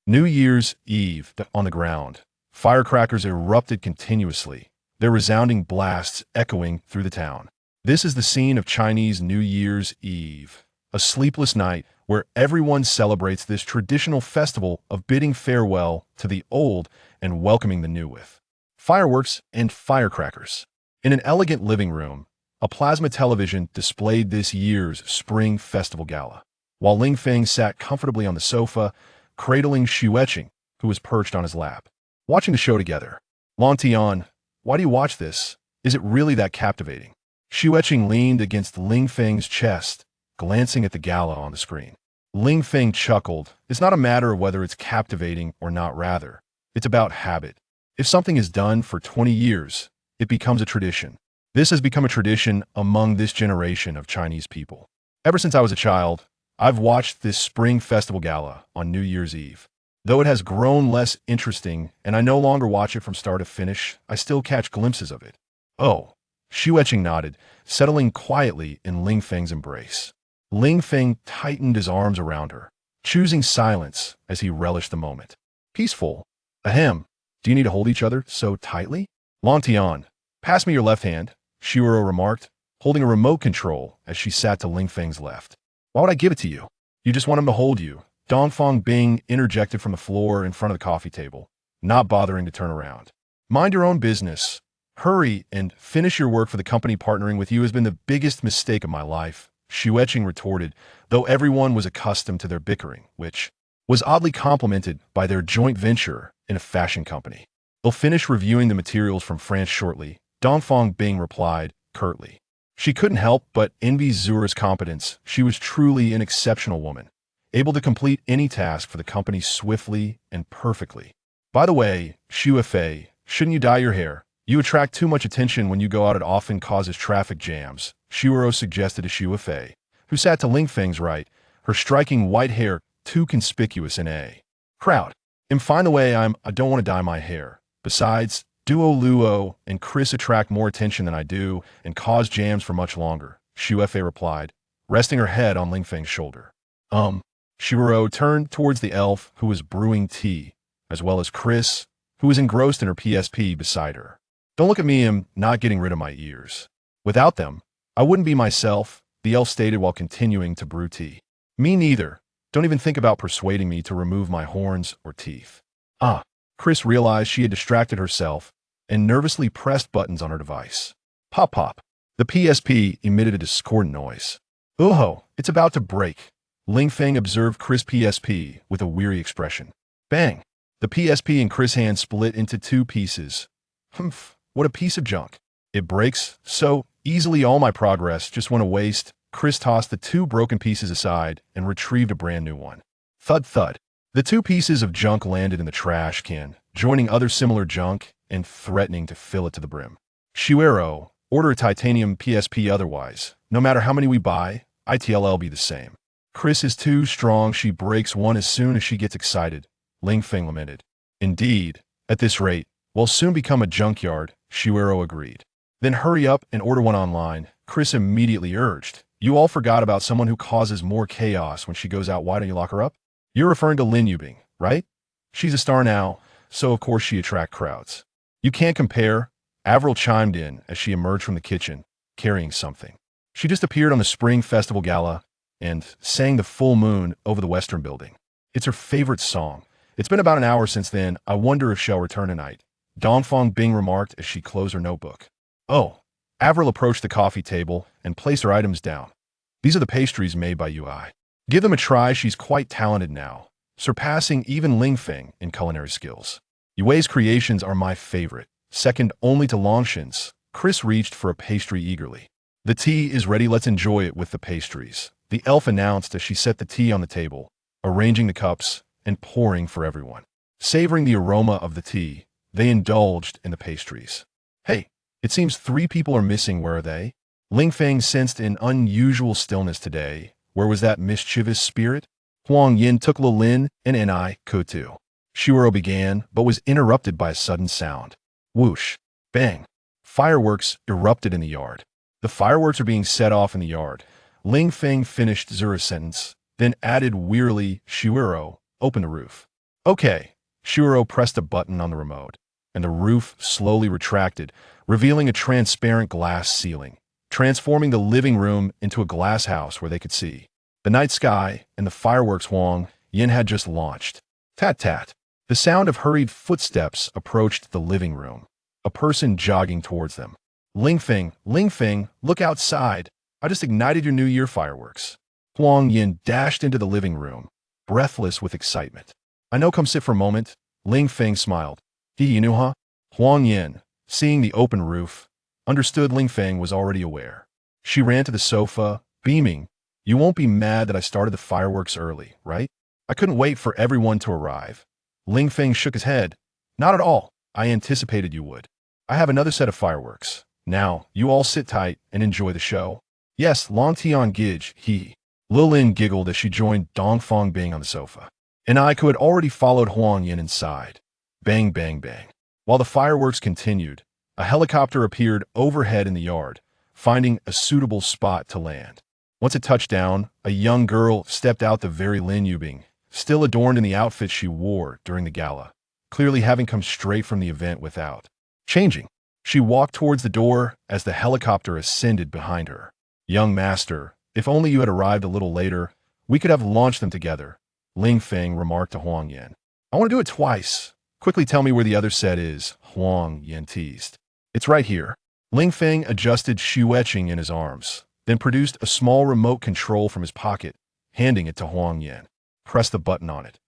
New Year's Eve on the ground. Firecrackers erupted continuously, their resounding blasts echoing through the town. This is the scene of Chinese New Year's Eve, a sleepless night where everyone celebrates this traditional festival of bidding farewell to the old and welcoming the new with fireworks and firecrackers. In an elegant living room, a plasma television displayed this year's Spring Festival Gala, while Ling Feng sat comfortably on the sofa, cradling Xue Qing, who was perched on his lap. Watching the show together. Tian, why do you watch this? Is it really that captivating? Xue Qing leaned against Ling Feng's chest, glancing at the gala on the screen. Ling Feng chuckled. It's not a matter of whether it's captivating or not, rather. It's about habit. If something is done for 20 years, it becomes a tradition. This has become a tradition among this generation of Chinese people. Ever since I was a child, I've watched this Spring Festival Gala on New Year's Eve. Though it has grown less interesting and I no longer watch it from start to finish, I still catch glimpses of it. Oh, Xue Qing nodded, settling quietly in Ling Feng's embrace. Ling Feng tightened his arms around her, choosing silence as he relished the moment. Peaceful. Ahem. Do you need to hold each other so tightly? Tian, pass me your left hand, Xue remarked, holding a remote control as she sat to Ling Feng's left. Why would I give it to you? You just want him to hold you. Dongfang Bing interjected from the floor in front of the coffee table, not bothering to turn around. Mind your own business. Hurry and finish your work, for the company partnering with you has been the biggest mistake of my life, Xue Qing retorted, though everyone was accustomed to their bickering, which was oddly complemented by their joint venture in a fashion company. They'll finish reviewing the materials from France shortly, Dongfang Bing replied, curtly. She couldn't help but envy Zura's competence. She was truly an exceptional woman, able to complete any task for the company swiftly and perfectly. By the way, Xue Fei, shouldn't you dye your hair? You attract too much attention when you go out. It often causes traffic jams, Xue suggested to Xue Fei, who sat to Ling Feng's right, her striking white hair too conspicuous in a crowd. I'm fine the way I don't want to dye my hair. Besides, Duo Luo and Chris attract more attention than I do and cause jams for much longer, Xue Fei replied, resting her head on Ling Feng's shoulder. Xue turned towards the elf who was brewing tea, as well as Chris, who was engrossed in her PSP beside her. Don't look at me, I'm not getting rid of my ears. Without them, I wouldn't be myself, the elf stated while continuing to brew tea. Me neither. Don't even think about persuading me to remove my horns or teeth. Chris realized she had distracted herself and nervously pressed buttons on her device. Pop pop. The PSP emitted a discordant noise. Oh, it's about to break. Ling Feng observed Chris' PSP with a weary expression. Bang! The PSP in Chris' hand split into two pieces. Humph, what a piece of junk. It breaks so easily. All my progress just went to waste. Chris tossed the two broken pieces aside and retrieved a brand new one. Thud thud. The two pieces of junk landed in the trash can, joining other similar junk and threatening to fill it to the brim. Xue, order a titanium PSP, otherwise, no matter how many we buy, it'll be the same. Chris is too strong. She breaks one as soon as she gets excited, Ling Feng lamented. Indeed, at this rate, we'll soon become a junkyard, Xue agreed. Then hurry up and order one online, Chris immediately urged. You all forgot about someone who causes more chaos when she goes out. Why don't you lock her up? You're referring to Lin Yubing, right? She's a star now, so of course she attracts crowds. You can't compare, Avril chimed in as she emerged from the kitchen, carrying something. She just appeared on the Spring Festival Gala and sang The Full Moon over the Western Building. It's her favorite song. It's been about an hour since then. I wonder if she'll return tonight, Dongfang Bing remarked as she closed her notebook. Oh, Avril approached the coffee table and placed her items down. These are the pastries made by Ui. Give them a try. She's quite talented now, surpassing even Ling Feng in culinary skills. Yue's creations are my favorite, second only to Longshin's. Chris reached for a pastry eagerly. The tea is ready. Let's enjoy it with the pastries, the elf announced as she set the tea on the table, arranging the cups and pouring for everyone. Savoring the aroma of the tea, they indulged in the pastries. Hey, it seems 3 people are missing. Where are they? Ling Feng sensed an unusual stillness today. Where was that mischievous spirit? Huang Yin took Lin and Ni Kotu. Xue began, but was interrupted by a sudden sound. Whoosh! Bang! Fireworks erupted in the yard. The fireworks are being set off in the yard. Ling Feng finished Zura's sentence, then added wearily, Xue, open the roof. Okay. Shuro pressed a button on the remote, and the roof slowly retracted, revealing a transparent glass ceiling, transforming the living room into a glass house where they could see the night sky and the fireworks Huang Yin had just launched. Tat-tat. The sound of hurried footsteps approached the living room, a person jogging towards them. Ling Feng, look outside. I just ignited your New Year fireworks. Huang Yin dashed into the living room, breathless with excitement. I know, come sit for a moment. Ling Feng smiled. You knew, huh? Huang Yin, seeing the open roof, understood Ling Feng was already aware. She ran to the sofa, beaming. You won't be mad that I started the fireworks early, right? I couldn't wait for everyone to arrive. Ling Feng shook his head. Not at all. I anticipated you would. I have another set of fireworks. Now, you all sit tight and enjoy the show. Yes, Long Tian Gij, he. Lil Lin giggled as she joined Dong Fong Bing on the sofa. And I had already followed Huang Yin inside. Bang, bang, bang. While the fireworks continued, a helicopter appeared overhead in the yard, finding a suitable spot to land. Once it touched down, a young girl stepped out the very Lin Yubing, still adorned in the outfit she wore during the gala, clearly having come straight from the event without changing. She walked towards the door as the helicopter ascended behind her. Young master, if only you had arrived a little later, we could have launched them together, Ling Feng remarked to Huang Yin. I want to do it twice. Quickly tell me where the other set is, Huang Yin teased. It's right here. Ling Feng adjusted Xue Qing in his arms, then produced a small remote control from his pocket, handing it to Huang Yin. Press the button on it.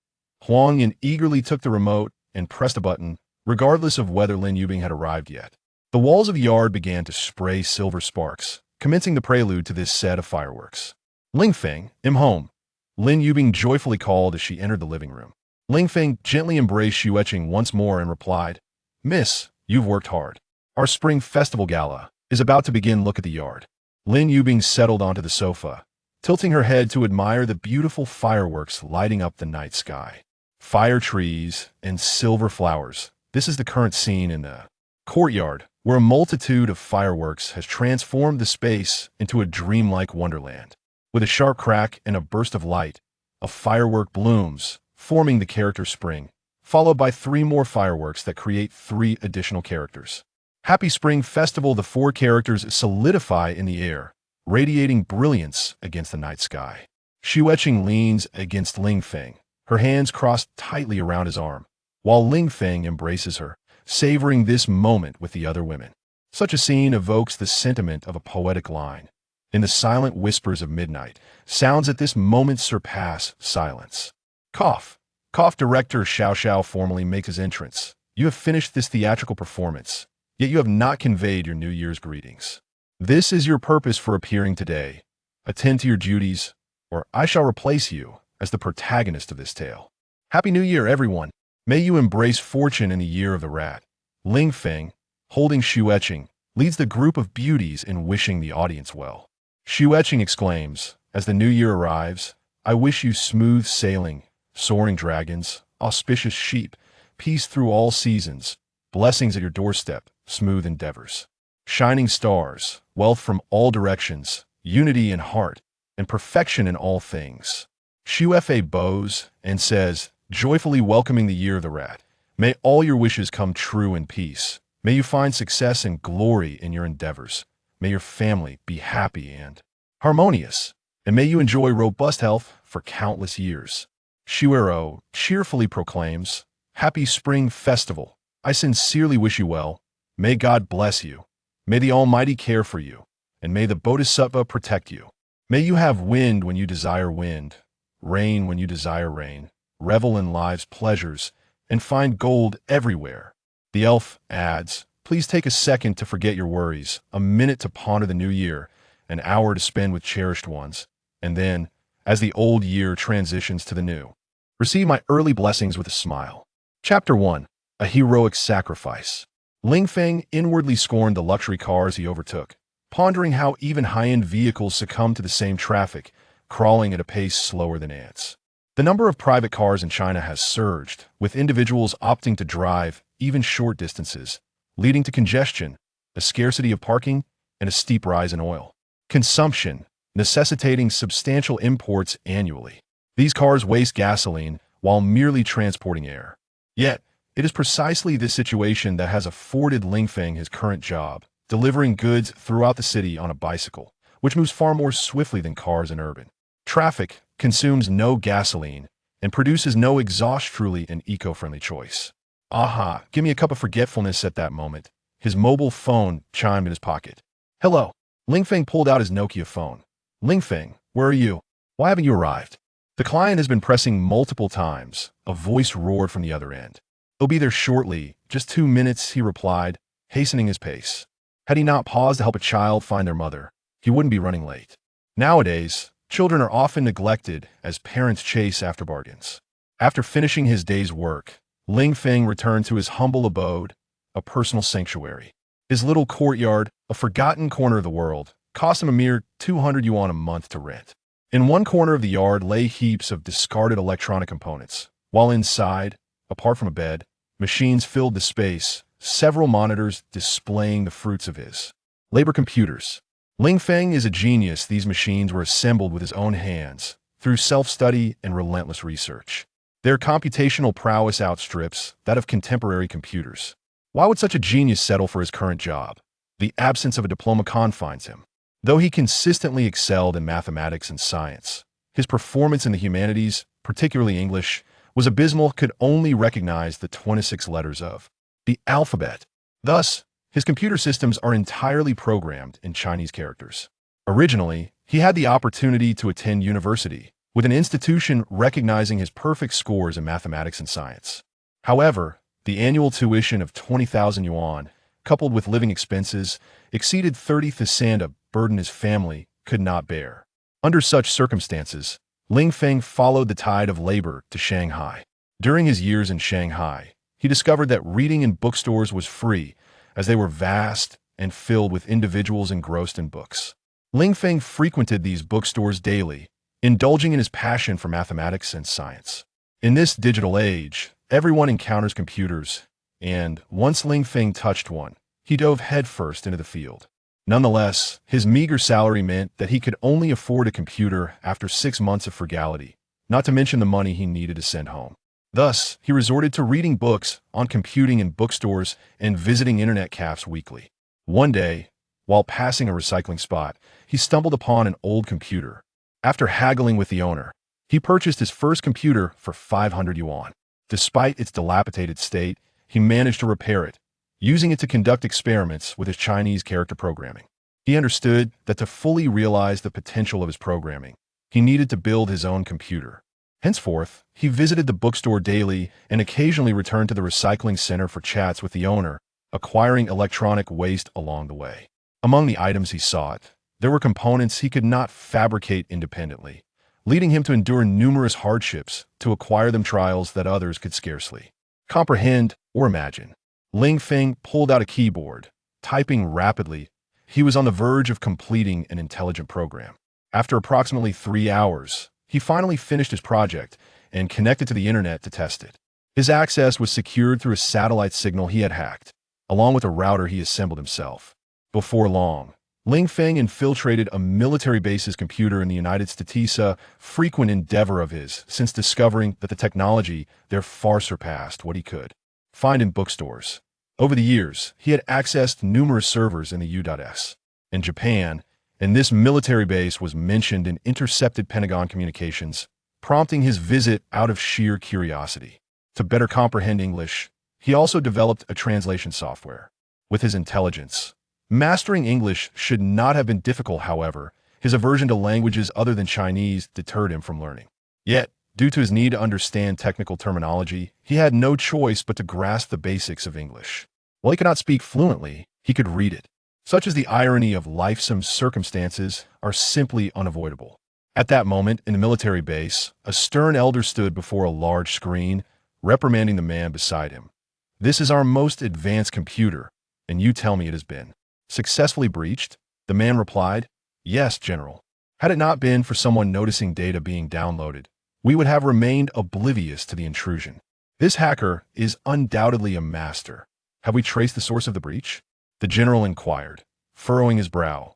Huang Yin eagerly took the remote and pressed a button, regardless of whether Lin Yubing had arrived yet. The walls of the yard began to spray silver sparks, commencing the prelude to this set of fireworks. Ling Feng, I'm home, Lin Yubing joyfully called as she entered the living room. Ling Feng gently embraced Xue Qing once more and replied, Miss, you've worked hard. Our Spring Festival Gala is about to begin. Look at the yard. Lin Yubing settled onto the sofa, tilting her head to admire the beautiful fireworks lighting up the night sky. Fire trees and silver flowers. This is the current scene in the courtyard, where a multitude of fireworks has transformed the space into a dreamlike wonderland. With a sharp crack and a burst of light, a firework blooms, forming the character Spring, followed by 3 more fireworks that create 3 additional characters. Happy Spring Festival. The 4 characters solidify in the air, radiating brilliance against the night sky. Xue Qing leans against Ling Feng, her hands crossed tightly around his arm, while Ling Feng embraces her, savoring this moment with the other women. Such a scene evokes the sentiment of a poetic line. In the silent whispers of midnight, sounds at this moment surpass silence. Cough. Cough. Director Xiao formally makes his entrance. You have finished this theatrical performance, yet you have not conveyed your New Year's greetings. This is your purpose for appearing today. Attend to your duties, or I shall replace you as the protagonist of this tale. Happy New Year, everyone. May you embrace fortune in the year of the rat. Ling Feng, holding Xue Qing, leads the group of beauties in wishing the audience well. Xue Qing exclaims, as the new year arrives, I wish you smooth sailing, soaring dragons, auspicious sheep, peace through all seasons, blessings at your doorstep, smooth endeavors, shining stars, wealth from all directions, unity in heart, and perfection in all things. Xue Fa bows and says, joyfully welcoming the year of the rat. May all your wishes come true in peace. May you find success and glory in your endeavors. May your family be happy and harmonious. And may you enjoy robust health for countless years. Shuero cheerfully proclaims, Happy Spring Festival. I sincerely wish you well. May God bless you. May the Almighty care for you. And may the Bodhisattva protect you. May you have wind when you desire wind, rain when you desire rain, revel in life's pleasures, and find gold everywhere. The elf adds, please take a second to forget your worries, a minute to ponder the new year, an hour to spend with cherished ones, and then, as the old year transitions to the new, receive my early blessings with a smile. Chapter 1. A Heroic Sacrifice. Ling Feng inwardly scorned the luxury cars he overtook, pondering how even high-end vehicles succumb to the same traffic, crawling at a pace slower than ants. The number of private cars in China has surged, with individuals opting to drive even short distances, leading to congestion, a scarcity of parking, and a steep rise in oil consumption, necessitating substantial imports annually. These cars waste gasoline, while merely transporting air. Yet, it is precisely this situation that has afforded Ling Feng his current job, delivering goods throughout the city on a bicycle, which moves far more swiftly than cars in urban traffic, consumes no gasoline, and produces no exhaust. Truly an eco-friendly choice. Aha, give me a cup of forgetfulness at that moment. His mobile phone chimed in his pocket. Hello. Ling Feng pulled out his Nokia phone. Ling Feng, where are you? Why haven't you arrived? The client has been pressing multiple times. A voice roared from the other end. He'll be there shortly. Just 2 minutes, he replied, hastening his pace. Had he not paused to help a child find their mother, he wouldn't be running late. Nowadays, children are often neglected as parents chase after bargains. After finishing his day's work, Ling Feng returned to his humble abode, a personal sanctuary. His little courtyard, a forgotten corner of the world, cost him a mere 200 yuan a month to rent. In one corner of the yard lay heaps of discarded electronic components, while inside, apart from a bed, machines filled the space, several monitors displaying the fruits of his labor. Computers. Ling Feng is a genius. These machines were assembled with his own hands, through self-study and relentless research. Their computational prowess outstrips that of contemporary computers. Why would such a genius settle for his current job? The absence of a diploma confines him. Though he consistently excelled in mathematics and science, his performance in the humanities, particularly English, was abysmal. Could only recognize the 26 letters of the alphabet. Thus, his computer systems are entirely programmed in Chinese characters. Originally, he had the opportunity to attend university, with an institution recognizing his perfect scores in mathematics and science. However, the annual tuition of 20,000 yuan, coupled with living expenses, exceeded 30,000, a burden his family could not bear. Under such circumstances, Ling Feng followed the tide of labor to Shanghai. During his years in Shanghai, he discovered that reading in bookstores was free, as they were vast and filled with individuals engrossed in books. Ling Feng frequented these bookstores daily, indulging in his passion for mathematics and science. In this digital age, everyone encounters computers, and once Ling Feng touched one, he dove headfirst into the field. Nonetheless, his meager salary meant that he could only afford a computer after 6 months of frugality, not to mention the money he needed to send home. Thus, he resorted to reading books on computing in bookstores and visiting internet cafes weekly. One day, while passing a recycling spot, he stumbled upon an old computer. After haggling with the owner, he purchased his first computer for 500 yuan. Despite its dilapidated state, he managed to repair it, using it to conduct experiments with his Chinese character programming. He understood that to fully realize the potential of his programming, he needed to build his own computer. Henceforth, he visited the bookstore daily and occasionally returned to the recycling center for chats with the owner, acquiring electronic waste along the way. Among the items he sought, there were components he could not fabricate independently, leading him to endure numerous hardships to acquire them, trials that others could scarcely comprehend or imagine. Ling Feng pulled out a keyboard. Typing rapidly, he was on the verge of completing an intelligent program. After approximately 3 hours, he finally finished his project and connected to the internet to test it. His access was secured through a satellite signal he had hacked, along with a router he assembled himself. Before long, Ling Feng infiltrated a military base's computer in the United States, a frequent endeavor of his, since discovering that the technology there far surpassed what he could find in bookstores. Over the years, he had accessed numerous servers in the U.S. in Japan, and this military base was mentioned in intercepted Pentagon communications, prompting his visit out of sheer curiosity. To better comprehend English, he also developed a translation software. With his intelligence, mastering English should not have been difficult. However, his aversion to languages other than Chinese deterred him from learning. Yet, due to his need to understand technical terminology, he had no choice but to grasp the basics of English. While he could not speak fluently, he could read it. Such is the irony of life. Some circumstances are simply unavoidable. At that moment, in the military base, a stern elder stood before a large screen, reprimanding the man beside him. "This is our most advanced computer, and you tell me it has been successfully breached?" The man replied, "Yes, General. Had it not been for someone noticing data being downloaded, we would have remained oblivious to the intrusion. This hacker is undoubtedly a master. Have we traced the source of the breach?" The general inquired, furrowing his brow.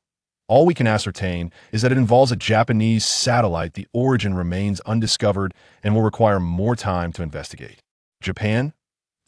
All we can ascertain is that it involves a Japanese satellite. The origin remains undiscovered and will require more time to investigate. Japan?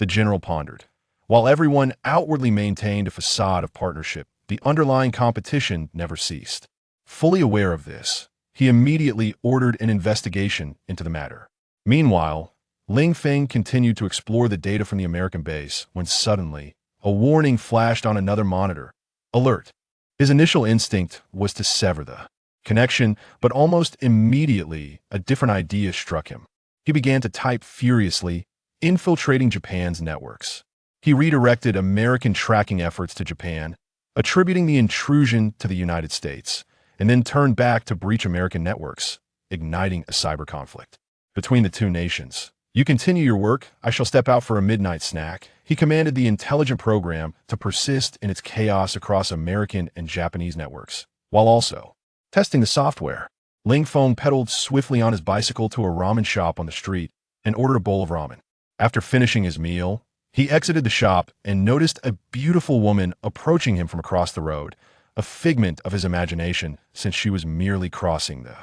The general pondered. While everyone outwardly maintained a facade of partnership, the underlying competition never ceased. Fully aware of this, he immediately ordered an investigation into the matter. Meanwhile, Ling Feng continued to explore the data from the American base when suddenly, a warning flashed on another monitor. Alert! His initial instinct was to sever the connection, but almost immediately, a different idea struck him. He began to type furiously, infiltrating Japan's networks. He redirected American tracking efforts to Japan, attributing the intrusion to the United States, and then turned back to breach American networks, igniting a cyber conflict between the two nations. You continue your work, I shall step out for a midnight snack. He commanded the intelligent program to persist in its chaos across American and Japanese networks, while also testing the software. Ling Feng pedaled swiftly on his bicycle to a ramen shop on the street and ordered a bowl of ramen. After finishing his meal, he exited the shop and noticed a beautiful woman approaching him from across the road, a figment of his imagination since she was merely crossing the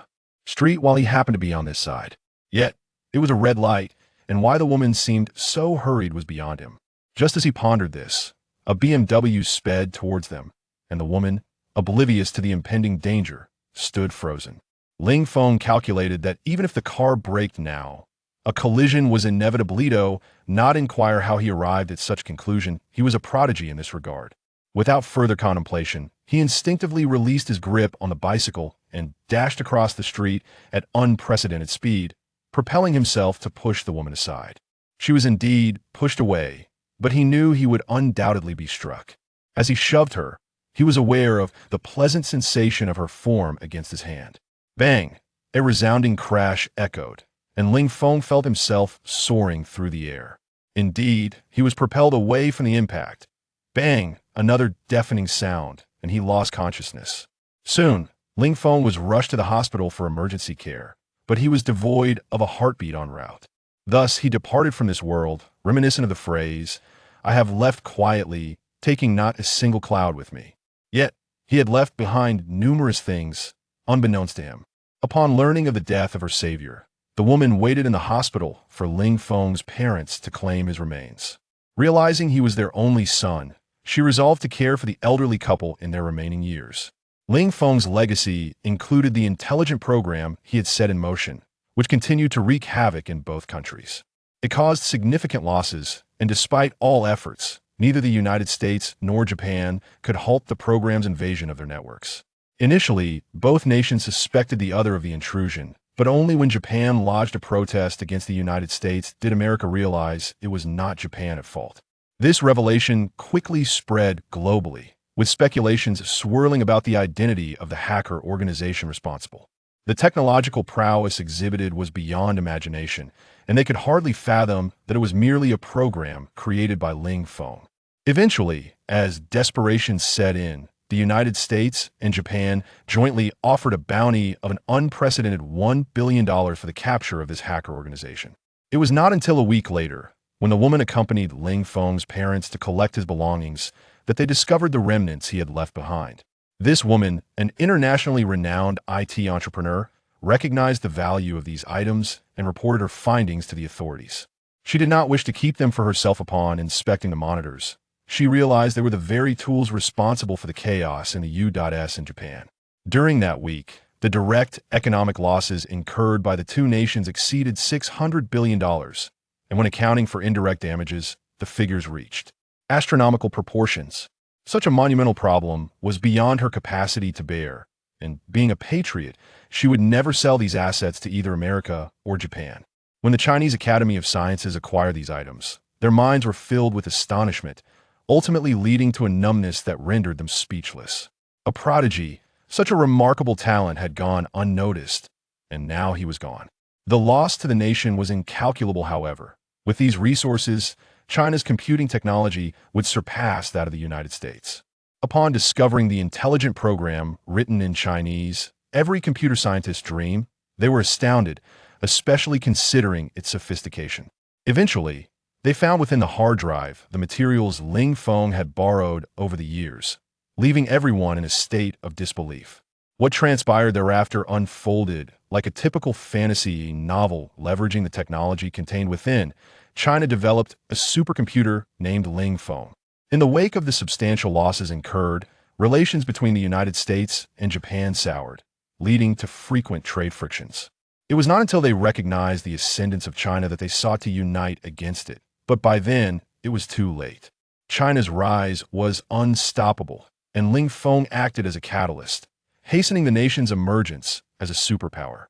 street while he happened to be on this side. Yet, it was a red light, and why the woman seemed so hurried was beyond him. Just as he pondered this, a BMW sped towards them, and the woman, oblivious to the impending danger, stood frozen. Ling Feng calculated that even if the car braked now, a collision was inevitable. Not inquire how he arrived at such conclusion. He was a prodigy in this regard. Without further contemplation, he instinctively released his grip on the bicycle and dashed across the street at unprecedented speed, propelling himself to push the woman aside. She was indeed pushed away, but he knew he would undoubtedly be struck. As he shoved her, he was aware of the pleasant sensation of her form against his hand. Bang! A resounding crash echoed, and Ling Feng felt himself soaring through the air. Indeed, he was propelled away from the impact. Bang! Another deafening sound, and he lost consciousness. Soon, Ling Feng was rushed to the hospital for emergency care, but he was devoid of a heartbeat en route. Thus, he departed from this world, reminiscent of the phrase, "I have left quietly, taking not a single cloud with me." Yet, he had left behind numerous things, unbeknownst to him. Upon learning of the death of her savior, the woman waited in the hospital for Ling Feng's parents to claim his remains. Realizing he was their only son, she resolved to care for the elderly couple in their remaining years. Ling Feng's legacy included the intelligent program he had set in motion, which continued to wreak havoc in both countries. It caused significant losses, and despite all efforts, neither the United States nor Japan could halt the program's invasion of their networks. Initially, both nations suspected the other of the intrusion, but only when Japan lodged a protest against the United States did America realize it was not Japan at fault. This revelation quickly spread globally, with speculations swirling about the identity of the hacker organization responsible. The technological prowess exhibited was beyond imagination, and they could hardly fathom that it was merely a program created by Ling Feng. Eventually, as desperation set in, the United States and Japan jointly offered a bounty of an unprecedented $1 billion for the capture of this hacker organization. It was not until a week later, when the woman accompanied Ling Feng's parents to collect his belongings, that they discovered the remnants he had left behind. This woman, an internationally renowned IT entrepreneur, recognized the value of these items and reported her findings to the authorities. She did not wish to keep them for herself. Upon inspecting the monitors, she realized they were the very tools responsible for the chaos in the U.S. in Japan. During that week, the direct economic losses incurred by the two nations exceeded $600 billion, and when accounting for indirect damages, the figures reached astronomical proportions. Such a monumental problem was beyond her capacity to bear, and being a patriot, she would never sell these assets to either America or Japan. When the Chinese Academy of Sciences acquired these items, their minds were filled with astonishment, ultimately leading to a numbness that rendered them speechless. A prodigy, such a remarkable talent had gone unnoticed, and now he was gone. The loss to the nation was incalculable, however. With these resources, China's computing technology would surpass that of the United States. Upon discovering the intelligent program written in Chinese, every computer scientist's dream, they were astounded, especially considering its sophistication. Eventually, they found within the hard drive the materials Ling Feng had borrowed over the years. leaving everyone in a state of disbelief. What transpired thereafter unfolded like a typical fantasy novel. Leveraging the technology contained within, China developed a supercomputer named Ling Feng. In the wake of the substantial losses incurred, relations between the United States and Japan soured, leading to frequent trade frictions. It was not until they recognized the ascendance of China that they sought to unite against it. But by then, it was too late. China's rise was unstoppable, and Ling Feng acted as a catalyst, hastening the nation's emergence as a superpower.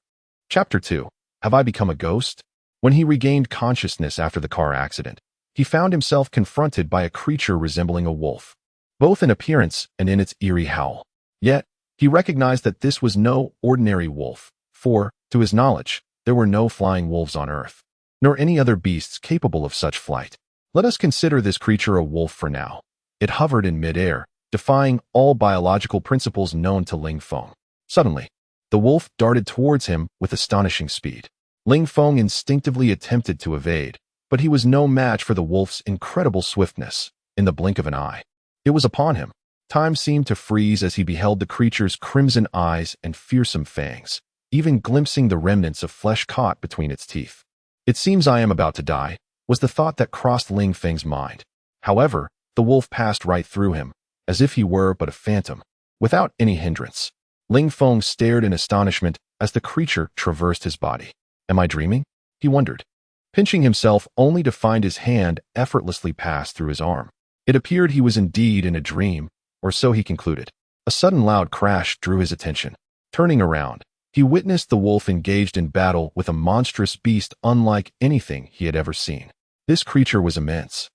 Chapter 2. Have I Become a Ghost? When he regained consciousness after the car accident, he found himself confronted by a creature resembling a wolf, both in appearance and in its eerie howl. Yet, he recognized that this was no ordinary wolf, for, to his knowledge, there were no flying wolves on Earth, nor any other beasts capable of such flight. Let us consider this creature a wolf for now. It hovered in midair, defying all biological principles known to Ling Feng. Suddenly, the wolf darted towards him with astonishing speed. Ling Feng instinctively attempted to evade, but he was no match for the wolf's incredible swiftness. In the blink of an eye, it was upon him. Time seemed to freeze as he beheld the creature's crimson eyes and fearsome fangs, even glimpsing the remnants of flesh caught between its teeth. It seems I am about to die, was the thought that crossed Ling Feng's mind. However, the wolf passed right through him, as if he were but a phantom, without any hindrance. Ling Feng stared in astonishment as the creature traversed his body. Am I dreaming? He wondered, pinching himself only to find his hand effortlessly pass through his arm. It appeared he was indeed in a dream, or so he concluded. A sudden loud crash drew his attention. Turning around, he witnessed the wolf engaged in battle with a monstrous beast unlike anything he had ever seen. This creature was immense,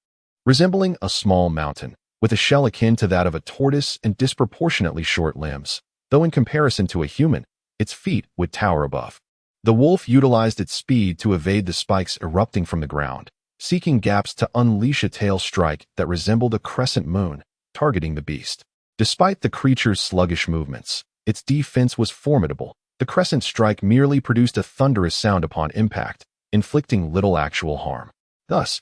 resembling a small mountain, with a shell akin to that of a tortoise and disproportionately short limbs, though in comparison to a human, its feet would tower above. The wolf utilized its speed to evade the spikes erupting from the ground, seeking gaps to unleash a tail strike that resembled a crescent moon, targeting the beast. Despite the creature's sluggish movements, its defense was formidable. The crescent strike merely produced a thunderous sound upon impact, inflicting little actual harm. Thus,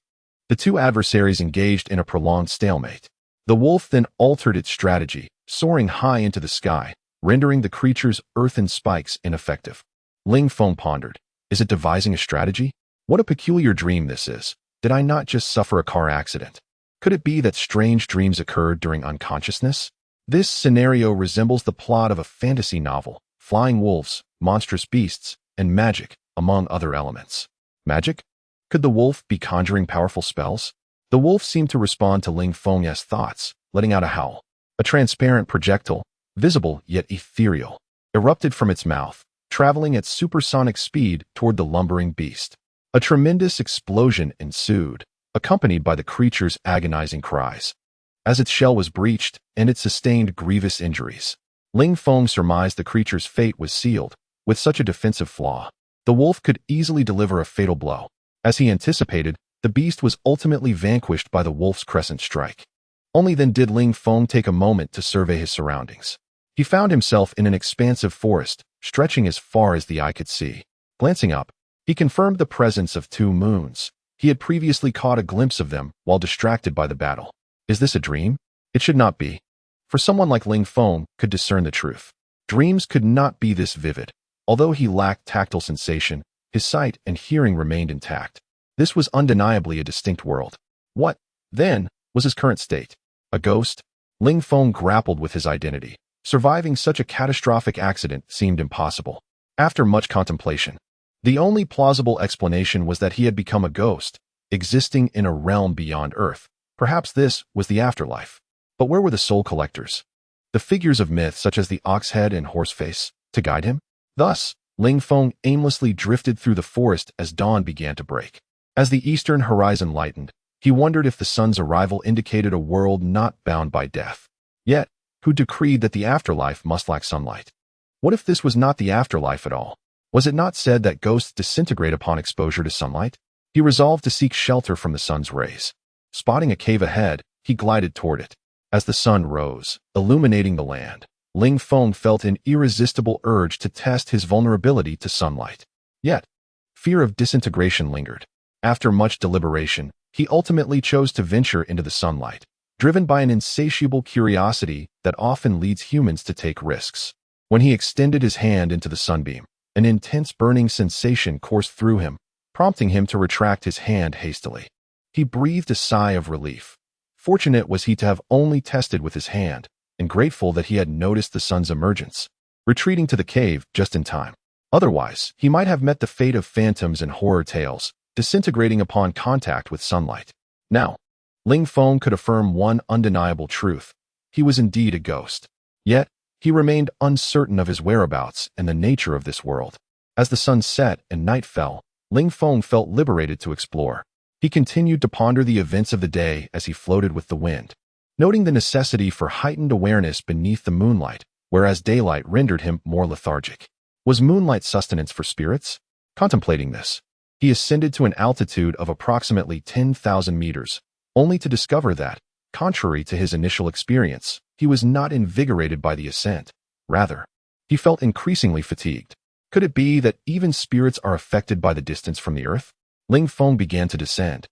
the two adversaries engaged in a prolonged stalemate. The wolf then altered its strategy, soaring high into the sky, rendering the creature's earthen spikes ineffective. Ling Feng pondered. Is it devising a strategy? What a peculiar dream this is. Did I not just suffer a car accident? Could it be that strange dreams occurred during unconsciousness? This scenario resembles the plot of a fantasy novel. Flying wolves, monstrous beasts, and magic, among other elements. Magic? Could the wolf be conjuring powerful spells? The wolf seemed to respond to Ling Feng's thoughts, letting out a howl. A transparent projectile, visible yet ethereal, erupted from its mouth, traveling at supersonic speed toward the lumbering beast. A tremendous explosion ensued, accompanied by the creature's agonizing cries. As its shell was breached, and it sustained grievous injuries, Ling Feng surmised the creature's fate was sealed. With such a defensive flaw, the wolf could easily deliver a fatal blow. As he anticipated, the beast was ultimately vanquished by the wolf's crescent strike. Only then did Ling Feng take a moment to survey his surroundings. He found himself in an expansive forest, stretching as far as the eye could see. Glancing up, he confirmed the presence of two moons. He had previously caught a glimpse of them while distracted by the battle. Is this a dream? It should not be. For someone like Ling Feng could discern the truth. Dreams could not be this vivid. Although he lacked tactile sensation, his sight and hearing remained intact. This was undeniably a distinct world. What, then, was his current state? A ghost? Ling Feng grappled with his identity. Surviving such a catastrophic accident seemed impossible. After much contemplation, the only plausible explanation was that he had become a ghost, existing in a realm beyond Earth. Perhaps this was the afterlife. But where were the soul collectors? The figures of myth such as the ox head and horse face, to guide him? Thus, Ling Feng aimlessly drifted through the forest as dawn began to break. As the eastern horizon lightened, he wondered if the sun's arrival indicated a world not bound by death. Yet, who decreed that the afterlife must lack sunlight? What if this was not the afterlife at all? Was it not said that ghosts disintegrate upon exposure to sunlight? He resolved to seek shelter from the sun's rays. Spotting a cave ahead, he glided toward it. As the sun rose, illuminating the land, Ling Feng felt an irresistible urge to test his vulnerability to sunlight. Yet, fear of disintegration lingered. After much deliberation, he ultimately chose to venture into the sunlight, driven by an insatiable curiosity that often leads humans to take risks. When he extended his hand into the sunbeam, an intense burning sensation coursed through him, prompting him to retract his hand hastily. He breathed a sigh of relief. Fortunate was he to have only tested with his hand, and grateful that he had noticed the sun's emergence, retreating to the cave just in time. Otherwise, he might have met the fate of phantoms and horror tales, disintegrating upon contact with sunlight. Now, Ling Feng could affirm one undeniable truth. He was indeed a ghost. Yet, he remained uncertain of his whereabouts and the nature of this world. As the sun set and night fell, Ling Feng felt liberated to explore. He continued to ponder the events of the day as he floated with the wind, noting the necessity for heightened awareness beneath the moonlight, whereas daylight rendered him more lethargic. Was moonlight sustenance for spirits? Contemplating this, he ascended to an altitude of approximately 10,000 meters, only to discover that, contrary to his initial experience, he was not invigorated by the ascent. Rather, he felt increasingly fatigued. Could it be that even spirits are affected by the distance from the earth? Ling Feng began to descend,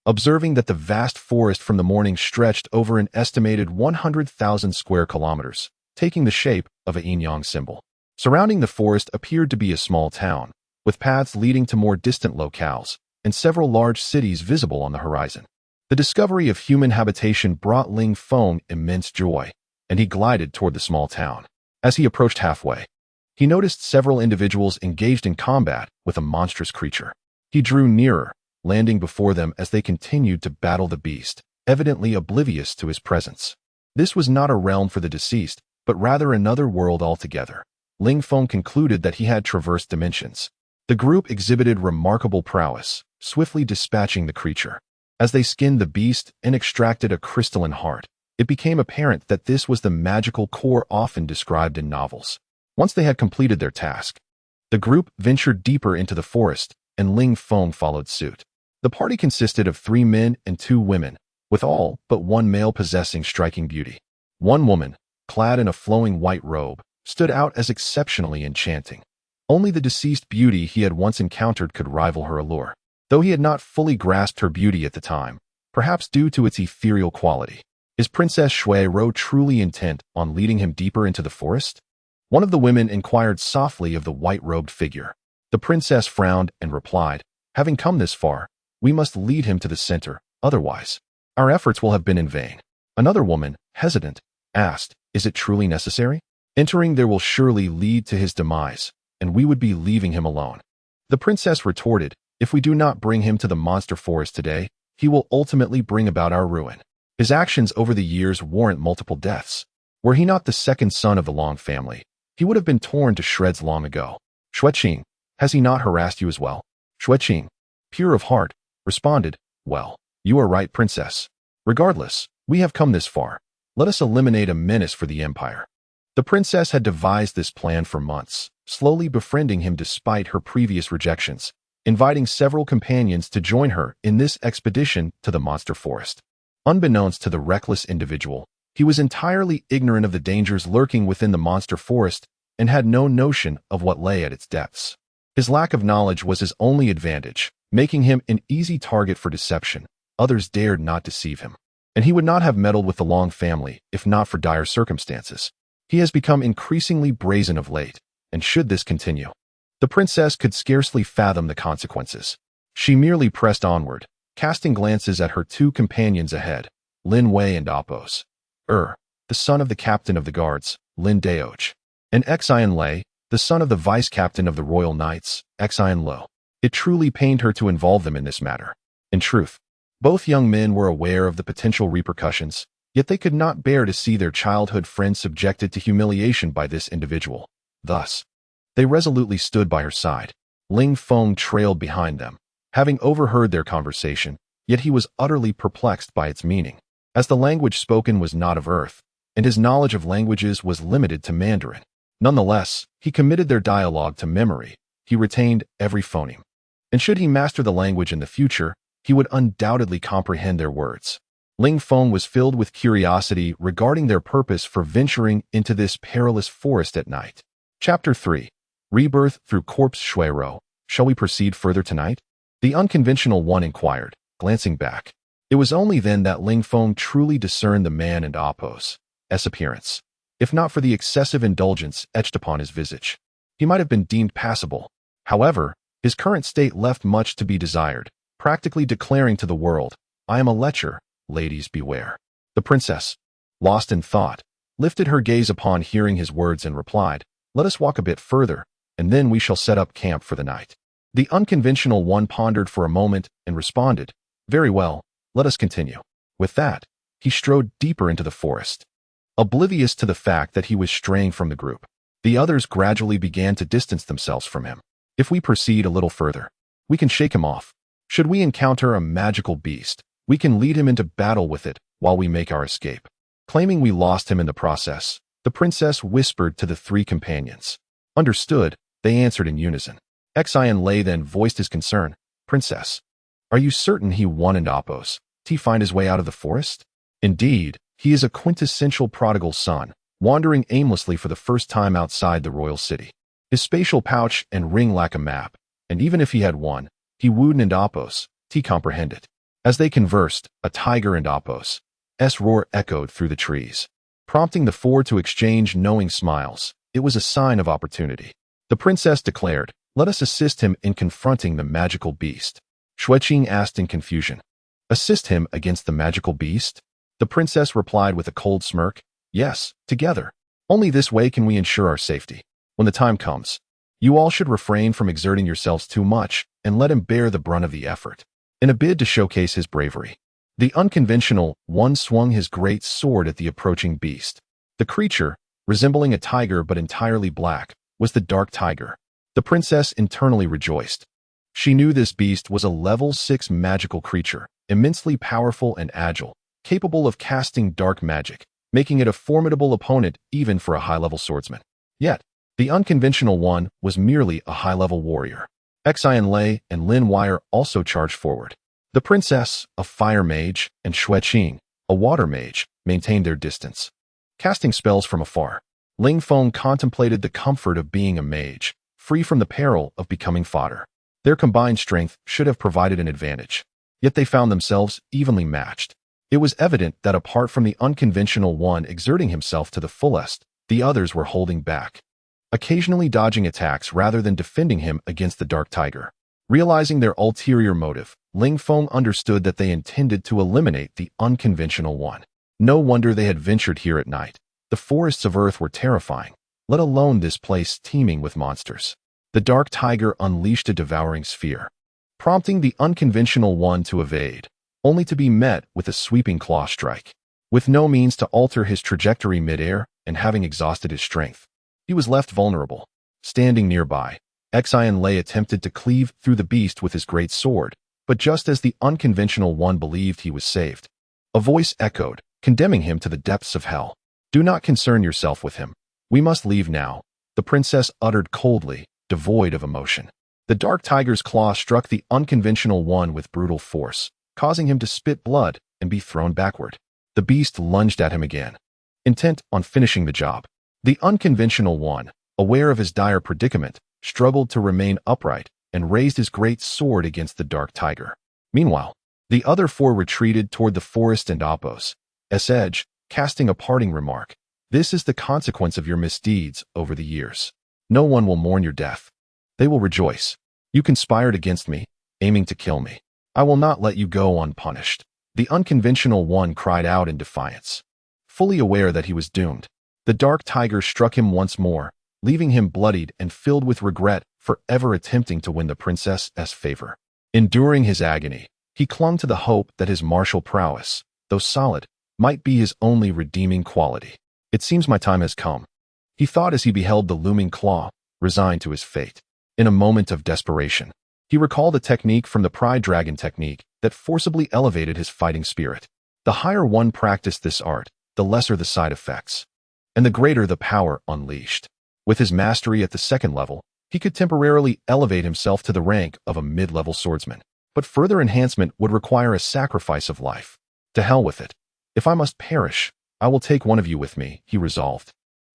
observing that the vast forest from the morning stretched over an estimated 100,000 square kilometers, taking the shape of a yin-yang symbol. Surrounding the forest appeared to be a small town, with paths leading to more distant locales, and several large cities visible on the horizon. The discovery of human habitation brought Ling Feng immense joy, and he glided toward the small town. As he approached halfway, he noticed several individuals engaged in combat with a monstrous creature. He drew nearer, landing before them as they continued to battle the beast, evidently oblivious to his presence. This was not a realm for the deceased, but rather another world altogether. Ling Feng concluded that he had traversed dimensions. The group exhibited remarkable prowess, swiftly dispatching the creature. As they skinned the beast and extracted a crystalline heart, it became apparent that this was the magical core often described in novels. Once they had completed their task, the group ventured deeper into the forest, and Ling Feng followed suit. The party consisted of 3 men and 2 women, with all but one male possessing striking beauty. One woman, clad in a flowing white robe, stood out as exceptionally enchanting. Only the deceased beauty he had once encountered could rival her allure, though he had not fully grasped her beauty at the time, perhaps due to its ethereal quality. Is Princess Xue Qing truly intent on leading him deeper into the forest? One of the women inquired softly of the white-robed figure. The princess frowned and replied, "Having come this far, we must lead him to the center, otherwise, our efforts will have been in vain." Another woman, hesitant, asked, "Is it truly necessary? Entering there will surely lead to his demise, and we would be leaving him alone." The princess retorted, "If we do not bring him to the monster forest today, he will ultimately bring about our ruin. His actions over the years warrant multiple deaths. Were he not the second son of the Long family, he would have been torn to shreds long ago. Xue Qing, has he not harassed you as well?" Xue Qing, pure of heart, responded, "Well, you are right, princess. Regardless, we have come this far. Let us eliminate a menace for the empire." The princess had devised this plan for months, slowly befriending him despite her previous rejections, inviting several companions to join her in this expedition to the monster forest. Unbeknownst to the reckless individual, he was entirely ignorant of the dangers lurking within the monster forest and had no notion of what lay at its depths. His lack of knowledge was his only advantage, making him an easy target for deception. Others dared not deceive him, and he would not have meddled with the Long family if not for dire circumstances. He has become increasingly brazen of late, and should this continue, the princess could scarcely fathom the consequences. She merely pressed onward, casting glances at her 2 companions ahead, Lin Wei and Apos, the son of the captain of the guards, Lin Daoch, and Xian Lei, the son of the vice-captain of the Royal Knights, Xian Lo. It truly pained her to involve them in this matter. In truth, both young men were aware of the potential repercussions, yet they could not bear to see their childhood friend subjected to humiliation by this individual. Thus, they resolutely stood by her side. Ling Feng trailed behind them, having overheard their conversation, yet he was utterly perplexed by its meaning, as the language spoken was not of Earth, and his knowledge of languages was limited to Mandarin. Nonetheless, he committed their dialogue to memory. He retained every phoneme, and should he master the language in the future, he would undoubtedly comprehend their words. Ling Feng was filled with curiosity regarding their purpose for venturing into this perilous forest at night. Chapter 3. Rebirth through Corpse Xue Qing. Shall we proceed further tonight? The unconventional one inquired, glancing back. It was only then that Ling Feng truly discerned the man and Appo's appearance. If not for the excessive indulgence etched upon his visage, he might have been deemed passable. However, his current state left much to be desired, practically declaring to the world, "I am a lecher, ladies beware." The princess, lost in thought, lifted her gaze upon hearing his words and replied, "Let us walk a bit further, and then we shall set up camp for the night." The unconventional one pondered for a moment and responded, "Very well, let us continue." With that, he strode deeper into the forest. Oblivious to the fact that he was straying from the group, the others gradually began to distance themselves from him. If we proceed a little further, we can shake him off. Should we encounter a magical beast, we can lead him into battle with it while we make our escape. Claiming we lost him in the process, the princess whispered to the three companions. Understood, they answered in unison. Xue then voiced his concern. "Princess, are you certain he won and Appo's? Did he find his way out of the forest?" "Indeed, he is a quintessential prodigal son, wandering aimlessly for the first time outside the royal city. His spatial pouch and ring lack a map, and even if he had one, he wouldn't and Appo's, he comprehend it." As they conversed, a tiger and Appo's roar echoed through the trees, prompting the four to exchange knowing smiles. It was a sign of opportunity. The princess declared, "Let us assist him in confronting the magical beast." Xue Qing asked in confusion, "Assist him against the magical beast?" The princess replied with a cold smirk, "Yes, together. Only this way can we ensure our safety. When the time comes, you all should refrain from exerting yourselves too much and let him bear the brunt of the effort." In a bid to showcase his bravery, the unconventional one swung his great sword at the approaching beast. The creature, resembling a tiger but entirely black, was the dark tiger. The princess internally rejoiced. She knew this beast was a level 6 magical creature, immensely powerful and agile, capable of casting dark magic, making it a formidable opponent even for a high-level swordsman. Yet, the unconventional one was merely a high-level warrior. Xue and Lin Wire also charged forward. The princess, a fire mage, and Xue Qing, a water mage, maintained their distance. Casting spells from afar, Ling Feng contemplated the comfort of being a mage, free from the peril of becoming fodder. Their combined strength should have provided an advantage, yet they found themselves evenly matched. It was evident that apart from the unconventional one exerting himself to the fullest, the others were holding back, occasionally dodging attacks rather than defending him against the dark tiger. Realizing their ulterior motive, Ling Feng understood that they intended to eliminate the unconventional one. No wonder they had ventured here at night. The forests of Earth were terrifying, let alone this place teeming with monsters. The dark tiger unleashed a devouring sphere, prompting the unconventional one to evade, only to be met with a sweeping claw strike. With no means to alter his trajectory mid-air and having exhausted his strength, he was left vulnerable. Standing nearby, Xue attempted to cleave through the beast with his great sword, but just as the unconventional one believed he was saved, a voice echoed, condemning him to the depths of hell. "Do not concern yourself with him. We must leave now," the princess uttered coldly, devoid of emotion. The dark tiger's claw struck the unconventional one with brutal force, causing him to spit blood and be thrown backward. The beast lunged at him again, intent on finishing the job. The unconventional one, aware of his dire predicament, struggled to remain upright and raised his great sword against the dark tiger. Meanwhile, the other four retreated toward the forest and Appo's edge, casting a parting remark. "This is the consequence of your misdeeds over the years. No one will mourn your death. They will rejoice. You conspired against me, aiming to kill me. I will not let you go unpunished." The unconventional one cried out in defiance. Fully aware that he was doomed, the dark tiger struck him once more, leaving him bloodied and filled with regret for ever attempting to win the princess's favor. Enduring his agony, he clung to the hope that his martial prowess, though solid, might be his only redeeming quality. "It seems my time has come," he thought as he beheld the looming claw, resigned to his fate. In a moment of desperation, he recalled a technique from the Pride Dragon technique that forcibly elevated his fighting spirit. The higher one practiced this art, the lesser the side effects, and the greater the power unleashed. With his mastery at the second level, he could temporarily elevate himself to the rank of a mid-level swordsman. But further enhancement would require a sacrifice of life. To hell with it. If I must perish, I will take one of you with me, he resolved.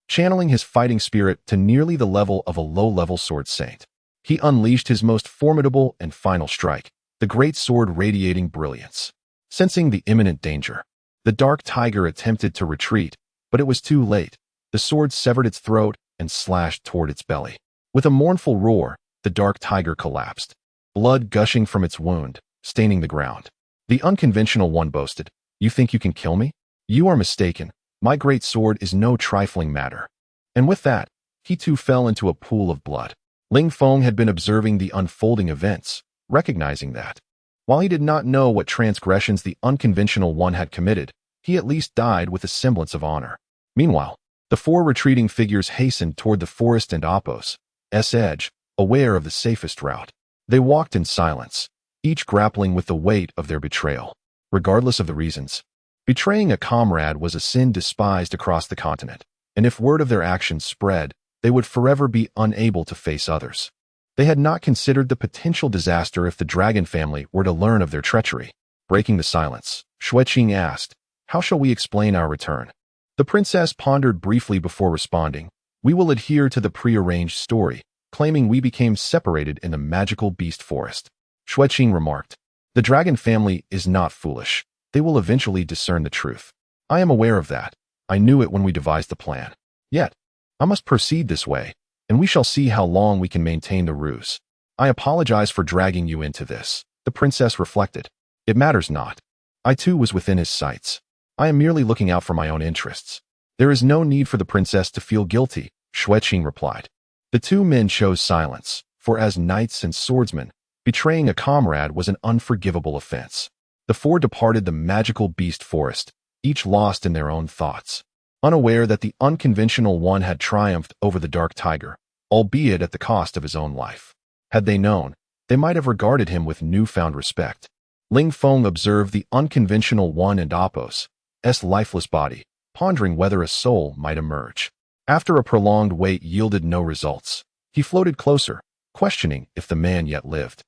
Channeling his fighting spirit to nearly the level of a low-level sword saint, he unleashed his most formidable and final strike, the great sword radiating brilliance. Sensing the imminent danger, the dark tiger attempted to retreat, but it was too late. The sword severed its throat and slashed toward its belly. With a mournful roar, the dark tiger collapsed, blood gushing from its wound, staining the ground. The unconventional one boasted, "You think you can kill me? You are mistaken. My great sword is no trifling matter." And with that, he too fell into a pool of blood. Ling Feng had been observing the unfolding events, recognizing that, while he did not know what transgressions the unconventional one had committed, he at least died with a semblance of honor. Meanwhile, the four retreating figures hastened toward the forest and Apos' edge, aware of the safest route. They walked in silence, each grappling with the weight of their betrayal, regardless of the reasons. Betraying a comrade was a sin despised across the continent, and if word of their actions spread, they would forever be unable to face others. They had not considered the potential disaster if the dragon family were to learn of their treachery. Breaking the silence, Xue Qing asked, "How shall we explain our return?" The princess pondered briefly before responding, "We will adhere to the prearranged story, claiming we became separated in the magical beast forest." Xue Qing remarked, "The dragon family is not foolish. They will eventually discern the truth. I am aware of that. I knew it when we devised the plan. Yet, I must proceed this way, and we shall see how long we can maintain the ruse. I apologize for dragging you into this." The princess reflected. "It matters not. I too was within his sights. I am merely looking out for my own interests." "There is no need for the princess to feel guilty," Xue Qing replied. The two men chose silence, for as knights and swordsmen, betraying a comrade was an unforgivable offense. The four departed the magical beast forest, each lost in their own thoughts, unaware that the unconventional one had triumphed over the dark tiger, albeit at the cost of his own life. Had they known, they might have regarded him with newfound respect. Ling Feng observed the unconventional one and Apos' lifeless body, pondering whether a soul might emerge. After a prolonged wait yielded no results, he floated closer, questioning if the man yet lived.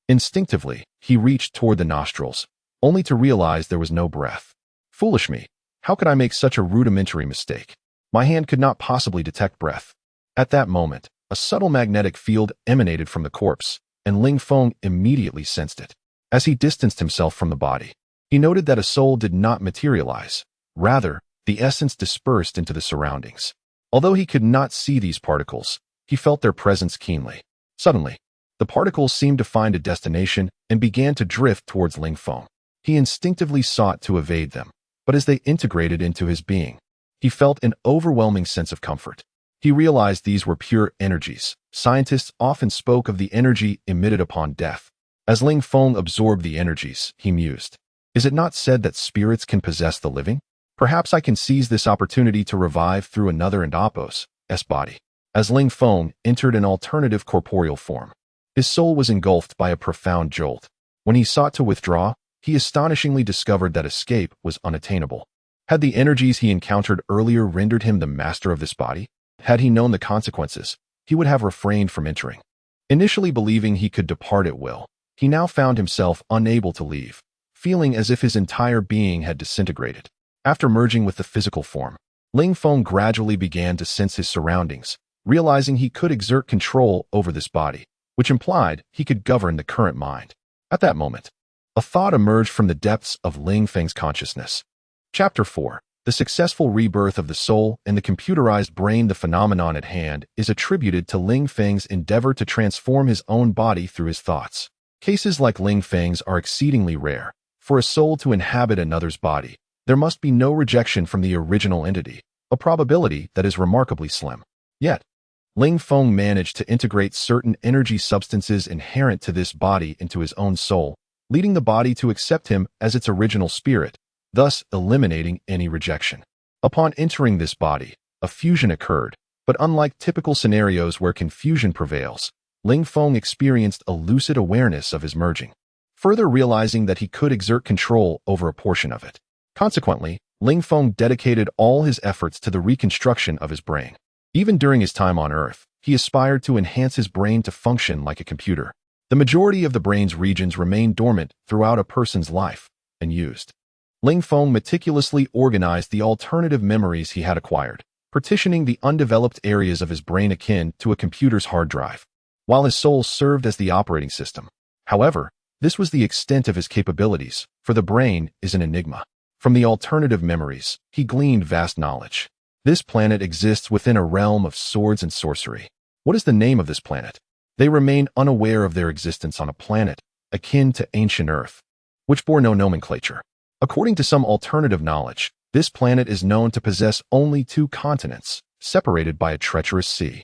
Instinctively, he reached toward the nostrils, only to realize there was no breath. Foolish me, how could I make such a rudimentary mistake? My hand could not possibly detect breath. At that moment, a subtle magnetic field emanated from the corpse, and Ling Feng immediately sensed it. As he distanced himself from the body, he noted that a soul did not materialize. Rather, the essence dispersed into the surroundings. Although he could not see these particles, he felt their presence keenly. Suddenly, the particles seemed to find a destination and began to drift towards Ling Feng. He instinctively sought to evade them, but as they integrated into his being, he felt an overwhelming sense of comfort. He realized these were pure energies. Scientists often spoke of the energy emitted upon death. As Ling Feng absorbed the energies, he mused, "Is it not said that spirits can possess the living? Perhaps I can seize this opportunity to revive through another and Apos' body." As Ling Feng entered an alternative corporeal form, his soul was engulfed by a profound jolt. When he sought to withdraw, he astonishingly discovered that escape was unattainable. Had the energies he encountered earlier rendered him the master of this body? Had he known the consequences, he would have refrained from entering. Initially believing he could depart at will, he now found himself unable to leave, feeling as if his entire being had disintegrated. After merging with the physical form, Ling Feng gradually began to sense his surroundings, realizing he could exert control over this body, which implied he could govern the current mind. At that moment, a thought emerged from the depths of Ling Feng's consciousness. Chapter 4. The successful rebirth of the soul and the computerized brain. The phenomenon at hand is attributed to Ling Feng's endeavor to transform his own body through his thoughts. Cases like Ling Feng's are exceedingly rare. For a soul to inhabit another's body, there must be no rejection from the original entity, a probability that is remarkably slim. Yet, Ling Feng managed to integrate certain energy substances inherent to this body into his own soul, leading the body to accept him as its original spirit, thus eliminating any rejection. Upon entering this body, a fusion occurred, but unlike typical scenarios where confusion prevails, Ling Feng experienced a lucid awareness of his merging, further realizing that he could exert control over a portion of it. Consequently, Ling Feng dedicated all his efforts to the reconstruction of his brain. Even during his time on Earth, he aspired to enhance his brain to function like a computer. The majority of the brain's regions remain dormant throughout a person's life, unused. Ling Feng meticulously organized the alternative memories he had acquired, partitioning the undeveloped areas of his brain akin to a computer's hard drive, while his soul served as the operating system. However, This was the extent of his capabilities, for the brain is an enigma. From the alternative memories, he gleaned vast knowledge. This planet exists within a realm of swords and sorcery. What is the name of this planet? They remain unaware of their existence on a planet akin to ancient Earth, which bore no nomenclature. According to some alternative knowledge, this planet is known to possess only 2 continents, separated by a treacherous sea.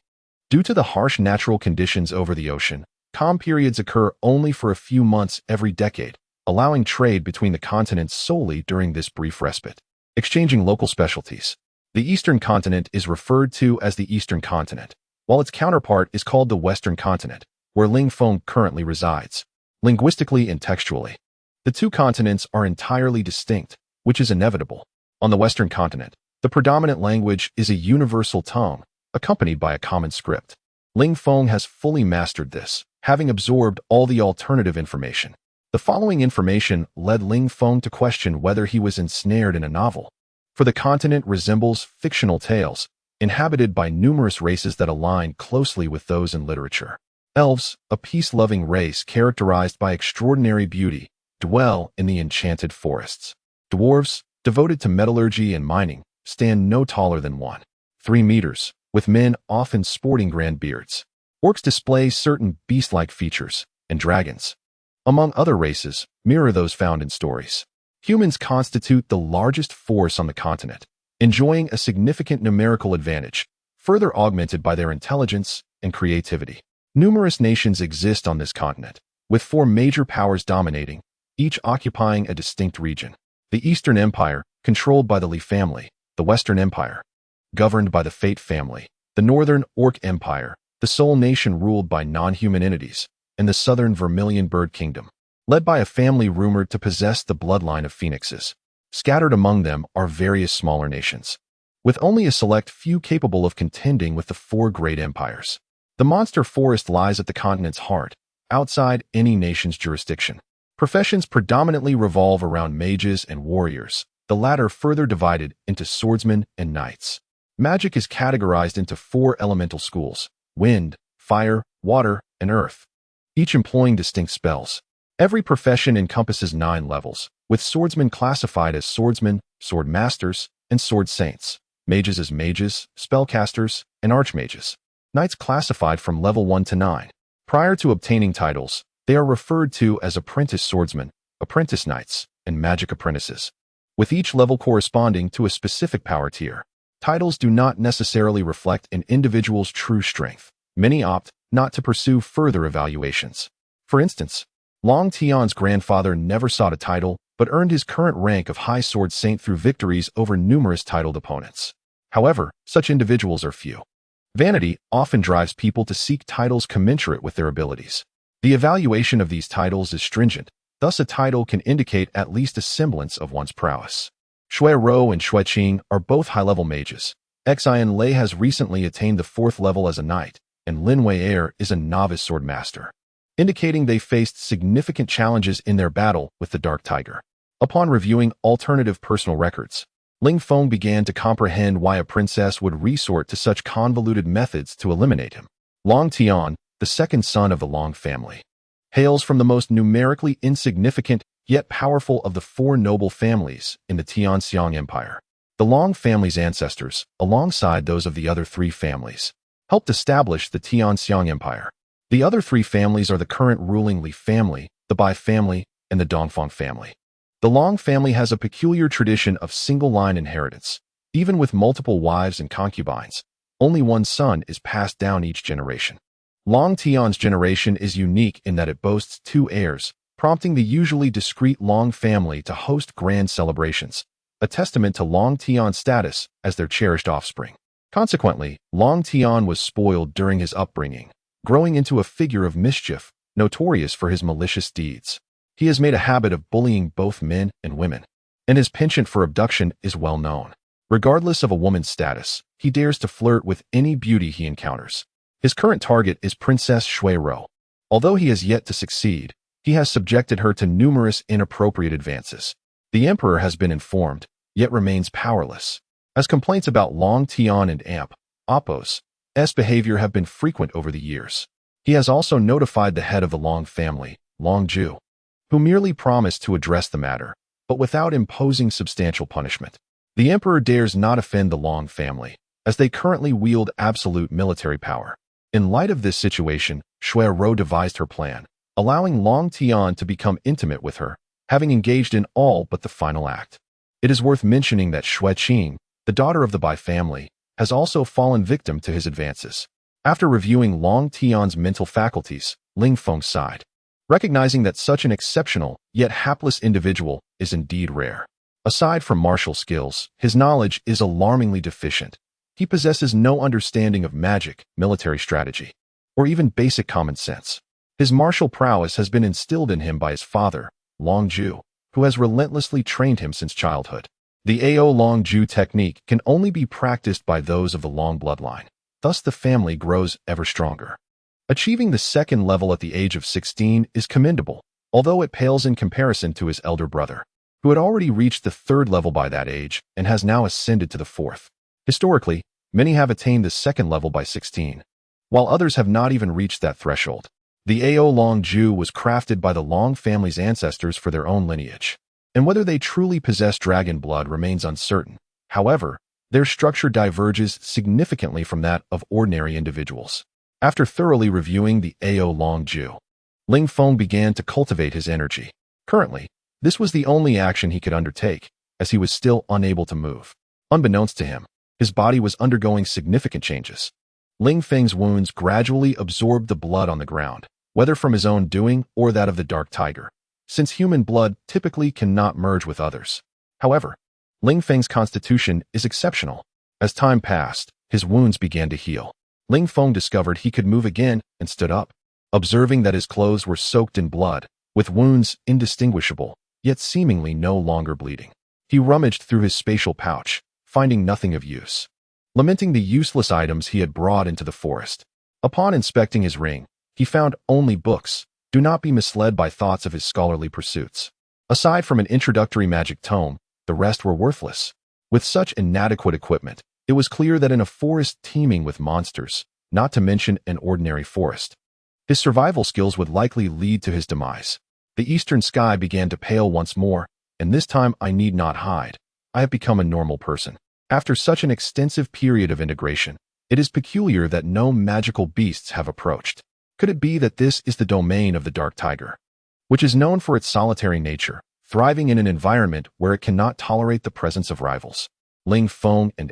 Due to the harsh natural conditions over the ocean, calm periods occur only for a few months every decade, allowing trade between the continents solely during this brief respite. Exchanging local specialties. The Eastern continent is referred to as the Eastern continent, while its counterpart is called the Western continent, where Ling Feng currently resides. Linguistically and textually, the 2 continents are entirely distinct, which is inevitable. On the Western continent, the predominant language is a universal tongue, accompanied by a common script. Ling Feng has fully mastered this, having absorbed all the alternative information. The following information led Ling Feng to question whether he was ensnared in a novel. For the continent resembles fictional tales, inhabited by numerous races that align closely with those in literature. Elves, a peace-loving race characterized by extraordinary beauty, dwell in the enchanted forests. Dwarves, devoted to metallurgy and mining, stand no taller than 1.3 meters, with men often sporting grand beards. Orcs display certain beast-like features, and dragons, among other races, mirror those found in stories. Humans constitute the largest force on the continent, enjoying a significant numerical advantage, further augmented by their intelligence and creativity. Numerous nations exist on this continent, with 4 major powers dominating, each occupying a distinct region. The Eastern Empire, controlled by the Li family, the Western Empire, governed by the Fate family, the Northern Orc Empire, the Soul Nation ruled by non-human entities, and the Southern Vermilion Bird Kingdom, led by a family rumored to possess the bloodline of phoenixes. Scattered among them are various smaller nations, with only a select few capable of contending with the 4 great empires. The monster forest lies at the continent's heart, outside any nation's jurisdiction. Professions predominantly revolve around mages and warriors, the latter further divided into swordsmen and knights. Magic is categorized into 4 elemental schools: wind, fire, water, and earth, each employing distinct spells. Every profession encompasses 9 levels, with swordsmen classified as swordsmen, sword masters, and sword saints, mages as mages, spellcasters, and archmages. Knights classified from level 1 to 9. Prior to obtaining titles, they are referred to as apprentice swordsmen, apprentice knights, and magic apprentices, with each level corresponding to a specific power tier. Titles do not necessarily reflect an individual's true strength. Many opt not to pursue further evaluations. For instance, Long Tian's grandfather never sought a title, but earned his current rank of High Sword Saint through victories over numerous titled opponents. However, such individuals are few. Vanity often drives people to seek titles commensurate with their abilities. The evaluation of these titles is stringent, thus a title can indicate at least a semblance of one's prowess. Xue Rou and Xue Qing are both high-level mages. Xian Lei has recently attained the 4th level as a knight, and Lin Wei Er is a novice sword master, indicating they faced significant challenges in their battle with the Dark Tiger. Upon reviewing alternative personal records, Ling Feng began to comprehend why a princess would resort to such convoluted methods to eliminate him. Long Tian, the second son of the Long family, hails from the most numerically insignificant yet powerful of the 4 noble families in the Tianxiang Empire. The Long family's ancestors, alongside those of the other 3 families, helped establish the Tianxiang Empire. The other 3 families are the current ruling Li family, the Bai family, and the Dongfang family. The Long family has a peculiar tradition of single-line inheritance. Even with multiple wives and concubines, only one son is passed down each generation. Long Tian's generation is unique in that it boasts 2 heirs, prompting the usually discreet Long family to host grand celebrations, a testament to Long Tian's status as their cherished offspring. Consequently, Long Tian was spoiled during his upbringing, growing into a figure of mischief, notorious for his malicious deeds. He has made a habit of bullying both men and women, and his penchant for abduction is well known. Regardless of a woman's status, he dares to flirt with any beauty he encounters. His current target is Princess Xue Rou. Although he has yet to succeed, he has subjected her to numerous inappropriate advances. The emperor has been informed, yet remains powerless, as complaints about Long Tian and Appo's behavior have been frequent over the years. He has also notified the head of the Long family, Long Ju, who merely promised to address the matter, but without imposing substantial punishment. The emperor dares not offend the Long family, as they currently wield absolute military power. In light of this situation, Xue Qing devised her plan, allowing Long Tian to become intimate with her, having engaged in all but the final act. It is worth mentioning that Xue Qing, the daughter of the Bai family, has also fallen victim to his advances. After reviewing Long Tian's mental faculties, Ling Feng sighed, recognizing that such an exceptional, yet hapless individual is indeed rare. Aside from martial skills, his knowledge is alarmingly deficient. He possesses no understanding of magic, military strategy, or even basic common sense. His martial prowess has been instilled in him by his father, Long Ju, who has relentlessly trained him since childhood. The Ao Long Ju technique can only be practiced by those of the Long bloodline. Thus the family grows ever stronger. Achieving the second level at the age of 16 is commendable, although it pales in comparison to his elder brother, who had already reached the third level by that age and has now ascended to the fourth. Historically, many have attained the second level by 16, while others have not even reached that threshold. The Ao Long Ju was crafted by the Long family's ancestors for their own lineage, and whether they truly possess dragon blood remains uncertain. However, their structure diverges significantly from that of ordinary individuals. After thoroughly reviewing the Ao Long Ju, Ling Feng began to cultivate his energy. Currently, this was the only action he could undertake, as he was still unable to move. Unbeknownst to him, his body was undergoing significant changes. Ling Feng's wounds gradually absorbed the blood on the ground, whether from his own doing or that of the dark tiger, since human blood typically cannot merge with others. However, Ling Feng's constitution is exceptional. As time passed, his wounds began to heal. Ling Feng discovered he could move again and stood up, observing that his clothes were soaked in blood, with wounds indistinguishable, yet seemingly no longer bleeding. He rummaged through his spatial pouch, finding nothing of use, lamenting the useless items he had brought into the forest. Upon inspecting his ring, he found only books. Do not be misled by thoughts of his scholarly pursuits. Aside from an introductory magic tome, the rest were worthless. With such inadequate equipment, it was clear that in a forest teeming with monsters, not to mention an ordinary forest, his survival skills would likely lead to his demise. The eastern sky began to pale once more, and this time I need not hide. I have become a normal person. After such an extensive period of integration, it is peculiar that no magical beasts have approached. Could it be that this is the domain of the dark tiger, which is known for its solitary nature, thriving in an environment where it cannot tolerate the presence of rivals? Ling Feng and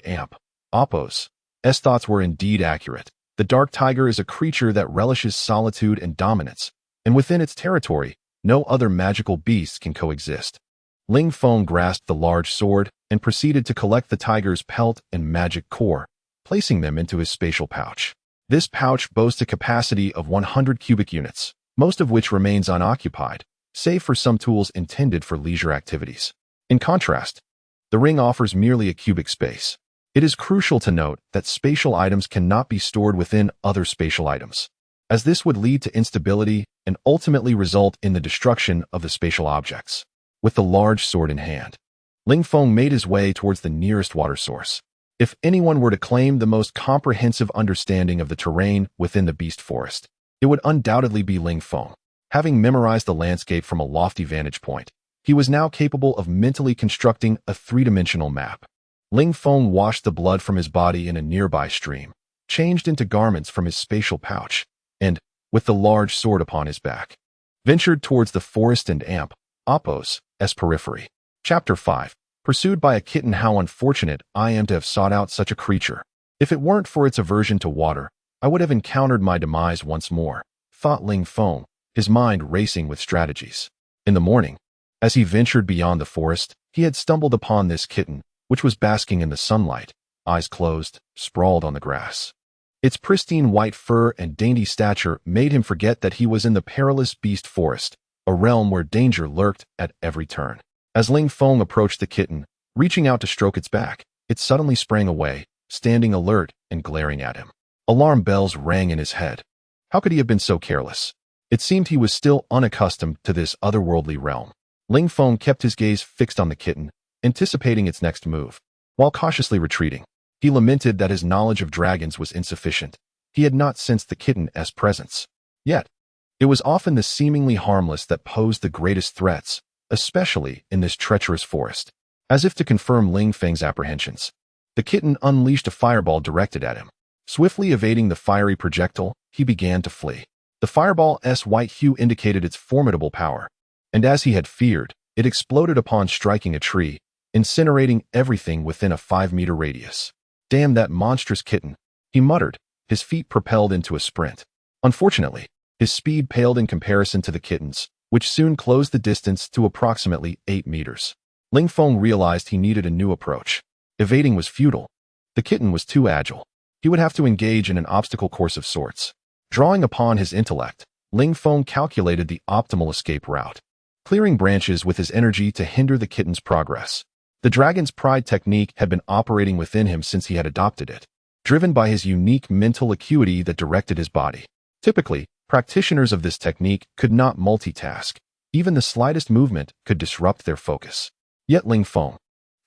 Appo's thoughts were indeed accurate. The dark tiger is a creature that relishes solitude and dominance, and within its territory, no other magical beasts can coexist. Ling Feng grasped the large sword and proceeded to collect the tiger's pelt and magic core, placing them into his spatial pouch. This pouch boasts a capacity of 100 cubic units, most of which remains unoccupied, save for some tools intended for leisure activities. In contrast, the ring offers merely a cubic space. It is crucial to note that spatial items cannot be stored within other spatial items, as this would lead to instability and ultimately result in the destruction of the spatial objects. With the large sword in hand, Ling Feng made his way towards the nearest water source. If anyone were to claim the most comprehensive understanding of the terrain within the beast forest, it would undoubtedly be Ling Feng. Having memorized the landscape from a lofty vantage point, he was now capable of mentally constructing a three-dimensional map. Ling Feng washed the blood from his body in a nearby stream, changed into garments from his spatial pouch, and, with the large sword upon his back, ventured towards the forest and Appo's periphery. Chapter 5. Pursued by a kitten. How unfortunate I am to have sought out such a creature. If it weren't for its aversion to water, I would have encountered my demise once more, thought Ling Feng, his mind racing with strategies. In the morning, as he ventured beyond the forest, he had stumbled upon this kitten, which was basking in the sunlight, eyes closed, sprawled on the grass. Its pristine white fur and dainty stature made him forget that he was in the perilous beast forest, a realm where danger lurked at every turn. As Ling Feng approached the kitten, reaching out to stroke its back, it suddenly sprang away, standing alert and glaring at him. Alarm bells rang in his head. How could he have been so careless? It seemed he was still unaccustomed to this otherworldly realm. Ling Feng kept his gaze fixed on the kitten, anticipating its next move. While cautiously retreating, he lamented that his knowledge of dragons was insufficient. He had not sensed the kitten's presence. Yet, It was often the seemingly harmless that posed the greatest threats, especially in this treacherous forest. As if to confirm Ling Feng's apprehensions, the kitten unleashed a fireball directed at him. Swiftly evading the fiery projectile, he began to flee. The fireball's white hue indicated its formidable power, and as he had feared, it exploded upon striking a tree, incinerating everything within a 5-meter radius. "Damn that monstrous kitten," he muttered, his feet propelled into a sprint. Unfortunately, his speed paled in comparison to the kitten's, which soon closed the distance to approximately 8 meters. Ling Feng realized he needed a new approach. Evading was futile. The kitten was too agile. He would have to engage in an obstacle course of sorts. Drawing upon his intellect, Ling Feng calculated the optimal escape route, clearing branches with his energy to hinder the kitten's progress. The dragon's pride technique had been operating within him since he had adopted it, driven by his unique mental acuity that directed his body. Typically, practitioners of this technique could not multitask. Even the slightest movement could disrupt their focus. Yet Ling Feng,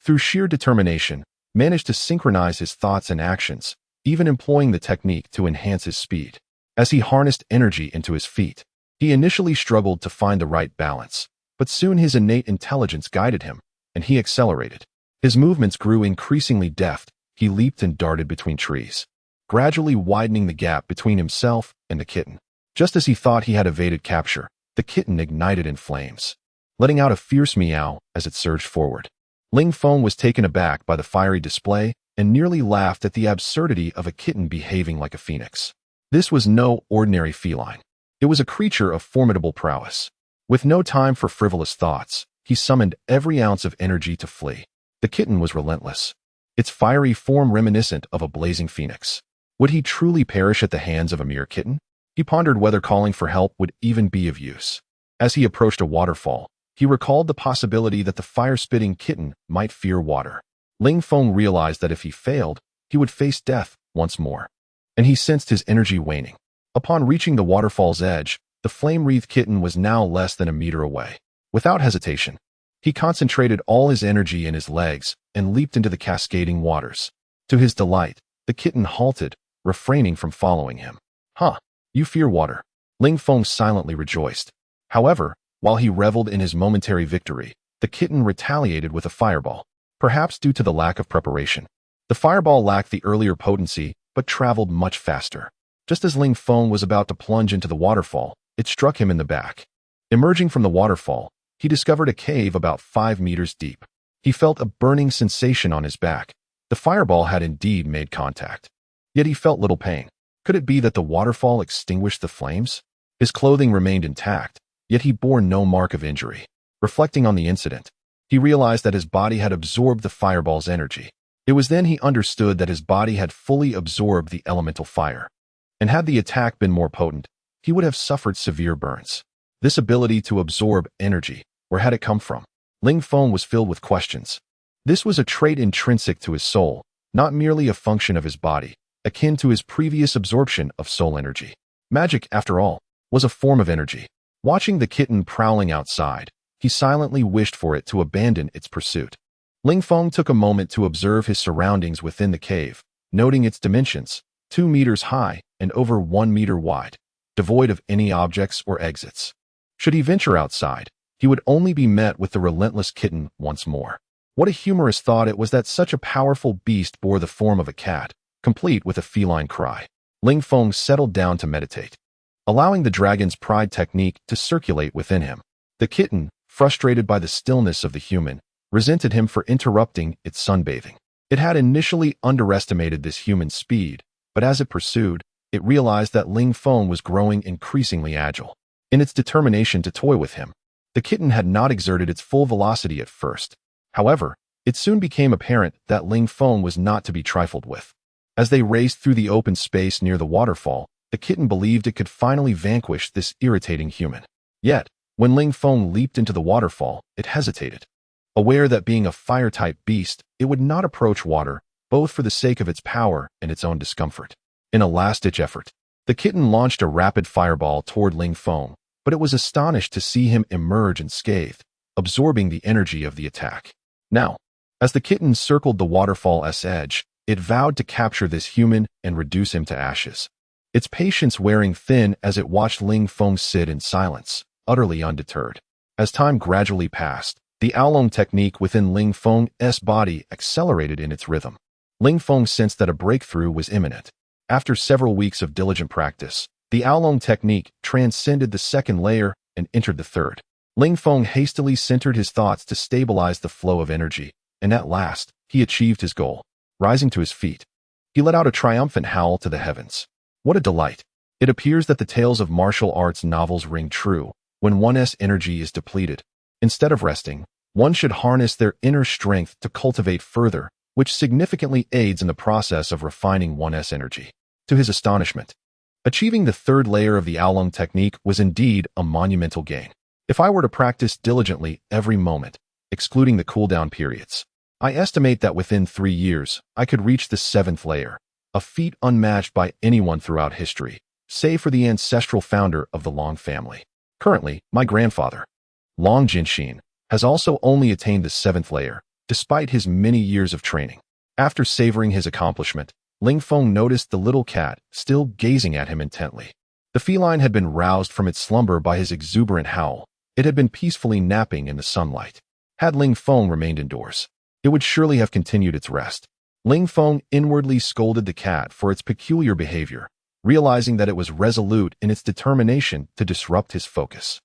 through sheer determination, managed to synchronize his thoughts and actions, even employing the technique to enhance his speed. As he harnessed energy into his feet, he initially struggled to find the right balance, but soon his innate intelligence guided him, and he accelerated. His movements grew increasingly deft. He leaped and darted between trees, gradually widening the gap between himself and the kitten. Just as he thought he had evaded capture, the kitten ignited in flames, letting out a fierce meow as it surged forward. Ling Feng was taken aback by the fiery display and nearly laughed at the absurdity of a kitten behaving like a phoenix. This was no ordinary feline. It was a creature of formidable prowess. With no time for frivolous thoughts, he summoned every ounce of energy to flee. The kitten was relentless, its fiery form reminiscent of a blazing phoenix. Would he truly perish at the hands of a mere kitten? He pondered whether calling for help would even be of use. As he approached a waterfall, he recalled the possibility that the fire-spitting kitten might fear water. Ling Feng realized that if he failed, he would face death once more, and he sensed his energy waning. Upon reaching the waterfall's edge, the flame-wreathed kitten was now less than a meter away. Without hesitation, he concentrated all his energy in his legs and leaped into the cascading waters. To his delight, the kitten halted, refraining from following him. "Huh, you fear water." Ling Feng silently rejoiced. However, while he reveled in his momentary victory, the kitten retaliated with a fireball, perhaps due to the lack of preparation. The fireball lacked the earlier potency, but traveled much faster. Just as Ling Feng was about to plunge into the waterfall, it struck him in the back. Emerging from the waterfall, he discovered a cave about 5 meters deep. He felt a burning sensation on his back. The fireball had indeed made contact. Yet he felt little pain. Could it be that the waterfall extinguished the flames? His clothing remained intact, yet he bore no mark of injury. Reflecting on the incident, he realized that his body had absorbed the fireball's energy. It was then he understood that his body had fully absorbed the elemental fire. And had the attack been more potent, he would have suffered severe burns. This ability to absorb energy, where had it come from? Ling Feng was filled with questions. This was a trait intrinsic to his soul, not merely a function of his body, akin to his previous absorption of soul energy. Magic, after all, was a form of energy. Watching the kitten prowling outside, he silently wished for it to abandon its pursuit. Ling Feng took a moment to observe his surroundings within the cave, noting its dimensions, 2 meters high and over 1 meter wide, devoid of any objects or exits. Should he venture outside, he would only be met with the relentless kitten once more. What a humorous thought it was that such a powerful beast bore the form of a cat, complete with a feline cry. Ling Feng settled down to meditate, allowing the dragon's pride technique to circulate within him. The kitten, frustrated by the stillness of the human, resented him for interrupting its sunbathing. It had initially underestimated this human's speed, but as it pursued, it realized that Ling Feng was growing increasingly agile. In its determination to toy with him, the kitten had not exerted its full velocity at first. However, it soon became apparent that Ling Feng was not to be trifled with. As they raced through the open space near the waterfall, the kitten believed it could finally vanquish this irritating human. Yet, when Ling Feng leaped into the waterfall, it hesitated. Aware that being a fire-type beast, it would not approach water, both for the sake of its power and its own discomfort. In a last-ditch effort, the kitten launched a rapid fireball toward Ling Feng, but it was astonished to see him emerge unscathed, absorbing the energy of the attack. Now, as the kitten circled the waterfall's edge, it vowed to capture this human and reduce him to ashes. its patience wearing thin as it watched Ling Feng sit in silence, utterly undeterred. As time gradually passed, the Oolong technique within Ling Feng's body accelerated in its rhythm. Ling Feng sensed that a breakthrough was imminent. After several weeks of diligent practice, the Oolong technique transcended the second layer and entered the third. Ling Feng hastily centered his thoughts to stabilize the flow of energy, and at last, he achieved his goal. Rising to his feet, he let out a triumphant howl to the heavens. What a delight! It appears that the tales of martial arts novels ring true. When one's energy is depleted, instead of resting, one should harness their inner strength to cultivate further, which significantly aids in the process of refining one's energy. To his astonishment, achieving the third layer of the Oolong technique was indeed a monumental gain. If I were to practice diligently every moment, excluding the cooldown periods, I estimate that within 3 years, I could reach the 7th layer, a feat unmatched by anyone throughout history, save for the ancestral founder of the Long family. Currently, my grandfather, Long Jinshin, has also only attained the 7th layer, despite his many years of training. After savoring his accomplishment, Ling Feng noticed the little cat still gazing at him intently. The feline had been roused from its slumber by his exuberant howl. It had been peacefully napping in the sunlight. Had Ling Feng remained indoors, it would surely have continued its rest. Ling Feng inwardly scolded the cat for its peculiar behavior, realizing that it was resolute in its determination to disrupt his focus.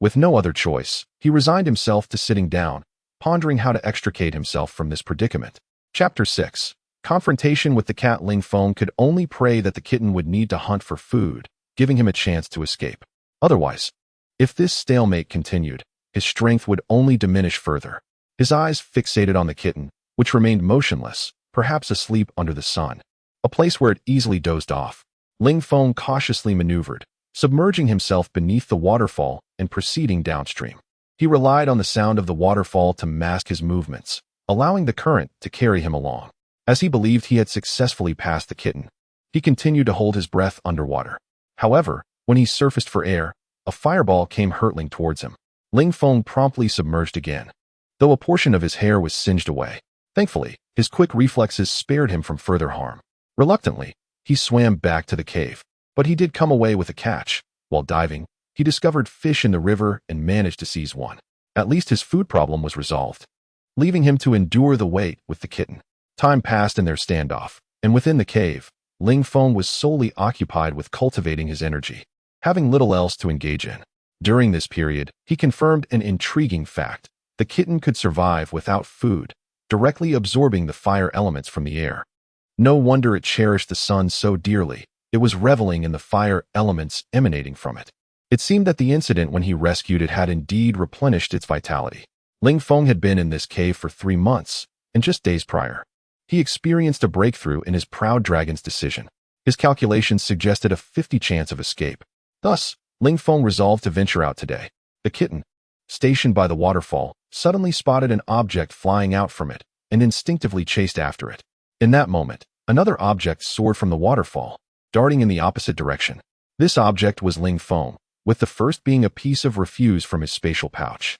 With no other choice, he resigned himself to sitting down, pondering how to extricate himself from this predicament. Chapter 6. Confrontation with the cat. Ling Feng could only pray that the kitten would need to hunt for food, giving him a chance to escape. Otherwise, if this stalemate continued, his strength would only diminish further. His eyes fixated on the kitten, which remained motionless, perhaps asleep under the sun, a place where it easily dozed off. Ling Feng cautiously maneuvered, submerging himself beneath the waterfall and proceeding downstream. He relied on the sound of the waterfall to mask his movements, allowing the current to carry him along. As he believed he had successfully passed the kitten, he continued to hold his breath underwater. However, when he surfaced for air, a fireball came hurtling towards him. Ling Feng promptly submerged again, though a portion of his hair was singed away. Thankfully, his quick reflexes spared him from further harm. Reluctantly, he swam back to the cave, but he did come away with a catch. While diving, he discovered fish in the river and managed to seize one. At least his food problem was resolved, leaving him to endure the wait with the kitten. Time passed in their standoff, and within the cave, Ling Feng was solely occupied with cultivating his energy, having little else to engage in. During this period, he confirmed an intriguing fact. The kitten could survive without food, directly absorbing the fire elements from the air. No wonder it cherished the sun so dearly. It was reveling in the fire elements emanating from it. It seemed that the incident when he rescued it had indeed replenished its vitality. Ling Feng had been in this cave for 3 months, and just days prior, he experienced a breakthrough in his proud dragon's decision. His calculations suggested a 50 chance of escape. Thus, Ling Feng resolved to venture out today. The kitten, stationed by the waterfall, suddenly spotted an object flying out from it and instinctively chased after it. In that moment, another object soared from the waterfall, darting in the opposite direction. This object was Ling Feng, with the first being a piece of refuse from his spatial pouch.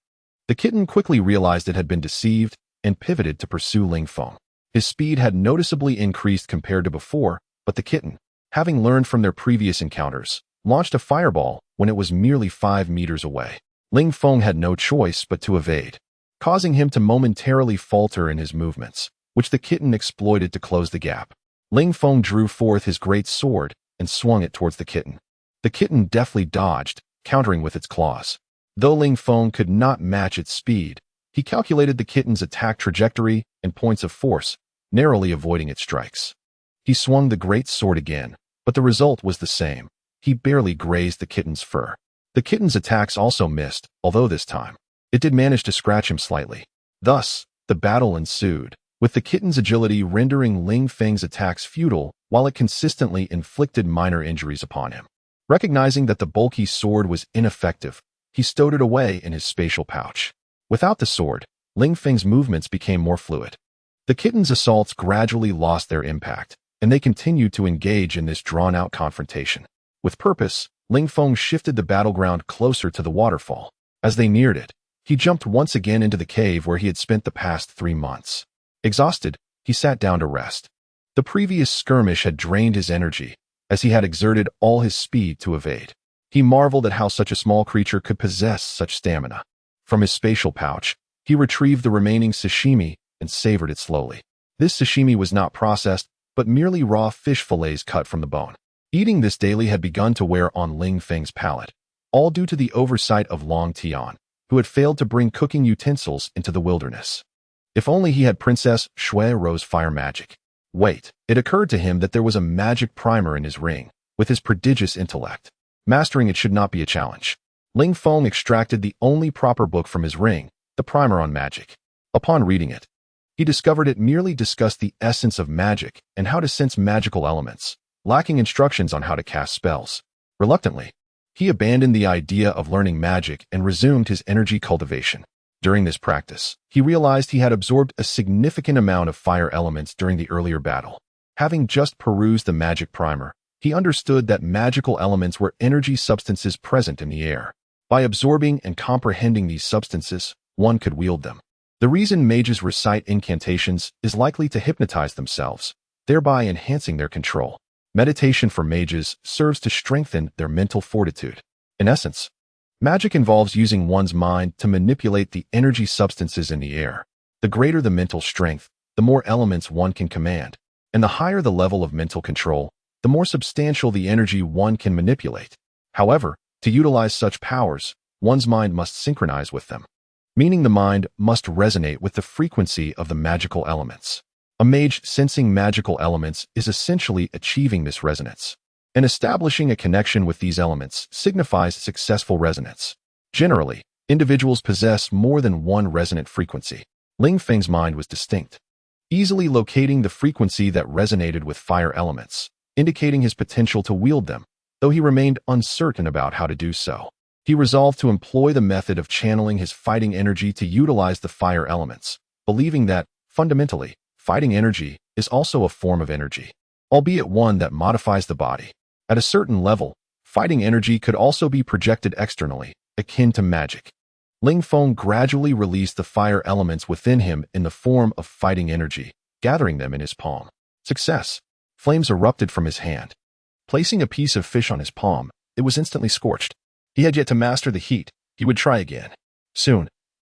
The kitten quickly realized it had been deceived and pivoted to pursue Ling Feng. His speed had noticeably increased compared to before, but the kitten, having learned from their previous encounters, launched a fireball when it was merely 5 meters away. Ling Feng had no choice but to evade, causing him to momentarily falter in his movements, which the kitten exploited to close the gap. Ling Feng drew forth his great sword and swung it towards the kitten. The kitten deftly dodged, countering with its claws. Though Ling Feng could not match its speed, he calculated the kitten's attack trajectory and points of force, narrowly avoiding its strikes. He swung the great sword again, but the result was the same. He barely grazed the kitten's fur. The kitten's attacks also missed, although this time, it did manage to scratch him slightly. Thus, the battle ensued, with the kitten's agility rendering Ling Feng's attacks futile while it consistently inflicted minor injuries upon him. Recognizing that the bulky sword was ineffective, he stowed it away in his spatial pouch. Without the sword, Ling Feng's movements became more fluid. The kitten's assaults gradually lost their impact, and they continued to engage in this drawn-out confrontation. With purpose, Ling Feng shifted the battleground closer to the waterfall. As they neared it, he jumped once again into the cave where he had spent the past 3 months. Exhausted, he sat down to rest. The previous skirmish had drained his energy, as he had exerted all his speed to evade. He marveled at how such a small creature could possess such stamina. From his spatial pouch, he retrieved the remaining sashimi and savored it slowly. This sashimi was not processed, but merely raw fish fillets cut from the bone. Eating this daily had begun to wear on Ling Feng's palate, all due to the oversight of Long Tian, who had failed to bring cooking utensils into the wilderness. If only he had Princess Xue Rose fire magic. Wait, it occurred to him that there was a magic primer in his ring. With his prodigious intellect, mastering it should not be a challenge. Ling Feng extracted the only proper book from his ring, the primer on magic. Upon reading it, he discovered it merely discussed the essence of magic and how to sense magical elements, lacking instructions on how to cast spells. Reluctantly, he abandoned the idea of learning magic and resumed his energy cultivation. During this practice, he realized he had absorbed a significant amount of fire elements during the earlier battle. Having just perused the magic primer, he understood that magical elements were energy substances present in the air. By absorbing and comprehending these substances, one could wield them. The reason mages recite incantations is likely to hypnotize themselves, thereby enhancing their control. Meditation for mages serves to strengthen their mental fortitude. In essence, magic involves using one's mind to manipulate the energy substances in the air. The greater the mental strength, the more elements one can command, and the higher the level of mental control, the more substantial the energy one can manipulate. However, to utilize such powers, one's mind must synchronize with them, meaning the mind must resonate with the frequency of the magical elements. A mage sensing magical elements is essentially achieving this resonance, and establishing a connection with these elements signifies successful resonance. Generally, individuals possess more than one resonant frequency. Ling Feng's mind was distinct, easily locating the frequency that resonated with fire elements, indicating his potential to wield them, though he remained uncertain about how to do so. He resolved to employ the method of channeling his fighting energy to utilize the fire elements, believing that, fundamentally, fighting energy is also a form of energy, albeit one that modifies the body. At a certain level, fighting energy could also be projected externally, akin to magic. Ling Feng gradually released the fire elements within him in the form of fighting energy, gathering them in his palm. Success! Flames erupted from his hand. Placing a piece of fish on his palm, it was instantly scorched. He had yet to master the heat. He would try again. Soon,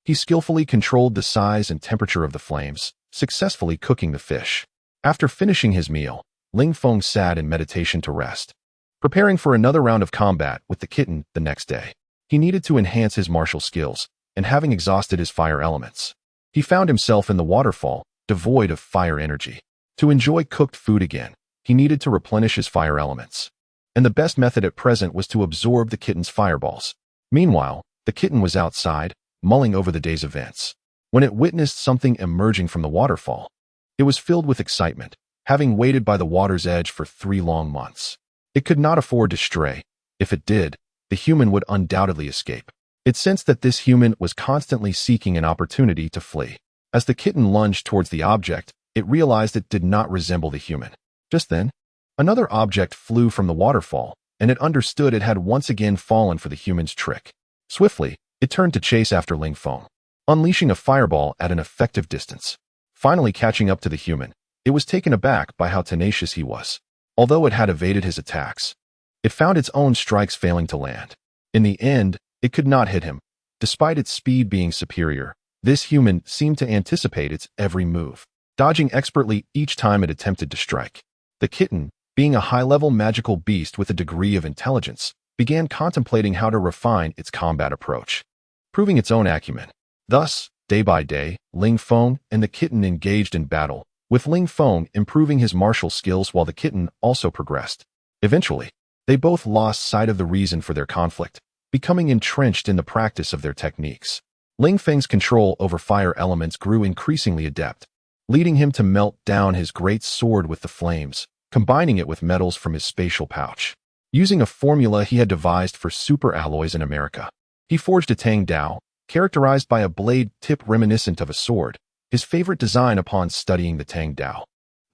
he skillfully controlled the size and temperature of the flames, successfully cooking the fish. After finishing his meal, Ling Feng sat in meditation to rest, preparing for another round of combat with the kitten the next day. He needed to enhance his martial skills, and having exhausted his fire elements, he found himself in the waterfall, devoid of fire energy. To enjoy cooked food again, he needed to replenish his fire elements, and the best method at present was to absorb the kitten's fireballs. Meanwhile, the kitten was outside, mulling over the day's events. When it witnessed something emerging from the waterfall, it was filled with excitement, having waited by the water's edge for 3 long months. It could not afford to stray. If it did, the human would undoubtedly escape. It sensed that this human was constantly seeking an opportunity to flee. As the kitten lunged towards the object, it realized it did not resemble the human. Just then, another object flew from the waterfall, and it understood it had once again fallen for the human's trick. Swiftly, it turned to chase after Ling Feng, unleashing a fireball at an effective distance. Finally catching up to the human, it was taken aback by how tenacious he was. Although it had evaded his attacks, it found its own strikes failing to land. In the end, it could not hit him. Despite its speed being superior, this human seemed to anticipate its every move, dodging expertly each time it attempted to strike. The kitten, being a high-level magical beast with a degree of intelligence, began contemplating how to refine its combat approach, proving its own acumen. Thus, day by day, Ling Feng and the kitten engaged in battle, with Ling Feng improving his martial skills while the kitten also progressed. Eventually, they both lost sight of the reason for their conflict, becoming entrenched in the practice of their techniques. Ling Feng's control over fire elements grew increasingly adept, leading him to melt down his great sword with the flames, combining it with metals from his spatial pouch. Using a formula he had devised for super alloys in America, he forged a Tang Dao, characterized by a blade tip reminiscent of a sword, his favorite design upon studying the Tang Dao.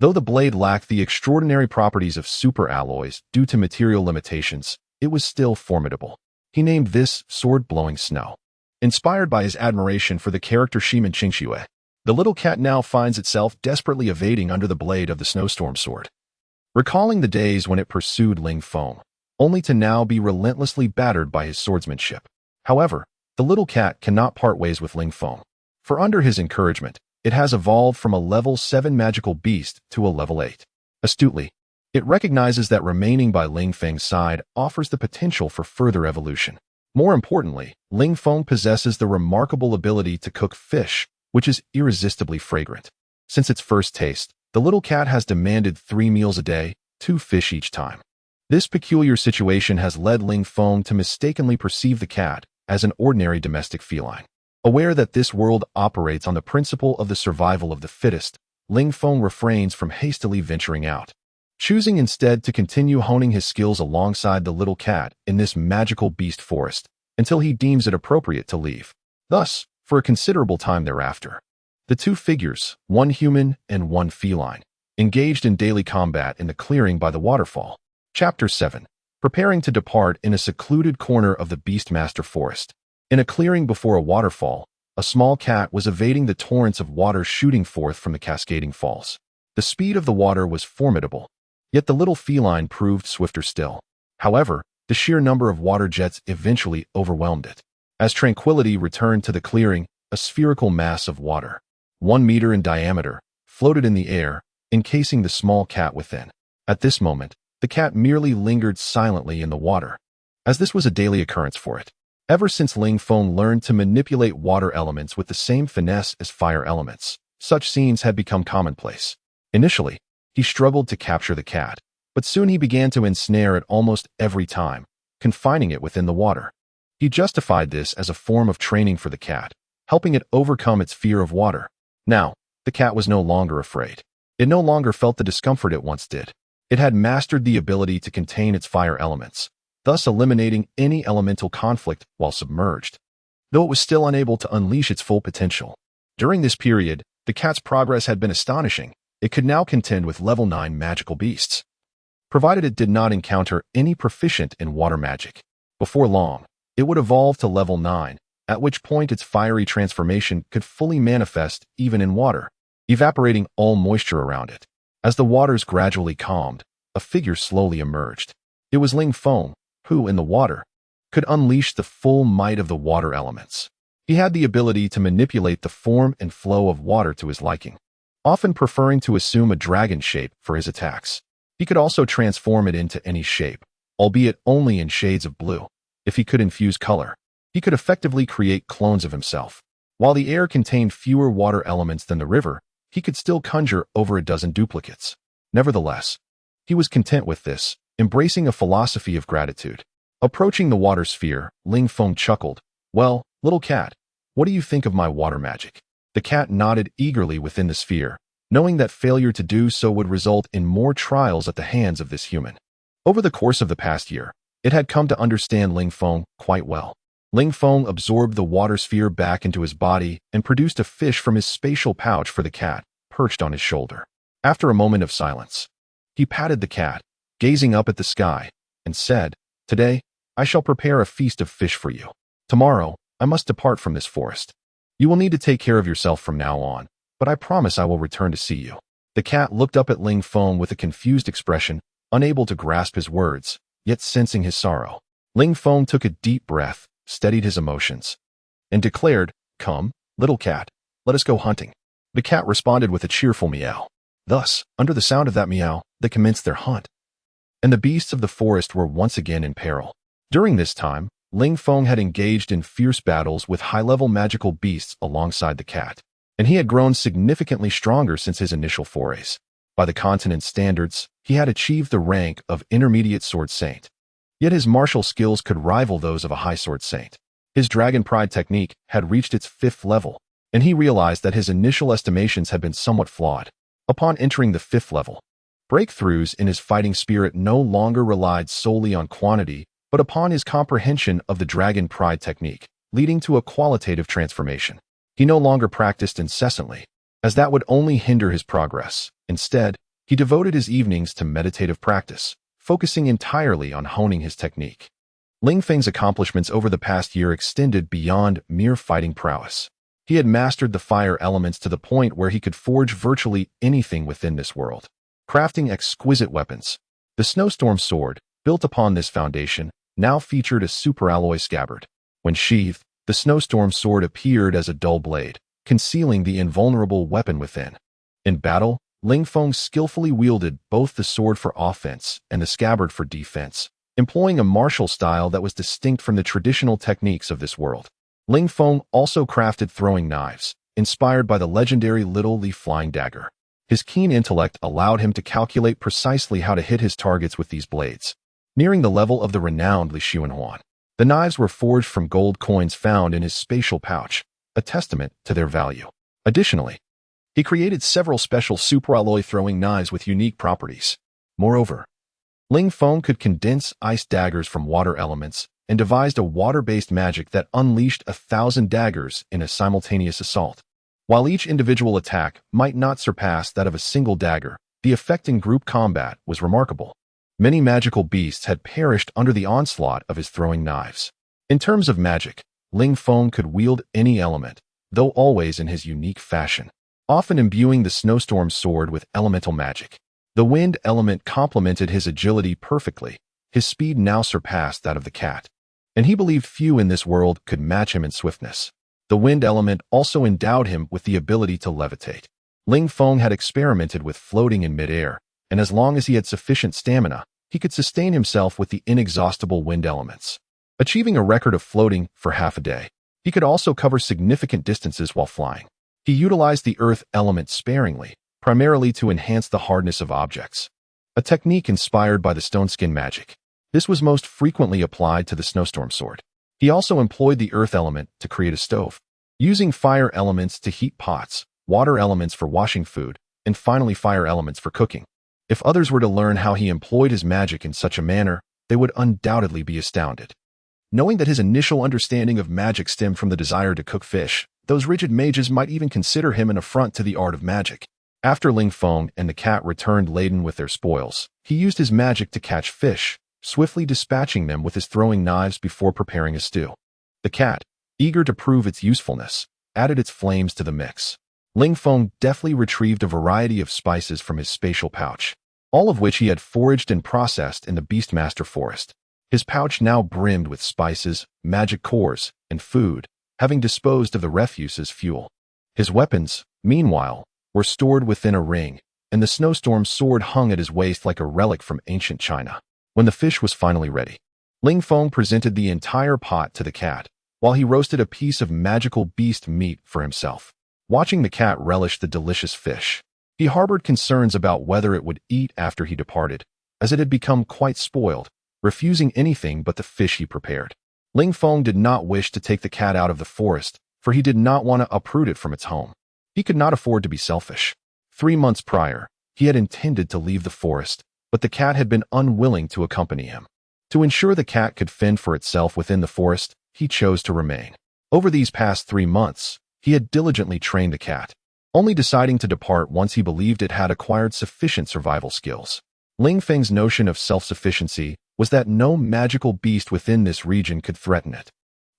Though the blade lacked the extraordinary properties of super alloys due to material limitations, it was still formidable. He named this sword Blowing Snow, inspired by his admiration for the character Xue Qing. The little cat now finds itself desperately evading under the blade of the snowstorm sword. recalling the days when it pursued Ling Feng, only to now be relentlessly battered by his swordsmanship. However, the little cat cannot part ways with Ling Feng, for under his encouragement, it has evolved from a level 7 magical beast to a level 8. Astutely, it recognizes that remaining by Ling Feng's side offers the potential for further evolution. More importantly, Ling Feng possesses the remarkable ability to cook fish, which is irresistibly fragrant. Since its first taste, the little cat has demanded 3 meals a day, 2 fish each time. This peculiar situation has led Ling Feng to mistakenly perceive the cat as an ordinary domestic feline. Aware that this world operates on the principle of the survival of the fittest, Ling Feng refrains from hastily venturing out, choosing instead to continue honing his skills alongside the little cat in this magical beast forest until he deems it appropriate to leave. Thus, for a considerable time thereafter, the two figures, one human and one feline, engaged in daily combat in the clearing by the waterfall. Chapter 7. Preparing to depart in a secluded corner of the Beastmaster Forest. In a clearing before a waterfall, a small cat was evading the torrents of water shooting forth from the cascading falls. The speed of the water was formidable, yet the little feline proved swifter still. However, the sheer number of water jets eventually overwhelmed it. As tranquility returned to the clearing, a spherical mass of water, 1 meter in diameter, floated in the air, encasing the small cat within. At this moment, the cat merely lingered silently in the water, as this was a daily occurrence for it. Ever since Ling Feng learned to manipulate water elements with the same finesse as fire elements, such scenes had become commonplace. Initially, he struggled to capture the cat, but soon he began to ensnare it almost every time, confining it within the water. He justified this as a form of training for the cat, helping it overcome its fear of water. Now, the cat was no longer afraid. It no longer felt the discomfort it once did. It had mastered the ability to contain its fire elements, thus eliminating any elemental conflict while submerged, though it was still unable to unleash its full potential. During this period, the cat's progress had been astonishing. It could now contend with level 9 magical beasts, provided it did not encounter any proficient in water magic. Before long, it would evolve to level 9, at which point its fiery transformation could fully manifest even in water, evaporating all moisture around it. As the waters gradually calmed, a figure slowly emerged. It was Ling Feng, who, in the water, could unleash the full might of the water elements. He had the ability to manipulate the form and flow of water to his liking, often preferring to assume a dragon shape for his attacks. He could also transform it into any shape, albeit only in shades of blue. If he could infuse color, he could effectively create clones of himself. While the air contained fewer water elements than the river, he could still conjure over a dozen duplicates. Nevertheless, he was content with this, embracing a philosophy of gratitude. Approaching the water sphere, Ling Feng chuckled. "Well, little cat, what do you think of my water magic?" The cat nodded eagerly within the sphere, knowing that failure to do so would result in more trials at the hands of this human. Over the course of the past year, it had come to understand Ling Feng quite well. Ling Feng absorbed the water sphere back into his body and produced a fish from his spatial pouch for the cat, perched on his shoulder. After a moment of silence, he patted the cat, gazing up at the sky, and said, "Today, I shall prepare a feast of fish for you. Tomorrow, I must depart from this forest. You will need to take care of yourself from now on, but I promise I will return to see you." The cat looked up at Ling Feng with a confused expression, unable to grasp his words, yet sensing his sorrow. Ling Feng took a deep breath, steadied his emotions, and declared, "Come, little cat, let us go hunting." The cat responded with a cheerful meow. Thus, under the sound of that meow, they commenced their hunt, and the beasts of the forest were once again in peril. During this time, Ling Feng had engaged in fierce battles with high-level magical beasts alongside the cat, and he had grown significantly stronger since his initial forays. By the continent's standards, he had achieved the rank of intermediate sword saint. Yet his martial skills could rival those of a high sword saint. His dragon pride technique had reached its 5th level, and he realized that his initial estimations had been somewhat flawed. Upon entering the 5th level, breakthroughs in his fighting spirit no longer relied solely on quantity, but upon his comprehension of the dragon pride technique, leading to a qualitative transformation. He no longer practiced incessantly, as that would only hinder his progress. Instead, he devoted his evenings to meditative practice, focusing entirely on honing his technique. Ling Feng's accomplishments over the past year extended beyond mere fighting prowess. He had mastered the fire elements to the point where he could forge virtually anything within this world. crafting exquisite weapons. The snowstorm sword, built upon this foundation, now featured a superalloy scabbard. When sheathed, the snowstorm sword appeared as a dull blade, concealing the invulnerable weapon within. In battle, Ling Feng skillfully wielded both the sword for offense and the scabbard for defense, employing a martial style that was distinct from the traditional techniques of this world. Ling Feng also crafted throwing knives, inspired by the legendary Little Leaf Flying Dagger. His keen intellect allowed him to calculate precisely how to hit his targets with these blades. Nearing the level of the renowned Li Xuanhuan, the knives were forged from gold coins found in his spatial pouch, a testament to their value. Additionally, he created several special superalloy throwing knives with unique properties. Moreover, Ling Feng could condense ice daggers from water elements and devised a water-based magic that unleashed 1,000 daggers in a simultaneous assault. While each individual attack might not surpass that of a single dagger, the effect in group combat was remarkable. Many magical beasts had perished under the onslaught of his throwing knives. In terms of magic, Ling Feng could wield any element, though always in his unique fashion, often imbuing the snowstorm sword with elemental magic. The wind element complemented his agility perfectly. His speed now surpassed that of the cat, and he believed few in this world could match him in swiftness. The wind element also endowed him with the ability to levitate. Ling Feng had experimented with floating in midair, and as long as he had sufficient stamina, he could sustain himself with the inexhaustible wind elements, achieving a record of floating for half a day. He could also cover significant distances while flying. He utilized the earth element sparingly, primarily to enhance the hardness of objects, a technique inspired by the stone skin magic. This was most frequently applied to the snowstorm sword. He also employed the earth element to create a stove, using fire elements to heat pots, water elements for washing food, and finally fire elements for cooking. If others were to learn how he employed his magic in such a manner, they would undoubtedly be astounded. Knowing that his initial understanding of magic stemmed from the desire to cook fish, those rigid mages might even consider him an affront to the art of magic. After Ling Feng and the cat returned laden with their spoils, he used his magic to catch fish, swiftly dispatching them with his throwing knives before preparing a stew. The cat, eager to prove its usefulness, added its flames to the mix. Ling Feng deftly retrieved a variety of spices from his spatial pouch, all of which he had foraged and processed in the Beastmaster forest. His pouch now brimmed with spices, magic cores, and food, having disposed of the refuse as fuel. His weapons, meanwhile, were stored within a ring, and the snowstorm sword hung at his waist like a relic from ancient China. When the fish was finally ready, Ling Feng presented the entire pot to the cat, while he roasted a piece of magical beast meat for himself. Watching the cat relish the delicious fish, he harbored concerns about whether it would eat after he departed, as it had become quite spoiled, refusing anything but the fish he prepared. Ling Feng did not wish to take the cat out of the forest, for he did not want to uproot it from its home. He could not afford to be selfish. 3 months prior, he had intended to leave the forest, but the cat had been unwilling to accompany him. To ensure the cat could fend for itself within the forest, he chose to remain. Over these past 3 months, he had diligently trained the cat, only deciding to depart once he believed it had acquired sufficient survival skills. Ling Feng's notion of self-sufficiency was that no magical beast within this region could threaten it.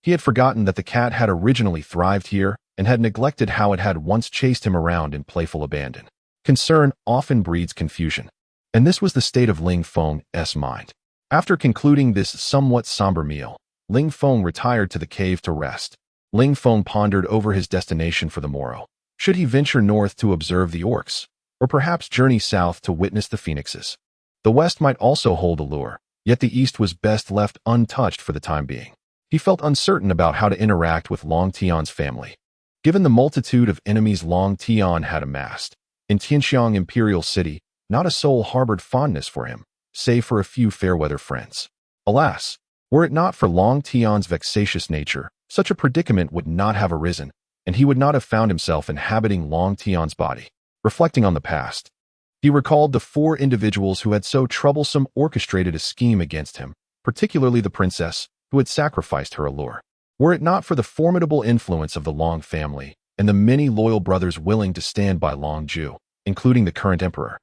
He had forgotten that the cat had originally thrived here and had neglected how it had once chased him around in playful abandon. Concern often breeds confusion, and this was the state of Ling Feng's mind. After concluding this somewhat somber meal, Ling Feng retired to the cave to rest. Ling Feng pondered over his destination for the morrow. Should he venture north to observe the orcs, or perhaps journey south to witness the phoenixes? The west might also hold allure, yet the east was best left untouched for the time being. He felt uncertain about how to interact with Long Tian's family. Given the multitude of enemies Long Tian had amassed, in Tianxiang Imperial City, not a soul harbored fondness for him, save for a few fair-weather friends. Alas, were it not for Long Tian's vexatious nature, such a predicament would not have arisen, and he would not have found himself inhabiting Long Tian's body. Reflecting on the past, he recalled the 4 individuals who had so troublesome orchestrated a scheme against him, particularly the princess, who had sacrificed her allure. Were it not for the formidable influence of the Long family and the many loyal brothers willing to stand by Long Ju, including the current emperor,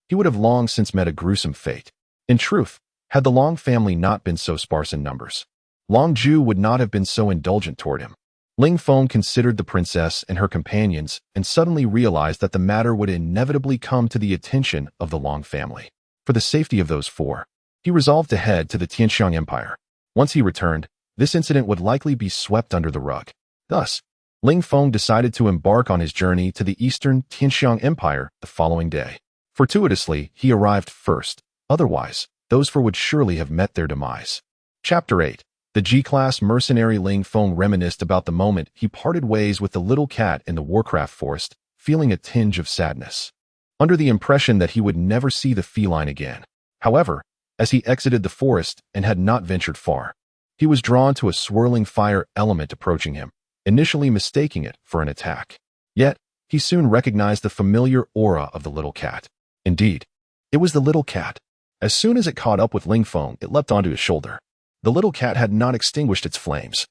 he would have long since met a gruesome fate. In truth, had the Long family not been so sparse in numbers, Long Ju would not have been so indulgent toward him. Ling Feng considered the princess and her companions and suddenly realized that the matter would inevitably come to the attention of the Long family. For the safety of those four, he resolved to head to the Tianxiang Empire. Once he returned, this incident would likely be swept under the rug. Thus, Ling Feng decided to embark on his journey to the eastern Tianxiang Empire the following day. Fortuitously, he arrived first. Otherwise, those four would surely have met their demise. Chapter 8. The G-class mercenary Ling Feng reminisced about the moment he parted ways with the little cat in the Warcraft forest, feeling a tinge of sadness, under the impression that he would never see the feline again. However, as he exited the forest and had not ventured far, he was drawn to a swirling fire element approaching him, initially mistaking it for an attack. Yet, he soon recognized the familiar aura of the little cat. Indeed, it was the little cat. As soon as it caught up with Ling Feng, it leapt onto his shoulder. The little cat had not extinguished its flames,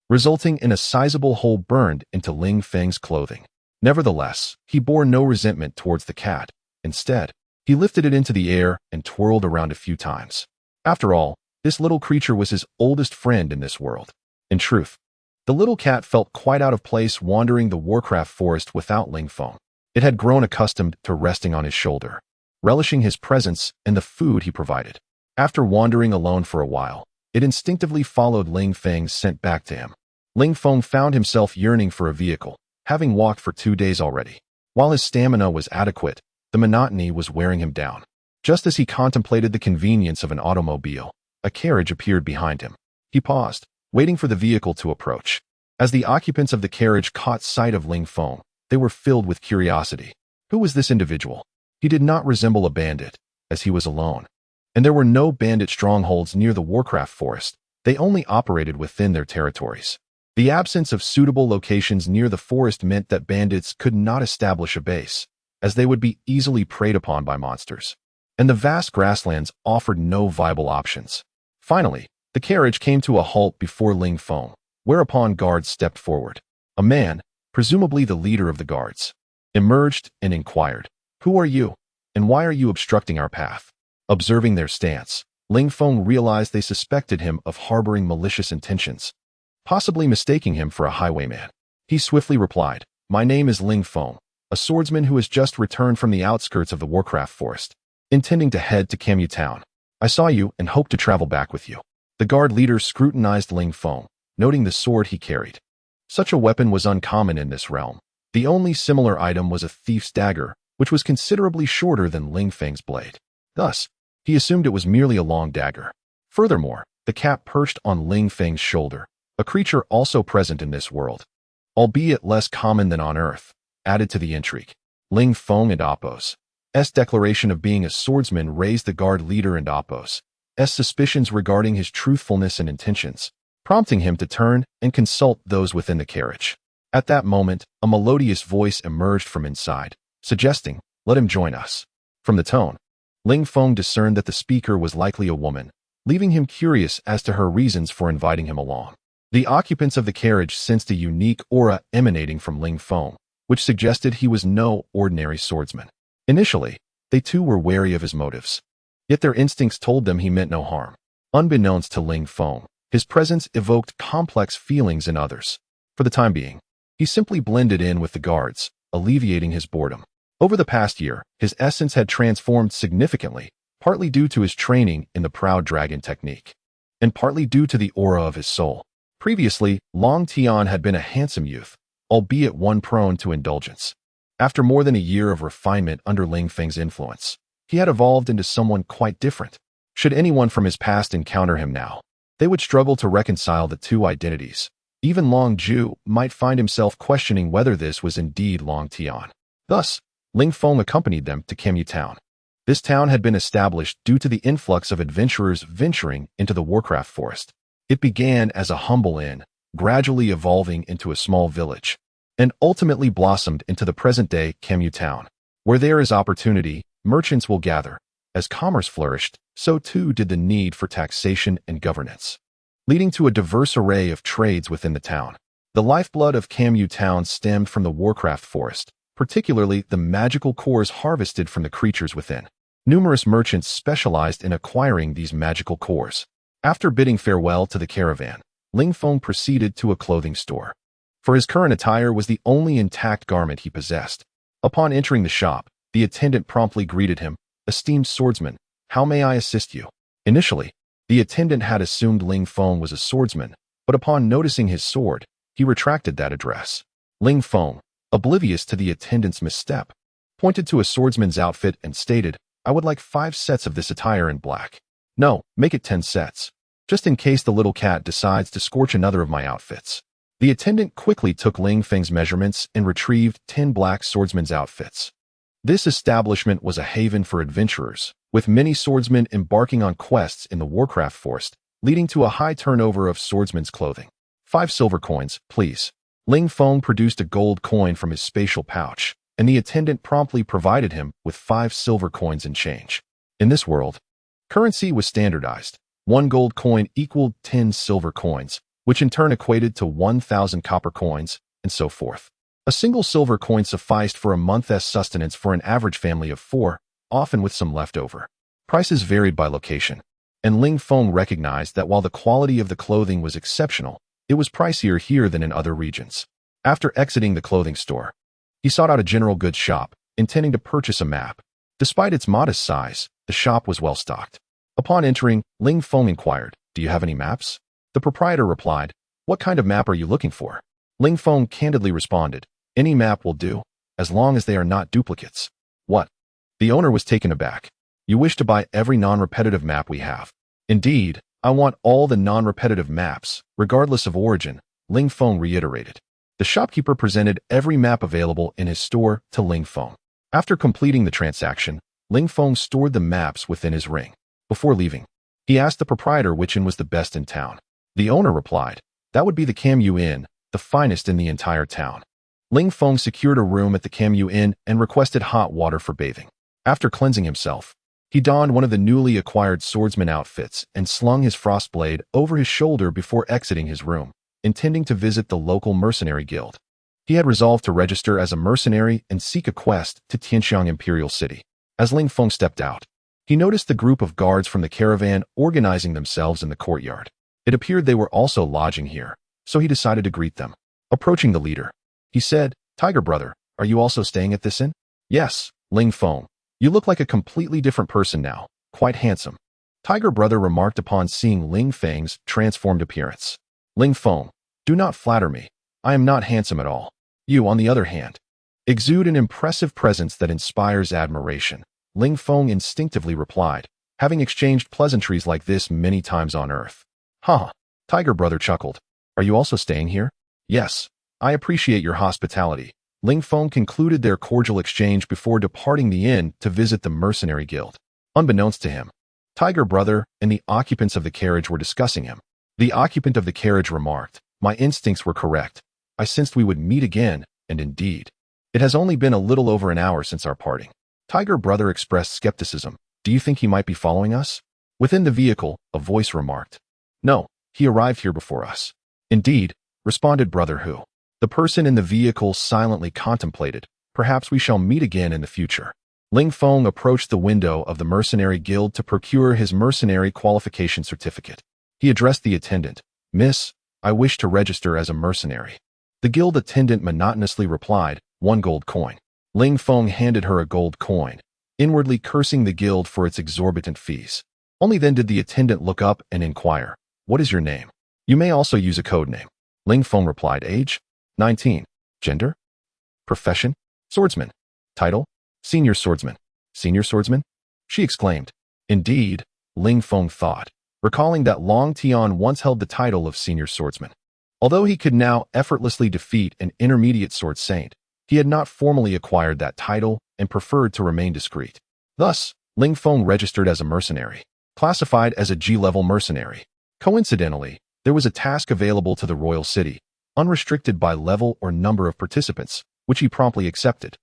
resulting in a sizable hole burned into Ling Feng's clothing. Nevertheless, he bore no resentment towards the cat. Instead, he lifted it into the air and twirled around a few times. After all, this little creature was his oldest friend in this world. In truth, the little cat felt quite out of place wandering the Warcraft forest without Ling Feng. It had grown accustomed to resting on his shoulder, relishing his presence and the food he provided. After wandering alone for a while, it instinctively followed Ling Feng's scent back to him. Ling Feng found himself yearning for a vehicle, having walked for 2 days already. While his stamina was adequate, the monotony was wearing him down. Just as he contemplated the convenience of an automobile, a carriage appeared behind him. He paused, waiting for the vehicle to approach. As the occupants of the carriage caught sight of Ling Feng, they were filled with curiosity. Who was this individual? He did not resemble a bandit, as he was alone. And there were no bandit strongholds near the Warcraft forest. They only operated within their territories. The absence of suitable locations near the forest meant that bandits could not establish a base, as they would be easily preyed upon by monsters. And the vast grasslands offered no viable options. Finally, the carriage came to a halt before Ling Feng, whereupon guards stepped forward. A man, presumably the leader of the guards, emerged and inquired, "Who are you, and why are you obstructing our path?" Observing their stance, Ling Feng realized they suspected him of harboring malicious intentions, possibly mistaking him for a highwayman. He swiftly replied, "My name is Ling Feng, a swordsman who has just returned from the outskirts of the Warcraft forest, intending to head to Camu Town. I saw you and hope to travel back with you." The guard leader scrutinized Ling Feng, noting the sword he carried. Such a weapon was uncommon in this realm. The only similar item was a thief's dagger, which was considerably shorter than Ling Feng's blade. Thus, he assumed it was merely a long dagger. Furthermore, the cat perched on Ling Feng's shoulder, a creature also present in this world, albeit less common than on Earth, added to the intrigue. Ling Feng and Apos' declaration of being a swordsman raised the guard leader and Apos' suspicions regarding his truthfulness and intentions, prompting him to turn and consult those within the carriage. At that moment, a melodious voice emerged from inside, suggesting, "Let him join us." From the tone, Ling Feng discerned that the speaker was likely a woman, leaving him curious as to her reasons for inviting him along. The occupants of the carriage sensed a unique aura emanating from Ling Feng, which suggested he was no ordinary swordsman. Initially, they too were wary of his motives. Yet their instincts told them he meant no harm. Unbeknownst to Ling Feng, his presence evoked complex feelings in others. For the time being, he simply blended in with the guards, alleviating his boredom. Over the past year, his essence had transformed significantly, partly due to his training in the Proud Dragon technique, and partly due to the aura of his soul. Previously, Long Tian had been a handsome youth, albeit one prone to indulgence. After more than a year of refinement under Ling Feng's influence, he had evolved into someone quite different. Should anyone from his past encounter him now, they would struggle to reconcile the two identities. Even Long Ju might find himself questioning whether this was indeed Long Tian. Thus, Ling Feng accompanied them to Camu Town. This town had been established due to the influx of adventurers venturing into the Warcraft forest. It began as a humble inn, gradually evolving into a small village, and ultimately blossomed into the present-day Camu Town. Where there is opportunity, merchants will gather. As commerce flourished, so too did the need for taxation and governance, leading to a diverse array of trades within the town. The lifeblood of Camu Town stemmed from the Warcraft forest, particularly the magical cores harvested from the creatures within. Numerous merchants specialized in acquiring these magical cores. After bidding farewell to the caravan, Ling Feng proceeded to a clothing store. for his current attire was the only intact garment he possessed. Upon entering the shop, the attendant promptly greeted him, "Esteemed swordsman, how may I assist you?" Initially, the attendant had assumed Ling Feng was a swordsman, but upon noticing his sword, he retracted that address. Ling Feng, oblivious to the attendant's misstep, pointed to a swordsman's outfit and stated, "I would like 5 sets of this attire in black. No, make it 10 sets, just in case the little cat decides to scorch another of my outfits." The attendant quickly took Ling Feng's measurements and retrieved 10 black swordsmen's outfits. This establishment was a haven for adventurers, with many swordsmen embarking on quests in the Warcraft forest, leading to a high turnover of swordsmen's clothing. 5 silver coins, please. Ling Feng produced a gold coin from his spatial pouch, and the attendant promptly provided him with 5 silver coins in change. In this world, currency was standardized. 1 gold coin equaled 10 silver coins, which in turn equated to 1,000 copper coins, and so forth. A single silver coin sufficed for a month's sustenance for an average family of 4, often with some leftover. Prices varied by location, and Ling Feng recognized that while the quality of the clothing was exceptional, it was pricier here than in other regions. After exiting the clothing store, he sought out a general goods shop, intending to purchase a map. Despite its modest size, the shop was well stocked. Upon entering, Ling Feng inquired, "Do you have any maps?" The proprietor replied, "What kind of map are you looking for?" Ling Feng candidly responded, "Any map will do, as long as they are not duplicates." "What?" The owner was taken aback. "You wish to buy every non-repetitive map we have?" "Indeed, I want all the non-repetitive maps, regardless of origin," Ling Feng reiterated. The shopkeeper presented every map available in his store to Ling Feng. After completing the transaction, Ling Feng stored the maps within his ring. Before leaving, he asked the proprietor which inn was the best in town. The owner replied, "That would be the Camu Inn, the finest in the entire town." Ling Feng secured a room at the Camu Inn and requested hot water for bathing. After cleansing himself, he donned one of the newly acquired swordsman outfits and slung his frost blade over his shoulder before exiting his room, intending to visit the local mercenary guild. He had resolved to register as a mercenary and seek a quest to Tianxiang Imperial City. As Ling Feng stepped out, he noticed the group of guards from the caravan organizing themselves in the courtyard. It appeared they were also lodging here, so he decided to greet them. Approaching the leader, he said, "Tiger brother, are you also staying at this inn?" "Yes, Ling Feng. You look like a completely different person now, quite handsome," Tiger brother remarked upon seeing Ling Feng's transformed appearance. "Ling Feng, do not flatter me. I am not handsome at all. You, on the other hand, exude an impressive presence that inspires admiration," Ling Feng instinctively replied, having exchanged pleasantries like this many times on Earth. "Huh," Tiger brother chuckled. "Are you also staying here?" "Yes, I appreciate your hospitality." Ling Feng concluded their cordial exchange before departing the inn to visit the mercenary guild. Unbeknownst to him, Tiger brother and the occupants of the carriage were discussing him. The occupant of the carriage remarked, "My instincts were correct. I sensed we would meet again, and indeed, it has only been a little over an hour since our parting." Tiger brother expressed skepticism. "Do you think he might be following us?" Within the vehicle, a voice remarked, "No, he arrived here before us." "Indeed," responded brother Hu. The person in the vehicle silently contemplated, "Perhaps we shall meet again in the future." Ling Feng approached the window of the mercenary guild to procure his mercenary qualification certificate. He addressed the attendant, "Miss, I wish to register as a mercenary." The guild attendant monotonously replied, "1 gold coin." Ling Feng handed her a gold coin, inwardly cursing the guild for its exorbitant fees. Only then did the attendant look up and inquire, "What is your name?" "You may also use a code name." Ling Feng replied, "Age? 19. Gender? Profession? Swordsman. Title? Senior swordsman." "Senior swordsman?" she exclaimed. Indeed, Ling Feng thought, recalling that Long Tian once held the title of senior swordsman. Although he could now effortlessly defeat an intermediate sword saint, he had not formally acquired that title and preferred to remain discreet. Thus, Ling Feng registered as a mercenary, classified as a G-level mercenary. Coincidentally, there was a task available to the royal city, unrestricted by level or number of participants, which he promptly accepted.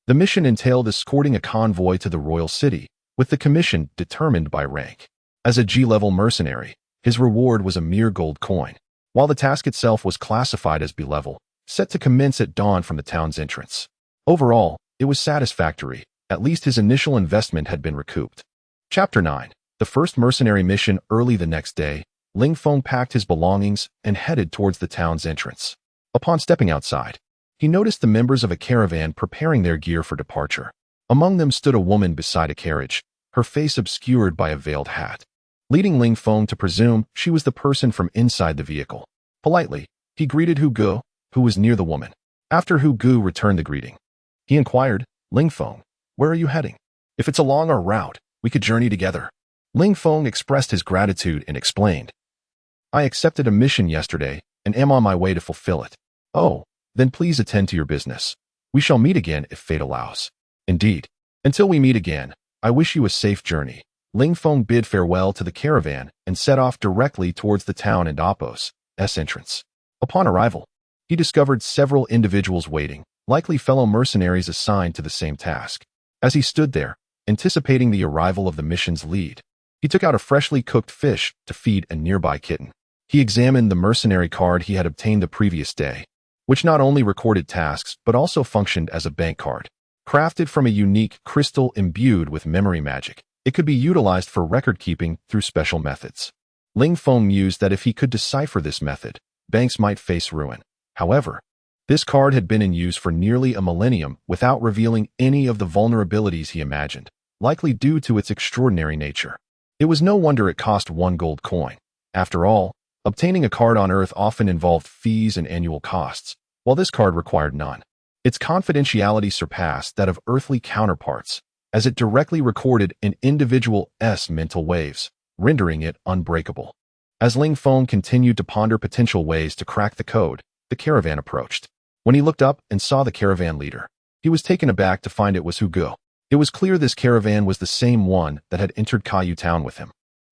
The mission entailed escorting a convoy to the royal city, with the commission determined by rank. As a G-level mercenary, his reward was a mere gold coin, while the task itself was classified as B-level, set to commence at dawn from the town's entrance. Overall, it was satisfactory. At least his initial investment had been recouped. Chapter 9. The first mercenary mission. Early the next day, Ling Feng packed his belongings and headed towards the town's entrance. Upon stepping outside, he noticed the members of a caravan preparing their gear for departure. Among them stood a woman beside a carriage, her face obscured by a veiled hat, leading Ling Feng to presume she was the person from inside the vehicle. Politely, he greeted Hu Gu, who was near the woman. After Hu Gu returned the greeting, he inquired, "Ling Feng, where are you heading? If it's a longer route, we could journey together." Ling Feng expressed his gratitude and explained, "I accepted a mission yesterday and am on my way to fulfill it." "Oh, then please attend to your business. We shall meet again if fate allows." "Indeed. Until we meet again, I wish you a safe journey." Ling Feng bid farewell to the caravan and set off directly towards the town and Appo's entrance. Upon arrival, he discovered several individuals waiting, likely fellow mercenaries assigned to the same task. As he stood there, anticipating the arrival of the mission's lead, he took out a freshly cooked fish to feed a nearby kitten. He examined the mercenary card he had obtained the previous day, which not only recorded tasks but also functioned as a bank card. Crafted from a unique crystal imbued with memory magic, it could be utilized for record-keeping through special methods. Ling Feng mused that if he could decipher this method, banks might face ruin. However, this card had been in use for nearly a millennium without revealing any of the vulnerabilities he imagined, likely due to its extraordinary nature. It was no wonder it cost 1 gold coin. After all, obtaining a card on Earth often involved fees and annual costs, while this card required none. Its confidentiality surpassed that of earthly counterparts, as it directly recorded an individual's mental waves, rendering it unbreakable. As Ling Feng continued to ponder potential ways to crack the code, the caravan approached. When he looked up and saw the caravan leader, he was taken aback to find it was Hu Gu. It was clear this caravan was the same one that had entered Caillou Town with him.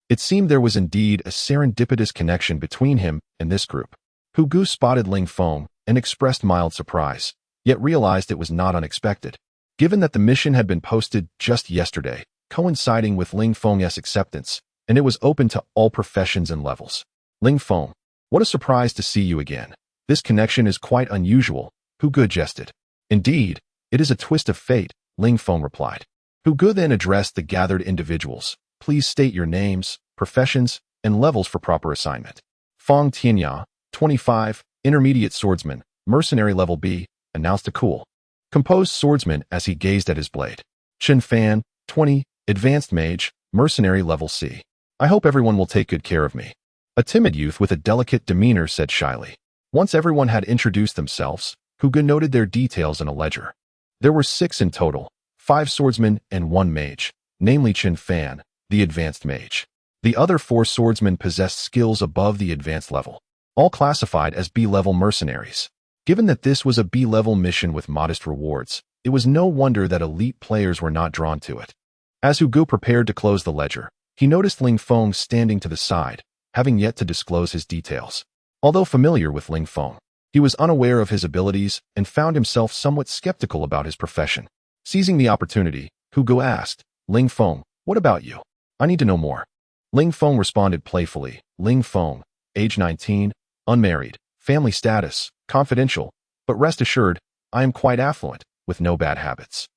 It seemed there was indeed a serendipitous connection between him and this group. Hu Gu spotted Ling Feng and expressed mild surprise, yet realized it was not unexpected, given that the mission had been posted just yesterday, coinciding with Ling Feng's acceptance, and it was open to all professions and levels. "Ling Feng, what a surprise to see you again. This connection is quite unusual," Hu Gu jested. "Indeed, it is a twist of fate," Ling Feng replied. Hu Gu then addressed the gathered individuals. "Please state your names, professions, and levels for proper assignment." "Feng Tian, 25, intermediate swordsman, mercenary level B," announced a cool, composed swordsman as he gazed at his blade. "Chen Fan, 20, advanced mage, mercenary level C. I hope everyone will take good care of me." A timid youth with a delicate demeanor said shyly. Once everyone had introduced themselves, Hu Gu noted their details in a ledger. There were 6 in total, 5 swordsmen and 1 mage, namely Chen Fan, the advanced mage. The other 4 swordsmen possessed skills above the advanced level, all classified as B-level mercenaries. Given that this was a B-level mission with modest rewards, it was no wonder that elite players were not drawn to it. As Hu Gu prepared to close the ledger, he noticed Ling Feng standing to the side, having yet to disclose his details. Although familiar with Ling Feng, he was unaware of his abilities and found himself somewhat skeptical about his profession. Seizing the opportunity, Hu Gu asked, "Ling Feng, what about you? I need to know more." Ling Feng responded playfully, "Ling Feng, age 19, unmarried, family status, confidential, but rest assured, I am quite affluent, with no bad habits."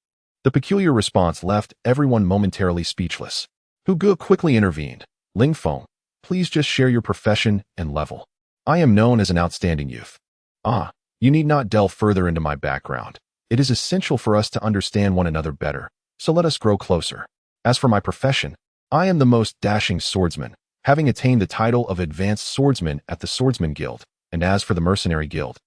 The peculiar response left everyone momentarily speechless. Hu Gu quickly intervened. "Ling Feng, please just share your profession and level. I am known as an outstanding youth." "Ah, you need not delve further into my background. It is essential for us to understand one another better, so let us grow closer. As for my profession, I am the most dashing swordsman, having attained the title of Advanced Swordsman at the Swordsman Guild, and as for the Mercenary Guild,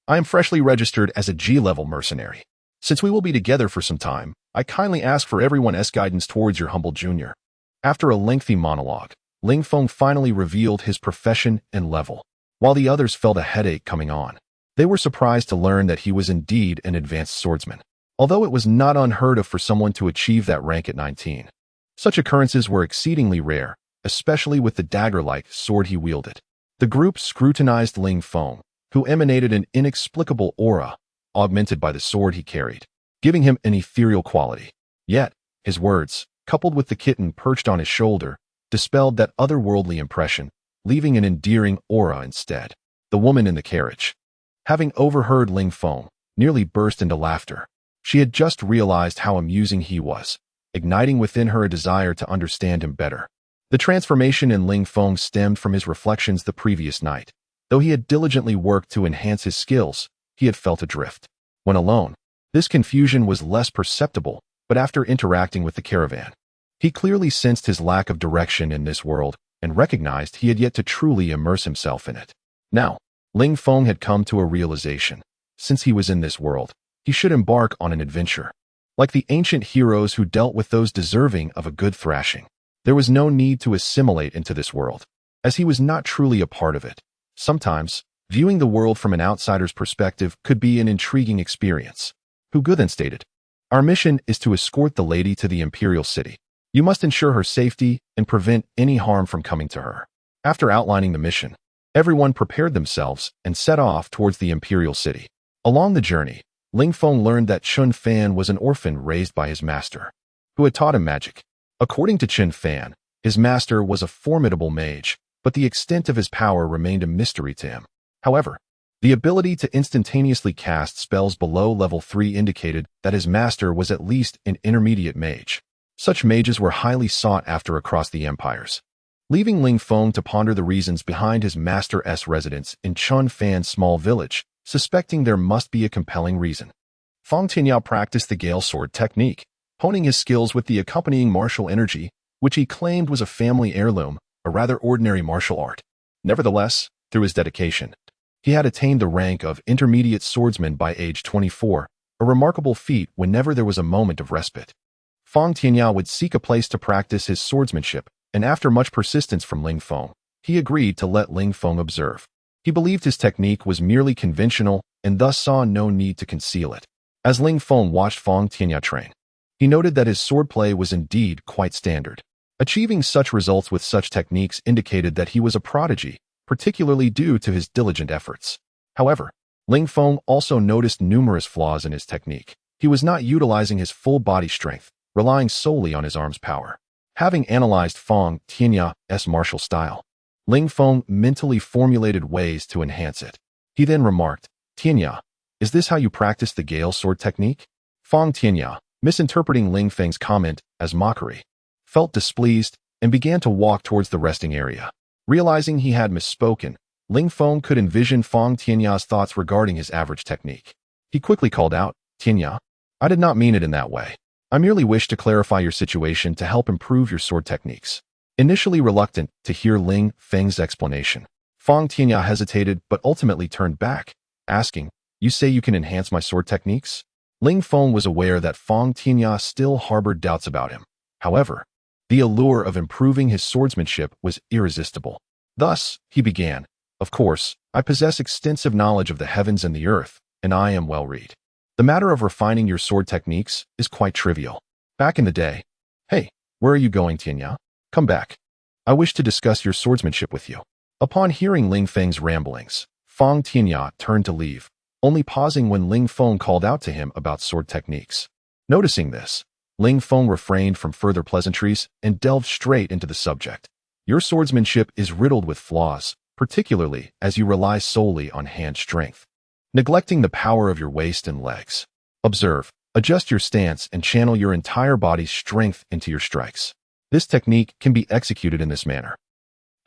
I am freshly registered as a G-level mercenary. Since we will be together for some time, I kindly ask for everyone's guidance towards your humble junior." After a lengthy monologue, Ling Feng finally revealed his profession and level. While the others felt a headache coming on, they were surprised to learn that he was indeed an advanced swordsman, although it was not unheard of for someone to achieve that rank at 19. Such occurrences were exceedingly rare, especially with the dagger-like sword he wielded. The group scrutinized Ling Feng, who emanated an inexplicable aura, augmented by the sword he carried, giving him an ethereal quality. Yet, his words, coupled with the kitten perched on his shoulder, dispelled that otherworldly impression, leaving an endearing aura instead. The woman in the carriage, having overheard Ling Feng, nearly burst into laughter. She had just realized how amusing he was, igniting within her a desire to understand him better. The transformation in Ling Feng stemmed from his reflections the previous night, Though he had diligently worked to enhance his skills, he had felt adrift. When alone, this confusion was less perceptible, but after interacting with the caravan, he clearly sensed his lack of direction in this world and recognized he had yet to truly immerse himself in it. Now, Ling Feng had come to a realization. Since he was in this world, he should embark on an adventure. Like the ancient heroes who dealt with those deserving of a good thrashing, there was no need to assimilate into this world, as he was not truly a part of it. Sometimes, viewing the world from an outsider's perspective could be an intriguing experience. Hu Gu then stated, "Our mission is to escort the lady to the imperial city. You must ensure her safety and prevent any harm from coming to her." After outlining the mission, everyone prepared themselves and set off towards the imperial city. Along the journey, Ling Feng learned that Xue Qing was an orphan raised by his master, who had taught him magic. According to Xue Qing, his master was a formidable mage, but the extent of his power remained a mystery to him. However, the ability to instantaneously cast spells below level 3 indicated that his master was at least an intermediate mage. Such mages were highly sought after across the empires. Leaving Ling Feng to ponder the reasons behind his master's residence in Xue Qing's small village, suspecting there must be a compelling reason, Feng Tianyao practiced the Gale Sword technique, honing his skills with the accompanying martial energy, which he claimed was a family heirloom, a rather ordinary martial art. Nevertheless, through his dedication, he had attained the rank of intermediate swordsman by age 24, a remarkable feat whenever there was a moment of respite. Feng Tianyao would seek a place to practice his swordsmanship, and after much persistence from Ling Feng, he agreed to let Ling Feng observe. He believed his technique was merely conventional and thus saw no need to conceal it. As Ling Feng watched Feng Tianyao train, he noted that his swordplay was indeed quite standard. Achieving such results with such techniques indicated that he was a prodigy, particularly due to his diligent efforts. However, Ling Feng also noticed numerous flaws in his technique. He was not utilizing his full body strength, relying solely on his arm's power. Having analyzed Feng Tianyao's martial style, Ling Feng mentally formulated ways to enhance it. He then remarked, "Tianyao, is this how you practice the Gale Sword technique?" Feng Tianyao, misinterpreting Ling Feng's comment as mockery, felt displeased and began to walk towards the resting area. Realizing he had misspoken, Ling Feng could envision Feng Tianyao's thoughts regarding his average technique. He quickly called out, "Tianyao, I did not mean it in that way. I merely wish to clarify your situation to help improve your sword techniques." Initially reluctant to hear Ling Feng's explanation, Feng Tianyao hesitated but ultimately turned back, asking, "You say you can enhance my sword techniques?" Ling Feng was aware that Feng Tianyao still harbored doubts about him. However, the allure of improving his swordsmanship was irresistible. Thus, he began, "Of course, I possess extensive knowledge of the heavens and the earth, and I am well read. The matter of refining your sword techniques is quite trivial. Back in the day..." "Hey, where are you going, Tianyao? Come back. I wish to discuss your swordsmanship with you." Upon hearing Ling Feng's ramblings, Feng Tianyao turned to leave, only pausing when Ling Feng called out to him about sword techniques. Noticing this, Ling Feng refrained from further pleasantries and delved straight into the subject. "Your swordsmanship is riddled with flaws, particularly as you rely solely on hand strength, neglecting the power of your waist and legs. Observe, adjust your stance and channel your entire body's strength into your strikes. This technique can be executed in this manner."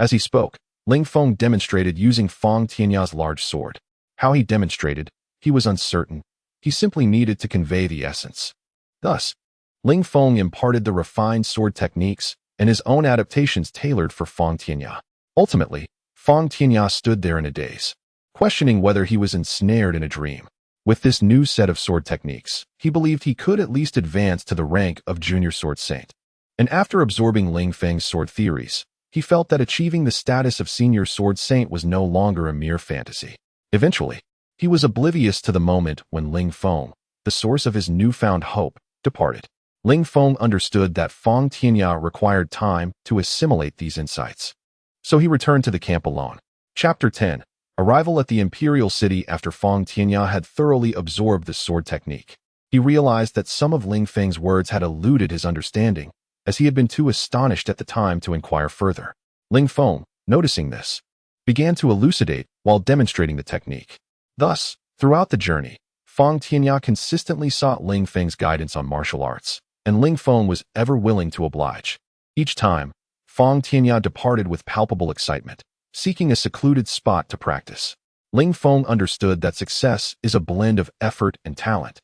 As he spoke, Ling Feng demonstrated using Feng Tianyao's large sword. How he demonstrated, he was uncertain. He simply needed to convey the essence. Thus, Ling Feng imparted the refined sword techniques and his own adaptations tailored for Feng Tianyao. Ultimately, Feng Tianyao stood there in a daze, questioning whether he was ensnared in a dream. With this new set of sword techniques, he believed he could at least advance to the rank of junior sword saint. And after absorbing Ling Feng's sword theories, he felt that achieving the status of senior sword saint was no longer a mere fantasy. Eventually, he was oblivious to the moment when Ling Feng, the source of his newfound hope, departed. Ling Feng understood that Feng Tianyao required time to assimilate these insights. So he returned to the camp alone. Chapter 10. Arrival at the Imperial City. After Feng Tianyao had thoroughly absorbed the sword technique, he realized that some of Ling Feng's words had eluded his understanding, as he had been too astonished at the time to inquire further. Ling Feng, noticing this, began to elucidate while demonstrating the technique. Thus, throughout the journey, Feng Tianyao consistently sought Ling Feng's guidance on martial arts, and Ling Feng was ever willing to oblige. Each time, Feng Tianyao departed with palpable excitement, seeking a secluded spot to practice. Ling Feng understood that success is a blend of effort and talent.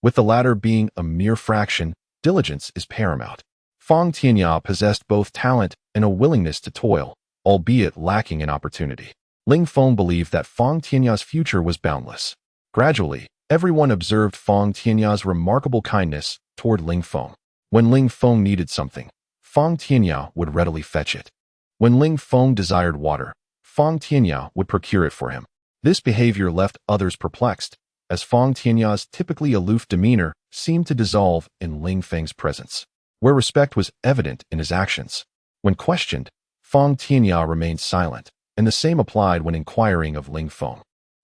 With the latter being a mere fraction, diligence is paramount. Fang Tianya possessed both talent and a willingness to toil, albeit lacking in opportunity. Ling Feng believed that Fang Tianya's future was boundless. Gradually, everyone observed Fang Tianya's remarkable kindness toward Ling Feng. When Ling Feng needed something, Fang Tianya would readily fetch it. When Ling Feng desired water, Fang Tianya would procure it for him. This behavior left others perplexed, as Fang Tianya's typically aloof demeanor seemed to dissolve in Ling Feng's presence, where respect was evident in his actions. When questioned, Fang Tianya remained silent, and the same applied when inquiring of Ling Feng.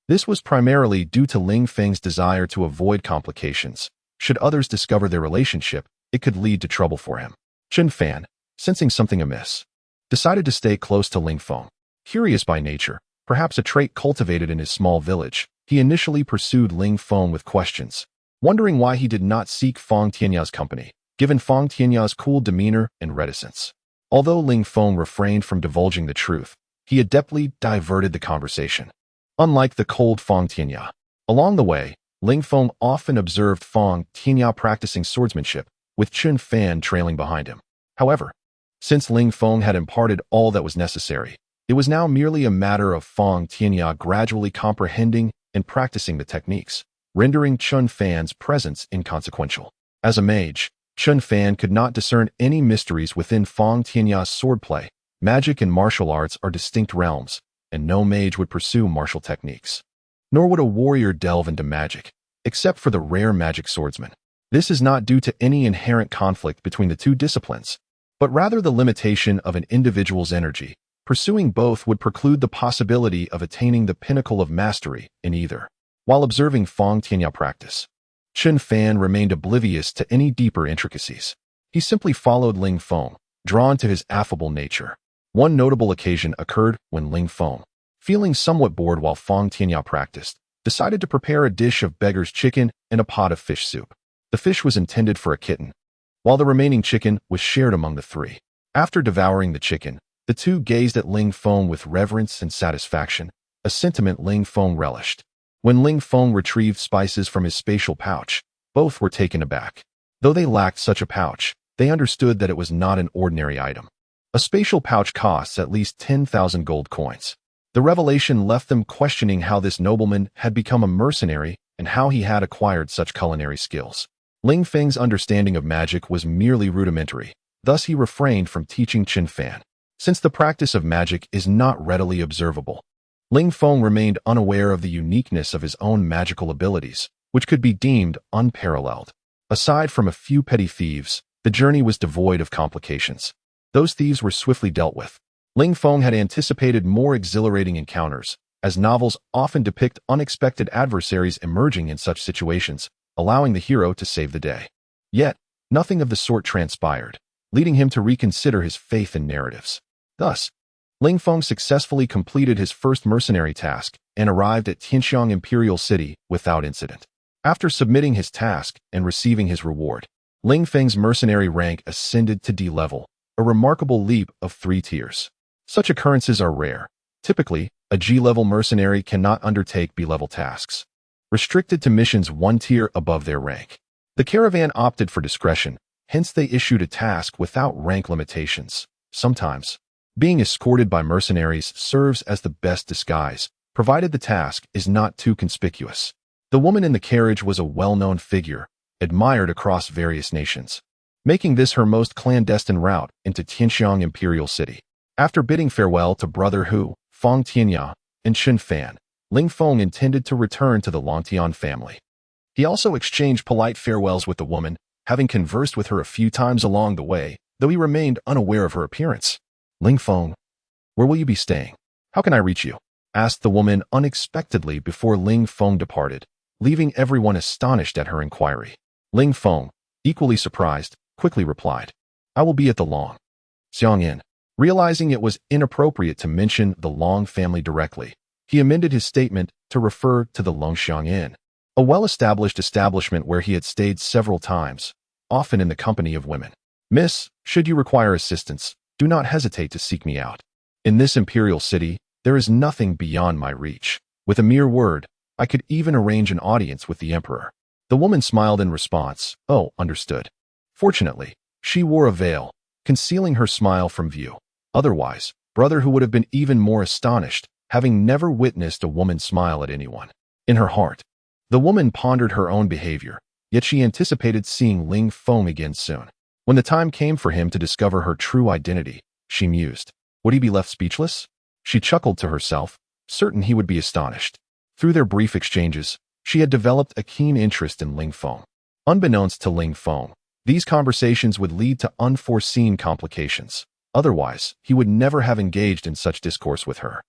This was primarily due to Ling Feng's desire to avoid complications. Should others discover their relationship, it could lead to trouble for him. Xue Qing, sensing something amiss, decided to stay close to Ling Feng. Curious by nature, perhaps a trait cultivated in his small village, he initially pursued Ling Feng with questions, wondering why he did not seek Fang Tianya's company, given Fang Tianya's cool demeanor and reticence. Although Ling Feng refrained from divulging the truth, he adeptly diverted the conversation. Unlike the cold Fang Tianya, along the way, Ling Feng often observed Fang Tianya practicing swordsmanship, with Xue Qing trailing behind him. However, since Ling Feng had imparted all that was necessary, it was now merely a matter of Fang Tianya gradually comprehending and practicing the techniques, rendering Xue Qing's presence inconsequential. As a mage, Xue Qing could not discern any mysteries within Fang Tianya's swordplay. Magic and martial arts are distinct realms, and no mage would pursue martial techniques. Nor would a warrior delve into magic, except for the rare magic swordsman. This is not due to any inherent conflict between the two disciplines, but rather the limitation of an individual's energy. Pursuing both would preclude the possibility of attaining the pinnacle of mastery in either. While observing Fang Tianya practice, Xue Qing remained oblivious to any deeper intricacies. He simply followed Ling Feng, drawn to his affable nature. One notable occasion occurred when Ling Feng, feeling somewhat bored while Fang Tianya practiced, decided to prepare a dish of beggar's chicken and a pot of fish soup. The fish was intended for a kitten, while the remaining chicken was shared among the three. After devouring the chicken, the two gazed at Ling Feng with reverence and satisfaction, a sentiment Ling Feng relished. When Ling Feng retrieved spices from his spatial pouch, both were taken aback. Though they lacked such a pouch, they understood that it was not an ordinary item. A spatial pouch costs at least 10,000 gold coins. The revelation left them questioning how this nobleman had become a mercenary and how he had acquired such culinary skills. Ling Feng's understanding of magic was merely rudimentary, thus he refrained from teaching Xue Qing. Since the practice of magic is not readily observable, Ling Feng remained unaware of the uniqueness of his own magical abilities, which could be deemed unparalleled. Aside from a few petty thieves, the journey was devoid of complications. Those thieves were swiftly dealt with. Ling Feng had anticipated more exhilarating encounters, as novels often depict unexpected adversaries emerging in such situations, allowing the hero to save the day. Yet, nothing of the sort transpired, leading him to reconsider his faith in narratives. Thus, Ling Feng successfully completed his first mercenary task and arrived at Tianxiang Imperial City without incident. After submitting his task and receiving his reward, Ling Feng's mercenary rank ascended to D level, a remarkable leap of 3 tiers. Such occurrences are rare. Typically, a G-level mercenary cannot undertake B-level tasks, restricted to missions 1 tier above their rank. The caravan opted for discretion, hence they issued a task without rank limitations. Sometimes, being escorted by mercenaries serves as the best disguise, provided the task is not too conspicuous. The woman in the carriage was a well-known figure, admired across various nations, making this her most clandestine route into Tianxiang Imperial City. After bidding farewell to Brother Hu, Fang Tianya, and Xue Qing, Ling Feng intended to return to the Longtian family. He also exchanged polite farewells with the woman, having conversed with her a few times along the way, though he remained unaware of her appearance. Ling Feng, where will you be staying? How can I reach you? Asked the woman unexpectedly before Ling Feng departed, leaving everyone astonished at her inquiry. Ling Feng, equally surprised, quickly replied, I will be at the Longxiang Inn. Realizing it was inappropriate to mention the Long family directly, he amended his statement to refer to the Longxiang Inn, a well-established establishment where he had stayed several times, often in the company of women. Miss, should you require assistance, do not hesitate to seek me out. In this imperial city, There is nothing beyond my reach. With a mere word, I could even arrange an audience with the emperor. The woman smiled in response. Oh, understood. Fortunately, she wore a veil, concealing her smile from view. Otherwise, brother who would have been even more astonished, having never witnessed a woman smile at anyone. In her heart, the woman pondered her own behavior, yet she anticipated seeing Ling Feng again soon. When the time came for him to discover her true identity, she mused. Would he be left speechless? She chuckled to herself, certain he would be astonished. Through their brief exchanges, she had developed a keen interest in Ling Feng. Unbeknownst to Ling Feng, these conversations would lead to unforeseen complications. Otherwise, he would never have engaged in such discourse with her.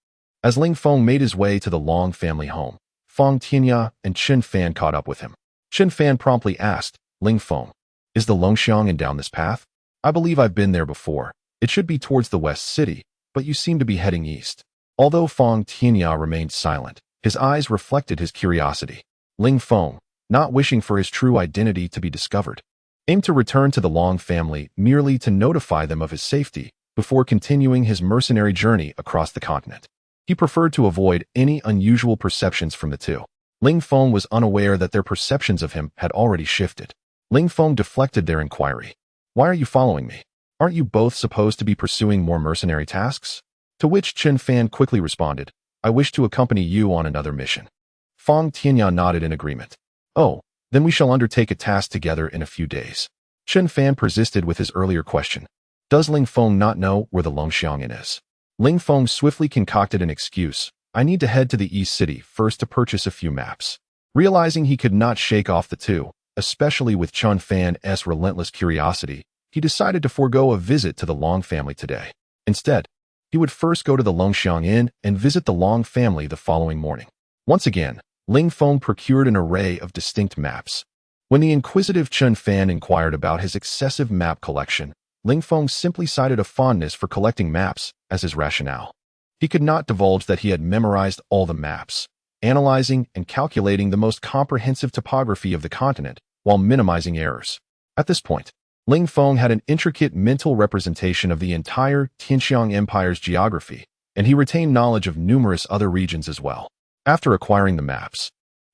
As Ling Feng made his way to the Long family home, Fang Tian and Chen Fan caught up with him. Chen Fan promptly asked, Ling Feng, is the Longxiang in down this path? I believe I've been there before. It should be towards the west city, but you seem to be heading east. Although Fang Tian remained silent, his eyes reflected his curiosity. Ling Feng, not wishing for his true identity to be discovered, aimed to return to the Long family merely to notify them of his safety before continuing his mercenary journey across the continent. He preferred to avoid any unusual perceptions from the two. Ling Feng was unaware that their perceptions of him had already shifted. Ling Feng deflected their inquiry. Why are you following me? Aren't you both supposed to be pursuing more mercenary tasks? To which Chen Fan quickly responded, I wish to accompany you on another mission. Fang Tian nodded in agreement. Oh, then we shall undertake a task together in a few days. Chen Fan persisted with his earlier question. Does Ling Feng not know where the Longxiang Inn is? Ling Feng swiftly concocted an excuse. I need to head to the East City first to purchase a few maps. Realizing he could not shake off the two, especially with Chen Fan's relentless curiosity, he decided to forego a visit to the Long family today. Instead, he would first go to the Longxiang Inn and visit the Long family the following morning. Once again, Ling Feng procured an array of distinct maps. When the inquisitive Chen Fan inquired about his excessive map collection, Ling Feng simply cited a fondness for collecting maps as his rationale. He could not divulge that he had memorized all the maps, analyzing and calculating the most comprehensive topography of the continent while minimizing errors. At this point, Ling Feng had an intricate mental representation of the entire Tianxiang Empire's geography, and he retained knowledge of numerous other regions as well. After acquiring the maps,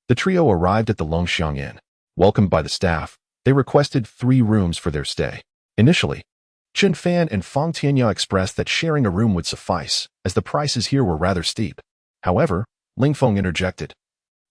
the trio arrived at the Longxiang Inn. Welcomed by the staff, they requested 3 rooms for their stay. Initially, Chen Fan and Fang Tian expressed that sharing a room would suffice, as the prices here were rather steep. However, Ling Feng interjected,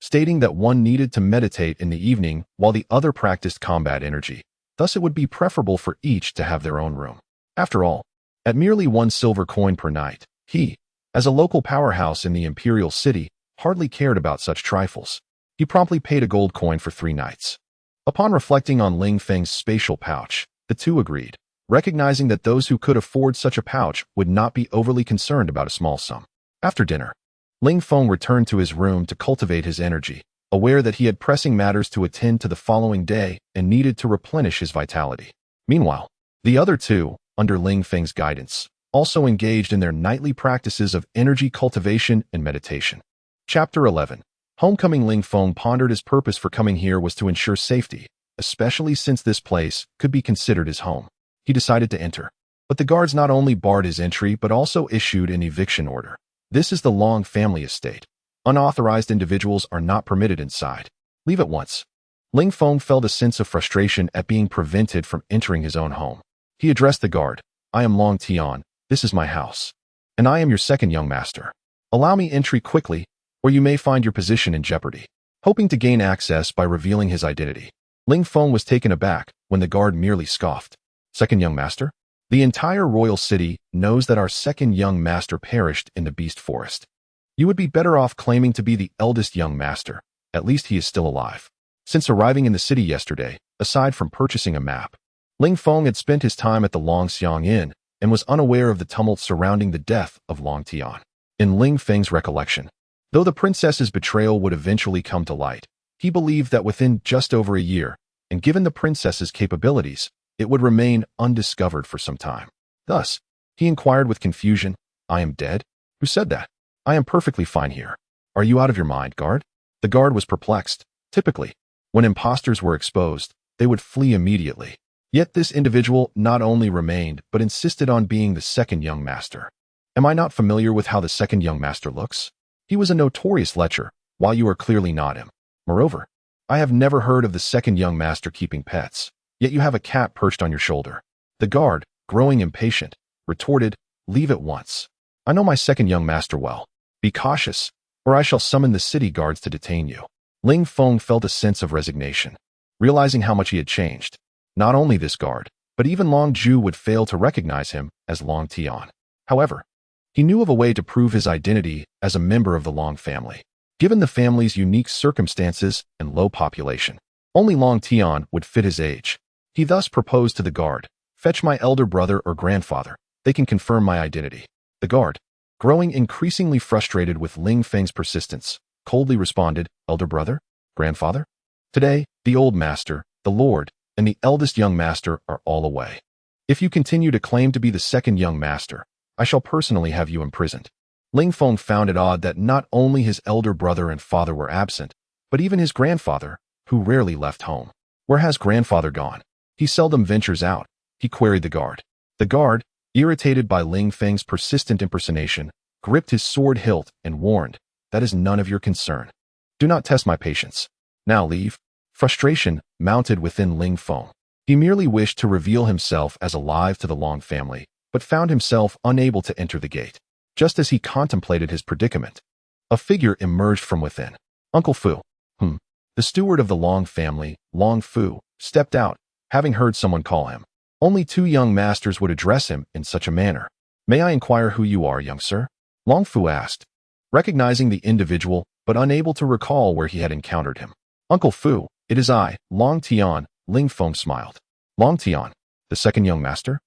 stating that one needed to meditate in the evening while the other practiced combat energy. Thus it would be preferable for each to have their own room. After all, at merely 1 silver coin per night, he, as a local powerhouse in the imperial city, hardly cared about such trifles. He promptly paid a gold coin for 3 nights. Upon reflecting on Ling Feng's spatial pouch, the two agreed, recognizing that those who could afford such a pouch would not be overly concerned about a small sum. After dinner, Ling Feng returned to his room to cultivate his energy, aware that he had pressing matters to attend to the following day and needed to replenish his vitality. Meanwhile, the other two, under Ling Feng's guidance, also engaged in their nightly practices of energy cultivation and meditation. Chapter 11. Homecoming. Ling Feng pondered his purpose for coming here was to ensure safety, especially since this place could be considered his home. He decided to enter, but the guards not only barred his entry but also issued an eviction order. This is the Long family estate. Unauthorized individuals are not permitted inside. Leave at once. Ling Feng felt a sense of frustration at being prevented from entering his own home. He addressed the guard. I am Long Tian, this is my house. And I am your second young master. Allow me entry quickly, or you may find your position in jeopardy. Hoping to gain access by revealing his identity, Ling Feng was taken aback when the guard merely scoffed. Second young master? The entire royal city knows that our second young master perished in the beast forest. You would be better off claiming to be the eldest young master. At least he is still alive. Since arriving in the city yesterday, aside from purchasing a map, Ling Feng had spent his time at the Longxiang Inn and was unaware of the tumult surrounding the death of Long Tian. In Ling Feng's recollection, though the princess's betrayal would eventually come to light, he believed that within just over a year, and given the princess's capabilities, it would remain undiscovered for some time. Thus, he inquired with confusion, I am dead? Who said that? I am perfectly fine here. Are you out of your mind, guard? The guard was perplexed. Typically, when imposters were exposed, they would flee immediately. Yet this individual not only remained but insisted on being the second young master. Am I not familiar with how the second young master looks? He was a notorious lecher, while you are clearly not him. Moreover, I have never heard of the second young master keeping pets, yet you have a cat perched on your shoulder. The guard, growing impatient, retorted, leave at once. I know my second young master well. Be cautious, or I shall summon the city guards to detain you. Ling Feng felt a sense of resignation, realizing how much he had changed. Not only this guard, but even Long Ju would fail to recognize him as Long Tian. However, he knew of a way to prove his identity as a member of the Long family. Given the family's unique circumstances and low population, only Long Tian would fit his age. He thus proposed to the guard, fetch my elder brother or grandfather. They can confirm my identity. The guard, growing increasingly frustrated with Ling Feng's persistence, coldly responded, elder brother? Grandfather? Today, the old master, the lord, and the eldest young master are all away. If you continue to claim to be the second young master, I shall personally have you imprisoned. Ling Feng found it odd that not only his elder brother and father were absent, but even his grandfather, who rarely left home. Where has grandfather gone? He seldom ventures out, he queried the guard. The guard, irritated by Ling Feng's persistent impersonation, gripped his sword hilt and warned, that is none of your concern. Do not test my patience. Now leave. Frustration mounted within Ling Feng. He merely wished to reveal himself as alive to the Long family, but found himself unable to enter the gate. Just as he contemplated his predicament, a figure emerged from within. Uncle Fu. The steward of the Long family, Long Fu, stepped out, having heard someone call him. Only two young masters would address him in such a manner. May I inquire who you are, young sir? Long Fu asked, recognizing the individual, but unable to recall where he had encountered him. Uncle Fu, it is I, Long Tian, Ling Feng smiled. Long Tian, the second young master?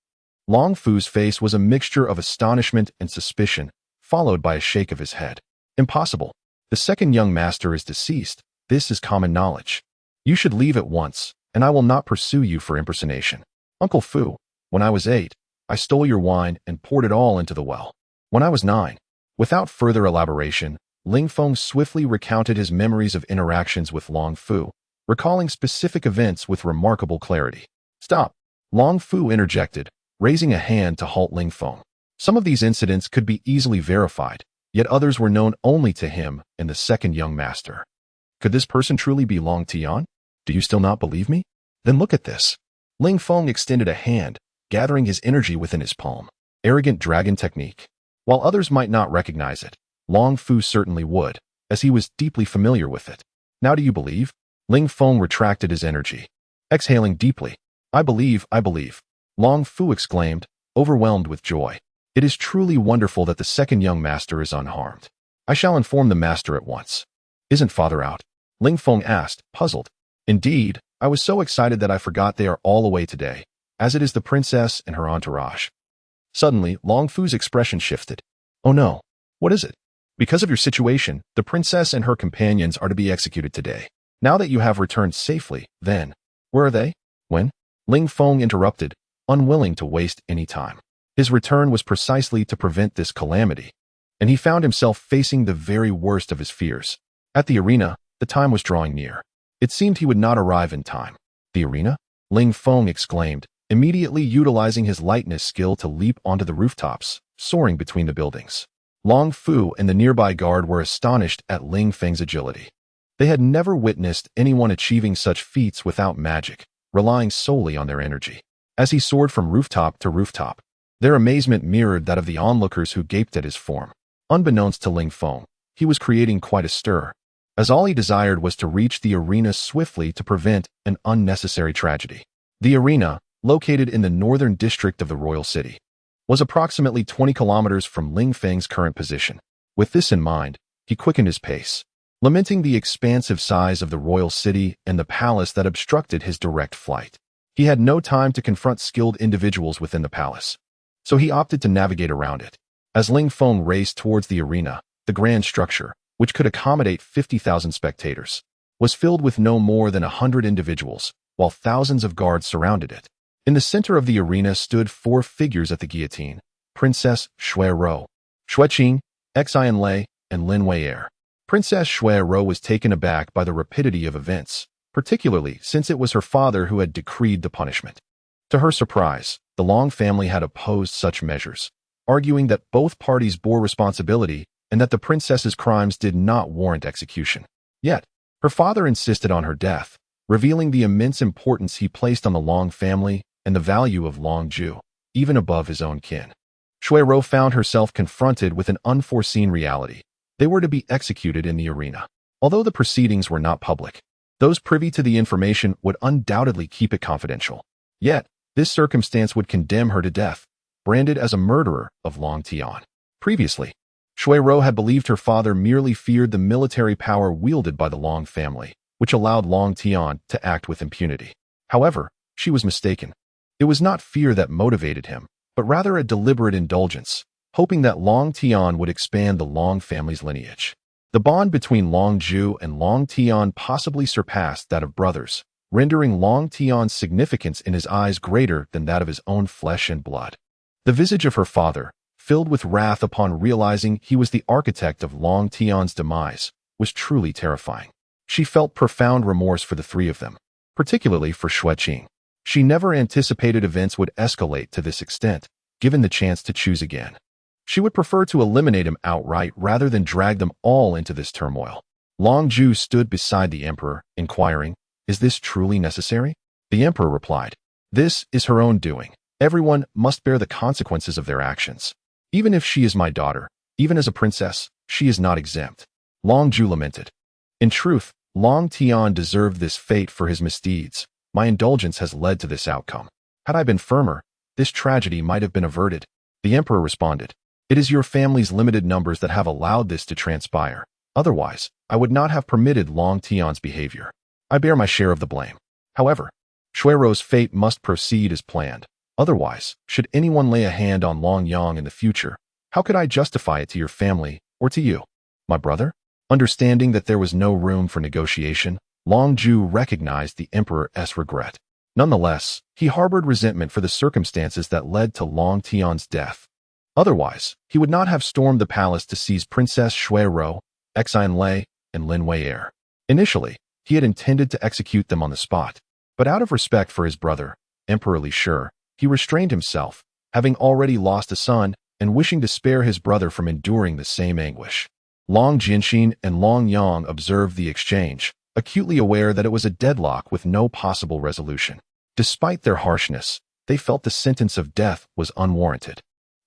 Long Fu's face was a mixture of astonishment and suspicion, followed by a shake of his head. Impossible. The second young master is deceased. This is common knowledge. You should leave at once, and I will not pursue you for impersonation. Uncle Fu, when I was 8, I stole your wine and poured it all into the well. When I was 9. Without further elaboration, Ling Feng swiftly recounted his memories of interactions with Long Fu, recalling specific events with remarkable clarity. Stop! Long Fu interjected, raising a hand to halt Ling Feng. Some of these incidents could be easily verified, yet others were known only to him and the second young master. Could this person truly be Long Tian? Do you still not believe me? Then look at this. Ling Feng extended a hand, gathering his energy within his palm. Arrogant dragon technique. While others might not recognize it, Long Fu certainly would, as he was deeply familiar with it. Now do you believe? Ling Feng retracted his energy. Exhaling deeply. I believe. Long Fu exclaimed, overwhelmed with joy. It is truly wonderful that the second young master is unharmed. I shall inform the master at once. Isn't father out? Ling Feng asked, puzzled. Indeed, I was so excited that I forgot they are all away today, as it is the princess and her entourage. Suddenly, Long Fu's expression shifted. Oh no, what is it? Because of your situation, the princess and her companions are to be executed today. Now that you have returned safely, then, where are they? When? Ling Feng interrupted, unwilling to waste any time. His return was precisely to prevent this calamity, and he found himself facing the very worst of his fears. At the arena, the time was drawing near. It seemed he would not arrive in time. The arena? Ling Feng exclaimed, immediately utilizing his lightness skill to leap onto the rooftops, soaring between the buildings. Long Fu and the nearby guard were astonished at Ling Feng's agility. They had never witnessed anyone achieving such feats without magic, relying solely on their energy. As he soared from rooftop to rooftop, their amazement mirrored that of the onlookers who gaped at his form. Unbeknownst to Ling Feng, he was creating quite a stir, as all he desired was to reach the arena swiftly to prevent an unnecessary tragedy. The arena, located in the northern district of the royal city, was approximately 20 kilometers from Ling Feng's current position. With this in mind, he quickened his pace, lamenting the expansive size of the royal city and the palace that obstructed his direct flight. He had no time to confront skilled individuals within the palace, so he opted to navigate around it. As Ling Feng raced towards the arena, the grand structure, which could accommodate 50,000 spectators, was filled with no more than 100 individuals, while thousands of guards surrounded it. In the center of the arena stood 4 figures at the guillotine: Princess Xue Ro, Xue Qing, Xian Lei, and Lin Wei'er. Princess Xue Ro was taken aback by the rapidity of events, particularly since it was her father who had decreed the punishment. To her surprise, the Long family had opposed such measures, arguing that both parties bore responsibility and that the princess's crimes did not warrant execution. Yet, her father insisted on her death, revealing the immense importance he placed on the Long family and the value of Longju, even above his own kin. Xue Qing found herself confronted with an unforeseen reality. They were to be executed in the arena. Although the proceedings were not public, those privy to the information would undoubtedly keep it confidential. Yet, this circumstance would condemn her to death, branded as a murderer of Long Tian. Previously, Xue Qing had believed her father merely feared the military power wielded by the Long family, which allowed Long Tian to act with impunity. However, she was mistaken. It was not fear that motivated him, but rather a deliberate indulgence, hoping that Long Tian would expand the Long family's lineage. The bond between Longju and Long Tian possibly surpassed that of brothers, rendering Long Tian's significance in his eyes greater than that of his own flesh and blood. The visage of her father, filled with wrath upon realizing he was the architect of Long Tian's demise, was truly terrifying. She felt profound remorse for the three of them, particularly for Xue Qing. She never anticipated events would escalate to this extent, given the chance to choose again. She would prefer to eliminate him outright rather than drag them all into this turmoil. Longju stood beside the emperor, inquiring, "Is this truly necessary?" The emperor replied, "This is her own doing. Everyone must bear the consequences of their actions. Even if she is my daughter, even as a princess, she is not exempt." Longju lamented. "In truth, Long Tian deserved this fate for his misdeeds. My indulgence has led to this outcome. Had I been firmer, this tragedy might have been averted." The emperor responded, "It is your family's limited numbers that have allowed this to transpire. Otherwise, I would not have permitted Long Tian's behavior. I bear my share of the blame. However, Xue Qing's fate must proceed as planned. Otherwise, should anyone lay a hand on Long Yang in the future, how could I justify it to your family or to you, my brother?" Understanding that there was no room for negotiation, Longju recognized the emperor's regret. Nonetheless, he harbored resentment for the circumstances that led to Long Tian's death. Otherwise, he would not have stormed the palace to seize Princess Xue Qing, Xian Lei, and Lin Wei. Initially, he had intended to execute them on the spot, but out of respect for his brother, Emperor Li Shi, he restrained himself, having already lost a son and wishing to spare his brother from enduring the same anguish. Long Jinxin and Long Yang observed the exchange, acutely aware that it was a deadlock with no possible resolution. Despite their harshness, they felt the sentence of death was unwarranted.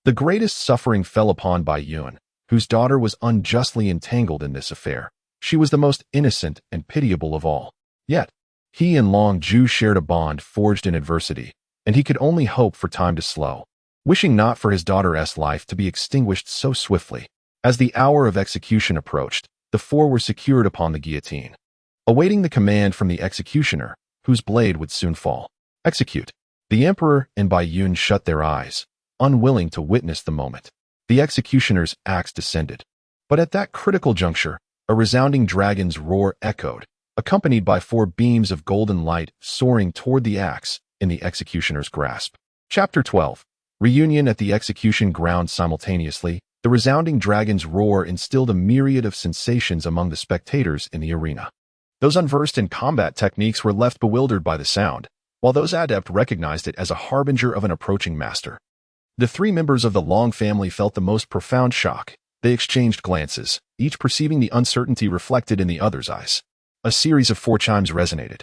The greatest suffering fell upon Bai Yun, whose daughter was unjustly entangled in this affair. She was the most innocent and pitiable of all. Yet, he and Long Ju shared a bond forged in adversity, and he could only hope for time to slow, wishing not for his daughter's life to be extinguished so swiftly. As the hour of execution approached, the four were secured upon the guillotine, awaiting the command from the executioner, whose blade would soon fall. "Execute." The emperor and Bai Yun shut their eyes, unwilling to witness the moment. The executioner's axe descended. But at that critical juncture, a resounding dragon's roar echoed, accompanied by 4 beams of golden light soaring toward the axe in the executioner's grasp. Chapter 12. Reunion at the execution ground. Simultaneously, the resounding dragon's roar instilled a myriad of sensations among the spectators in the arena. Those unversed in combat techniques were left bewildered by the sound, while those adept recognized it as a harbinger of an approaching master. The 3 members of the Long family felt the most profound shock. They exchanged glances, each perceiving the uncertainty reflected in the other's eyes. A series of 4 chimes resonated,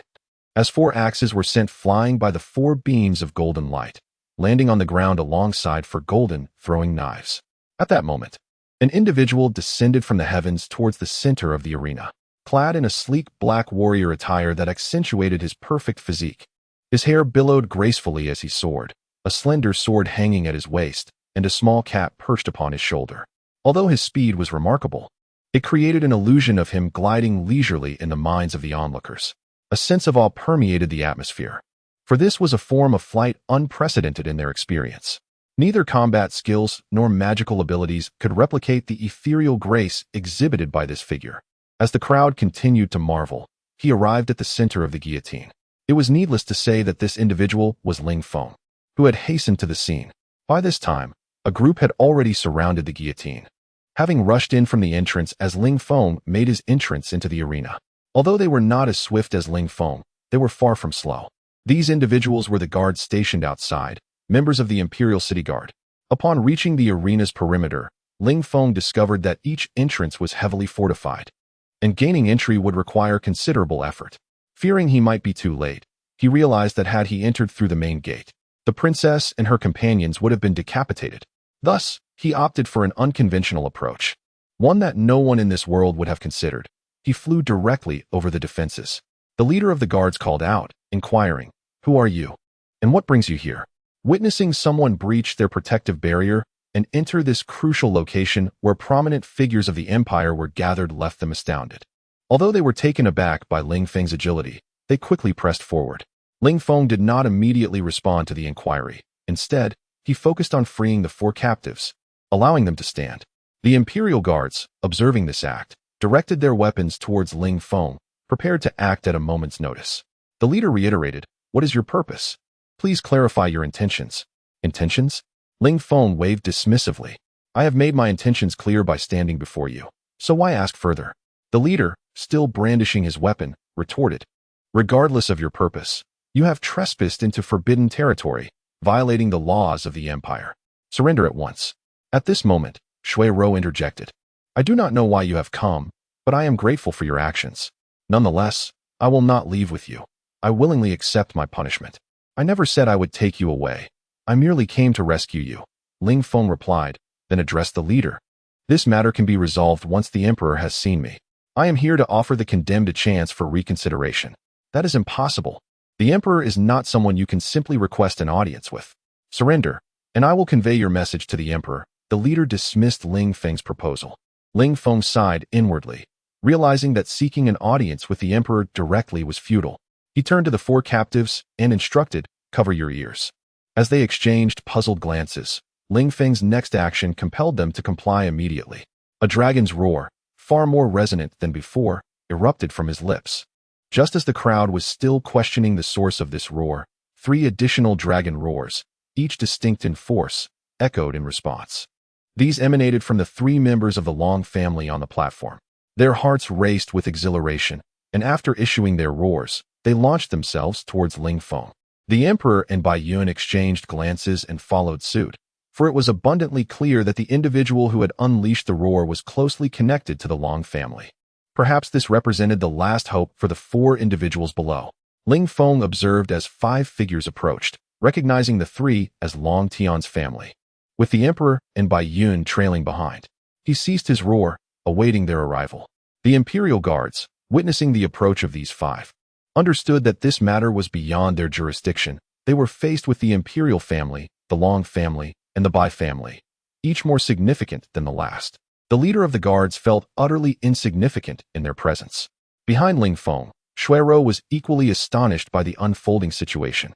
as 4 axes were sent flying by the 4 beams of golden light, landing on the ground alongside 4 golden throwing knives. At that moment, an individual descended from the heavens towards the center of the arena, clad in a sleek black warrior attire that accentuated his perfect physique. His hair billowed gracefully as he soared, a slender sword hanging at his waist, and a small cap perched upon his shoulder. Although his speed was remarkable, it created an illusion of him gliding leisurely in the minds of the onlookers. A sense of awe permeated the atmosphere, for this was a form of flight unprecedented in their experience. Neither combat skills nor magical abilities could replicate the ethereal grace exhibited by this figure. As the crowd continued to marvel, he arrived at the center of the guillotine. It was needless to say that this individual was Ling Feng, who had hastened to the scene. By this time, a group had already surrounded the guillotine, having rushed in from the entrance as Ling Feng made his entrance into the arena. Although they were not as swift as Ling Feng, they were far from slow. These individuals were the guards stationed outside, members of the Imperial City Guard. Upon reaching the arena's perimeter, Ling Feng discovered that each entrance was heavily fortified, and gaining entry would require considerable effort. Fearing he might be too late, he realized that had he entered through the main gate, the princess and her companions would have been decapitated. Thus, he opted for an unconventional approach, one that no one in this world would have considered. He flew directly over the defenses. The leader of the guards called out, inquiring, "Who are you? And what brings you here?" Witnessing someone breach their protective barrier and enter this crucial location where prominent figures of the empire were gathered left them astounded. Although they were taken aback by Ling Feng's agility, they quickly pressed forward. Ling Feng did not immediately respond to the inquiry. Instead, he focused on freeing the 4 captives, allowing them to stand. The imperial guards, observing this act, directed their weapons towards Ling Feng, prepared to act at a moment's notice. The leader reiterated, "What is your purpose? Please clarify your intentions." "Intentions?" Ling Feng waved dismissively. "I have made my intentions clear by standing before you, so why ask further?" The leader, still brandishing his weapon, retorted, "Regardless of your purpose, you have trespassed into forbidden territory, violating the laws of the empire. Surrender at once." At this moment, Xue Qing interjected, "I do not know why you have come, but I am grateful for your actions. Nonetheless, I will not leave with you. I willingly accept my punishment. I never said I would take you away. I merely came to rescue you," Ling Feng replied, then addressed the leader. "This matter can be resolved once the emperor has seen me. I am here to offer the condemned a chance for reconsideration." "That is impossible. The emperor is not someone you can simply request an audience with. Surrender, and I will convey your message to the emperor." The leader dismissed Ling Feng's proposal. Ling Feng sighed inwardly, realizing that seeking an audience with the emperor directly was futile. He turned to the 4 captives and instructed, "Cover your ears." As they exchanged puzzled glances, Ling Feng's next action compelled them to comply immediately. A dragon's roar, far more resonant than before, erupted from his lips. Just as the crowd was still questioning the source of this roar, 3 additional dragon roars, each distinct in force, echoed in response. These emanated from the 3 members of the Long family on the platform. Their hearts raced with exhilaration, and after issuing their roars, they launched themselves towards Ling Feng. The emperor and Bai Yun exchanged glances and followed suit, for it was abundantly clear that the individual who had unleashed the roar was closely connected to the Long family. Perhaps this represented the last hope for the 4 individuals below. Ling Feng observed as 5 figures approached, recognizing the 3 as Long Tian's family, with the emperor and Bai Yun trailing behind. He ceased his roar, awaiting their arrival. The imperial guards, witnessing the approach of these 5, understood that this matter was beyond their jurisdiction. They were faced with the imperial family, the Long family, and the Bai family, each more significant than the last. The leader of the guards felt utterly insignificant in their presence. Behind Ling Feng, Xue Qing was equally astonished by the unfolding situation.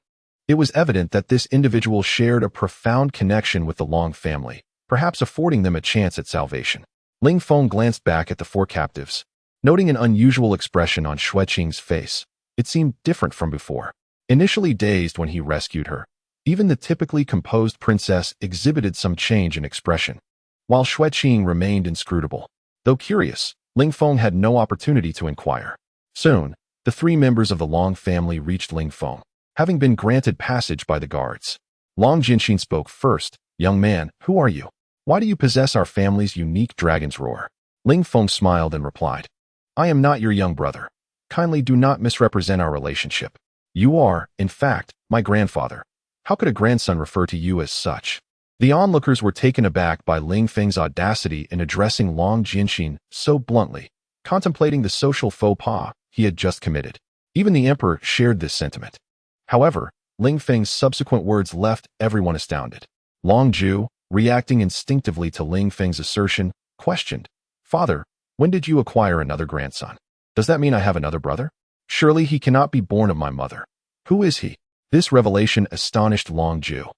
It was evident that this individual shared a profound connection with the Long family, perhaps affording them a chance at salvation. Ling Feng glanced back at the 4 captives, noting an unusual expression on Xue Qing's face. It seemed different from before. Initially dazed when he rescued her, even the typically composed princess exhibited some change in expression, while Xue Qing remained inscrutable. Though curious, Ling Feng had no opportunity to inquire. Soon, the 3 members of the Long family reached Ling Feng, having been granted passage by the guards. Long Jinxin spoke first. "Young man, who are you? Why do you possess our family's unique dragon's roar?" Ling Feng smiled and replied, "I am not your young brother. Kindly do not misrepresent our relationship. You are, in fact, my grandfather. How could a grandson refer to you as such?" The onlookers were taken aback by Ling Feng's audacity in addressing Long Jinxin so bluntly, contemplating the social faux pas he had just committed. Even the emperor shared this sentiment. However, Ling Feng's subsequent words left everyone astounded. Long Ju, reacting instinctively to Ling Feng's assertion, questioned, "Father, when did you acquire another grandson? Does that mean I have another brother? Surely he cannot be born of my mother. Who is he?" This revelation astonished Long Ju.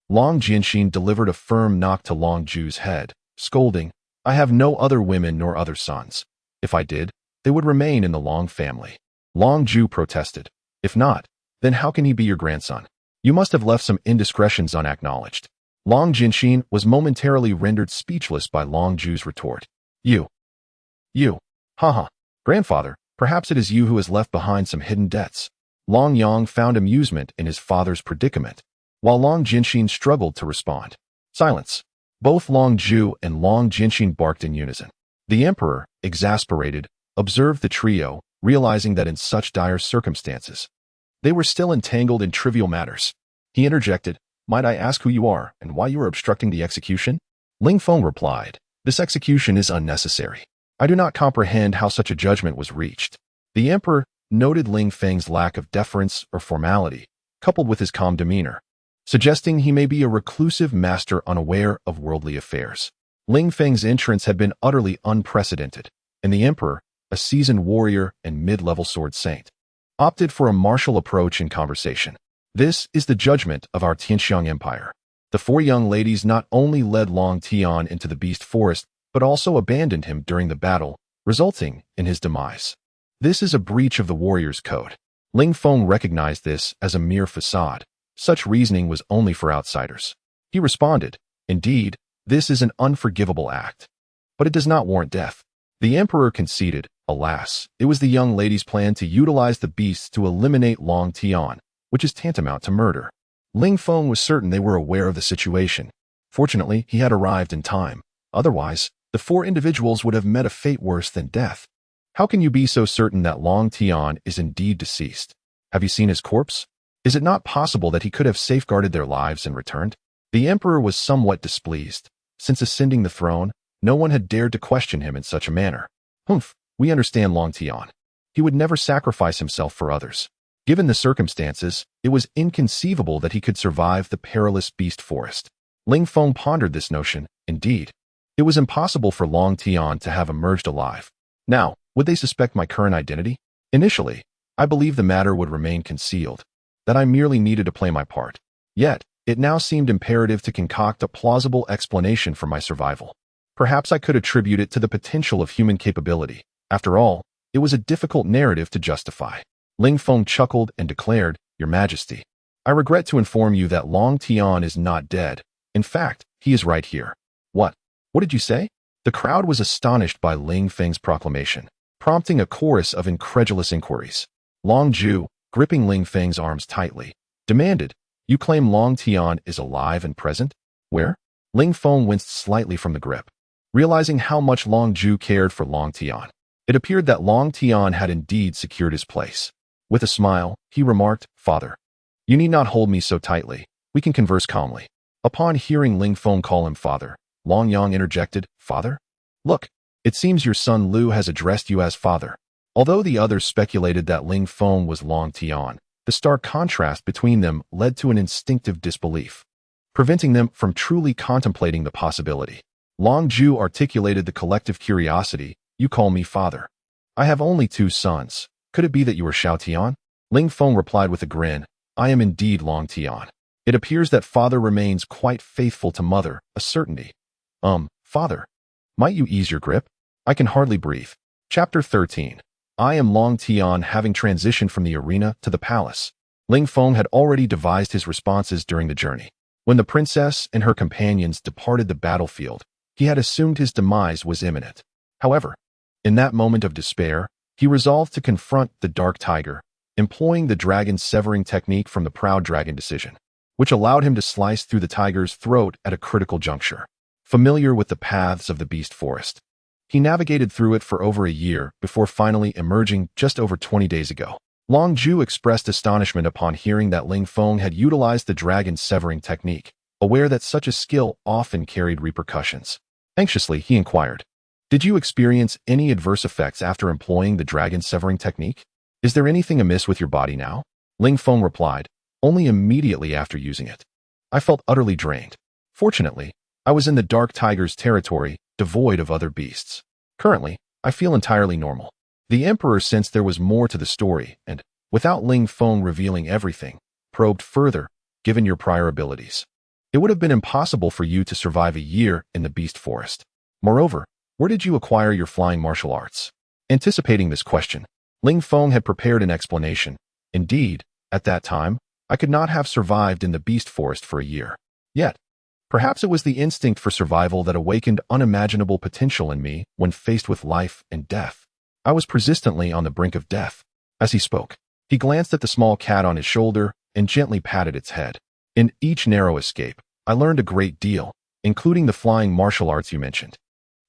Long Jinxin delivered a firm knock to Long Ju's head, scolding, "I have no other women nor other sons. If I did, they would remain in the Long family." Long Ju protested, "If not, then how can he be your grandson? You must have left some indiscretions unacknowledged." Long Jinxin was momentarily rendered speechless by Long Ju's retort. You, haha, grandfather, perhaps it is you who has left behind some hidden debts." Long Yang found amusement in his father's predicament, while Long Jinxin struggled to respond. Silence. Both Long Zhu and Long Jinxing barked in unison. The emperor, exasperated, observed the trio, realizing that in such dire circumstances, they were still entangled in trivial matters. He interjected, "Might I ask who you are and why you are obstructing the execution?" Ling Feng replied, "This execution is unnecessary. I do not comprehend how such a judgment was reached." The emperor noted Ling Feng's lack of deference or formality, coupled with his calm demeanor, suggesting he may be a reclusive master unaware of worldly affairs. Ling Feng's entrance had been utterly unprecedented, and the emperor, a seasoned warrior and mid-level sword saint, opted for a martial approach in conversation. "This is the judgment of our Tianxiang Empire. The four young ladies not only led Long Tian into the beast forest, but also abandoned him during the battle, resulting in his demise. This is a breach of the warrior's code." Ling Feng recognized this as a mere facade. Such reasoning was only for outsiders. He responded, "Indeed, this is an unforgivable act, but it does not warrant death." The emperor conceded, "Alas, it was the young lady's plan to utilize the beasts to eliminate Long Tian, which is tantamount to murder." Ling Feng was certain they were aware of the situation. Fortunately, he had arrived in time. Otherwise, the four individuals would have met a fate worse than death. "How can you be so certain that Long Tian is indeed deceased? Have you seen his corpse? Is it not possible that he could have safeguarded their lives and returned?" The emperor was somewhat displeased. Since ascending the throne, no one had dared to question him in such a manner. "Humph, we understand Long Tian. He would never sacrifice himself for others. Given the circumstances, it was inconceivable that he could survive the perilous beast forest." Ling Feng pondered this notion. Indeed, it was impossible for Long Tian to have emerged alive. Now, would they suspect my current identity? Initially, I believed the matter would remain concealed, that I merely needed to play my part. Yet, it now seemed imperative to concoct a plausible explanation for my survival. Perhaps I could attribute it to the potential of human capability. After all, it was a difficult narrative to justify. Ling Feng chuckled and declared, "Your Majesty, I regret to inform you that Long Tian is not dead. In fact, he is right here." What did you say?" The crowd was astonished by Ling Feng's proclamation, prompting a chorus of incredulous inquiries. Long Zhu, gripping Ling Feng's arms tightly, demanded, "You claim Long Tian is alive and present? Where?" Ling Feng winced slightly from the grip, realizing how much Long Zhu cared for Long Tian. It appeared that Long Tian had indeed secured his place. With a smile, he remarked, "Father, you need not hold me so tightly. We can converse calmly." Upon hearing Ling Feng call him father, Long Yang interjected, "Father? Look, it seems your son Lu has addressed you as father." Although the others speculated that Ling Feng was Long Tian, the stark contrast between them led to an instinctive disbelief, preventing them from truly contemplating the possibility. Long Zhu articulated the collective curiosity, "You call me father. I have only 2 sons. Could it be that you are Xiao Tian?" Ling Feng replied with a grin, "I am indeed Long Tian. It appears that father remains quite faithful to mother, a certainty." Father, might you ease your grip? I can hardly breathe." Chapter 13. I am Long Tian, having transitioned from the arena to the palace. Ling Feng had already devised his responses during the journey. When the princess and her companions departed the battlefield, he had assumed his demise was imminent. However, in that moment of despair, he resolved to confront the Dark Tiger, employing the dragon severing technique from the Proud Dragon decision, which allowed him to slice through the tiger's throat at a critical juncture. Familiar with the paths of the beast forest, he navigated through it for over a year before finally emerging just over 20 days ago. Long Zhu expressed astonishment upon hearing that Ling Feng had utilized the dragon severing technique, aware that such a skill often carried repercussions. Anxiously, he inquired, "Did you experience any adverse effects after employing the dragon severing technique? Is there anything amiss with your body now?" Ling Feng replied, "Only immediately after using it. I felt utterly drained. Fortunately, I was in the Dark Tiger's territory, devoid of other beasts. Currently, I feel entirely normal." The emperor sensed there was more to the story and, without Ling Feng revealing everything, probed further, "Given your prior abilities, it would have been impossible for you to survive a year in the beast forest. Moreover, where did you acquire your flying martial arts?" Anticipating this question, Ling Feng had prepared an explanation. "Indeed, at that time, I could not have survived in the beast forest for a year. Yet, perhaps it was the instinct for survival that awakened unimaginable potential in me when faced with life and death. I was persistently on the brink of death." As he spoke, he glanced at the small cat on his shoulder and gently patted its head. "In each narrow escape, I learned a great deal. including the flying martial arts you mentioned.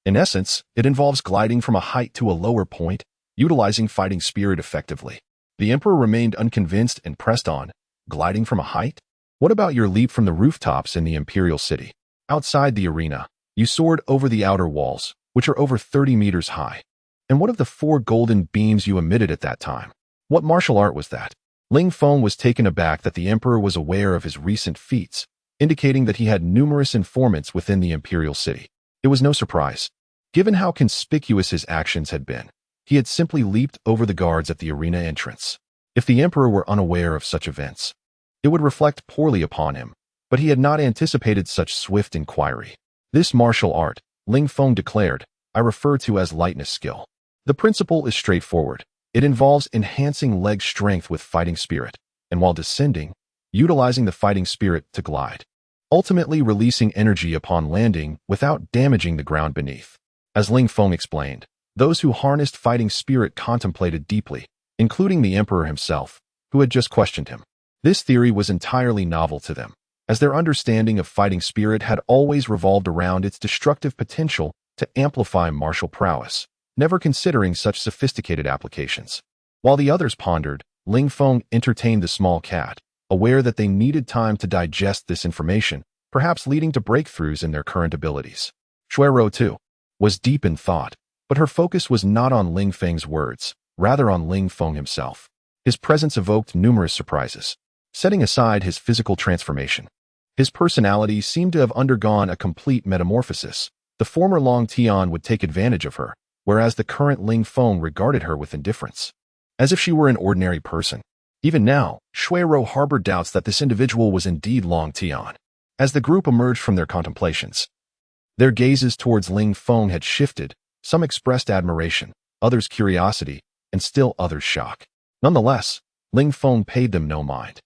In essence, it involves gliding from a height to a lower point, utilizing fighting spirit effectively. The emperor remained unconvinced and pressed on. Gliding from a height? What about your leap from the rooftops in the imperial city? Outside the arena, you soared over the outer walls, which are over 30 meters high. And what of the 4 golden beams you emitted at that time? What martial art was that? Ling Feng was taken aback that the emperor was aware of his recent feats, indicating that he had numerous informants within the imperial city. It was no surprise. Given how conspicuous his actions had been, he had simply leaped over the guards at the arena entrance. If the emperor were unaware of such events, it would reflect poorly upon him, but he had not anticipated such swift inquiry. This martial art, Ling Feng declared, I refer to as lightness skill. The principle is straightforward. It involves enhancing leg strength with fighting spirit, and while descending, utilizing the fighting spirit to glide, ultimately releasing energy upon landing without damaging the ground beneath. As Ling Feng explained, those who harnessed fighting spirit contemplated deeply, including the emperor himself, who had just questioned him. This theory was entirely novel to them, as their understanding of fighting spirit had always revolved around its destructive potential to amplify martial prowess, never considering such sophisticated applications. While the others pondered, Ling Feng entertained the small cat, aware that they needed time to digest this information, perhaps leading to breakthroughs in their current abilities. Xue too, was deep in thought, but her focus was not on Ling Feng's words, rather on Ling Feng himself. His presence evoked numerous surprises. Setting aside his physical transformation, his personality seemed to have undergone a complete metamorphosis. The former Long Tian would take advantage of her, whereas the current Ling Feng regarded her with indifference, as if she were an ordinary person. Even now, Xue harbored doubts that this individual was indeed Long Tian. As the group emerged from their contemplations, their gazes towards Ling Feng had shifted. Some expressed admiration, others curiosity, and still others shock. Nonetheless, Ling Feng paid them no mind,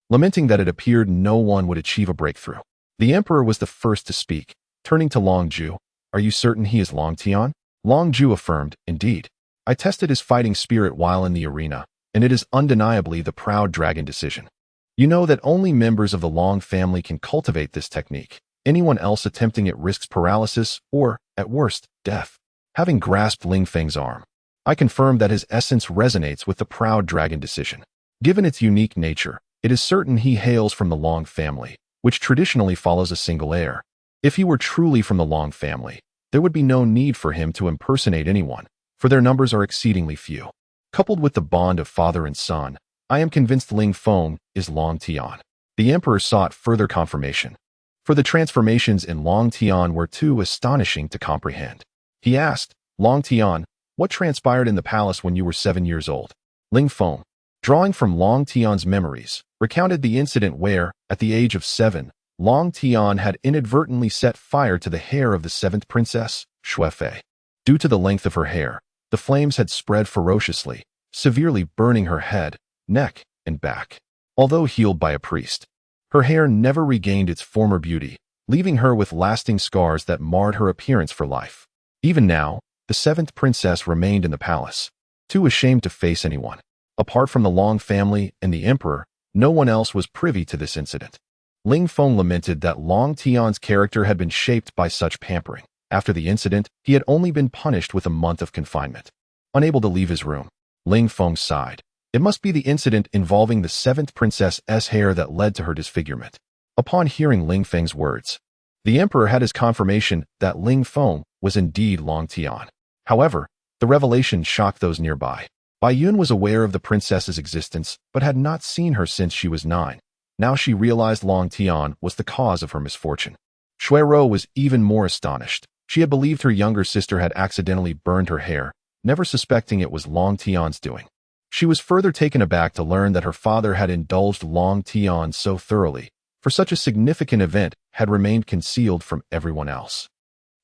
lamenting that it appeared no one would achieve a breakthrough. The emperor was the first to speak, turning to Long Ju. Are you certain he is Long Tian? Long Ju affirmed, indeed. I tested his fighting spirit while in the arena, and it is undeniably the proud dragon decision. You know that only members of the Long family can cultivate this technique. Anyone else attempting it risks paralysis or, at worst, death. Having grasped Ling Feng's arm, I confirmed that his essence resonates with the proud dragon decision. Given its unique nature, it is certain he hails from the Long family, which traditionally follows a single heir. If he were truly from the Long family, there would be no need for him to impersonate anyone, for their numbers are exceedingly few. Coupled with the bond of father and son, I am convinced Ling Feng is Long Tian. The emperor sought further confirmation, for the transformations in Long Tian were too astonishing to comprehend. He asked, Long Tian, what transpired in the palace when you were 7 years old? Ling Feng, drawing from Long Tian's memories, recounted the incident where, at the age of 7, Long Tian had inadvertently set fire to the hair of the 7th princess, Xue Fei. Due to the length of her hair, the flames had spread ferociously, severely burning her head, neck, and back. Although healed by a priest, her hair never regained its former beauty, leaving her with lasting scars that marred her appearance for life. Even now, the 7th princess remained in the palace, too ashamed to face anyone. Apart from the Long family and the emperor, no one else was privy to this incident. Ling Feng lamented that Long Tian's character had been shaped by such pampering. After the incident, he had only been punished with a month of confinement. Unable to leave his room, Ling Feng sighed. It must be the incident involving the 7th princess's hair that led to her disfigurement. Upon hearing Ling Feng's words, the emperor had his confirmation that Ling Feng was indeed Long Tian. However, the revelation shocked those nearby. Bai Yun was aware of the princess's existence, but had not seen her since she was 9. Now she realized Long Tian was the cause of her misfortune. Xue was even more astonished. She had believed her younger sister had accidentally burned her hair, never suspecting it was Long Tian's doing. She was further taken aback to learn that her father had indulged Long Tian so thoroughly, for such a significant event had remained concealed from everyone else.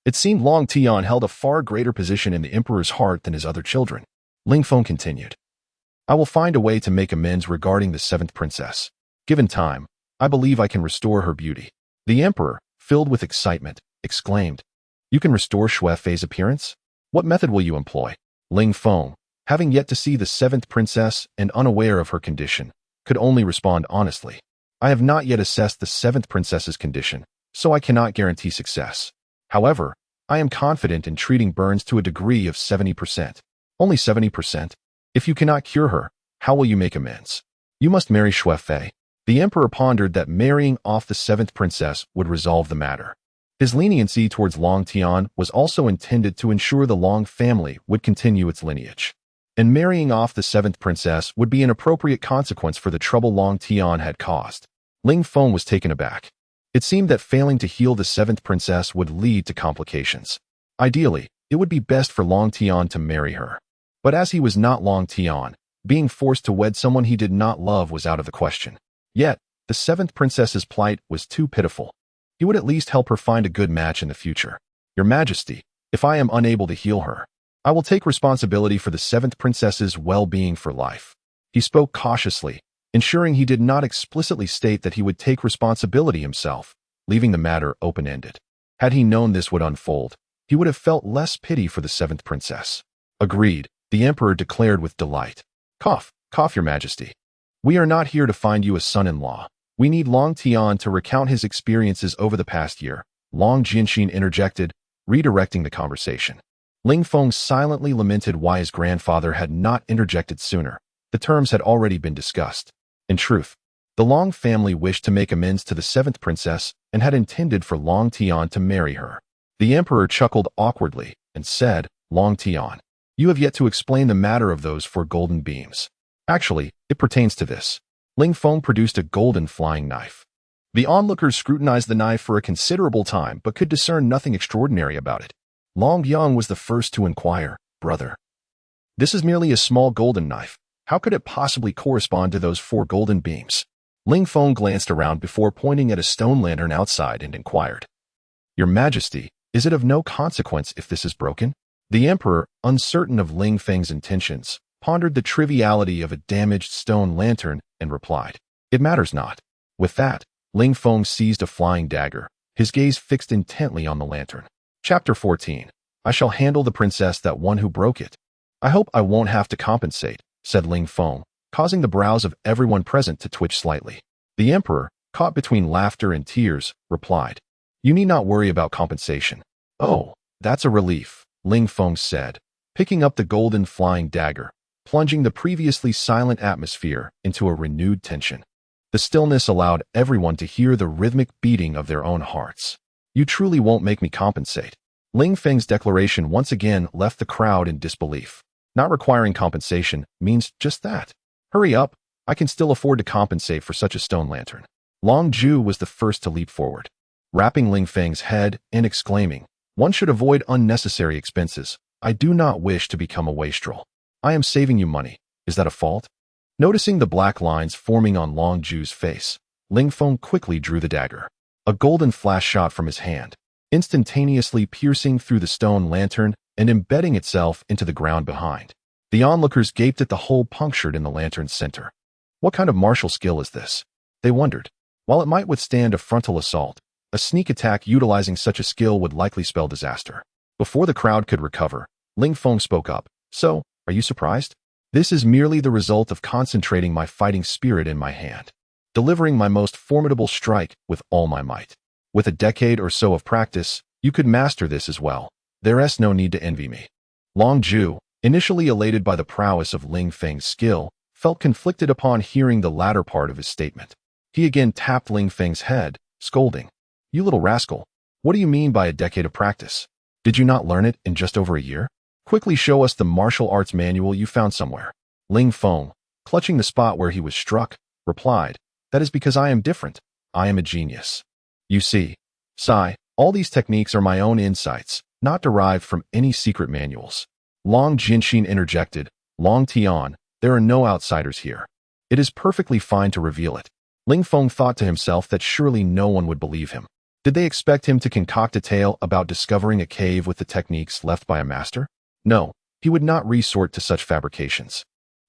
It seemed Long Tian held a far greater position in the emperor's heart than his other children. Ling Feng continued, I will find a way to make amends regarding the 7th princess. Given time, I believe I can restore her beauty. The emperor, filled with excitement, exclaimed, You can restore Xue Fei's appearance? What method will you employ? Ling Feng, having yet to see the 7th princess and unaware of her condition, could only respond honestly. I have not yet assessed the 7th princess's condition, so I cannot guarantee success. However, I am confident in treating burns to a degree of 70%. Only 70%? If you cannot cure her, how will you make amends? You must marry Xue Fei. The emperor pondered that marrying off the seventh princess would resolve the matter. His leniency towards Long Tian was also intended to ensure the Long family would continue its lineage. And marrying off the seventh princess would be an appropriate consequence for the trouble Long Tian had caused. Ling Feng was taken aback. It seemed that failing to heal the seventh princess would lead to complications. Ideally, it would be best for Long Tian to marry her. But as he was not Long Tian, being forced to wed someone he did not love was out of the question. Yet, the seventh princess's plight was too pitiful. He would at least help her find a good match in the future. Your Majesty, if I am unable to heal her, I will take responsibility for the seventh princess's well-being for life. He spoke cautiously, ensuring he did not explicitly state that he would take responsibility himself, leaving the matter open-ended. Had he known this would unfold, he would have felt less pity for the seventh princess. Agreed, the emperor declared with delight. Cough, Your Majesty. We are not here to find you a son-in-law. We need Long Tian to recount his experiences over the past year. Long Jianxin interjected, redirecting the conversation. Ling Feng silently lamented why his grandfather had not interjected sooner. The terms had already been discussed. In truth, the Long family wished to make amends to the seventh princess and had intended for Long Tian to marry her. The emperor chuckled awkwardly and said, Long Tian, you have yet to explain the matter of those 4 golden beams. Actually, it pertains to this. Ling Feng produced a golden flying knife. The onlookers scrutinized the knife for a considerable time but could discern nothing extraordinary about it. Long Yang was the first to inquire, Brother, this is merely a small golden knife. How could it possibly correspond to those 4 golden beams? Ling Feng glanced around before pointing at a stone lantern outside and inquired, Your Majesty, is it of no consequence if this is broken? The emperor, uncertain of Ling Feng's intentions, pondered the triviality of a damaged stone lantern and replied, It matters not. With that, Ling Feng seized a flying dagger, his gaze fixed intently on the lantern. Chapter 14. I shall handle the princess that one who broke it. I hope I won't have to compensate, said Ling Feng, causing the brows of everyone present to twitch slightly. The emperor, caught between laughter and tears, replied, You need not worry about compensation. Oh, that's a relief, Ling Feng said, picking up the golden flying dagger, plunging the previously silent atmosphere into a renewed tension. The stillness allowed everyone to hear the rhythmic beating of their own hearts. You truly won't make me compensate. Ling Feng's declaration once again left the crowd in disbelief. Not requiring compensation means just that. Hurry up, I can still afford to compensate for such a stone lantern. Long Ju was the first to leap forward, rapping Ling Feng's head and exclaiming, One should avoid unnecessary expenses. I do not wish to become a wastrel. I am saving you money. Is that a fault? Noticing the black lines forming on Long Ju's face, Ling Feng quickly drew the dagger. A golden flash shot from his hand, instantaneously piercing through the stone lantern and embedding itself into the ground behind. The onlookers gaped at the hole punctured in the lantern's center. What kind of martial skill is this? They wondered. While it might withstand a frontal assault, a sneak attack utilizing such a skill would likely spell disaster. Before the crowd could recover, Ling Feng spoke up. So, are you surprised? This is merely the result of concentrating my fighting spirit in my hand, delivering my most formidable strike with all my might. With a decade or so of practice, you could master this as well. There's no need to envy me. Long Ju, initially elated by the prowess of Ling Feng's skill, felt conflicted upon hearing the latter part of his statement. He again tapped Ling Feng's head, scolding, You little rascal, what do you mean by a decade of practice? Did you not learn it in just over a year? Quickly show us the martial arts manual you found somewhere. Ling Feng, clutching the spot where he was struck, replied, That is because I am different. I am a genius. You see, Sai, all these techniques are my own insights, not derived from any secret manuals. Long Jianxin interjected, Long Tian, there are no outsiders here. It is perfectly fine to reveal it. Ling Feng thought to himself that surely no one would believe him. Did they expect him to concoct a tale about discovering a cave with the techniques left by a master? No, he would not resort to such fabrications.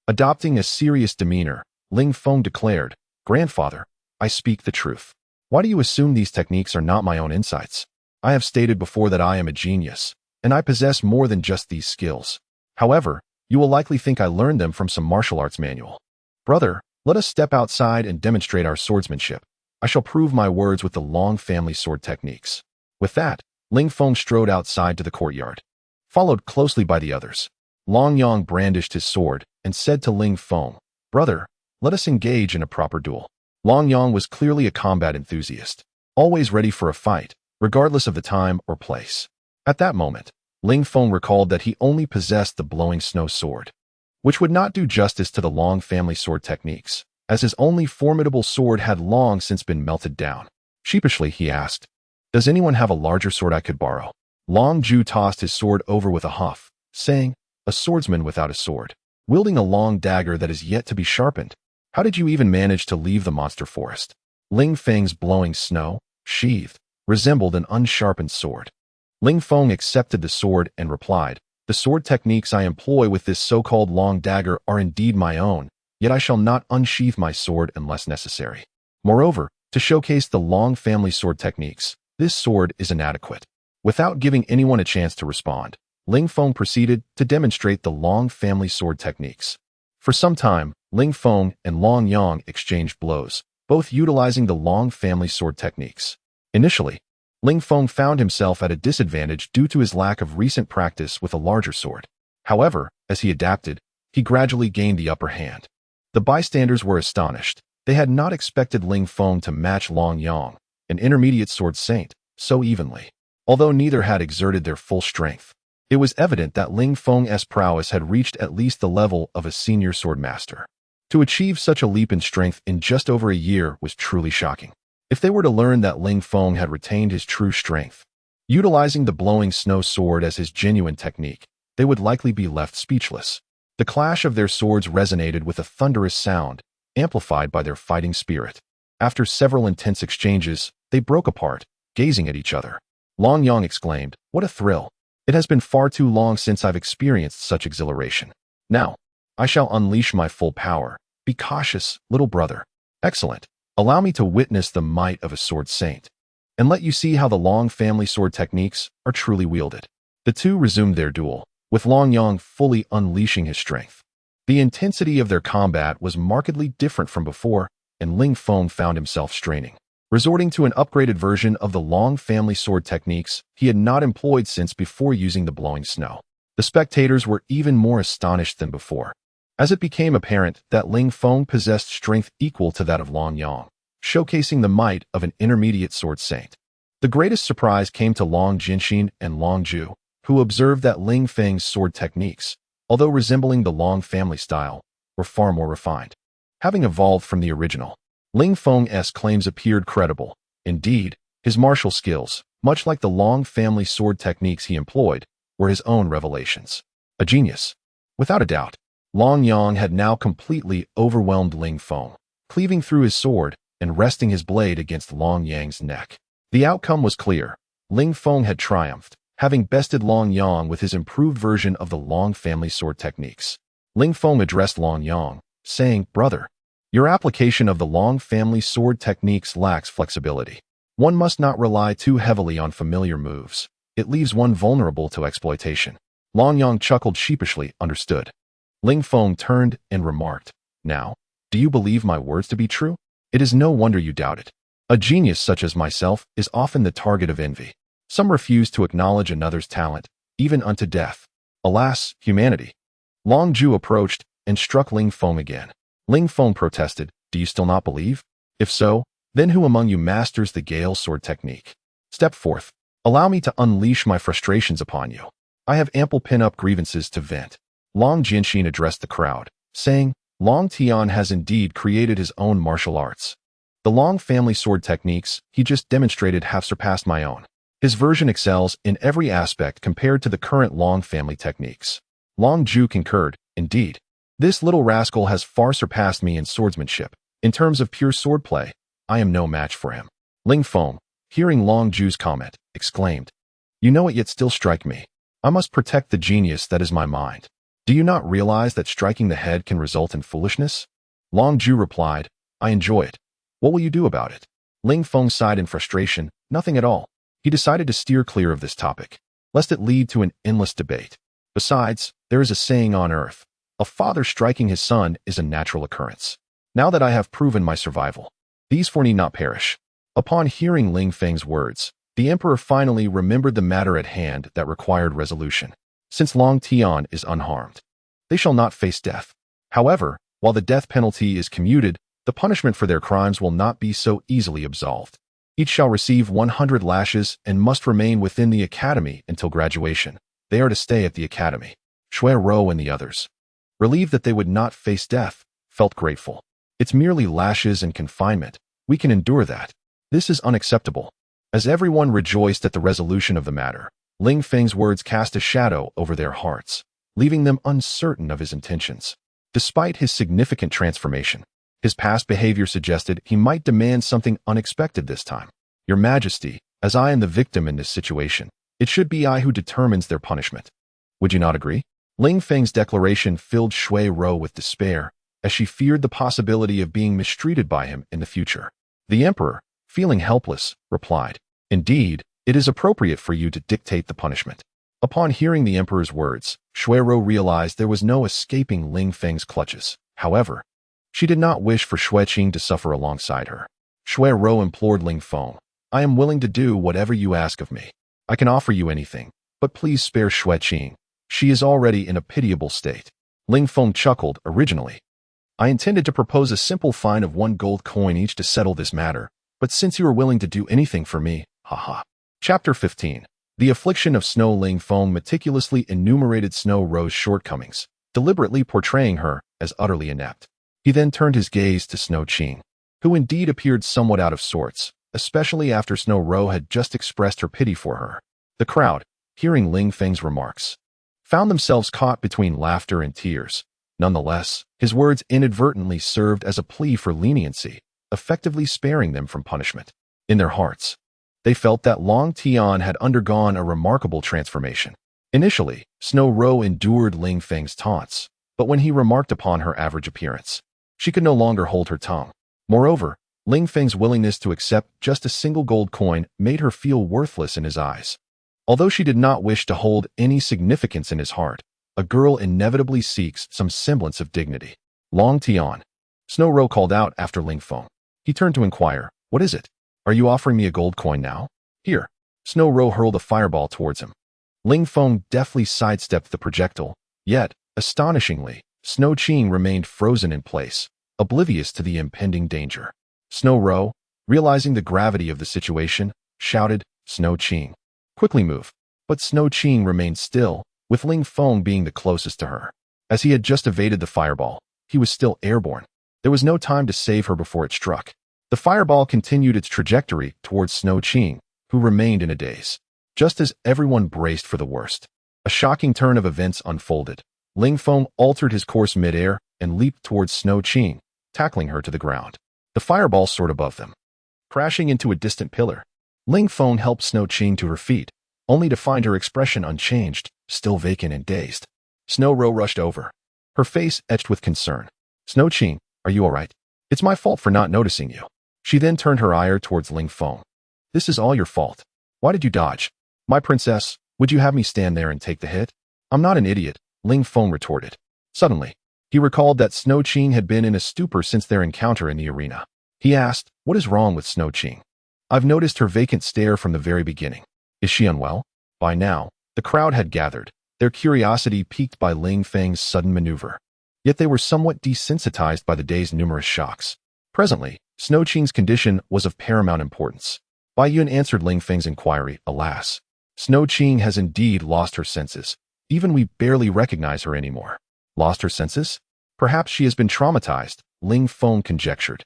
Adopting a serious demeanor, Ling Feng declared, Grandfather, I speak the truth. Why do you assume these techniques are not my own insights? I have stated before that I am a genius, and I possess more than just these skills. However, you will likely think I learned them from some martial arts manual. Brother, let us step outside and demonstrate our swordsmanship. I shall prove my words with the Long family sword techniques. With that, Ling Feng strode outside to the courtyard, followed closely by the others. Long Yang brandished his sword and said to Ling Feng, "Brother, let us engage in a proper duel." Long Yang was clearly a combat enthusiast, always ready for a fight, regardless of the time or place. At that moment, Ling Feng recalled that he only possessed the blowing snow sword, which would not do justice to the Long family sword techniques, as his only formidable sword had long since been melted down. Sheepishly, he asked, "Does anyone have a larger sword I could borrow?" Long Ju tossed his sword over with a huff, saying, "A swordsman without a sword, wielding a long dagger that is yet to be sharpened. How did you even manage to leave the monster forest?" Ling Feng's blowing snow, sheathed, resembled an unsharpened sword. Ling Feng accepted the sword and replied, "The sword techniques I employ with this so-called long dagger are indeed my own, yet I shall not unsheath my sword unless necessary. Moreover, to showcase the Long family sword techniques, this sword is inadequate." Without giving anyone a chance to respond, Ling Feng proceeded to demonstrate the Long family sword techniques. For some time, Ling Feng and Long Yang exchanged blows, both utilizing the Long family sword techniques. Initially, Ling Feng found himself at a disadvantage due to his lack of recent practice with a larger sword. However, as he adapted, he gradually gained the upper hand. The bystanders were astonished. They had not expected Ling Feng to match Long Yang, an intermediate sword saint, so evenly. Although neither had exerted their full strength, it was evident that Ling Feng's prowess had reached at least the level of a senior sword master. To achieve such a leap in strength in just over a year was truly shocking. If they were to learn that Ling Feng had retained his true strength, utilizing the blowing snow sword as his genuine technique, they would likely be left speechless. The clash of their swords resonated with a thunderous sound, amplified by their fighting spirit. After several intense exchanges, they broke apart, gazing at each other. Long Yang exclaimed, "What a thrill! It has been far too long since I've experienced such exhilaration. Now, I shall unleash my full power. Be cautious, little brother." "Excellent. Allow me to witness the might of a sword saint, and let you see how the Long family sword techniques are truly wielded." The two resumed their duel, with Long Yang fully unleashing his strength. The intensity of their combat was markedly different from before, and Ling Feng found himself straining, resorting to an upgraded version of the Long family sword techniques he had not employed since before using the blowing snow. The spectators were even more astonished than before, as it became apparent that Ling Feng possessed strength equal to that of Long Yang, showcasing the might of an intermediate sword saint. The greatest surprise came to Long Jinshin and Long Ju, who observed that Ling Feng's sword techniques, although resembling the Long family style, were far more refined. Having evolved from the original, Ling Feng's claims appeared credible. Indeed, his martial skills, much like the Long family sword techniques he employed, were his own revelations. A genius. Without a doubt, Long Yang had now completely overwhelmed Ling Feng, cleaving through his sword and resting his blade against Long Yang's neck. The outcome was clear. Ling Feng had triumphed, having bested Long Yang with his improved version of the Long family sword techniques. Ling Feng addressed Long Yang, saying, "Brother, your application of the Long family sword techniques lacks flexibility. One must not rely too heavily on familiar moves. It leaves one vulnerable to exploitation." Long Yang chuckled sheepishly, understood. Ling Feng turned and remarked, "Now, do you believe my words to be true? It is no wonder you doubt it. A genius such as myself is often the target of envy. Some refuse to acknowledge another's talent, even unto death. Alas, humanity." Long Ju approached and struck Ling Feng again. Ling Feng protested, "Do you still not believe? If so, then who among you masters the Gale sword technique? Step forth. Allow me to unleash my frustrations upon you. I have ample pin-up grievances to vent." Long Jinshin addressed the crowd, saying, "Long Tian has indeed created his own martial arts. The Long family sword techniques he just demonstrated have surpassed my own. His version excels in every aspect compared to the current Long family techniques." Long Ju concurred, "Indeed, this little rascal has far surpassed me in swordsmanship. In terms of pure swordplay, I am no match for him." Ling Feng, hearing Long Ju's comment, exclaimed, "You know it, yet still strike me. I must protect the genius that is my mind. Do you not realize that striking the head can result in foolishness?" Long Ju replied, "I enjoy it. What will you do about it?" Ling Feng sighed in frustration, "Nothing at all." He decided to steer clear of this topic, lest it lead to an endless debate. Besides, there is a saying on earth, a father striking his son is a natural occurrence. Now that I have proven my survival, these four need not perish. Upon hearing Ling Feng's words, the emperor finally remembered the matter at hand that required resolution. Since Long Tian is unharmed, they shall not face death. However, while the death penalty is commuted, the punishment for their crimes will not be so easily absolved. Each shall receive 100 lashes and must remain within the academy until graduation. They are to stay at the academy. Xue Qing and the others, relieved that they would not face death, felt grateful. It's merely lashes and confinement. We can endure that. This is unacceptable. As everyone rejoiced at the resolution of the matter, Ling Feng's words cast a shadow over their hearts, leaving them uncertain of his intentions. Despite his significant transformation, his past behavior suggested he might demand something unexpected this time. Your Majesty, as I am the victim in this situation, it should be I who determines their punishment. Would you not agree? Ling Feng's declaration filled Xue Qing with despair, as she feared the possibility of being mistreated by him in the future. The emperor, feeling helpless, replied, "Indeed, it is appropriate for you to dictate the punishment." Upon hearing the emperor's words, Xue Qing realized there was no escaping Ling Feng's clutches. However, she did not wish for Xue Qing to suffer alongside her. Xue Qing implored Ling Feng, "I am willing to do whatever you ask of me. I can offer you anything, but please spare Xue Qing. She is already in a pitiable state." Ling Feng chuckled. "Originally, I intended to propose a simple fine of 1 gold coin each to settle this matter, but since you are willing to do anything for me, haha." Chapter 15. The affliction of Snow. Ling Feng meticulously enumerated Snow Qing's shortcomings, deliberately portraying her as utterly inept. He then turned his gaze to Xue Qing, who indeed appeared somewhat out of sorts, especially after Snow Qing had just expressed her pity for her. The crowd, hearing Ling Feng's remarks, found themselves caught between laughter and tears. Nonetheless, his words inadvertently served as a plea for leniency, effectively sparing them from punishment. In their hearts, they felt that Long Tian had undergone a remarkable transformation. Initially, Snow Qing endured Ling Feng's taunts, but when he remarked upon her average appearance, she could no longer hold her tongue. Moreover, Ling Feng's willingness to accept just a single gold coin made her feel worthless in his eyes. Although she did not wish to hold any significance in his heart, a girl inevitably seeks some semblance of dignity. Long Tian. Snow Qing called out after Ling Feng. He turned to inquire, "What is it? Are you offering me a gold coin now?" "Here." Snow Qing hurled a fireball towards him. Ling Feng deftly sidestepped the projectile, yet, astonishingly, Xue Qing remained frozen in place, oblivious to the impending danger. Snow Qing, realizing the gravity of the situation, shouted, "Xue Qing, quickly move." But Xue Qing remained still, with Ling Feng being the closest to her. As he had just evaded the fireball, he was still airborne. There was no time to save her before it struck. The fireball continued its trajectory towards Xue Qing, who remained in a daze. Just as everyone braced for the worst, a shocking turn of events unfolded. Ling Feng altered his course midair and leaped towards Xue Qing, tackling her to the ground. The fireball soared above them, crashing into a distant pillar. Ling Feng helped Xue Qing to her feet, only to find her expression unchanged, still vacant and dazed. Snow Qing rushed over, her face etched with concern. "Xue Qing, are you all right? It's my fault for not noticing you." She then turned her ire towards Ling Feng. "This is all your fault. Why did you dodge? My princess, would you have me stand there and take the hit?" "I'm not an idiot," Ling Feng retorted. Suddenly, he recalled that Xue Qing had been in a stupor since their encounter in the arena. He asked, "What is wrong with Xue Qing? I've noticed her vacant stare from the very beginning. Is she unwell?" By now, the crowd had gathered, their curiosity piqued by Ling Feng's sudden maneuver. Yet they were somewhat desensitized by the day's numerous shocks. Presently, Xue Qing's condition was of paramount importance. Bai Yun answered Ling Feng's inquiry, "Alas, Xue Qing has indeed lost her senses. Even we barely recognize her anymore." "Lost her senses? Perhaps she has been traumatized," Ling Feng conjectured,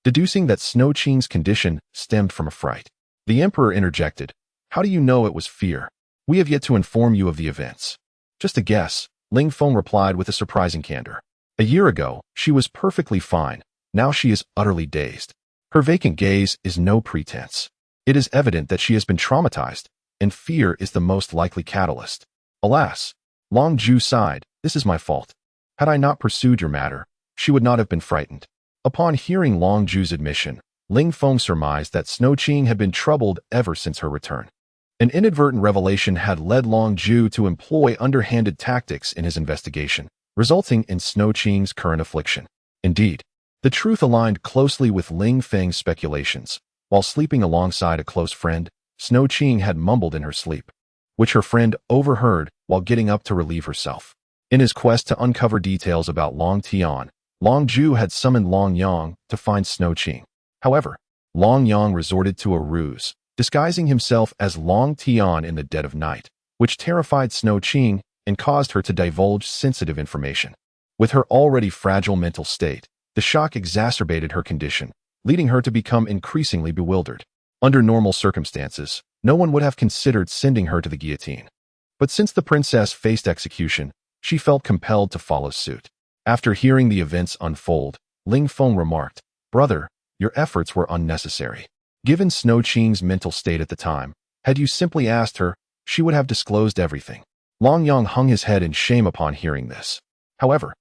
deducing that Xue Qing's condition stemmed from a fright. The emperor interjected, "How do you know it was fear? We have yet to inform you of the events." "Just a guess," Ling Feng replied with a surprising candor. "A year ago, she was perfectly fine. Now she is utterly dazed. Her vacant gaze is no pretense. It is evident that she has been traumatized, and fear is the most likely catalyst." "Alas," Long Ju sighed, "this is my fault. Had I not pursued your matter, she would not have been frightened." Upon hearing Long Ju's admission, Ling Feng surmised that Xue Qing had been troubled ever since her return. An inadvertent revelation had led Long Ju to employ underhanded tactics in his investigation, resulting in Xue Qing's current affliction. Indeed, the truth aligned closely with Ling Feng's speculations. While sleeping alongside a close friend, Xue Qing had mumbled in her sleep, which her friend overheard while getting up to relieve herself. In his quest to uncover details about Long Tian, Long Ju had summoned Long Yang to find Xue Qing. However, Long Yang resorted to a ruse, disguising himself as Long Tian in the dead of night, which terrified Xue Qing and caused her to divulge sensitive information. With her already fragile mental state, the shock exacerbated her condition, leading her to become increasingly bewildered. Under normal circumstances, no one would have considered sending her to the guillotine. But since the princess faced execution, she felt compelled to follow suit. After hearing the events unfold, Ling Feng remarked, "Brother, your efforts were unnecessary. Given Xue Qing's mental state at the time, had you simply asked her, she would have disclosed everything." Long Yang hung his head in shame upon hearing this. However,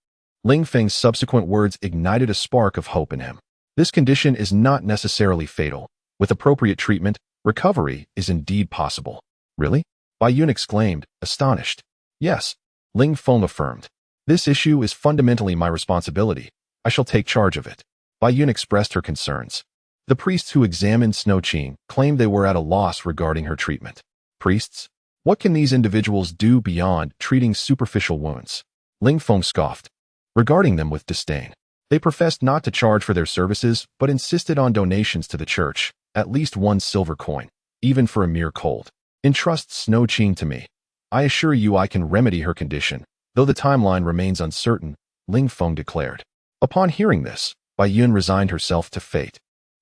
Ling Feng's subsequent words ignited a spark of hope in him. This condition is not necessarily fatal. With appropriate treatment, recovery is indeed possible. Really? Bai Yun exclaimed, astonished. Yes, Ling Feng affirmed. This issue is fundamentally my responsibility. I shall take charge of it. Bai Yun expressed her concerns. The priests who examined Xue Qing claimed they were at a loss regarding her treatment. Priests? What can these individuals do beyond treating superficial wounds? Ling Feng scoffed, regarding them with disdain. They professed not to charge for their services, but insisted on donations to the church, at least 1 silver coin, even for a mere cold. Entrust Xue Qing to me. I assure you I can remedy her condition, though the timeline remains uncertain, Ling Feng declared. Upon hearing this, Bai Yun resigned herself to fate,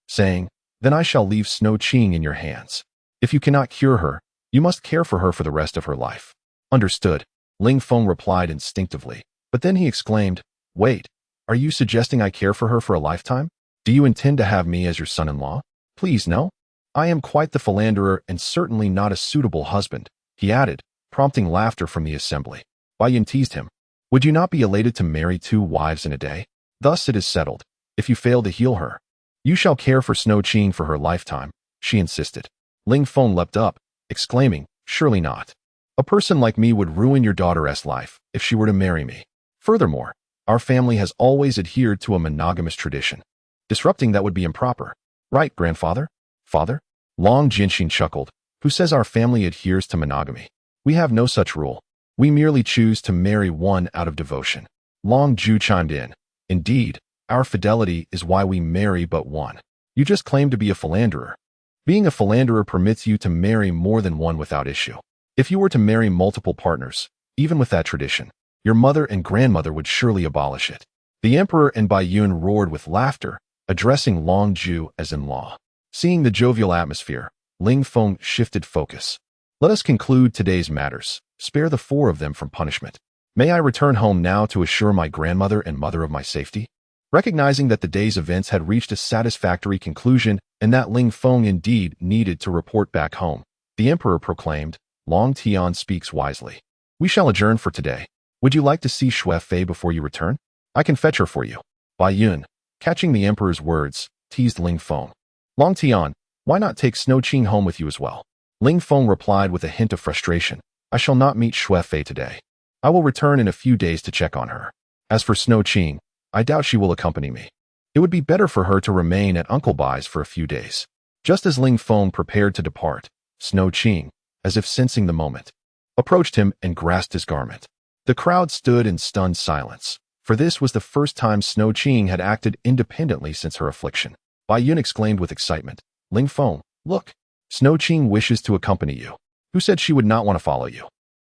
saying, "Then I shall leave Xue Qing in your hands. If you cannot cure her, you must care for her for the rest of her life." Understood, Ling Feng replied instinctively, but then he exclaimed, "Wait, are you suggesting I care for her for a lifetime? Do you intend to have me as your son-in-law? Please, no. I am quite the philanderer and certainly not a suitable husband," he added, prompting laughter from the assembly. Bai Yun teased him. "Would you not be elated to marry 2 wives in a day? Thus it is settled. If you fail to heal her, you shall care for Xue Qing for her lifetime," she insisted. Ling Feng leapt up, exclaiming, "Surely not. A person like me would ruin your daughter's life if she were to marry me. Furthermore, our family has always adhered to a monogamous tradition. Disrupting that would be improper. Right, grandfather? Father?" Long Jinshin chuckled. "Who says our family adheres to monogamy? We have no such rule. We merely choose to marry one out of devotion." Long Ju chimed in. "Indeed, our fidelity is why we marry but one. You just claim to be a philanderer. Being a philanderer permits you to marry more than one without issue. If you were to marry multiple partners, even with that tradition, your mother and grandmother would surely abolish it." The emperor and Bai Yun roared with laughter, addressing Long Ju as in-law. Seeing the jovial atmosphere, Ling Feng shifted focus. "Let us conclude today's matters. Spare the 4 of them from punishment. May I return home now to assure my grandmother and mother of my safety?" Recognizing that the day's events had reached a satisfactory conclusion and that Ling Feng indeed needed to report back home, the emperor proclaimed, "Long Tian speaks wisely. We shall adjourn for today. Would you like to see Xue Fei before you return? I can fetch her for you." Bai Yun, catching the emperor's words, teased Ling Feng. "Long Tian, why not take Xue Qing home with you as well?" Ling Feng replied with a hint of frustration, "I shall not meet Xue Fei today. I will return in a few days to check on her. As for Xue Qing, I doubt she will accompany me. It would be better for her to remain at Uncle Bai's for a few days." Just as Ling Feng prepared to depart, Xue Qing, as if sensing the moment, approached him and grasped his garment. The crowd stood in stunned silence, for this was the first time Xue Qing had acted independently since her affliction. Bai Yun exclaimed with excitement, "Ling Feng, look! Xue Qing wishes to accompany you. Who said she would not want to follow you?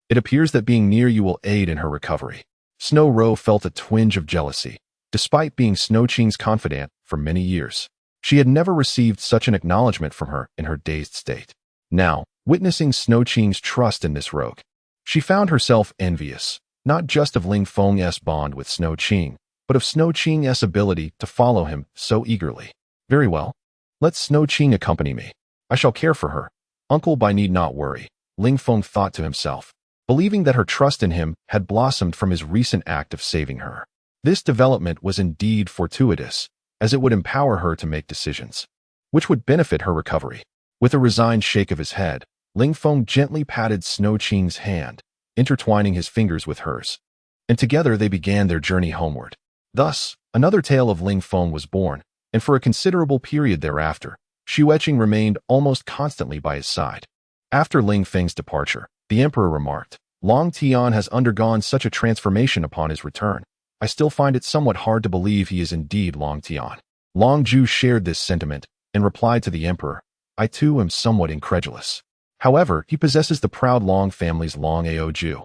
It appears that being near you will aid in her recovery." Xue Ro felt a twinge of jealousy. Despite being Xue Qing's confidant for many years, she had never received such an acknowledgement from her in her dazed state. Now, witnessing Xue Qing's trust in this rogue, she found herself envious, not just of Ling Feng's bond with Xue Qing, but of Xue Qing's ability to follow him so eagerly. "Very well. Let Xue Qing accompany me. I shall care for her. Uncle Bai need not worry," Ling Feng thought to himself, believing that her trust in him had blossomed from his recent act of saving her. This development was indeed fortuitous, as it would empower her to make decisions which would benefit her recovery. With a resigned shake of his head, Ling Feng gently patted Xue Qing's hand, intertwining his fingers with hers, and together they began their journey homeward. Thus, another tale of Ling Feng was born, and for a considerable period thereafter, Xue Qing remained almost constantly by his side. After Ling Feng's departure, the emperor remarked, Long Tian has undergone such a transformation upon his return. I still find it somewhat hard to believe he is indeed Long Tian. Long Ju shared this sentiment and replied to the emperor, I too am somewhat incredulous. However, he possesses the proud Long family's Long Ao Ju,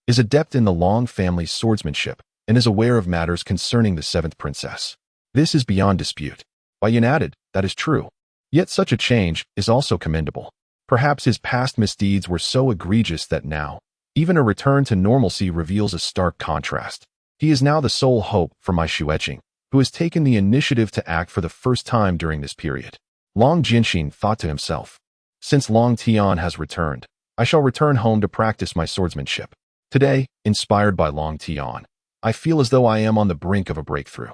is adept in the Long family's swordsmanship, and is aware of matters concerning the seventh princess. This is beyond dispute. Yan added, that is true. Yet such a change is also commendable. Perhaps his past misdeeds were so egregious that now, even a return to normalcy reveals a stark contrast. He is now the sole hope for my Xue Qing, who has taken the initiative to act for the first time during this period. Long Jinxin thought to himself, since Long Tian has returned, I shall return home to practice my swordsmanship. Today, inspired by Long Tian, I feel as though I am on the brink of a breakthrough.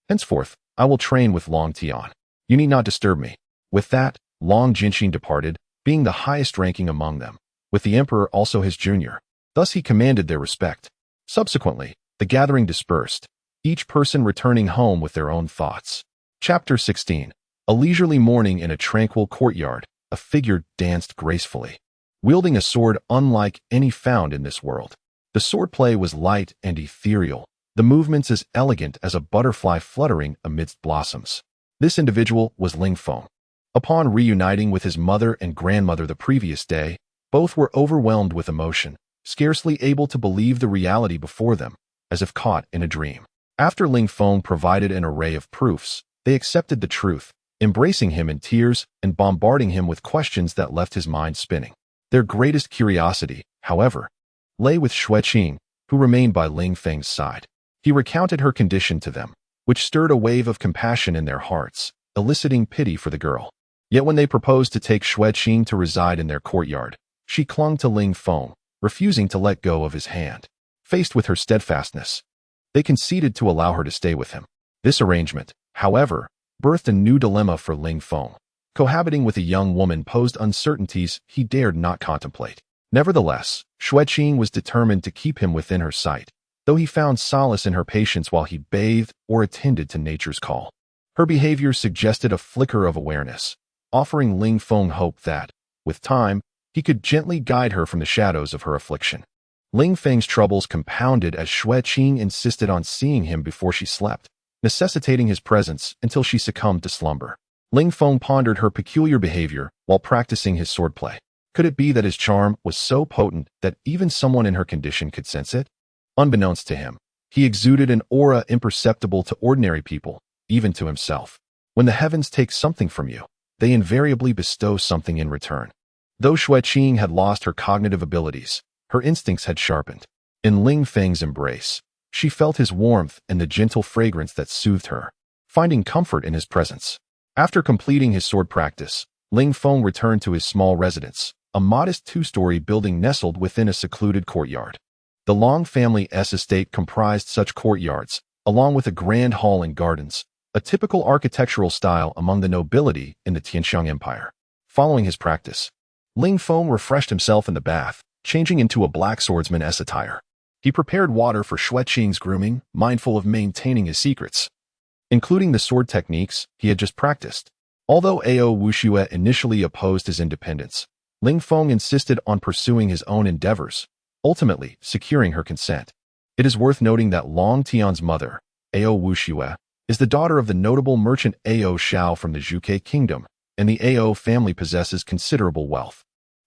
Henceforth, I will train with Long Tian. You need not disturb me. With that, Long Jinxin departed, being the highest ranking among them, with the emperor also his junior. Thus he commanded their respect. Subsequently, the gathering dispersed, each person returning home with their own thoughts. Chapter 16. A leisurely morning in a tranquil courtyard, a figure danced gracefully, wielding a sword unlike any found in this world. The swordplay was light and ethereal, the movements as elegant as a butterfly fluttering amidst blossoms. This individual was Ling Feng. Upon reuniting with his mother and grandmother the previous day, both were overwhelmed with emotion, scarcely able to believe the reality before them, as if caught in a dream. After Ling Feng provided an array of proofs, they accepted the truth, embracing him in tears and bombarding him with questions that left his mind spinning. Their greatest curiosity, however, lay with Xue Qing, who remained by Ling Feng's side. He recounted her condition to them, which stirred a wave of compassion in their hearts, eliciting pity for the girl. Yet when they proposed to take Xue Qing to reside in their courtyard, she clung to Ling Feng, refusing to let go of his hand. Faced with her steadfastness, they conceded to allow her to stay with him. This arrangement, however, birthed a new dilemma for Ling Feng. Cohabiting with a young woman posed uncertainties he dared not contemplate. Nevertheless, Xue Qing was determined to keep him within her sight, though he found solace in her patience while he bathed or attended to nature's call. Her behavior suggested a flicker of awareness, offering Ling Feng hope that, with time, he could gently guide her from the shadows of her affliction. Ling Feng's troubles compounded as Xue Qing insisted on seeing him before she slept, necessitating his presence until she succumbed to slumber. Ling Feng pondered her peculiar behavior while practicing his swordplay. Could it be that his charm was so potent that even someone in her condition could sense it? Unbeknownst to him, he exuded an aura imperceptible to ordinary people, even to himself. When the heavens take something from you, they invariably bestow something in return. Though Xue Qing had lost her cognitive abilities, her instincts had sharpened. In Ling Feng's embrace, she felt his warmth and the gentle fragrance that soothed her, finding comfort in his presence. After completing his sword practice, Ling Feng returned to his small residence, a modest two-story building nestled within a secluded courtyard. The Long family's estate comprised such courtyards, along with a grand hall and gardens, a typical architectural style among the nobility in the Tian Empire. Following his practice, Ling Feng refreshed himself in the bath, changing into a black swordsman's attire. He prepared water for Xue Qing's grooming, mindful of maintaining his secrets, including the sword techniques he had just practiced. Although Ao Wuxue initially opposed his independence, Ling Feng insisted on pursuing his own endeavors, ultimately securing her consent. It is worth noting that Long Tian's mother, Ao Wuxue, is the daughter of the notable merchant Ao Shao from the Xue Kingdom, and the Ao family possesses considerable wealth.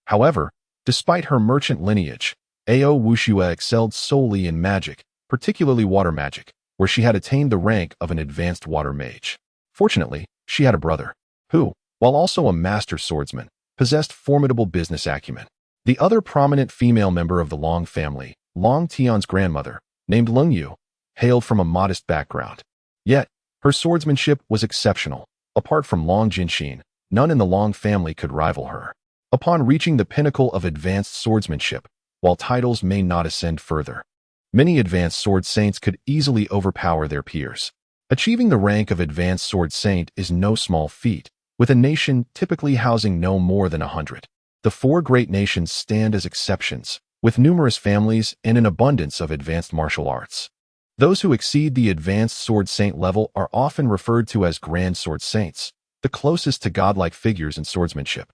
However, despite her merchant lineage, Ao Wuxue excelled solely in magic, particularly water magic, where she had attained the rank of an advanced water mage. Fortunately, she had a brother, who, while also a master swordsman, possessed formidable business acumen. The other prominent female member of the Long family, Long Tian's grandmother, named Leng Yu, hailed from a modest background. Yet, her swordsmanship was exceptional. Apart from Long Jinxin, none in the Long family could rival her. Upon reaching the pinnacle of advanced swordsmanship, while titles may not ascend further, many advanced sword saints could easily overpower their peers. Achieving the rank of advanced sword saint is no small feat, with a nation typically housing no more than 100. The four great nations stand as exceptions, with numerous families and an abundance of advanced martial arts. Those who exceed the advanced sword saint level are often referred to as grand sword saints, the closest to godlike figures in swordsmanship.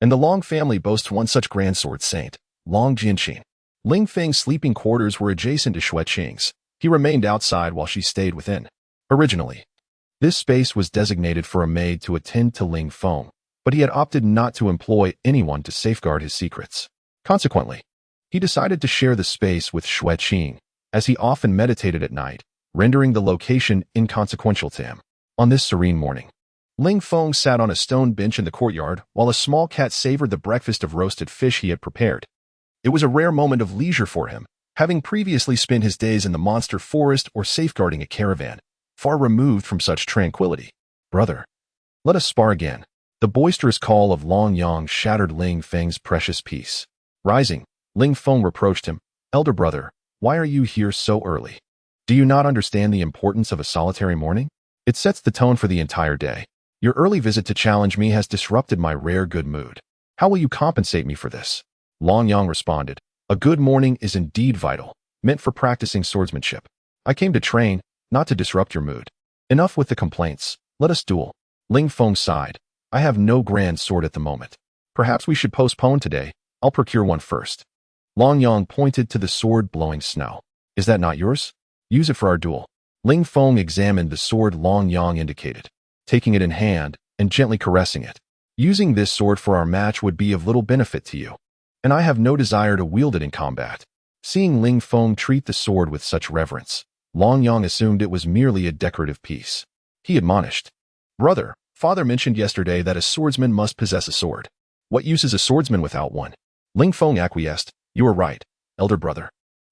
And the Long family boasts one such grand sword saint, Long Jinqing. Ling Feng's sleeping quarters were adjacent to Xue Qing's. He remained outside while she stayed within. Originally, this space was designated for a maid to attend to Ling Feng, but he had opted not to employ anyone to safeguard his secrets. Consequently, he decided to share the space with Xue Qing, as he often meditated at night, rendering the location inconsequential to him. On this serene morning, Ling Feng sat on a stone bench in the courtyard while a small cat savored the breakfast of roasted fish he had prepared. It was a rare moment of leisure for him, having previously spent his days in the monster forest or safeguarding a caravan, far removed from such tranquility. "Brother, let us spar again." The boisterous call of Long Yang shattered Ling Feng's precious peace. Rising, Ling Feng reproached him, "Elder brother, why are you here so early? Do you not understand the importance of a solitary morning? It sets the tone for the entire day. Your early visit to challenge me has disrupted my rare good mood. How will you compensate me for this?" Long Yang responded, "A good morning is indeed vital, meant for practicing swordsmanship. I came to train, not to disrupt your mood. Enough with the complaints. Let us duel." Ling Feng sighed. "I have no grand sword at the moment. Perhaps we should postpone today. I'll procure one first." Long Yang pointed to the sword blowing snow. "Is that not yours? Use it for our duel." Ling Feng examined the sword Long Yang indicated, taking it in hand and gently caressing it. "Using this sword for our match would be of little benefit to you, and I have no desire to wield it in combat." Seeing Ling Feng treat the sword with such reverence, Long Yang assumed it was merely a decorative piece. He admonished, "Brother, father mentioned yesterday that a swordsman must possess a sword. What use is a swordsman without one?" Ling Feng acquiesced. "You are right, elder brother.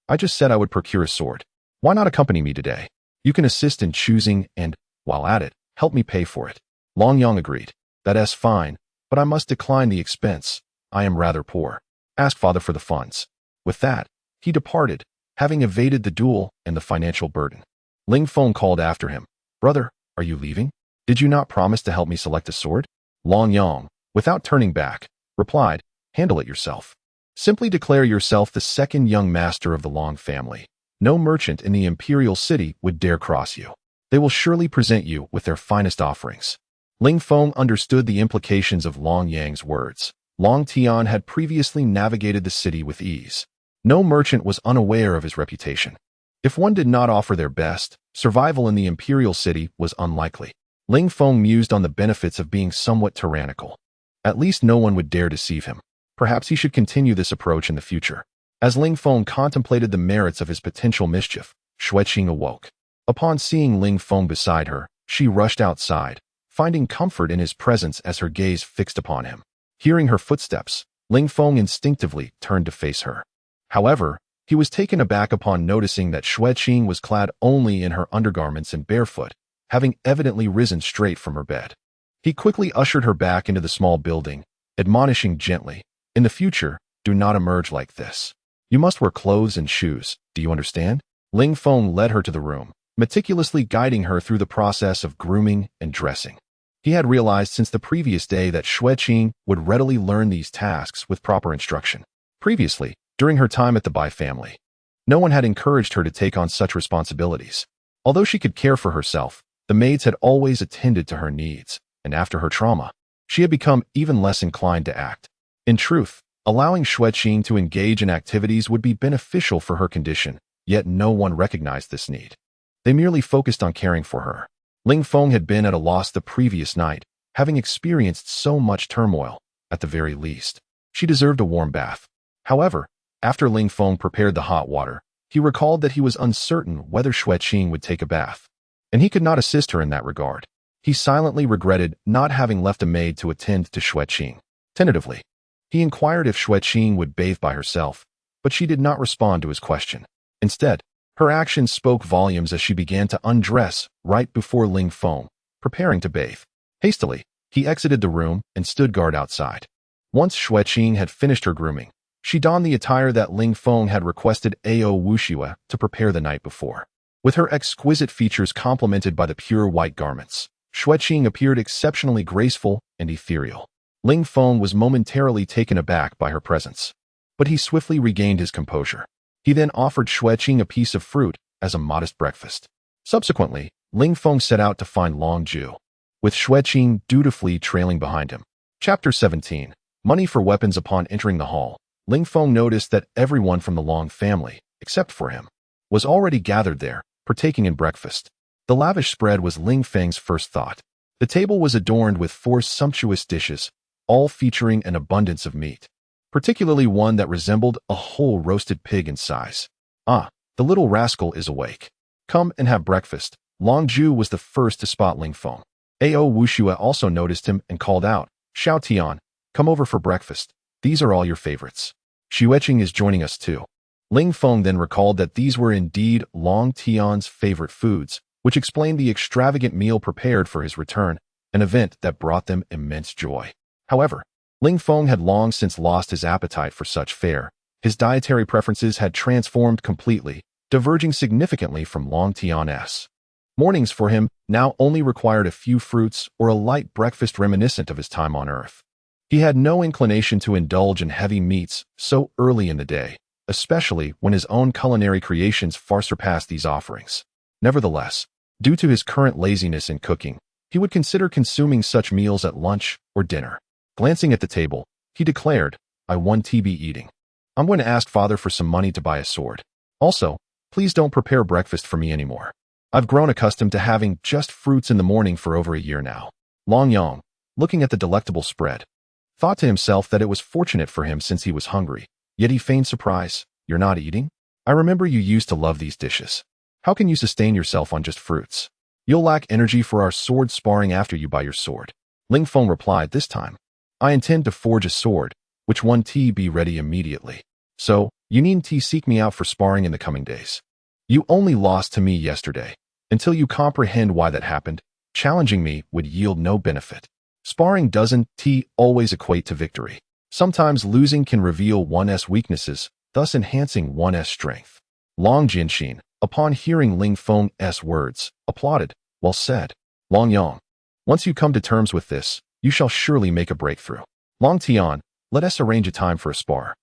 I just said I would procure a sword. Why not accompany me today? You can assist in choosing and, while at it, help me pay for it." Long Yang agreed. "That's fine, but I must decline the expense. I am rather poor. Ask father for the funds." With that, he departed, having evaded the duel and the financial burden. Ling Feng called after him, "Brother, are you leaving? Did you not promise to help me select a sword?" Long Yang, without turning back, replied, "Handle it yourself. Simply declare yourself the second young master of the Long family. No merchant in the imperial city would dare cross you. They will surely present you with their finest offerings." Ling Feng understood the implications of Long Yang's words. Long Tian had previously navigated the city with ease. No merchant was unaware of his reputation. If one did not offer their best, survival in the imperial city was unlikely. Ling Feng mused on the benefits of being somewhat tyrannical. At least no one would dare deceive him. Perhaps he should continue this approach in the future. As Ling Feng contemplated the merits of his potential mischief, Xue Qing awoke. Upon seeing Ling Feng beside her, she rushed outside, finding comfort in his presence as her gaze fixed upon him. Hearing her footsteps, Ling Feng instinctively turned to face her. However, he was taken aback upon noticing that Xue Qing was clad only in her undergarments and barefoot, having evidently risen straight from her bed. He quickly ushered her back into the small building, admonishing gently, "In the future, do not emerge like this. You must wear clothes and shoes, do you understand?" Ling Feng led her to the room, meticulously guiding her through the process of grooming and dressing. He had realized since the previous day that Xue Qing would readily learn these tasks with proper instruction. Previously, during her time at the Bai family, no one had encouraged her to take on such responsibilities. Although she could care for herself, the maids had always attended to her needs, and after her trauma, she had become even less inclined to act. In truth, allowing Xue Qing to engage in activities would be beneficial for her condition, yet no one recognized this need. They merely focused on caring for her. Ling Feng had been at a loss the previous night, having experienced so much turmoil. At the very least, she deserved a warm bath. However, after Ling Feng prepared the hot water, he recalled that he was uncertain whether Xue Qing would take a bath, and he could not assist her in that regard. He silently regretted not having left a maid to attend to Xue Qing. Tentatively, he inquired if Xue Qing would bathe by herself, but she did not respond to his question. Instead, her actions spoke volumes as she began to undress right before Ling Feng, preparing to bathe. Hastily, he exited the room and stood guard outside. Once Xue Qing had finished her grooming, she donned the attire that Ling Feng had requested Ao Wuxue to prepare the night before. With her exquisite features complemented by the pure white garments, Xue Qing appeared exceptionally graceful and ethereal. Ling Feng was momentarily taken aback by her presence, but he swiftly regained his composure. He then offered Xue Qing a piece of fruit as a modest breakfast. Subsequently, Ling Feng set out to find Long Ju. with Xue Qing dutifully trailing behind him. Chapter 17. Money for weapons. Upon entering the hall, Ling Feng noticed that everyone from the Long family, except for him, was already gathered there, partaking in breakfast. The lavish spread was Ling Feng's first thought. The table was adorned with 4 sumptuous dishes, all featuring an abundance of meat, particularly one that resembled a whole roasted pig in size. Ah, the little rascal is awake. Come and have breakfast. Long Ju was the first to spot Ling Feng. Ao Wuxue also noticed him and called out, Xiao Tian, come over for breakfast. These are all your favorites. Xue Qing is joining us too. Ling Feng then recalled that these were indeed Long Tian's favorite foods, which explained the extravagant meal prepared for his return, an event that brought them immense joy. However, Ling Feng had long since lost his appetite for such fare. His dietary preferences had transformed completely, diverging significantly from Long Tian's. Mornings for him now only required a few fruits or a light breakfast reminiscent of his time on Earth. He had no inclination to indulge in heavy meats so early in the day, especially when his own culinary creations far surpassed these offerings. Nevertheless, due to his current laziness in cooking, he would consider consuming such meals at lunch or dinner. Glancing at the table, he declared, I won't be eating. I'm going to ask father for some money to buy a sword. Also, please don't prepare breakfast for me anymore. I've grown accustomed to having just fruits in the morning for over a year now. Long Yang, looking at the delectable spread, thought to himself that it was fortunate for him since he was hungry, yet he feigned surprise. You're not eating? I remember you used to love these dishes. How can you sustain yourself on just fruits? You'll lack energy for our sword sparring after you buy your sword. Ling Feng replied this time. I intend to forge a sword, which one be ready immediately. So, you needn't seek me out for sparring in the coming days. You only lost to me yesterday. Until you comprehend why that happened, challenging me would yield no benefit. Sparring doesn't always equate to victory. Sometimes losing can reveal one's weaknesses, thus enhancing one's strength. Long Jianxin, upon hearing Ling Feng's words, applauded, well said. Long Yang, once you come to terms with this, you shall surely make a breakthrough. Long Tian, let us arrange a time for a spar.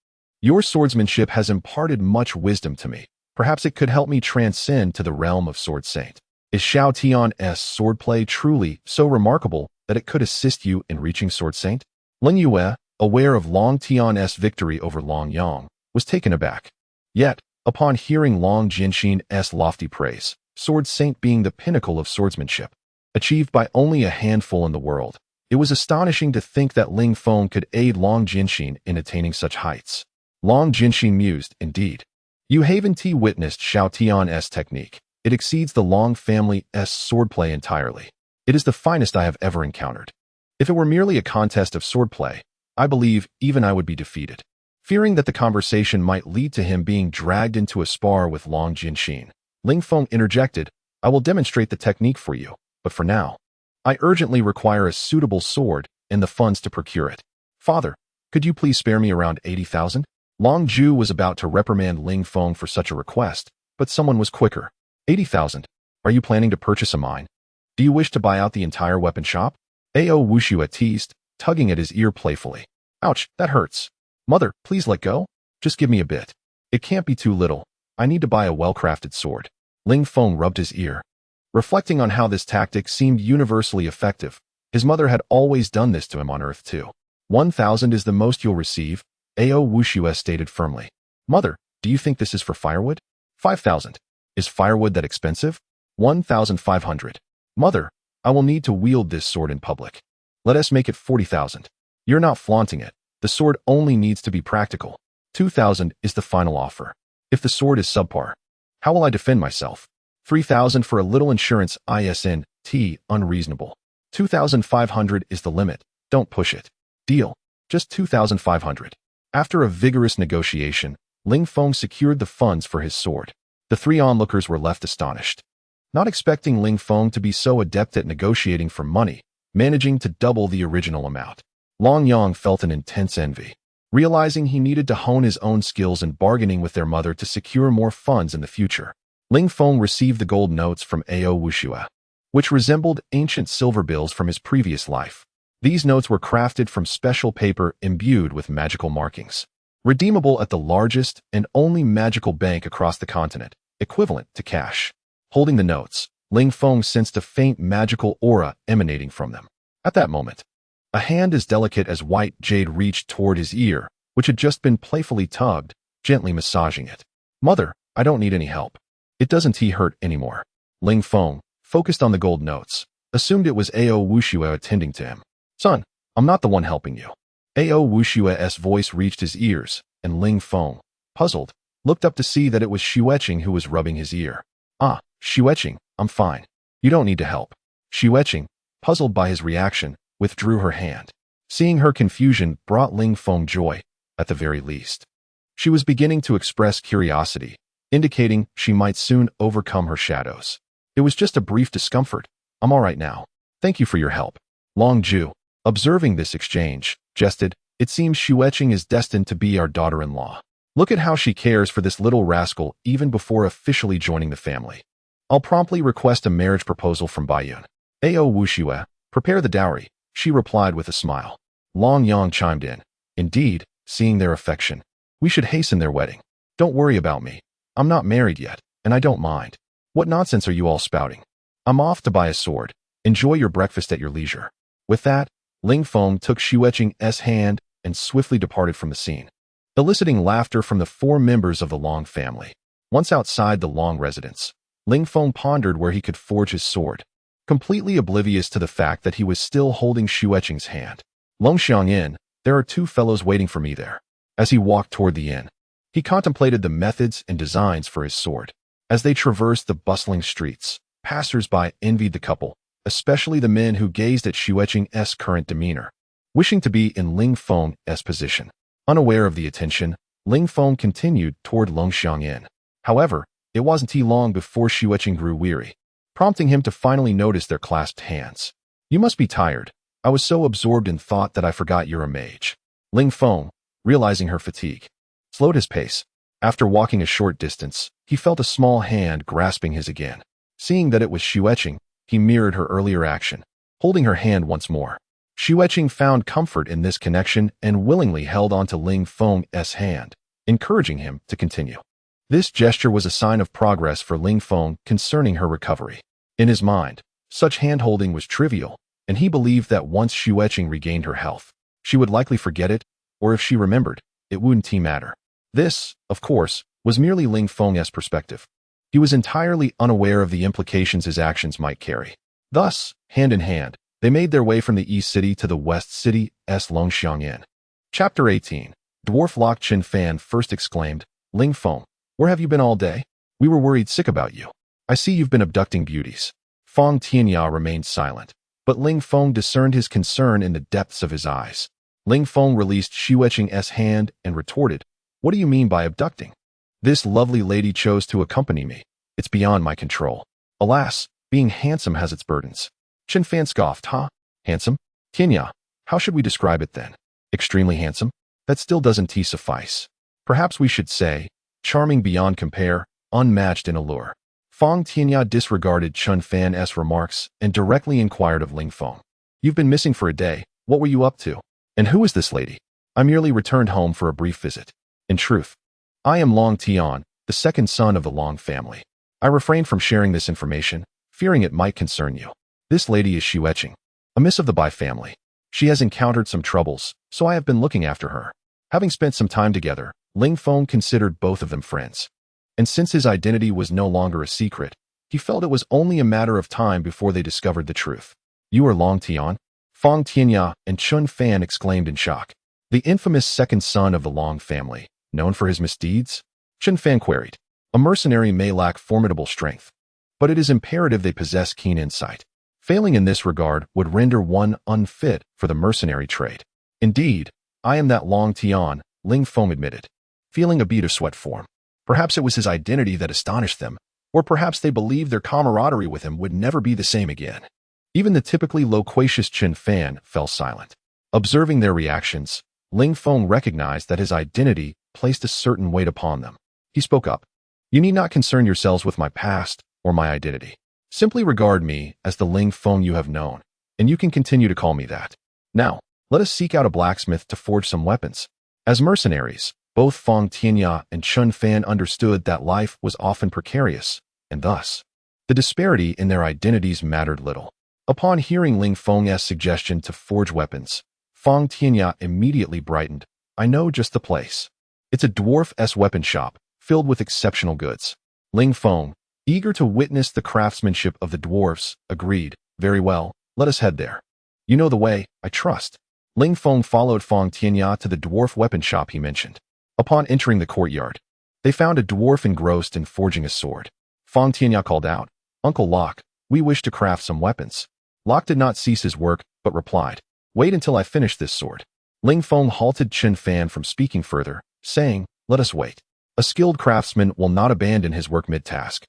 Your swordsmanship has imparted much wisdom to me. Perhaps it could help me transcend to the realm of Sword Saint. Is Xiao Tian's swordplay truly so remarkable that it could assist you in reaching Sword Saint? Ling Yue, aware of Long Tian's victory over Long Yang, was taken aback. Yet, upon hearing Long Jianxin's lofty praise, Sword Saint being the pinnacle of swordsmanship, achieved by only a handful in the world, it was astonishing to think that Ling Feng could aid Long Jianxin in attaining such heights. Long Jianxin mused, indeed. You haven't witnessed Xiao Tian's technique. It exceeds the Long family's swordplay entirely. It is the finest I have ever encountered. If it were merely a contest of swordplay, I believe even I would be defeated. Fearing that the conversation might lead to him being dragged into a spar with Long Jianxin, Ling Feng interjected, I will demonstrate the technique for you, but for now, I urgently require a suitable sword and the funds to procure it. Father, could you please spare me around 80,000? Long Ju was about to reprimand Ling Feng for such a request, but someone was quicker. 80,000. Are you planning to purchase a mine? Do you wish to buy out the entire weapon shop? Ao Wuxue teased, tugging at his ear playfully. Ouch, that hurts. Mother, please let go. Just give me a bit. It can't be too little. I need to buy a well-crafted sword. Ling Feng rubbed his ear. Reflecting on how this tactic seemed universally effective, his mother had always done this to him on Earth too. 1,000 is the most you'll receive, Ao Wuxue stated firmly. Mother, do you think this is for firewood? 5,000. Is firewood that expensive? 1,500. Mother, I will need to wield this sword in public. Let us make it 40,000. You're not flaunting it. The sword only needs to be practical. 2,000 is the final offer. If the sword is subpar, how will I defend myself? 3,000 for a little insurance isn't unreasonable. 2,500 is the limit. Don't push it. Deal. Just 2,500. After a vigorous negotiation, Ling Feng secured the funds for his sword. The 3 onlookers were left astonished. Not expecting Ling Feng to be so adept at negotiating for money, managing to double the original amount. Long Yang felt an intense envy. Realizing he needed to hone his own skills in bargaining with their mother to secure more funds in the future, Ling Feng received the gold notes from Ao Wuxue, which resembled ancient silver bills from his previous life. These notes were crafted from special paper imbued with magical markings, redeemable at the largest and only magical bank across the continent, equivalent to cash. Holding the notes, Ling Feng sensed a faint magical aura emanating from them. At that moment, a hand as delicate as white jade reached toward his ear, which had just been playfully tugged, gently massaging it. Mother, I don't need any help. It doesn't hurt anymore. Ling Feng, focused on the gold notes, assumed it was Ao Wuxue attending to him. Son, I'm not the one helping you. Ao Wuxue's voice reached his ears, and Ling Feng, puzzled, looked up to see that it was Xue Qing who was rubbing his ear. Ah, Xue Qing, I'm fine. You don't need to help. Xue Qing, puzzled by his reaction, withdrew her hand. Seeing her confusion brought Ling Feng joy, at the very least. She was beginning to express curiosity, indicating she might soon overcome her shadows. It was just a brief discomfort. I'm all right now. Thank you for your help. Long Ju, observing this exchange, jested, it seems Xue Qing is destined to be our daughter-in-law. Look at how she cares for this little rascal even before officially joining the family. I'll promptly request a marriage proposal from Baiyun. Ao Wuxue, prepare the dowry, she replied with a smile. Long Yang chimed in. Indeed, seeing their affection, we should hasten their wedding. Don't worry about me. I'm not married yet, and I don't mind. What nonsense are you all spouting? I'm off to buy a sword. Enjoy your breakfast at your leisure. With that, Ling Feng took Xue Qing's hand and swiftly departed from the scene, eliciting laughter from the 4 members of the Long family. Once outside the Long residence, Ling Feng pondered where he could forge his sword, completely oblivious to the fact that he was still holding Xue Qing's hand. Longxiang Inn, there are 2 fellows waiting for me there. As he walked toward the inn, he contemplated the methods and designs for his sword. As they traversed the bustling streets, passers-by envied the couple, especially the men who gazed at Xue Qing's current demeanor, wishing to be in Ling Feng's position. Unaware of the attention, Ling Feng continued toward Longxiang Inn. However, it wasn't long before Xue Qing grew weary, prompting him to finally notice their clasped hands. You must be tired. I was so absorbed in thought that I forgot you're a mage. Ling Feng, realizing her fatigue, slowed his pace. After walking a short distance, he felt a small hand grasping his again. Seeing that it was Xue Qing, he mirrored her earlier action, holding her hand once more. Xue Qing found comfort in this connection and willingly held onto Ling Feng's hand, encouraging him to continue. This gesture was a sign of progress for Ling Feng concerning her recovery. In his mind, such hand-holding was trivial, and he believed that once Xue Qing regained her health, she would likely forget it, or if she remembered, it wouldn't matter. This, of course, was merely Ling Feng's perspective. He was entirely unaware of the implications his actions might carry. Thus, hand in hand, they made their way from the East City to the West City's Longxiang Inn. Chapter 18. Dwarf Lock Chin Fan first exclaimed, Ling Feng, where have you been all day? We were worried sick about you. I see you've been abducting beauties. Feng Tianya remained silent, but Ling Feng discerned his concern in the depths of his eyes. Ling Feng released Xue Qing's hand and retorted, what do you mean by abducting? This lovely lady chose to accompany me. It's beyond my control. Alas, being handsome has its burdens. Chin Fan scoffed, huh? Handsome? Tianya, how should we describe it then? Extremely handsome? That still doesn't suffice. Perhaps we should say, charming beyond compare, unmatched in allure. Feng Tianya disregarded Chun Fan's remarks and directly inquired of Ling Feng. You've been missing for a day. What were you up to? And who is this lady? I merely returned home for a brief visit. In truth, I am Long Tian, the second son of the Long family. I refrained from sharing this information, fearing it might concern you. This lady is Xue Qing, a miss of the Bai family. She has encountered some troubles, so I have been looking after her. Having spent some time together, Ling Feng considered both of them friends. And since his identity was no longer a secret, he felt it was only a matter of time before they discovered the truth. You are Long Tian? Feng Tianya and Chun Fan exclaimed in shock. The infamous second son of the Long family, known for his misdeeds? Chun Fan queried. A mercenary may lack formidable strength, but it is imperative they possess keen insight. Failing in this regard would render one unfit for the mercenary trade. Indeed, I am that Long Tian, Ling Feng admitted, feeling a bead of sweat form. Perhaps it was his identity that astonished them, or perhaps they believed their camaraderie with him would never be the same again. Even the typically loquacious Chin Fan fell silent. Observing their reactions, Ling Feng recognized that his identity placed a certain weight upon them. He spoke up. You need not concern yourselves with my past or my identity. Simply regard me as the Ling Feng you have known, and you can continue to call me that. Now, let us seek out a blacksmith to forge some weapons. As mercenaries, both Feng Tianya and Chun Fan understood that life was often precarious, and thus, The disparity in their identities mattered little. Upon hearing Ling Feng's suggestion to forge weapons, Fang Tianya immediately brightened. I know just the place. It's a dwarf's weapon shop, filled with exceptional goods. Ling Feng, eager to witness the craftsmanship of the dwarfs, agreed. Very well, let us head there. You know the way, I trust. Ling Feng followed Fang Tianya to the dwarf weapon shop he mentioned. Upon entering the courtyard, they found a dwarf engrossed in forging a sword. Fang Tianya called out, Uncle Locke, we wish to craft some weapons. Locke did not cease his work, but replied, wait until I finish this sword. Ling Feng halted Xue Qing from speaking further, saying, let us wait. A skilled craftsman will not abandon his work mid-task,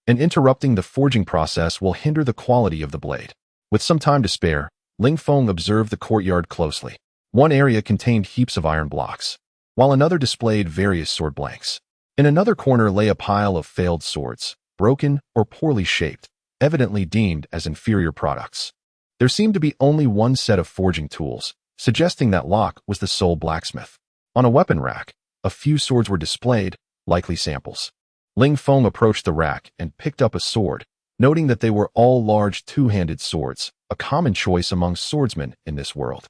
and interrupting the forging process will hinder the quality of the blade. With some time to spare, Ling Feng observed the courtyard closely. One area contained heaps of iron blocks, while another displayed various sword blanks. In another corner lay a pile of failed swords, broken or poorly shaped, evidently deemed as inferior products. There seemed to be only one set of forging tools, suggesting that Locke was the sole blacksmith. On a weapon rack, a few swords were displayed, likely samples. Ling Feng approached the rack and picked up a sword, noting that they were all large two-handed swords, a common choice among swordsmen in this world.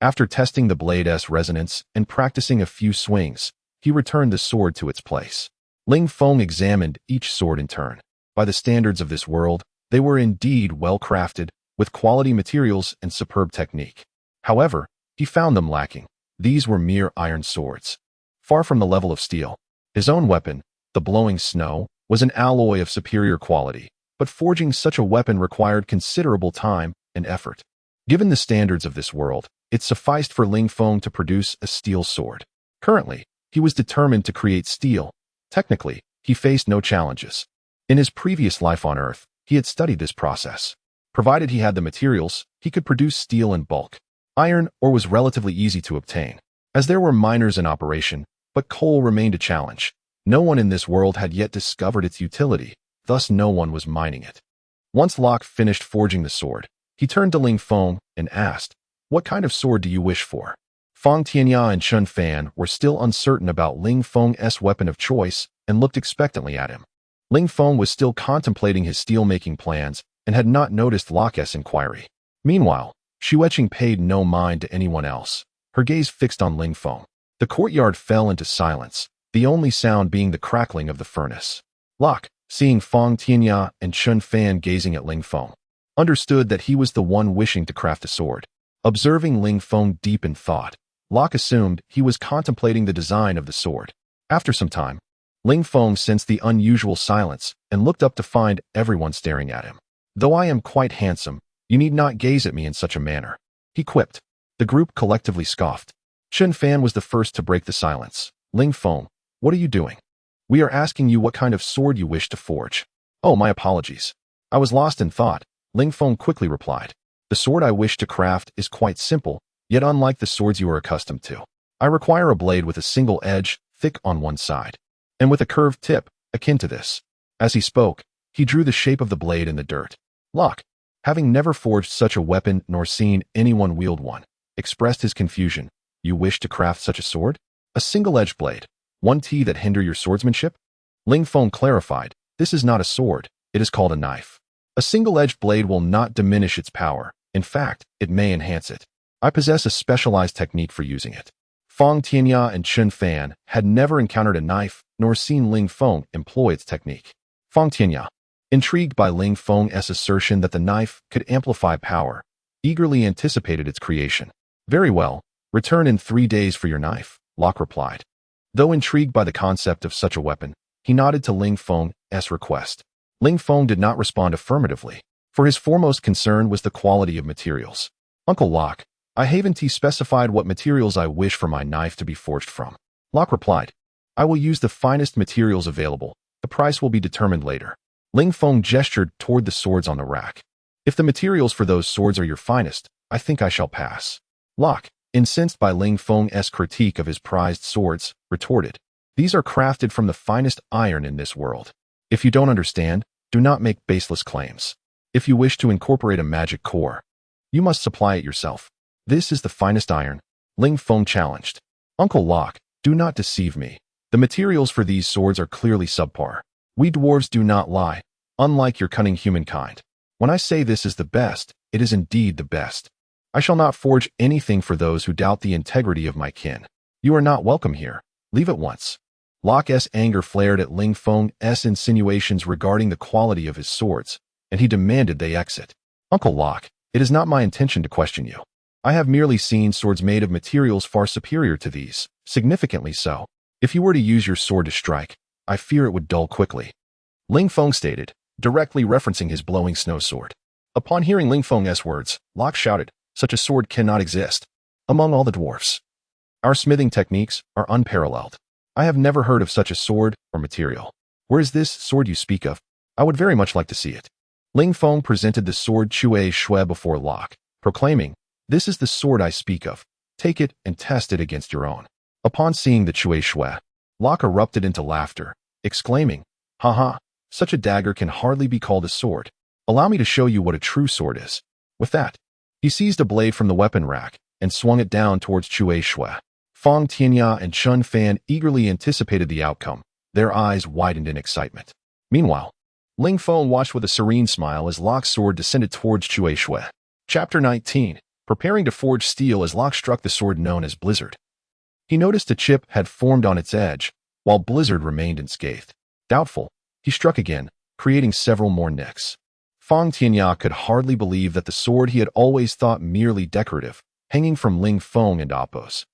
After testing the blade's resonance and practicing a few swings, he returned the sword to its place. Ling Feng examined each sword in turn. By the standards of this world, they were indeed well-crafted, with quality materials and superb technique. However, he found them lacking. These were mere iron swords, far from the level of steel. His own weapon, the blowing snow, was an alloy of superior quality, but forging such a weapon required considerable time and effort. Given the standards of this world, it sufficed for Ling Feng to produce a steel sword. Currently, he was determined to create steel. Technically, he faced no challenges. In his previous life on Earth, he had studied this process. Provided he had the materials, he could produce steel in bulk. Iron ore was relatively easy to obtain, as there were miners in operation, but coal remained a challenge. No one in this world had yet discovered its utility, thus no one was mining it. Once Locke finished forging the sword, he turned to Ling Feng and asked, what kind of sword do you wish for? Fang Tianya and Xue Qing were still uncertain about Ling Feng's weapon of choice and looked expectantly at him. Ling Feng was still contemplating his steel-making plans and had not noticed Locke's inquiry. Meanwhile, Xue Qing paid no mind to anyone else, her gaze fixed on Ling Feng. The courtyard fell into silence, the only sound being the crackling of the furnace. Locke, seeing Fang Tianya and Xue Qing gazing at Ling Feng, understood that he was the one wishing to craft a sword. Observing Ling Feng deep in thought, Locke assumed he was contemplating the design of the sword. After some time, Ling Feng sensed the unusual silence and looked up to find everyone staring at him. Though I am quite handsome, you need not gaze at me in such a manner, he quipped. The group collectively scoffed. Xue Qing was the first to break the silence. Ling Feng, what are you doing? We are asking you what kind of sword you wish to forge. Oh, my apologies. I was lost in thought, Ling Feng quickly replied. The sword I wish to craft is quite simple, yet unlike the swords you are accustomed to. I require a blade with a single edge, thick on one side, and with a curved tip, akin to this. As he spoke, he drew the shape of the blade in the dirt. Locke, having never forged such a weapon nor seen anyone wield one, expressed his confusion. You wish to craft such a sword? A single-edged blade, one T that hinder your swordsmanship? Ling Feng clarified, this is not a sword, it is called a knife. A single-edged blade will not diminish its power. In fact, it may enhance it. I possess a specialized technique for using it. Fang Tianya and Xue Qing had never encountered a knife nor seen Ling Feng employ its technique. Fang Tianya, intrigued by Ling Feng's assertion that the knife could amplify power, eagerly anticipated its creation. Very well, return in 3 days for your knife, Locke replied. Though intrigued by the concept of such a weapon, he nodded to Ling Feng's request. Ling Feng did not respond affirmatively, for his foremost concern was the quality of materials. Uncle Locke, I haven't specified what materials I wish for my knife to be forged from. Locke replied, I will use the finest materials available. The price will be determined later. Ling Feng gestured toward the swords on the rack. If the materials for those swords are your finest, I think I shall pass. Locke, incensed by Ling Feng's critique of his prized swords, retorted, these are crafted from the finest iron in this world. If you don't understand, do not make baseless claims. If you wish to incorporate a magic core, you must supply it yourself. This is the finest iron, Ling Feng challenged. Uncle Locke, do not deceive me. The materials for these swords are clearly subpar. We dwarves do not lie. unlike your cunning humankind. When I say this is the best, it is indeed the best. I shall not forge anything for those who doubt the integrity of my kin. You are not welcome here. Leave at once. Locke's anger flared at Ling Feng's insinuations regarding the quality of his swords, and he demanded they exit. Uncle Locke, it is not my intention to question you. I have merely seen swords made of materials far superior to these, significantly so. If you were to use your sword to strike, I fear it would dull quickly. Ling Feng stated, directly referencing his blowing snow sword. Upon hearing Ling Feng's words, Locke shouted, such a sword cannot exist among all the dwarfs. Our smithing techniques are unparalleled. I have never heard of such a sword or material. Where is this sword you speak of? I would very much like to see it. Ling Feng presented the sword Xue before Locke, proclaiming, this is the sword I speak of. Take it and test it against your own. Upon seeing the Xue, Locke erupted into laughter, exclaiming, haha, such a dagger can hardly be called a sword. Allow me to show you what a true sword is. With that, he seized a blade from the weapon rack and swung it down towards Xue. Tian and Xun Fan eagerly anticipated the outcome, their eyes widened in excitement. Meanwhile, Ling Feng watched with a serene smile as Locke's sword descended towards Xue. Chapter 19. Preparing to forge steel as Locke struck the sword known as Blizzard. He noticed a chip had formed on its edge, while Blizzard remained unscathed. Doubtful, he struck again, creating several more nicks. Tian could hardly believe that the sword he had always thought merely decorative, hanging from Ling Feng and Appo's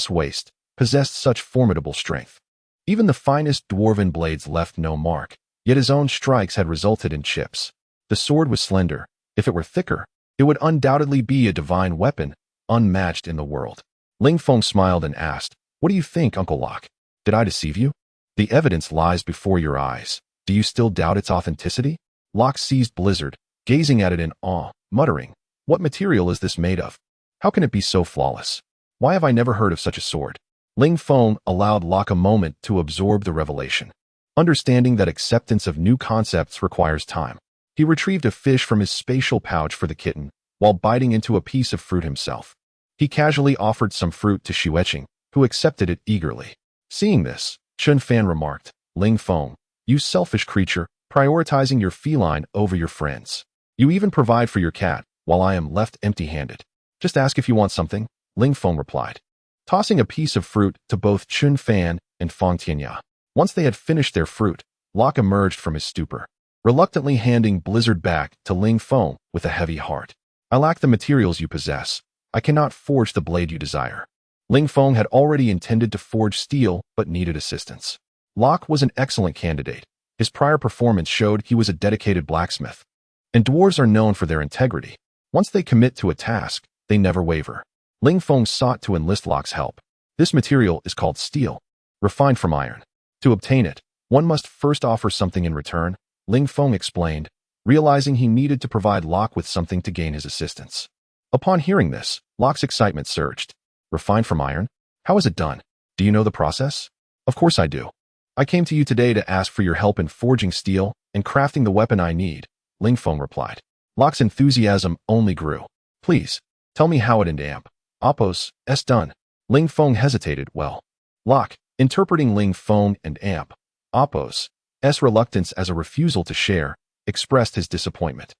waist, possessed such formidable strength. Even the finest dwarven blades left no mark, yet his own strikes had resulted in chips. The sword was slender. If it were thicker, it would undoubtedly be a divine weapon, unmatched in the world. Ling Feng smiled and asked, what do you think, Uncle Locke? Did I deceive you? The evidence lies before your eyes. Do you still doubt its authenticity? Locke seized Blizzard, gazing at it in awe, muttering, what material is this made of? How can it be so flawless? Why have I never heard of such a sword? Ling Feng allowed Locke a moment to absorb the revelation. Understanding that acceptance of new concepts requires time, he retrieved a fish from his spatial pouch for the kitten, while biting into a piece of fruit himself. He casually offered some fruit to Xue Qing, who accepted it eagerly. Seeing this, Xun Fan remarked, Ling Feng, you selfish creature, prioritizing your feline over your friends. You even provide for your cat, while I am left empty-handed. Just ask if you want something, Ling Feng replied, tossing a piece of fruit to both Xun Fan and Tian. Once they had finished their fruit, Locke emerged from his stupor, reluctantly handing Blizzard back to Ling Feng with a heavy heart. I lack the materials you possess. I cannot forge the blade you desire. Ling Feng had already intended to forge steel, but needed assistance. Locke was an excellent candidate. His prior performance showed he was a dedicated blacksmith. And dwarves are known for their integrity. Once they commit to a task, they never waver. Ling Feng sought to enlist Locke's help. This material is called steel, refined from iron. To obtain it, one must first offer something in return, Ling Feng explained, realizing he needed to provide Locke with something to gain his assistance. Upon hearing this, Locke's excitement surged. Refined from iron? How is it done? Do you know the process? Of course I do. I came to you today to ask for your help in forging steel and crafting the weapon I need, Ling Feng replied. Locke's enthusiasm only grew. Please, tell me how it and Appo's done. Ling Feng hesitated. Well, Locke, interpreting Ling Feng and Appo's reluctance as a refusal to share, expressed his disappointment.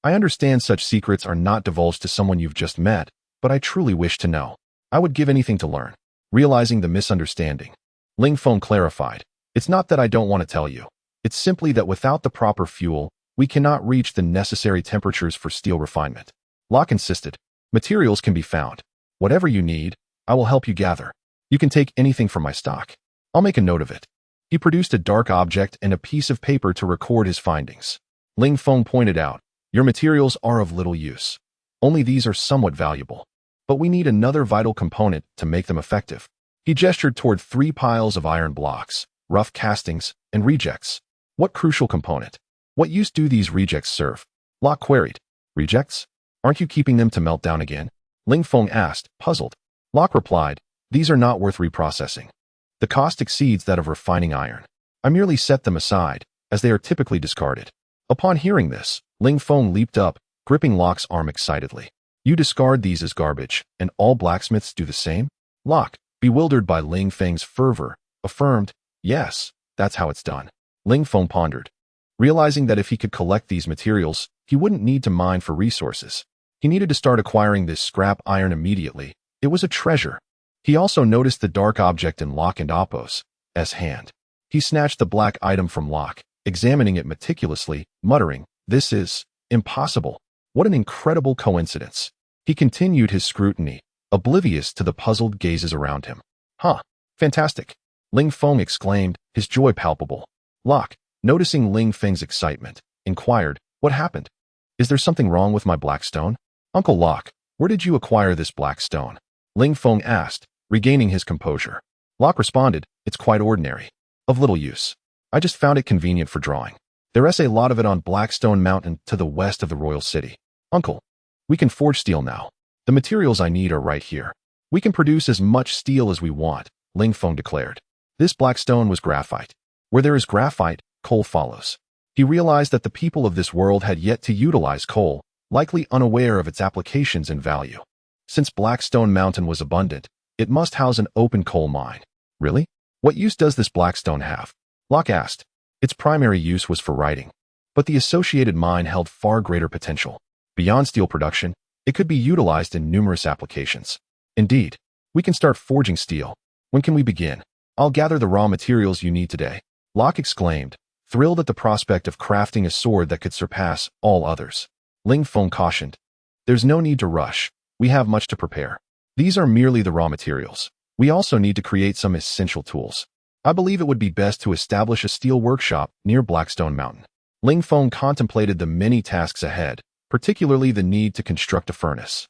I understand such secrets are not divulged to someone you've just met, but I truly wish to know. I would give anything to learn. Realizing the misunderstanding, Ling Feng clarified, it's not that I don't want to tell you. It's simply that without the proper fuel, we cannot reach the necessary temperatures for steel refinement. Locke insisted, materials can be found. Whatever you need, I will help you gather. You can take anything from my stock. I'll make a note of it. He produced a dark object and a piece of paper to record his findings. Ling Feng pointed out, your materials are of little use. Only these are somewhat valuable. But we need another vital component to make them effective. He gestured toward 3 piles of iron blocks, rough castings, and rejects. What crucial component? What use do these rejects serve? Locke queried. Rejects? Aren't you keeping them to melt down again? Ling Feng asked, puzzled. Locke replied, these are not worth reprocessing. The cost exceeds that of refining iron. I merely set them aside, as they are typically discarded. Upon hearing this, Ling Feng leaped up, gripping Locke's arm excitedly. You discard these as garbage, and all blacksmiths do the same? Locke, bewildered by Ling Feng's fervor, affirmed, yes, that's how it's done. Ling Feng pondered. realizing that if he could collect these materials, he wouldn't need to mine for resources. He needed to start acquiring this scrap iron immediately. It was a treasure. He also noticed the dark object in Locke and Appo's hand. He snatched the black item from Locke, examining it meticulously, muttering, "This is impossible. What an incredible coincidence." He continued his scrutiny, oblivious to the puzzled gazes around him. "Huh, fantastic," Ling Feng exclaimed, his joy palpable. Locke, noticing Ling Feng's excitement, inquired, "What happened? Is there something wrong with my black stone?" "Uncle Locke, where did you acquire this black stone?" Ling Feng asked, regaining his composure. Locke responded, "It's quite ordinary. Of little use. I just found it convenient for drawing. There's a lot of it on Blackstone Mountain to the west of the royal city. Uncle, we can forge steel now. The materials I need are right here. We can produce as much steel as we want," Ling Feng declared. This black stone was graphite. Where there is graphite, coal follows. He realized that the people of this world had yet to utilize coal, likely unaware of its applications and value. Since Blackstone Mountain was abundant, it must house an open coal mine. Really? What use does this blackstone have? Locke asked. Its primary use was for writing, but the associated mine held far greater potential. Beyond steel production, it could be utilized in numerous applications. Indeed, we can start forging steel. When can we begin? I'll gather the raw materials you need today, Locke exclaimed, thrilled at the prospect of crafting a sword that could surpass all others. Ling Feng cautioned, "There's no need to rush. We have much to prepare. These are merely the raw materials. We also need to create some essential tools. I believe it would be best to establish a steel workshop near Blackstone Mountain." Ling Feng contemplated the many tasks ahead, particularly the need to construct a furnace.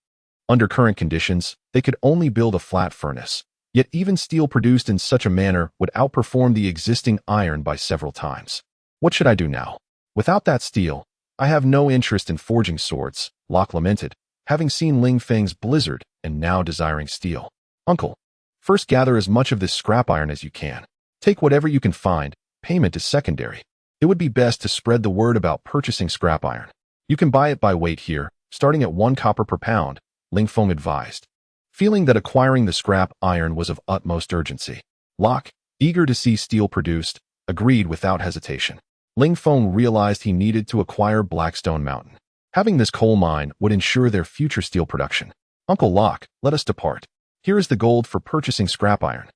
Under current conditions, they could only build a flat furnace, yet even steel produced in such a manner would outperform the existing iron by several times. "What should I do now? Without that steel, I have no interest in forging swords," Locke lamented, having seen Ling Feng's blizzard and now desiring steel. "Uncle, first gather as much of this scrap iron as you can. Take whatever you can find. Payment is secondary. It would be best to spread the word about purchasing scrap iron. You can buy it by weight here, starting at 1 copper per pound," Ling Feng advised. Feeling that acquiring the scrap iron was of utmost urgency, Locke, eager to see steel produced, agreed without hesitation. Ling Feng realized he needed to acquire Blackstone Mountain. Having this coal mine would ensure their future steel production. "Uncle Locke, let us depart. Here is the gold for purchasing scrap iron."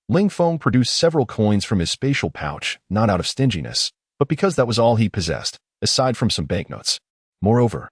Ling Feng produced several coins from his spatial pouch, not out of stinginess, but because that was all he possessed, aside from some banknotes. Moreover,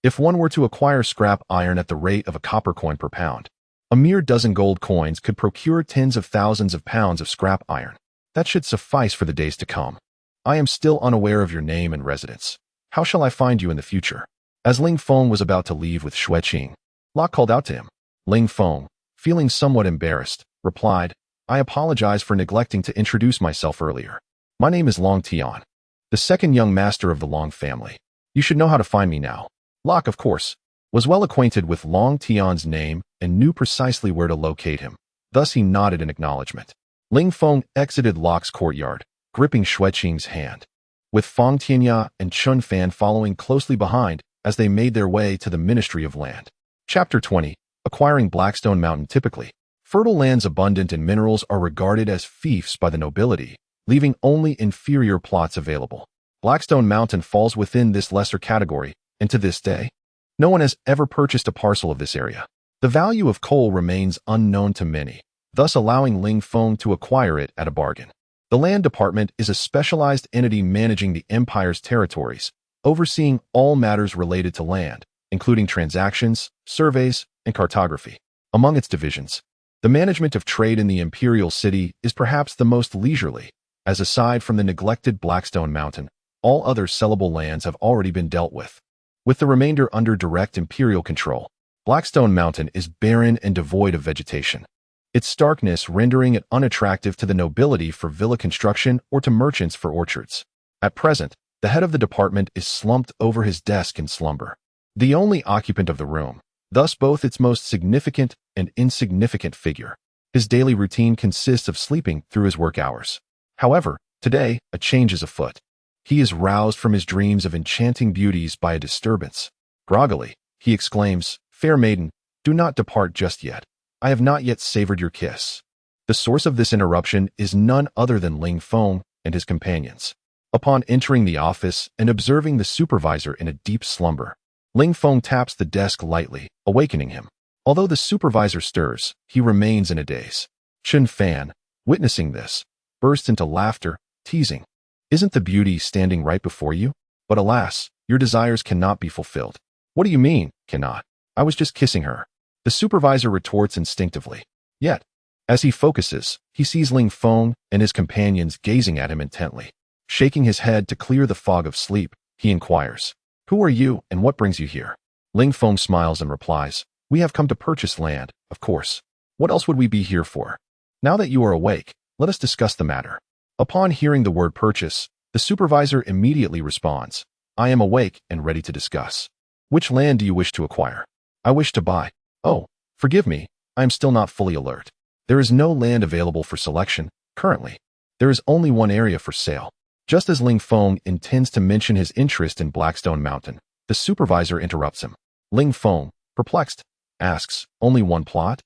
if one were to acquire scrap iron at the rate of a copper coin per pound, a mere dozen gold coins could procure tens of thousands of pounds of scrap iron. That should suffice for the days to come. "I am still unaware of your name and residence. How shall I find you in the future?" As Ling Feng was about to leave with Xue Qing, Locke called out to him. Ling Feng, feeling somewhat embarrassed, replied, "I apologize for neglecting to introduce myself earlier. My name is Long Tian, the second young master of the Long family. You should know how to find me now." Locke, of course, was well acquainted with Long Tian's name and knew precisely where to locate him. Thus he nodded in acknowledgement. Ling Feng exited Locke's courtyard, gripping Xue Qing's hand, with Fang Tianya and Chun Fan following closely behind as they made their way to the Ministry of Land. Chapter 20. Acquiring Blackstone Mountain. Typically, fertile lands abundant in minerals are regarded as fiefs by the nobility, leaving only inferior plots available. Blackstone Mountain falls within this lesser category, and to this day, no one has ever purchased a parcel of this area. The value of coal remains unknown to many, thus allowing Ling Feng to acquire it at a bargain. The Land Department is a specialized entity managing the Empire's territories, overseeing all matters related to land, including transactions, surveys, and cartography. Among its divisions, the management of trade in the Imperial City is perhaps the most leisurely, as aside from the neglected Blackstone Mountain, all other sellable lands have already been dealt with. With the remainder under direct Imperial control, Blackstone Mountain is barren and devoid of vegetation, its starkness rendering it unattractive to the nobility for villa construction or to merchants for orchards. At present, the head of the department is slumped over his desk in slumber, the only occupant of the room, thus both its most significant and insignificant figure. His daily routine consists of sleeping through his work hours. However, today, a change is afoot. He is roused from his dreams of enchanting beauties by a disturbance. Groggily, he exclaims, "Fair maiden, do not depart just yet. I have not yet savored your kiss." The source of this interruption is none other than Ling Feng and his companions. Upon entering the office and observing the supervisor in a deep slumber, Ling Feng taps the desk lightly, awakening him. Although the supervisor stirs, he remains in a daze. Xue Fan, witnessing this, bursts into laughter, teasing. Isn't the beauty standing right before you? But alas, your desires cannot be fulfilled. What do you mean, cannot? I was just kissing her. The supervisor retorts instinctively. Yet, as he focuses, he sees Ling Feng and his companions gazing at him intently. Shaking his head to clear the fog of sleep, he inquires, "Who are you and what brings you here?" Ling Feng smiles and replies, "We have come to purchase land, of course. What else would we be here for? Now that you are awake, let us discuss the matter." Upon hearing the word purchase, the supervisor immediately responds, "I am awake and ready to discuss. Which land do you wish to acquire?" "I wish to buy." "Oh, forgive me, I am still not fully alert. There is no land available for selection, currently. There is only one area for sale." Just as Ling Feng intends to mention his interest in Blackstone Mountain, the supervisor interrupts him. Ling Feng, perplexed, asks, "Only one plot?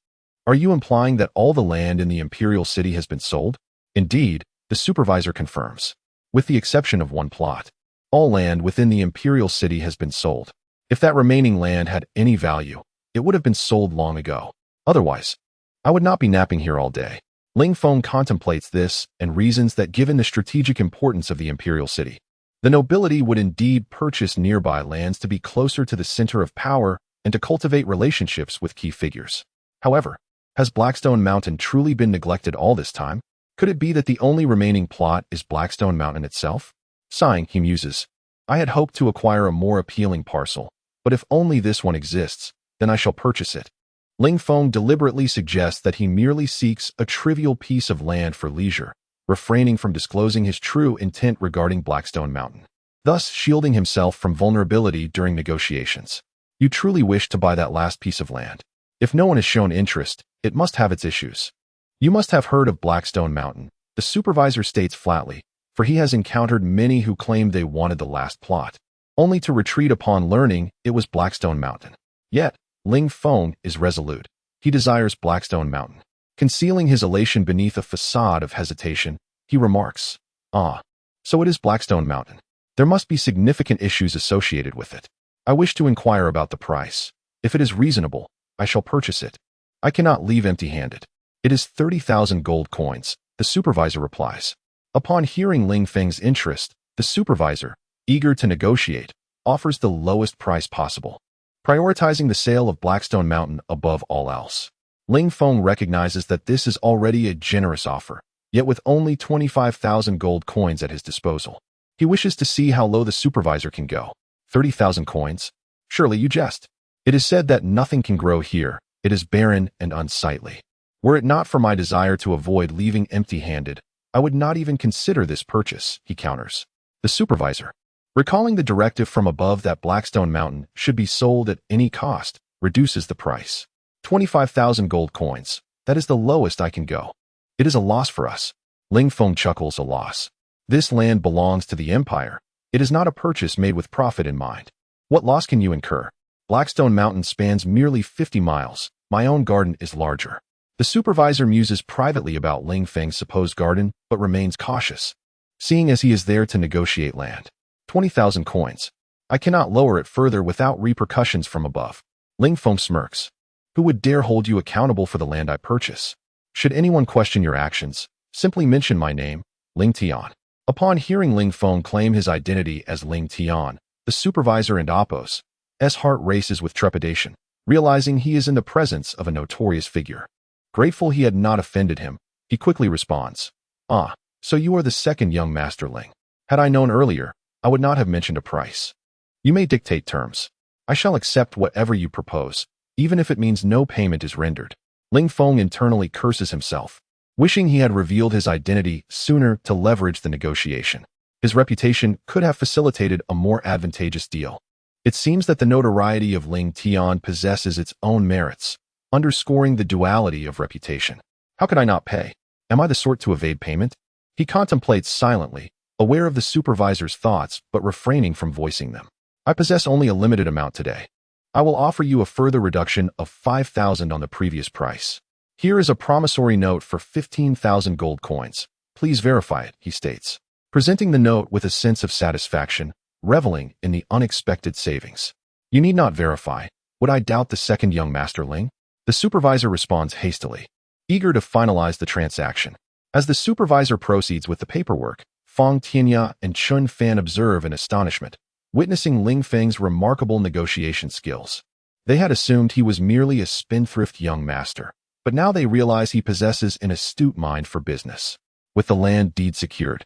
Are you implying that all the land in the Imperial City has been sold?" Indeed, the supervisor confirms. With the exception of one plot, all land within the Imperial City has been sold. If that remaining land had any value, it would have been sold long ago. Otherwise, I would not be napping here all day. Ling Feng contemplates this and reasons that given the strategic importance of the Imperial City, the nobility would indeed purchase nearby lands to be closer to the center of power and to cultivate relationships with key figures. However, has Blackstone Mountain truly been neglected all this time? Could it be that the only remaining plot is Blackstone Mountain itself? Sighing, he muses, "I had hoped to acquire a more appealing parcel, but if only this one exists, then I shall purchase it." Ling Feng deliberately suggests that he merely seeks a trivial piece of land for leisure, refraining from disclosing his true intent regarding Blackstone Mountain, thus shielding himself from vulnerability during negotiations. "You truly wish to buy that last piece of land? If no one has shown interest, it must have its issues. You must have heard of Blackstone Mountain," the supervisor states flatly, for he has encountered many who claimed they wanted the last plot, only to retreat upon learning it was Blackstone Mountain. Yet, Ling Feng is resolute. He desires Blackstone Mountain. Concealing his elation beneath a facade of hesitation, he remarks, "Ah, so it is Blackstone Mountain. There must be significant issues associated with it. I wish to inquire about the price. If it is reasonable, I shall purchase it. I cannot leave empty-handed." "It is 30,000 gold coins," the supervisor replies. Upon hearing Ling Feng's interest, the supervisor, eager to negotiate, offers the lowest price possible, prioritizing the sale of Blackstone Mountain above all else. Ling Feng recognizes that this is already a generous offer, yet with only 25,000 gold coins at his disposal, he wishes to see how low the supervisor can go. 30,000 coins? Surely you jest. It is said that nothing can grow here. It is barren and unsightly. Were it not for my desire to avoid leaving empty-handed, I would not even consider this purchase, he counters. The supervisor, recalling the directive from above that Blackstone Mountain should be sold at any cost, reduces the price. 25,000 gold coins. That is the lowest I can go. It is a loss for us. Ling Feng chuckles. A loss. This land belongs to the Empire. It is not a purchase made with profit in mind. What loss can you incur? Blackstone Mountain spans merely 50 miles. My own garden is larger. The supervisor muses privately about Ling Feng's supposed garden, but remains cautious, seeing as he is there to negotiate land. 20,000 coins. I cannot lower it further without repercussions from above. Ling Feng smirks. Who would dare hold you accountable for the land I purchase? Should anyone question your actions, simply mention my name, Ling Tian. Upon hearing Ling Feng claim his identity as Ling Tian, the supervisor and Appo's heart races with trepidation, realizing he is in the presence of a notorious figure. Grateful he had not offended him, he quickly responds, "Ah, so you are the second young Master Ling. Had I known earlier, I would not have mentioned a price. You may dictate terms. I shall accept whatever you propose, even if it means no payment is rendered." Ling Feng internally curses himself, wishing he had revealed his identity sooner to leverage the negotiation. His reputation could have facilitated a more advantageous deal. It seems that the notoriety of Ling Tian possesses its own merits, underscoring the duality of reputation. How could I not pay? Am I the sort to evade payment? He contemplates silently, aware of the supervisor's thoughts but refraining from voicing them. I possess only a limited amount today. I will offer you a further reduction of 5,000 on the previous price. Here is a promissory note for 15,000 gold coins. Please verify it, he states, presenting the note with a sense of satisfaction, reveling in the unexpected savings. You need not verify. Would I doubt the second young master Ling? The supervisor responds hastily, eager to finalize the transaction. As the supervisor proceeds with the paperwork, Tian and Xue Qing observe in astonishment, witnessing Ling Feng's remarkable negotiation skills. They had assumed he was merely a spendthrift young master, but now they realize he possesses an astute mind for business. With the land deed secured,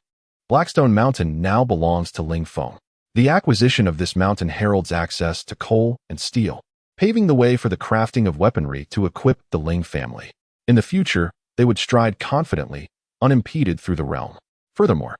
Blackstone Mountain now belongs to Ling Feng. The acquisition of this mountain heralds access to coal and steel, paving the way for the crafting of weaponry to equip the Ling family. In the future, they would stride confidently, unimpeded through the realm. Furthermore,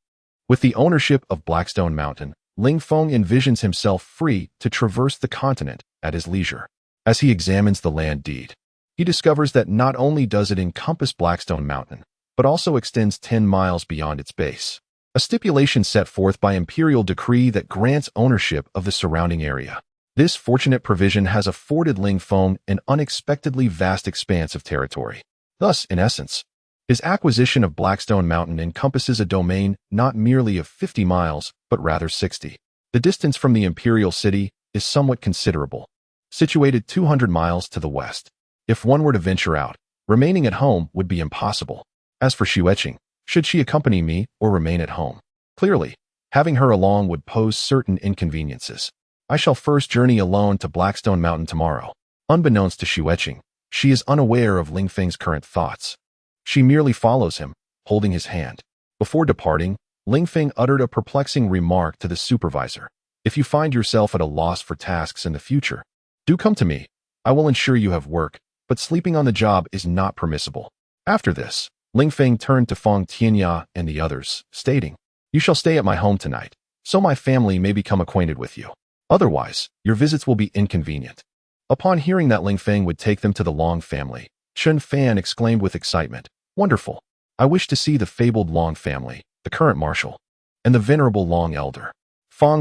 with the ownership of Blackstone Mountain, Ling Feng envisions himself free to traverse the continent at his leisure. As he examines the land deed, he discovers that not only does it encompass Blackstone Mountain, but also extends 10 miles beyond its base, a stipulation set forth by imperial decree that grants ownership of the surrounding area. This fortunate provision has afforded Ling Feng an unexpectedly vast expanse of territory. Thus, in essence, his acquisition of Blackstone Mountain encompasses a domain not merely of 50 miles, but rather 60. The distance from the imperial city is somewhat considerable, situated 200 miles to the west. If one were to venture out, remaining at home would be impossible. As for Xue Qing, should she accompany me or remain at home? Clearly, having her along would pose certain inconveniences. I shall first journey alone to Blackstone Mountain tomorrow. Unbeknownst to Xue Qing, she is unaware of Ling Feng's current thoughts. She merely follows him, holding his hand. Before departing, Ling Feng uttered a perplexing remark to the supervisor. If you find yourself at a loss for tasks in the future, do come to me. I will ensure you have work, but sleeping on the job is not permissible. After this, Ling Feng turned to Tian and the others, stating, You shall stay at my home tonight, so my family may become acquainted with you. Otherwise, your visits will be inconvenient. Upon hearing that Ling Feng would take them to the Long family, Xue Qing exclaimed with excitement, Wonderful! I wish to see the fabled Long family, the current marshal, and the venerable Long elder.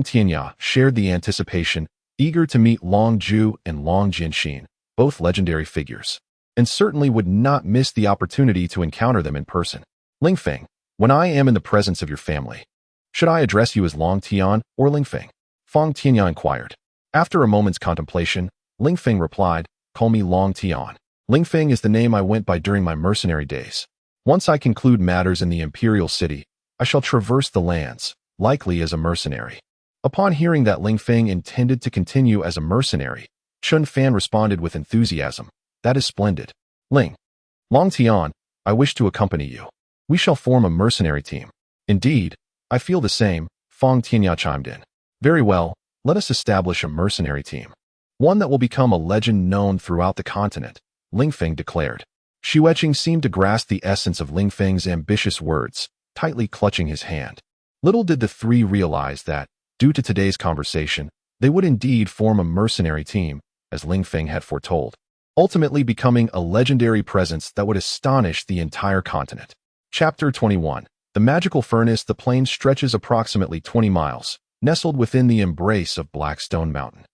Tian shared the anticipation, eager to meet Long Zhu and Long Jianxin, both legendary figures, and certainly would not miss the opportunity to encounter them in person. Ling Feng, when I am in the presence of your family, should I address you as Long Tian or Ling Feng? Tian inquired. After a moment's contemplation, Ling Feng replied, Call me Long Tian. Ling Feng is the name I went by during my mercenary days. Once I conclude matters in the imperial city, I shall traverse the lands, likely as a mercenary. Upon hearing that Ling Feng intended to continue as a mercenary, Xue Qing responded with enthusiasm, That is splendid. Long Tian, I wish to accompany you. We shall form a mercenary team. Indeed, I feel the same, Tian chimed in. Very well, let us establish a mercenary team. One that will become a legend known throughout the continent, Ling Feng declared. Xue Qing seemed to grasp the essence of Ling Feng's ambitious words, tightly clutching his hand. Little did the three realize that, due to today's conversation, they would indeed form a mercenary team, as Ling Feng had foretold, ultimately becoming a legendary presence that would astonish the entire continent. Chapter 21. The Magical Furnace. The plain stretches approximately 20 miles, nestled within the embrace of Blackstone Mountain.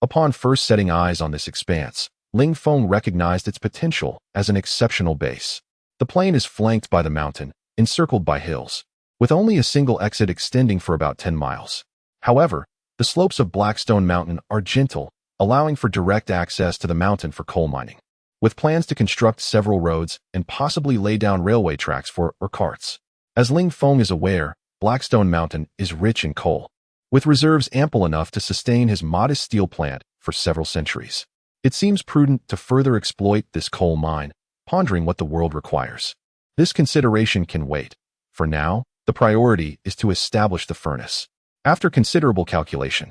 Upon first setting eyes on this expanse, Ling Feng recognized its potential as an exceptional base. The plain is flanked by the mountain, encircled by hills, with only a single exit extending for about 10 miles. However, the slopes of Blackstone Mountain are gentle, allowing for direct access to the mountain for coal mining, with plans to construct several roads and possibly lay down railway tracks for carts. As Ling Feng is aware, Blackstone Mountain is rich in coal, with reserves ample enough to sustain his modest steel plant for several centuries. It seems prudent to further exploit this coal mine, pondering what the world requires. This consideration can wait. For now, the priority is to establish the furnace. After considerable calculation,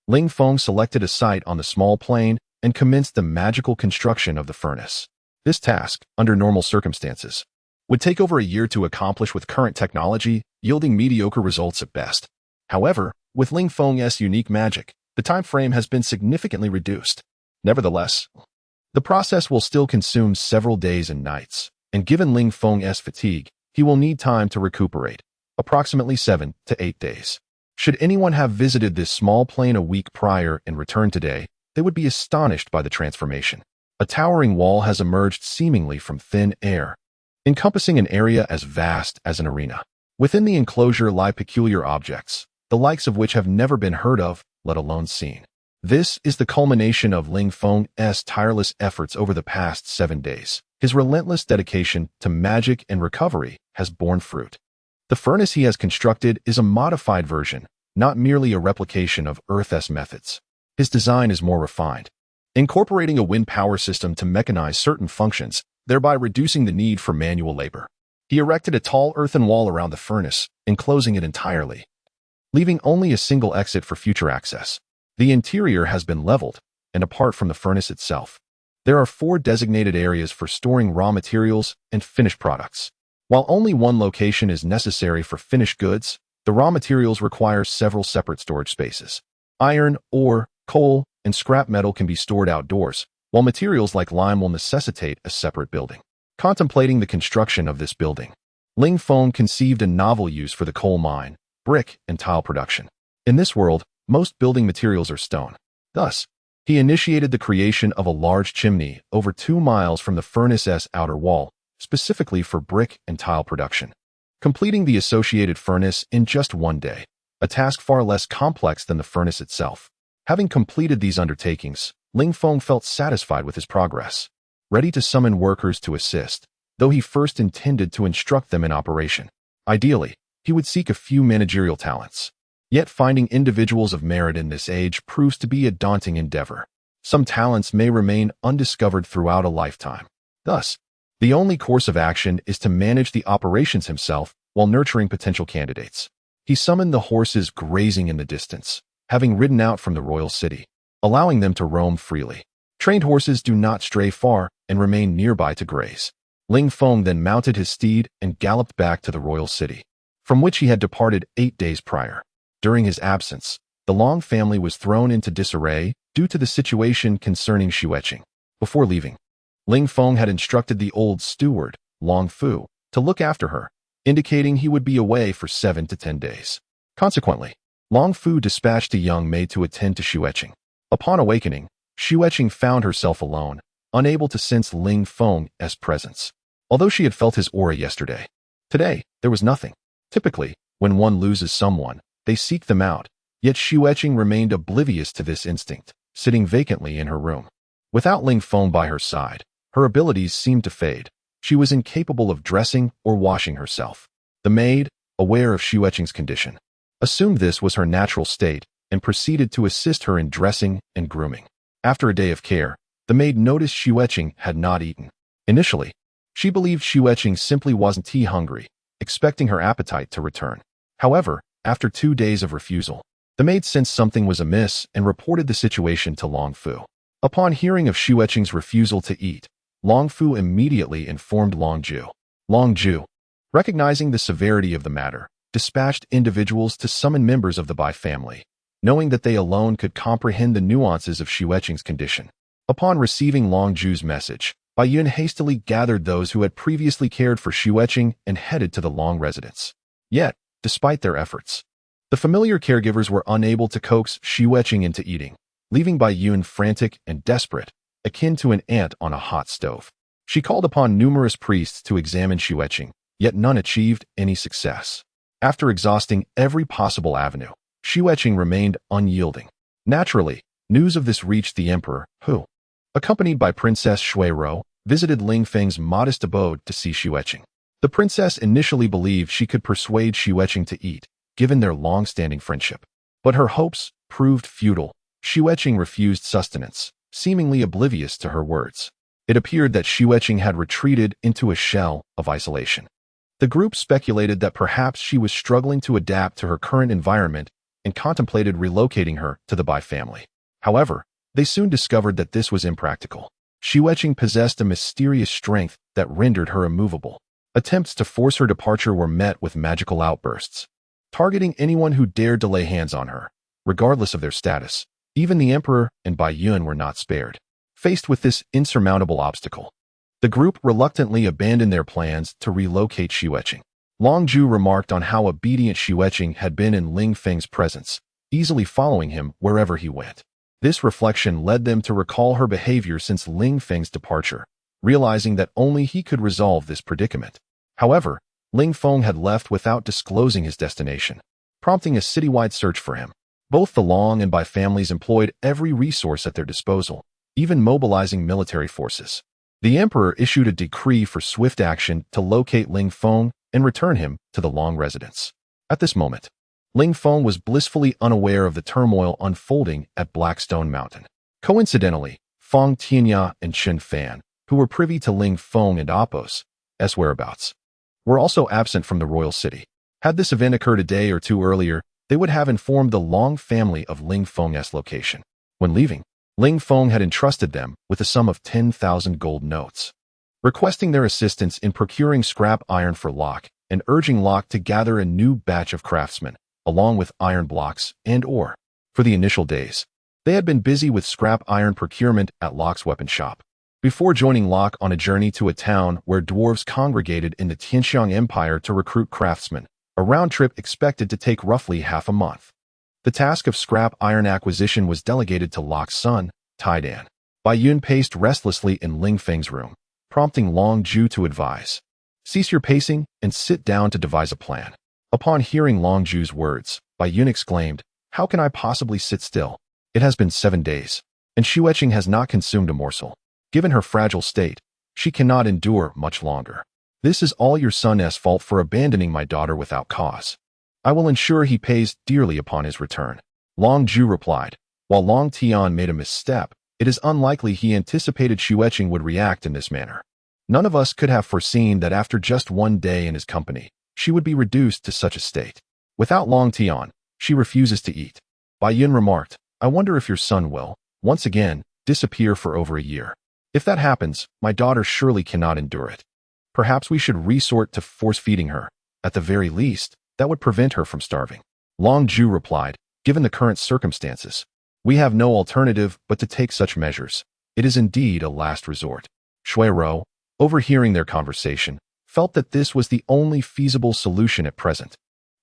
Ling Feng selected a site on the small plain and commenced the magical construction of the furnace. This task, under normal circumstances, would take over a year to accomplish with current technology, yielding mediocre results at best. However, with Ling Feng's unique magic, the time frame has been significantly reduced. Nevertheless, the process will still consume several days and nights, and given Ling Feng's fatigue, he will need time to recuperate, approximately 7 to 8 days. Should anyone have visited this small plain a week prior and returned today, they would be astonished by the transformation. A towering wall has emerged seemingly from thin air, encompassing an area as vast as an arena. Within the enclosure lie peculiar objects, the likes of which have never been heard of, let alone seen. This is the culmination of Ling Feng's tireless efforts over the past 7 days. His relentless dedication to magic and recovery has borne fruit. The furnace he has constructed is a modified version, not merely a replication of Earth's methods. His design is more refined, incorporating a wind power system to mechanize certain functions, thereby reducing the need for manual labor. He erected a tall earthen wall around the furnace, enclosing it entirely, leaving only a single exit for future access. The interior has been leveled, and apart from the furnace itself, there are 4 designated areas for storing raw materials and finished products. While only one location is necessary for finished goods, the raw materials require several separate storage spaces. Iron, ore, coal, and scrap metal can be stored outdoors, while materials like lime will necessitate a separate building. Contemplating the construction of this building, Ling Feng conceived a novel use for the coal mine, brick, and tile production. In this world, most building materials are stone. Thus, he initiated the creation of a large chimney over 2 miles from the furnace's outer wall, specifically for brick and tile production, completing the associated furnace in just 1 day, a task far less complex than the furnace itself. Having completed these undertakings, Ling Feng felt satisfied with his progress, ready to summon workers to assist, though he first intended to instruct them in operation. Ideally, he would seek a few managerial talents. Yet finding individuals of merit in this age proves to be a daunting endeavor. Some talents may remain undiscovered throughout a lifetime. Thus, the only course of action is to manage the operations himself while nurturing potential candidates. He summoned the horses grazing in the distance, having ridden out from the royal city, allowing them to roam freely. Trained horses do not stray far and remain nearby to graze. Ling Feng then mounted his steed and galloped back to the royal city, from which he had departed 8 days prior. During his absence, the Long family was thrown into disarray due to the situation concerning Xue Qing. Before leaving, Ling Feng had instructed the old steward, Long Fu, to look after her, indicating he would be away for 7 to 10 days. Consequently, Long Fu dispatched a young maid to attend to Xue Qing. Upon awakening, Xue Qing found herself alone, unable to sense Ling Feng's presence. Although she had felt his aura yesterday, today there was nothing. Typically, when one loses someone, they seek them out, yet Xue Qing remained oblivious to this instinct, sitting vacantly in her room. Without Ling Feng by her side, her abilities seemed to fade. She was incapable of dressing or washing herself. The maid, aware of Xue Qing's condition, assumed this was her natural state and proceeded to assist her in dressing and grooming. After a day of care, the maid noticed Xue Qing had not eaten. Initially, she believed Xue Qing simply wasn't hungry, expecting her appetite to return. However, after 2 days of refusal, the maid sensed something was amiss and reported the situation to Long Fu. Upon hearing of Xue Qing's refusal to eat, Long Fu immediately informed Long Ju. Long Ju, recognizing the severity of the matter, dispatched individuals to summon members of the Bai family, knowing that they alone could comprehend the nuances of Xue Qing's condition. Upon receiving Long Ju's message, Bai Yun hastily gathered those who had previously cared for Xue Qing and headed to the Long residence. Yet, despite their efforts, the familiar caregivers were unable to coax Xue Qing into eating, leaving Bai Yun frantic and desperate, akin to an ant on a hot stove. She called upon numerous priests to examine Xue Qing, yet none achieved any success. After exhausting every possible avenue, Xue Qing remained unyielding. Naturally, news of this reached the emperor, who, accompanied by Princess Xue Rou, visited Ling Feng's modest abode to see Xue Qing. The princess initially believed she could persuade Xue Qing to eat, given their long-standing friendship. But her hopes proved futile. Xue Qing refused sustenance, seemingly oblivious to her words. It appeared that Xue Qing had retreated into a shell of isolation. The group speculated that perhaps she was struggling to adapt to her current environment and contemplated relocating her to the Bai family. However, they soon discovered that this was impractical. Xue Qing possessed a mysterious strength that rendered her immovable. Attempts to force her departure were met with magical outbursts, targeting anyone who dared to lay hands on her, regardless of their status. Even the emperor and Bai Yun were not spared. Faced with this insurmountable obstacle, the group reluctantly abandoned their plans to relocate Xue Qing. Long Ju remarked on how obedient Xue Qing had been in Ling Feng's presence, easily following him wherever he went. This reflection led them to recall her behavior since Ling Feng's departure, realizing that only he could resolve this predicament. However, Ling Feng had left without disclosing his destination, prompting a citywide search for him. Both the Long and Bai families employed every resource at their disposal, even mobilizing military forces. The emperor issued a decree for swift action to locate Ling Feng and return him to the Long residence. At this moment, Ling Feng was blissfully unaware of the turmoil unfolding at Blackstone Mountain. Coincidentally, Feng Tian and Chen Fan, who were privy to Ling Feng and Apos' whereabouts, were also absent from the royal city. Had this event occurred a day or two earlier, they would have informed the Long family of Ling Feng's location. When leaving, Ling Feng had entrusted them with a sum of 10,000 gold notes, requesting their assistance in procuring scrap iron for Locke and urging Locke to gather a new batch of craftsmen, along with iron blocks and ore. For the initial days, they had been busy with scrap iron procurement at Locke's weapon shop, before joining Locke on a journey to a town where dwarves congregated in the Tianxiang Empire to recruit craftsmen, a round trip expected to take roughly half a month. The task of scrap iron acquisition was delegated to Locke's son, Tian. Bai Yun paced restlessly in Ling Feng's room, prompting Long Zhu to advise, "Cease your pacing and sit down to devise a plan." Upon hearing Long Zhu's words, Bai Yun exclaimed, "How can I possibly sit still? It has been 7 days, and Xue Qing has not consumed a morsel. Given her fragile state, she cannot endure much longer. This is all your son's fault for abandoning my daughter without cause. I will ensure he pays dearly upon his return." Long Zhu replied, "While Long Tian made a misstep, it is unlikely he anticipated Xue Qing would react in this manner. None of us could have foreseen that after just 1 day in his company, she would be reduced to such a state. Without Long Tian, she refuses to eat." Bai Yun remarked, "I wonder if your son will, once again, disappear for over a year. If that happens, my daughter surely cannot endure it. Perhaps we should resort to force-feeding her. At the very least, that would prevent her from starving." Long Zhu replied, "Given the current circumstances, we have no alternative but to take such measures. It is indeed a last resort." Xue Rou, overhearing their conversation, felt that this was the only feasible solution at present.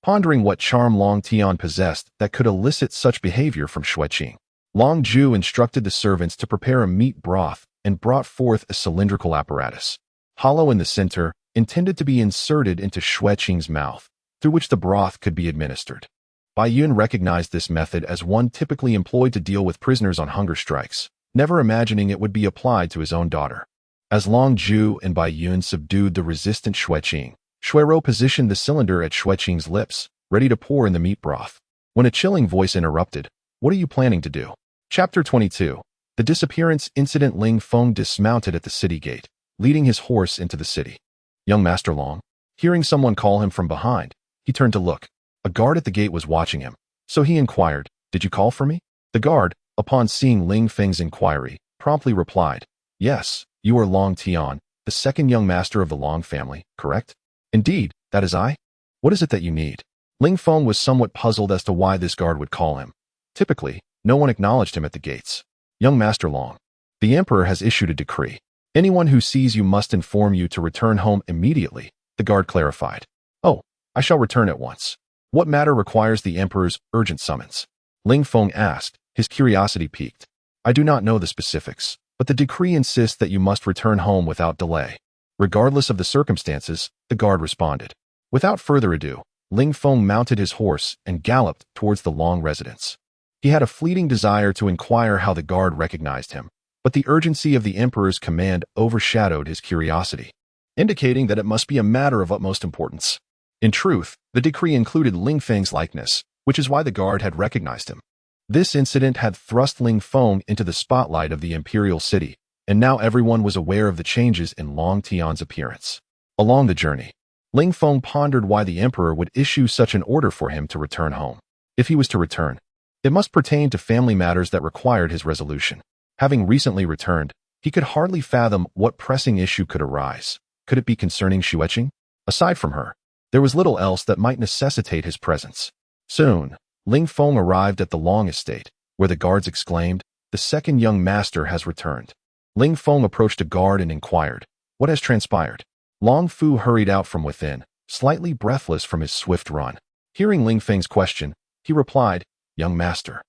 Pondering what charm Long Tian possessed that could elicit such behavior from Xue Qing, Long Zhu instructed the servants to prepare a meat broth and brought forth a cylindrical apparatus, hollow in the center, intended to be inserted into Xue Qing's mouth, through which the broth could be administered. Bai Yun recognized this method as one typically employed to deal with prisoners on hunger strikes, never imagining it would be applied to his own daughter. As Long Zhu and Bai Yun subdued the resistant Xue Qing, Xue Rou positioned the cylinder at Xue Qing's lips, ready to pour in the meat broth, when a chilling voice interrupted, "What are you planning to do?" Chapter 22. The disappearance incident. Ling Feng dismounted at the city gate, leading his horse into the city. "Young Master Long." Hearing someone call him from behind, he turned to look. A guard at the gate was watching him, so he inquired, "Did you call for me?" The guard, upon seeing Ling Feng's inquiry, promptly replied, "Yes, you are Long Tian, the second young master of the Long family, correct?" "Indeed, that is I. What is it that you need?" Ling Feng was somewhat puzzled as to why this guard would call him. Typically, no one acknowledged him at the gates. "Young Master Long, the Emperor has issued a decree. Anyone who sees you must inform you to return home immediately," the guard clarified. "Oh, I shall return at once. What matter requires the Emperor's urgent summons?" Ling Feng asked, his curiosity piqued. "I do not know the specifics, but the decree insists that you must return home without delay." Regardless of the circumstances, the guard responded. Without further ado, Ling Feng mounted his horse and galloped towards the Long residence. He had a fleeting desire to inquire how the guard recognized him, but the urgency of the Emperor's command overshadowed his curiosity, indicating that it must be a matter of utmost importance. In truth, the decree included Ling Feng's likeness, which is why the guard had recognized him. This incident had thrust Ling Feng into the spotlight of the imperial city, and now everyone was aware of the changes in Long Tian's appearance. Along the journey, Ling Feng pondered why the Emperor would issue such an order for him to return home. If he was to return, it must pertain to family matters that required his resolution. Having recently returned, he could hardly fathom what pressing issue could arise. Could it be concerning Xue Qing? Aside from her, there was little else that might necessitate his presence. Soon, Ling Feng arrived at the Long estate, where the guards exclaimed, "The second young master has returned." Ling Feng approached a guard and inquired, "What has transpired?" Long Fu hurried out from within, slightly breathless from his swift run. Hearing Ling Feng's question, he replied, "Young master,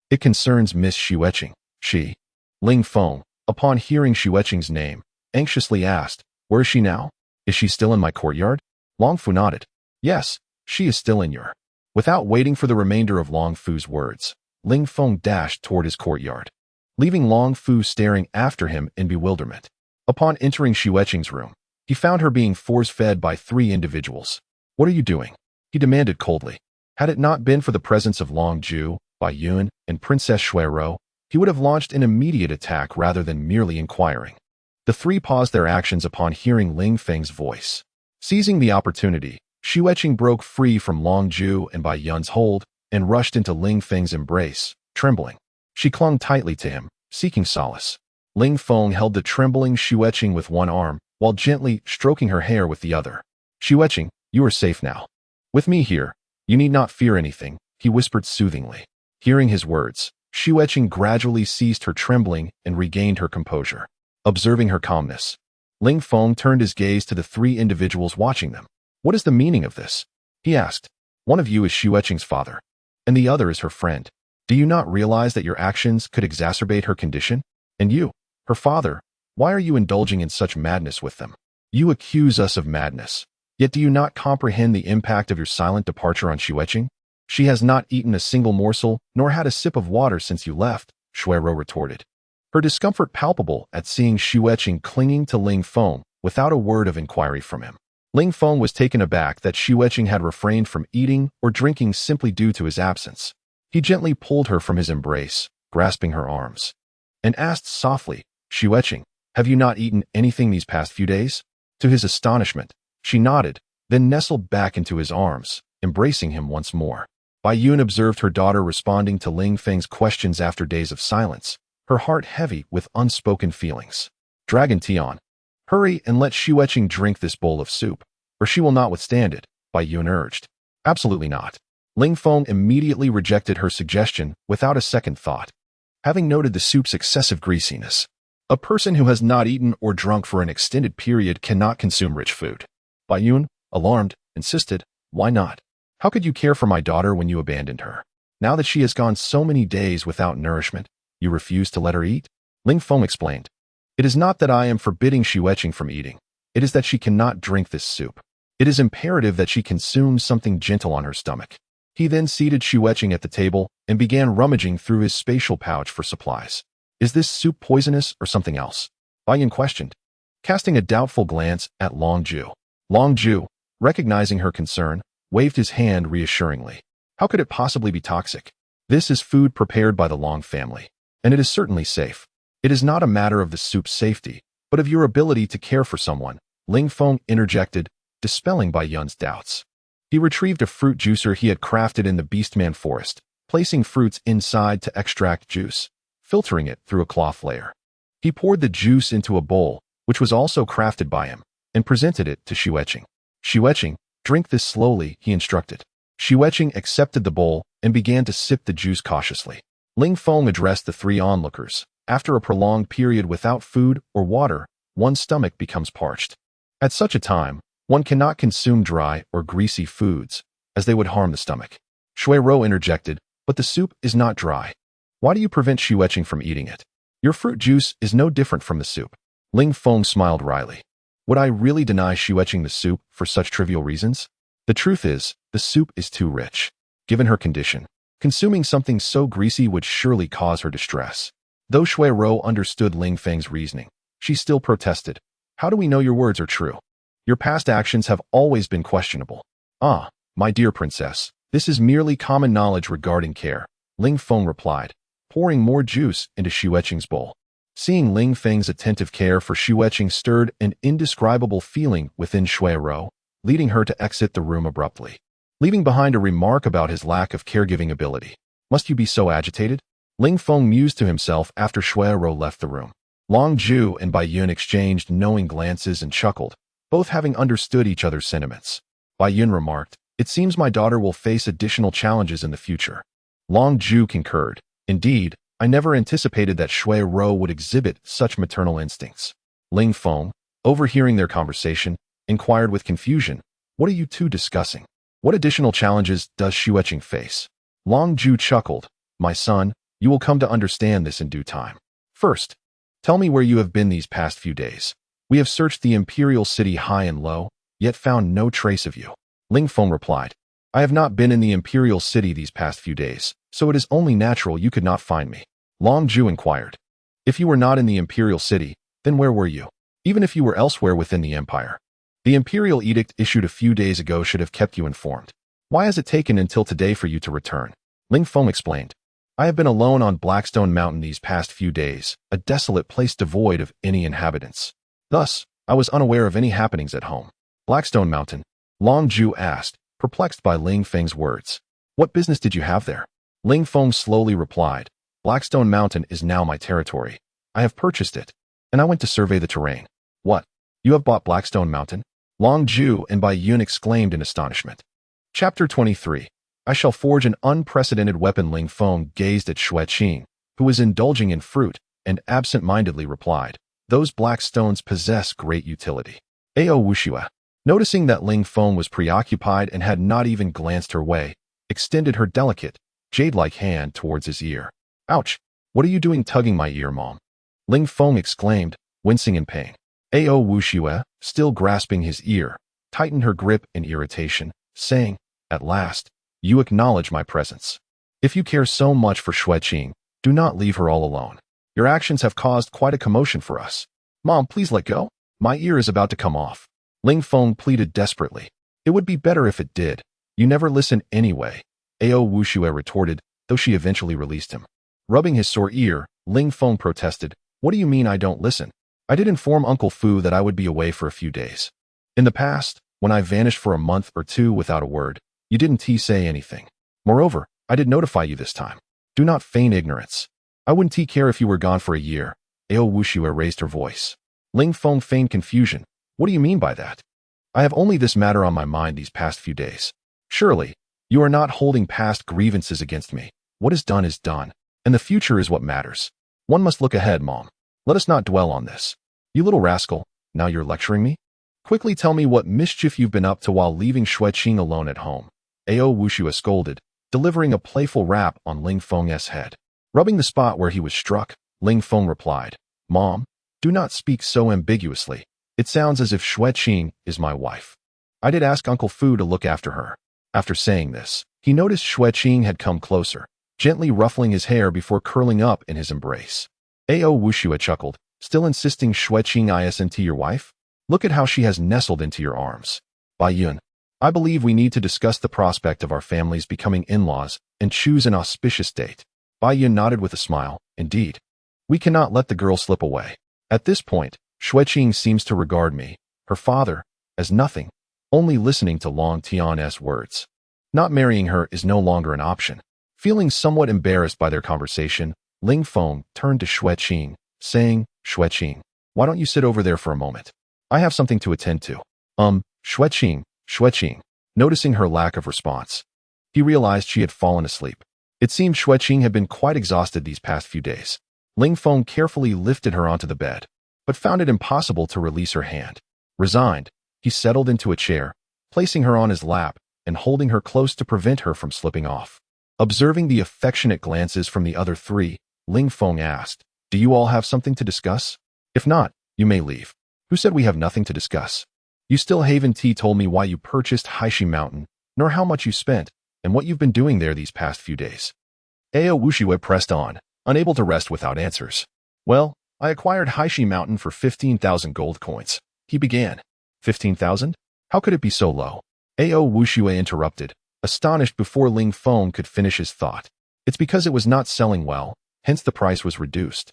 it concerns Miss Xue Qing." "She?" Ling Feng, upon hearing Xue Qing's name, anxiously asked, "Where is she now? Is she still in my courtyard?" Long Fu nodded. Yes, she is still in your. Without waiting for the remainder of Long Fu's words, Ling Feng dashed toward his courtyard, leaving Long Fu staring after him in bewilderment. Upon entering Xue Qing's room, he found her being force-fed by 3 individuals. What are you doing? He demanded coldly. Had it not been for the presence of Long Ju, Bai Yun, and Princess Xue Rou, he would have launched an immediate attack rather than merely inquiring. The 3 paused their actions upon hearing Ling Feng's voice. Seizing the opportunity, Xue Qing broke free from Long Ju and Bai Yun's hold and rushed into Ling Feng's embrace, trembling. She clung tightly to him, seeking solace. Ling Feng held the trembling Xue Qing with one arm, while gently stroking her hair with the other. Xue Qing, you are safe now. With me here, you need not fear anything, he whispered soothingly. Hearing his words, Xue Qing gradually ceased her trembling and regained her composure. Observing her calmness, Ling Feng turned his gaze to the 3 individuals watching them. What is the meaning of this? He asked. One of you is Xue Qing's father, and the other is her friend. Do you not realize that your actions could exacerbate her condition? And you, her father, why are you indulging in such madness with them? You accuse us of madness. Yet do you not comprehend the impact of your silent departure on Xue Qing? She has not eaten a single morsel, nor had a sip of water since you left, Xue Rou retorted. Her discomfort palpable at seeing Xue Qing clinging to Ling Feng without a word of inquiry from him. Ling Feng was taken aback that Xue Qing had refrained from eating or drinking simply due to his absence. He gently pulled her from his embrace, grasping her arms, and asked softly, Xue Qing, have you not eaten anything these past few days? To his astonishment, she nodded, then nestled back into his arms, embracing him once more. Bai Yun observed her daughter responding to Ling Feng's questions after days of silence, her heart heavy with unspoken feelings. Dragon Tian, hurry and let Xue Qing drink this bowl of soup, or she will not withstand it, Bai Yun urged. Absolutely not. Ling Feng immediately rejected her suggestion without a second thought. Having noted the soup's excessive greasiness, a person who has not eaten or drunk for an extended period cannot consume rich food. Bai Yun, alarmed, insisted, why not? How could you care for my daughter when you abandoned her? Now that she has gone so many days without nourishment, you refuse to let her eat? Ling Feng explained. It is not that I am forbidding Xue Qing from eating. It is that she cannot drink this soup. It is imperative that she consume something gentle on her stomach. He then seated Xue Qing at the table and began rummaging through his spatial pouch for supplies. Is this soup poisonous or something else? Bai Yun questioned, casting a doubtful glance at Long Ju. Long Ju, recognizing her concern, waved his hand reassuringly. How could it possibly be toxic? This is food prepared by the Long family, and it is certainly safe. It is not a matter of the soup's safety, but of your ability to care for someone, Ling Feng interjected, dispelling Bai Yun's doubts. He retrieved a fruit juicer he had crafted in the Beastman forest, placing fruits inside to extract juice, filtering it through a cloth layer. He poured the juice into a bowl, which was also crafted by him, and presented it to Xue Qing. Xue Qing, drink this slowly, he instructed. Xue Qing accepted the bowl and began to sip the juice cautiously. Ling Feng addressed the 3 onlookers. After a prolonged period without food or water, one's stomach becomes parched. At such a time, one cannot consume dry or greasy foods, as they would harm the stomach. Xue Rou interjected, but the soup is not dry. Why do you prevent Xue Qing from eating it? Your fruit juice is no different from the soup. Ling Feng smiled wryly. Would I really deny Xue Qing the soup for such trivial reasons? The truth is, the soup is too rich. Given her condition, consuming something so greasy would surely cause her distress. Though Xue Rou understood Ling Feng's reasoning, she still protested. How do we know your words are true? Your past actions have always been questionable. Ah, my dear princess, this is merely common knowledge regarding care, Ling Feng replied, pouring more juice into Xue Qing's bowl. Seeing Ling Feng's attentive care for Xue Qing stirred an indescribable feeling within Xue Rou, leading her to exit the room abruptly, leaving behind a remark about his lack of caregiving ability. Must you be so agitated? Ling Feng mused to himself after Xue Rou left the room. Long Ju and Bai Yun exchanged knowing glances and chuckled, both having understood each other's sentiments. Bai Yun remarked, it seems my daughter will face additional challenges in the future. Long Ju concurred. Indeed, I never anticipated that Xue Rou would exhibit such maternal instincts. Ling Feng, overhearing their conversation, inquired with confusion, what are you two discussing? What additional challenges does Xue Qing face? Long Ju chuckled, my son, you will come to understand this in due time. First, tell me where you have been these past few days. We have searched the imperial city high and low, yet found no trace of you. Ling Feng replied, I have not been in the imperial city these past few days, so it is only natural you could not find me. Long Zhu inquired, if you were not in the imperial city, then where were you? Even if you were elsewhere within the empire. The imperial edict issued a few days ago should have kept you informed. Why has it taken until today for you to return? Ling Feng explained, I have been alone on Blackstone Mountain these past few days, a desolate place devoid of any inhabitants. Thus, I was unaware of any happenings at home. Blackstone Mountain? Long Zhu asked, perplexed by Ling Feng's words. What business did you have there? Ling Feng slowly replied, Blackstone Mountain is now my territory. I have purchased it, and I went to survey the terrain. What? You have bought Blackstone Mountain? Long Zhu and Bai Yun exclaimed in astonishment. Chapter 23. I shall forge an unprecedented weapon. Ling Feng gazed at Xue Qing, who was indulging in fruit, and absent-mindedly replied, those black stones possess great utility. Ao Wuxue, noticing that Ling Feng was preoccupied and had not even glanced her way, extended her delicate, jade-like hand towards his ear. Ouch! What are you doing tugging my ear, Mom? Ling Feng exclaimed, wincing in pain. Ao Wuxue, still grasping his ear, tightened her grip in irritation, saying, at last, you acknowledge my presence. If you care so much for Xue Qing, do not leave her all alone. Your actions have caused quite a commotion for us. Mom, please let go. My ear is about to come off. Ling Feng pleaded desperately. It would be better if it did. You never listen anyway, Ao Wuxue retorted, though she eventually released him. Rubbing his sore ear, Ling Feng protested, what do you mean I don't listen? I did inform Uncle Fu that I would be away for a few days. In the past, when I vanished for a month or two without a word, you didn't say anything. Moreover, I did notify you this time. Do not feign ignorance. I wouldn't care if you were gone for a year. Ao Wuxue raised her voice. Ling Feng feigned confusion. What do you mean by that? I have only this matter on my mind these past few days. Surely, you are not holding past grievances against me. What is done, and the future is what matters. One must look ahead, Mom. Let us not dwell on this. You little rascal, now you're lecturing me? Quickly tell me what mischief you've been up to while leaving Xue Qing alone at home. Ao Wuxue scolded, delivering a playful rap on Ling Feng's head. Rubbing the spot where he was struck, Ling Feng replied, Mom, do not speak so ambiguously. It sounds as if Xue Qing is my wife. I did ask Uncle Fu to look after her. After saying this, he noticed Xue Qing had come closer, gently ruffling his hair before curling up in his embrace. Ao Wuxue chuckled, still insisting Xue Qing isn't your wife? Look at how she has nestled into your arms. Bai Yun, I believe we need to discuss the prospect of our families becoming in-laws and choose an auspicious date. Bai Yun nodded with a smile. Indeed. We cannot let the girl slip away. At this point, Xue Qing seems to regard me, her father, as nothing, only listening to Long Tian's words. Not marrying her is no longer an option. Feeling somewhat embarrassed by their conversation, Ling Feng turned to Xue Qing, saying, Xue Qing, why don't you sit over there for a moment? I have something to attend to. Xue Qing, noticing her lack of response. He realized she had fallen asleep. It seemed Xue Qing had been quite exhausted these past few days. Ling Feng carefully lifted her onto the bed, but found it impossible to release her hand. Resigned, he settled into a chair, placing her on his lap and holding her close to prevent her from slipping off. Observing the affectionate glances from the other three, Ling Feng asked, do you all have something to discuss? If not, you may leave. Who said we have nothing to discuss? You still haven't told me why you purchased Haishi Mountain, nor how much you spent, and what you've been doing there these past few days. Ao Wuxue pressed on, unable to rest without answers. Well, I acquired Haishi Mountain for 15,000 gold coins. He began. 15,000? How could it be so low? Ao Wuxue interrupted, astonished before Ling Feng could finish his thought. It's because it was not selling well, hence the price was reduced.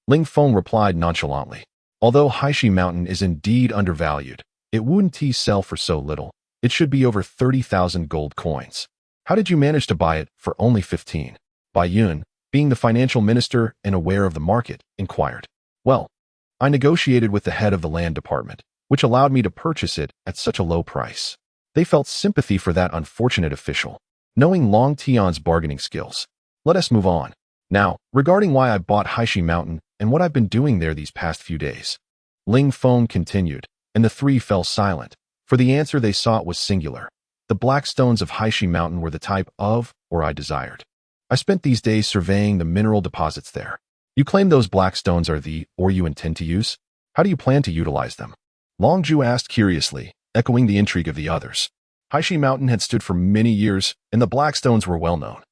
Ling Feng replied nonchalantly. Although Haishi Mountain is indeed undervalued, it wouldn't sell for so little. It should be over 30,000 gold coins. How did you manage to buy it for only 15? Bai Yun, being the financial minister and aware of the market, inquired. Well, I negotiated with the head of the land department, which allowed me to purchase it at such a low price. They felt sympathy for that unfortunate official. Knowing Long Tian's bargaining skills. Let us move on. Now, regarding why I bought Haishi Mountain and what I've been doing there these past few days. Ling Feng continued, and the three fell silent, for the answer they sought was singular. The black stones of Haishi Mountain were the type of, or I desired. I spent these days surveying the mineral deposits there. You claim those black stones are the, or you intend to use? How do you plan to utilize them? Long Zhu asked curiously, echoing the intrigue of the others. Haishi Mountain had stood for many years, and the black stones were well known.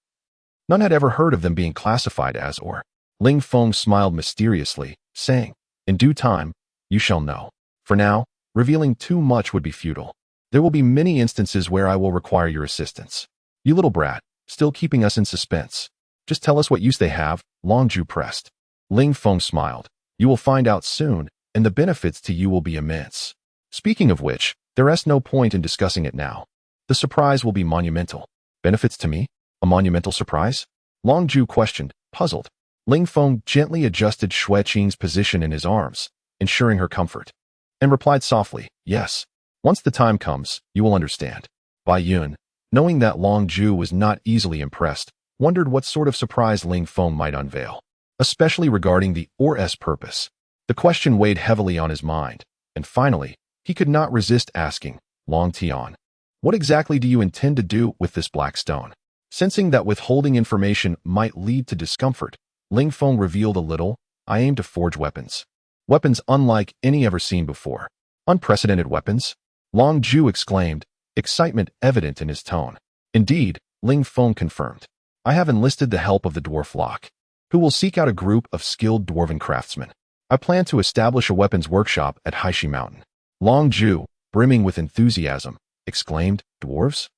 None had ever heard of them being classified as or. Ling Feng smiled mysteriously, saying, "In due time, you shall know. For now, revealing too much would be futile. There will be many instances where I will require your assistance. You little brat, still keeping us in suspense. Just tell us what use they have," Longju pressed. Ling Feng smiled. "You will find out soon, and the benefits to you will be immense. Speaking of which, there is no point in discussing it now. The surprise will be monumental." "Benefits to me? A monumental surprise?" Longju questioned, puzzled. Ling Feng gently adjusted Xue Qing's position in his arms, ensuring her comfort, and replied softly, "Yes. Once the time comes, you will understand." Bai Yun, knowing that Longju was not easily impressed, wondered what sort of surprise Ling Feng might unveil, especially regarding the or's purpose. The question weighed heavily on his mind, and finally, he could not resist asking, "Long Tian, what exactly do you intend to do with this black stone?" Sensing that withholding information might lead to discomfort, Ling Feng revealed a little. "I aim to forge weapons. Weapons unlike any ever seen before." "Unprecedented weapons?" Longju exclaimed, excitement evident in his tone. "Indeed," Ling Feng confirmed. "I have enlisted the help of the dwarf flock, who will seek out a group of skilled dwarven craftsmen. I plan to establish a weapons workshop at Haishi Mountain." Longju, brimming with enthusiasm, exclaimed, "Dwarves?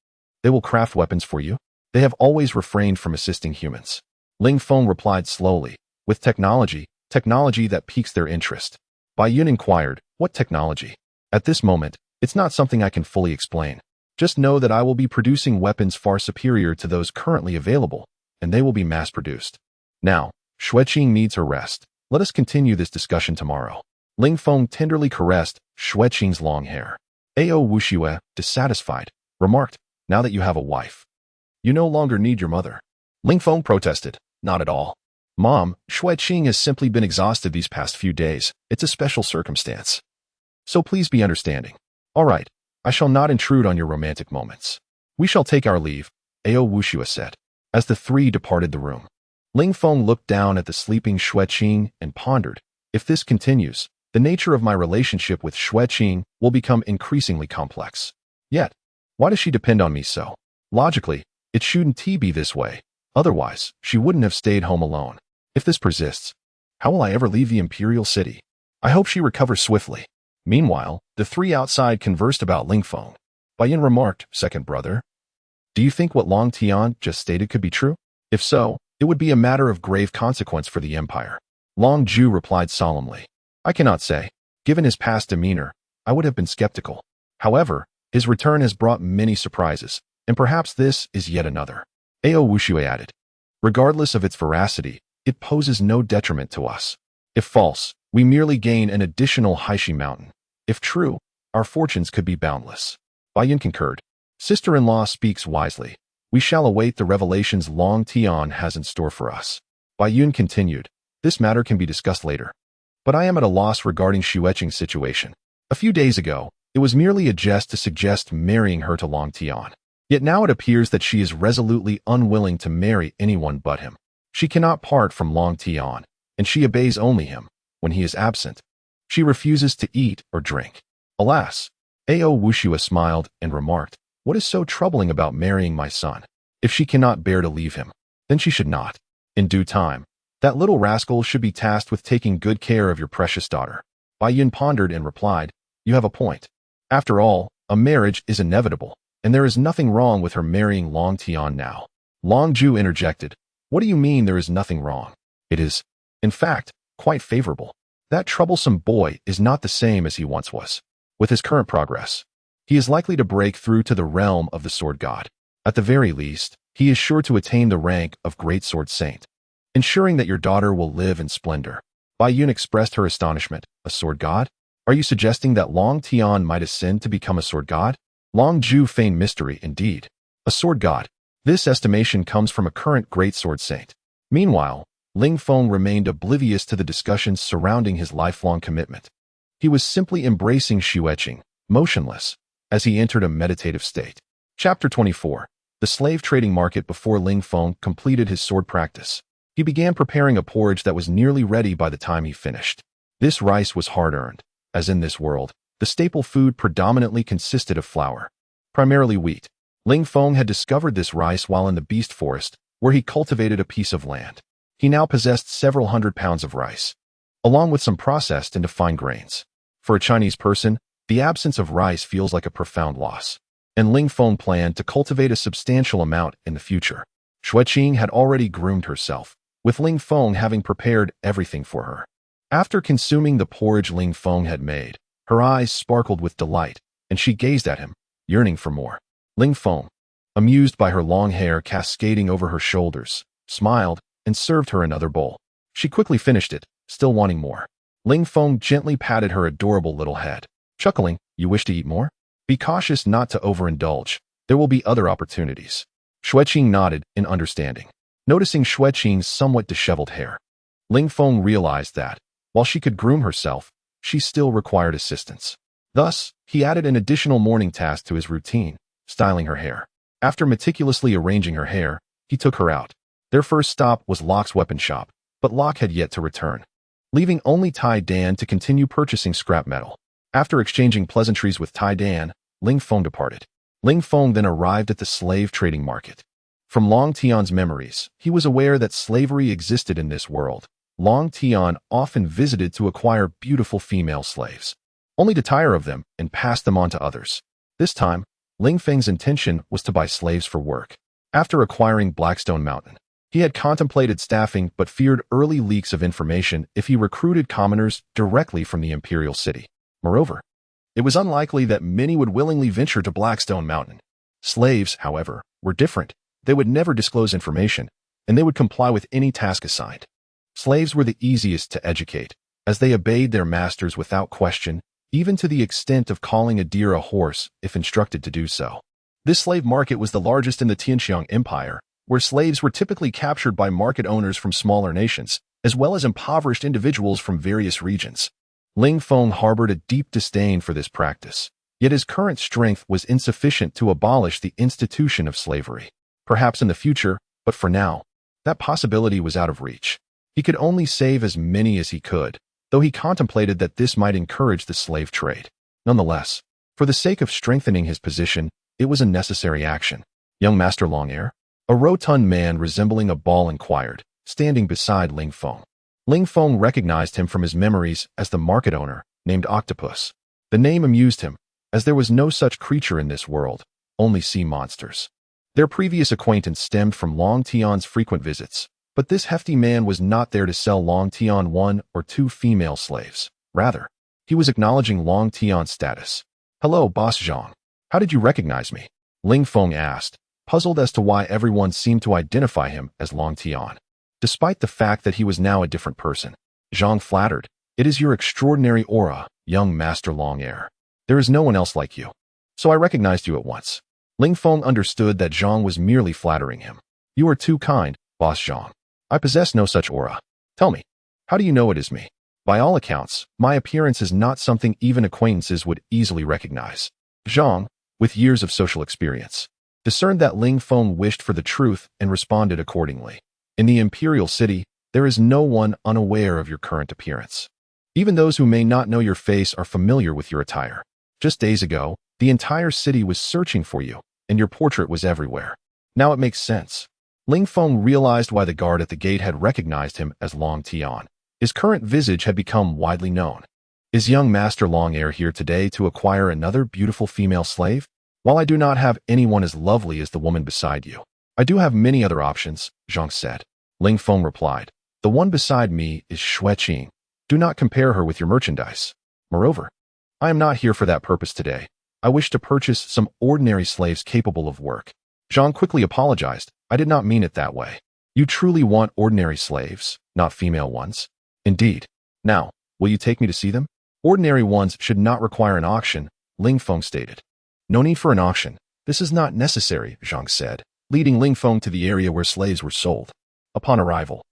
They will craft weapons for you? They have always refrained from assisting humans." Ling Feng replied slowly, "With technology that piques their interest." Bai Yun inquired, "What technology?" "At this moment, it's not something I can fully explain. Just know that I will be producing weapons far superior to those currently available, and they will be mass-produced. Now, Xue Qing needs her rest. Let us continue this discussion tomorrow." Ling Feng tenderly caressed Xue Qing's long hair. Ao Wuxue, dissatisfied, remarked, "Now that you have a wife, you no longer need your mother." Ling Feng protested, "Not at all. Mom, Xue Qing has simply been exhausted these past few days. It's a special circumstance. So please be understanding." "All right, I shall not intrude on your romantic moments. We shall take our leave," Ao Wuxue said, as the three departed the room. Ling Feng looked down at the sleeping Xue Qing and pondered, "If this continues, the nature of my relationship with Xue Qing will become increasingly complex. Yet, why does she depend on me so? Logically, it shouldn't be this way. Otherwise, she wouldn't have stayed home alone. If this persists, how will I ever leave the imperial city? I hope she recovers swiftly." Meanwhile, the three outside conversed about Ling Feng. Bai Yin remarked, "Second brother, do you think what Long Tian just stated could be true? If so, it would be a matter of grave consequence for the empire." Long Ju replied solemnly, "I cannot say. Given his past demeanor, I would have been skeptical. However, his return has brought many surprises, and perhaps this is yet another." Ao Wuxue added, "Regardless of its veracity, it poses no detriment to us. If false, we merely gain an additional Haishi Mountain. If true, our fortunes could be boundless." Bai Yin concurred. "Sister-in-law speaks wisely. We shall await the revelations Long Tian has in store for us." Bai Yun continued, "This matter can be discussed later. But I am at a loss regarding Xue Qing's situation. A few days ago, it was merely a jest to suggest marrying her to Long Tian. Yet now it appears that she is resolutely unwilling to marry anyone but him. She cannot part from Long Tian, and she obeys only him when he is absent. She refuses to eat or drink. Alas." Ao Wuxue smiled and remarked, "What is so troubling about marrying my son? If she cannot bear to leave him, then she should not. In due time, that little rascal should be tasked with taking good care of your precious daughter." Bai Yun pondered and replied, "You have a point. After all, a marriage is inevitable, and there is nothing wrong with her marrying Long Tian now." Long Ju interjected, "What do you mean there is nothing wrong? It is, in fact, quite favorable. That troublesome boy is not the same as he once was. With his current progress, he is likely to break through to the realm of the Sword God. At the very least, he is sure to attain the rank of Great Sword Saint, ensuring that your daughter will live in splendor." Bai Yun expressed her astonishment. "A Sword God? Are you suggesting that Long Tian might ascend to become a Sword God?" Long Ju feigned mystery. "Indeed, a Sword God. This estimation comes from a current Great Sword Saint." Meanwhile, Ling Feng remained oblivious to the discussions surrounding his lifelong commitment. He was simply embracing Xue Qing, motionless, as he entered a meditative state. Chapter 24. The slave trading market. Before Ling Feng completed his sword practice, he began preparing a porridge that was nearly ready by the time he finished. This rice was hard-earned, as in this world, The staple food predominantly consisted of flour, primarily wheat. Ling Feng had discovered this rice while in the beast forest, where he cultivated a piece of land. He now possessed several hundred pounds of rice, along with some processed into fine grains. For a Chinese person, the absence of rice feels like a profound loss, and Ling Feng planned to cultivate a substantial amount in the future. Xue Qing had already groomed herself, with Ling Feng having prepared everything for her. After consuming the porridge Ling Feng had made, her eyes sparkled with delight, and she gazed at him, yearning for more. Ling Feng, amused by her long hair cascading over her shoulders, smiled and served her another bowl. She quickly finished it, still wanting more. Ling Feng gently patted her adorable little head, chuckling, "You wish to eat more? Be cautious not to overindulge. There will be other opportunities." Xue Qing nodded in understanding. Noticing Xue Qing's somewhat disheveled hair, Ling Feng realized that, while she could groom herself, she still required assistance. Thus, he added an additional morning task to his routine, styling her hair. After meticulously arranging her hair, he took her out. Their first stop was Locke's weapon shop, but Locke had yet to return, leaving only Tian to continue purchasing scrap metal. After exchanging pleasantries with Tian, Ling Feng departed. Ling Feng then arrived at the slave trading market. From Long Tian's memories, he was aware that slavery existed in this world. Long Tian often visited to acquire beautiful female slaves, only to tire of them and pass them on to others. This time, Ling Feng's intention was to buy slaves for work. After acquiring Blackstone Mountain, he had contemplated staffing but feared early leaks of information if he recruited commoners directly from the imperial city. Moreover, it was unlikely that many would willingly venture to Blackstone Mountain. Slaves, however, were different. They would never disclose information, and they would comply with any task assigned. Slaves were the easiest to educate, as they obeyed their masters without question, even to the extent of calling a deer a horse if instructed to do so. This slave market was the largest in the Tianqiang Empire, where slaves were typically captured by market owners from smaller nations, as well as impoverished individuals from various regions. Ling Feng harbored a deep disdain for this practice, yet his current strength was insufficient to abolish the institution of slavery. Perhaps in the future, but for now, that possibility was out of reach. He could only save as many as he could, though he contemplated that this might encourage the slave trade. Nonetheless, for the sake of strengthening his position, it was a necessary action. "Young Master Longhair?" A rotund man resembling a ball inquired, standing beside Ling Feng. Ling Feng recognized him from his memories as the market owner, named Octopus. The name amused him, as there was no such creature in this world, only sea monsters. Their previous acquaintance stemmed from Long Tian's frequent visits, but this hefty man was not there to sell Long Tian one or two female slaves. Rather, he was acknowledging Long Tian's status. "Hello, Boss Zhang. How did you recognize me?" Ling Feng asked, puzzled as to why everyone seemed to identify him as Long Tian, despite the fact that he was now a different person. Zhang flattered, "It is your extraordinary aura, young Master Longhair. There is no one else like you. So I recognized you at once." Ling Feng understood that Zhang was merely flattering him. "You are too kind, Boss Zhang. I possess no such aura. Tell me, how do you know it is me?" "By all accounts, my appearance is not something even acquaintances would easily recognize." Zhang, with years of social experience, discerned that Ling Feng wished for the truth and responded accordingly. "In the imperial city, there is no one unaware of your current appearance. Even those who may not know your face are familiar with your attire. Just days ago, the entire city was searching for you, and your portrait was everywhere. Now it makes sense." Ling Feng realized why the guard at the gate had recognized him as Long Tian. His current visage had become widely known. "Is young Master Longhair here today to acquire another beautiful female slave? While I do not have anyone as lovely as the woman beside you, I do have many other options," Zhang said. Ling Feng replied, "The one beside me is Xue Qing. Do not compare her with your merchandise. Moreover, I am not here for that purpose today. I wish to purchase some ordinary slaves capable of work." Zhang quickly apologized. "I did not mean it that way. You truly want ordinary slaves, not female ones?" "Indeed. Now, will you take me to see them?" "Ordinary ones should not require an auction," Ling Feng stated. "No need for an auction. This is not necessary," Zhang said, leading Ling Feng to the area where slaves were sold. Upon arrival,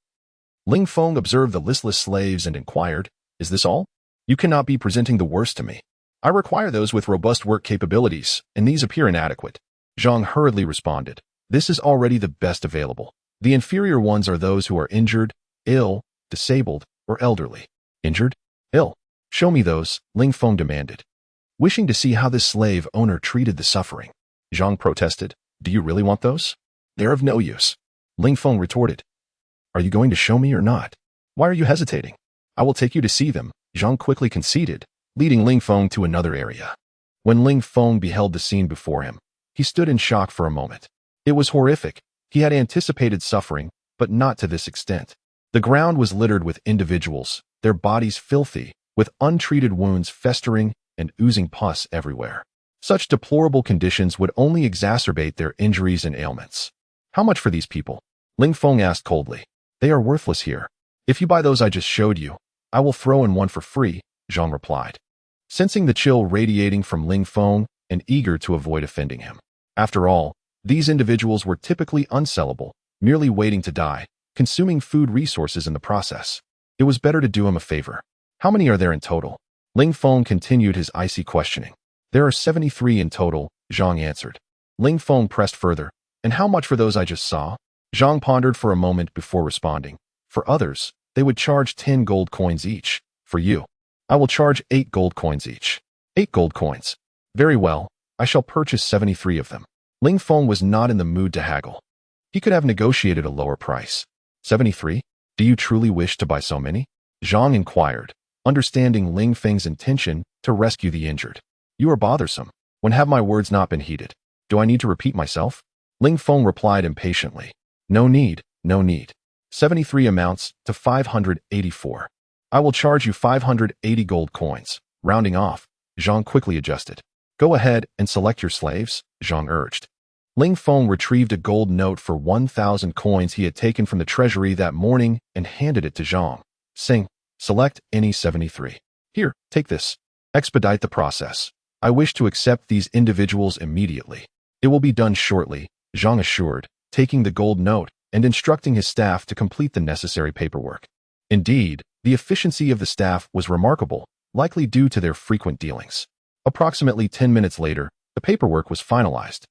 Ling Feng observed the listless slaves and inquired, "Is this all? You cannot be presenting the worst to me. I require those with robust work capabilities, and these appear inadequate." Zhang hurriedly responded, "This is already the best available. The inferior ones are those who are injured, ill, disabled, or elderly." "Injured? Ill? Show me those," Ling Feng demanded. wishing to see how this slave owner treated the suffering. Zhang protested. Do you really want those? They're of no use. Ling Feng retorted. Are you going to show me or not? Why are you hesitating? I will take you to see them, Zhang quickly conceded, leading Ling Feng to another area. When Ling Feng beheld the scene before him, he stood in shock for a moment. It was horrific. He had anticipated suffering, but not to this extent. The ground was littered with individuals, their bodies filthy, with untreated wounds festering and oozing pus everywhere. Such deplorable conditions would only exacerbate their injuries and ailments. How much for these people? Ling Feng asked coldly. They are worthless here. If you buy those I just showed you, I will throw in one for free, Zhang replied, sensing the chill radiating from Ling Feng and eager to avoid offending him. After all, these individuals were typically unsellable, merely waiting to die, consuming food resources in the process. It was better to do him a favor. How many are there in total? Ling Feng continued his icy questioning. There are 73 in total, Zhang answered. Ling Feng pressed further. And how much for those I just saw? Zhang pondered for a moment before responding. For others, they would charge 10 gold coins each. For you, I will charge 8 gold coins each. 8 gold coins. Very well, I shall purchase 73 of them. Ling Feng was not in the mood to haggle. He could have negotiated a lower price. 73? Do you truly wish to buy so many? Zhang inquired, understanding Ling Feng's intention to rescue the injured. You are bothersome. When have my words not been heeded? Do I need to repeat myself? Ling Feng replied impatiently. No need, no need. 73 amounts to 584. I will charge you 580 gold coins. Rounding off, Zhang quickly adjusted. Go ahead and select your slaves, Zhang urged. Ling Feng retrieved a gold note for 1,000 coins he had taken from the treasury that morning and handed it to Zhang, saying, select any 73. Here, take this. Expedite the process. I wish to accept these individuals immediately. It will be done shortly, Zhang assured, taking the gold note and instructing his staff to complete the necessary paperwork. Indeed, the efficiency of the staff was remarkable, likely due to their frequent dealings. Approximately 10 minutes later, the paperwork was finalized,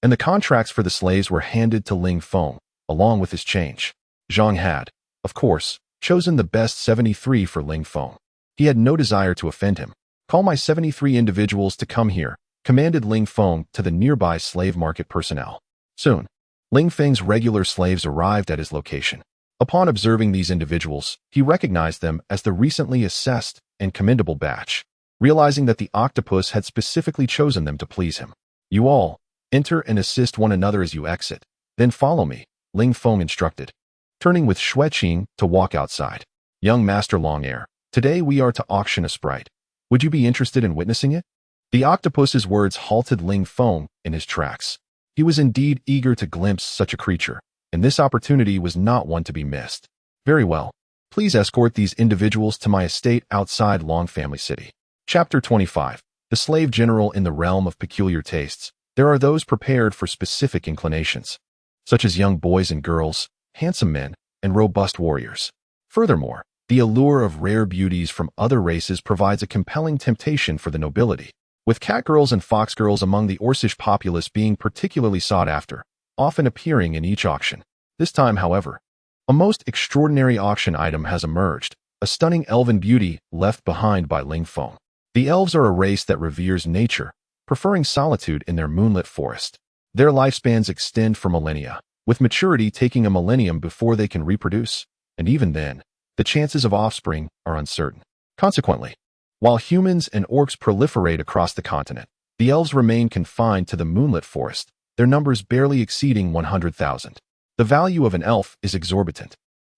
and the contracts for the slaves were handed to Ling Feng, along with his change. Zhang had, of course, chosen the best 73 for Ling Feng. He had no desire to offend him. Call my 73 individuals to come here, commanded Ling Feng to the nearby slave market personnel. Soon, Ling Feng's regular slaves arrived at his location. Upon observing these individuals, he recognized them as the recently assessed and commendable batch, realizing that the octopus had specifically chosen them to please him. You all, enter and assist one another as you exit. Then follow me, Ling Feng instructed, turning with Xue Qing to walk outside. Young Master Longair, today we are to auction a sprite. Would you be interested in witnessing it? The octopus's words halted Ling Feng in his tracks. He was indeed eager to glimpse such a creature, and this opportunity was not one to be missed. Very well. Please escort these individuals to my estate outside Long Family City. Chapter 25. The Slave General in the Realm of Peculiar Tastes. There are those prepared for specific inclinations, such as young boys and girls, handsome men, and robust warriors. Furthermore, the allure of rare beauties from other races provides a compelling temptation for the nobility, with catgirls and foxgirls among the Orcish populace being particularly sought after, often appearing in each auction. This time, however, a most extraordinary auction item has emerged, a stunning elven beauty left behind by Ling Feng. The elves are a race that reveres nature, preferring solitude in their moonlit forest. Their lifespans extend for millennia, with maturity taking a millennium before they can reproduce, and even then, the chances of offspring are uncertain. Consequently, while humans and orcs proliferate across the continent, the elves remain confined to the moonlit forest, their numbers barely exceeding 100,000. The value of an elf is exorbitant.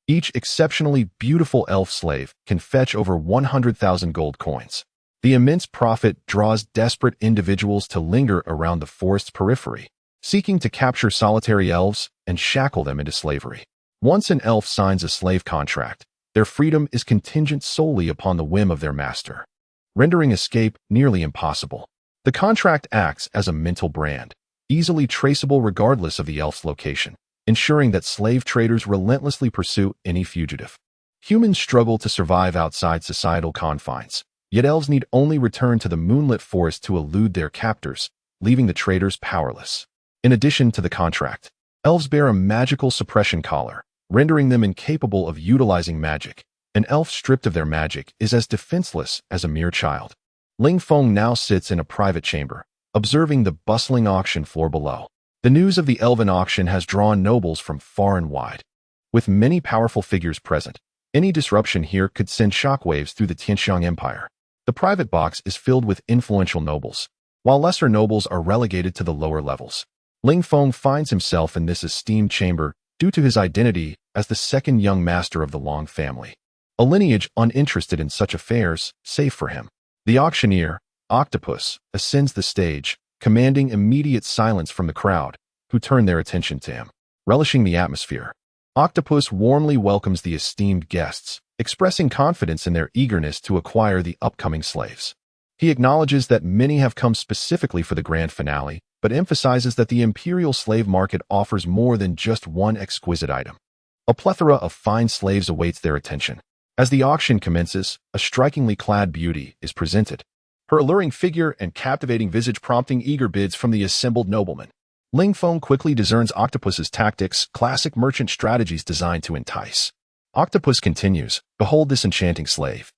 Each exceptionally beautiful elf slave can fetch over 100,000 gold coins. The immense profit draws desperate individuals to linger around the forest's periphery, seeking to capture solitary elves and shackle them into slavery. Once an elf signs a slave contract, their freedom is contingent solely upon the whim of their master, rendering escape nearly impossible. The contract acts as a mental brand, easily traceable regardless of the elf's location, ensuring that slave traders relentlessly pursue any fugitive. Humans struggle to survive outside societal confines, yet elves need only return to the moonlit forest to elude their captors, leaving the traders powerless. In addition to the contract, elves bear a magical suppression collar, rendering them incapable of utilizing magic. An elf stripped of their magic is as defenseless as a mere child. Ling Feng now sits in a private chamber, observing the bustling auction floor below. The news of the elven auction has drawn nobles from far and wide. With many powerful figures present, any disruption here could send shockwaves through the Tianxiang Empire. The private box is filled with influential nobles, while lesser nobles are relegated to the lower levels. Ling Feng finds himself in this esteemed chamber due to his identity as the second young master of the Long family, a lineage uninterested in such affairs, save for him. The auctioneer, Octopus, ascends the stage, commanding immediate silence from the crowd, who turn their attention to him. Relishing the atmosphere, Octopus warmly welcomes the esteemed guests, expressing confidence in their eagerness to acquire the upcoming slaves. He acknowledges that many have come specifically for the grand finale, but emphasizes that the imperial slave market offers more than just one exquisite item. A plethora of fine slaves awaits their attention. As the auction commences, a strikingly clad beauty is presented, her alluring figure and captivating visage prompting eager bids from the assembled noblemen. Ling Feng quickly discerns Octopus's tactics, classic merchant strategies designed to entice. Octopus continues, "Behold this enchanting slave.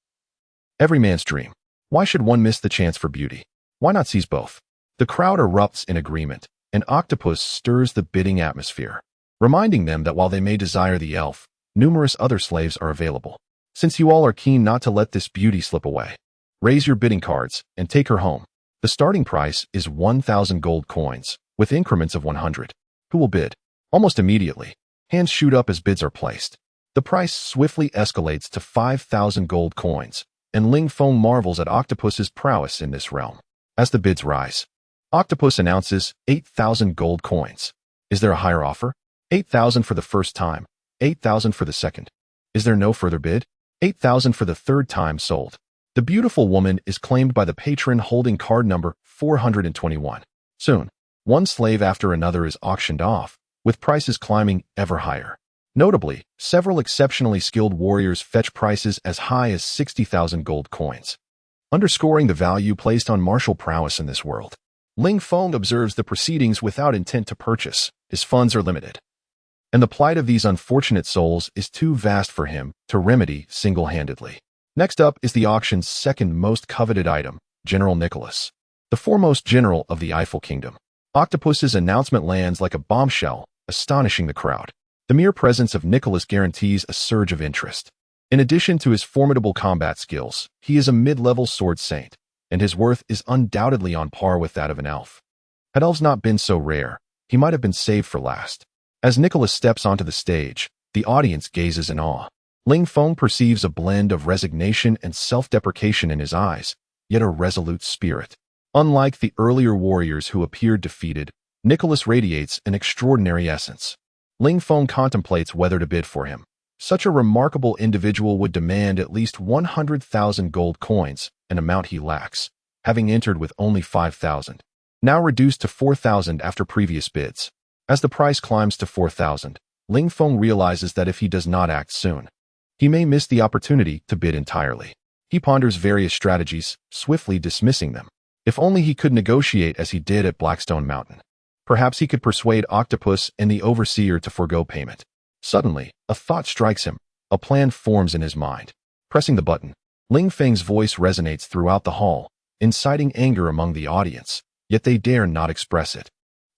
Every man's dream. Why should one miss the chance for beauty? Why not seize both?" The crowd erupts in agreement, and Octopus stirs the bidding atmosphere, reminding them that while they may desire the elf, numerous other slaves are available. Since you all are keen not to let this beauty slip away, raise your bidding cards and take her home. The starting price is 1,000 gold coins, with increments of 100. Who will bid? Almost immediately, hands shoot up as bids are placed. The price swiftly escalates to 5,000 gold coins, and Ling Feng marvels at Octopus's prowess in this realm. As the bids rise, Octopus announces 8,000 gold coins. Is there a higher offer? 8,000 for the first time, 8,000 for the second. Is there no further bid? 8,000 for the third time sold. The beautiful woman is claimed by the patron holding card number 421. Soon, one slave after another is auctioned off, with prices climbing ever higher. Notably, several exceptionally skilled warriors fetch prices as high as 60,000 gold coins, underscoring the value placed on martial prowess in this world. Ling Feng observes the proceedings without intent to purchase. His funds are limited, and the plight of these unfortunate souls is too vast for him to remedy single-handedly. Next up is the auction's second most coveted item, General Nicholas, the foremost general of the Eiffel Kingdom. Octopus's announcement lands like a bombshell, astonishing the crowd. The mere presence of Nicholas guarantees a surge of interest. In addition to his formidable combat skills, he is a mid-level sword saint, and his worth is undoubtedly on par with that of an elf. Had elves not been so rare, he might have been saved for last. As Nicholas steps onto the stage, the audience gazes in awe. Ling Feng perceives a blend of resignation and self-deprecation in his eyes, yet a resolute spirit. Unlike the earlier warriors who appeared defeated, Nicholas radiates an extraordinary essence. Ling Feng contemplates whether to bid for him. Such a remarkable individual would demand at least 100,000 gold coins, an amount he lacks, having entered with only 5,000, now reduced to 4,000 after previous bids. As the price climbs to 4,000, Ling Feng realizes that if he does not act soon, he may miss the opportunity to bid entirely. He ponders various strategies, swiftly dismissing them. If only he could negotiate as he did at Blackstone Mountain. Perhaps he could persuade Octopus and the Overseer to forego payment. Suddenly, a thought strikes him. A plan forms in his mind. Pressing the button, Ling Feng's voice resonates throughout the hall, inciting anger among the audience, yet they dare not express it.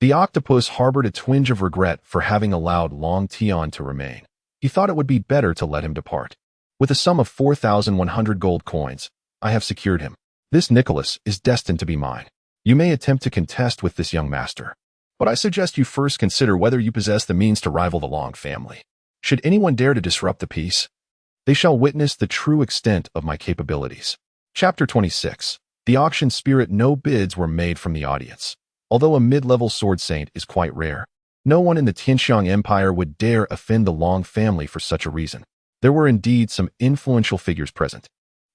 The octopus harbored a twinge of regret for having allowed Long Tian to remain. He thought it would be better to let him depart. With a sum of 4,100 gold coins, I have secured him. This Nicholas is destined to be mine. You may attempt to contest with this young master, but I suggest you first consider whether you possess the means to rival the Long family. Should anyone dare to disrupt the peace, they shall witness the true extent of my capabilities. Chapter 26. The auction spirit. No bids were made from the audience. Although a mid-level sword saint is quite rare, no one in the Tianxiang Empire would dare offend the Long family for such a reason. There were indeed some influential figures present,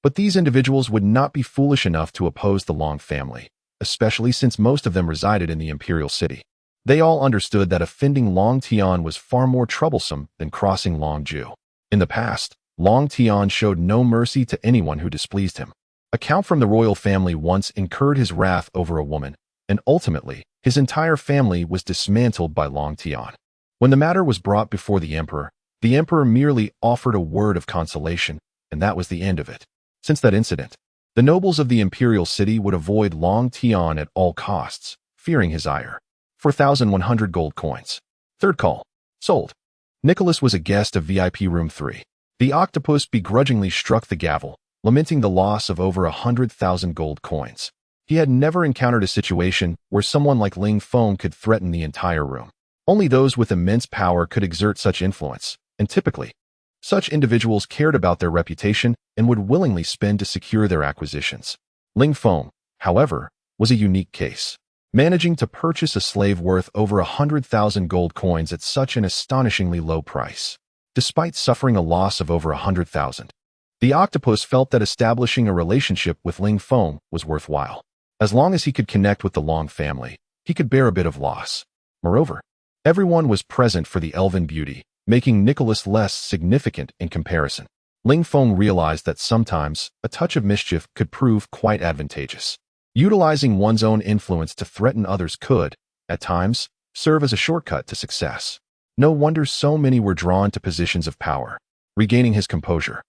but these individuals would not be foolish enough to oppose the Long family, especially since most of them resided in the imperial city. They all understood that offending Long Tian was far more troublesome than crossing Long Ju. In the past, Long Tian showed no mercy to anyone who displeased him. A count from the royal family once incurred his wrath over a woman, and ultimately, his entire family was dismantled by Long Tian. When the matter was brought before the emperor merely offered a word of consolation, and that was the end of it. Since that incident, The nobles of the imperial city would avoid Long Tian at all costs, fearing his ire. 4,100 gold coins. Third call. Sold. Nicholas was a guest of VIP room 3. The octopus begrudgingly struck the gavel, lamenting the loss of over 100,000 gold coins. He had never encountered a situation where someone like Ling Feng could threaten the entire room. Only those with immense power could exert such influence, and typically, such individuals cared about their reputation and would willingly spend to secure their acquisitions. Ling Feng, however, was a unique case, managing to purchase a slave worth over 100,000 gold coins at such an astonishingly low price. Despite suffering a loss of over 100,000, the octopus felt that establishing a relationship with Ling Feng was worthwhile. As long as he could connect with the Long family, he could bear a bit of loss. Moreover, everyone was present for the elven beauty, making Nicholas less significant in comparison. Ling Feng realized that sometimes a touch of mischief could prove quite advantageous. Utilizing one's own influence to threaten others could, at times, serve as a shortcut to success. No wonder so many were drawn to positions of power. Regaining his composure,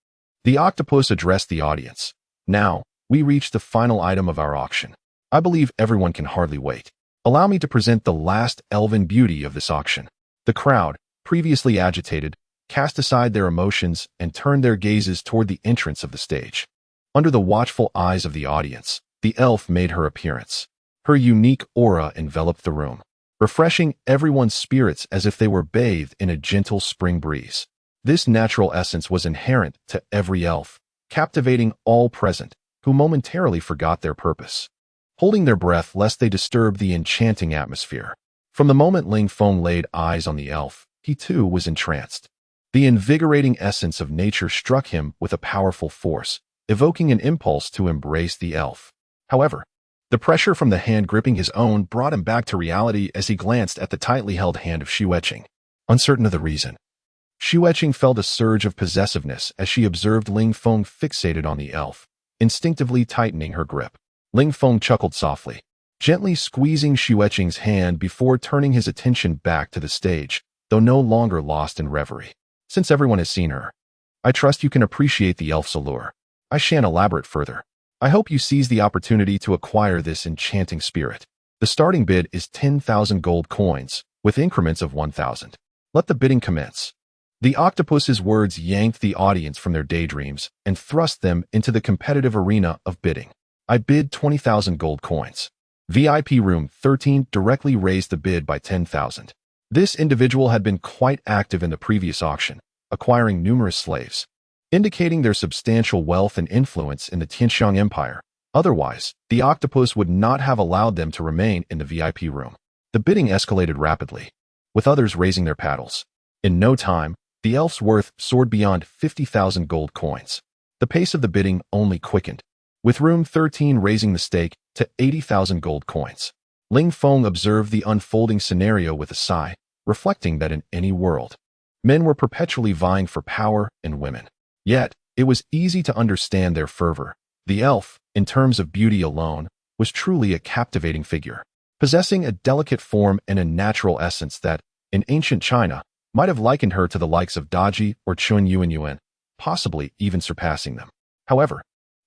the octopus addressed the audience. Now, we reach the final item of our auction. I believe everyone can hardly wait. Allow me to present the last elven beauty of this auction. The crowd, previously agitated, cast aside their emotions and turned their gazes toward the entrance of the stage. Under the watchful eyes of the audience, the elf made her appearance. Her unique aura enveloped the room, refreshing everyone's spirits as if they were bathed in a gentle spring breeze. This natural essence was inherent to every elf, captivating all present, who momentarily forgot their purpose, holding their breath lest they disturb the enchanting atmosphere. From the moment Ling Feng laid eyes on the elf, he too was entranced. The invigorating essence of nature struck him with a powerful force, evoking an impulse to embrace the elf. However, the pressure from the hand gripping his own brought him back to reality as he glanced at the tightly held hand of Xue Qing. Uncertain of the reason, Xue Qing felt a surge of possessiveness as she observed Ling Feng fixated on the elf, instinctively tightening her grip. Ling Feng chuckled softly, gently squeezing Xue Qing's hand before turning his attention back to the stage, though no longer lost in reverie. Since everyone has seen her, I trust you can appreciate the elf's allure. I shan't elaborate further. I hope you seize the opportunity to acquire this enchanting spirit. The starting bid is 10,000 gold coins, with increments of 1,000. Let the bidding commence. The octopus's words yanked the audience from their daydreams and thrust them into the competitive arena of bidding. I bid 20,000 gold coins. VIP room 13 directly raised the bid by 10,000. This individual had been quite active in the previous auction, acquiring numerous slaves, indicating their substantial wealth and influence in the Tianxiang Empire. Otherwise, the octopus would not have allowed them to remain in the VIP room. The bidding escalated rapidly, with others raising their paddles. In no time, the elf's worth soared beyond 50,000 gold coins. The pace of the bidding only quickened, with room 13 raising the stake to 80,000 gold coins. Ling Feng observed the unfolding scenario with a sigh, reflecting that in any world, men were perpetually vying for power and women. Yet, it was easy to understand their fervor. The elf, in terms of beauty alone, was truly a captivating figure, possessing a delicate form and a natural essence that, in ancient China, might have likened her to the likes of Daji or Chun Yuan, possibly even surpassing them. However,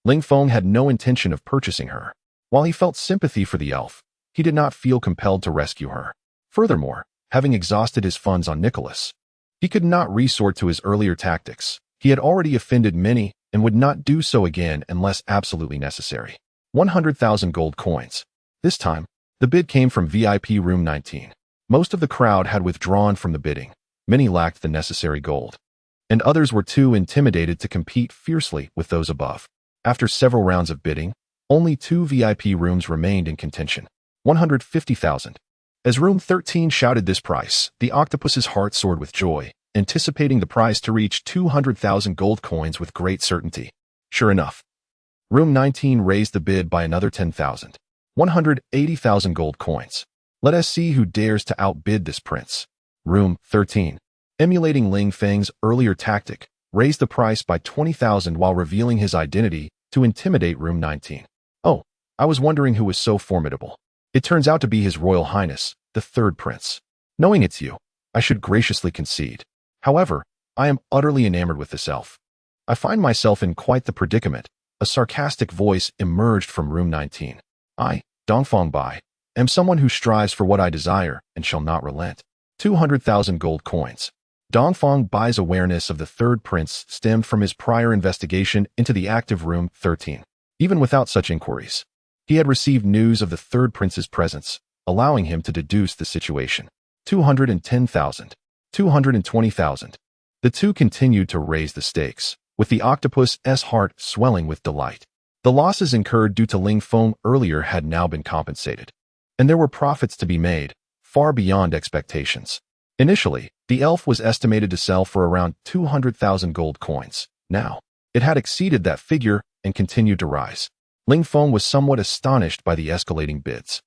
Ling Feng had no intention of purchasing her. While he felt sympathy for the elf, he did not feel compelled to rescue her. Furthermore, having exhausted his funds on Nicholas, he could not resort to his earlier tactics. He had already offended many and would not do so again unless absolutely necessary. 100,000 gold coins. This time, the bid came from VIP room 19. Most of the crowd had withdrawn from the bidding. Many lacked the necessary gold, and others were too intimidated to compete fiercely with those above. After several rounds of bidding, only 2 VIP rooms remained in contention. 150,000. As room 13 shouted this price, the octopus's heart soared with joy, anticipating the prize to reach 200,000 gold coins with great certainty. Sure enough, room 19 raised the bid by another 10,000. 180,000 gold coins. Let us see who dares to outbid this prince. Room 13, emulating Ling Feng's earlier tactic, raised the price by 20,000 while revealing his identity to intimidate room 19. Oh, I was wondering who was so formidable. It turns out to be His Royal Highness, the third prince. Knowing it's you, I should graciously concede. However, I am utterly enamored with this elf. I find myself in quite the predicament. A sarcastic voice emerged from room 19. I, Dongfang Bai, am someone who strives for what I desire and shall not relent. 200,000 gold coins. Dongfang Bai's awareness of the third prince stemmed from his prior investigation into the active room 13. Even without such inquiries, he had received news of the third prince's presence, allowing him to deduce the situation. 210,000. 220,000. The two continued to raise the stakes, with the octopus's heart swelling with delight. The losses incurred due to Ling Feng earlier had now been compensated, and there were profits to be made, far beyond expectations. Initially, the elf was estimated to sell for around 200,000 gold coins. Now, it had exceeded that figure and continued to rise. Ling Feng was somewhat astonished by the escalating bids.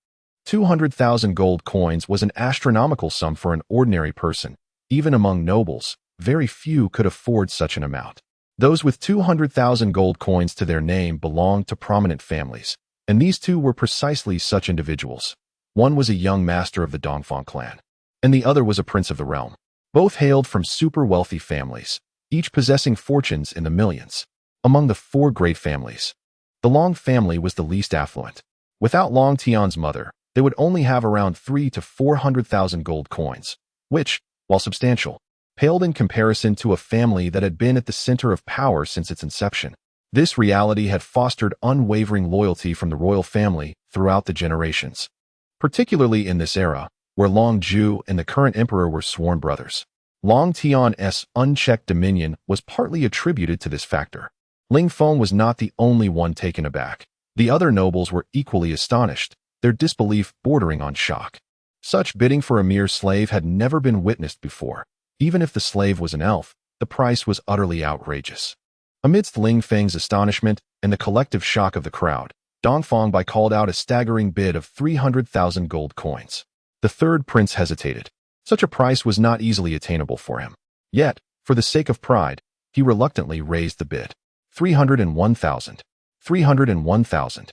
200,000 gold coins was an astronomical sum for an ordinary person. Even among nobles, very few could afford such an amount. Those with 200,000 gold coins to their name belonged to prominent families, and these two were precisely such individuals. One was a young master of the Dongfang clan, and the other was a prince of the realm. Both hailed from super wealthy families, each possessing fortunes in the millions. Among the four great families, the Long family was the least affluent. Without Long Tian's mother, they would only have around 300,000 to 400,000 gold coins, which, while substantial, paled in comparison to a family that had been at the center of power since its inception. This reality had fostered unwavering loyalty from the royal family throughout the generations, particularly in this era, where Long Zhu and the current emperor were sworn brothers. Long Tian's unchecked dominion was partly attributed to this factor. Ling Feng was not the only one taken aback. The other nobles were equally astonished, their disbelief bordering on shock. Such bidding for a mere slave had never been witnessed before. Even if the slave was an elf, the price was utterly outrageous. Amidst Ling Feng's astonishment and the collective shock of the crowd, Dongfang Bai called out a staggering bid of 300,000 gold coins. The third prince hesitated. Such a price was not easily attainable for him. Yet, for the sake of pride, he reluctantly raised the bid. 301,000. 301,000.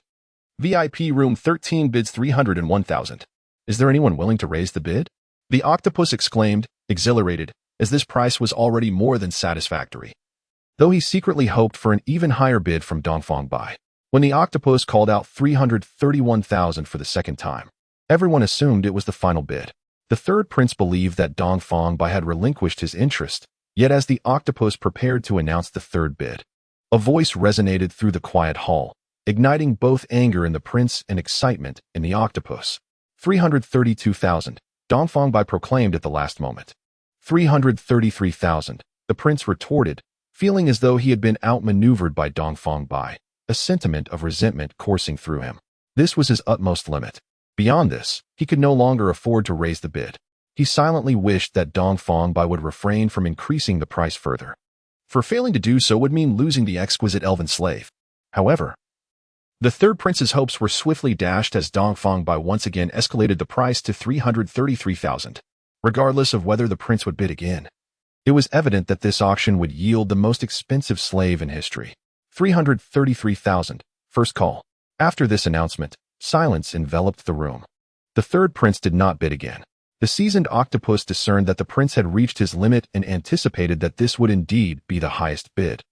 VIP room 13 bids 301,000. Is there anyone willing to raise the bid? The octopus exclaimed, exhilarated, as this price was already more than satisfactory, though he secretly hoped for an even higher bid from Dongfang Bai. When the octopus called out 331,000 for the second time, everyone assumed it was the final bid. The third prince believed that Dongfang Bai had relinquished his interest, yet as the octopus prepared to announce the third bid, a voice resonated through the quiet hall, igniting both anger in the prince and excitement in the octopus. 332,000, Dongfang Bai proclaimed at the last moment. 333,000, the prince retorted, feeling as though he had been outmaneuvered by Dongfang Bai, a sentiment of resentment coursing through him. This was his utmost limit. Beyond this, he could no longer afford to raise the bid. He silently wished that Dongfang Bai would refrain from increasing the price further, for failing to do so would mean losing the exquisite elven slave. However, the third prince's hopes were swiftly dashed as Dongfang Bai once again escalated the price to 333,000. Regardless of whether the prince would bid again, it was evident that this auction would yield the most expensive slave in history. 333,000, first call. After this announcement, silence enveloped the room. The third prince did not bid again. The seasoned octopus discerned that the prince had reached his limit and anticipated that this would indeed be the highest bid,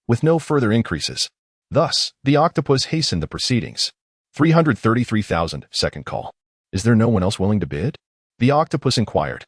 with no further increases. Thus, the octopus hastened the proceedings. 333,000, second call. Is there no one else willing to bid? The octopus inquired.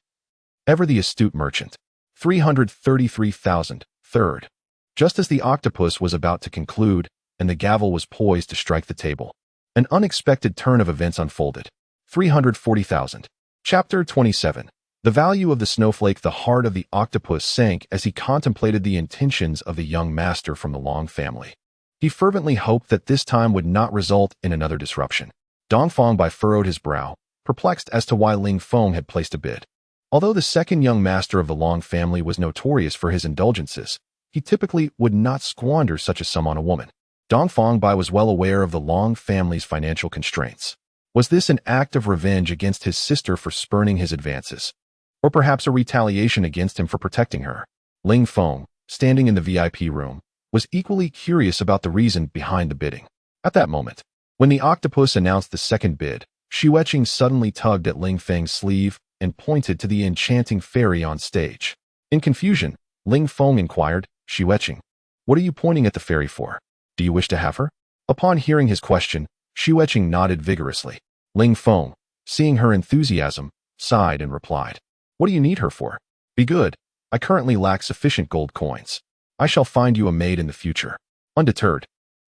Ever the astute merchant. 333,000, third. Just as the octopus was about to conclude, and the gavel was poised to strike the table, an unexpected turn of events unfolded. 340,000. Chapter 27. The value of the snowflake. The heart of the octopus sank as he contemplated the intentions of the young master from the Long family. He fervently hoped that this time would not result in another disruption. Dongfang Bai furrowed his brow, perplexed as to why Ling Feng had placed a bid. Although the second young master of the Long family was notorious for his indulgences, he typically would not squander such a sum on a woman. Dongfang Bai was well aware of the Long family's financial constraints. Was this an act of revenge against his sister for spurning his advances? Or perhaps a retaliation against him for protecting her? Ling Feng, standing in the VIP room, was equally curious about the reason behind the bidding. At that moment, when the octopus announced the second bid, Xue Qing suddenly tugged at Ling Feng's sleeve and pointed to the enchanting fairy on stage. In confusion, Ling Feng inquired, Xue Qing, what are you pointing at the fairy for? Do you wish to have her? Upon hearing his question, Xue Qing nodded vigorously. Ling Feng, seeing her enthusiasm, sighed and replied, "What do you need her for? Be good. I currently lack sufficient gold coins. I shall find you a maid in the future." Undeterred,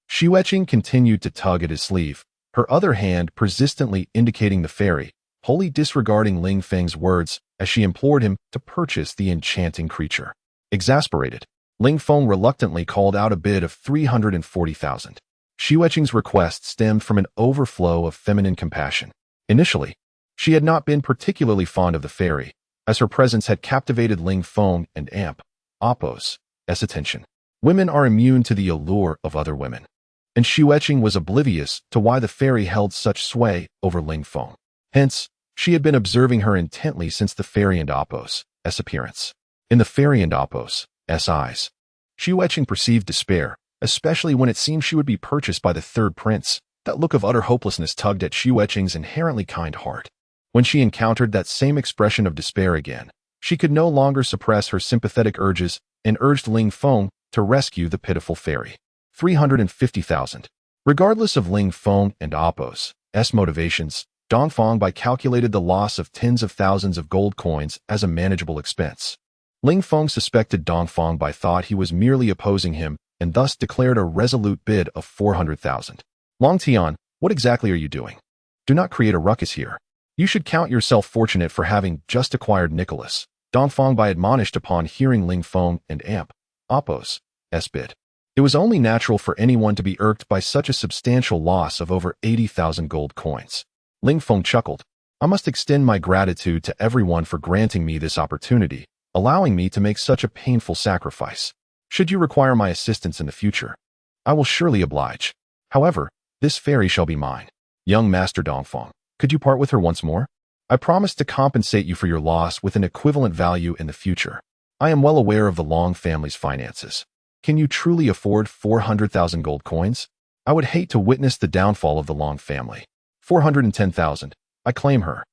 Xue Qing continued to tug at his sleeve, her other hand persistently indicating the fairy, wholly disregarding Ling Feng's words as she implored him to purchase the enchanting creature. Exasperated, Ling Feng reluctantly called out a bid of 340,000. Xue Qing's request stemmed from an overflow of feminine compassion. Initially, she had not been particularly fond of the fairy, as her presence had captivated Ling Feng and Apos' attention. Women are immune to the allure of other women, and Xue Qing was oblivious to why the fairy held such sway over Ling Feng. Hence, she had been observing her intently since the fairy and Apos' appearance. In the fairy and Apos' eyes, Xue Qing perceived despair, especially when it seemed she would be purchased by the third prince. That look of utter hopelessness tugged at Xue Qing's inherently kind heart. When she encountered that same expression of despair again, she could no longer suppress her sympathetic urges and urged Ling Feng to rescue the pitiful fairy. 350,000. Regardless of Ling Feng and Apos' motivations, Dongfang Bai calculated the loss of tens of thousands of gold coins as a manageable expense. Ling Feng suspected Dongfang Bai thought he was merely opposing him and thus declared a resolute bid of 400,000. Long Tian, what exactly are you doing? Do not create a ruckus here. You should count yourself fortunate for having just acquired Nicholas, Dongfang Bai admonished upon hearing Ling Feng and Apos' bid. It was only natural for anyone to be irked by such a substantial loss of over 80,000 gold coins. Ling Feng chuckled. I must extend my gratitude to everyone for granting me this opportunity, allowing me to make such a painful sacrifice. Should you require my assistance in the future, I will surely oblige. However, this fairy shall be mine. Young Master Dongfang, could you part with her once more? I promise to compensate you for your loss with an equivalent value in the future. I am well aware of the Long family's finances. Can you truly afford 400,000 gold coins? I would hate to witness the downfall of the Long family. 410,000. I claim her.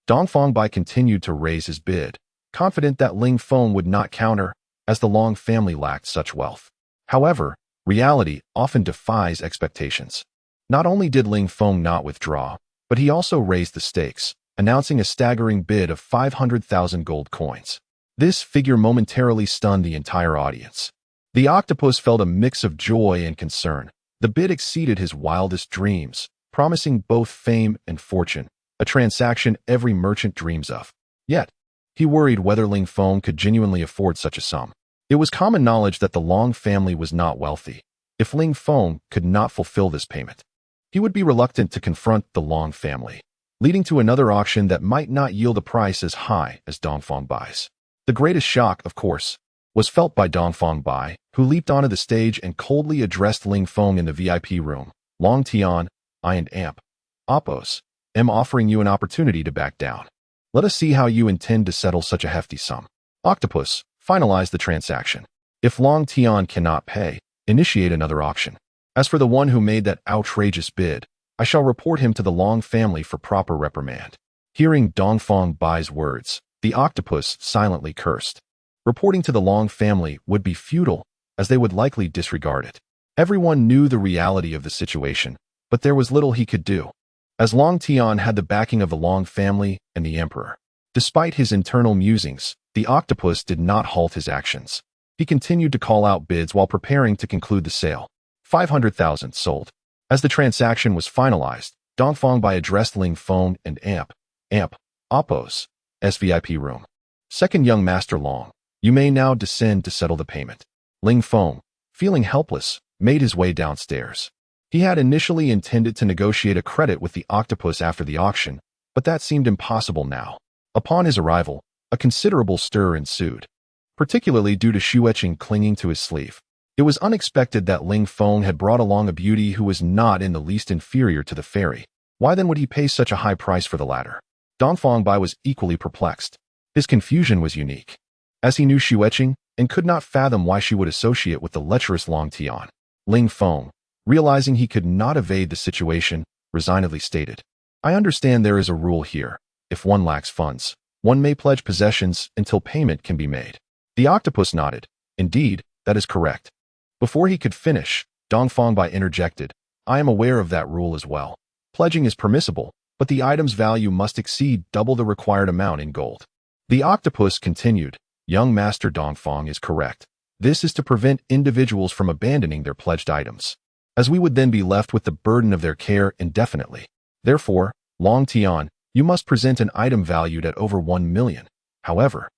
Dongfang Bai continued to raise his bid, confident that Ling Feng would not counter, as the Long family lacked such wealth. However, reality often defies expectations. Not only did Ling Feng not withdraw, but he also raised the stakes, announcing a staggering bid of 500,000 gold coins. This figure momentarily stunned the entire audience. The octopus felt a mix of joy and concern. The bid exceeded his wildest dreams, promising both fame and fortune, a transaction every merchant dreams of. Yet, he worried whether Ling Feng could genuinely afford such a sum. It was common knowledge that the Long family was not wealthy. If Ling Feng could not fulfill this payment, he would be reluctant to confront the Long family, leading to another auction that might not yield a price as high as Dongfang Bai's. The greatest shock, of course, was felt by Dongfang Bai, who leaped onto the stage and coldly addressed Ling Feng in the VIP room. Long Tian, I and Apos am offering you an opportunity to back down. Let us see how you intend to settle such a hefty sum. Octopus, finalize the transaction. If Long Tian cannot pay, initiate another auction. As for the one who made that outrageous bid, I shall report him to the Long family for proper reprimand. Hearing Dongfang Bai's words, the octopus silently cursed. Reporting to the Long family would be futile, as they would likely disregard it. Everyone knew the reality of the situation, but there was little he could do, as Long Tian had the backing of the Long family and the emperor. Despite his internal musings, the octopus did not halt his actions. He continued to call out bids while preparing to conclude the sale. 500,000 sold. As the transaction was finalized, Dongfang Bai addressed Ling Feng and Apos' VIP room. Second young Master Long, you may now descend to settle the payment. Ling Feng, feeling helpless, made his way downstairs. He had initially intended to negotiate a credit with the octopus after the auction, but that seemed impossible now. Upon his arrival, a considerable stir ensued, particularly due to Xue Qing clinging to his sleeve. It was unexpected that Ling Feng had brought along a beauty who was not in the least inferior to the fairy. Why then would he pay such a high price for the latter? Dongfang Bai was equally perplexed. His confusion was unique, as he knew Xue Qing and could not fathom why she would associate with the lecherous Long Tian. Ling Feng, realizing he could not evade the situation, resignedly stated, I understand there is a rule here. If one lacks funds, one may pledge possessions until payment can be made. The octopus nodded. Indeed, that is correct. Before he could finish, Dongfeng interjected. I am aware of that rule as well. Pledging is permissible, but the item's value must exceed double the required amount in gold. The octopus continued. Young Master Dongfeng is correct. This is to prevent individuals from abandoning their pledged items, as we would then be left with the burden of their care indefinitely. Therefore, Long Tian, you must present an item valued at over 1 million. However,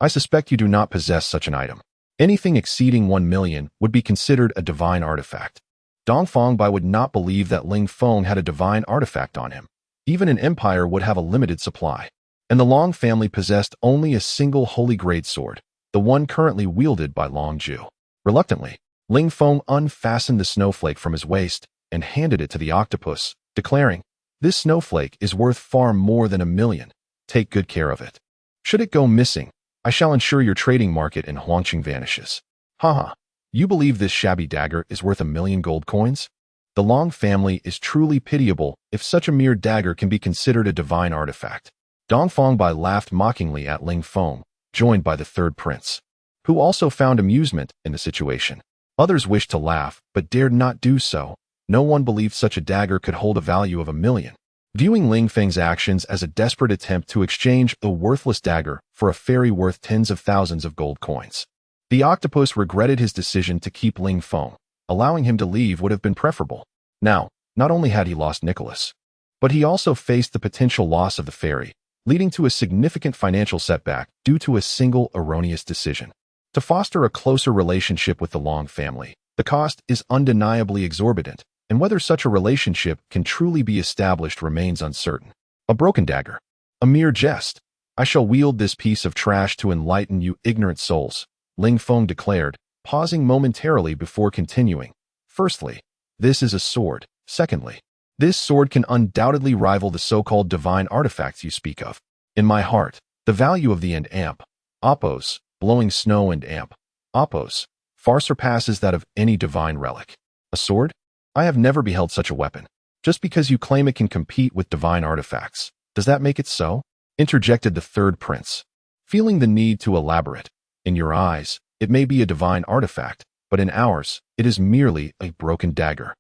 I suspect you do not possess such an item. Anything exceeding 1 million would be considered a divine artifact. Dongfeng would not believe that Ling Feng had a divine artifact on him. Even an empire would have a limited supply. And the Long family possessed only a single holy grade sword, the one currently wielded by Long Ju. Reluctantly, Ling Feng unfastened the snowflake from his waist and handed it to the octopus, declaring, "This snowflake is worth far more than 1 million. Take good care of it. Should it go missing, I shall ensure your trading market in Huangqing vanishes." Haha, you believe this shabby dagger is worth 1 million gold coins? The Long family is truly pitiable if such a mere dagger can be considered a divine artifact. Dongfeng laughed mockingly at Ling Feng, joined by the third prince, who also found amusement in the situation. Others wished to laugh, but dared not do so. No one believed such a dagger could hold a value of 1 million. Viewing Ling Feng's actions as a desperate attempt to exchange a worthless dagger for a fairy worth tens of thousands of gold coins, the octopus regretted his decision to keep Ling Feng. Allowing him to leave would have been preferable. Now, not only had he lost Nicholas, but he also faced the potential loss of the fairy, leading to a significant financial setback due to a single erroneous decision. To foster a closer relationship with the Long family, the cost is undeniably exorbitant, and whether such a relationship can truly be established remains uncertain. A broken dagger. A mere jest. I shall wield this piece of trash to enlighten you ignorant souls, Ling Feng declared, pausing momentarily before continuing. Firstly, this is a sword. Secondly, this sword can undoubtedly rival the so-called divine artifacts you speak of. In my heart, the value of the end amp, Oppos, blowing snow and amp, Oppos, far surpasses that of any divine relic. A sword? I have never beheld such a weapon. Just because you claim it can compete with divine artifacts, does that make it so? Interjected the third prince, feeling the need to elaborate. In your eyes, it may be a divine artifact, but in ours, it is merely a broken dagger.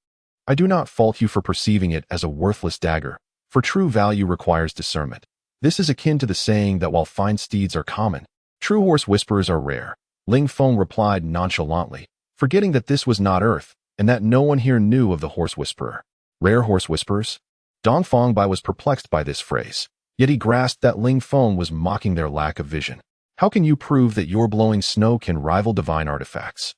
I do not fault you for perceiving it as a worthless dagger, for true value requires discernment. This is akin to the saying that while fine steeds are common, true horse whisperers are rare. Ling Feng replied nonchalantly, forgetting that this was not Earth, and that no one here knew of the horse whisperer. Rare horse whisperers? Dongfeng was perplexed by this phrase, yet he grasped that Ling Feng was mocking their lack of vision. How can you prove that your blowing snow can rival divine artifacts?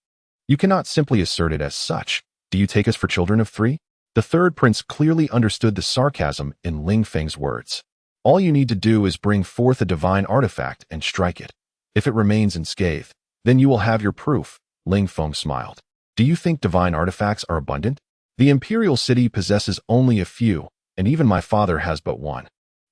You cannot simply assert it as such. Do you take us for children of 3? The third prince clearly understood the sarcasm in Ling Feng's words. All you need to do is bring forth a divine artifact and strike it. If it remains unscathed, then you will have your proof, Ling Feng smiled. Do you think divine artifacts are abundant? The imperial city possesses only a few, and even my father has but one.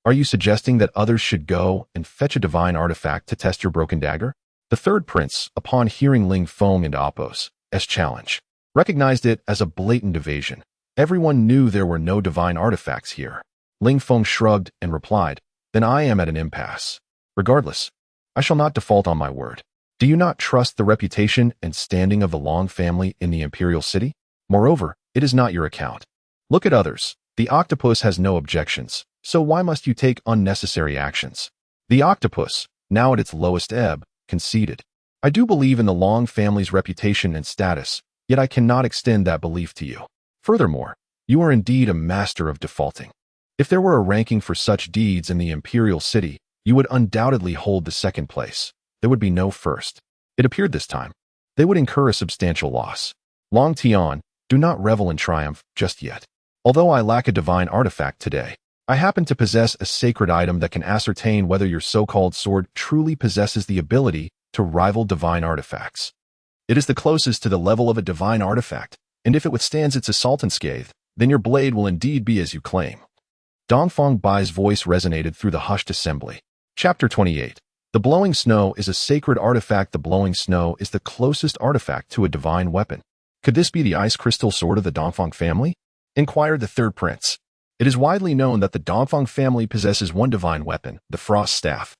Are you suggesting that others should go and fetch a divine artifact to test your broken dagger? The third prince, upon hearing Ling Feng and Oppos' challenge, recognized it as a blatant evasion. Everyone knew there were no divine artifacts here. Ling Feng shrugged and replied, then I am at an impasse. Regardless, I shall not default on my word. Do you not trust the reputation and standing of the Long family in the imperial city? Moreover, it is not your account. Look at others. The octopus has no objections, so why must you take unnecessary actions? The octopus, now at its lowest ebb, conceded. I do believe in the Long family's reputation and status, yet I cannot extend that belief to you. Furthermore, you are indeed a master of defaulting. If there were a ranking for such deeds in the imperial city, you would undoubtedly hold the second place. There would be no first. It appeared this time. They would incur a substantial loss. Long Tian, do not revel in triumph just yet. Although I lack a divine artifact today, I happen to possess a sacred item that can ascertain whether your so-called sword truly possesses the ability to rival divine artifacts. It is the closest to the level of a divine artifact, and if it withstands its assault unscathed, then your blade will indeed be as you claim. Dongfeng Bai's voice resonated through the hushed assembly. Chapter 28. The blowing snow is a sacred artifact. The blowing snow is the closest artifact to a divine weapon. Could this be the ice crystal sword of the Dongfeng family? Inquired the third prince. It is widely known that the Dongfeng family possesses one divine weapon, the frost staff,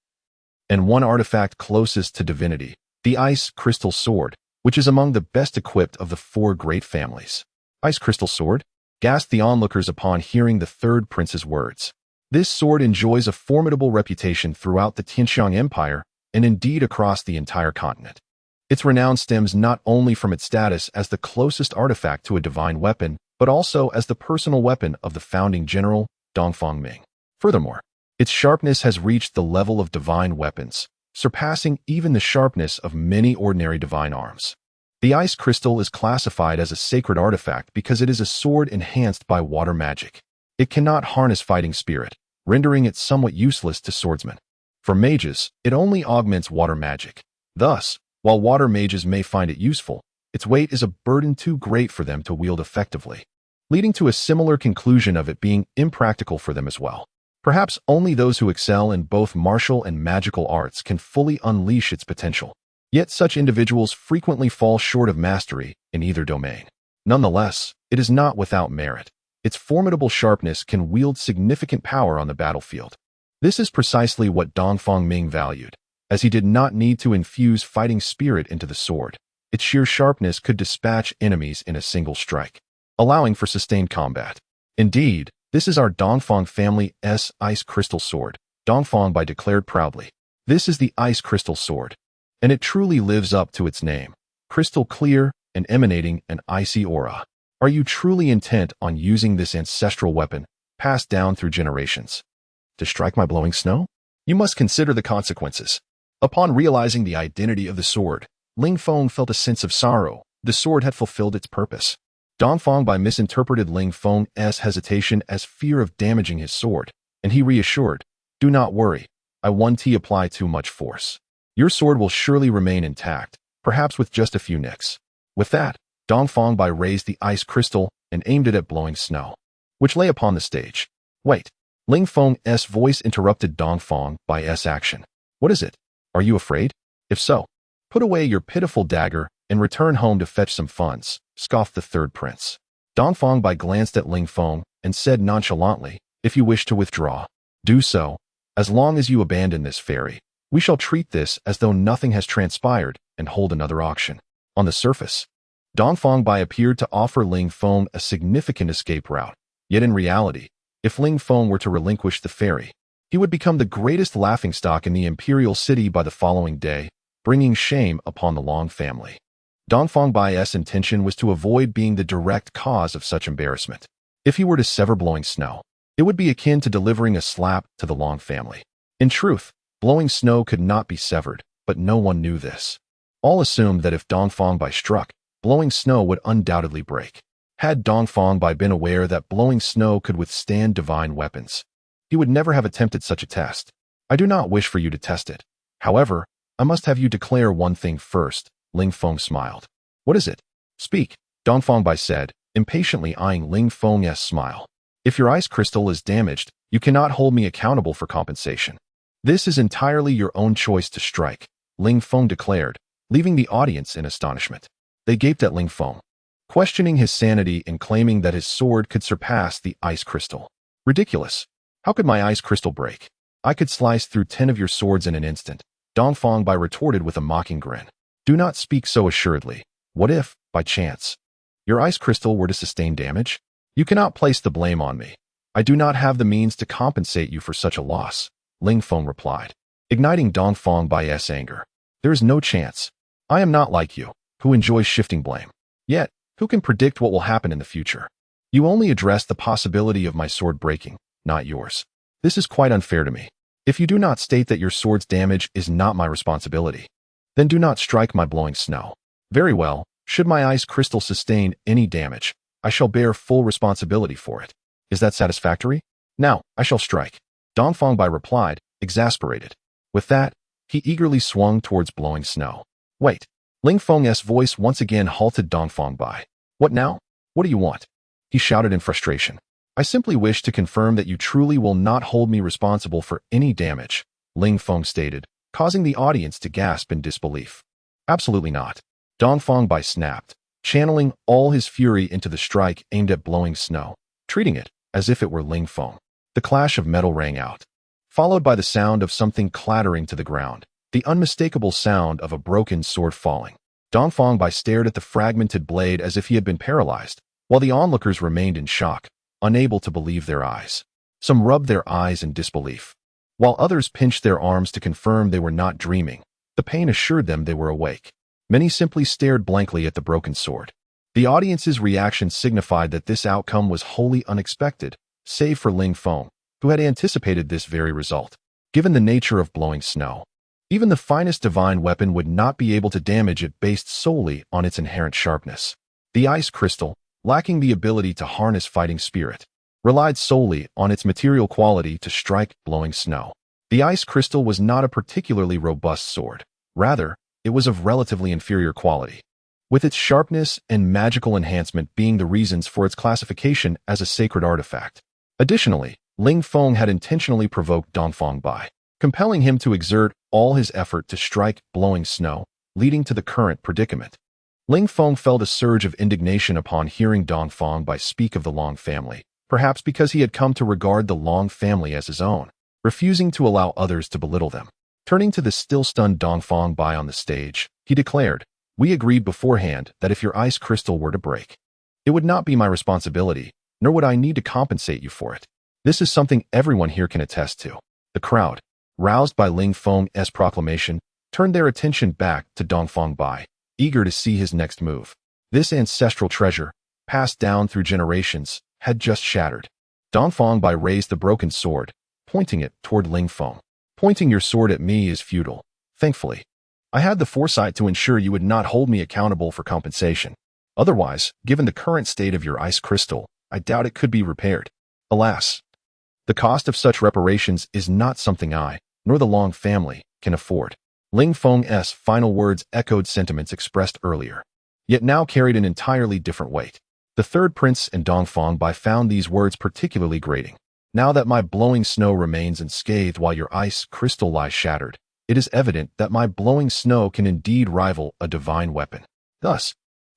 and one artifact closest to divinity, the ice crystal sword, which is among the best equipped of the 4 great families. Ice crystal sword? Gasped the onlookers upon hearing the third prince's words. This sword enjoys a formidable reputation throughout the Tian Empire and indeed across the entire continent. Its renown stems not only from its status as the closest artifact to a divine weapon, but also as the personal weapon of the founding general, Dongfang Ming. Furthermore, its sharpness has reached the level of divine weapons, surpassing even the sharpness of many ordinary divine arms. The ice crystal is classified as a sacred artifact because it is a sword enhanced by water magic. It cannot harness fighting spirit, rendering it somewhat useless to swordsmen. For mages, it only augments water magic. Thus, while water mages may find it useful, its weight is a burden too great for them to wield effectively, leading to a similar conclusion of it being impractical for them as well. Perhaps only those who excel in both martial and magical arts can fully unleash its potential. Yet such individuals frequently fall short of mastery in either domain. Nonetheless, it is not without merit. Its formidable sharpness can wield significant power on the battlefield. This is precisely what Dongfang Ming valued, as he did not need to infuse fighting spirit into the sword. Its sheer sharpness could dispatch enemies in a single strike, allowing for sustained combat. Indeed, this is our Dongfang family's ice crystal sword, Dongfang Bai declared proudly. This is the ice crystal sword, and it truly lives up to its name, crystal clear and emanating an icy aura. Are you truly intent on using this ancestral weapon, passed down through generations, to strike my blowing snow? You must consider the consequences. Upon realizing the identity of the sword, Ling Feng felt a sense of sorrow. The sword had fulfilled its purpose. Dongfang Bai misinterpreted Ling Feng's hesitation as fear of damaging his sword, and he reassured, "Do not worry, I won't apply too much force. Your sword will surely remain intact, perhaps with just a few nicks." With that, Dongfang Bai raised the ice crystal and aimed it at blowing snow, which lay upon the stage. "Wait." Ling Feng's voice interrupted Dongfang Bai's action. "What is it? Are you afraid? If so, put away your pitiful dagger and return home to fetch some funds," scoffed the third prince. Dongfang Bai glanced at Ling Feng and said nonchalantly, "If you wish to withdraw, do so. As long as you abandon this ferry, we shall treat this as though nothing has transpired and hold another auction." On the surface, Dongfang Bai appeared to offer Ling Feng a significant escape route. Yet in reality, if Ling Feng were to relinquish the ferry, he would become the greatest laughingstock in the imperial city by the following day, bringing shame upon the Long family. Dongfang Bai's intention was to avoid being the direct cause of such embarrassment. If he were to sever blowing snow, it would be akin to delivering a slap to the Long family. In truth, blowing snow could not be severed, but no one knew this. All assumed that if Dongfang Bai struck, blowing snow would undoubtedly break. Had Dongfang Bai been aware that blowing snow could withstand divine weapons, he would never have attempted such a test. "I do not wish for you to test it. However, I must have you declare one thing first," Ling Feng smiled. "What is it? Speak," Dongfang Bai said, impatiently eyeing Ling Feng's smile. "If your ice crystal is damaged, you cannot hold me accountable for compensation. This is entirely your own choice to strike," Ling Feng declared, leaving the audience in astonishment. They gaped at Ling Feng, questioning his sanity and claiming that his sword could surpass the ice crystal. "Ridiculous. How could my ice crystal break? I could slice through 10 of your swords in an instant," Dongfang Bai retorted with a mocking grin. "Do not speak so assuredly. What if, by chance, your ice crystal were to sustain damage? You cannot place the blame on me. I do not have the means to compensate you for such a loss," Ling Feng replied, igniting Dongfang Bai's anger. "There is no chance. I am not like you, who enjoys shifting blame. Yet, who can predict what will happen in the future? You only address the possibility of my sword breaking, not yours. This is quite unfair to me. If you do not state that your sword's damage is not my responsibility, then do not strike my blowing snow. Very well, should my ice crystal sustain any damage, I shall bear full responsibility for it. Is that satisfactory? Now, I shall strike," Dongfang Bai replied, exasperated. With that, he eagerly swung towards blowing snow. "Wait." Ling Feng's voice once again halted Dongfang Bai. "What now? What do you want?" he shouted in frustration. "I simply wish to confirm that you truly will not hold me responsible for any damage," Ling Feng stated, causing the audience to gasp in disbelief. "Absolutely not," Dongfang Bai snapped, channeling all his fury into the strike aimed at blowing snow, treating it as if it were Ling Feng. The clash of metal rang out, followed by the sound of something clattering to the ground, the unmistakable sound of a broken sword falling. Dongfang Bai stared at the fragmented blade as if he had been paralyzed, while the onlookers remained in shock, unable to believe their eyes. Some rubbed their eyes in disbelief, while others pinched their arms to confirm they were not dreaming. The pain assured them they were awake. Many simply stared blankly at the broken sword. The audience's reaction signified that this outcome was wholly unexpected, save for Ling Feng, who had anticipated this very result. Given the nature of blowing snow, even the finest divine weapon would not be able to damage it based solely on its inherent sharpness. The ice crystal, lacking the ability to harness fighting spirit, relied solely on its material quality to strike blowing snow. The ice crystal was not a particularly robust sword. Rather, it was of relatively inferior quality, with its sharpness and magical enhancement being the reasons for its classification as a sacred artifact. Additionally, Ling Feng had intentionally provoked Dongfang Bai, compelling him to exert all his effort to strike blowing snow, leading to the current predicament. Ling Feng felt a surge of indignation upon hearing Dongfang Bai speak of the Long family, perhaps because he had come to regard the Long family as his own, refusing to allow others to belittle them. Turning to the still-stunned Dongfang Bai on the stage, he declared, "We agreed beforehand that if your ice crystal were to break, it would not be my responsibility, nor would I need to compensate you for it. This is something everyone here can attest to." The crowd, roused by Ling Feng's proclamation, turned their attention back to Dongfang Bai, eager to see his next move. This ancestral treasure, passed down through generations, had just shattered. Dongfang Bai raised the broken sword, pointing it toward Ling Feng. "Pointing your sword at me is futile. Thankfully, I had the foresight to ensure you would not hold me accountable for compensation. Otherwise, given the current state of your ice crystal, I doubt it could be repaired. Alas, the cost of such reparations is not something I, nor the Long family, can afford." Ling Feng's final words echoed sentiments expressed earlier, yet now carried an entirely different weight. The third prince and Dongfang Bai found these words particularly grating. "Now that my blowing snow remains unscathed while your ice crystal lies shattered, it is evident that my blowing snow can indeed rival a divine weapon. Thus,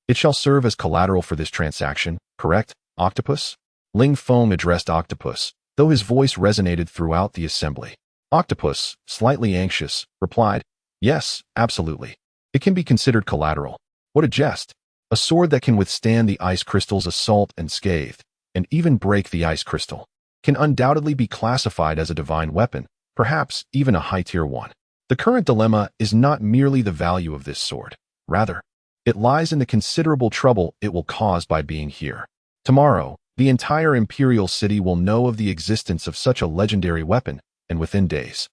it shall serve as collateral for this transaction, correct, Octopus?" Ling Feng addressed Octopus, though his voice resonated throughout the assembly. Octopus, slightly anxious, replied, "Yes, absolutely. It can be considered collateral. What a jest! A sword that can withstand the ice crystal's assault unscathed, and even break the ice crystal, can undoubtedly be classified as a divine weapon, perhaps even a high-tier one. The current dilemma is not merely the value of this sword. Rather, it lies in the considerable trouble it will cause by being here. Tomorrow, the entire imperial city will know of the existence of such a legendary weapon, and within days,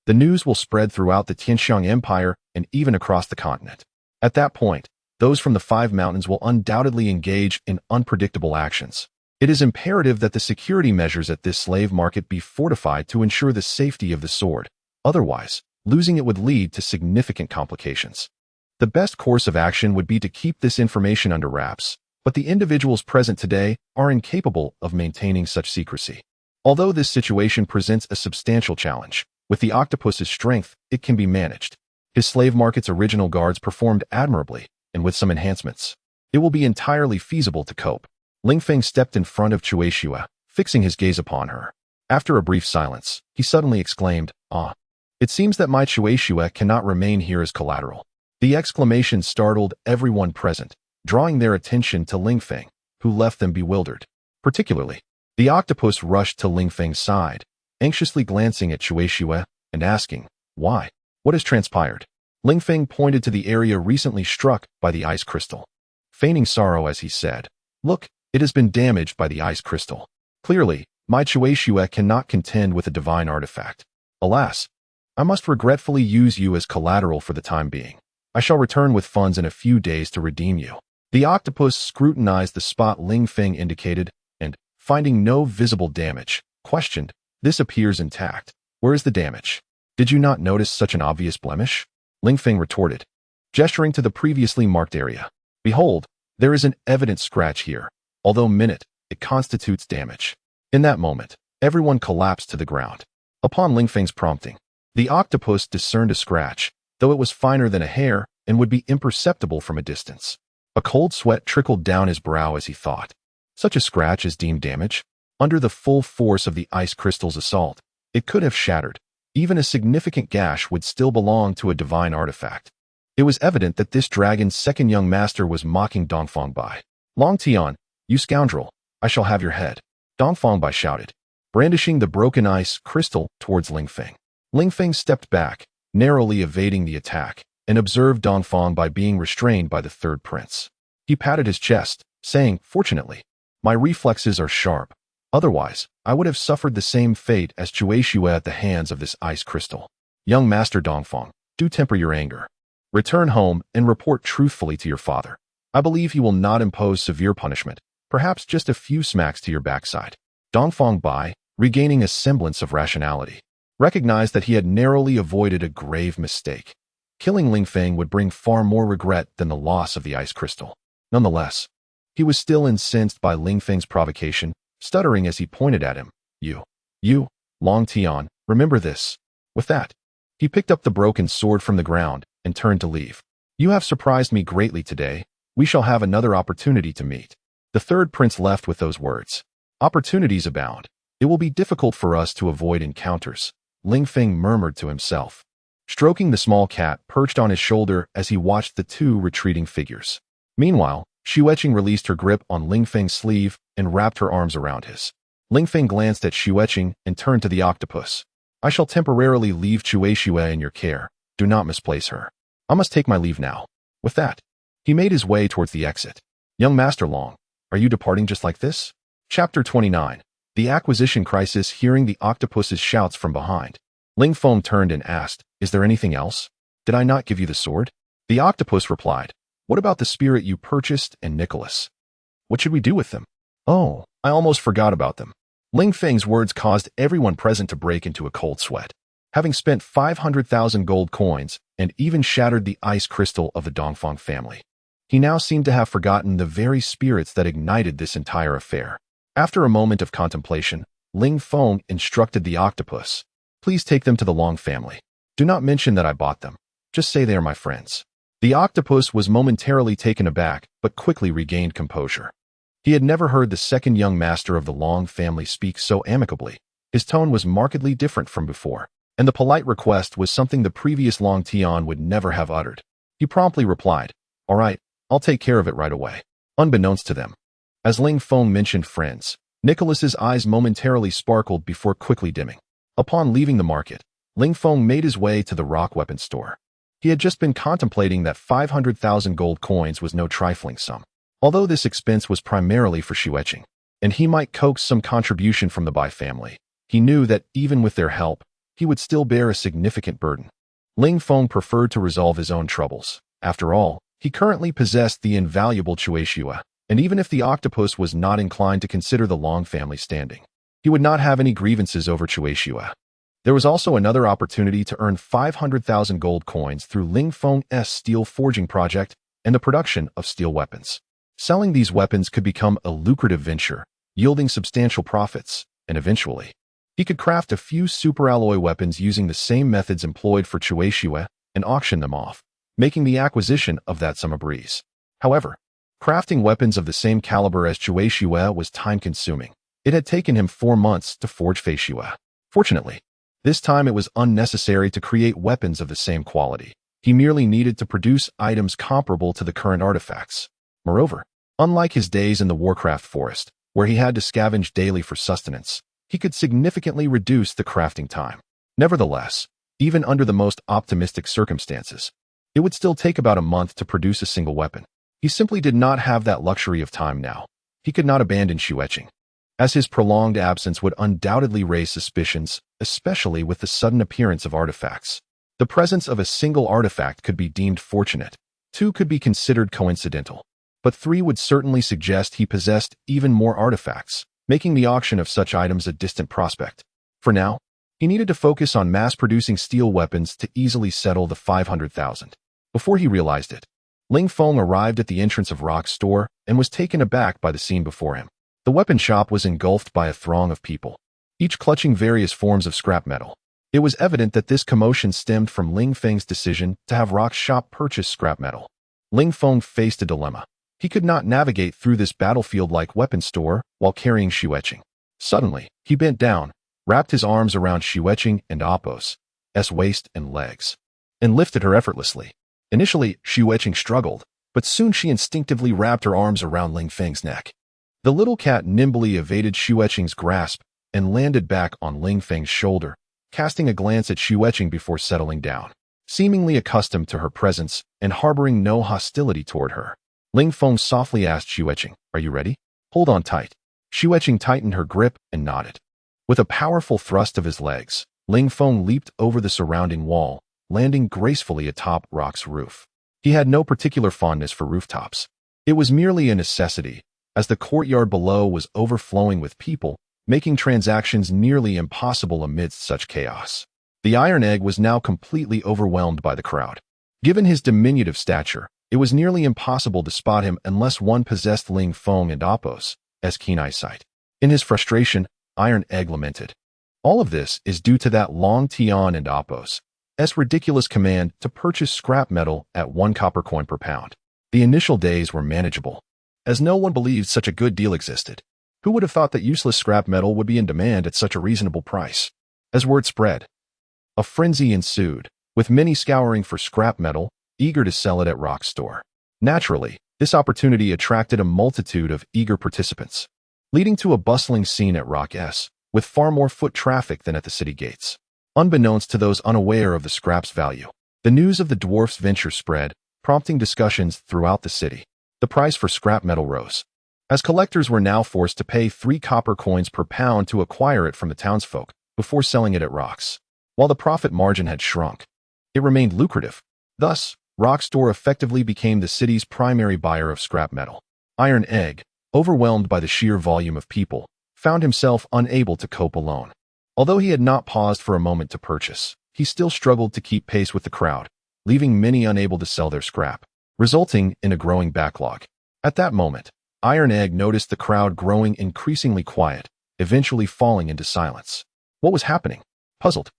the news will spread throughout the Tianxiang Empire and even across the continent. At that point, those from the Five Mountains will undoubtedly engage in unpredictable actions. It is imperative that the security measures at this slave market be fortified to ensure the safety of the sword. Otherwise, losing it would lead to significant complications. The best course of action would be to keep this information under wraps, but the individuals present today are incapable of maintaining such secrecy. Although this situation presents a substantial challenge, with the octopus's strength, it can be managed. His slave market's original guards performed admirably, and with some enhancements, it will be entirely feasible to cope. Ling Feng stepped in front of Xue, fixing his gaze upon her. After a brief silence, he suddenly exclaimed, "Ah, it seems that my Xue cannot remain here as collateral." The exclamation startled everyone present, drawing their attention to Ling Feng, who left them bewildered. Particularly, the octopus rushed to Ling Feng's side, anxiously glancing at Xue and asking, "Why? What has transpired?" Ling Feng pointed to the area recently struck by the ice crystal, feigning sorrow as he said, "Look, it has been damaged by the ice crystal. Clearly, my Xue cannot contend with a divine artifact. Alas, I must regretfully use you as collateral for the time being. I shall return with funds in a few days to redeem you." The octopus scrutinized the spot Ling Feng indicated and, finding no visible damage, questioned, "This appears intact. Where is the damage? Did you not notice such an obvious blemish?" Ling Feng retorted, gesturing to the previously marked area. "Behold, there is an evident scratch here. Although minute, it constitutes damage." In that moment, everyone collapsed to the ground. Upon Ling Feng's prompting, the octopus discerned a scratch, though it was finer than a hair and would be imperceptible from a distance. A cold sweat trickled down his brow as he thought. Such a scratch is deemed damage? Under the full force of the ice crystal's assault, it could have shattered. Even a significant gash would still belong to a divine artifact. It was evident that this dragon's second young master was mocking Dongfang Bai. Long Tian, You scoundrel, I shall have your head. Dongfang Bai shouted, brandishing the broken ice crystal towards Ling Feng. Ling Feng stepped back, narrowly evading the attack, and observed Dongfang Bai being restrained by the third prince. He patted his chest, saying, fortunately, my reflexes are sharp. Otherwise, I would have suffered the same fate as Xue at the hands of this ice crystal. Young Master Dongfang, do temper your anger. Return home and report truthfully to your father. I believe he will not impose severe punishment, perhaps just a few smacks to your backside. Dongfang Bai, regaining a semblance of rationality, recognized that he had narrowly avoided a grave mistake. Killing Ling Feng would bring far more regret than the loss of the ice crystal. Nonetheless, he was still incensed by Ling Feng's provocation, stuttering as he pointed at him. You, Long Tian, remember this. With that, he picked up the broken sword from the ground and turned to leave. You have surprised me greatly today. We shall have another opportunity to meet. The third prince left with those words. Opportunities abound. It will be difficult for us to avoid encounters, Ling Feng murmured to himself, stroking the small cat perched on his shoulder as he watched the two retreating figures. Meanwhile, Xue Qing released her grip on Ling Feng's sleeve and wrapped her arms around his. Ling Feng glanced at Xue Qing and turned to the octopus. I shall temporarily leave Xue in your care. Do not misplace her. I must take my leave now. With that, he made his way towards the exit. Young Master Long, are you departing just like this? Chapter 29. The Acquisition Crisis. Hearing the octopus's shouts from behind, Ling Feng turned and asked, is there anything else? Did I not give you the sword? The octopus replied, what about the spirit you purchased and Nicholas? What should we do with them? Oh, I almost forgot about them. Ling Feng's words caused everyone present to break into a cold sweat. Having spent 500,000 gold coins and even shattered the ice crystal of the Dongfang family, he now seemed to have forgotten the very spirits that ignited this entire affair. After a moment of contemplation, Ling Feng instructed the octopus, please take them to the Long family. Do not mention that I bought them. Just say they are my friends. The octopus was momentarily taken aback, but quickly regained composure. He had never heard the second young master of the Long family speak so amicably. His tone was markedly different from before, and the polite request was something the previous Long Tian would never have uttered. He promptly replied, all right, I'll take care of it right away. Unbeknownst to them, as Ling Feng mentioned friends, Nicholas's eyes momentarily sparkled before quickly dimming. Upon leaving the market, Ling Feng made his way to the rock weapon store. He had just been contemplating that 500,000 gold coins was no trifling sum. Although this expense was primarily for Xue Qing, and he might coax some contribution from the Bai family, he knew that even with their help, he would still bear a significant burden. Ling Feng preferred to resolve his own troubles. After all, he currently possessed the invaluable Xue, and even if the octopus was not inclined to consider the Long family standing, he would not have any grievances over Xue. There was also another opportunity to earn 500,000 gold coins through Ling Feng's steel forging project and the production of steel weapons. Selling these weapons could become a lucrative venture, yielding substantial profits, and eventually, he could craft a few superalloy weapons using the same methods employed for Xue and auction them off, making the acquisition of that sum a breeze. However, crafting weapons of the same caliber as Xue was time-consuming. It had taken him 4 months to forge Fei Xue. Fortunately, this time it was unnecessary to create weapons of the same quality. He merely needed to produce items comparable to the current artifacts. Moreover, unlike his days in the Warcraft forest, where he had to scavenge daily for sustenance, he could significantly reduce the crafting time. Nevertheless, even under the most optimistic circumstances, it would still take about a month to produce a single weapon. He simply did not have that luxury of time now. He could not abandon Xue Qing, as his prolonged absence would undoubtedly raise suspicions, especially with the sudden appearance of artifacts. The presence of a single artifact could be deemed fortunate, 2 could be considered coincidental, but 3 would certainly suggest he possessed even more artifacts, making the auction of such items a distant prospect. For now, he needed to focus on mass-producing steel weapons to easily settle the 500,000. Before he realized it, Ling Feng arrived at the entrance of Rock's store and was taken aback by the scene before him. The weapon shop was engulfed by a throng of people, each clutching various forms of scrap metal. It was evident that this commotion stemmed from Ling Feng's decision to have Rock's shop purchase scrap metal. Ling Feng faced a dilemma. He could not navigate through this battlefield-like weapon store while carrying Xue Qing. Suddenly, he bent down, wrapped his arms around Xue Qing and Appo's waist and legs, and lifted her effortlessly. Initially, Xue Qing struggled, but soon she instinctively wrapped her arms around Ling Feng's neck. The little cat nimbly evaded Xue Qing's grasp and landed back on Ling Feng's shoulder, casting a glance at Xue Qing before settling down. Seemingly accustomed to her presence and harboring no hostility toward her, Ling Feng softly asked Xue Qing, "Are you ready? Hold on tight." Xue Qing tightened her grip and nodded. With a powerful thrust of his legs, Ling Feng leaped over the surrounding wall, landing gracefully atop Rock's roof. He had no particular fondness for rooftops. It was merely a necessity, as the courtyard below was overflowing with people, making transactions nearly impossible amidst such chaos. The Iron Egg was now completely overwhelmed by the crowd. Given his diminutive stature, it was nearly impossible to spot him unless one possessed Ling Feng and Appo's keen eyesight. In his frustration, Iron Egg lamented, "All of this is due to that long Tian and Appo's ridiculous command to purchase scrap metal at 1 copper coin per pound. The initial days were manageable, as no one believed such a good deal existed. Who would have thought that useless scrap metal would be in demand at such a reasonable price?" As word spread, a frenzy ensued, with many scouring for scrap metal, eager to sell it at Rock's store. Naturally, this opportunity attracted a multitude of eager participants, leading to a bustling scene at Rock's, with far more foot traffic than at the city gates. Unbeknownst to those unaware of the scrap's value, the news of the dwarf's venture spread, prompting discussions throughout the city. The price for scrap metal rose, as collectors were now forced to pay 3 copper coins per pound to acquire it from the townsfolk before selling it at Rock's. While the profit margin had shrunk, it remained lucrative. Thus, Rock's store effectively became the city's primary buyer of scrap metal. Iron Egg, overwhelmed by the sheer volume of people, found himself unable to cope alone. Although he had not paused for a moment to purchase, he still struggled to keep pace with the crowd, leaving many unable to sell their scrap, resulting in a growing backlog. At that moment, Iron Egg noticed the crowd growing increasingly quiet, eventually falling into silence. What was happening? Puzzled,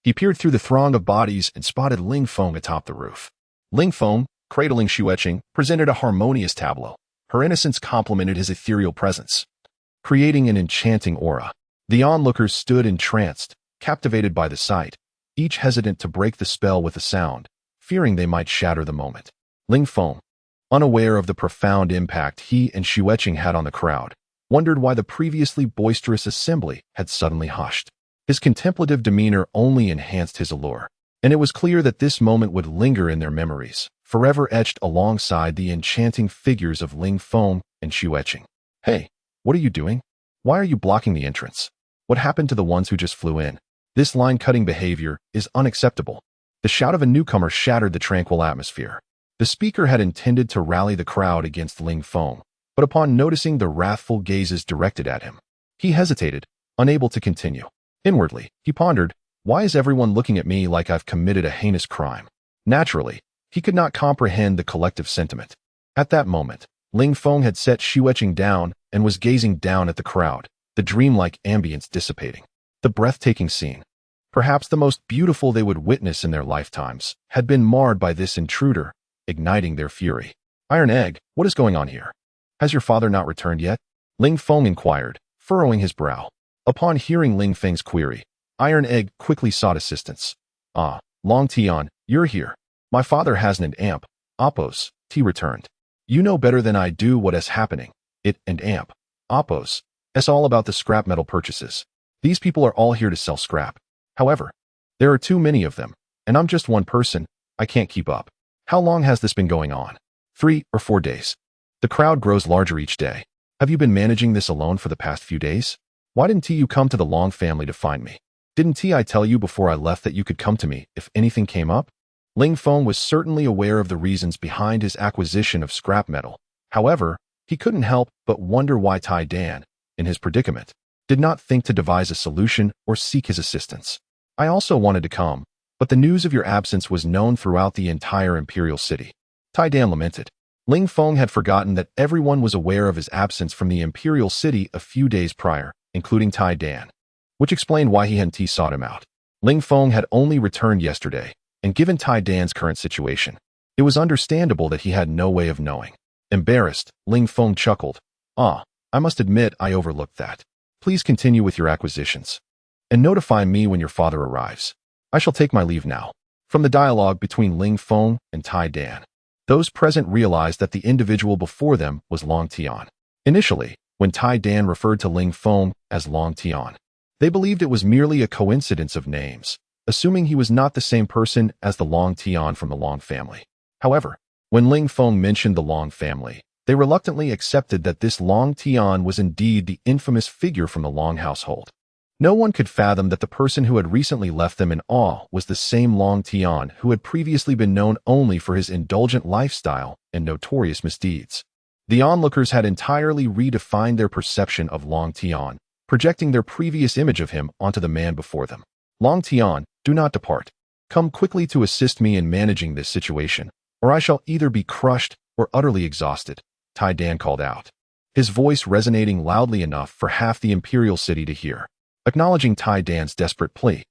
he peered through the throng of bodies and spotted Ling Feng atop the roof. Ling Feng, cradling Xue Qing, presented a harmonious tableau. Her innocence complemented his ethereal presence, creating an enchanting aura. The onlookers stood entranced, captivated by the sight, each hesitant to break the spell with a sound, fearing they might shatter the moment. Ling Feng, unaware of the profound impact he and Xue Qing had on the crowd, wondered why the previously boisterous assembly had suddenly hushed. His contemplative demeanor only enhanced his allure, and it was clear that this moment would linger in their memories, forever etched alongside the enchanting figures of Ling Feng and Xue Qing. "Hey, what are you doing? Why are you blocking the entrance? What happened to the ones who just flew in? This line-cutting behavior is unacceptable." The shout of a newcomer shattered the tranquil atmosphere. The speaker had intended to rally the crowd against Ling Feng, but upon noticing the wrathful gazes directed at him, he hesitated, unable to continue. Inwardly, he pondered, why is everyone looking at me like I've committed a heinous crime? Naturally, he could not comprehend the collective sentiment. At that moment, Ling Feng had set Xue Qing down and was gazing down at the crowd, the dreamlike ambience dissipating. The breathtaking scene, perhaps the most beautiful they would witness in their lifetimes, had been marred by this intruder, igniting their fury. "Iron Egg, what is going on here? Has your father not returned yet?" Ling Feng inquired, furrowing his brow. Upon hearing Ling Feng's query, Iron Egg quickly sought assistance. "Ah, Long Tian, you're here. My father hasn't an amp, Appo's," he returned. "You know better than I do what is happening. It and amp, Appo's, it's all about the scrap metal purchases. These people are all here to sell scrap. However, there are too many of them, and I'm just one person. I can't keep up. How long has this been going on? 3 or 4 days. The crowd grows larger each day. Have you been managing this alone for the past few days? Why didn't you come to the Long family to find me? Didn't I tell you before I left that you could come to me if anything came up?" Ling Feng was certainly aware of the reasons behind his acquisition of scrap metal. However, he couldn't help but wonder why Tian, in his predicament, did not think to devise a solution or seek his assistance. "I also wanted to come, but the news of your absence was known throughout the entire imperial city," Tian lamented. Ling Feng had forgotten that everyone was aware of his absence from the imperial city a few days prior, including Tian, which explained why he hadn't sought him out. Ling Feng had only returned yesterday, and given Tian's current situation, it was understandable that he had no way of knowing. Embarrassed, Ling Feng chuckled. "Ah, I must admit I overlooked that. Please continue with your acquisitions, and notify me when your father arrives. I shall take my leave now." From the dialogue between Ling Feng and Tian, those present realized that the individual before them was Long Tian. Initially, when Tai Dan referred to Ling Feng as Long Tian. They believed it was merely a coincidence of names, assuming he was not the same person as the Long Tian from the Long family. However, when Ling Feng mentioned the Long family, they reluctantly accepted that this Long Tian was indeed the infamous figure from the Long household. No one could fathom that the person who had recently left them in awe was the same Long Tian who had previously been known only for his indulgent lifestyle and notorious misdeeds. The onlookers had entirely redefined their perception of Long Tian, projecting their previous image of him onto the man before them. Long Tian, do not depart. Come quickly to assist me in managing this situation, or I shall either be crushed or utterly exhausted, Tai Dan called out, his voice resonating loudly enough for half the imperial city to hear. Acknowledging Tai Dan's desperate plea,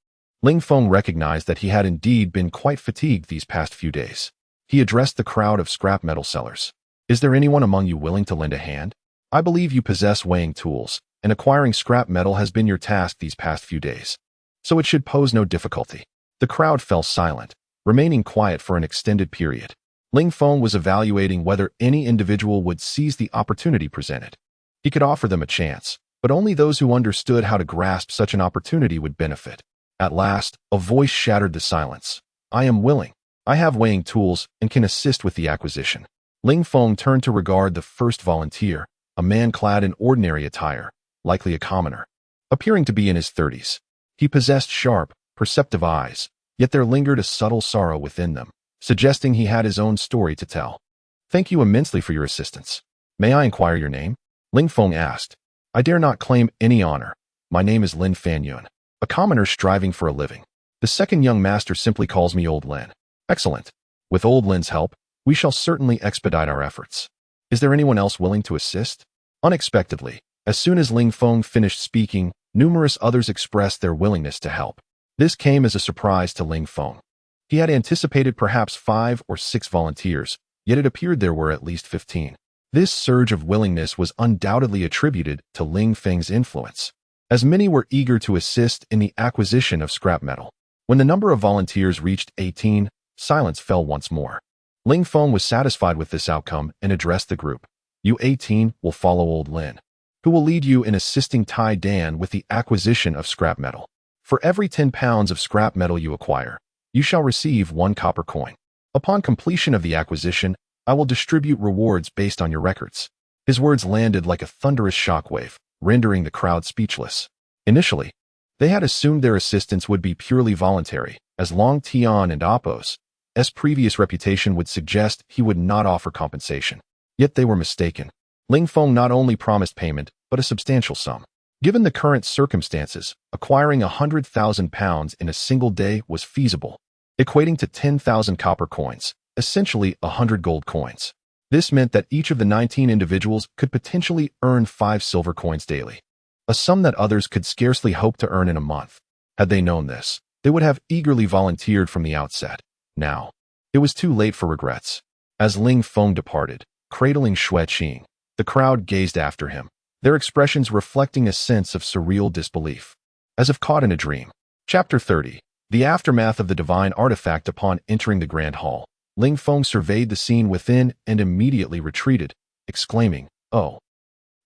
Ling Feng recognized that he had indeed been quite fatigued these past few days. He addressed the crowd of scrap metal sellers. Is there anyone among you willing to lend a hand? I believe you possess weighing tools, and acquiring scrap metal has been your task these past few days, so it should pose no difficulty. The crowd fell silent, remaining quiet for an extended period. Ling Feng was evaluating whether any individual would seize the opportunity presented. He could offer them a chance, but only those who understood how to grasp such an opportunity would benefit. At last, a voice shattered the silence. I am willing. I have weighing tools and can assist with the acquisition. Ling Feng turned to regard the first volunteer, a man clad in ordinary attire, likely a commoner, appearing to be in his 30s. He possessed sharp, perceptive eyes, yet there lingered a subtle sorrow within them, suggesting he had his own story to tell. Thank you immensely for your assistance. May I inquire your name? Ling Feng asked. I dare not claim any honor. My name is Lin Fanyun, a commoner striving for a living. The second young master simply calls me Old Lin. Excellent. With Old Lin's help, we shall certainly expedite our efforts. Is there anyone else willing to assist? Unexpectedly, as soon as Ling Feng finished speaking, numerous others expressed their willingness to help. This came as a surprise to Ling Feng. He had anticipated perhaps 5 or 6 volunteers, yet it appeared there were at least 15. This surge of willingness was undoubtedly attributed to Ling Feng's influence, as many were eager to assist in the acquisition of scrap metal. When the number of volunteers reached 18, silence fell once more. Ling Feng was satisfied with this outcome and addressed the group. You 18 will follow Old Lin, who will lead you in assisting Tai Dan with the acquisition of scrap metal. For every 10 pounds of scrap metal you acquire, you shall receive 1 copper coin. Upon completion of the acquisition, I will distribute rewards based on your records. His words landed like a thunderous shockwave, rendering the crowd speechless. Initially, they had assumed their assistance would be purely voluntary, as Long Tian and Appo's previous reputation would suggest he would not offer compensation. Yet they were mistaken. Ling Feng not only promised payment, but a substantial sum. Given the current circumstances, acquiring 100,000 pounds in a single day was feasible, equating to 10,000 copper coins, essentially 100 gold coins. This meant that each of the 19 individuals could potentially earn 5 silver coins daily, a sum that others could scarcely hope to earn in a month. Had they known this, they would have eagerly volunteered from the outset. Now, it was too late for regrets. As Ling Feng departed, cradling Xue Qing, the crowd gazed after him, their expressions reflecting a sense of surreal disbelief, as if caught in a dream. Chapter 30. The aftermath of the divine artifact. Upon entering the grand hall, Ling Feng surveyed the scene within and immediately retreated, exclaiming, Oh,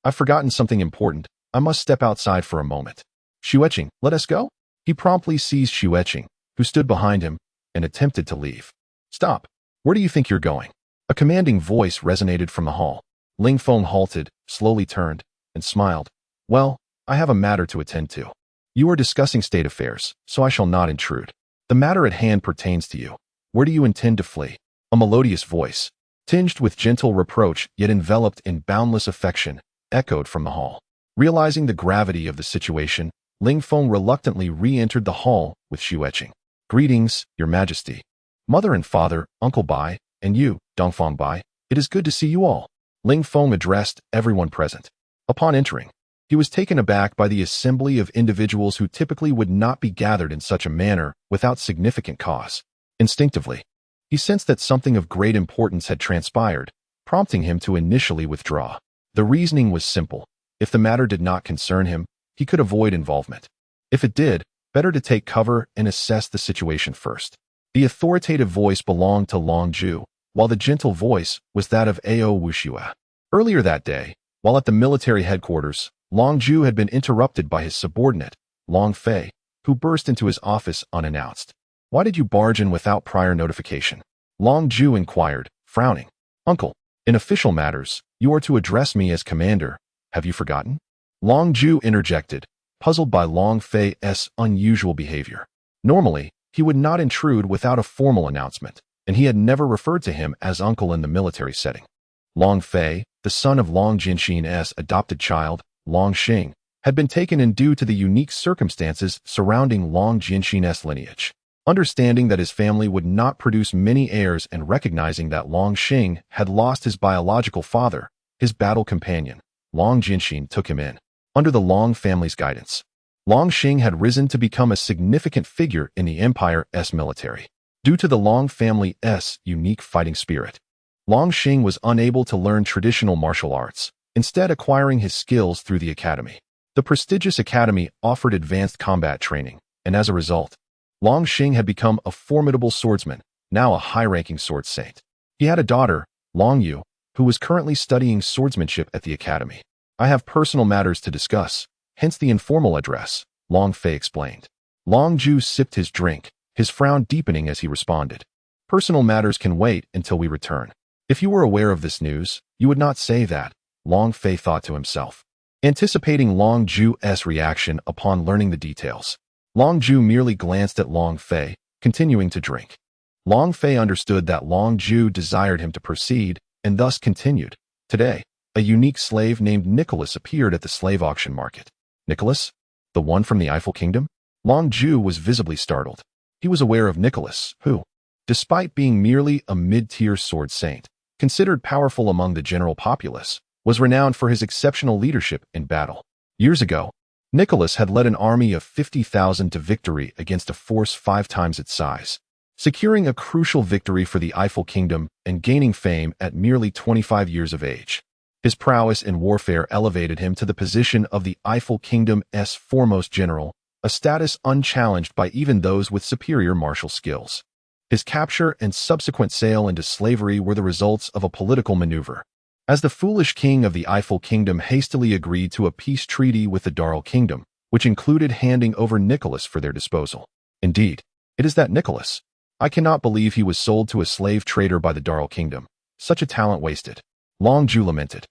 I've forgotten something important. I must step outside for a moment. Xue Qing, let us go? He promptly seized Xue Qing, who stood behind him, and attempted to leave. Stop. Where do you think you're going? A commanding voice resonated from the hall. Ling Feng halted, slowly turned, and smiled. Well, I have a matter to attend to. You are discussing state affairs, so I shall not intrude. The matter at hand pertains to you. Where do you intend to flee? A melodious voice, tinged with gentle reproach yet enveloped in boundless affection, echoed from the hall. Realizing the gravity of the situation, Ling Feng reluctantly re-entered the hall with Xue Qing. Greetings, Your Majesty. Mother and father, Uncle Bai, and you, Dongfang Bai, it is good to see you all. Ling Feng addressed everyone present. Upon entering, he was taken aback by the assembly of individuals who typically would not be gathered in such a manner without significant cause. Instinctively, he sensed that something of great importance had transpired, prompting him to initially withdraw. The reasoning was simple. If the matter did not concern him, he could avoid involvement. If it did, better to take cover and assess the situation first. The authoritative voice belonged to Long Ju, while the gentle voice was that of Ao Wuxue. Earlier that day, While at the military headquarters, Long Ju had been interrupted by his subordinate, Long Fei, who burst into his office unannounced. "Why did you barge in without prior notification?" Long Ju inquired, frowning. "Uncle, in official matters, you are to address me as commander. Have you forgotten?" Long Ju interjected, puzzled by Long Fei's unusual behavior. Normally, he would not intrude without a formal announcement, and he had never referred to him as uncle in the military setting. Long Fei, the son of Long Jinxin's adopted child, Long Xing, had been taken in due to the unique circumstances surrounding Long Jinxin's lineage. Understanding that his family would not produce many heirs and recognizing that Long Xing had lost his biological father, his battle companion, Long Jinxin took him in. Under the Long family's guidance, Long Xing had risen to become a significant figure in the Empire's military. Due to the Long family's unique fighting spirit, Long Xing was unable to learn traditional martial arts, instead acquiring his skills through the academy. The prestigious academy offered advanced combat training, and as a result, Long Xing had become a formidable swordsman, now a high-ranking sword saint. He had a daughter, Long Yu, who was currently studying swordsmanship at the academy. "I have personal matters to discuss, hence the informal address," Long Fei explained. Long Ju sipped his drink, his frown deepening as he responded. "Personal matters can wait until we return." If you were aware of this news, you would not say that, Long Fei thought to himself. Anticipating Long Ju's reaction upon learning the details, Long Ju merely glanced at Long Fei, continuing to drink. Long Fei understood that Long Ju desired him to proceed, and thus continued. "Today, a unique slave named Nicholas appeared at the slave auction market." "Nicholas? The one from the Eiffel Kingdom?" Long Ju was visibly startled. He was aware of Nicholas, who, despite being merely a mid-tier sword saint, considered powerful among the general populace, was renowned for his exceptional leadership in battle. Years ago, Nicholas had led an army of 50,000 to victory against a force 5 times its size, securing a crucial victory for the Eiffel Kingdom and gaining fame at merely 25 years of age. His prowess in warfare elevated him to the position of the Eiffel Kingdom's foremost general, a status unchallenged by even those with superior martial skills. His capture and subsequent sale into slavery were the results of a political maneuver, as the foolish king of the Eiffel Kingdom hastily agreed to a peace treaty with the Darl Kingdom, which included handing over Nicholas for their disposal. Indeed, it is that Nicholas. I cannot believe he was sold to a slave trader by the Darl Kingdom. Such a talent wasted. Long Ju lamented.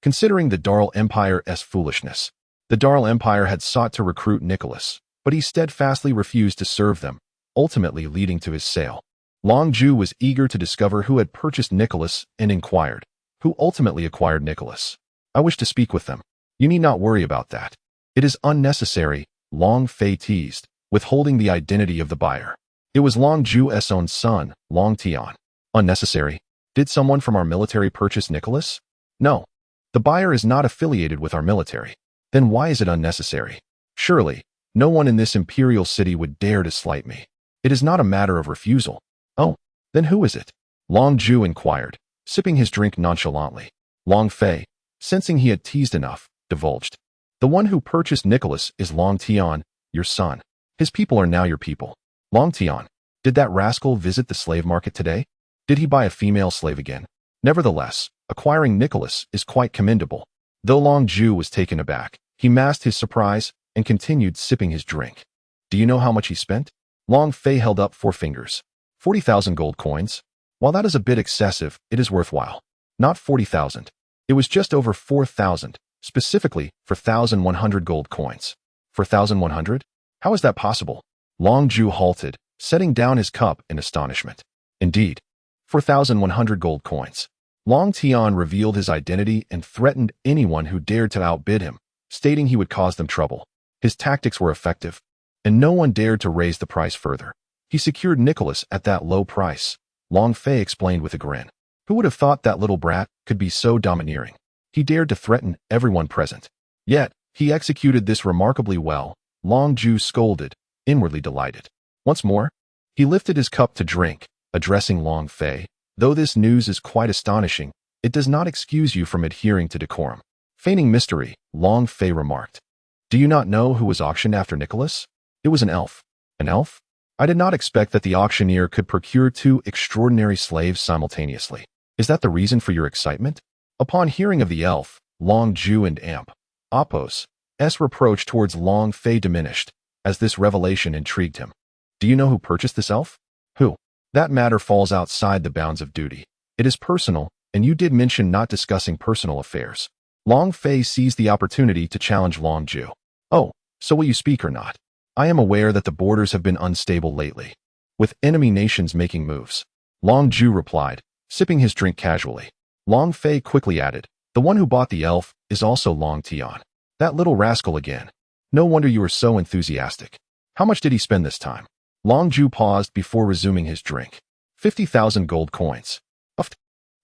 Considering the Darl Empire's foolishness, the Darl Empire had sought to recruit Nicholas, but he steadfastly refused to serve them, ultimately leading to his sale. Long Ju was eager to discover who had purchased Nicholas and inquired, "Who ultimately acquired Nicholas?" "I wish to speak with them." "You need not worry about that. It is unnecessary," Long Fei teased, withholding the identity of the buyer. It was Long Ju's own son, Long Tian. "Unnecessary? Did someone from our military purchase Nicholas?" "No. The buyer is not affiliated with our military." "Then why is it unnecessary? Surely, no one in this imperial city would dare to slight me. It is not a matter of refusal." "Oh, then who is it?" Long Ju inquired, sipping his drink nonchalantly. Long Fei, sensing he had teased enough, divulged. "The one who purchased Nicholas is Long Tian, your son. His people are now your people." "Long Tian, did that rascal visit the slave market today? Did he buy a female slave again?" Nevertheless, acquiring Nicholas is quite commendable. Though Long Ju was taken aback, he masked his surprise and continued sipping his drink. "Do you know how much he spent?" Long Fei held up 4 fingers. 40,000 gold coins. While that is a bit excessive, it is worthwhile. Not 40,000. It was just over 4,000, specifically for 1,100 gold coins. For 1,100? How is that possible? Long Ju halted, setting down his cup in astonishment. Indeed, 4,100 gold coins. Long Tian revealed his identity and threatened anyone who dared to outbid him, stating he would cause them trouble. His tactics were effective, and no one dared to raise the price further. He secured Nicholas at that low price, Long Fei explained with a grin. Who would have thought that little brat could be so domineering? He dared to threaten everyone present. Yet, he executed this remarkably well, Long Ju scolded, inwardly delighted. Once more, he lifted his cup to drink, addressing Long Fei. "Though this news is quite astonishing, it does not excuse you from adhering to decorum." Feigning mystery, Long Fei remarked. "Do you not know who was auctioned after Nicholas?" "It was an elf." "An elf? I did not expect that the auctioneer could procure 2 extraordinary slaves simultaneously. Is that the reason for your excitement?" Upon hearing of the elf, Long Ju and Amp. Apos. S reproach towards Long Fei diminished, as this revelation intrigued him. Do you know who purchased this elf? Who? That matter falls outside the bounds of duty. It is personal, and you did mention not discussing personal affairs. Long Fei seized the opportunity to challenge Long Ju. Oh, so will you speak or not? I am aware that the borders have been unstable lately, with enemy nations making moves. Long Ju replied, sipping his drink casually. Long Fei quickly added, the one who bought the elf is also Long Tian. That little rascal again. No wonder you were so enthusiastic. How much did he spend this time? Long Ju paused before resuming his drink. 50,000 gold coins. Uffed.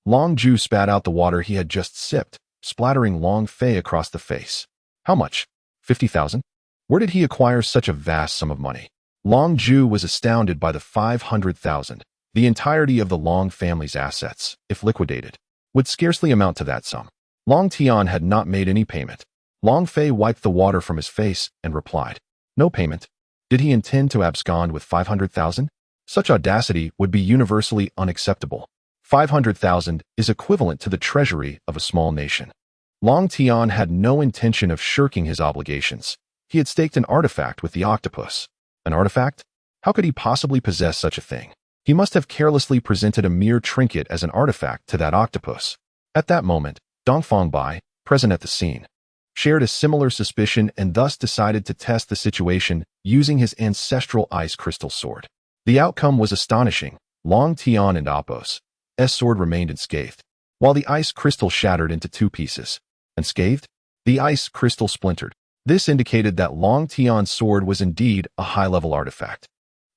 Long Ju spat out the water he had just sipped, splattering Long Fei across the face. How much? 50,000? Where did he acquire such a vast sum of money? Long Ju was astounded by the 500,000. The entirety of the Long family's assets, if liquidated, would scarcely amount to that sum. Long Tian had not made any payment. Long Fei wiped the water from his face and replied, no payment. Did he intend to abscond with 500,000? Such audacity would be universally unacceptable. 500,000 is equivalent to the treasury of a small nation. Long Tian had no intention of shirking his obligations. He had staked an artifact with the octopus. An artifact? How could he possibly possess such a thing? He must have carelessly presented a mere trinket as an artifact to that octopus. At that moment, Dongfang Bai, present at the scene, shared a similar suspicion and thus decided to test the situation using his ancestral ice crystal sword. The outcome was astonishing. Long Tian and Apos' sword remained unscathed, while the ice crystal shattered into two pieces. Unscathed? The ice crystal splintered. This indicated that Long Tian's sword was indeed a high-level artifact.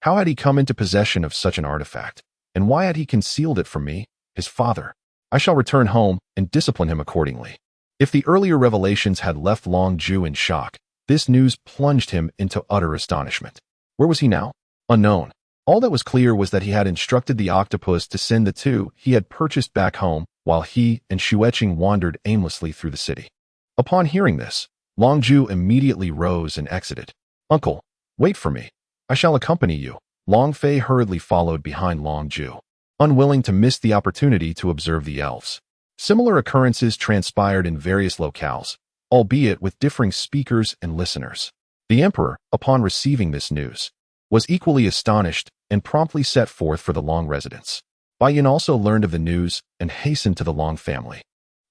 How had he come into possession of such an artifact? And why had he concealed it from me, his father? I shall return home and discipline him accordingly. If the earlier revelations had left Long Ju in shock, this news plunged him into utter astonishment. Where was he now? Unknown. All that was clear was that he had instructed the octopus to send the two he had purchased back home, while he and Xue Qing wandered aimlessly through the city. Upon hearing this, Long Ju immediately rose and exited. Uncle, wait for me. I shall accompany you. Long Fei hurriedly followed behind Long Ju, unwilling to miss the opportunity to observe the elves. Similar occurrences transpired in various locales, albeit with differing speakers and listeners. The emperor, upon receiving this news, was equally astonished and promptly set forth for the Long residence. Bai Yin also learned of the news and hastened to the Long family.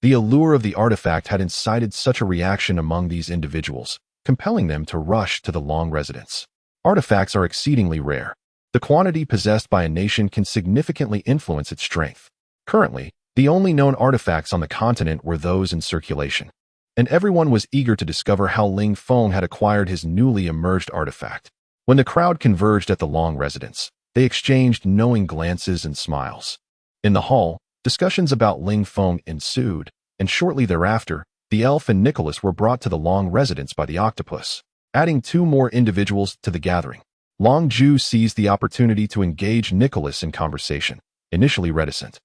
The allure of the artifact had incited such a reaction among these individuals, compelling them to rush to the Long residence. Artifacts are exceedingly rare. The quantity possessed by a nation can significantly influence its strength. Currently, the only known artifacts on the continent were those in circulation, and everyone was eager to discover how Ling Feng had acquired his newly emerged artifact. When the crowd converged at the Long residence, they exchanged knowing glances and smiles. In the hall, discussions about Ling Feng ensued, and shortly thereafter, the elf and Nicholas were brought to the Long residence by the octopus, adding two more individuals to the gathering. Long Ju seized the opportunity to engage Nicholas in conversation, initially reticent.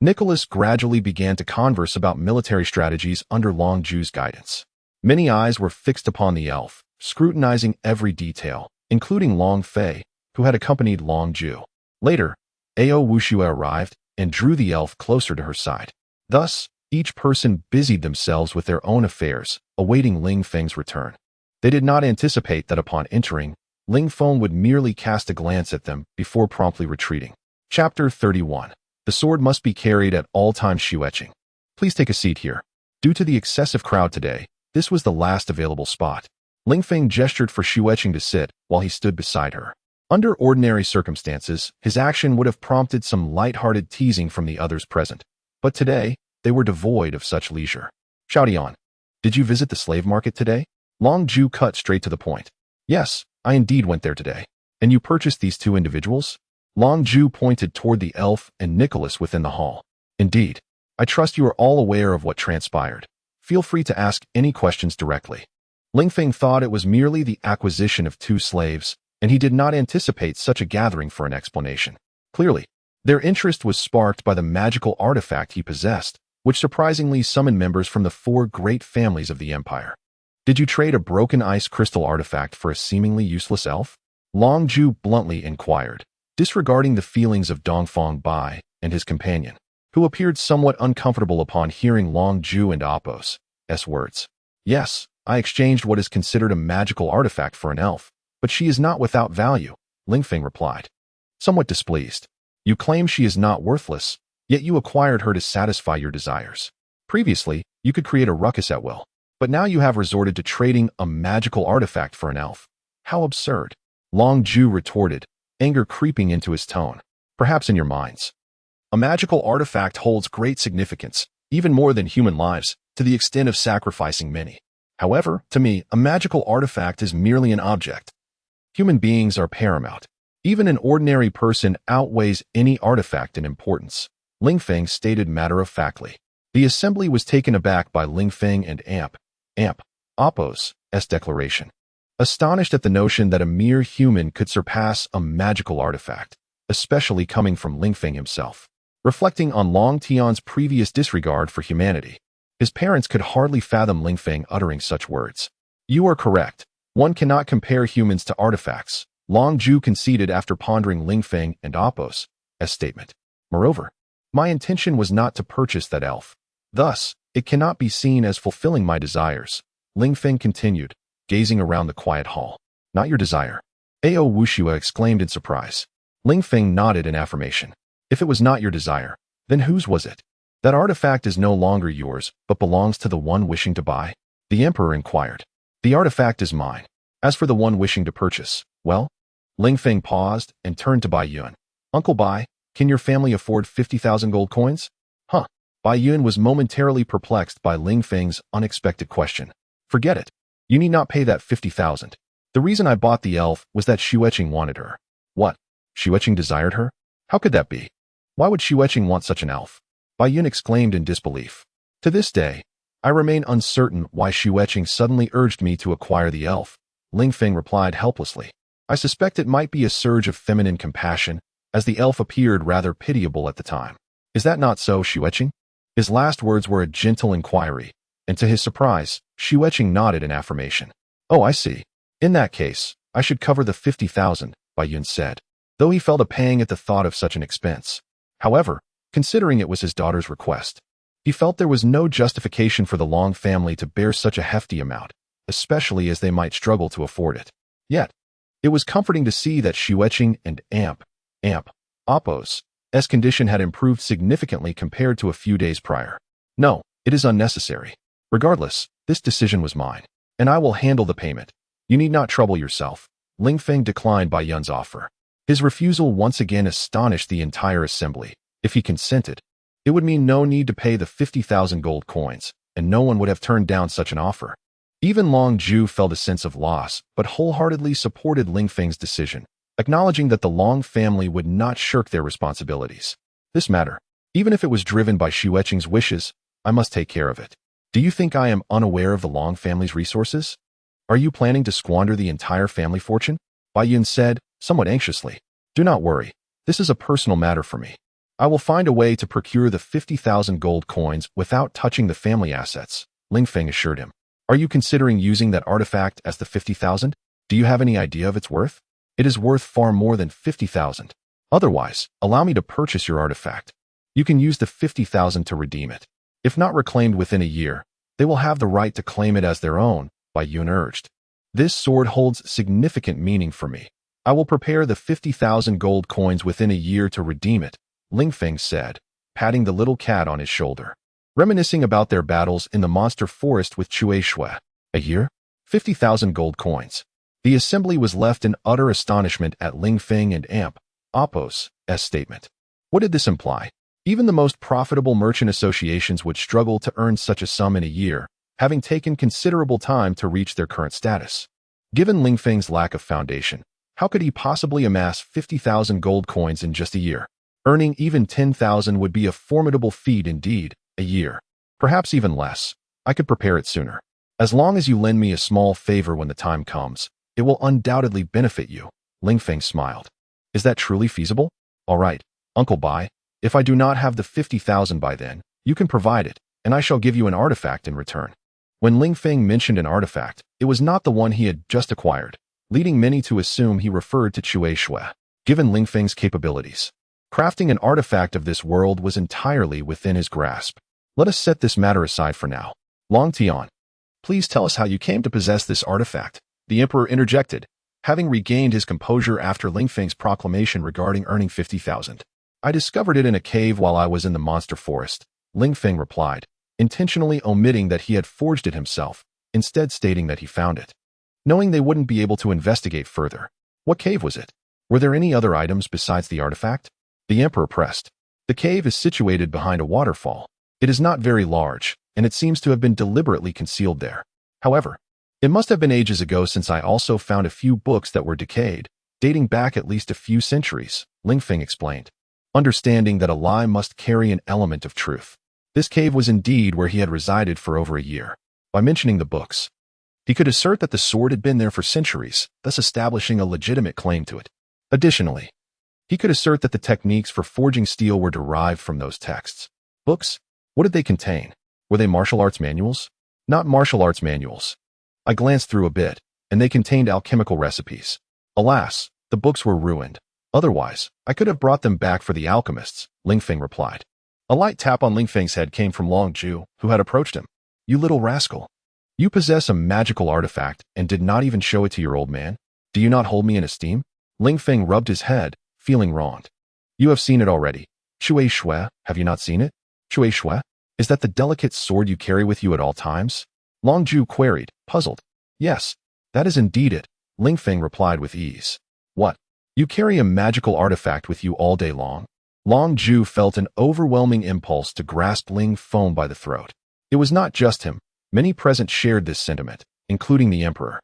Nicholas gradually began to converse about military strategies under Long Ju's guidance. Many eyes were fixed upon the elf, scrutinizing every detail, including Long Fei, who had accompanied Long Ju. Later, Ao Wuxue arrived and drew the elf closer to her side. Thus, each person busied themselves with their own affairs, awaiting Ling Feng's return. They did not anticipate that upon entering, Ling Feng would merely cast a glance at them before promptly retreating. Chapter 31. The sword must be carried at all times. Xue Qing. Please take a seat here. Due to the excessive crowd today, this was the last available spot. Ling Feng gestured for Xue Qing to sit while he stood beside her. Under ordinary circumstances, his action would have prompted some light-hearted teasing from the others present. But today, they were devoid of such leisure. Xiaodian, did you visit the slave market today? Long Ju cut straight to the point. Yes, I indeed went there today. And you purchased these two individuals? Long Ju pointed toward the elf and Nicholas within the hall. Indeed. I trust you are all aware of what transpired. Feel free to ask any questions directly. Ling Feng thought it was merely the acquisition of two slaves, and he did not anticipate such a gathering for an explanation. Clearly, their interest was sparked by the magical artifact he possessed, which surprisingly summoned members from the four great families of the empire. Did you trade a broken ice crystal artifact for a seemingly useless elf? Long Ju bluntly inquired, disregarding the feelings of Dongfang Bai and his companion, who appeared somewhat uncomfortable upon hearing Long Ju and Apos' words. Yes, I exchanged what is considered a magical artifact for an elf, but she is not without value, Ling Feng replied, somewhat displeased. You claim she is not worthless, yet you acquired her to satisfy your desires. Previously, you could create a ruckus at will, but now you have resorted to trading a magical artifact for an elf. How absurd. Long Ju retorted, anger creeping into his tone. Perhaps in your minds. A magical artifact holds great significance, even more than human lives, to the extent of sacrificing many. However, to me, a magical artifact is merely an object. Human beings are paramount. Even an ordinary person outweighs any artifact in importance, Ling Feng stated matter-of-factly. The assembly was taken aback by Ling Feng and Appo's declaration, astonished at the notion that a mere human could surpass a magical artifact, especially coming from Ling Feng himself. Reflecting on Long Tian's previous disregard for humanity, his parents could hardly fathom Ling Feng uttering such words. You are correct. One cannot compare humans to artifacts, Long Ju conceded after pondering Ling Feng and Appo's statement. Moreover, my intention was not to purchase that elf. Thus, it cannot be seen as fulfilling my desires, Ling Feng continued, gazing around the quiet hall. Not your desire. Ao Wuxue exclaimed in surprise. Ling Feng nodded in affirmation. If it was not your desire, then whose was it? That artifact is no longer yours, but belongs to the one wishing to buy? The emperor inquired. The artifact is mine. As for the one wishing to purchase, well? Ling Feng paused and turned to Bai Yun. Uncle Bai, can your family afford 50,000 gold coins? Huh. Bai Yun was momentarily perplexed by Ling Feng's unexpected question. Forget it. You need not pay that 50,000. The reason I bought the elf was that Xue Qing wanted her. What? Xue Qing desired her? How could that be? Why would Xue Qing want such an elf? Bai Yun exclaimed in disbelief. To this day, I remain uncertain why Xue Qing suddenly urged me to acquire the elf, Ling Feng replied helplessly. I suspect it might be a surge of feminine compassion, as the elf appeared rather pitiable at the time. Is that not so, Xue Qing? His last words were a gentle inquiry, and to his surprise, Xue Qing nodded in affirmation. Oh, I see. In that case, I should cover the 50,000, Bai Yun said, though he felt a pang at the thought of such an expense. However, considering it was his daughter's request, he felt there was no justification for the Long family to bear such a hefty amount, especially as they might struggle to afford it. Yet, it was comforting to see that Xue Qing and Appo's condition had improved significantly compared to a few days prior. No, it is unnecessary. Regardless, this decision was mine, and I will handle the payment. You need not trouble yourself. Ling Feng declined Bai Yun's offer. His refusal once again astonished the entire assembly. If he consented, it would mean no need to pay the 50,000 gold coins, and no one would have turned down such an offer. Even Long Ju felt a sense of loss, but wholeheartedly supported Ling Feng's decision, acknowledging that the Long family would not shirk their responsibilities. This matter, even if it was driven by Xue Qing's wishes, I must take care of it. Do you think I am unaware of the Long family's resources? Are you planning to squander the entire family fortune? Bai Yun said, somewhat anxiously. Do not worry. This is a personal matter for me. I will find a way to procure the 50,000 gold coins without touching the family assets, Ling Feng assured him. Are you considering using that artifact as the 50,000? Do you have any idea of its worth? It is worth far more than 50,000. Otherwise, allow me to purchase your artifact. You can use the 50,000 to redeem it. If not reclaimed within a year, they will have the right to claim it as their own, Bai Yun urged. This sword holds significant meaning for me. I will prepare the 50,000 gold coins within a year to redeem it, Ling Feng said, patting the little cat on his shoulder. Reminiscing about their battles in the monster forest with Xue. A year? 50,000 gold coins. The assembly was left in utter astonishment at Ling Feng and Appo's statement. What did this imply? Even the most profitable merchant associations would struggle to earn such a sum in a year, having taken considerable time to reach their current status. Given Ling Feng's lack of foundation, how could he possibly amass 50,000 gold coins in just a year? Earning even 10,000 would be a formidable feat indeed, a year. Perhaps even less. I could prepare it sooner. As long as you lend me a small favor when the time comes, it will undoubtedly benefit you, Ling Feng smiled. Is that truly feasible? All right, Uncle Bai, if I do not have the 50,000 by then, you can provide it, and I shall give you an artifact in return. When Ling Feng mentioned an artifact, it was not the one he had just acquired, leading many to assume he referred to Xue. Given Ling Feng's capabilities, crafting an artifact of this world was entirely within his grasp. Let us set this matter aside for now. Long Tian, please tell us how you came to possess this artifact, the emperor interjected, having regained his composure after Ling Feng's proclamation regarding earning 50,000. I discovered it in a cave while I was in the monster forest, Ling Feng replied, intentionally omitting that he had forged it himself, instead stating that he found it. Knowing they wouldn't be able to investigate further. What cave was it? Were there any other items besides the artifact? The emperor pressed. The cave is situated behind a waterfall. It is not very large, and it seems to have been deliberately concealed there. However, it must have been ages ago since I also found a few books that were decayed, dating back at least a few centuries, Ling Feng explained, understanding that a lie must carry an element of truth. This cave was indeed where he had resided for over a year. By mentioning the books, he could assert that the sword had been there for centuries, thus establishing a legitimate claim to it. Additionally, he could assert that the techniques for forging steel were derived from those texts. Books? What did they contain? Were they martial arts manuals? Not martial arts manuals. I glanced through a bit, and they contained alchemical recipes. Alas, the books were ruined. Otherwise, I could have brought them back for the alchemists, Ling Feng replied. A light tap on Ling Feng's head came from Long Zhu, who had approached him. You little rascal. You possess a magical artifact and did not even show it to your old man? Do you not hold me in esteem? Ling Feng rubbed his head, feeling wronged. You have seen it already. Xue, have you not seen it? Xue? Is that the delicate sword you carry with you at all times? Long Zhu queried, puzzled. Yes, that is indeed it, Ling Feng replied with ease. What? You carry a magical artifact with you all day long? Long Zhu felt an overwhelming impulse to grasp Ling Feng by the throat. It was not just him. Many present shared this sentiment, including the emperor.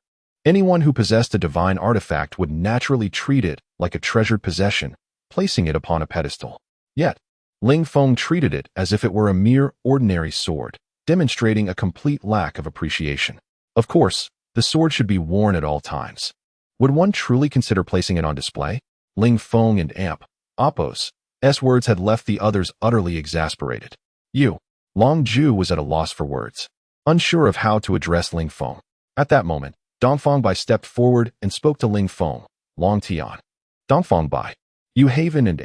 Anyone who possessed a divine artifact would naturally treat it like a treasured possession, placing it upon a pedestal. Yet, Ling Feng treated it as if it were a mere ordinary sword, demonstrating a complete lack of appreciation. Of course, the sword should be worn at all times. Would one truly consider placing it on display? Ling Feng and Appo's words had left the others utterly exasperated. Long Zhu was at a loss for words, unsure of how to address Ling Feng. At that moment, Dongfang Bai stepped forward and spoke to Ling Feng, Long Tian. Dongfang Bai, you Haven and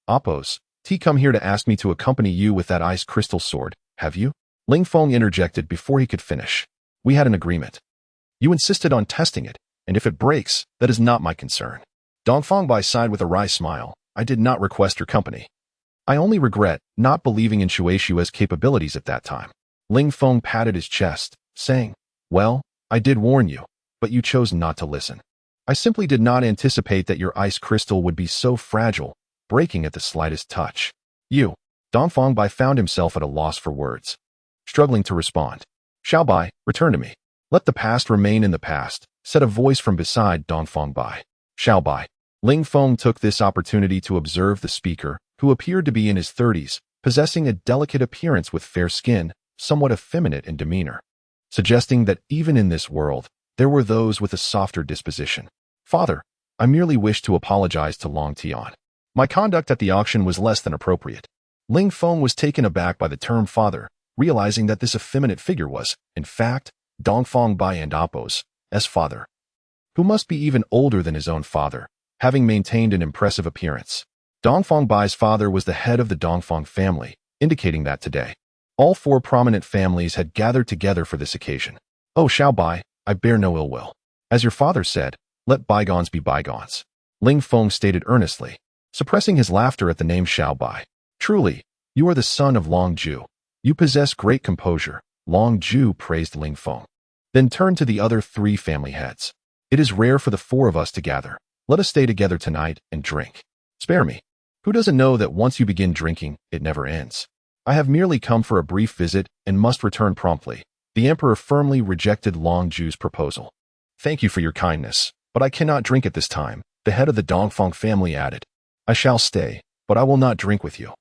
Appo's come here to ask me to accompany you with that ice crystal sword, have you? Ling Feng interjected before he could finish. We had an agreement. You insisted on testing it, and if it breaks, that is not my concern. Dongfang Bai sighed with a wry smile. I did not request your company. I only regret not believing in Xue's capabilities at that time. Ling Feng patted his chest, saying, well, I did warn you, but you chose not to listen. I simply did not anticipate that your ice crystal would be so fragile, breaking at the slightest touch. Dongfang Bai found himself at a loss for words, struggling to respond. Xiao Bai, return to me. Let the past remain in the past, said a voice from beside Dongfang Bai. Xiao Bai. Ling Feng took this opportunity to observe the speaker, who appeared to be in his 30s, possessing a delicate appearance with fair skin, somewhat effeminate in demeanor, suggesting that even in this world, there were those with a softer disposition. Father, I merely wish to apologize to Long Tian. My conduct at the auction was less than appropriate. Ling Feng was taken aback by the term father, realizing that this effeminate figure was, in fact, Dongfang Bai and Appo's father, who must be even older than his own father, having maintained an impressive appearance. Dongfang Bai's father was the head of the Dongfang family, indicating that today, all four prominent families had gathered together for this occasion. Oh, Xiao Bai, I bear no ill will. As your father said, let bygones be bygones. Ling Feng stated earnestly, suppressing his laughter at the name Xiao Bai. Truly, you are the son of Long Zhu. You possess great composure, Long Zhu praised Ling Feng. Then turned to the other three family heads. It is rare for the four of us to gather. Let us stay together tonight and drink. Spare me. Who doesn't know that once you begin drinking, it never ends? I have merely come for a brief visit and must return promptly. The emperor firmly rejected Long Zhu's proposal. Thank you for your kindness, but I cannot drink at this time, the head of the Dongfang family added. I shall stay, but I will not drink with you.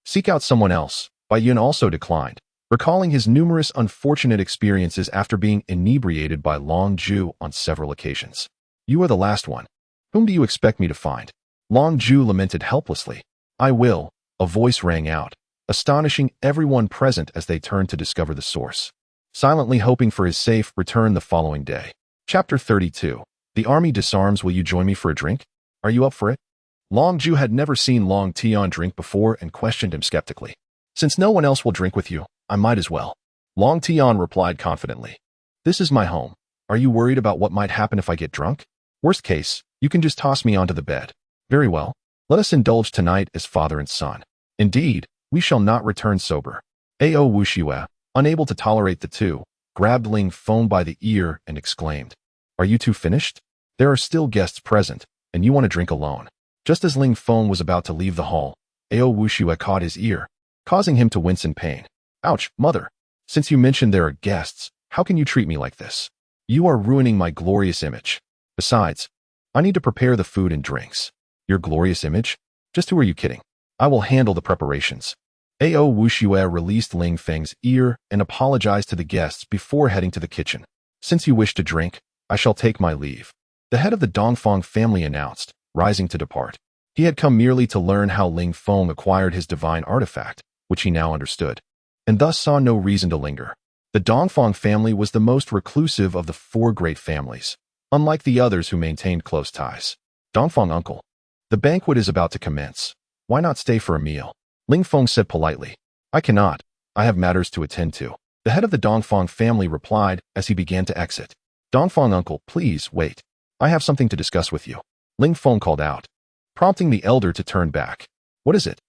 Seek out someone else. Bai Yun also declined, recalling his numerous unfortunate experiences after being inebriated by Long Zhu on several occasions. You are the last one. Whom do you expect me to find? Long Zhu lamented helplessly. I will, a voice rang out, astonishing everyone present as they turned to discover the source. Silently hoping for his safe return the following day. Chapter 32. The army disarms. Will you join me for a drink? Are you up for it? Long Zhu had never seen Long Tian drink before and questioned him skeptically. Since no one else will drink with you, I might as well. Long Tian replied confidently. This is my home. Are you worried about what might happen if I get drunk? Worst case, you can just toss me onto the bed. Very well. Let us indulge tonight as father and son. Indeed, we shall not return sober. Ao Wuxue, unable to tolerate the two, grabbed Ling Feng by the ear and exclaimed, Are you two finished? There are still guests present, and you want to drink alone. Just as Ling Feng was about to leave the hall, Ao Wuxue caught his ear, causing him to wince in pain. Ouch, mother. Since you mentioned there are guests, how can you treat me like this? You are ruining my glorious image. Besides, I need to prepare the food and drinks. Your glorious image? Just who are you kidding? I will handle the preparations. Ao Wuxue released Ling Feng's ear and apologized to the guests before heading to the kitchen. Since you wish to drink, I shall take my leave. The head of the Dongfang family announced, rising to depart. He had come merely to learn how Ling Feng acquired his divine artifact, which he now understood, and thus saw no reason to linger. The Dongfang family was the most reclusive of the four great families, unlike the others who maintained close ties. Dongfang uncle, the banquet is about to commence. Why not stay for a meal? Ling Feng said politely. I cannot. I have matters to attend to. The head of the Dongfang family replied as he began to exit. Dongfang uncle, please wait. I have something to discuss with you. Ling Feng called out, prompting the elder to turn back. What is it?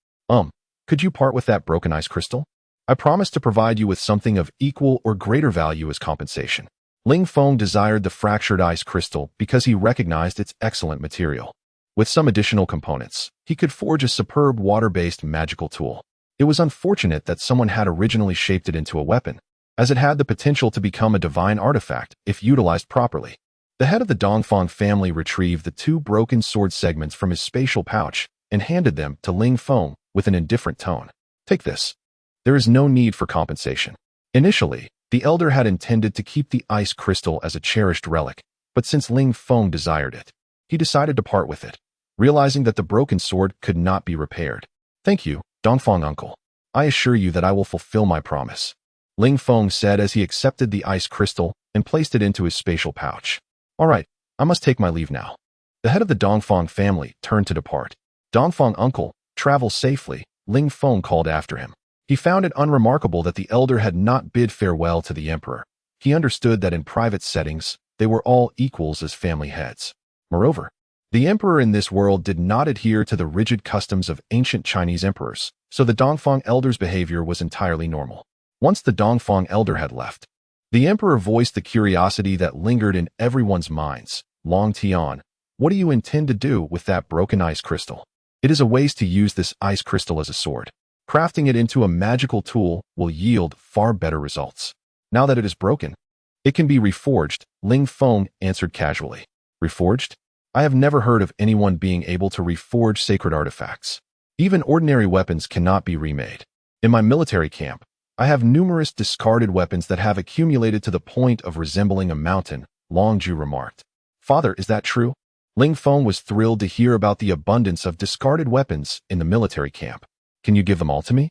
Could you part with that broken ice crystal? I promise to provide you with something of equal or greater value as compensation. Ling Feng desired the fractured ice crystal because he recognized its excellent material. With some additional components, he could forge a superb water-based magical tool. It was unfortunate that someone had originally shaped it into a weapon, as it had the potential to become a divine artifact if utilized properly. The head of the Dongfang family retrieved the two broken sword segments from his spatial pouch and handed them to Ling Feng with an indifferent tone. Take this. There is no need for compensation. Initially, the elder had intended to keep the ice crystal as a cherished relic, but since Ling Feng desired it, he decided to part with it, realizing that the broken sword could not be repaired. Thank you, Dongfang uncle. I assure you that I will fulfill my promise. Ling Feng said as he accepted the ice crystal and placed it into his spatial pouch. All right, I must take my leave now. The head of the Dongfang family turned to depart. Dongfang uncle, travel safely, Ling Feng called after him. He found it unremarkable that the elder had not bid farewell to the emperor. He understood that in private settings, they were all equals as family heads. Moreover, the emperor in this world did not adhere to the rigid customs of ancient Chinese emperors, so the Dongfang elder's behavior was entirely normal. Once the Dongfang elder had left, the emperor voiced the curiosity that lingered in everyone's minds. Long Tian, what do you intend to do with that broken ice crystal? It is a waste to use this ice crystal as a sword. Crafting it into a magical tool will yield far better results. Now that it is broken, it can be reforged, Ling Feng answered casually. Reforged? I have never heard of anyone being able to reforge sacred artifacts. Even ordinary weapons cannot be remade. In my military camp, I have numerous discarded weapons that have accumulated to the point of resembling a mountain, Long Ju remarked. Father, is that true? Ling Feng was thrilled to hear about the abundance of discarded weapons in the military camp. Can you give them all to me?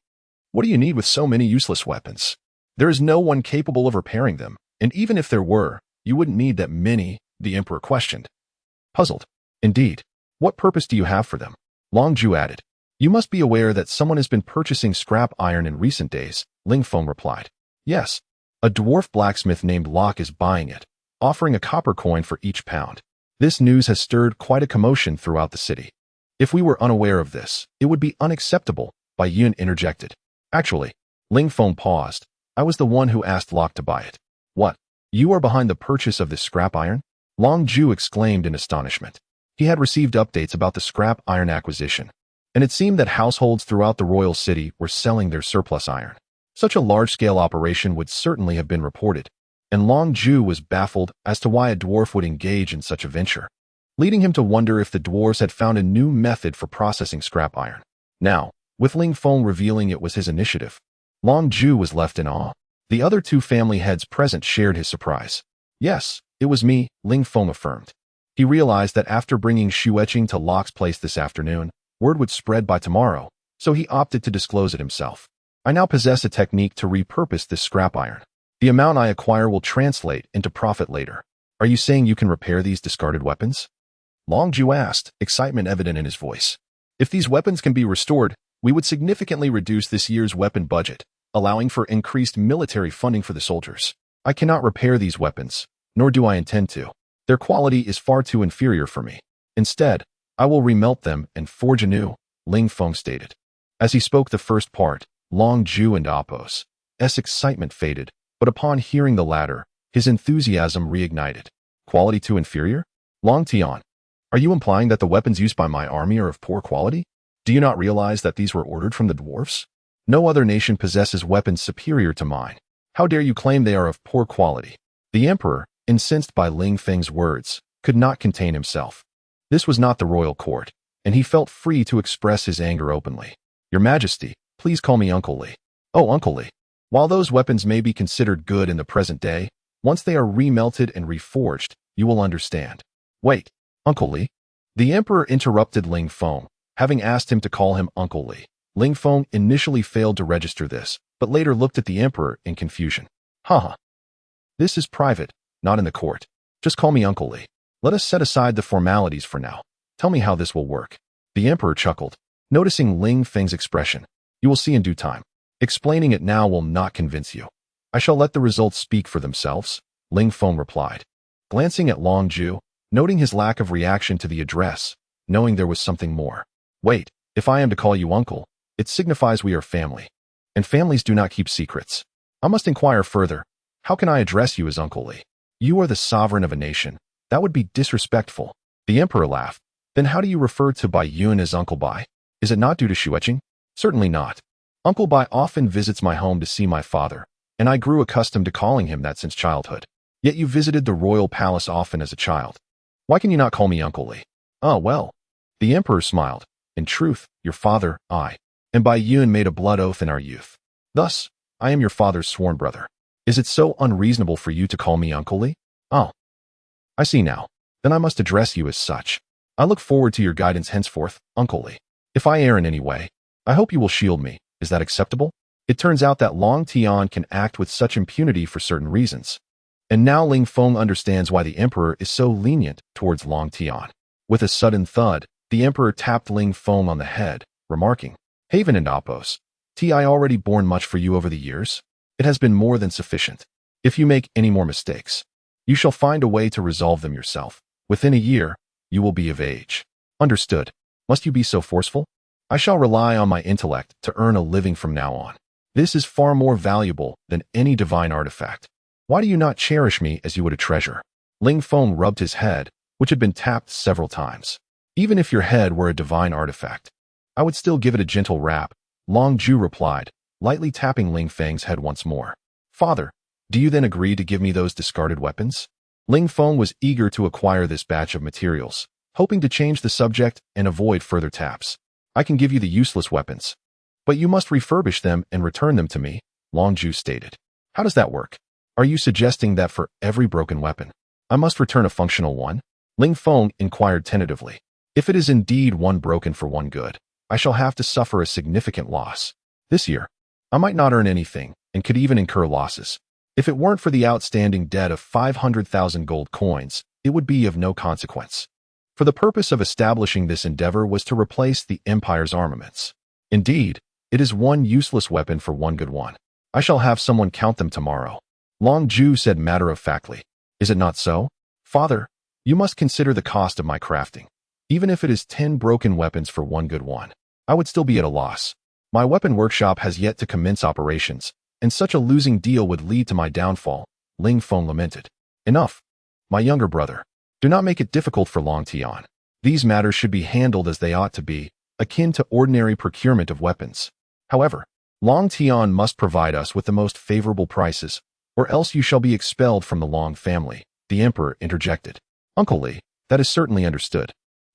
What do you need with so many useless weapons? There is no one capable of repairing them, and even if there were, you wouldn't need that many, the emperor questioned. Puzzled. Indeed. What purpose do you have for them? Long Ju added. You must be aware that someone has been purchasing scrap iron in recent days, Ling Feng replied. Yes. A dwarf blacksmith named Locke is buying it, offering a copper coin for each pound. This news has stirred quite a commotion throughout the city. If we were unaware of this, it would be unacceptable, Bai Yun interjected. Actually, Ling Feng paused. I was the one who asked Locke to buy it. What? You are behind the purchase of this scrap iron? Long Ju exclaimed in astonishment. He had received updates about the scrap iron acquisition, and it seemed that households throughout the royal city were selling their surplus iron. Such a large-scale operation would certainly have been reported, and Long Ju was baffled as to why a dwarf would engage in such a venture, leading him to wonder if the dwarves had found a new method for processing scrap iron. Now, with Ling Feng revealing it was his initiative, Long Ju was left in awe. The other two family heads present shared his surprise. Yes, it was me, Ling Feng affirmed. He realized that after bringing Xue Qing to Locke's place this afternoon, word would spread by tomorrow, so he opted to disclose it himself. I now possess a technique to repurpose this scrap iron. The amount I acquire will translate into profit later. Are you saying you can repair these discarded weapons? Long Ju asked, excitement evident in his voice. If these weapons can be restored, we would significantly reduce this year's weapon budget, allowing for increased military funding for the soldiers. I cannot repair these weapons, nor do I intend to. Their quality is far too inferior for me. Instead, I will remelt them and forge anew, Ling Feng stated. As he spoke the first part, Long Zhu and Apos' excitement faded, but upon hearing the latter, his enthusiasm reignited. Quality too inferior? Long Tian, are you implying that the weapons used by my army are of poor quality? Do you not realize that these were ordered from the dwarfs? No other nation possesses weapons superior to mine. How dare you claim they are of poor quality? The emperor, incensed by Ling Feng's words, could not contain himself. This was not the royal court, and he felt free to express his anger openly. Your Majesty, please call me Uncle Li. Oh, Uncle Li. While those weapons may be considered good in the present day, once they are remelted and reforged, you will understand. Wait, Uncle Li? The emperor interrupted Ling Feng, having asked him to call him Uncle Li. Ling Feng initially failed to register this, but later looked at the emperor in confusion. Haha. This is private, not in the court. Just call me Uncle Li. Let us set aside the formalities for now. Tell me how this will work. The emperor chuckled, noticing Ling Feng's expression. You will see in due time. Explaining it now will not convince you. I shall let the results speak for themselves, Ling Feng replied. Glancing at Long Zhu, noting his lack of reaction to the address, knowing there was something more. Wait, if I am to call you uncle, it signifies we are family. And families do not keep secrets. I must inquire further. How can I address you as Uncle Li? You are the sovereign of a nation. That would be disrespectful. The emperor laughed. Then how do you refer to Bai Yun as Uncle Bai? Is it not due to Xue Qing? Certainly not. Uncle Bai often visits my home to see my father, and I grew accustomed to calling him that since childhood. Yet you visited the royal palace often as a child. Why can you not call me Uncle Li? Oh, well. The emperor smiled. In truth, your father, I, and Bai Yun made a blood oath in our youth. Thus, I am your father's sworn brother. Is it so unreasonable for you to call me Uncle Li? Oh. I see now. Then I must address you as such. I look forward to your guidance henceforth, Uncle Li. If I err in any way, I hope you will shield me. Is that acceptable? It turns out that Long Tian can act with such impunity for certain reasons. And now Ling Feng understands why the emperor is so lenient towards Long Tian. With a sudden thud, the emperor tapped Ling Feng on the head, remarking, Haven and Apos, I already borne much for you over the years. It has been more than sufficient. If you make any more mistakes, you shall find a way to resolve them yourself. Within a year, you will be of age. Understood. Must you be so forceful? I shall rely on my intellect to earn a living from now on. This is far more valuable than any divine artifact. Why do you not cherish me as you would a treasure? Ling Feng rubbed his head, which had been tapped several times. Even if your head were a divine artifact, I would still give it a gentle rap, Long Zhu replied, lightly tapping Ling Feng's head once more. Father, do you then agree to give me those discarded weapons? Ling Feng was eager to acquire this batch of materials, hoping to change the subject and avoid further taps. I can give you the useless weapons, but you must refurbish them and return them to me, Long Zhu stated. How does that work? Are you suggesting that for every broken weapon, I must return a functional one? Ling Feng inquired tentatively. If it is indeed one broken for one good, I shall have to suffer a significant loss. This year, I might not earn anything and could even incur losses. If it weren't for the outstanding debt of 500,000 gold coins, it would be of no consequence. For the purpose of establishing this endeavor was to replace the Empire's armaments. Indeed, it is one useless weapon for one good one. I shall have someone count them tomorrow. Long Zhu said matter-of-factly. Is it not so? Father, you must consider the cost of my crafting. Even if it is 10 broken weapons for one good one, I would still be at a loss. My weapon workshop has yet to commence operations, and such a losing deal would lead to my downfall, Ling Feng lamented. Enough. My younger brother. Do not make it difficult for Long Tian. These matters should be handled as they ought to be, akin to ordinary procurement of weapons. However, Long Tian must provide us with the most favorable prices, or else you shall be expelled from the Long family, the emperor interjected. Uncle Li, that is certainly understood.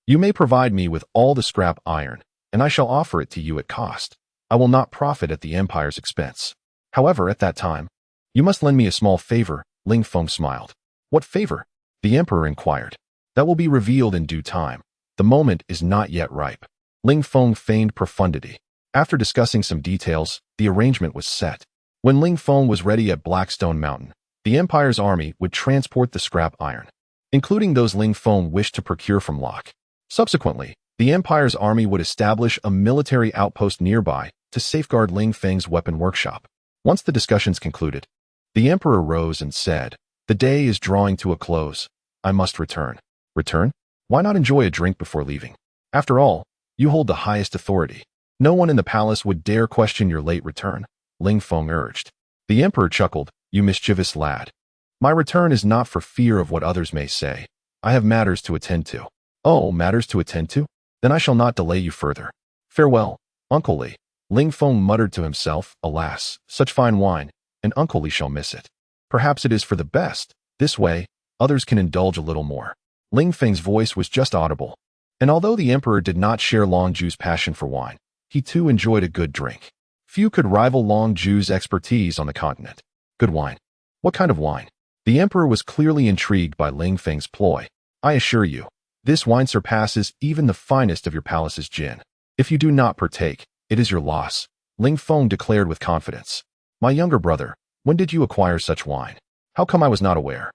You may provide me with all the scrap iron, and I shall offer it to you at cost. I will not profit at the Empire's expense. However, at that time, you must lend me a small favor, Ling Feng smiled. What favor? The emperor inquired. That will be revealed in due time. The moment is not yet ripe. Ling Feng feigned profundity. After discussing some details, the arrangement was set. When Ling Feng was ready at Blackstone Mountain, the Empire's army would transport the scrap iron, including those Ling Feng wished to procure from Locke. Subsequently, the Empire's army would establish a military outpost nearby to safeguard Ling Feng's weapon workshop. Once the discussions concluded, the emperor rose and said, "The day is drawing to a close. I must return." "Return? Why not enjoy a drink before leaving? After all, you hold the highest authority. No one in the palace would dare question your late return," Ling Feng urged. The emperor chuckled, "You mischievous lad. My return is not for fear of what others may say. I have matters to attend to." "Oh, matters to attend to? Then I shall not delay you further. Farewell, Uncle Li." Ling Feng muttered to himself, "Alas, such fine wine, and Uncle Li shall miss it. Perhaps it is for the best. This way, others can indulge a little more." Ling Feng's voice was just audible. And although the emperor did not share Long Ju's passion for wine, he too enjoyed a good drink. Few could rival Long Ju's expertise on the continent. Good wine. What kind of wine? The emperor was clearly intrigued by Ling Feng's ploy. "I assure you, this wine surpasses even the finest of your palace's gin. If you do not partake, it is your loss," Ling Feng declared with confidence. "My younger brother, when did you acquire such wine? How come I was not aware?"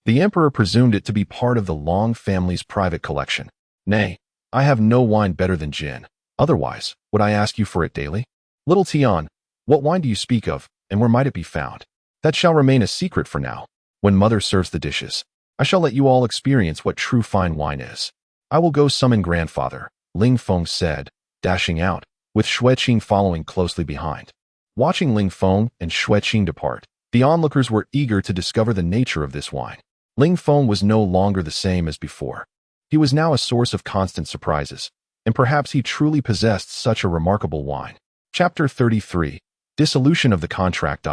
The emperor presumed it to be part of the Long family's private collection. "Nay, I have no wine better than gin. Otherwise, would I ask you for it daily? Little Tian, what wine do you speak of, and where might it be found?" "That shall remain a secret for now. When mother serves the dishes, I shall let you all experience what true fine wine is." "I will go summon grandfather," Ling Feng said, dashing out, with Xue Qing following closely behind. Watching Ling Feng and Xue Qing depart, the onlookers were eager to discover the nature of this wine. Ling Feng was no longer the same as before. He was now a source of constant surprises, and perhaps he truly possessed such a remarkable wine. Chapter 33. Dissolution of the contract.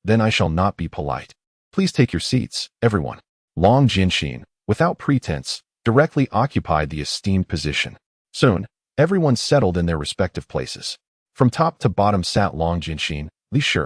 Then I shall not be polite. Please take your seats, everyone. Long Jinxin, without pretense, directly occupied the esteemed position. Soon, everyone settled in their respective places. From top to bottom sat Long Jinxin, Li Shi,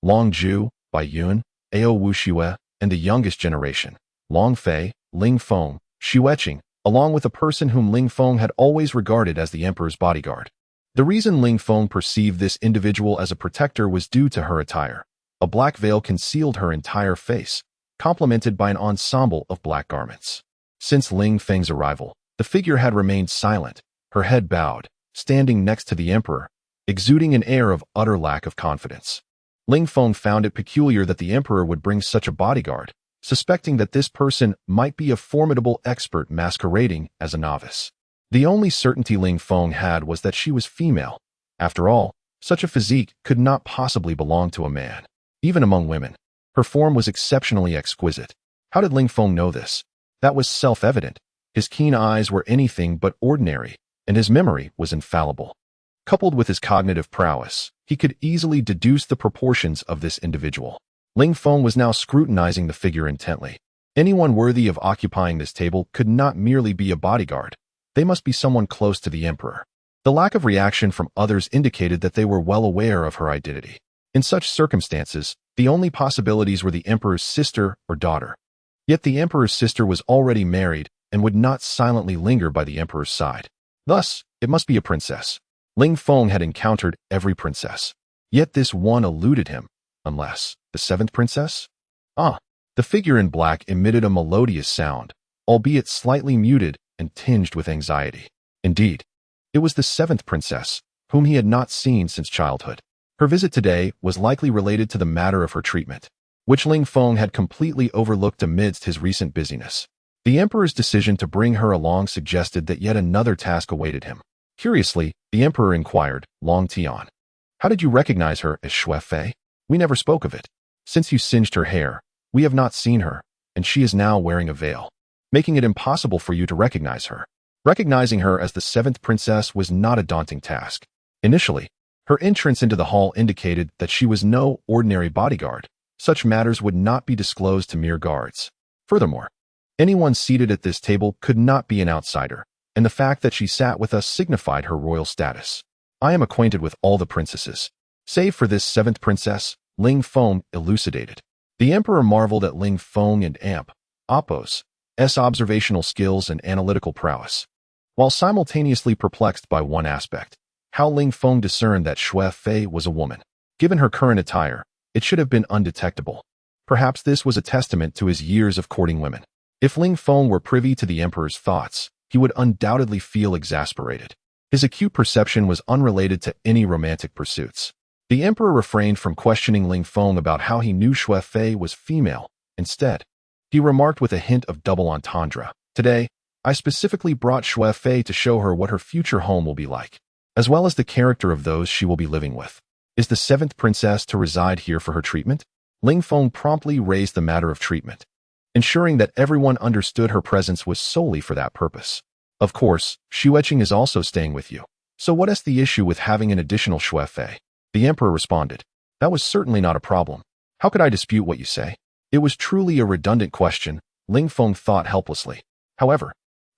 Long Ju, Bai Yun, Ao Wuxue, and the youngest generation, Long Fei, Ling Feng, Xue Qing, along with a person whom Ling Feng had always regarded as the emperor's bodyguard. The reason Ling Feng perceived this individual as a protector was due to her attire. A black veil concealed her entire face, complemented by an ensemble of black garments. Since Ling Feng's arrival, the figure had remained silent, her head bowed, standing next to the emperor, exuding an air of utter lack of confidence. Ling Feng found it peculiar that the emperor would bring such a bodyguard, suspecting that this person might be a formidable expert masquerading as a novice. The only certainty Ling Feng had was that she was female. After all, such a physique could not possibly belong to a man. Even among women, her form was exceptionally exquisite. How did Ling Feng know this? That was self-evident. His keen eyes were anything but ordinary, and his memory was infallible. Coupled with his cognitive prowess, he could easily deduce the proportions of this individual. Ling Feng was now scrutinizing the figure intently. Anyone worthy of occupying this table could not merely be a bodyguard. They must be someone close to the emperor. The lack of reaction from others indicated that they were well aware of her identity. In such circumstances, the only possibilities were the emperor's sister or daughter. Yet the emperor's sister was already married and would not silently linger by the emperor's side. Thus, it must be a princess. Ling Feng had encountered every princess. Yet this one eluded him. Unless, the seventh princess? The figure in black emitted a melodious sound, albeit slightly muted and tinged with anxiety. Indeed, it was the seventh princess, whom he had not seen since childhood. Her visit today was likely related to the matter of her treatment, which Ling Feng had completely overlooked amidst his recent busyness. The emperor's decision to bring her along suggested that yet another task awaited him. Curiously, the emperor inquired, "Long Tian, how did you recognize her as Xue Fei? We never spoke of it. Since you singed her hair, we have not seen her, and she is now wearing a veil, making it impossible for you to recognize her." Recognizing her as the seventh princess was not a daunting task. Initially, her entrance into the hall indicated that she was no ordinary bodyguard. Such matters would not be disclosed to mere guards. Furthermore, anyone seated at this table could not be an outsider, and the fact that she sat with us signified her royal status. "I am acquainted with all the princesses, save for this seventh princess," Ling Feng elucidated. The emperor marveled at Ling Feng and Appo's observational skills and analytical prowess, while simultaneously perplexed by one aspect: how Ling Feng discerned that Xue Fei was a woman. Given her current attire, it should have been undetectable. Perhaps this was a testament to his years of courting women. If Ling Feng were privy to the emperor's thoughts, he would undoubtedly feel exasperated. His acute perception was unrelated to any romantic pursuits. The emperor refrained from questioning Ling Feng about how he knew Xue Fei was female. Instead, he remarked with a hint of double entendre, "Today, I specifically brought Xue Fei to show her what her future home will be like, as well as the character of those she will be living with. Is the seventh princess to reside here for her treatment?" Ling Feng promptly raised the matter of treatment, ensuring that everyone understood her presence was solely for that purpose. "Of course, Xue Qing is also staying with you. So what is the issue with having an additional Xue Fei?" The emperor responded, "That was certainly not a problem. How could I dispute what you say?" It was truly a redundant question, Ling Feng thought helplessly. However,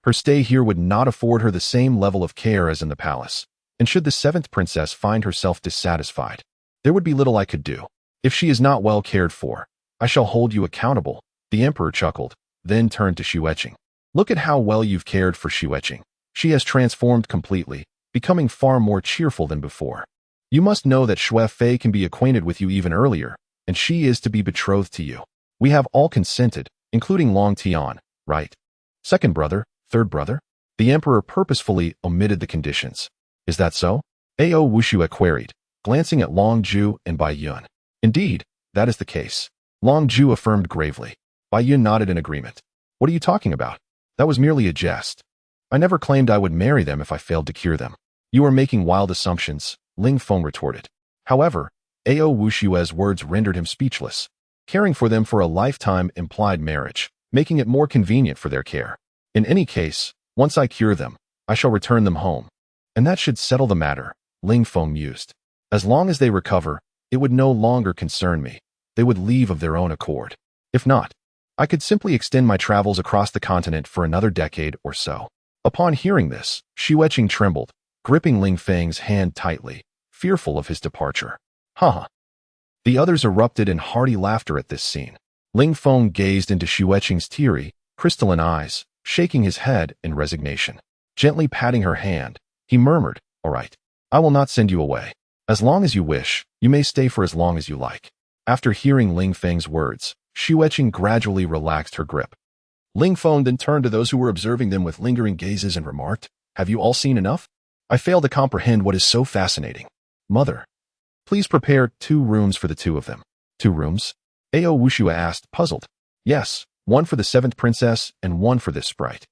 her stay here would not afford her the same level of care as in the palace, and should the seventh princess find herself dissatisfied, there would be little I could do. "If she is not well cared for, I shall hold you accountable," the emperor chuckled, then turned to Xue Qing. "Look at how well you've cared for Xue Qing. She has transformed completely, becoming far more cheerful than before. You must know that Xue Fei can be acquainted with you even earlier, and she is to be betrothed to you. We have all consented, including Long Tian, right? Second brother, third brother?" The emperor purposefully omitted the conditions. "Is that so?" Ao Wuxue queried, glancing at Long Ju and Bai Yun. "Indeed, that is the case," Long Ju affirmed gravely. Bai Yun nodded in agreement. "What are you talking about? That was merely a jest. I never claimed I would marry them if I failed to cure them." "You are making wild assumptions," Ling Feng retorted. However, Ao Wuxue's words rendered him speechless. Caring for them for a lifetime implied marriage, making it more convenient for their care. "In any case, once I cure them, I shall return them home. And that should settle the matter," Ling Feng mused. "As long as they recover, it would no longer concern me. They would leave of their own accord. If not, I could simply extend my travels across the continent for another decade or so." Upon hearing this, Xue Qing trembled, gripping Ling Feng's hand tightly, fearful of his departure. "Ha!" The others erupted in hearty laughter at this scene. Ling Feng gazed into Xue Qing's teary, crystalline eyes, shaking his head in resignation. Gently patting her hand, he murmured, "All right, I will not send you away. As long as you wish, you may stay for as long as you like." After hearing Ling Feng's words, Xue Qing gradually relaxed her grip. Ling Feng then turned to those who were observing them with lingering gazes and remarked, "Have you all seen enough? I fail to comprehend what is so fascinating. Mother, please prepare 2 rooms for the 2 of them." "2 rooms?" Ao Wuxue asked, puzzled. "Yes, one for the 7th princess and one for this sprite.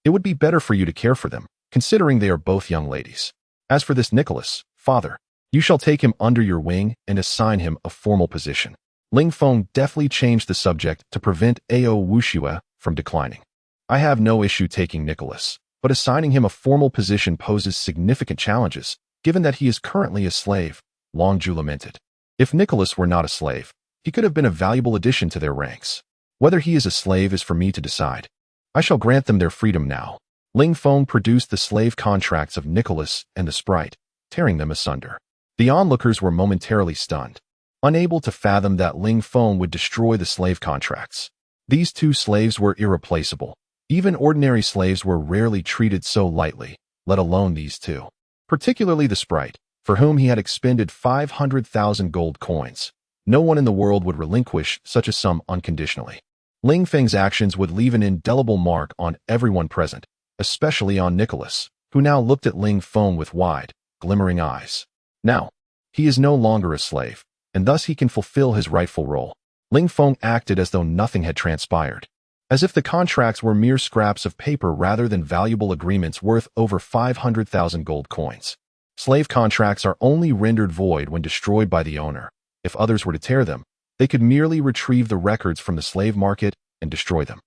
It would be better for you to care for them, considering they are both young ladies. As for this Nicholas, father, you shall take him under your wing and assign him a formal position." Ling Feng deftly changed the subject to prevent Ao Wuxue from declining. "I have no issue taking Nicholas, but assigning him a formal position poses significant challenges, given that he is currently a slave," Long Ju lamented. "If Nicholas were not a slave, he could have been a valuable addition to their ranks. Whether he is a slave is for me to decide. I shall grant them their freedom now." Ling Feng produced the slave contracts of Nicholas and the sprite, tearing them asunder. The onlookers were momentarily stunned, unable to fathom that Ling Feng would destroy the slave contracts. These 2 slaves were irreplaceable. Even ordinary slaves were rarely treated so lightly, let alone these 2. Particularly the sprite, for whom he had expended 500,000 gold coins. No one in the world would relinquish such a sum unconditionally. Ling Feng's actions would leave an indelible mark on everyone present, especially on Nicholas, who now looked at Ling Feng with wide, glimmering eyes. Now, he is no longer a slave, and thus he can fulfill his rightful role. Ling Feng acted as though nothing had transpired, as if the contracts were mere scraps of paper rather than valuable agreements worth over 500,000 gold coins. Slave contracts are only rendered void when destroyed by the owner. If others were to tear them, they could merely retrieve the records from the slave market and destroy them.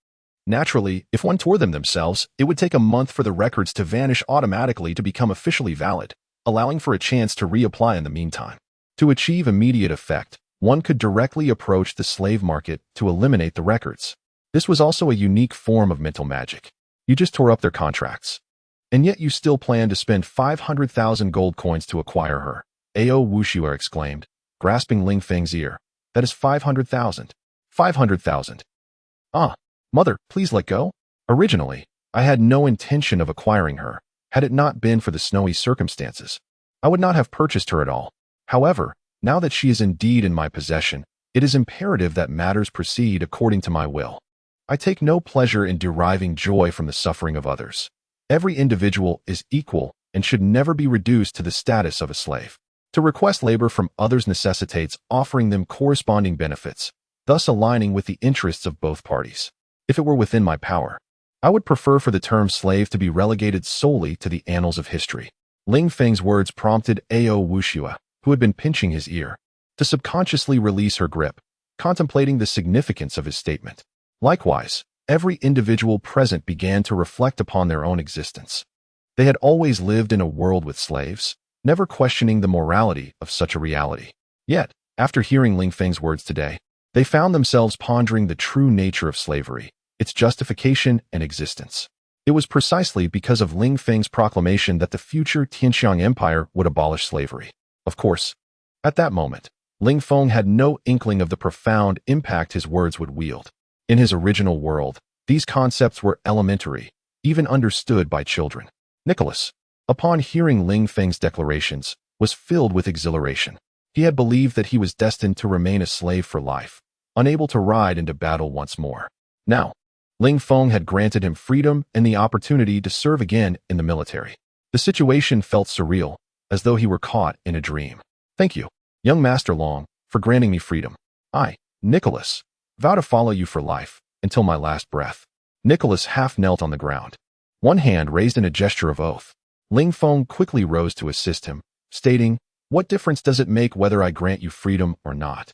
Naturally, if one tore them themselves, it would take a month for the records to vanish automatically to become officially valid, allowing for a chance to reapply in the meantime. To achieve immediate effect, one could directly approach the slave market to eliminate the records. This was also a unique form of mental magic. You just tore up their contracts. And yet you still plan to spend 500,000 gold coins to acquire her, Ao Wuxue exclaimed, grasping Ling Feng's ear. "That is 500,000. 500,000. Ah, mother, please let go." "Originally, I had no intention of acquiring her. Had it not been for the snowy circumstances, I would not have purchased her at all. However, now that she is indeed in my possession, it is imperative that matters proceed according to my will. I take no pleasure in deriving joy from the suffering of others. Every individual is equal and should never be reduced to the status of a slave. To request labor from others necessitates offering them corresponding benefits, thus aligning with the interests of both parties. If it were within my power, I would prefer for the term slave to be relegated solely to the annals of history. Ling Feng's words prompted Ao Wuxue, who had been pinching his ear, to subconsciously release her grip, contemplating the significance of his statement. Likewise, every individual present began to reflect upon their own existence. They had always lived in a world with slaves, never questioning the morality of such a reality. Yet, after hearing Ling Feng's words today, they found themselves pondering the true nature of slavery, its justification and existence. It was precisely because of Ling Feng's proclamation that the future Tian Empire would abolish slavery. Of course, at that moment, Ling Feng had no inkling of the profound impact his words would wield. In his original world, these concepts were elementary, even understood by children. Nicholas, upon hearing Ling Feng's declarations, was filled with exhilaration. He had believed that he was destined to remain a slave for life, unable to ride into battle once more. Now, Ling Feng had granted him freedom and the opportunity to serve again in the military. The situation felt surreal, as though he were caught in a dream. Thank you, young Master Long, for granting me freedom. I, Nicholas, vow to follow you for life, until my last breath. Nicholas half knelt on the ground, one hand raised in a gesture of oath. Ling Feng quickly rose to assist him, stating, "What difference does it make whether I grant you freedom or not?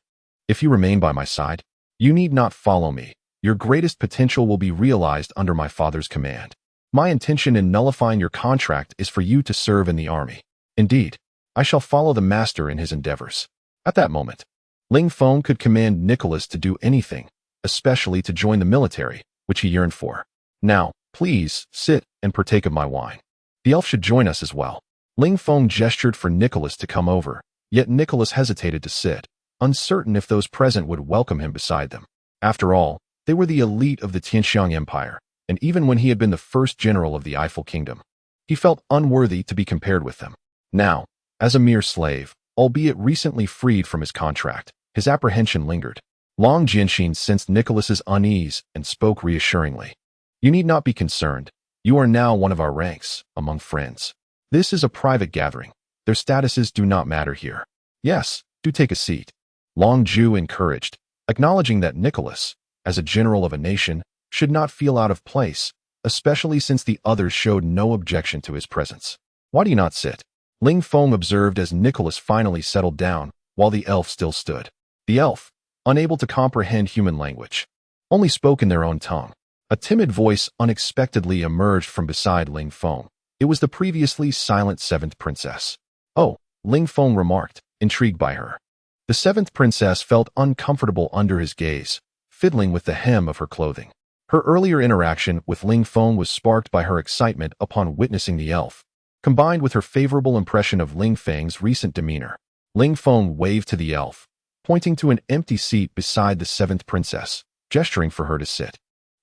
If you remain by my side, you need not follow me. Your greatest potential will be realized under my father's command. My intention in nullifying your contract is for you to serve in the army. Indeed, I shall follow the master in his endeavors." At that moment, Ling Feng could command Nicholas to do anything, especially to join the military, which he yearned for. "Now, please, sit and partake of my wine. The elf should join us as well." Ling Feng gestured for Nicholas to come over, yet Nicholas hesitated to sit, uncertain if those present would welcome him beside them. After all, they were the elite of the Tian Empire, and even when he had been the first general of the Eiffel Kingdom, he felt unworthy to be compared with them. Now, as a mere slave, albeit recently freed from his contract, his apprehension lingered. Long Jianxin sensed Nicholas's unease and spoke reassuringly. "You need not be concerned. You are now one of our ranks, among friends. This is a private gathering. Their statuses do not matter here. Yes, do take a seat." Long Ju encouraged, acknowledging that Nicholas, as a general of a nation, should not feel out of place, especially since the others showed no objection to his presence. "Why do you not sit?" Ling Feng observed as Nicholas finally settled down, while the elf still stood. The elf, unable to comprehend human language, only spoke in their own tongue. A timid voice unexpectedly emerged from beside Ling Feng. It was the previously silent seventh princess. "Oh," Ling Feng remarked, intrigued by her. The seventh princess felt uncomfortable under his gaze, fiddling with the hem of her clothing. Her earlier interaction with Ling Feng was sparked by her excitement upon witnessing the elf, combined with her favorable impression of Ling Feng's recent demeanor. Ling Feng waved to the elf, pointing to an empty seat beside the seventh princess, gesturing for her to sit.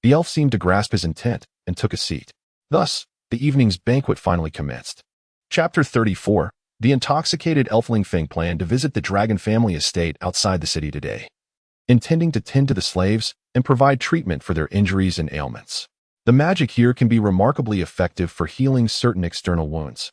The elf seemed to grasp his intent and took a seat. Thus, the evening's banquet finally commenced. Chapter 34. The intoxicated elf Ling Feng planned to visit the dragon family estate outside the city today, intending to tend to the slaves and provide treatment for their injuries and ailments. The magic here can be remarkably effective for healing certain external wounds,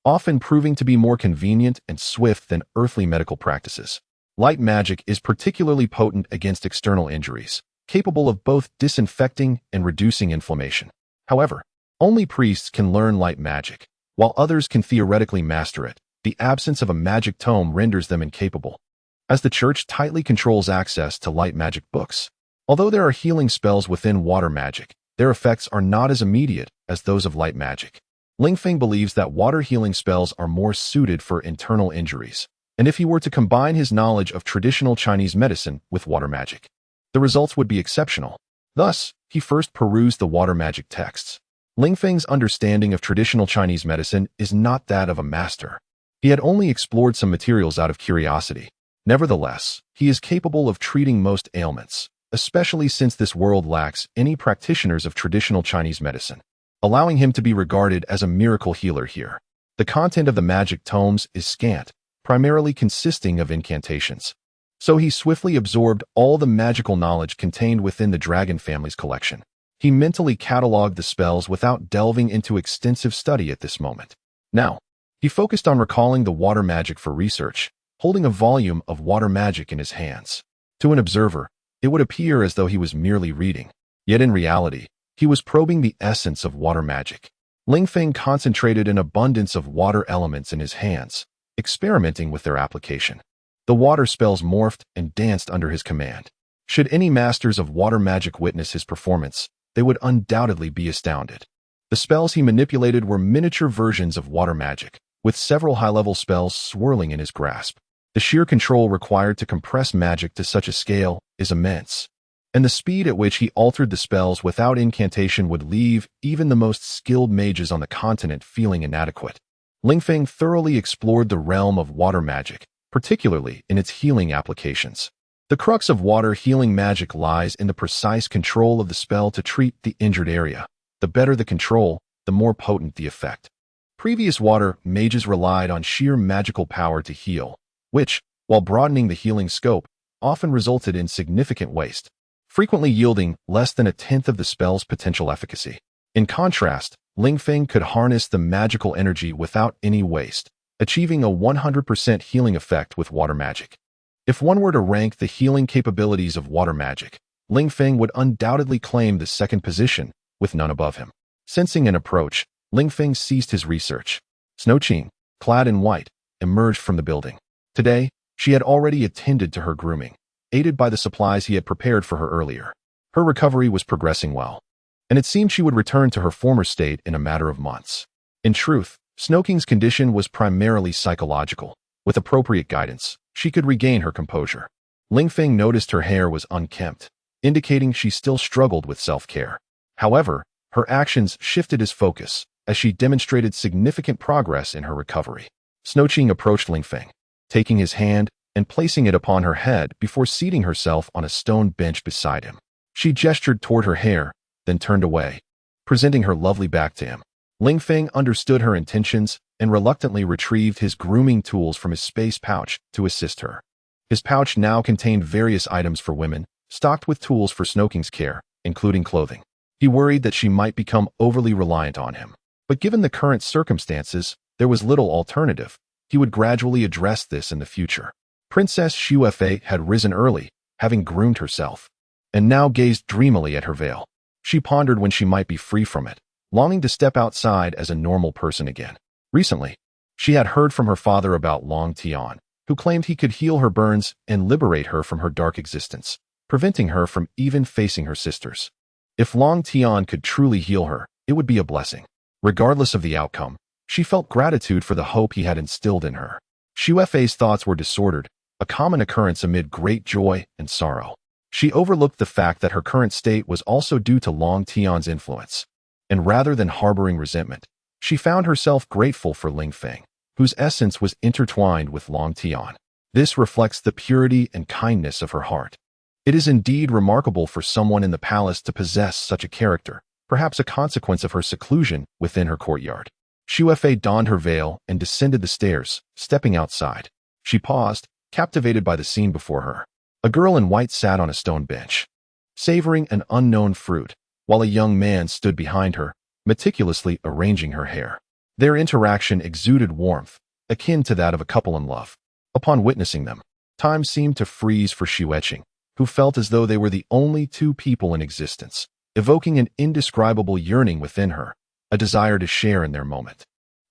often proving to be more convenient and swift than earthly medical practices. Light magic is particularly potent against external injuries, capable of both disinfecting and reducing inflammation. However, only priests can learn light magic, while others can theoretically master it. The absence of a magic tome renders them incapable, as the church tightly controls access to light magic books. Although there are healing spells within water magic, their effects are not as immediate as those of light magic. Ling Feng believes that water healing spells are more suited for internal injuries, and if he were to combine his knowledge of traditional Chinese medicine with water magic, the results would be exceptional. Thus, he first perused the water magic texts. Ling Feng's understanding of traditional Chinese medicine is not that of a master. He had only explored some materials out of curiosity. Nevertheless, he is capable of treating most ailments, especially since this world lacks any practitioners of traditional Chinese medicine, allowing him to be regarded as a miracle healer here. The content of the magic tomes is scant, primarily consisting of incantations, so he swiftly absorbed all the magical knowledge contained within the dragon family's collection. He mentally cataloged the spells without delving into extensive study at this moment. Now, He focused on recalling the water magic for research, holding a volume of water magic in his hands. To an observer, it would appear as though he was merely reading. Yet in reality, he was probing the essence of water magic. Ling Feng concentrated an abundance of water elements in his hands, experimenting with their application. The water spells morphed and danced under his command. Should any masters of water magic witness his performance, they would undoubtedly be astounded. The spells he manipulated were miniature versions of water magic, with several high-level spells swirling in his grasp. The sheer control required to compress magic to such a scale is immense, and the speed at which he altered the spells without incantation would leave even the most skilled mages on the continent feeling inadequate. Ling Feng thoroughly explored the realm of water magic, particularly in its healing applications. The crux of water healing magic lies in the precise control of the spell to treat the injured area. The better the control, the more potent the effect. Previous water mages relied on sheer magical power to heal, which, while broadening the healing scope, often resulted in significant waste, frequently yielding less than a tenth of the spell's potential efficacy. In contrast, Ling Feng could harness the magical energy without any waste, achieving a 100% healing effect with water magic. If one were to rank the healing capabilities of water magic, Ling Feng would undoubtedly claim the second position, with none above him. Sensing an approach, Ling Feng ceased his research. Xue Qing, clad in white, emerged from the building. Today, she had already attended to her grooming, aided by the supplies he had prepared for her earlier. Her recovery was progressing well, and it seemed she would return to her former state in a matter of months. In truth, Xue Qing's condition was primarily psychological. With appropriate guidance, she could regain her composure. Ling Feng noticed her hair was unkempt, indicating she still struggled with self-care. However, her actions shifted his focus, as she demonstrated significant progress in her recovery. Xue Qing approached Ling Feng, taking his hand and placing it upon her head before seating herself on a stone bench beside him. She gestured toward her hair, then turned away, presenting her lovely back to him. Ling Feng understood her intentions and reluctantly retrieved his grooming tools from his space pouch to assist her. His pouch now contained various items for women, stocked with tools for Xue Qing's care, including clothing. He worried that she might become overly reliant on him. But given the current circumstances, there was little alternative. He would gradually address this in the future. Princess Xue had risen early, having groomed herself, and now gazed dreamily at her veil. She pondered when she might be free from it, longing to step outside as a normal person again. Recently, she had heard from her father about Tian, who claimed he could heal her burns and liberate her from her dark existence, preventing her from even facing her sisters. If Tian could truly heal her, it would be a blessing. Regardless of the outcome, she felt gratitude for the hope he had instilled in her. Xuefei's thoughts were disordered, a common occurrence amid great joy and sorrow. She overlooked the fact that her current state was also due to Tian's influence. And rather than harboring resentment, she found herself grateful for Ling Feng, whose essence was intertwined with Tian. This reflects the purity and kindness of her heart. It is indeed remarkable for someone in the palace to possess such a character, perhaps a consequence of her seclusion within her courtyard. Xuefei donned her veil and descended the stairs, stepping outside. She paused, captivated by the scene before her. A girl in white sat on a stone bench, savoring an unknown fruit, while a young man stood behind her, meticulously arranging her hair. Their interaction exuded warmth, akin to that of a couple in love. Upon witnessing them, time seemed to freeze for Xue Qing, who felt as though they were the only two people in existence, evoking an indescribable yearning within her, a desire to share in their moment.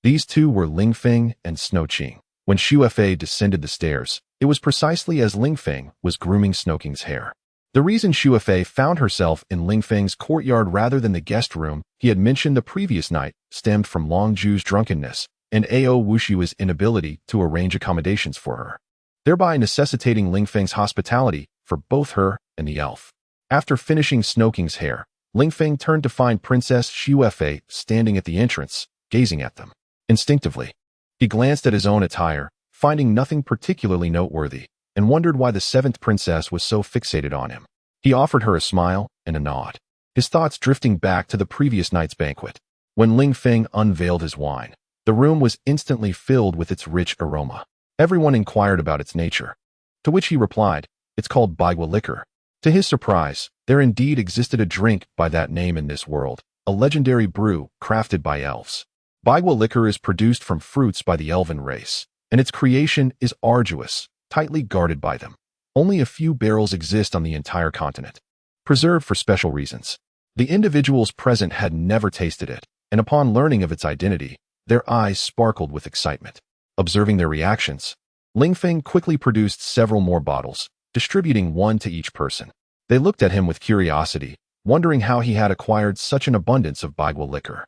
These two were Ling Feng and Xue Qing. When Xuefei descended the stairs, it was precisely as Ling Feng was grooming Xue Qing's hair. The reason Xuefei found herself in Ling Feng's courtyard rather than the guest room he had mentioned the previous night stemmed from Long Zhu's drunkenness and Ao Wushui's inability to arrange accommodations for her, thereby necessitating Ling Feng's hospitality for both her and the elf. After finishing Xue Qing's hair, Ling Feng turned to find Princess Xuefei standing at the entrance, gazing at them. Instinctively, he glanced at his own attire, finding nothing particularly noteworthy, and wondered why the seventh princess was so fixated on him. He offered her a smile and a nod, his thoughts drifting back to the previous night's banquet. When Ling Feng unveiled his wine, the room was instantly filled with its rich aroma. Everyone inquired about its nature, to which he replied, "It's called Baigua liquor." To his surprise, there indeed existed a drink by that name in this world, a legendary brew crafted by elves. Bagua liquor is produced from fruits by the elven race, and its creation is arduous, tightly guarded by them. Only a few barrels exist on the entire continent, preserved for special reasons. The individuals present had never tasted it, and upon learning of its identity, their eyes sparkled with excitement. Observing their reactions, Ling Feng quickly produced several more bottles, distributing one to each person. They looked at him with curiosity, wondering how he had acquired such an abundance of Bagua liquor.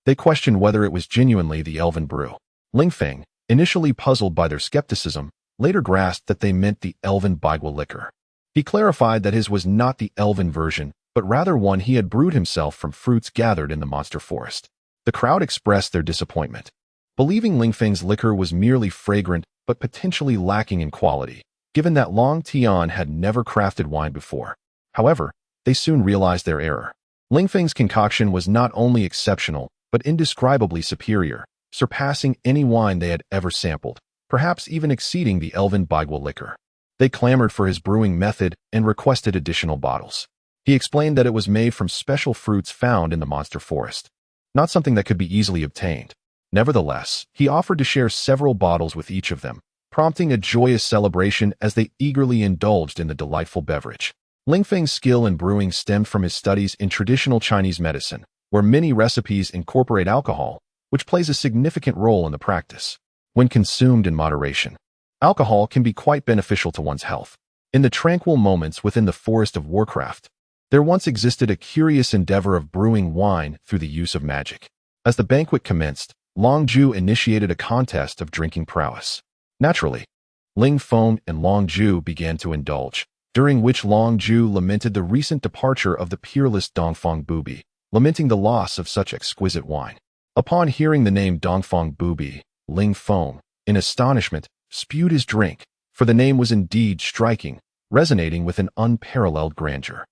They questioned whether it was genuinely the elven brew. Ling Feng, initially puzzled by their skepticism, later grasped that they meant the elven Bagua liquor. He clarified that his was not the elven version, but rather one he had brewed himself from fruits gathered in the monster forest. The crowd expressed their disappointment, believing Ling Feng's liquor was merely fragrant but potentially lacking in quality, given that Tian had never crafted wine before. However, they soon realized their error. Ling Feng's concoction was not only exceptional, but indescribably superior, surpassing any wine they had ever sampled, perhaps even exceeding the elven Bagua liquor. They clamored for his brewing method and requested additional bottles. He explained that it was made from special fruits found in the monster forest, not something that could be easily obtained. Nevertheless, he offered to share several bottles with each of them, prompting a joyous celebration as they eagerly indulged in the delightful beverage. Ling Feng's skill in brewing stemmed from his studies in traditional Chinese medicine, where many recipes incorporate alcohol, which plays a significant role in the practice. When consumed in moderation, alcohol can be quite beneficial to one's health. In the tranquil moments within the forest of Warcraft, there once existed a curious endeavor of brewing wine through the use of magic. As the banquet commenced, Long Ju initiated a contest of drinking prowess. Naturally, Ling Feng and Long Ju began to indulge, during which Long Ju lamented the recent departure of the peerless Dongfang Bubi, lamenting the loss of such exquisite wine. Upon hearing the name Dongfang Bubi, Ling Feng, in astonishment, spewed his drink, for the name was indeed striking, resonating with an unparalleled grandeur.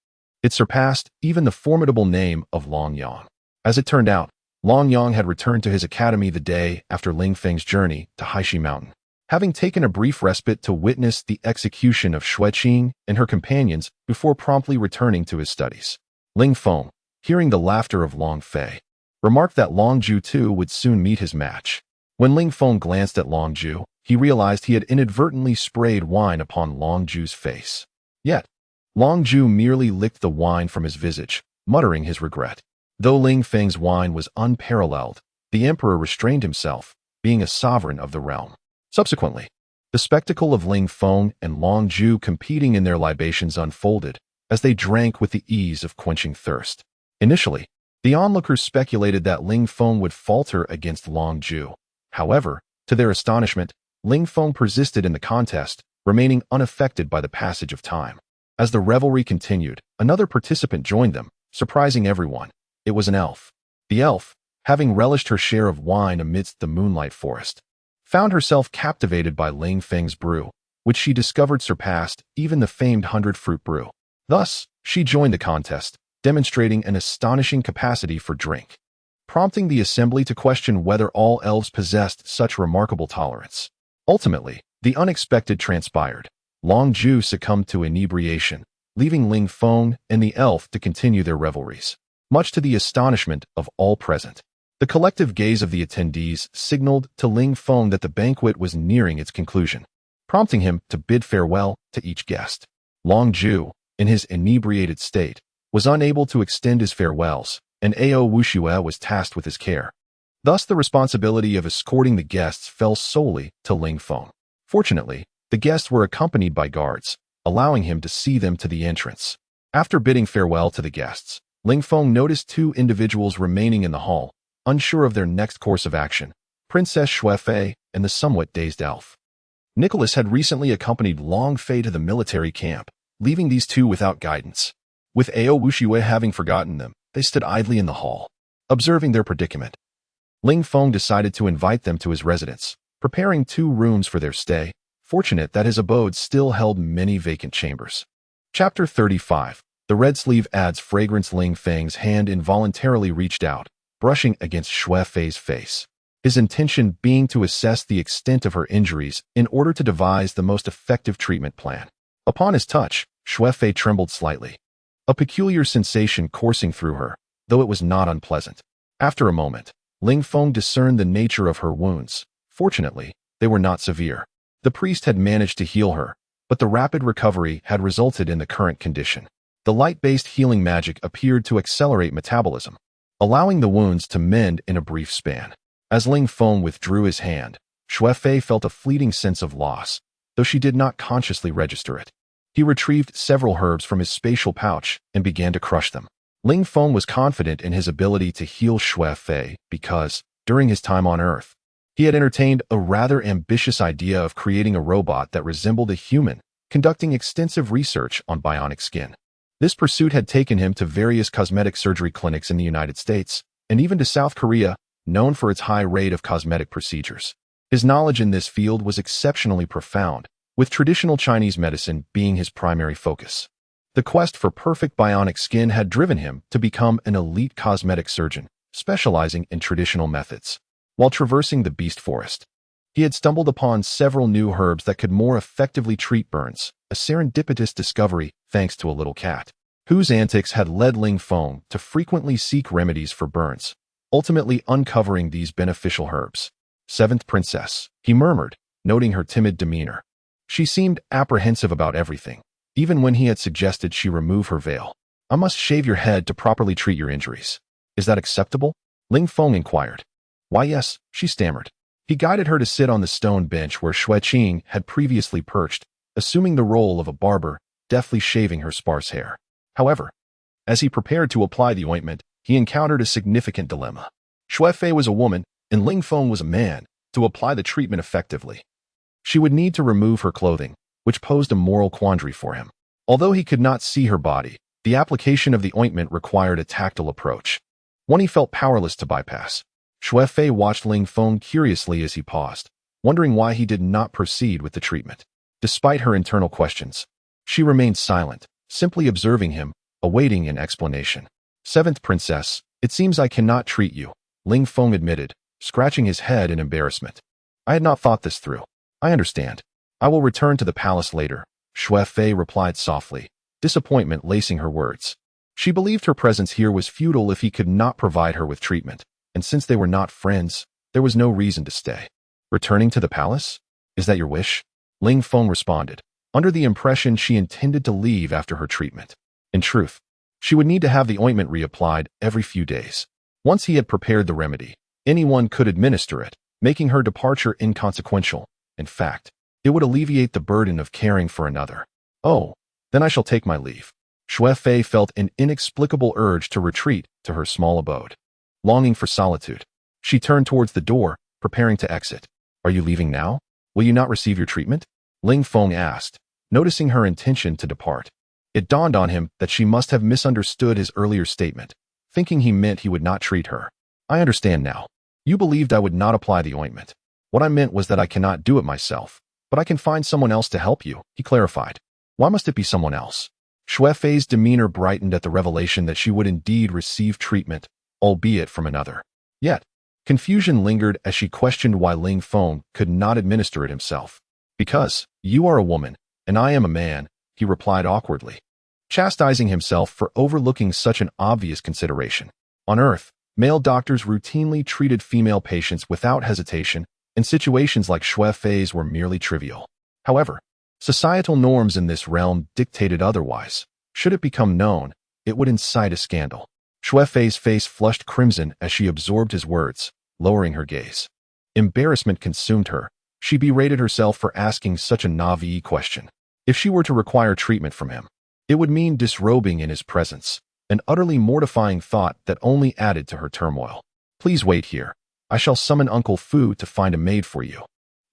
It surpassed even the formidable name of Long Yang. As it turned out, Long Yang had returned to his academy the day after Ling Feng's journey to Haishi Mountain. Having taken a brief respite to witness the execution of Xue Qing and her companions before promptly returning to his studies, Ling Feng, hearing the laughter of Long Fei, remarked that Long Ju too would soon meet his match. When Ling Feng glanced at Long Ju, he realized he had inadvertently sprayed wine upon Long Ju's face. Yet, Long Ju merely licked the wine from his visage, muttering his regret. Though Ling Feng's wine was unparalleled, the emperor restrained himself, being a sovereign of the realm. Subsequently, the spectacle of Ling Feng and Long Ju competing in their libations unfolded as they drank with the ease of quenching thirst. Initially, the onlookers speculated that Ling Feng would falter against Long Ju. However, to their astonishment, Ling Feng persisted in the contest, remaining unaffected by the passage of time. As the revelry continued, another participant joined them, surprising everyone. It was an elf. The elf, having relished her share of wine amidst the moonlight forest, found herself captivated by Ling Feng's brew, which she discovered surpassed even the famed 100-fruit brew. Thus, she joined the contest, demonstrating an astonishing capacity for drink, prompting the assembly to question whether all elves possessed such remarkable tolerance. Ultimately, the unexpected transpired. Long Ju succumbed to inebriation, leaving Ling Feng and the elf to continue their revelries, much to the astonishment of all present. The collective gaze of the attendees signaled to Ling Feng that the banquet was nearing its conclusion, prompting him to bid farewell to each guest. Long Ju, in his inebriated state, was unable to extend his farewells, and Ao Wuxue was tasked with his care. Thus, the responsibility of escorting the guests fell solely to Ling Feng. Fortunately, the guests were accompanied by guards, allowing him to see them to the entrance. After bidding farewell to the guests, Ling Feng noticed two individuals remaining in the hall, unsure of their next course of action: Princess Xue Fei and the somewhat dazed elf. Nicholas had recently accompanied Long Fei to the military camp, leaving these two without guidance. With Ao Wuxue having forgotten them, they stood idly in the hall, observing their predicament. Ling Feng decided to invite them to his residence, preparing 2 rooms for their stay, fortunate that his abode still held many vacant chambers. Chapter 35. The red sleeve adds fragrance. Ling Feng's hand involuntarily reached out, brushing against Xue Fei's face, his intention being to assess the extent of her injuries in order to devise the most effective treatment plan. Upon his touch, Xue Fei trembled slightly, a peculiar sensation coursing through her, though it was not unpleasant. After a moment, Ling Feng discerned the nature of her wounds. Fortunately, they were not severe. The priest had managed to heal her, but the rapid recovery had resulted in the current condition. The light-based healing magic appeared to accelerate metabolism, allowing the wounds to mend in a brief span. As Ling Feng withdrew his hand, Xue Fei felt a fleeting sense of loss, though she did not consciously register it. He retrieved several herbs from his spatial pouch and began to crush them. Ling Feng was confident in his ability to heal Xue Fei because, during his time on Earth, he had entertained a rather ambitious idea of creating a robot that resembled a human, conducting extensive research on bionic skin. This pursuit had taken him to various cosmetic surgery clinics in the United States, and even to South Korea, known for its high rate of cosmetic procedures. His knowledge in this field was exceptionally profound, with traditional Chinese medicine being his primary focus. The quest for perfect bionic skin had driven him to become an elite cosmetic surgeon, specializing in traditional methods. While traversing the beast forest, he had stumbled upon several new herbs that could more effectively treat burns, a serendipitous discovery thanks to a little cat, whose antics had led Ling Feng to frequently seek remedies for burns, ultimately uncovering these beneficial herbs. Seventh Princess, he murmured, noting her timid demeanor. She seemed apprehensive about everything, even when he had suggested she remove her veil. I must shave your head to properly treat your injuries. Is that acceptable? Ling Feng inquired. Why yes, she stammered. He guided her to sit on the stone bench where Xue Qing had previously perched, assuming the role of a barber, deftly shaving her sparse hair. However, as he prepared to apply the ointment, he encountered a significant dilemma. Xue Fei was a woman, and Ling Feng was a man. To apply the treatment effectively, she would need to remove her clothing, which posed a moral quandary for him. Although he could not see her body, the application of the ointment required a tactile approach, one he felt powerless to bypass. Xue Fei watched Ling Feng curiously as he paused, wondering why he did not proceed with the treatment. Despite her internal questions, she remained silent, simply observing him, awaiting an explanation. Seventh Princess, it seems I cannot treat you, Ling Feng admitted, scratching his head in embarrassment. I had not thought this through. I understand. I will return to the palace later, Xue Fei replied softly, disappointment lacing her words. She believed her presence here was futile if he could not provide her with treatment, and since they were not friends, there was no reason to stay. Returning to the palace? Is that your wish? Ling Feng responded, under the impression she intended to leave after her treatment. In truth, she would need to have the ointment reapplied every few days. Once he had prepared the remedy, anyone could administer it, making her departure inconsequential. In fact, it would alleviate the burden of caring for another. Oh, then I shall take my leave. Xue Fei felt an inexplicable urge to retreat to her small abode. Longing for solitude, she turned towards the door, preparing to exit. Are you leaving now? Will you not receive your treatment? Ling Feng asked, noticing her intention to depart. It dawned on him that she must have misunderstood his earlier statement, thinking he meant he would not treat her. I understand now. You believed I would not apply the ointment. What I meant was that I cannot do it myself, but I can find someone else to help you, he clarified. Why must it be someone else? Xue Fei's demeanor brightened at the revelation that she would indeed receive treatment, albeit from another. Yet, confusion lingered as she questioned why Ling Feng could not administer it himself. Because, you are a woman, and I am a man, he replied awkwardly, chastising himself for overlooking such an obvious consideration. On Earth, male doctors routinely treated female patients without hesitation, and situations like Xue Fei's were merely trivial. However, societal norms in this realm dictated otherwise. Should it become known, it would incite a scandal. Xue Fei's face flushed crimson as she absorbed his words, lowering her gaze. Embarrassment consumed her. She berated herself for asking such a naive question. If she were to require treatment from him, it would mean disrobing in his presence, an utterly mortifying thought that only added to her turmoil. Please wait here. I shall summon Uncle Fu to find a maid for you,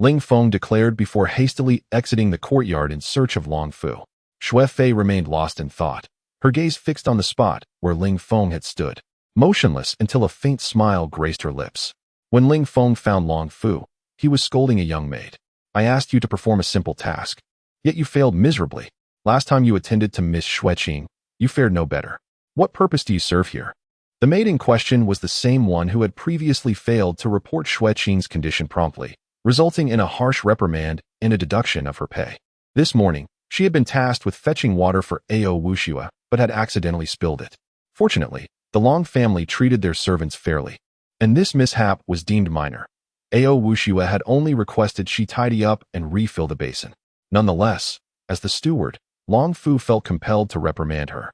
Ling Feng declared before hastily exiting the courtyard in search of Long Fu. Xue Fei remained lost in thought, her gaze fixed on the spot where Ling Feng had stood, motionless until a faint smile graced her lips. When Ling Feng found Long Fu, he was scolding a young maid. I asked you to perform a simple task, yet you failed miserably. Last time you attended to Miss Xue Qing, you fared no better. What purpose do you serve here? The maid in question was the same one who had previously failed to report Xue Qing's condition promptly, resulting in a harsh reprimand and a deduction of her pay. This morning, she had been tasked with fetching water for Ao Wuxua, but had accidentally spilled it. Fortunately, the Long family treated their servants fairly, and this mishap was deemed minor. Ao Wuxue had only requested she tidy up and refill the basin. Nonetheless, as the steward, Long Fu felt compelled to reprimand her.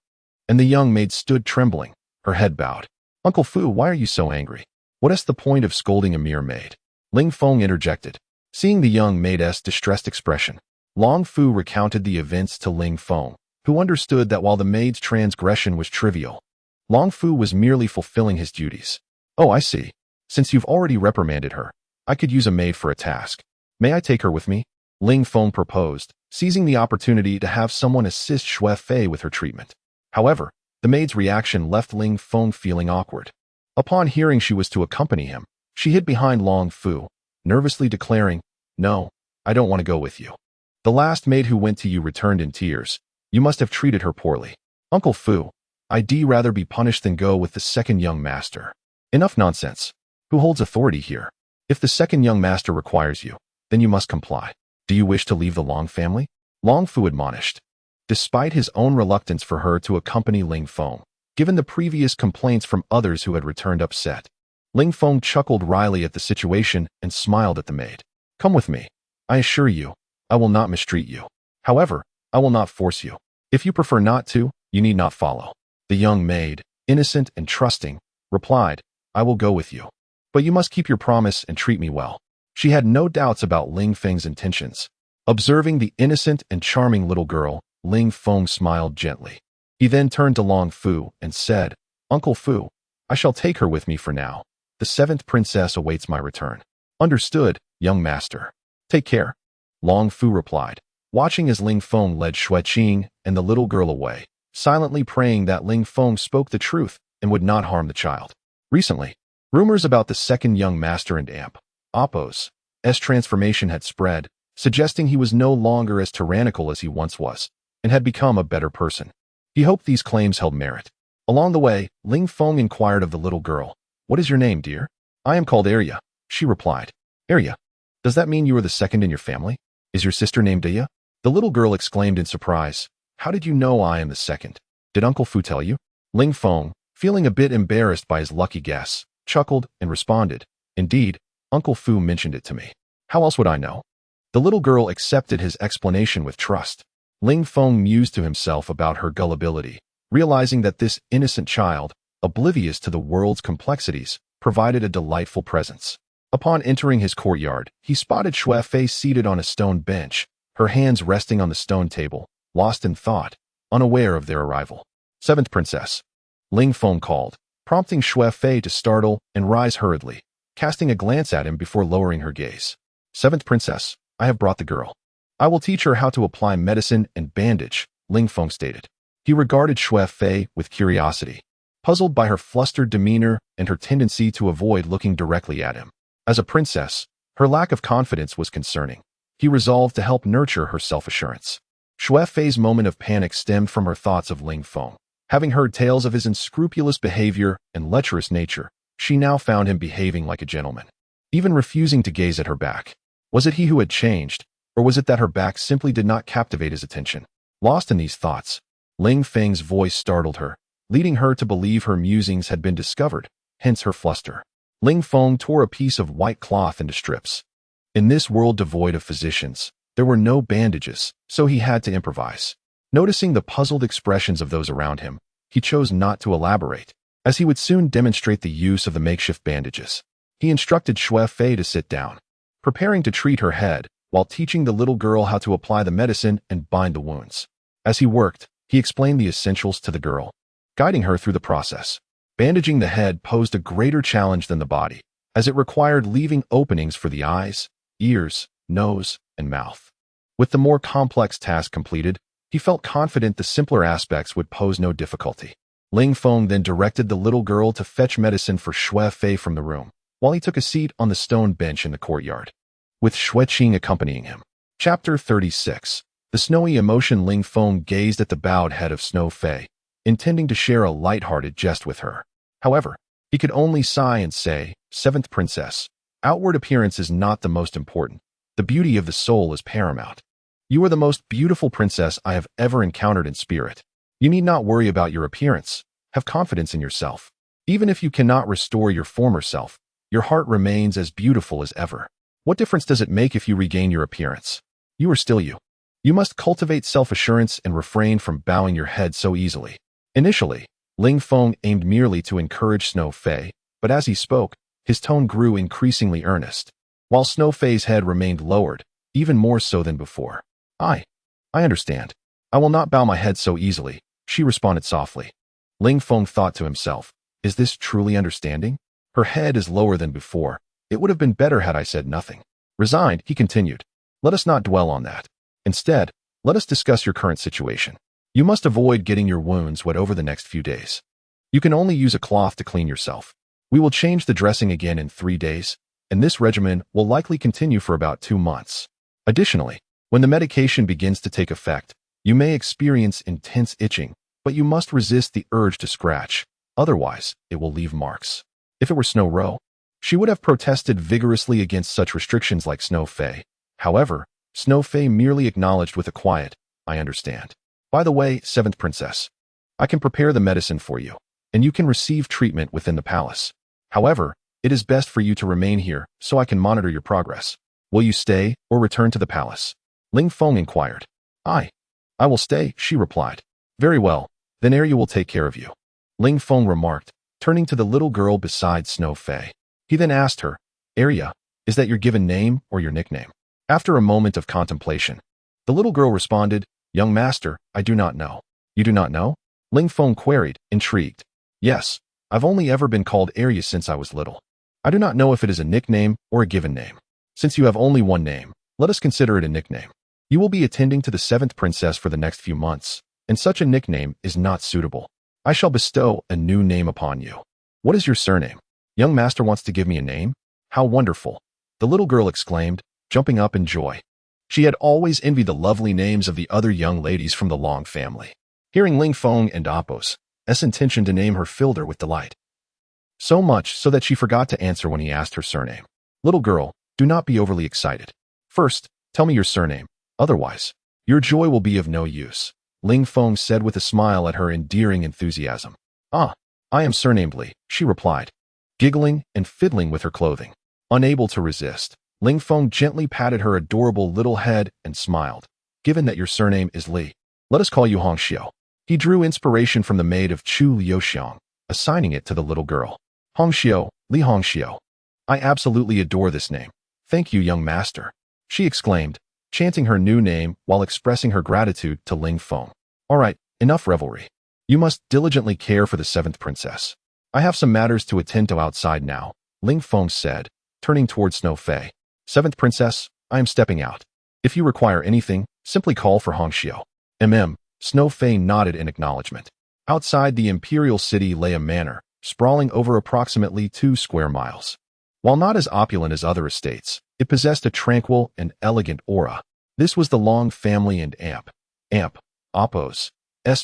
And the young maid stood trembling, her head bowed. "Uncle Fu, why are you so angry? What is the point of scolding a mere maid?" Ling Feng interjected. Seeing the young maid's distressed expression, Long Fu recounted the events to Ling Feng, who understood that while the maid's transgression was trivial, Long Fu was merely fulfilling his duties. "Oh, I see. Since you've already reprimanded her, I could use a maid for a task. May I take her with me?" Ling Feng proposed, seizing the opportunity to have someone assist Xue Fei with her treatment. However, the maid's reaction left Ling Feng feeling awkward. Upon hearing she was to accompany him, she hid behind Long Fu, nervously declaring, "No, I don't want to go with you. The last maid who went to you returned in tears. You must have treated her poorly." "Uncle Fu, I'd rather be punished than go with the second young master." "Enough nonsense. Who holds authority here? If the second young master requires you, then you must comply. Do you wish to leave the Long family?" Long Fu admonished. Despite his own reluctance for her to accompany Ling Feng, given the previous complaints from others who had returned upset, Ling Feng chuckled wryly at the situation and smiled at the maid. "Come with me. I assure you, I will not mistreat you. However, I will not force you. If you prefer not to, you need not follow." The young maid, innocent and trusting, replied, "I will go with you. But you must keep your promise and treat me well." She had no doubts about Ling Feng's intentions. Observing the innocent and charming little girl, Ling Feng smiled gently. He then turned to Long Fu and said, "Uncle Fu, I shall take her with me for now. The seventh princess awaits my return." "Understood, young master. Take care," Long Fu replied, watching as Ling Feng led Xue Qing and the little girl away, silently praying that Ling Feng spoke the truth and would not harm the child. Recently, rumors about the second young master and Appo's transformation had spread, suggesting he was no longer as tyrannical as he once was, and had become a better person. He hoped these claims held merit. Along the way, Ling Feng inquired of the little girl, "What is your name, dear?" "I am called Arya," she replied. "Arya? Does that mean you are the second in your family? Is your sister named Aya?" The little girl exclaimed in surprise, "How did you know I am the second? Did Uncle Fu tell you?" Ling Feng, feeling a bit embarrassed by his lucky guess, chuckled and responded, "Indeed, Uncle Fu mentioned it to me. How else would I know?" The little girl accepted his explanation with trust. Ling Feng mused to himself about her gullibility, realizing that this innocent child, oblivious to the world's complexities, provided a delightful presence. Upon entering his courtyard, he spotted Xue Fei seated on a stone bench, her hands resting on the stone table, lost in thought, unaware of their arrival. "Seventh princess," Ling Feng called, prompting Xue Fei to startle and rise hurriedly, casting a glance at him before lowering her gaze. "Seventh princess, I have brought the girl. I will teach her how to apply medicine and bandage," Ling Feng stated. He regarded Xue Fei with curiosity, puzzled by her flustered demeanor and her tendency to avoid looking directly at him. As a princess, her lack of confidence was concerning. He resolved to help nurture her self-assurance. Xue Fei's moment of panic stemmed from her thoughts of Ling Feng. Having heard tales of his unscrupulous behavior and lecherous nature, she now found him behaving like a gentleman, even refusing to gaze at her back. Was it he who had changed, or was it that her back simply did not captivate his attention? Lost in these thoughts, Ling Feng's voice startled her, leading her to believe her musings had been discovered, hence her fluster. Ling Feng tore a piece of white cloth into strips. In this world devoid of physicians, there were no bandages, so he had to improvise. Noticing the puzzled expressions of those around him, he chose not to elaborate, as he would soon demonstrate the use of the makeshift bandages. He instructed Xue Fei to sit down, preparing to treat her head, while teaching the little girl how to apply the medicine and bind the wounds. As he worked, he explained the essentials to the girl, guiding her through the process. Bandaging the head posed a greater challenge than the body, as it required leaving openings for the eyes, ears, nose, and mouth. With the more complex task completed, he felt confident the simpler aspects would pose no difficulty. Ling Feng then directed the little girl to fetch medicine for Xue Fei from the room, while he took a seat on the stone bench in the courtyard, with Xue Qing accompanying him. Chapter 36. The snowy emotion. Ling Feng gazed at the bowed head of Xue Fei, intending to share a light-hearted jest with her. However, he could only sigh and say, "Seventh princess, outward appearance is not the most important. The beauty of the soul is paramount. You are the most beautiful princess I have ever encountered in spirit. You need not worry about your appearance. Have confidence in yourself." Even if you cannot restore your former self, your heart remains as beautiful as ever. What difference does it make if you regain your appearance? You are still you. You must cultivate self-assurance and refrain from bowing your head so easily. Initially, Ling Feng aimed merely to encourage Snow Fei, but as he spoke, his tone grew increasingly earnest, while Snow Fei's head remained lowered, even more so than before. I understand. I will not bow my head so easily, she responded softly. Ling Feng thought to himself, is this truly understanding? Her head is lower than before. It would have been better had I said nothing. Resigned, he continued. Let us not dwell on that. Instead, let us discuss your current situation. You must avoid getting your wounds wet over the next few days. You can only use a cloth to clean yourself. We will change the dressing again in 3 days, and this regimen will likely continue for about 2 months. Additionally, when the medication begins to take effect, you may experience intense itching, but you must resist the urge to scratch. Otherwise, it will leave marks. If it were Snow Row, she would have protested vigorously against such restrictions like Snow Fei. However, Snow Fei merely acknowledged with a quiet, I understand. By the way, 7th Princess, I can prepare the medicine for you, and you can receive treatment within the palace. However, it is best for you to remain here so I can monitor your progress. Will you stay or return to the palace? Ling Feng inquired. I will stay, she replied. Very well, then Arya will take care of you. Ling Feng remarked, turning to the little girl beside Snow Fei. He then asked her, Arya, is that your given name or your nickname? After a moment of contemplation, the little girl responded, Young master, I do not know. You do not know? Ling Feng queried, intrigued. Yes, I've only ever been called Arya since I was little. I do not know if it is a nickname or a given name. Since you have only one name, let us consider it a nickname. You will be attending to the 7th princess for the next few months, and such a nickname is not suitable. I shall bestow a new name upon you. What is your surname? Young master wants to give me a name? How wonderful! The little girl exclaimed, jumping up in joy. She had always envied the lovely names of the other young ladies from the Long family. Hearing Ling Feng and Apos' intention to name her filled her with delight. So much so that she forgot to answer when he asked her surname. Little girl, do not be overly excited. First, tell me your surname. Otherwise, your joy will be of no use. Ling Feng said with a smile at her endearing enthusiasm. I am surnamed Li, she replied, giggling and fiddling with her clothing. Unable to resist, Ling Feng gently patted her adorable little head and smiled. Given that your surname is Li, let us call you Hong Xiao. He drew inspiration from the maid of Chu Liuxiang, assigning it to the little girl. Hong Xiao, Li Hong Xiao. I absolutely adore this name. Thank you, young master, she exclaimed, chanting her new name while expressing her gratitude to Ling Feng. All right, enough revelry. You must diligently care for the 7th princess. I have some matters to attend to outside now, Ling Feng said, turning towards Snow Fei. 7th princess, I am stepping out. If you require anything, simply call for Hong Xiao. Snow Fei nodded in acknowledgement. Outside the imperial city lay a manor, sprawling over approximately 2 square miles. While not as opulent as other estates, it possessed a tranquil and elegant aura. This was the Long family and Apos'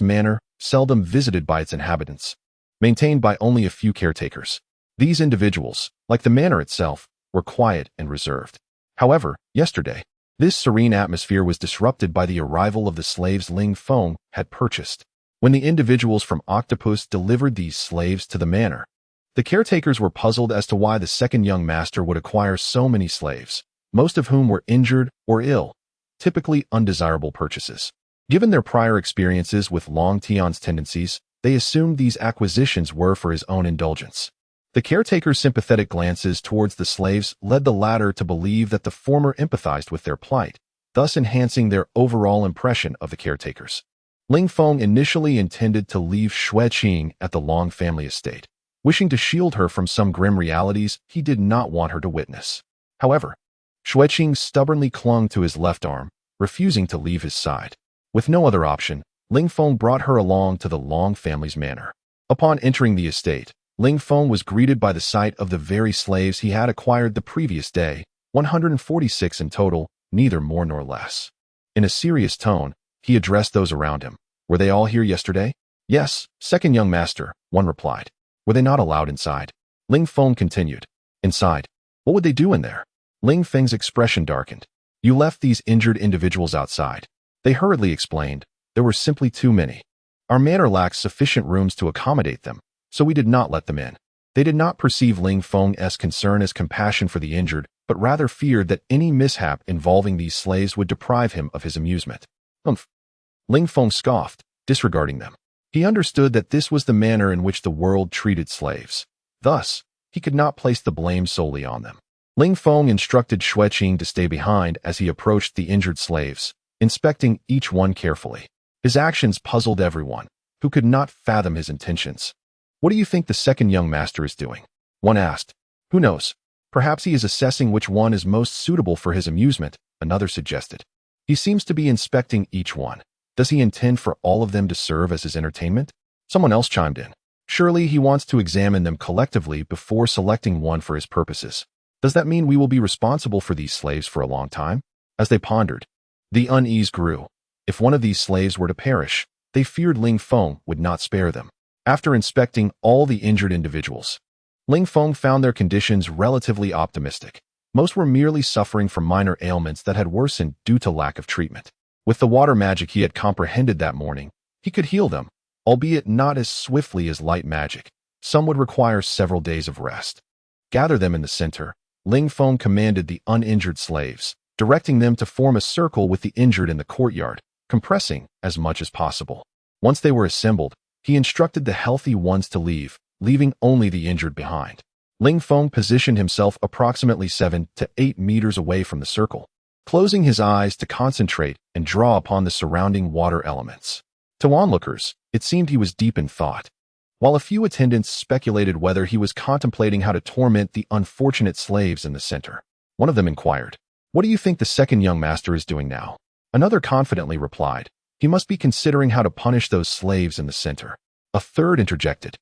manor, seldom visited by its inhabitants, maintained by only a few caretakers. These individuals, like the manor itself, were quiet and reserved. However, yesterday, this serene atmosphere was disrupted by the arrival of the slaves Ling Feng had purchased. When the individuals from Octopus delivered these slaves to the manor, the caretakers were puzzled as to why the second young master would acquire so many slaves, most of whom were injured or ill, typically undesirable purchases. Given their prior experiences with Long Tian's tendencies, they assumed these acquisitions were for his own indulgence. The caretaker's sympathetic glances towards the slaves led the latter to believe that the former empathized with their plight, thus enhancing their overall impression of the caretakers. Ling Feng initially intended to leave Xue Qing at the Long family estate. Wishing to shield her from some grim realities he did not want her to witness. However, Xue Qing stubbornly clung to his left arm, refusing to leave his side. With no other option, Ling Feng brought her along to the Long family's manor. Upon entering the estate, Ling Feng was greeted by the sight of the very slaves he had acquired the previous day, 146 in total, neither more nor less. In a serious tone, he addressed those around him. Were they all here yesterday? Yes, second young master, one replied. Were they not allowed inside? Ling Feng continued. Inside? What would they do in there? Ling Feng's expression darkened. You left these injured individuals outside. They hurriedly explained. There were simply too many. Our manor lacks sufficient rooms to accommodate them, so we did not let them in. They did not perceive Ling Feng's concern as compassion for the injured, but rather feared that any mishap involving these slaves would deprive him of his amusement. Humph! Ling Feng scoffed, disregarding them. He understood that this was the manner in which the world treated slaves. Thus, he could not place the blame solely on them. Ling Feng instructed Xue Qing to stay behind as he approached the injured slaves, inspecting each one carefully. His actions puzzled everyone, who could not fathom his intentions. "What do you think the second young master is doing?" one asked. "Who knows? Perhaps he is assessing which one is most suitable for his amusement," another suggested. "He seems to be inspecting each one. Does he intend for all of them to serve as his entertainment?" Someone else chimed in. "Surely he wants to examine them collectively before selecting one for his purposes. Does that mean we will be responsible for these slaves for a long time?" As they pondered, the unease grew. If one of these slaves were to perish, they feared Ling Feng would not spare them. After inspecting all the injured individuals, Ling Feng found their conditions relatively optimistic. Most were merely suffering from minor ailments that had worsened due to lack of treatment. With the water magic he had comprehended that morning, he could heal them, albeit not as swiftly as light magic. Some would require several days of rest. "Gather them in the center," Ling Feng commanded the uninjured slaves, directing them to form a circle with the injured in the courtyard, compressing as much as possible. Once they were assembled, he instructed the healthy ones to leave, leaving only the injured behind. Ling Feng positioned himself approximately 7 to 8 meters away from the circle, closing his eyes to concentrate and draw upon the surrounding water elements. To onlookers, it seemed he was deep in thought, while a few attendants speculated whether he was contemplating how to torment the unfortunate slaves in the center. One of them inquired, "What do you think the second young master is doing now?" Another confidently replied, "He must be considering how to punish those slaves in the center." A third interjected,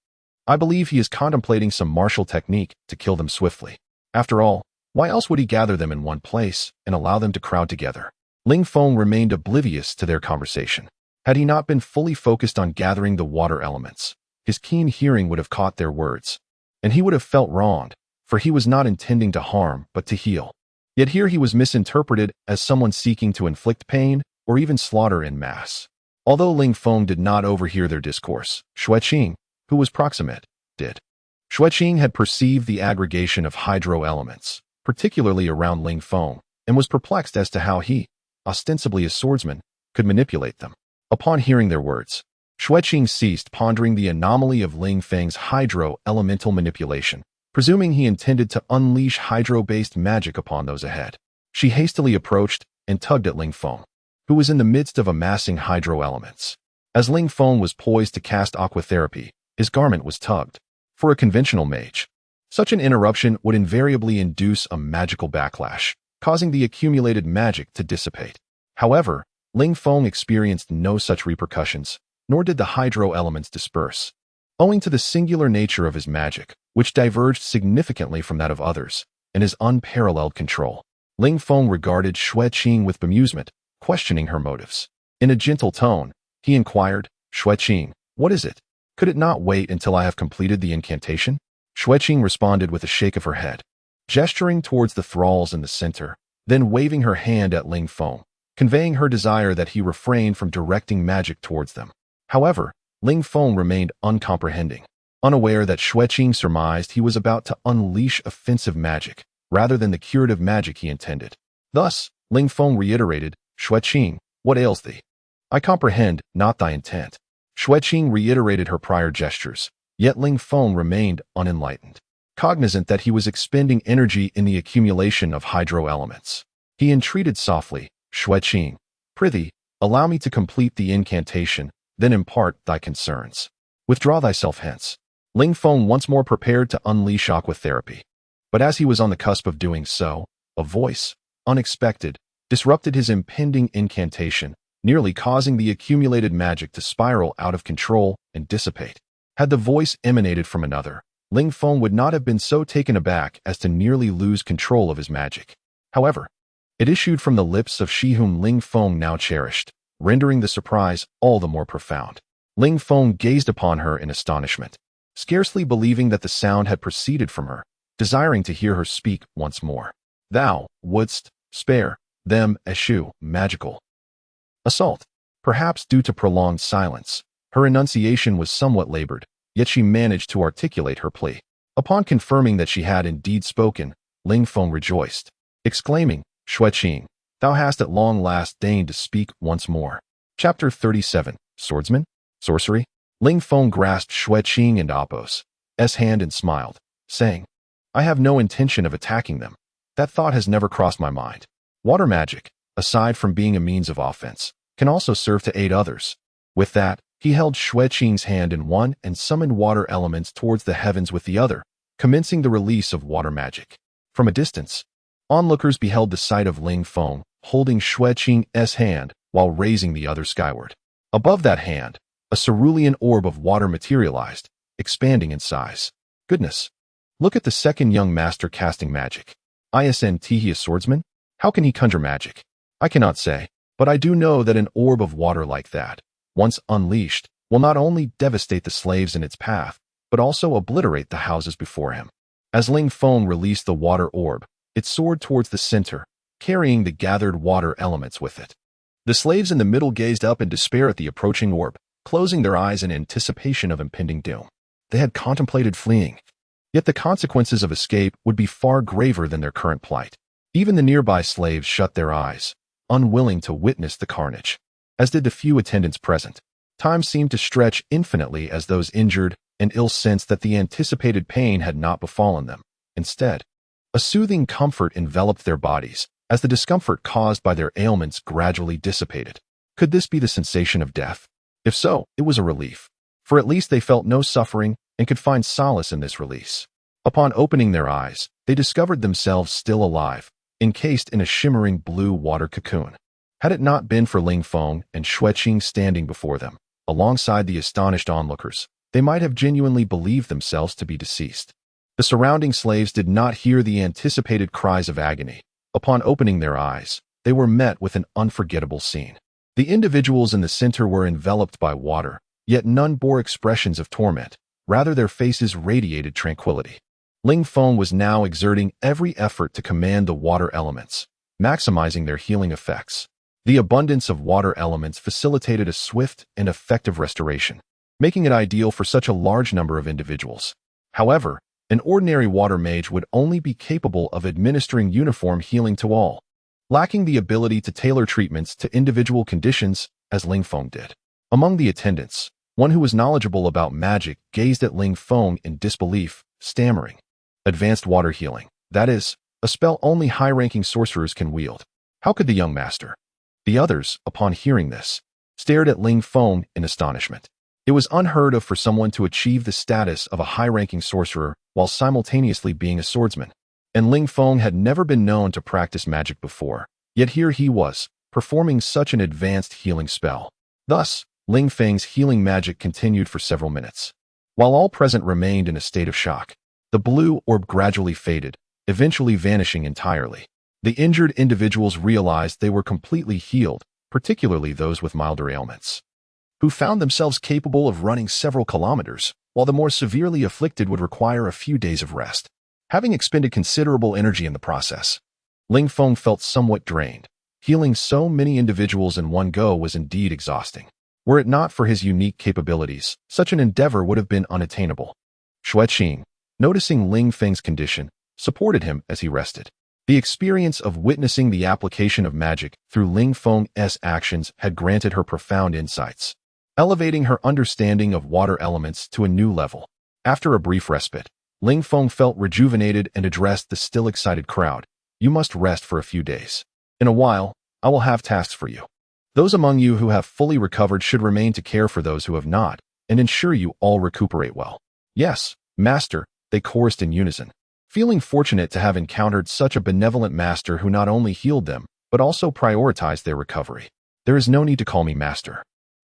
"I believe he is contemplating some martial technique to kill them swiftly. After all, why else would he gather them in one place and allow them to crowd together?" Ling Feng remained oblivious to their conversation. Had he not been fully focused on gathering the water elements, his keen hearing would have caught their words, and he would have felt wronged, for he was not intending to harm but to heal. Yet here he was misinterpreted as someone seeking to inflict pain or even slaughter en masse. Although Ling Feng did not overhear their discourse, Xue Qing, who was proximate, did. Xue Qing had perceived the aggregation of hydro elements, particularly around Ling Feng, and was perplexed as to how he, ostensibly a swordsman, could manipulate them. Upon hearing their words, Xue Qing ceased pondering the anomaly of Ling Feng's hydro-elemental manipulation, presuming he intended to unleash hydro-based magic upon those ahead. She hastily approached and tugged at Ling Feng, who was in the midst of amassing hydro-elements. As Ling Feng was poised to cast aquatherapy, his garment was tugged. For a conventional mage, such an interruption would invariably induce a magical backlash, causing the accumulated magic to dissipate. However, Ling Feng experienced no such repercussions, nor did the hydro-elements disperse. Owing to the singular nature of his magic, which diverged significantly from that of others, and his unparalleled control, Ling Feng regarded Xue Qing with bemusement, questioning her motives. In a gentle tone, he inquired, "Xue Qing, what is it? Could it not wait until I have completed the incantation?" Xue Qing responded with a shake of her head, gesturing towards the thralls in the center, then waving her hand at Ling Feng, conveying her desire that he refrain from directing magic towards them. However, Ling Feng remained uncomprehending, unaware that Xue Qing surmised he was about to unleash offensive magic, rather than the curative magic he intended. Thus, Ling Feng reiterated, "Xue Qing, what ails thee? I comprehend not thy intent." Xue Qing reiterated her prior gestures, yet Ling Feng remained unenlightened, cognizant that he was expending energy in the accumulation of hydro-elements. He entreated softly, "Xue Qing, prithee, allow me to complete the incantation, then impart thy concerns. Withdraw thyself hence." Ling Feng once more prepared to unleash aquatherapy. But as he was on the cusp of doing so, a voice, unexpected, disrupted his impending incantation, nearly causing the accumulated magic to spiral out of control and dissipate. Had the voice emanated from another, Ling Feng would not have been so taken aback as to nearly lose control of his magic. However, it issued from the lips of she whom Ling Feng now cherished, rendering the surprise all the more profound. Ling Feng gazed upon her in astonishment, scarcely believing that the sound had proceeded from her, desiring to hear her speak once more. "Thou wouldst spare them eschew magical assault." Perhaps due to prolonged silence, her enunciation was somewhat labored, yet she managed to articulate her plea. Upon confirming that she had indeed spoken, Ling Feng rejoiced, exclaiming, "Xue Qing, thou hast at long last deigned to speak once more." Chapter 37. Swordsman? Sorcery? Ling Feng grasped Xue Qing and Appo's hand and smiled, saying, "I have no intention of attacking them. That thought has never crossed my mind. Water magic, aside from being a means of offense, can also serve to aid others." With that, he held Xue Qing's hand in one and summoned water elements towards the heavens with the other, commencing the release of water magic. From a distance, onlookers beheld the sight of Ling Feng holding Xue Qing's hand while raising the other skyward. Above that hand, a cerulean orb of water materialized, expanding in size. Goodness! Look at the second young master casting magic. Isn't he a swordsman? How can he conjure magic? I cannot say, but I do know that an orb of water like that, once unleashed, will not only devastate the slaves in its path, but also obliterate the houses before him. As Ling Feng released the water orb, it soared towards the center, carrying the gathered water elements with it. The slaves in the middle gazed up in despair at the approaching orb, closing their eyes in anticipation of impending doom. They had contemplated fleeing, yet the consequences of escape would be far graver than their current plight. Even the nearby slaves shut their eyes, unwilling to witness the carnage, as did the few attendants present. Time seemed to stretch infinitely as those injured and ill sensed that the anticipated pain had not befallen them. Instead, a soothing comfort enveloped their bodies as the discomfort caused by their ailments gradually dissipated. Could this be the sensation of death? If so, it was a relief, for at least they felt no suffering and could find solace in this release. Upon opening their eyes, they discovered themselves still alive, encased in a shimmering blue water cocoon. Had it not been for Ling Feng and Xue Qing standing before them, alongside the astonished onlookers, they might have genuinely believed themselves to be deceased. The surrounding slaves did not hear the anticipated cries of agony. Upon opening their eyes, they were met with an unforgettable scene. The individuals in the center were enveloped by water, yet none bore expressions of torment. Rather, their faces radiated tranquility. Ling Feng was now exerting every effort to command the water elements, maximizing their healing effects. The abundance of water elements facilitated a swift and effective restoration, making it ideal for such a large number of individuals. However, an ordinary water mage would only be capable of administering uniform healing to all, lacking the ability to tailor treatments to individual conditions as Ling Feng did. Among the attendants, one who was knowledgeable about magic gazed at Ling Feng in disbelief, stammering, "Advanced water healing, that is, a spell only high-ranking sorcerers can wield. How could the young master?" The others, upon hearing this, stared at Ling Feng in astonishment. It was unheard of for someone to achieve the status of a high-ranking sorcerer while simultaneously being a swordsman, and Ling Feng had never been known to practice magic before, yet here he was, performing such an advanced healing spell. Thus, Ling Feng's healing magic continued for several minutes. While all present remained in a state of shock, the blue orb gradually faded, eventually vanishing entirely. The injured individuals realized they were completely healed, particularly those with milder ailments, who found themselves capable of running several kilometers, while the more severely afflicted would require a few days of rest. Having expended considerable energy in the process, Ling Feng felt somewhat drained. Healing so many individuals in one go was indeed exhausting. Were it not for his unique capabilities, such an endeavor would have been unattainable. Xue Qing, noticing Ling Feng's condition, supported him as he rested. The experience of witnessing the application of magic through Ling Feng's actions had granted her profound insights, elevating her understanding of water elements to a new level. After a brief respite, Ling Feng felt rejuvenated and addressed the still excited crowd. "You must rest for a few days. In a while, I will have tasks for you. Those among you who have fully recovered should remain to care for those who have not, and ensure you all recuperate well." "Yes, Master," they chorused in unison, feeling fortunate to have encountered such a benevolent master who not only healed them, but also prioritized their recovery. "There is no need to call me Master.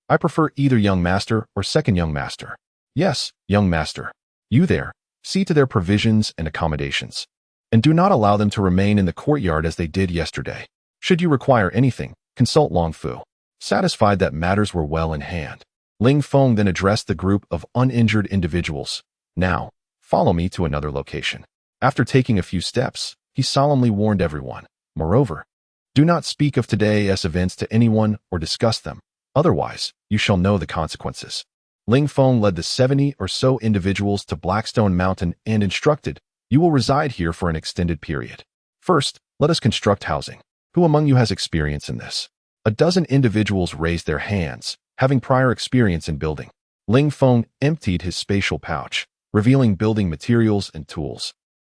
I prefer either young master or second young master." "Yes, young master. You there, see to their provisions and accommodations, and do not allow them to remain in the courtyard as they did yesterday. Should you require anything, consult Long Fu." Satisfied that matters were well in hand, Ling Feng then addressed the group of uninjured individuals. "Now, follow me to another location." After taking a few steps, he solemnly warned everyone, "Moreover, do not speak of today's events to anyone or discuss them. Otherwise, you shall know the consequences." Ling Feng led the 70 or so individuals to Blackstone Mountain and instructed, "You will reside here for an extended period. First, let us construct housing. Who among you has experience in this?" A dozen individuals raised their hands, having prior experience in building. Ling Feng emptied his spatial pouch, revealing building materials and tools,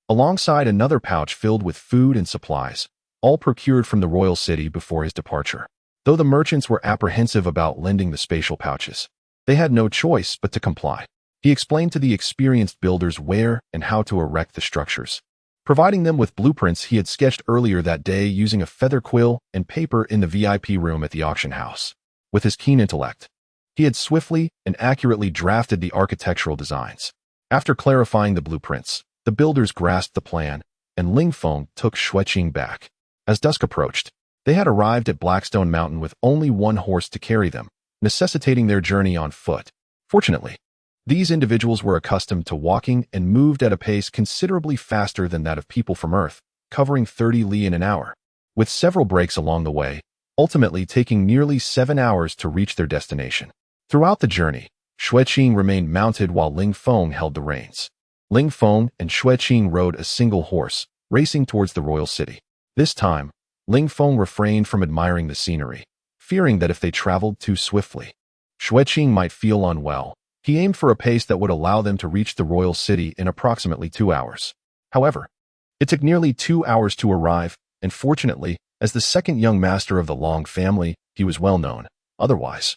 alongside another pouch filled with food and supplies, all procured from the royal city before his departure. Though the merchants were apprehensive about lending the spatial pouches, they had no choice but to comply. He explained to the experienced builders where and how to erect the structures, providing them with blueprints he had sketched earlier that day using a feather quill and paper in the VIP room at the auction house. With his keen intellect, he had swiftly and accurately drafted the architectural designs. After clarifying the blueprints, the builders grasped the plan, and Ling Feng took Xue Qing back. As dusk approached, they had arrived at Blackstone Mountain with only one horse to carry them, necessitating their journey on foot. Fortunately, these individuals were accustomed to walking and moved at a pace considerably faster than that of people from Earth, covering 30 li in an hour, with several breaks along the way, ultimately taking nearly 7 hours to reach their destination. Throughout the journey, Xue Qing remained mounted while Ling Feng held the reins. Ling Feng and Xue Qing rode a single horse, racing towards the royal city. This time, Ling Feng refrained from admiring the scenery, fearing that if they traveled too swiftly, Xue Qing might feel unwell. He aimed for a pace that would allow them to reach the royal city in approximately 2 hours. However, it took nearly 2 hours to arrive, and fortunately, as the second young master of the Long family, he was well known. Otherwise,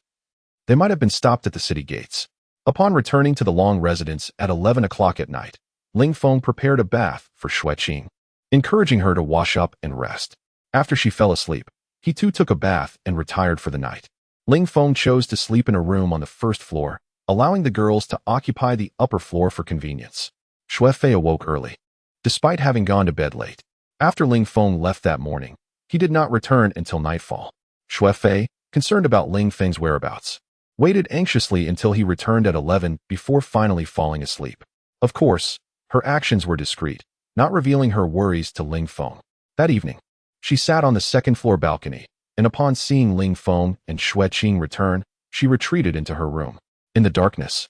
they might have been stopped at the city gates. Upon returning to the Long residence at 11 o'clock at night, Ling Feng prepared a bath for Xue Qing, encouraging her to wash up and rest. After she fell asleep, he too took a bath and retired for the night. Ling Feng chose to sleep in a room on the first floor, allowing the girls to occupy the upper floor for convenience. Xue Fei awoke early, despite having gone to bed late. After Ling Feng left that morning, he did not return until nightfall. Xue Fei, concerned about Ling Feng's whereabouts, waited anxiously until he returned at 11 before finally falling asleep. Of course, her actions were discreet, not revealing her worries to Ling Feng. That evening, she sat on the second-floor balcony, and upon seeing Ling Feng and Xue Qing return, she retreated into her room. In the darkness,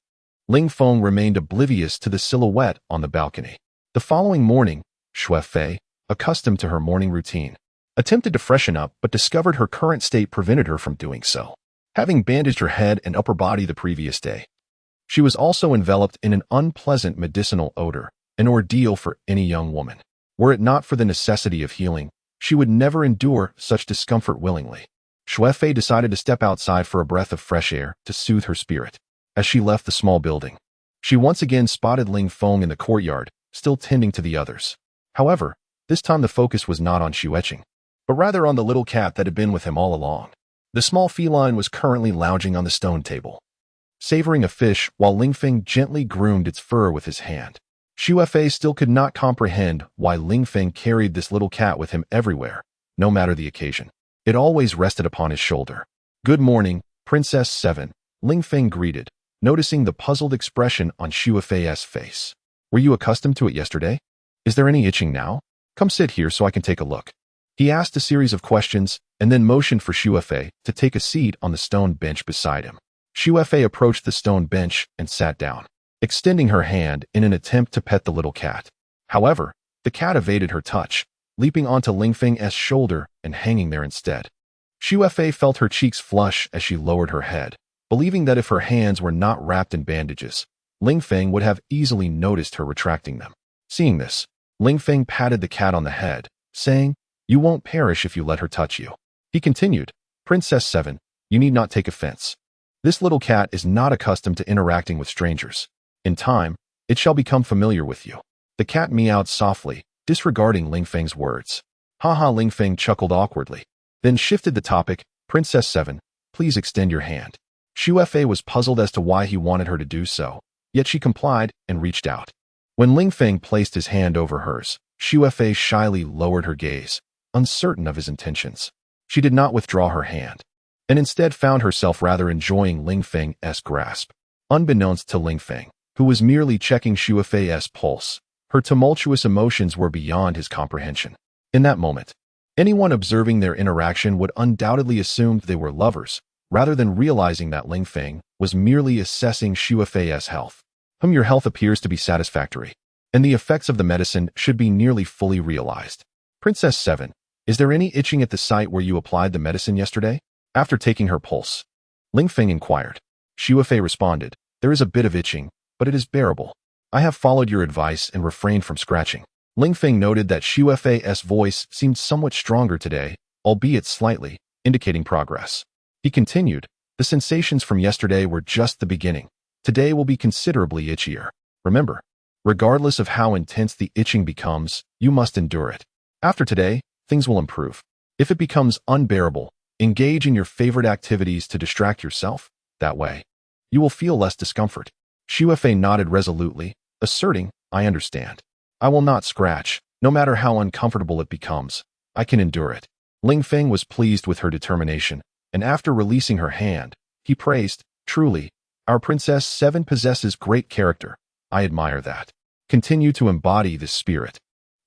Ling Feng remained oblivious to the silhouette on the balcony. The following morning, Xue Fei, accustomed to her morning routine, attempted to freshen up but discovered her current state prevented her from doing so. Having bandaged her head and upper body the previous day, she was also enveloped in an unpleasant medicinal odor, an ordeal for any young woman. Were it not for the necessity of healing, she would never endure such discomfort willingly. Xue Fei decided to step outside for a breath of fresh air to soothe her spirit. As she left the small building, she once again spotted Ling Feng in the courtyard, still tending to the others. However, this time the focus was not on Xue Qing, but rather on the little cat that had been with him all along. The small feline was currently lounging on the stone table, savoring a fish while Ling Feng gently groomed its fur with his hand. Xue Fei still could not comprehend why Ling Feng carried this little cat with him everywhere, no matter the occasion. It always rested upon his shoulder. "Good morning, Princess 7, Ling Feng greeted, noticing the puzzled expression on Xue Fei's face. "Were you accustomed to it yesterday? Is there any itching now? Come sit here so I can take a look." He asked a series of questions and then motioned for Xue Fei to take a seat on the stone bench beside him. Xue Fei approached the stone bench and sat down, extending her hand in an attempt to pet the little cat. However, the cat evaded her touch, leaping onto Ling Feng's shoulder and hanging there instead. Xue Fei felt her cheeks flush as she lowered her head, believing that if her hands were not wrapped in bandages, Ling Feng would have easily noticed her retracting them. Seeing this, Ling Feng patted the cat on the head, saying, "You won't perish if you let her touch you." He continued, "Princess 7, you need not take offense. This little cat is not accustomed to interacting with strangers. In time, it shall become familiar with you." The cat meowed softly, disregarding Ling Feng's words. "Haha," Ling Feng chuckled awkwardly, then shifted the topic, "Princess 7, please extend your hand." Xue Fei was puzzled as to why he wanted her to do so, yet she complied and reached out. When Ling Feng placed his hand over hers, Xue Fei shyly lowered her gaze, uncertain of his intentions. She did not withdraw her hand, and instead found herself rather enjoying Ling Feng's grasp. Unbeknownst to Ling Feng, who was merely checking Xue Fei's pulse, her tumultuous emotions were beyond his comprehension. In that moment, anyone observing their interaction would undoubtedly assume they were lovers, rather than realizing that Ling Feng was merely assessing Xue Fei's health. Your health appears to be satisfactory, and the effects of the medicine should be nearly fully realized. Princess 7, is there any itching at the site where you applied the medicine yesterday? After taking her pulse, Ling Feng inquired. Xue Fei responded, there is a bit of itching, but it is bearable. I have followed your advice and refrained from scratching. Ling Feng noted that Xue Fei's voice seemed somewhat stronger today, albeit slightly, indicating progress. He continued, the sensations from yesterday were just the beginning. Today will be considerably itchier. Remember, regardless of how intense the itching becomes, you must endure it. After today, things will improve. If it becomes unbearable, engage in your favorite activities to distract yourself. That way, you will feel less discomfort. Xue Fei nodded resolutely, asserting, I understand. I will not scratch, no matter how uncomfortable it becomes. I can endure it. Ling Feng was pleased with her determination, and after releasing her hand, he praised, truly, our Princess 7 possesses great character. I admire that. Continue to embody this spirit.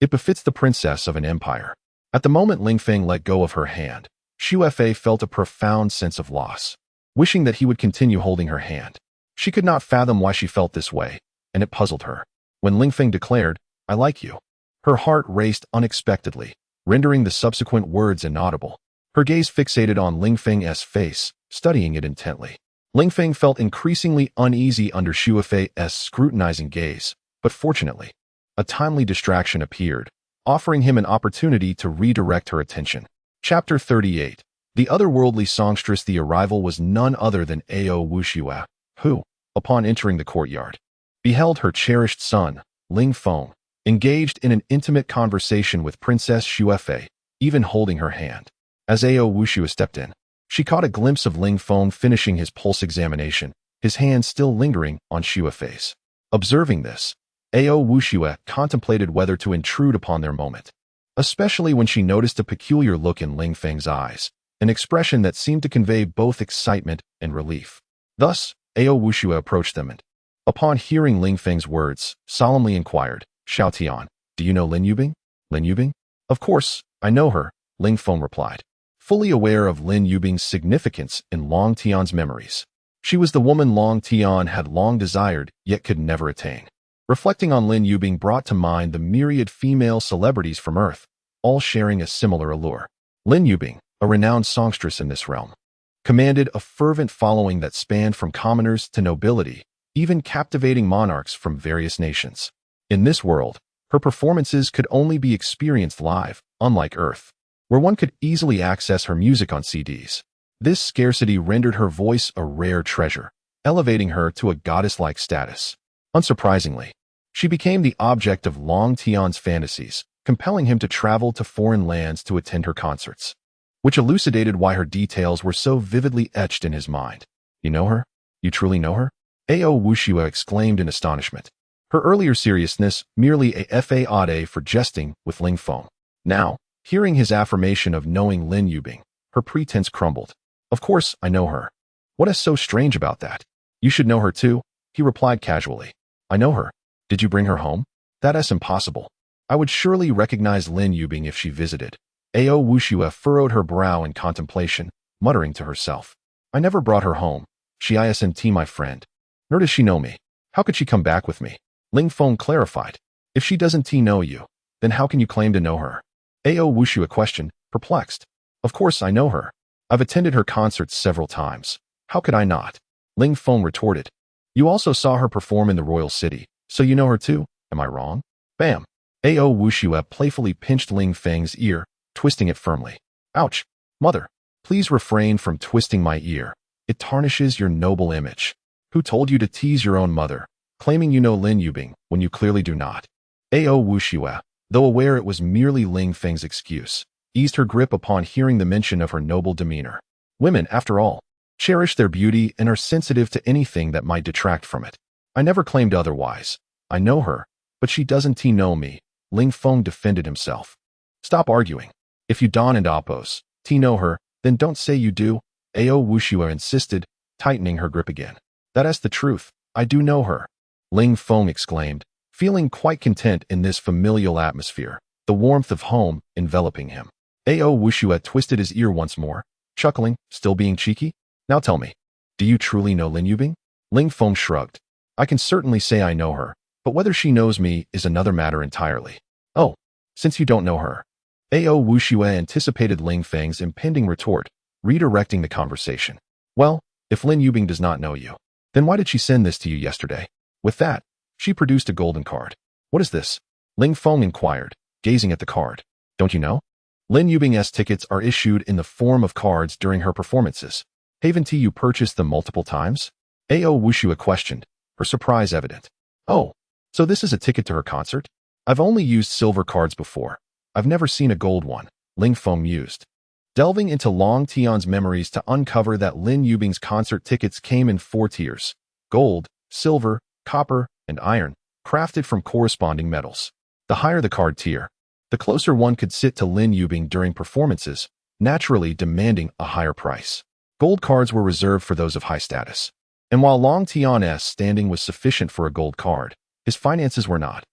It befits the princess of an empire. At the moment Ling Feng let go of her hand, Xue Fei felt a profound sense of loss, wishing that he would continue holding her hand. She could not fathom why she felt this way, and it puzzled her. When Ling Feng declared, I like you, her heart raced unexpectedly, rendering the subsequent words inaudible. Her gaze fixated on Ling Feng's face, studying it intently. Ling Feng felt increasingly uneasy under Xue Fei's scrutinizing gaze, but fortunately, a timely distraction appeared, offering him an opportunity to redirect her attention. Chapter 38. The otherworldly songstress. The arrival was none other than Ao Wuxue, who, upon entering the courtyard, beheld her cherished son, Ling Feng, engaged in an intimate conversation with Princess Xue Fei, even holding her hand. As Ao Wuxue stepped in, she caught a glimpse of Ling Feng finishing his pulse examination, his hand still lingering on Xue Fei's. Observing this, Ao Wuxue contemplated whether to intrude upon their moment, especially when she noticed a peculiar look in Ling Feng's eyes, an expression that seemed to convey both excitement and relief. Thus, Ao Wuxue approached them and, upon hearing Ling Feng's words, solemnly inquired, Xiao Tian, do you know Lin Yubing? Lin Yubing? Of course, I know her, Ling Feng replied, fully aware of Lin Yubing's significance in Long Tian's memories. She was the woman Long Tian had long desired, yet could never attain. Reflecting on Lin Yubing brought to mind the myriad female celebrities from Earth, all sharing a similar allure. Lin Yubing, a renowned songstress in this realm, commanded a fervent following that spanned from commoners to nobility, even captivating monarchs from various nations. In this world, her performances could only be experienced live, unlike Earth, where one could easily access her music on CDs. This scarcity rendered her voice a rare treasure, elevating her to a goddess-like status. Unsurprisingly, she became the object of Long Tian's fantasies, compelling him to travel to foreign lands to attend her concerts, which elucidated why her details were so vividly etched in his mind. You know her? You truly know her? Ao Wuxue exclaimed in astonishment. Her earlier seriousness merely a fade for jesting with Ling Feng. Now, hearing his affirmation of knowing Lin Yubing, her pretense crumbled. Of course, I know her. What is so strange about that? You should know her too, he replied casually. I know her. Did you bring her home? That is impossible. I would surely recognize Lin Yubing if she visited. Ao Wuxue furrowed her brow in contemplation, muttering to herself. I never brought her home. She isn't my friend. Nor does she know me. How could she come back with me? Ling Feng clarified. If she doesn't know you, then how can you claim to know her? Ao Wuxue questioned, perplexed. Of course I know her. I've attended her concerts several times. How could I not? Ling Feng retorted. You also saw her perform in the royal city, so you know her too, am I wrong? Bam! Ao Wuxue playfully pinched Ling Feng's ear, twisting it firmly. Ouch! Mother, please refrain from twisting my ear. It tarnishes your noble image. Who told you to tease your own mother, claiming you know Lin Yubing when you clearly do not? Ao Wuxue, though aware it was merely Ling Feng's excuse, eased her grip upon hearing the mention of her noble demeanor. Women, after all, cherish their beauty and are sensitive to anything that might detract from it. I never claimed otherwise. I know her, but she doesn't know me, Ling Feng defended himself. Stop arguing. If you don't oppose, know her, then don't say you do, Ao Wuxue insisted, tightening her grip again. That is the truth. I do know her, Ling Feng exclaimed, feeling quite content in this familial atmosphere, the warmth of home enveloping him. Ao Wuxue twisted his ear once more, chuckling, still being cheeky? Now tell me, do you truly know Lin Yubing? Ling Feng shrugged. I can certainly say I know her, but whether she knows me is another matter entirely. Oh, since you don't know her. Ao Wuxue anticipated Ling Feng's impending retort, redirecting the conversation. Well, if Lin Yubing does not know you, then why did she send this to you yesterday? With that, she produced a golden card. What is this? Ling Feng inquired, gazing at the card. Don't you know? Lin Yubing's tickets are issued in the form of cards during her performances. Haven't you purchased them multiple times? Ao Wuxue questioned, her surprise evident. Oh, so this is a ticket to her concert? I've only used silver cards before. I've never seen a gold one, Ling Feng mused. Delving into Long Tian's memories to uncover that Lin Yubing's concert tickets came in 4 tiers: gold, silver, copper, and iron, crafted from corresponding metals. The higher the card tier, the closer one could sit to Lin Yubing during performances, naturally demanding a higher price. Gold cards were reserved for those of high status. And while Long Tian's standing was sufficient for a gold card, his finances were not.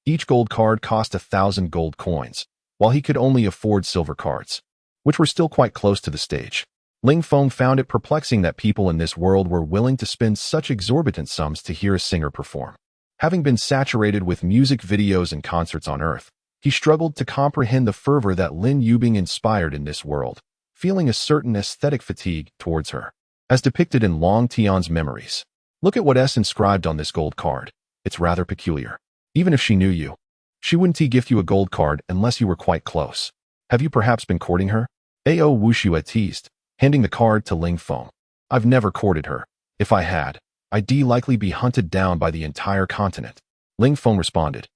Each gold card cost 1,000 gold coins, while he could only afford silver cards, which were still quite close to the stage. Ling Feng found it perplexing that people in this world were willing to spend such exorbitant sums to hear a singer perform. Having been saturated with music videos and concerts on Earth, he struggled to comprehend the fervor that Lin Yubing inspired in this world, feeling a certain aesthetic fatigue towards her, as depicted in Long Tian's memories. Look at what's inscribed on this gold card. It's rather peculiar. Even if she knew you, she wouldn't gift you a gold card unless you were quite close. Have you perhaps been courting her? Ao Wuxue teased, handing the card to Ling Feng. I've never courted her. If I had, I'd likely be hunted down by the entire continent. Ling Feng responded,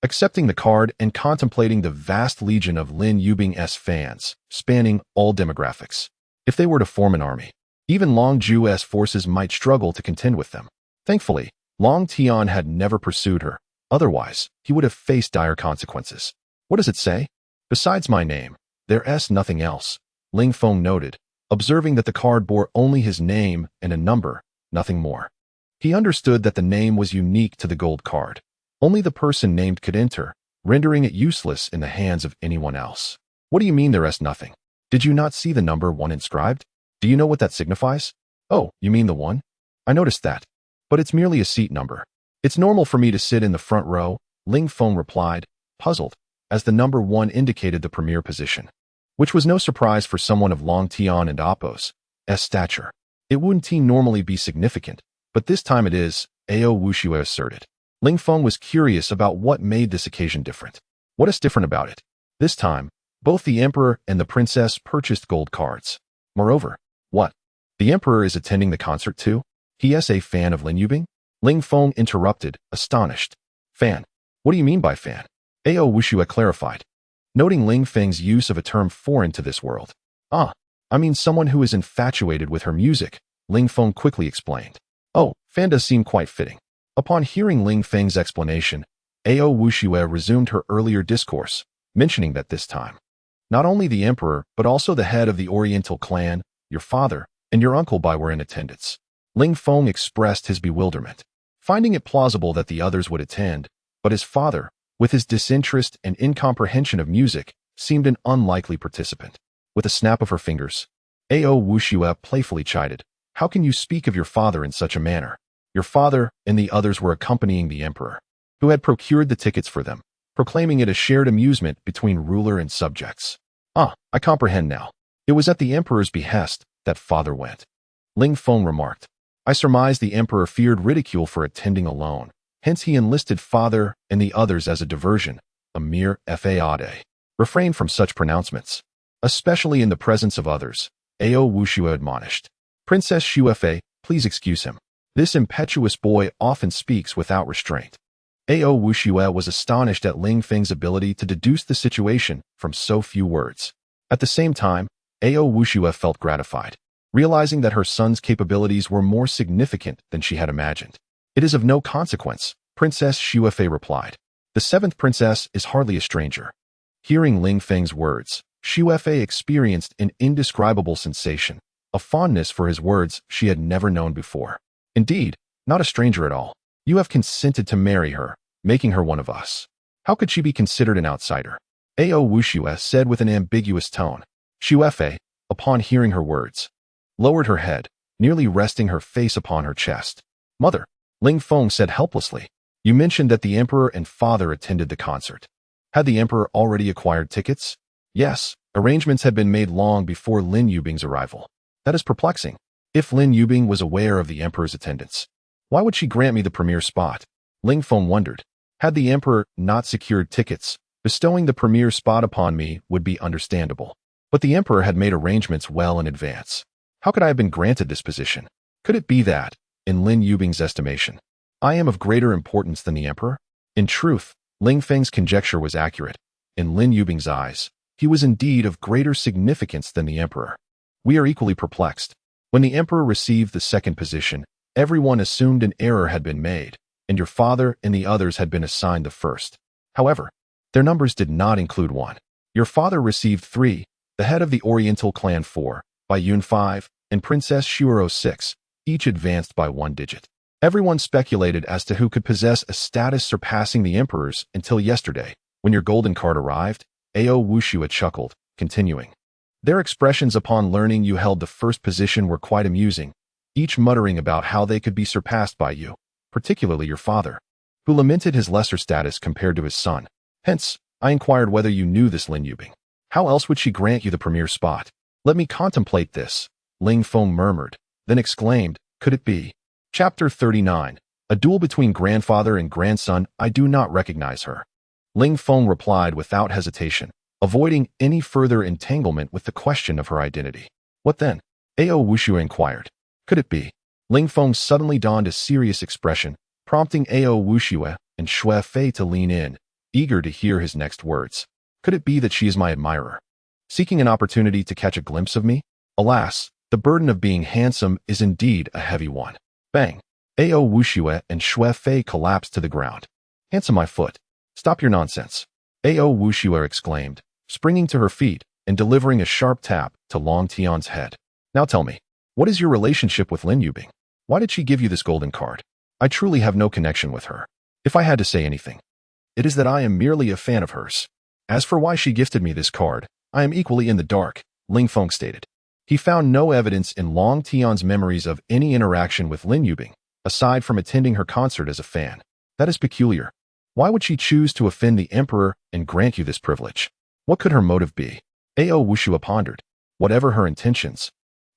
accepting the card and contemplating the vast legion of Lin Yubing's fans, spanning all demographics. If they were to form an army, even Long Zhu's forces might struggle to contend with them. Thankfully, Long Tian had never pursued her. Otherwise, he would have faced dire consequences. What does it say? Besides my name, there's nothing else, Ling Feng noted, observing that the card bore only his name and a number, nothing more. He understood that the name was unique to the gold card. Only the person named could enter, rendering it useless in the hands of anyone else. What do you mean there's nothing? Did you not see the number 1 inscribed? Do you know what that signifies? Oh, you mean the 1? I noticed that. But it's merely a seat number. It's normal for me to sit in the front row, Ling Feng replied, puzzled, as the number 1 indicated the premier position, which was no surprise for someone of Long Tian and Appo's stature. It wouldn't normally be significant, but this time it is, Ao Wuxue asserted. Ling Feng was curious about what made this occasion different. What is different about it? This time, both the emperor and the princess purchased gold cards. Moreover, what? The emperor is attending the concert too? He is a fan of Lin Yubing? Ling Feng interrupted, astonished. Fan? What do you mean by fan? Ao Wuxue clarified, noting Ling Feng's use of a term foreign to this world. I mean someone who is infatuated with her music, Ling Feng quickly explained. Oh, fan does seem quite fitting. Upon hearing Ling Feng's explanation, Ao Wuxue resumed her earlier discourse, mentioning that this time, not only the emperor but also the head of the Oriental clan, your father, and your uncle were in attendance. Ling Feng expressed his bewilderment, finding it plausible that the others would attend, but his father, with his disinterest and incomprehension of music, seemed an unlikely participant. With a snap of her fingers, Ao Wuxue playfully chided, how can you speak of your father in such a manner? Your father and the others were accompanying the emperor, who had procured the tickets for them, proclaiming it a shared amusement between ruler and subjects. I comprehend now. It was at the emperor's behest that father went. Ling Feng remarked. I surmise the emperor feared ridicule for attending alone, hence he enlisted father and the others as a diversion, a mere fade. Refrain from such pronouncements, especially in the presence of others, Ao Wuxue admonished. Princess Xue, please excuse him. This impetuous boy often speaks without restraint. Ao Wuxue was astonished at Ling Feng's ability to deduce the situation from so few words. At the same time, Ao Wuxue felt gratified, realizing that her son's capabilities were more significant than she had imagined. It is of no consequence, Princess Xue replied. The 7th princess is hardly a stranger. Hearing Ling Feng's words, Xue experienced an indescribable sensation, a fondness for his words she had never known before. Indeed, not a stranger at all. You have consented to marry her, making her one of us. How could she be considered an outsider? Ao Wuxue said with an ambiguous tone. Xue, upon hearing her words, lowered her head, nearly resting her face upon her chest. "Mother," Ling Feng said helplessly, "you mentioned that the emperor and father attended the concert. Had the emperor already acquired tickets?" "Yes, arrangements had been made long before Lin Yubing's arrival." "That is perplexing. If Lin Yubing was aware of the emperor's attendance, why would she grant me the premier spot?" Ling Feng wondered. Had the emperor not secured tickets, bestowing the premier spot upon me would be understandable. But the emperor had made arrangements well in advance. How could I have been granted this position? Could it be that, in Lin Yubing's estimation, I am of greater importance than the emperor? In truth, Ling Feng's conjecture was accurate. In Lin Yubing's eyes, he was indeed of greater significance than the emperor. We are equally perplexed. When the emperor received the second position, everyone assumed an error had been made, and your father and the others had been assigned the first. However, their numbers did not include 1. Your father received 3, the head of the Oriental clan 4, Bai Yun 5, and Princess Shuoro 6, each advanced by 1 digit. Everyone speculated as to who could possess a status surpassing the emperor's until yesterday, when your golden card arrived. Ao Wushua chuckled, continuing. Their expressions upon learning you held the first position were quite amusing, each muttering about how they could be surpassed by you, particularly your father, who lamented his lesser status compared to his son. Hence, I inquired whether you knew this Lin Yubing. How else would she grant you the premier spot? Let me contemplate this, Ling Feng murmured, then exclaimed, could it be? Chapter 39. A duel between grandfather and grandson. I do not recognize her. Ling Feng replied without hesitation, avoiding any further entanglement with the question of her identity. What then? Ao Wushua inquired. Could it be? Ling Feng suddenly donned a serious expression, prompting Ao Wushua and Xue Fei to lean in, eager to hear his next words. Could it be that she is my admirer, seeking an opportunity to catch a glimpse of me? Alas, the burden of being handsome is indeed a heavy one. Bang! Ao Wushua and Xue Fei collapsed to the ground. Handsome my foot. Stop your nonsense. Ao Wushua exclaimed, springing to her feet and delivering a sharp tap to Long Tian's head. Now tell me, what is your relationship with Lin Yubing? Why did she give you this golden card? I truly have no connection with her. If I had to say anything, it is that I am merely a fan of hers. As for why she gifted me this card, I am equally in the dark, Ling Feng stated. He found no evidence in Long Tian's memories of any interaction with Lin Yubing, aside from attending her concert as a fan. That is peculiar. Why would she choose to offend the emperor and grant you this privilege? What could her motive be? Ao Wushua pondered. Whatever her intentions,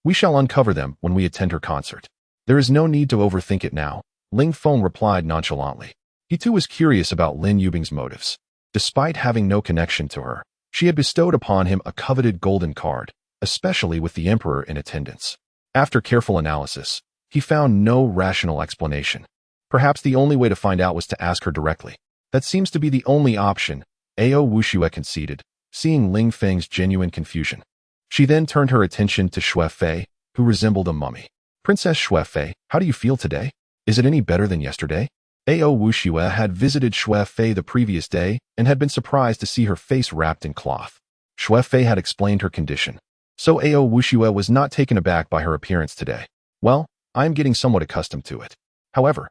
we shall uncover them when we attend her concert. There is no need to overthink it now, Ling Feng replied nonchalantly. He too was curious about Lin Yubing's motives. Despite having no connection to her, she had bestowed upon him a coveted golden card, especially with the emperor in attendance. After careful analysis, he found no rational explanation. Perhaps the only way to find out was to ask her directly. That seems to be the only option, Ao Wushua conceded, seeing Ling Feng's genuine confusion. She then turned her attention to Xue Fei, who resembled a mummy. Princess Xue Fei, how do you feel today? Is it any better than yesterday? Ao Wushua had visited Xue Fei the previous day and had been surprised to see her face wrapped in cloth. Xue Fei had explained her condition, so Ao Wushua was not taken aback by her appearance today. Well, I am getting somewhat accustomed to it. However,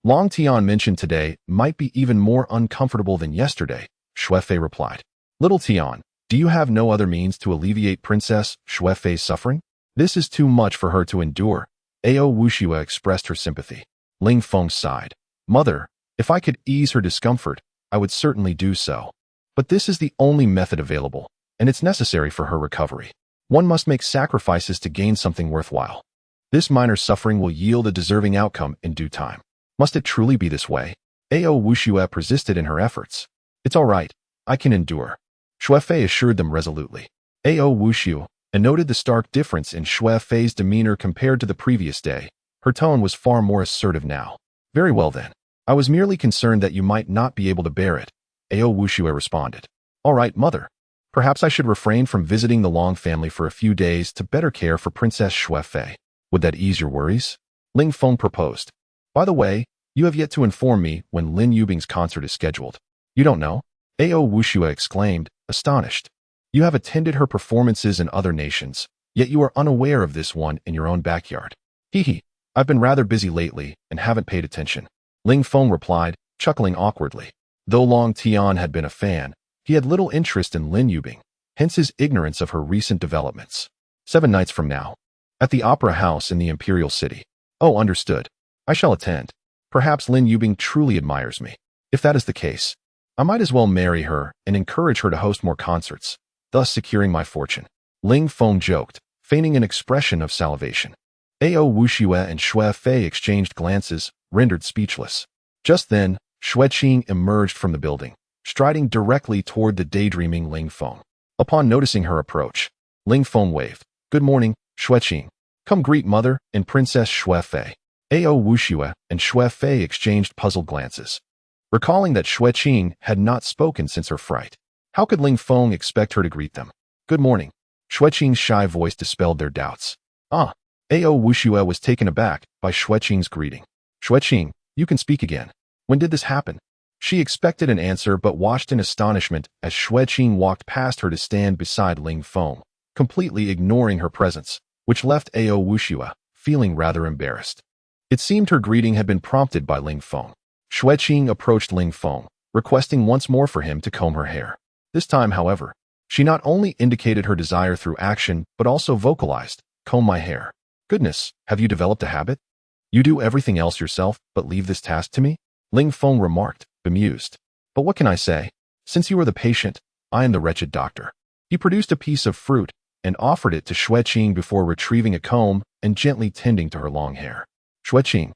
Long Tian mentioned today might be even more uncomfortable than yesterday, Xue Fei replied. Little Tian, do you have no other means to alleviate Princess Xue Fei's suffering? This is too much for her to endure. Ao Wushua expressed her sympathy. Ling Feng sighed. Mother, if I could ease her discomfort, I would certainly do so. But this is the only method available, and it's necessary for her recovery. One must make sacrifices to gain something worthwhile. This minor suffering will yield a deserving outcome in due time. Must it truly be this way? Ao Wushua persisted in her efforts. It's all right. I can endure. Xue Fei assured them resolutely. Ao Wushua noted the stark difference in Xue Fei's demeanor compared to the previous day. Her tone was far more assertive now. Very well then. I was merely concerned that you might not be able to bear it, Ao Wushua responded. All right, mother. Perhaps I should refrain from visiting the Long family for a few days to better care for Princess Xue Fei. Would that ease your worries? Ling Feng proposed. By the way, you have yet to inform me when Lin Yubing's concert is scheduled. You don't know? Ao Wushua exclaimed, astonished. You have attended her performances in other nations, yet you are unaware of this one in your own backyard. Hee. I've been rather busy lately and haven't paid attention. Ling Feng replied, chuckling awkwardly. Though Long Tian had been a fan, he had little interest in Lin Yubing, hence his ignorance of her recent developments. 7 nights from now. At the Opera House in the Imperial City. Oh, understood. I shall attend. Perhaps Lin Yubing truly admires me. If that is the case, I might as well marry her and encourage her to host more concerts, thus securing my fortune. Ling Feng joked, feigning an expression of salivation. Ao Wuxue and Xue Fei exchanged glances, rendered speechless. Just then, Xue Qing emerged from the building, striding directly toward the daydreaming Ling Feng. Upon noticing her approach, Ling Feng waved. Good morning, Xue Qing. Come greet Mother and Princess Xue Fei. Ao Wuxue and Xue Fei exchanged puzzled glances, recalling that Xue Qing had not spoken since her fright. How could Ling Feng expect her to greet them? Good morning. Xue Qing's shy voice dispelled their doubts. Ah. Ao Wuxue was taken aback by Xue Qing's greeting. Xue Qing, you can speak again. When did this happen? She expected an answer but watched in astonishment as Xue Qing walked past her to stand beside Ling Feng, completely ignoring her presence, which left Ao Wuxue feeling rather embarrassed. It seemed her greeting had been prompted by Ling Feng. Xue Qing approached Ling Feng, requesting once more for him to comb her hair. This time, however, she not only indicated her desire through action but also vocalized, comb my hair. Goodness, have you developed a habit? You do everything else yourself but leave this task to me? Ling Feng remarked, bemused. But what can I say? Since you are the patient, I am the wretched doctor. He produced a piece of fruit and offered it to Xue Qing before retrieving a comb and gently tending to her long hair. Xue Qing,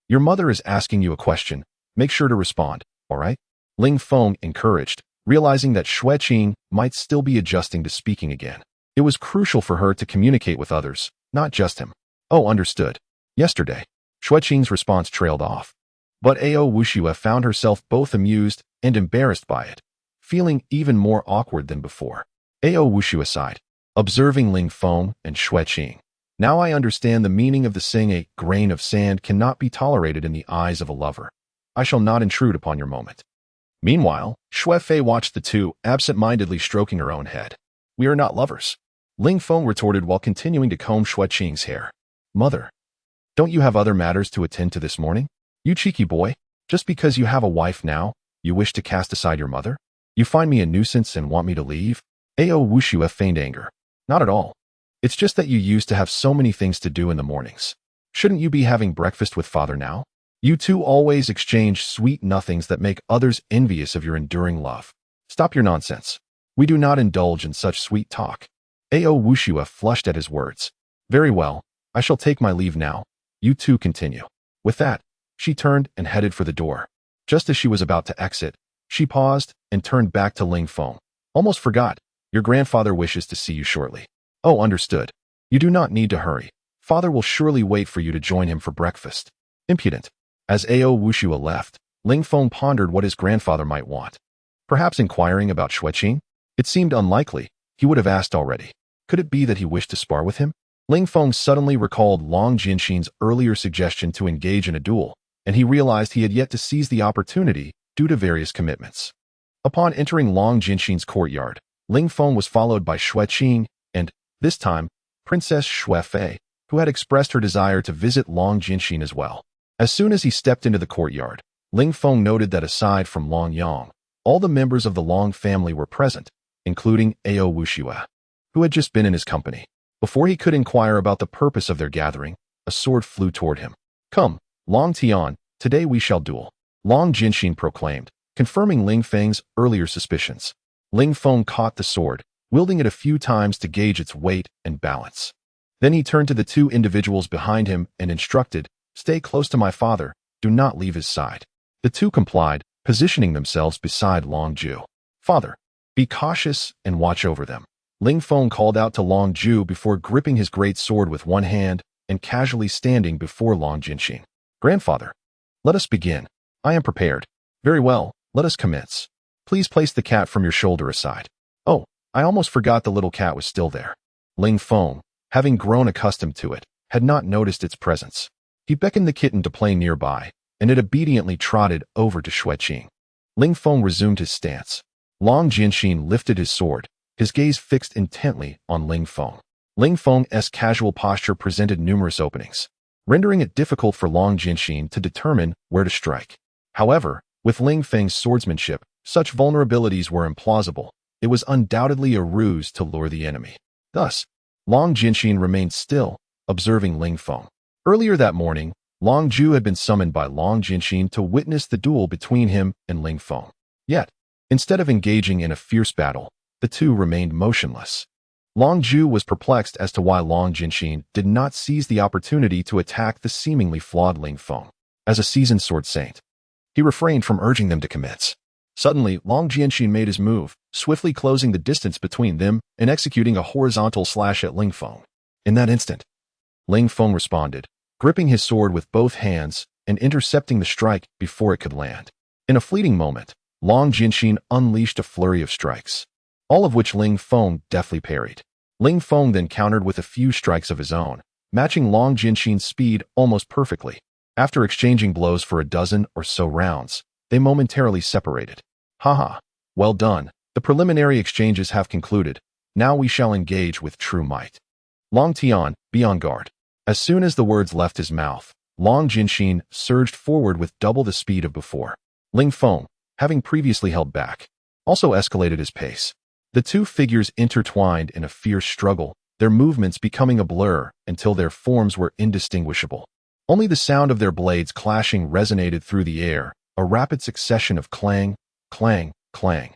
your mother is asking you a question. Make sure to respond, all right? Ling Feng encouraged, realizing that Xue Qing might still be adjusting to speaking again. It was crucial for her to communicate with others, not just him. Oh, understood. Yesterday. Xue Qing's response trailed off. But Ao Wuxue found herself both amused and embarrassed by it, feeling even more awkward than before. Ao Wuxue sighed, observing Ling Feng and Xue Qing. Now I understand the meaning of the saying a grain of sand cannot be tolerated in the eyes of a lover. I shall not intrude upon your moment. Meanwhile, Xue Fei watched the two, absent-mindedly stroking her own head. We are not lovers. Ling Feng retorted while continuing to comb Xue Qing's hair. Mother, don't you have other matters to attend to this morning? You cheeky boy, just because you have a wife now, you wish to cast aside your mother? You find me a nuisance and want me to leave? Ao Wuxue feigned anger. Not at all. It's just that you used to have so many things to do in the mornings. Shouldn't you be having breakfast with father now? You two always exchange sweet nothings that make others envious of your enduring love. Stop your nonsense. We do not indulge in such sweet talk. Ao Wuxue flushed at his words. Very well, I shall take my leave now. You two continue. With that, she turned and headed for the door. Just as she was about to exit, she paused and turned back to Ling Feng. Almost forgot. Your grandfather wishes to see you shortly. Oh, understood. You do not need to hurry. Father will surely wait for you to join him for breakfast. Impudent. As Ao Wuxue left, Ling Feng pondered what his grandfather might want. Perhaps inquiring about Xue Qing? It seemed unlikely. He would have asked already. Could it be that he wished to spar with him? Ling Feng suddenly recalled Long Jinxin's earlier suggestion to engage in a duel, and he realized he had yet to seize the opportunity due to various commitments. Upon entering Long Jinxin's courtyard, Ling Feng was followed by Xue Qing and, this time, Princess Xue Fei, who had expressed her desire to visit Long Jinxin as well. As soon as he stepped into the courtyard, Ling Feng noted that aside from Long Yang, all the members of the Long family were present, including Ao Wuxue, who had just been in his company. Before he could inquire about the purpose of their gathering, a sword flew toward him. Come, Long Tian, today we shall duel. Long Jinxin proclaimed, confirming Ling Feng's earlier suspicions. Ling Feng caught the sword, wielding it a few times to gauge its weight and balance. Then he turned to the two individuals behind him and instructed, stay close to my father, do not leave his side. The two complied, positioning themselves beside Long Ju. Father, be cautious and watch over them. Ling Feng called out to Long Ju before gripping his great sword with one hand and casually standing before Long Jinxin. Grandfather, let us begin. I am prepared. Very well, let us commence. Please place the cat from your shoulder aside. Oh, I almost forgot the little cat was still there. Ling Feng, having grown accustomed to it, had not noticed its presence. He beckoned the kitten to play nearby, and it obediently trotted over to Xue Qing. Ling Feng resumed his stance. Long Jinxin lifted his sword, his gaze fixed intently on Ling Feng. Ling Feng's casual posture presented numerous openings, rendering it difficult for Long Jinxin to determine where to strike. However, with Ling Feng's swordsmanship, such vulnerabilities were implausible. It was undoubtedly a ruse to lure the enemy. Thus, Long Jinxin remained still, observing Ling Feng. Earlier that morning, Long Zhu had been summoned by Long Jinxin to witness the duel between him and Ling Feng. Yet, instead of engaging in a fierce battle, the two remained motionless. Long Zhu was perplexed as to why Long Jinxin did not seize the opportunity to attack the seemingly flawed Ling Feng. As a seasoned sword saint, he refrained from urging them to commence. Suddenly, Long Jinxin made his move, swiftly closing the distance between them and executing a horizontal slash at Ling Feng. In that instant, Ling Feng responded, gripping his sword with both hands and intercepting the strike before it could land. In a fleeting moment, Long Jinxin unleashed a flurry of strikes, all of which Ling Feng deftly parried. Ling Feng then countered with a few strikes of his own, matching Long Jinxin's speed almost perfectly. After exchanging blows for a dozen or so rounds, they momentarily separated. Haha, well done. The preliminary exchanges have concluded. Now we shall engage with true might. Long Tian, be on guard. As soon as the words left his mouth, Long Jinxin surged forward with double the speed of before. Ling Feng, having previously held back, also escalated his pace. The two figures intertwined in a fierce struggle, their movements becoming a blur until their forms were indistinguishable. Only the sound of their blades clashing resonated through the air, a rapid succession of clang, clang, clang.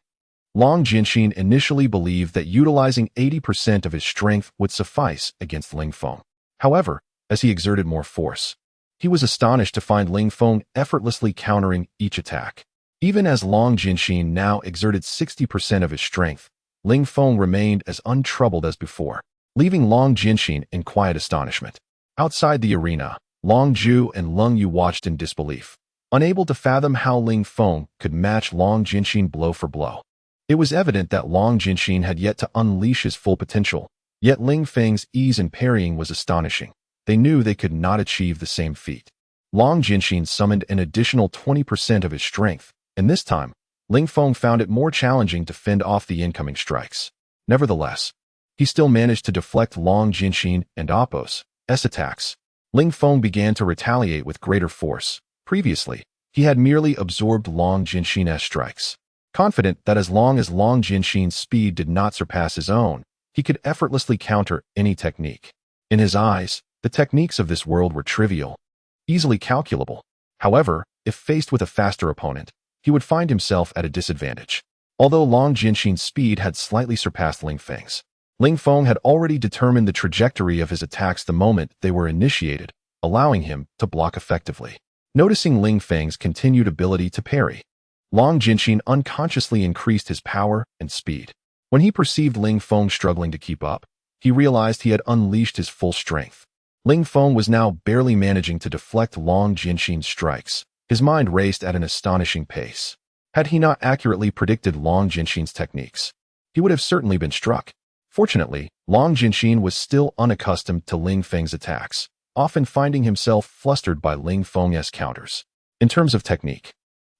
Long Jinxin initially believed that utilizing 80% of his strength would suffice against Ling Feng. However, as he exerted more force, he was astonished to find Ling Feng effortlessly countering each attack. Even as Long Jinxin now exerted 60% of his strength, Ling Feng remained as untroubled as before, leaving Long Jinxin in quiet astonishment. Outside the arena, Long Zhu and Leng Yu watched in disbelief, unable to fathom how Ling Feng could match Long Jinxin blow for blow. It was evident that Long Jinxin had yet to unleash his full potential, yet Ling Feng's ease in parrying was astonishing. They knew they could not achieve the same feat. Long Jinxin summoned an additional 20% of his strength, and this time, Ling Feng found it more challenging to fend off the incoming strikes. Nevertheless, he still managed to deflect Long Jinxin and Appo's attacks. Ling Feng began to retaliate with greater force. Previously, he had merely absorbed Long Jinxin's strikes. Confident that as long as Long Jinxin's speed did not surpass his own, he could effortlessly counter any technique. In his eyes, the techniques of this world were trivial, easily calculable. However, if faced with a faster opponent, he would find himself at a disadvantage. Although Long Jinxin's speed had slightly surpassed Ling Feng's, Ling Feng had already determined the trajectory of his attacks the moment they were initiated, allowing him to block effectively. Noticing Ling Feng's continued ability to parry, Long Jinxin unconsciously increased his power and speed. When he perceived Ling Feng struggling to keep up, he realized he had unleashed his full strength. Ling Feng was now barely managing to deflect Long Jinxin's strikes. His mind raced at an astonishing pace. Had he not accurately predicted Long Jinxin's techniques, he would have certainly been struck. Fortunately, Long Jinxin was still unaccustomed to Ling Feng's attacks, often finding himself flustered by Ling Feng's counters. In terms of technique,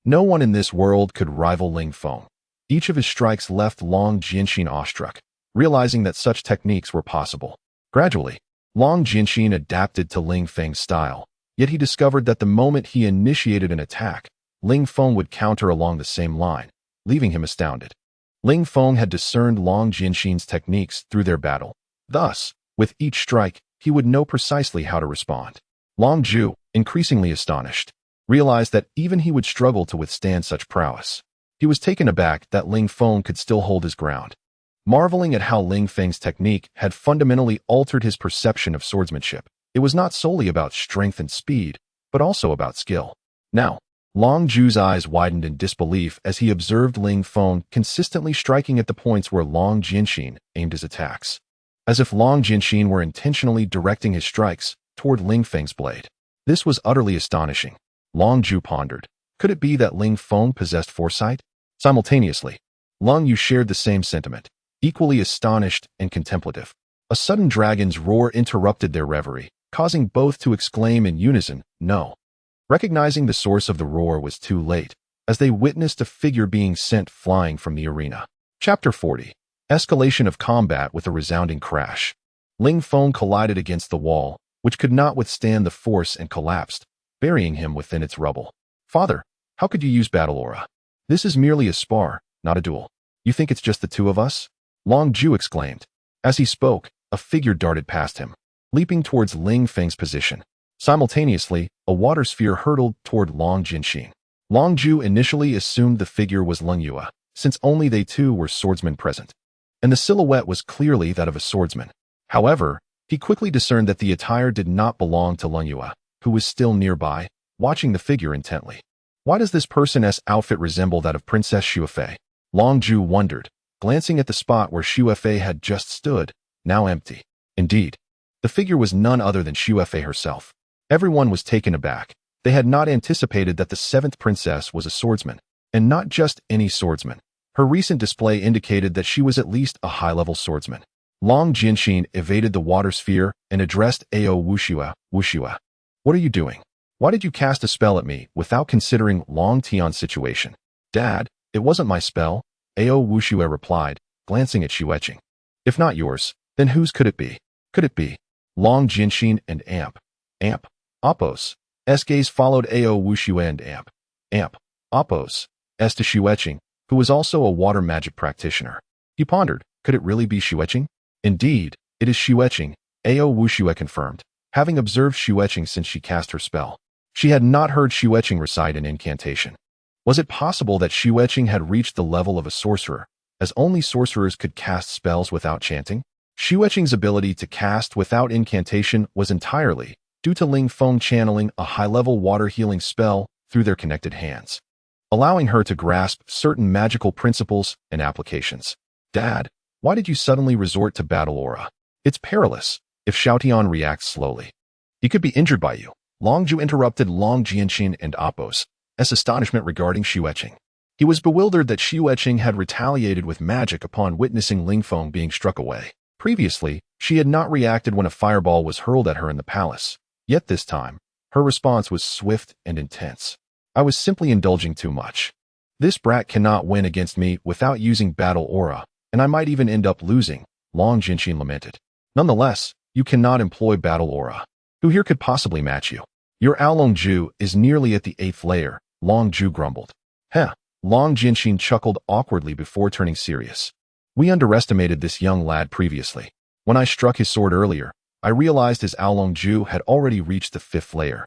no one in this world could rival Ling Feng. Each of his strikes left Long Jinxin awestruck, realizing that such techniques were possible. Gradually, Long Jinxin adapted to Ling Feng's style, yet he discovered that the moment he initiated an attack, Ling Feng would counter along the same line, leaving him astounded. Ling Feng had discerned Long Jinxin's techniques through their battle. Thus, with each strike, he would know precisely how to respond. Long Zhu, increasingly astonished, realized that even he would struggle to withstand such prowess. He was taken aback that Ling Feng could still hold his ground, marveling at how Ling Feng's technique had fundamentally altered his perception of swordsmanship. It was not solely about strength and speed, but also about skill. Now, Long Zhu's eyes widened in disbelief as he observed Ling Feng consistently striking at the points where Long Jinxin aimed his attacks, as if Long Jinxin were intentionally directing his strikes toward Ling Feng's blade. This was utterly astonishing. Long Zhu pondered, could it be that Ling Feng possessed foresight? Simultaneously, Leng Yu shared the same sentiment, equally astonished and contemplative. A sudden dragon's roar interrupted their reverie, causing both to exclaim in unison, "No!" Recognizing the source of the roar was too late, as they witnessed a figure being sent flying from the arena. Chapter 40. Escalation of combat with a resounding crash. Ling Feng collided against the wall, which could not withstand the force and collapsed, burying him within its rubble. "Father, how could you use battle aura? This is merely a spar, not a duel. You think it's just the two of us?" Long Zhu exclaimed. As he spoke, a figure darted past him. leaping towards Ling Feng's position. Simultaneously, a water sphere hurtled toward Long Jinxing. Long Ju initially assumed the figure was Leng Yue, since only they two were swordsmen present, and the silhouette was clearly that of a swordsman. However, he quickly discerned that the attire did not belong to Leng Yue, who was still nearby, watching the figure intently. Why does this person's outfit resemble that of Princess Xue Fei? Long Ju wondered, glancing at the spot where Xue Fei had just stood, now empty. Indeed, the figure was none other than Xue Fei herself. Everyone was taken aback. They had not anticipated that the seventh princess was a swordsman, and not just any swordsman. Her recent display indicated that she was at least a high-level swordsman. Long Jinxing evaded the water sphere and addressed Ao Wuxue. Wuxue, what are you doing? Why did you cast a spell at me without considering Long Tian's situation? Dad, it wasn't my spell, Ao Wuxue replied, glancing at Xue Qing. If not yours, then whose could it be? Could it be Long Jinxing and Amp, Oppos? S gaze followed Ao Wuxue and Amp, Oppos, S to Xue Qing, who was also a water magic practitioner. He pondered, could it really be Xue Qing? Indeed, it is Xue Qing, Ao Wuxue confirmed, having observed Xue Qing since she cast her spell. She had not heard Xue Qing recite an incantation. Was it possible that Xue Qing had reached the level of a sorcerer, as only sorcerers could cast spells without chanting? Xue Qing's ability to cast without incantation was entirely due to Ling Feng channeling a high-level water-healing spell through their connected hands, allowing her to grasp certain magical principles and applications. Dad, why did you suddenly resort to battle aura? It's perilous if Tian reacts slowly. He could be injured by you. Long Ju interrupted Long Jinxing and Oppos' astonishment regarding Xue Qing. He was bewildered that Xue Qing had retaliated with magic upon witnessing Ling Feng being struck away. Previously, she had not reacted when a fireball was hurled at her in the palace. Yet this time, her response was swift and intense. I was simply indulging too much. This brat cannot win against me without using battle aura, and I might even end up losing, Long Jinxing lamented. Nonetheless, you cannot employ battle aura. Who here could possibly match you? Your Aolong Ju is nearly at the 8th layer, Long Ju grumbled. Heh, Long Jinxing chuckled awkwardly before turning serious. We underestimated this young lad previously. When I struck his sword earlier, I realized his Aolong Ju had already reached the 5th layer.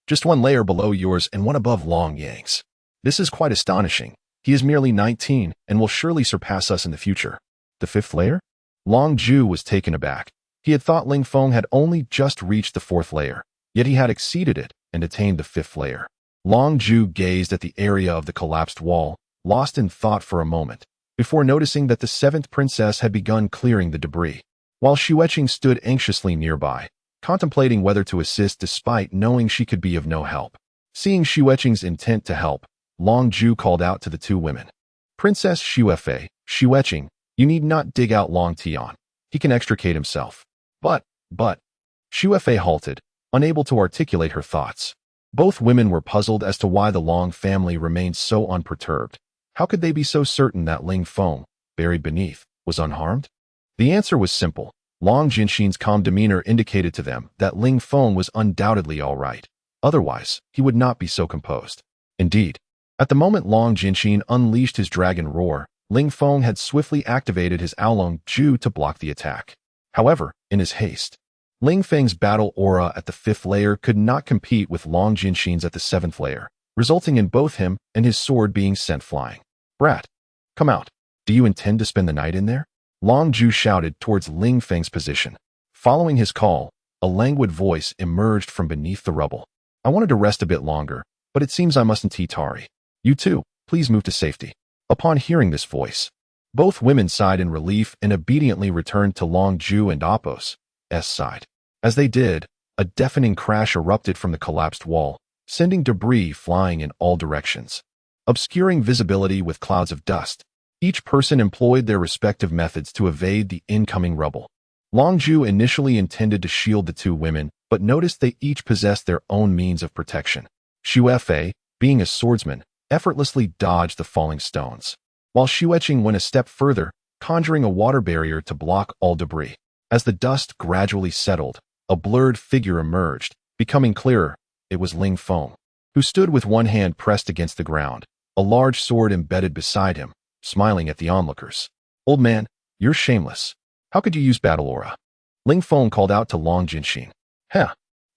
Just one layer below yours and one above Long Yang's. This is quite astonishing. He is merely 19 and will surely surpass us in the future. The 5th layer? Long Ju was taken aback. He had thought Ling Feng had only just reached the 4th layer, yet he had exceeded it and attained the 5th layer. Long Ju gazed at the area of the collapsed wall, lost in thought for a moment, before noticing that the 7th princess had begun clearing the debris, while Xue Qing stood anxiously nearby, contemplating whether to assist despite knowing she could be of no help. Seeing Xue Qing's intent to help, Long Ju called out to the two women. Princess Xue Fei, Xue Qing, you need not dig out Long Tian. He can extricate himself. But, Xue Fei halted, unable to articulate her thoughts. Both women were puzzled as to why the Long family remained so unperturbed. How could they be so certain that Ling Feng, buried beneath, was unharmed? The answer was simple. Long Jinxing's calm demeanor indicated to them that Ling Feng was undoubtedly all right. Otherwise, he would not be so composed. Indeed, at the moment Long Jinxing unleashed his dragon roar, Ling Feng had swiftly activated his Aolong Ju to block the attack. However, in his haste, Ling Feng's battle aura at the 5th layer could not compete with Long Jinxing's at the 7th layer, resulting in both him and his sword being sent flying. Brat, come out. Do you intend to spend the night in there? Long Ju shouted towards Ling Feng's position. Following his call, a languid voice emerged from beneath the rubble. I wanted to rest a bit longer, but it seems I mustn't tea Tari. You too, please move to safety. Upon hearing this voice, both women sighed in relief and obediently returned to Long Ju and Oppos' side. As they did, a deafening crash erupted from the collapsed wall, sending debris flying in all directions, obscuring visibility with clouds of dust. Each person employed their respective methods to evade the incoming rubble. Long Ju initially intended to shield the two women, but noticed they each possessed their own means of protection. Xue Fei, being a swordsman, effortlessly dodged the falling stones, while Xue Qing went a step further, conjuring a water barrier to block all debris. As the dust gradually settled, a blurred figure emerged, becoming clearer. It was Ling Feng, who stood with one hand pressed against the ground, a large sword embedded beside him, smiling at the onlookers. Old man, you're shameless. How could you use battle aura? Ling Feng called out to Long Jinxin. Heh,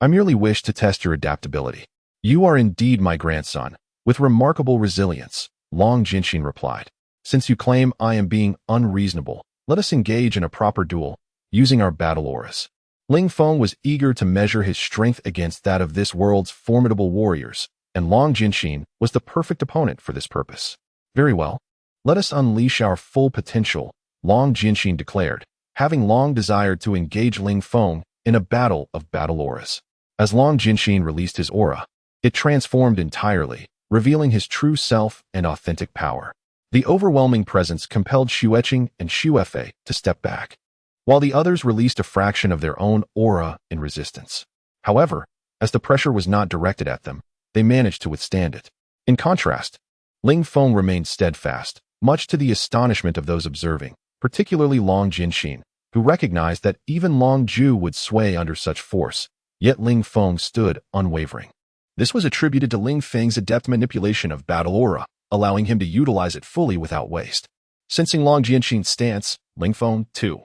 I merely wish to test your adaptability. You are indeed my grandson, with remarkable resilience, Long Jinxin replied. Since you claim I am being unreasonable, let us engage in a proper duel, using our battle auras. Ling Feng was eager to measure his strength against that of this world's formidable warriors, and Long Jinxin was the perfect opponent for this purpose. Very well. Let us unleash our full potential, Long Jinxin declared, having long desired to engage Ling Feng in a battle of battle auras. As Long Jinxin released his aura, it transformed entirely, revealing his true self and authentic power. The overwhelming presence compelled Xue Qing and Xue Fei to step back, while the others released a fraction of their own aura in resistance. However, as the pressure was not directed at them, they managed to withstand it. In contrast, Ling Feng remained steadfast, much to the astonishment of those observing, particularly Long Jinxin, who recognized that even Long Ju would sway under such force, yet Ling Feng stood unwavering. This was attributed to Ling Feng's adept manipulation of battle aura, allowing him to utilize it fully without waste. Sensing Long Jinxin's stance, Ling Feng, too,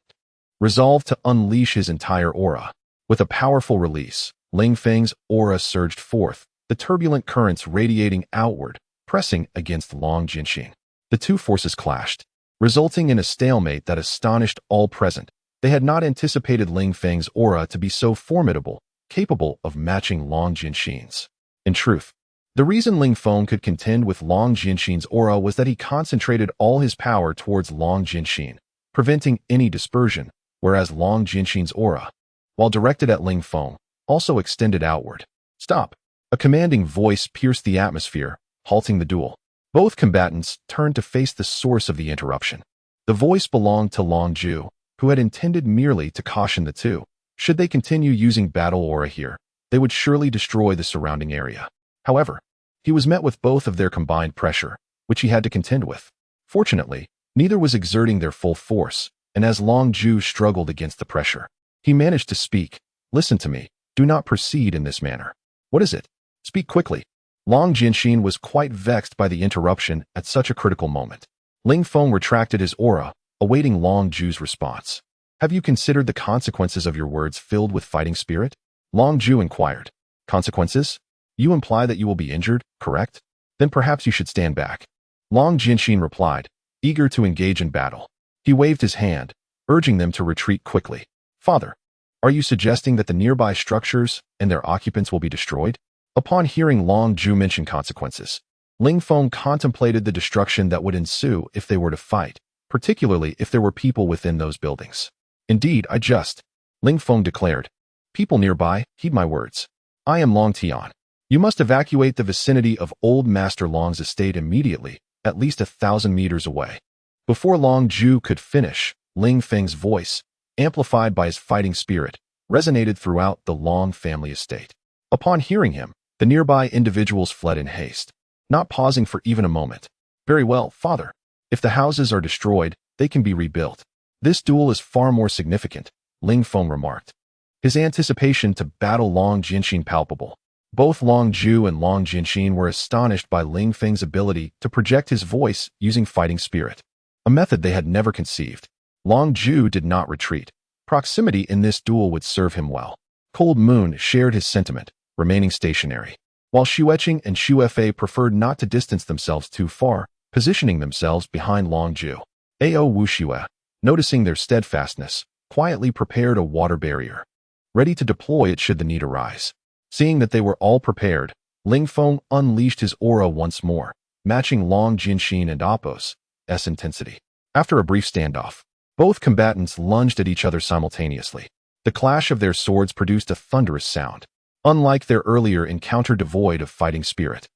resolved to unleash his entire aura. With a powerful release, Ling Feng's aura surged forth, the turbulent currents radiating outward, pressing against Long Jinxin. The two forces clashed, resulting in a stalemate that astonished all present. They had not anticipated Ling Feng's aura to be so formidable, capable of matching Long Jinxin's. In truth, the reason Ling Feng could contend with Long Jinxin's aura was that he concentrated all his power towards Long Jinxin, preventing any dispersion, whereas Long Jinxin's aura, while directed at Ling Feng, also extended outward. Stop! A commanding voice pierced the atmosphere, halting the duel. Both combatants turned to face the source of the interruption. The voice belonged to Long Ju, who had intended merely to caution the two. Should they continue using battle aura here, they would surely destroy the surrounding area. However, he was met with both of their combined pressure, which he had to contend with. Fortunately, neither was exerting their full force, and as Long Ju struggled against the pressure, he managed to speak. Listen to me. Do not proceed in this manner. What is it? Speak quickly. Long Jinxin was quite vexed by the interruption at such a critical moment. Ling Feng retracted his aura, awaiting Long Ju's response. Have you considered the consequences of your words filled with fighting spirit? Long Ju inquired. Consequences? You imply that you will be injured, correct? Then perhaps you should stand back. Long Jinxin replied, eager to engage in battle. He waved his hand, urging them to retreat quickly. Father, are you suggesting that the nearby structures and their occupants will be destroyed? Upon hearing Long Ju mention consequences, Ling Feng contemplated the destruction that would ensue if they were to fight, particularly if there were people within those buildings. Indeed, Ling Feng declared. People nearby, heed my words. I am Long Tian. You must evacuate the vicinity of Old Master Long's estate immediately, at least 1,000 meters away. Before Long Ju could finish, Ling Feng's voice, amplified by his fighting spirit, resonated throughout the Long family estate. Upon hearing him, the nearby individuals fled in haste, not pausing for even a moment. Very well, father. If the houses are destroyed, they can be rebuilt. This duel is far more significant, Ling Feng remarked, his anticipation to battle Long Jinxin palpable. Both Long Ju and Long Jinxin were astonished by Ling Feng's ability to project his voice using fighting spirit, a method they had never conceived. Long Ju did not retreat. Proximity in this duel would serve him well. Cold Moon shared his sentiment, remaining stationary, while Xue Qing and Xue Fei preferred not to distance themselves too far, positioning themselves behind Long Ju. Ao Wuxue, noticing their steadfastness, quietly prepared a water barrier, ready to deploy it should the need arise. Seeing that they were all prepared, Ling Feng unleashed his aura once more, matching Long Jinxin and Appo's intensity. After a brief standoff, both combatants lunged at each other simultaneously. The clash of their swords produced a thunderous sound. Unlike their earlier encounter devoid of fighting spirit,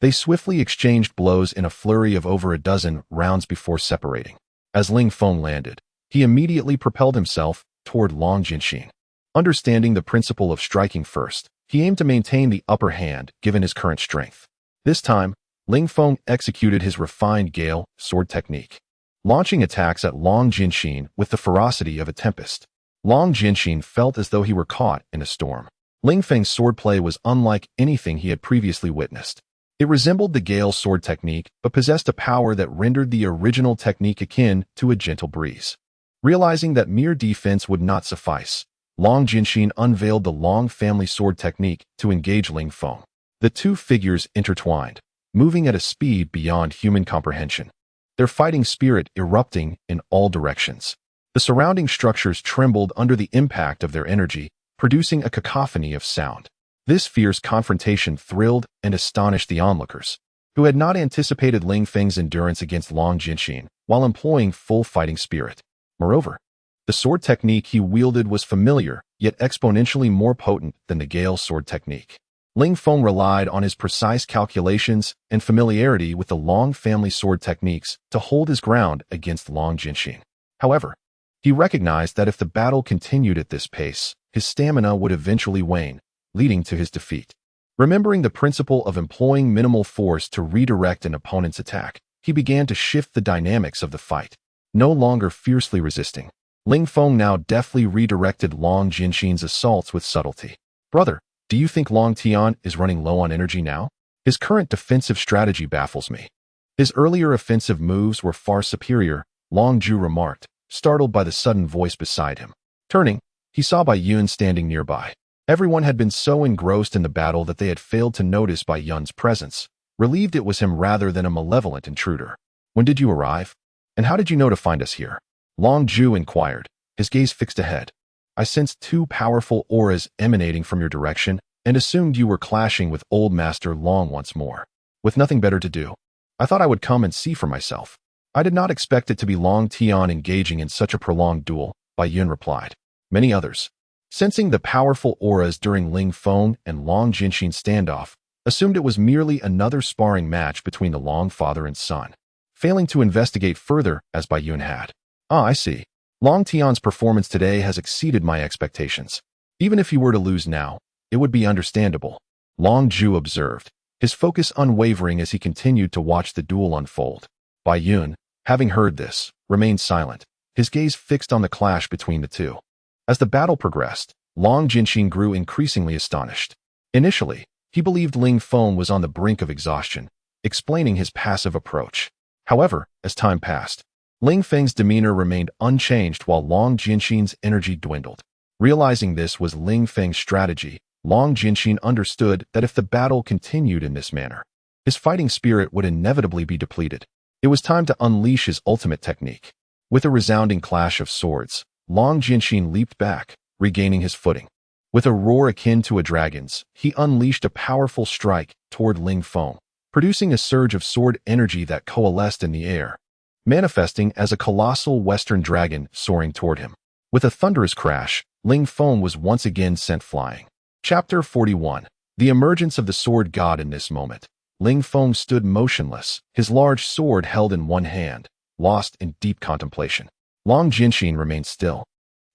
they swiftly exchanged blows in a flurry of over a dozen rounds before separating. As Ling Feng landed, he immediately propelled himself toward Long Jinxin. Understanding the principle of striking first, he aimed to maintain the upper hand given his current strength. This time, Ling Feng executed his refined Gale sword technique, launching attacks at Long Jinxin with the ferocity of a tempest. Long Jinxin felt as though he were caught in a storm. Ling Feng's swordplay was unlike anything he had previously witnessed. It resembled the Gale sword technique, but possessed a power that rendered the original technique akin to a gentle breeze. Realizing that mere defense would not suffice, Long Jinxin unveiled the long family sword technique to engage Ling Feng. The two figures intertwined, moving at a speed beyond human comprehension, their fighting spirit erupting in all directions. The surrounding structures trembled under the impact of their energy, producing a cacophony of sound. This fierce confrontation thrilled and astonished the onlookers, who had not anticipated Ling Feng's endurance against Long Jinxin while employing full fighting spirit. Moreover, the sword technique he wielded was familiar, yet exponentially more potent than the Gale sword technique. Ling Feng relied on his precise calculations and familiarity with the Long family sword techniques to hold his ground against Long Jinxin. However, he recognized that if the battle continued at this pace, his stamina would eventually wane, leading to his defeat. Remembering the principle of employing minimal force to redirect an opponent's attack, he began to shift the dynamics of the fight. No longer fiercely resisting, Ling Feng now deftly redirected Long Jinxin's assaults with subtlety. "Brother, do you think Long Tian is running low on energy now? His current defensive strategy baffles me." His earlier offensive moves were far superior, Long Ju remarked, startled by the sudden voice beside him. Turning, he saw Bai Yun standing nearby. Everyone had been so engrossed in the battle that they had failed to notice Bai Yun's presence, relieved it was him rather than a malevolent intruder. "When did you arrive? And how did you know to find us here?" Long Ju inquired, his gaze fixed ahead. "I sensed two powerful auras emanating from your direction and assumed you were clashing with Old Master Long once more. With nothing better to do, I thought I would come and see for myself. I did not expect it to be Long Tian engaging in such a prolonged duel," Bai Yun replied. Many others, sensing the powerful auras during Ling Feng and Long Jinxin's standoff, assumed it was merely another sparring match between the Long father and son, failing to investigate further as Bai Yun had. "Ah, I see. Long Tian's performance today has exceeded my expectations. Even if he were to lose now, it would be understandable," Long Ju observed, his focus unwavering as he continued to watch the duel unfold. Bai Yun, having heard this, remained silent, his gaze fixed on the clash between the two. As the battle progressed, Long Jinxin grew increasingly astonished. Initially, he believed Ling Feng was on the brink of exhaustion, explaining his passive approach. However, as time passed, Ling Feng's demeanor remained unchanged while Long Jinxin's energy dwindled. Realizing this was Ling Feng's strategy, Long Jinxin understood that if the battle continued in this manner, his fighting spirit would inevitably be depleted. It was time to unleash his ultimate technique. With a resounding clash of swords, Long Jinxin leaped back, regaining his footing. With a roar akin to a dragon's, he unleashed a powerful strike toward Ling Feng, producing a surge of sword energy that coalesced in the air, manifesting as a colossal western dragon soaring toward him. With a thunderous crash, Ling Feng was once again sent flying. Chapter 41. The emergence of the sword god. In this moment, Ling Feng stood motionless, his large sword held in one hand, lost in deep contemplation. Long Jinxin remained still,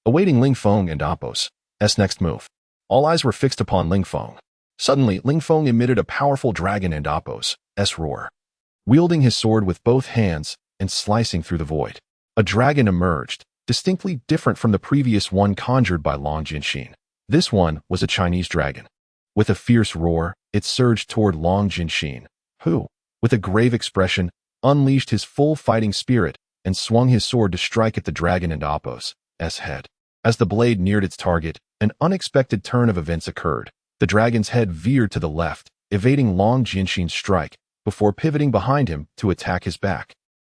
awaiting Ling Feng and Appo's next move. All eyes were fixed upon Ling Feng. Suddenly, Ling Feng emitted a powerful dragon and Appo's roar. Wielding his sword with both hands and slicing through the void, a dragon emerged, distinctly different from the previous one conjured by Long Jinxin. This one was a Chinese dragon. With a fierce roar, it surged toward Long Jinxin, who, with a grave expression, unleashed his full fighting spirit and swung his sword to strike at the dragon and Appo's head. As the blade neared its target, an unexpected turn of events occurred. The dragon's head veered to the left, evading Long Jinxin's strike, before pivoting behind him to attack his back,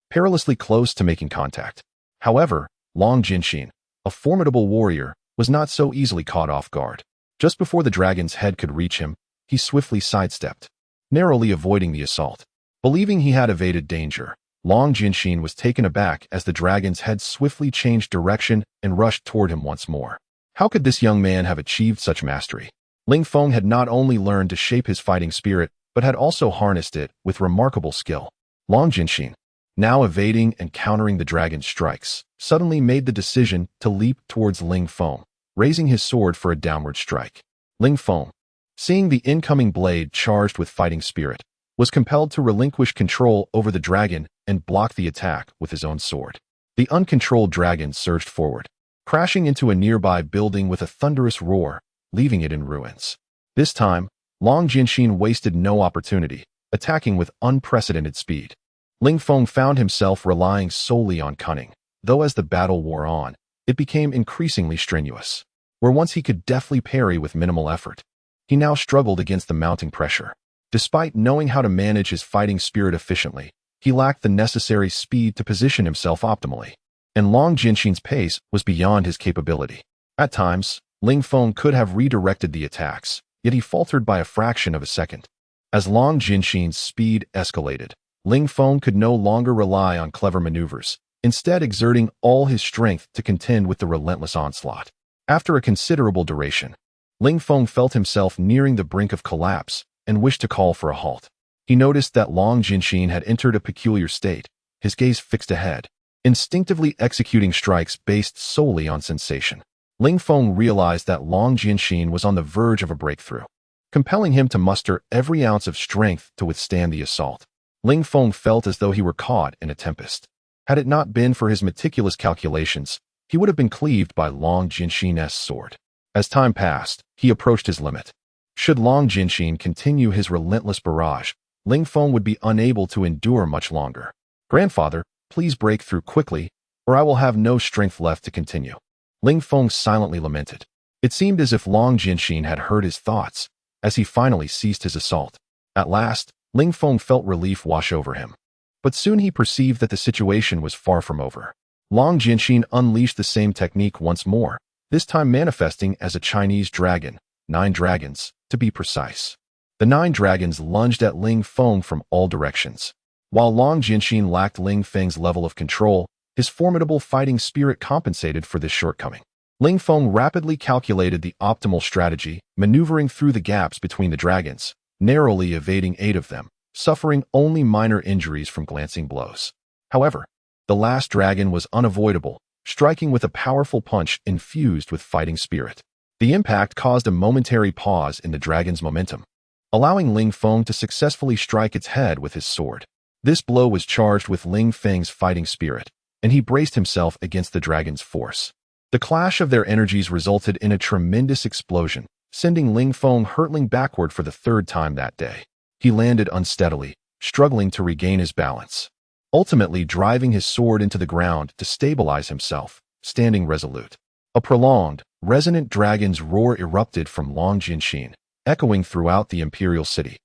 perilously close to making contact. However, Long Jinxin, a formidable warrior, was not so easily caught off guard. Just before the dragon's head could reach him, he swiftly sidestepped, narrowly avoiding the assault. Believing he had evaded danger, Long Jinxin was taken aback as the dragon's head swiftly changed direction and rushed toward him once more. How could this young man have achieved such mastery? Ling Feng had not only learned to shape his fighting spirit, but had also harnessed it with remarkable skill. Long Jinxin, now evading and countering the dragon's strikes, suddenly made the decision to leap towards Ling Feng, raising his sword for a downward strike. Ling Feng, seeing the incoming blade charged with fighting spirit, was compelled to relinquish control over the dragon and block the attack with his own sword. The uncontrolled dragon surged forward, crashing into a nearby building with a thunderous roar, leaving it in ruins. This time, Long Jinxin wasted no opportunity, attacking with unprecedented speed. Ling Feng found himself relying solely on cunning, though as the battle wore on, it became increasingly strenuous. where once he could deftly parry with minimal effort, he now struggled against the mounting pressure. Despite knowing how to manage his fighting spirit efficiently, he lacked the necessary speed to position himself optimally, and Long Jinxin's pace was beyond his capability. At times, Ling Feng could have redirected the attacks, yet he faltered by a fraction of a second. As Long Jinxin's speed escalated, Ling Feng could no longer rely on clever maneuvers, instead exerting all his strength to contend with the relentless onslaught. After a considerable duration, Ling Feng felt himself nearing the brink of collapse and wished to call for a halt. He noticed that Long Jinxin had entered a peculiar state, his gaze fixed ahead, instinctively executing strikes based solely on sensation. Ling Feng realized that Long Jinxin was on the verge of a breakthrough, compelling him to muster every ounce of strength to withstand the assault. Ling Feng felt as though he were caught in a tempest. Had it not been for his meticulous calculations, he would have been cleaved by Long Jinxin's sword. As time passed, he approached his limit. Should Long Jinxin continue his relentless barrage, Ling Feng would be unable to endure much longer. "Grandfather, please break through quickly, or I will have no strength left to continue." Ling Feng silently lamented. It seemed as if Long Jinxin had heard his thoughts, as he finally ceased his assault. At last, Ling Feng felt relief wash over him. But soon he perceived that the situation was far from over. Long Jinxin unleashed the same technique once more, this time manifesting as a Chinese dragon, 9 dragons, to be precise. The 9 dragons lunged at Ling Feng from all directions. While Long Jinxin lacked Ling Feng's level of control, his formidable fighting spirit compensated for this shortcoming. Ling Feng rapidly calculated the optimal strategy, maneuvering through the gaps between the dragons, narrowly evading 8 of them, suffering only minor injuries from glancing blows. However, the last dragon was unavoidable, striking with a powerful punch infused with fighting spirit. The impact caused a momentary pause in the dragon's momentum, allowing Ling Feng to successfully strike its head with his sword. This blow was charged with Ling Feng's fighting spirit, and he braced himself against the dragon's force. The clash of their energies resulted in a tremendous explosion, sending Ling Feng hurtling backward for the 3rd time that day. He landed unsteadily, struggling to regain his balance, ultimately driving his sword into the ground to stabilize himself, standing resolute. A prolonged, resonant dragon's roar erupted from Long Jinxin, echoing throughout the imperial city,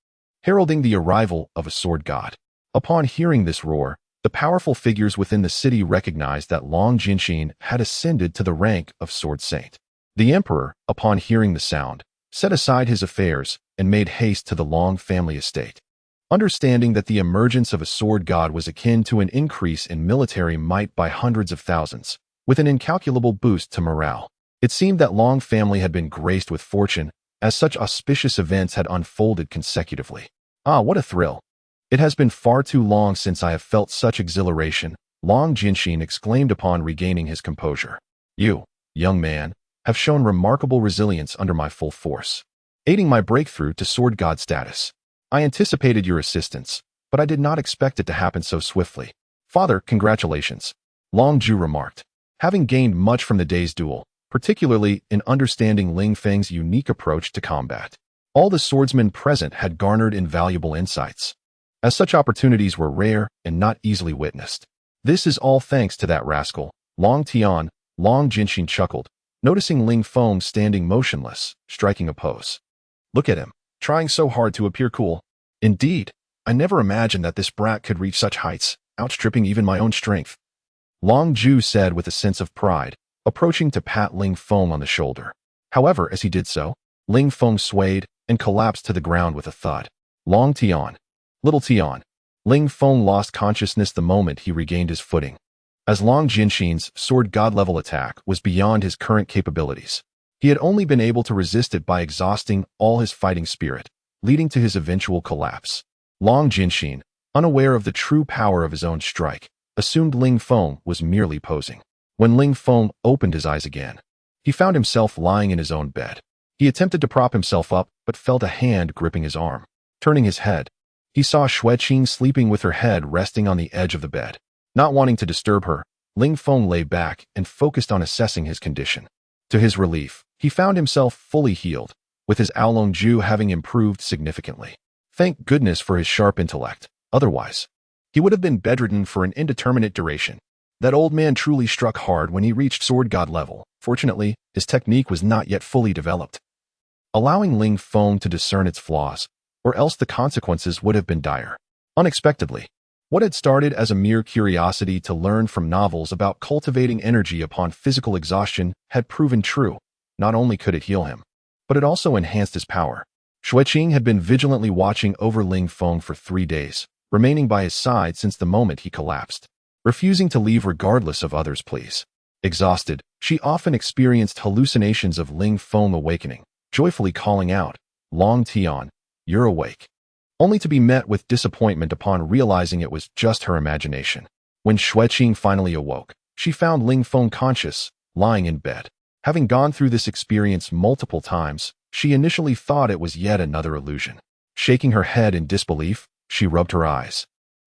heralding the arrival of a sword god. Upon hearing this roar, the powerful figures within the city recognized that Long Jinxin had ascended to the rank of sword saint. The emperor, upon hearing the sound, set aside his affairs and made haste to the Long family estate. Understanding that the emergence of a sword god was akin to an increase in military might by hundreds of thousands, with an incalculable boost to morale, it seemed that Long family had been graced with fortune, as such auspicious events had unfolded consecutively. Ah, what a thrill! It has been far too long since I have felt such exhilaration, Long Jinxin exclaimed upon regaining his composure. "You, young man, have shown remarkable resilience under my full force, aiding my breakthrough to sword god status. I anticipated your assistance, but I did not expect it to happen so swiftly. Father, congratulations," Long Ju remarked. Having gained much from the day's duel, particularly in understanding Ling Feng's unique approach to combat, all the swordsmen present had garnered invaluable insights, as such opportunities were rare and not easily witnessed. "This is all thanks to that rascal, Long Tian," Long Jinxin chuckled, noticing Ling Feng standing motionless, striking a pose. "Look at him, trying so hard to appear cool. Indeed, I never imagined that this brat could reach such heights, outstripping even my own strength," Long Ju said with a sense of pride, approaching to pat Ling Feng on the shoulder. However, as he did so, Ling Feng swayed and collapsed to the ground with a thud. "Long Tian. Little Tian." Ling Feng lost consciousness the moment he regained his footing, as Long Jinxin's sword god-level attack was beyond his current capabilities. He had only been able to resist it by exhausting all his fighting spirit, leading to his eventual collapse. Long Jinxin, unaware of the true power of his own strike, assumed Ling Feng was merely posing. When Ling Feng opened his eyes again, he found himself lying in his own bed. He attempted to prop himself up, but felt a hand gripping his arm. Turning his head, he saw Xue Qing sleeping with her head resting on the edge of the bed. Not wanting to disturb her, Ling Feng lay back and focused on assessing his condition. To his relief, he found himself fully healed, with his Oolong Ju having improved significantly. Thank goodness for his sharp intellect, otherwise, he would have been bedridden for an indeterminate duration. That old man truly struck hard when he reached sword god level. Fortunately, his technique was not yet fully developed, allowing Ling Feng to discern its flaws, or else the consequences would have been dire. Unexpectedly, what had started as a mere curiosity to learn from novels about cultivating energy upon physical exhaustion had proven true. Not only could it heal him, but it also enhanced his power. Xue Qing had been vigilantly watching over Ling Feng for 3 days, remaining by his side since the moment he collapsed, refusing to leave regardless of others' pleas. Exhausted, she often experienced hallucinations of Ling Feng awakening, joyfully calling out, "Long Tian, you're awake," only to be met with disappointment upon realizing it was just her imagination. When Xue Qing finally awoke, she found Ling Feng conscious, lying in bed. Having gone through this experience multiple times, she initially thought it was yet another illusion. Shaking her head in disbelief, she rubbed her eyes,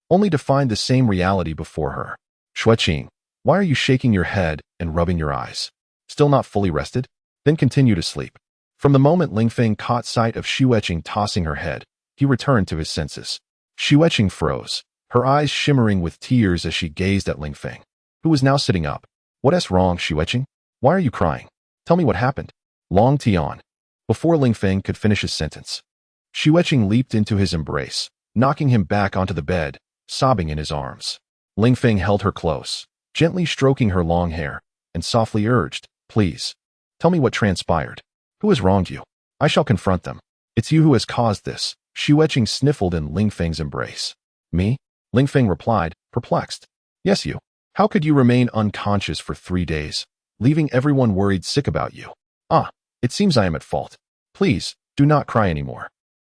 only to find the same reality before her. "Xue Qing, why are you shaking your head and rubbing your eyes? Still not fully rested? Then continue to sleep." From the moment Ling Feng caught sight of Xue Qing tossing her head, he returned to his senses. Xue Qing froze, her eyes shimmering with tears as she gazed at Ling Feng, who was now sitting up. "What's wrong, Xue Qing? Why are you crying? Tell me what happened." "Long Tian." Before Ling Feng could finish his sentence, Xue Qing leaped into his embrace, knocking him back onto the bed, sobbing in his arms. Ling Feng held her close, gently stroking her long hair, and softly urged, "Please, tell me what transpired. Who has wronged you? I shall confront them." "It's you who has caused this." Xue Qing sniffled in Ling Feng's embrace. "Me?" Ling Feng replied, perplexed. "Yes, you. How could you remain unconscious for 3 days, leaving everyone worried sick about you? Ah, it seems I am at fault. Please, do not cry anymore.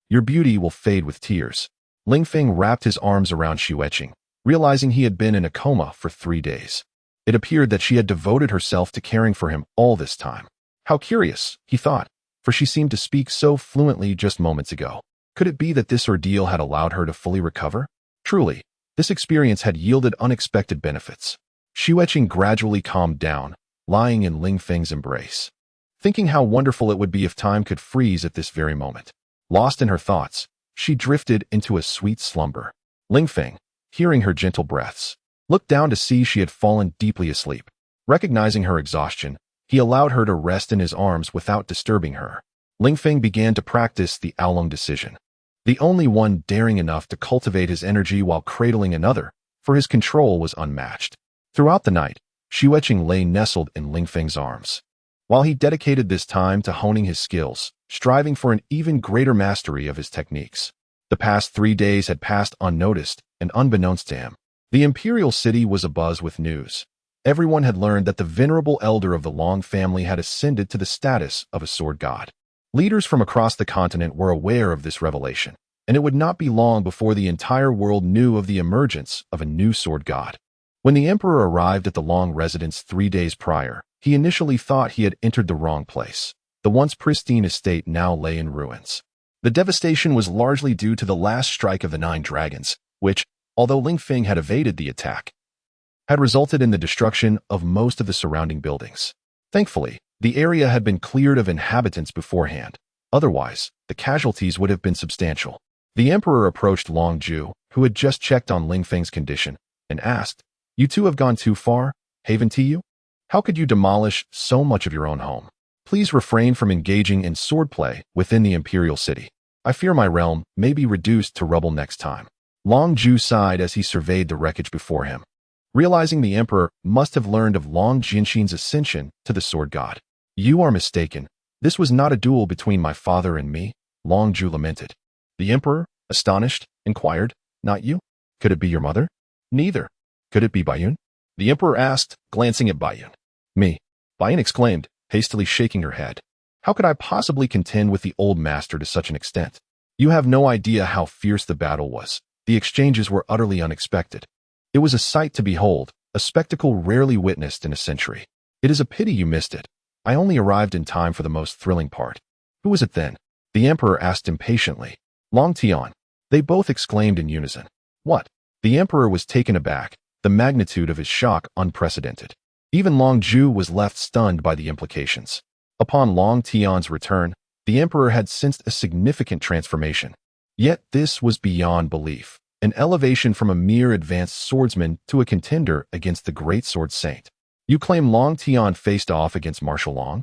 Your beauty will fade with tears." Ling Feng wrapped his arms around Xue Qing, realizing he had been in a coma for 3 days. It appeared that she had devoted herself to caring for him all this time. How curious, he thought, for she seemed to speak so fluently just moments ago. Could it be that this ordeal had allowed her to fully recover? Truly, this experience had yielded unexpected benefits. Xue Qing gradually calmed down, lying in Ling Feng's embrace, thinking how wonderful it would be if time could freeze at this very moment. Lost in her thoughts, she drifted into a sweet slumber. Ling Feng, hearing her gentle breaths, looked down to see she had fallen deeply asleep. Recognizing her exhaustion, he allowed her to rest in his arms without disturbing her. Ling Feng began to practice the oolong decision, the only one daring enough to cultivate his energy while cradling another, for his control was unmatched. Throughout the night, Xue Qing lay nestled in Ling Feng's arms, while he dedicated this time to honing his skills, striving for an even greater mastery of his techniques. The past 3 days had passed unnoticed, and unbeknownst to him, the imperial city was abuzz with news. Everyone had learned that the venerable elder of the Long family had ascended to the status of a sword god. Leaders from across the continent were aware of this revelation, and it would not be long before the entire world knew of the emergence of a new sword god. When the emperor arrived at the Long residence 3 days prior, he initially thought he had entered the wrong place. The once pristine estate now lay in ruins. The devastation was largely due to the last strike of the 9 dragons, which, although Ling Feng had evaded the attack, had resulted in the destruction of most of the surrounding buildings. Thankfully, the area had been cleared of inhabitants beforehand. Otherwise, the casualties would have been substantial. The emperor approached Long Ju, who had just checked on Ling Feng's condition, and asked, "You two have gone too far, haven't you? How could you demolish so much of your own home? Please refrain from engaging in swordplay within the imperial city. I fear my realm may be reduced to rubble next time." Long Ju sighed as he surveyed the wreckage before him, realizing the emperor must have learned of Long Jianxin's ascension to the sword god. "You are mistaken. This was not a duel between my father and me," Long Ju lamented. The emperor, astonished, inquired, "Not you? Could it be your mother?" "Neither." "Could it be Bayun?" the emperor asked, glancing at Bayun. "Me," Bayun exclaimed, hastily shaking her head. "How could I possibly contend with the old master to such an extent? You have no idea how fierce the battle was. The exchanges were utterly unexpected. It was a sight to behold, a spectacle rarely witnessed in a century. It is a pity you missed it. I only arrived in time for the most thrilling part." "Who was it then?" the emperor asked impatiently. "Long Tian." They both exclaimed in unison. "What?" The emperor was taken aback, the magnitude of his shock unprecedented. Even Long Ju was left stunned by the implications. Upon Long Tian's return, the emperor had sensed a significant transformation. Yet this was beyond belief. an elevation from a mere advanced swordsman to a contender against the great sword saint. You claim Long Tian faced off against Martial Long?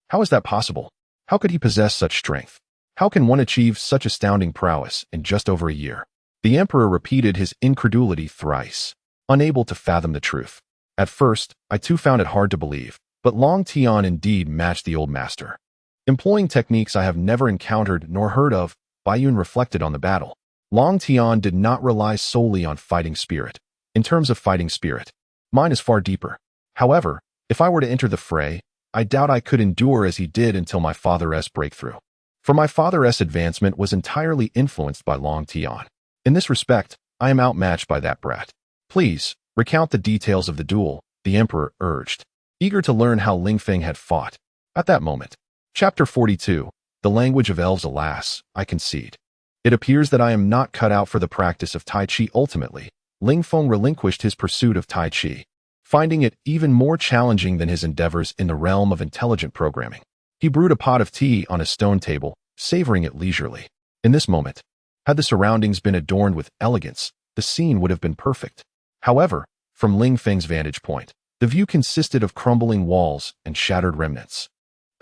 How is that possible? How could he possess such strength? How can one achieve such astounding prowess in just over a year? The emperor repeated his incredulity thrice, unable to fathom the truth. At first, I too found it hard to believe, but Long Tian indeed matched the old master. Employing techniques I have never encountered nor heard of, Bai Yun reflected on the battle. Long Tian did not rely solely on fighting spirit. In terms of fighting spirit, mine is far deeper. However, if I were to enter the fray, I doubt I could endure as he did until my father's breakthrough. For my father's advancement was entirely influenced by Long Tian. In this respect, I am outmatched by that brat. Please, recount the details of the duel, the emperor urged, eager to learn how Ling Feng had fought. At that moment. Chapter 42. The language of elves. Alas, I concede. It appears that I am not cut out for the practice of Tai Chi. Ultimately, Ling Feng relinquished his pursuit of Tai Chi, finding it even more challenging than his endeavors in the realm of intelligent programming. He brewed a pot of tea on a stone table, savoring it leisurely. In this moment, had the surroundings been adorned with elegance, the scene would have been perfect. However, from Ling Feng's vantage point, the view consisted of crumbling walls and shattered remnants,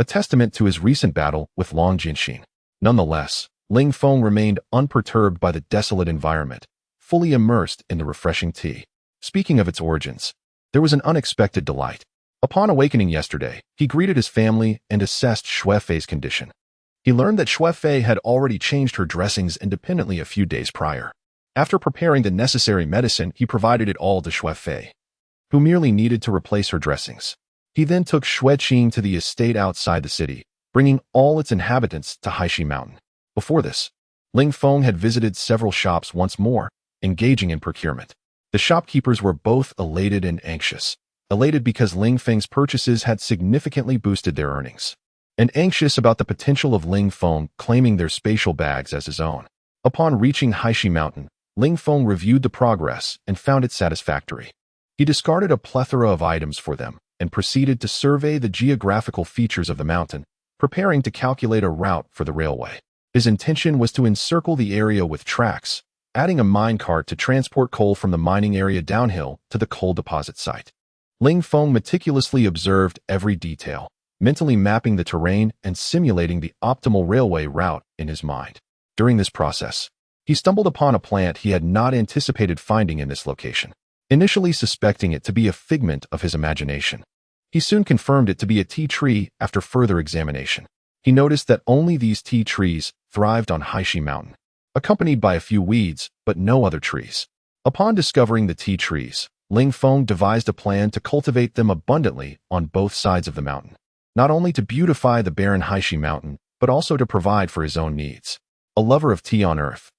a testament to his recent battle with Long Jianxin. Nonetheless, Ling Feng remained unperturbed by the desolate environment, fully immersed in the refreshing tea. Speaking of its origins, there was an unexpected delight. Upon awakening yesterday, he greeted his family and assessed Xue Fei's condition. He learned that Xue Fei had already changed her dressings independently a few days prior. After preparing the necessary medicine, he provided it all to Xue Fei, who merely needed to replace her dressings. He then took Xue Qing to the estate outside the city, bringing all its inhabitants to Haishi Mountain. Before this, Ling Feng had visited several shops once more, engaging in procurement. The shopkeepers were both elated and anxious. Elated because Ling Feng's purchases had significantly boosted their earnings, and anxious about the potential of Ling Feng claiming their spatial bags as his own. Upon reaching Haishi Mountain, Ling Feng reviewed the progress and found it satisfactory. He discarded a plethora of items for them and proceeded to survey the geographical features of the mountain, preparing to calculate a route for the railway. His intention was to encircle the area with tracks, adding a minecart to transport coal from the mining area downhill to the coal deposit site. Ling Feng meticulously observed every detail, mentally mapping the terrain and simulating the optimal railway route in his mind. During this process, he stumbled upon a plant he had not anticipated finding in this location. Initially suspecting it to be a figment of his imagination, he soon confirmed it to be a tea tree after further examination. He noticed that only these tea trees thrived on Haishi Mountain, accompanied by a few weeds, but no other trees. Upon discovering the tea trees, Ling Feng devised a plan to cultivate them abundantly on both sides of the mountain, not only to beautify the barren Haishi Mountain, but also to provide for his own needs. A lover of tea on earth,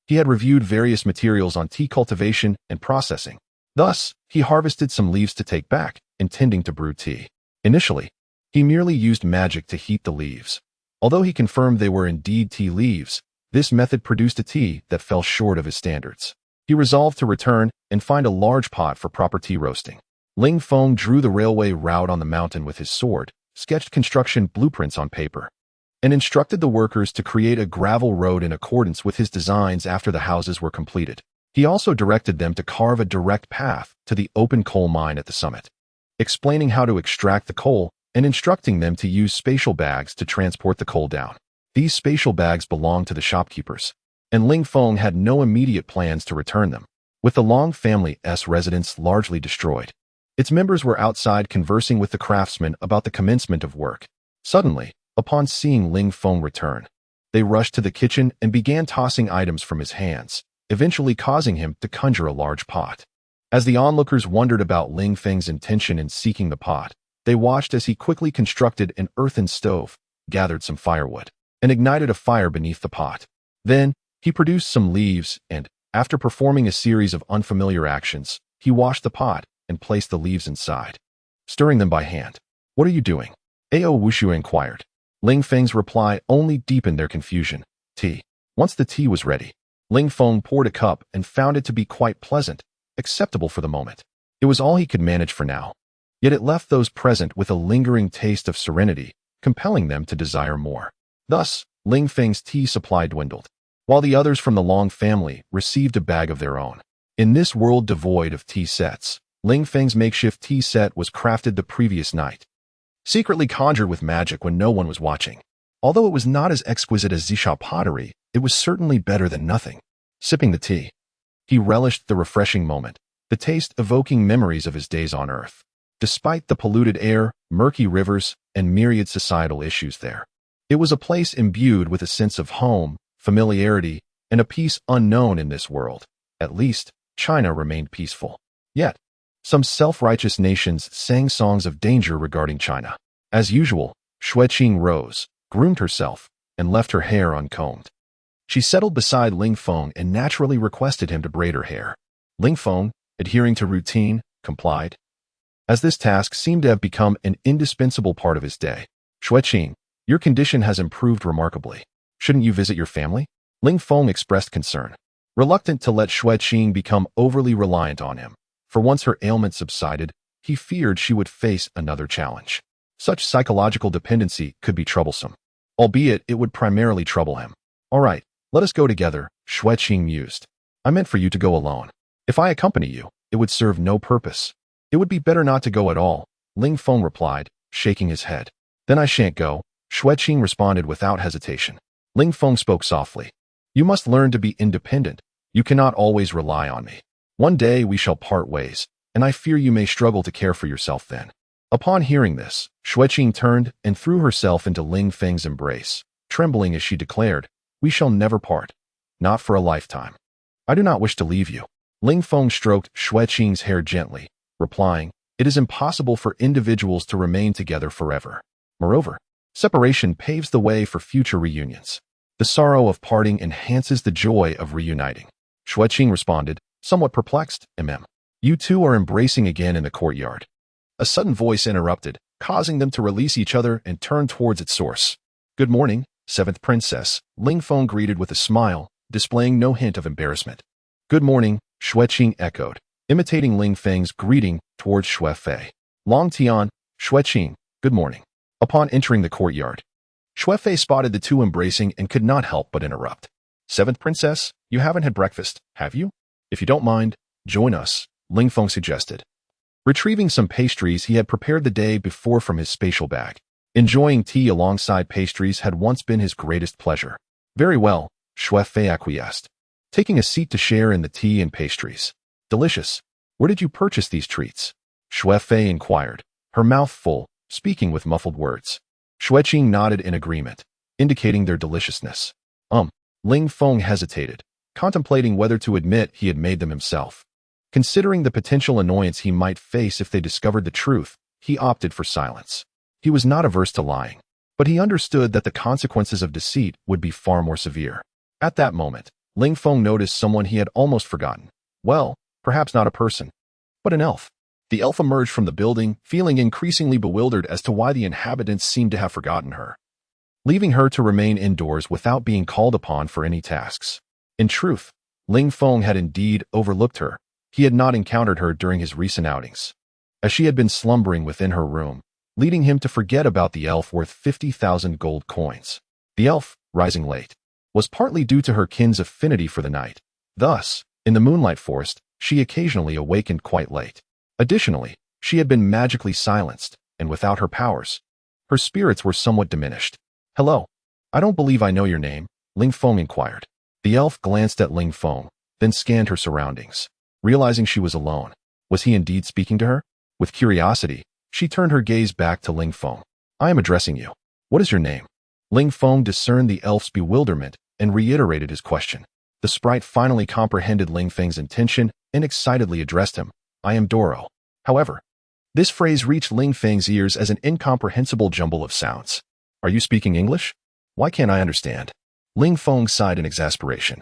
he had reviewed various materials on tea cultivation and processing. Thus, he harvested some leaves to take back, intending to brew tea. Initially, he merely used magic to heat the leaves. Although he confirmed they were indeed tea leaves, this method produced a tea that fell short of his standards. He resolved to return and find a large pot for proper tea roasting. Ling Feng drew the railway route on the mountain with his sword, sketched construction blueprints on paper, and instructed the workers to create a gravel road in accordance with his designs after the houses were completed. He also directed them to carve a direct path to the open coal mine at the summit, explaining how to extract the coal and instructing them to use spatial bags to transport the coal down. These spatial bags belonged to the shopkeepers, and Ling Feng had no immediate plans to return them. With the Long family's residence largely destroyed, its members were outside conversing with the craftsmen about the commencement of work. Suddenly, upon seeing Ling Feng return, they rushed to the kitchen and began tossing items from his hands, eventually causing him to conjure a large pot. As the onlookers wondered about Ling Feng's intention in seeking the pot, they watched as he quickly constructed an earthen stove, gathered some firewood, and ignited a fire beneath the pot. Then, he produced some leaves and, after performing a series of unfamiliar actions, he washed the pot and placed the leaves inside, stirring them by hand. "What are you doing?" Ao Wushu inquired. Ling Feng's reply only deepened their confusion. "Tea." Once the tea was ready, Ling Feng poured a cup and found it to be quite pleasant, acceptable for the moment. It was all he could manage for now, yet it left those present with a lingering taste of serenity, compelling them to desire more. Thus, Ling Feng's tea supply dwindled. while the others from the Long family received a bag of their own. In this world devoid of tea sets, Ling Feng's makeshift tea set was crafted the previous night, secretly conjured with magic when no one was watching. Although it was not as exquisite as Zisha pottery, it was certainly better than nothing. Sipping the tea, he relished the refreshing moment, the taste evoking memories of his days on Earth. Despite the polluted air, murky rivers, and myriad societal issues there, it was a place imbued with a sense of home, familiarity, and a peace unknown in this world. At least, China remained peaceful. Yet, some self-righteous nations sang songs of danger regarding China. As usual, Xue Qing rose, groomed herself, and left her hair uncombed. She settled beside Ling Feng and naturally requested him to braid her hair. Ling Feng, adhering to routine, complied, as this task seemed to have become an indispensable part of his day. Xue Qing, your condition has improved remarkably. Shouldn't you visit your family? Ling Feng expressed concern, reluctant to let Xue Qing become overly reliant on him. For once her ailment subsided, he feared she would face another challenge. Such psychological dependency could be troublesome, albeit it would primarily trouble him. All right, let us go together, Xue Qing mused. I meant for you to go alone. If I accompany you, it would serve no purpose. It would be better not to go at all, Ling Feng replied, shaking his head. Then I shan't go, Xue Qing responded without hesitation. Ling Feng spoke softly. You must learn to be independent. You cannot always rely on me. One day we shall part ways, and I fear you may struggle to care for yourself then. Upon hearing this, Xue Qing turned and threw herself into Ling Feng's embrace, trembling as she declared, We shall never part. Not for a lifetime. I do not wish to leave you. Ling Feng stroked Xue Qing's hair gently, replying, It is impossible for individuals to remain together forever. Moreover, separation paves the way for future reunions. The sorrow of parting enhances the joy of reuniting. Xue Qing responded, somewhat perplexed, You two are embracing again in the courtyard. A sudden voice interrupted, causing them to release each other and turn towards its source. Good morning, seventh princess, Ling Feng greeted with a smile, displaying no hint of embarrassment. Good morning, Xue Qing echoed, imitating Ling Feng's greeting towards Xue Fei. Long Tian, Xue Qing, good morning. Upon entering the courtyard, Xue Fei spotted the two embracing and could not help but interrupt. Seventh princess, you haven't had breakfast, have you? If you don't mind, join us, Ling Feng suggested. Retrieving some pastries he had prepared the day before from his spatial bag. Enjoying tea alongside pastries had once been his greatest pleasure. Very well, Xue Fei acquiesced, taking a seat to share in the tea and pastries. Delicious. Where did you purchase these treats? Xue Fei inquired, her mouth full, speaking with muffled words. Xue Qing nodded in agreement, indicating their deliciousness. Ling Feng hesitated, contemplating whether to admit he had made them himself. Considering the potential annoyance he might face if they discovered the truth, he opted for silence. He was not averse to lying, but he understood that the consequences of deceit would be far more severe. At that moment, Ling Feng noticed someone he had almost forgotten. Well, perhaps not a person, but an elf. The elf emerged from the building, feeling increasingly bewildered as to why the inhabitants seemed to have forgotten her, leaving her to remain indoors without being called upon for any tasks. In truth, Ling Feng had indeed overlooked her. He had not encountered her during his recent outings, as she had been slumbering within her room, leading him to forget about the elf worth 50,000 gold coins. The elf, rising late, was partly due to her kin's affinity for the night. Thus, in the moonlight forest, she occasionally awakened quite late. Additionally, she had been magically silenced, and without her powers, her spirits were somewhat diminished. Hello. I don't believe I know your name, Ling Feng inquired. The elf glanced at Ling Feng, then scanned her surroundings. Realizing she was alone, was he indeed speaking to her? With curiosity, she turned her gaze back to Ling Feng. I am addressing you. What is your name? Ling Feng discerned the elf's bewilderment and reiterated his question. The sprite finally comprehended Ling Feng's intention and excitedly addressed him. I am Doro. However, this phrase reached Ling Feng's ears as an incomprehensible jumble of sounds. Are you speaking English? Why can't I understand? Ling Feng sighed in exasperation,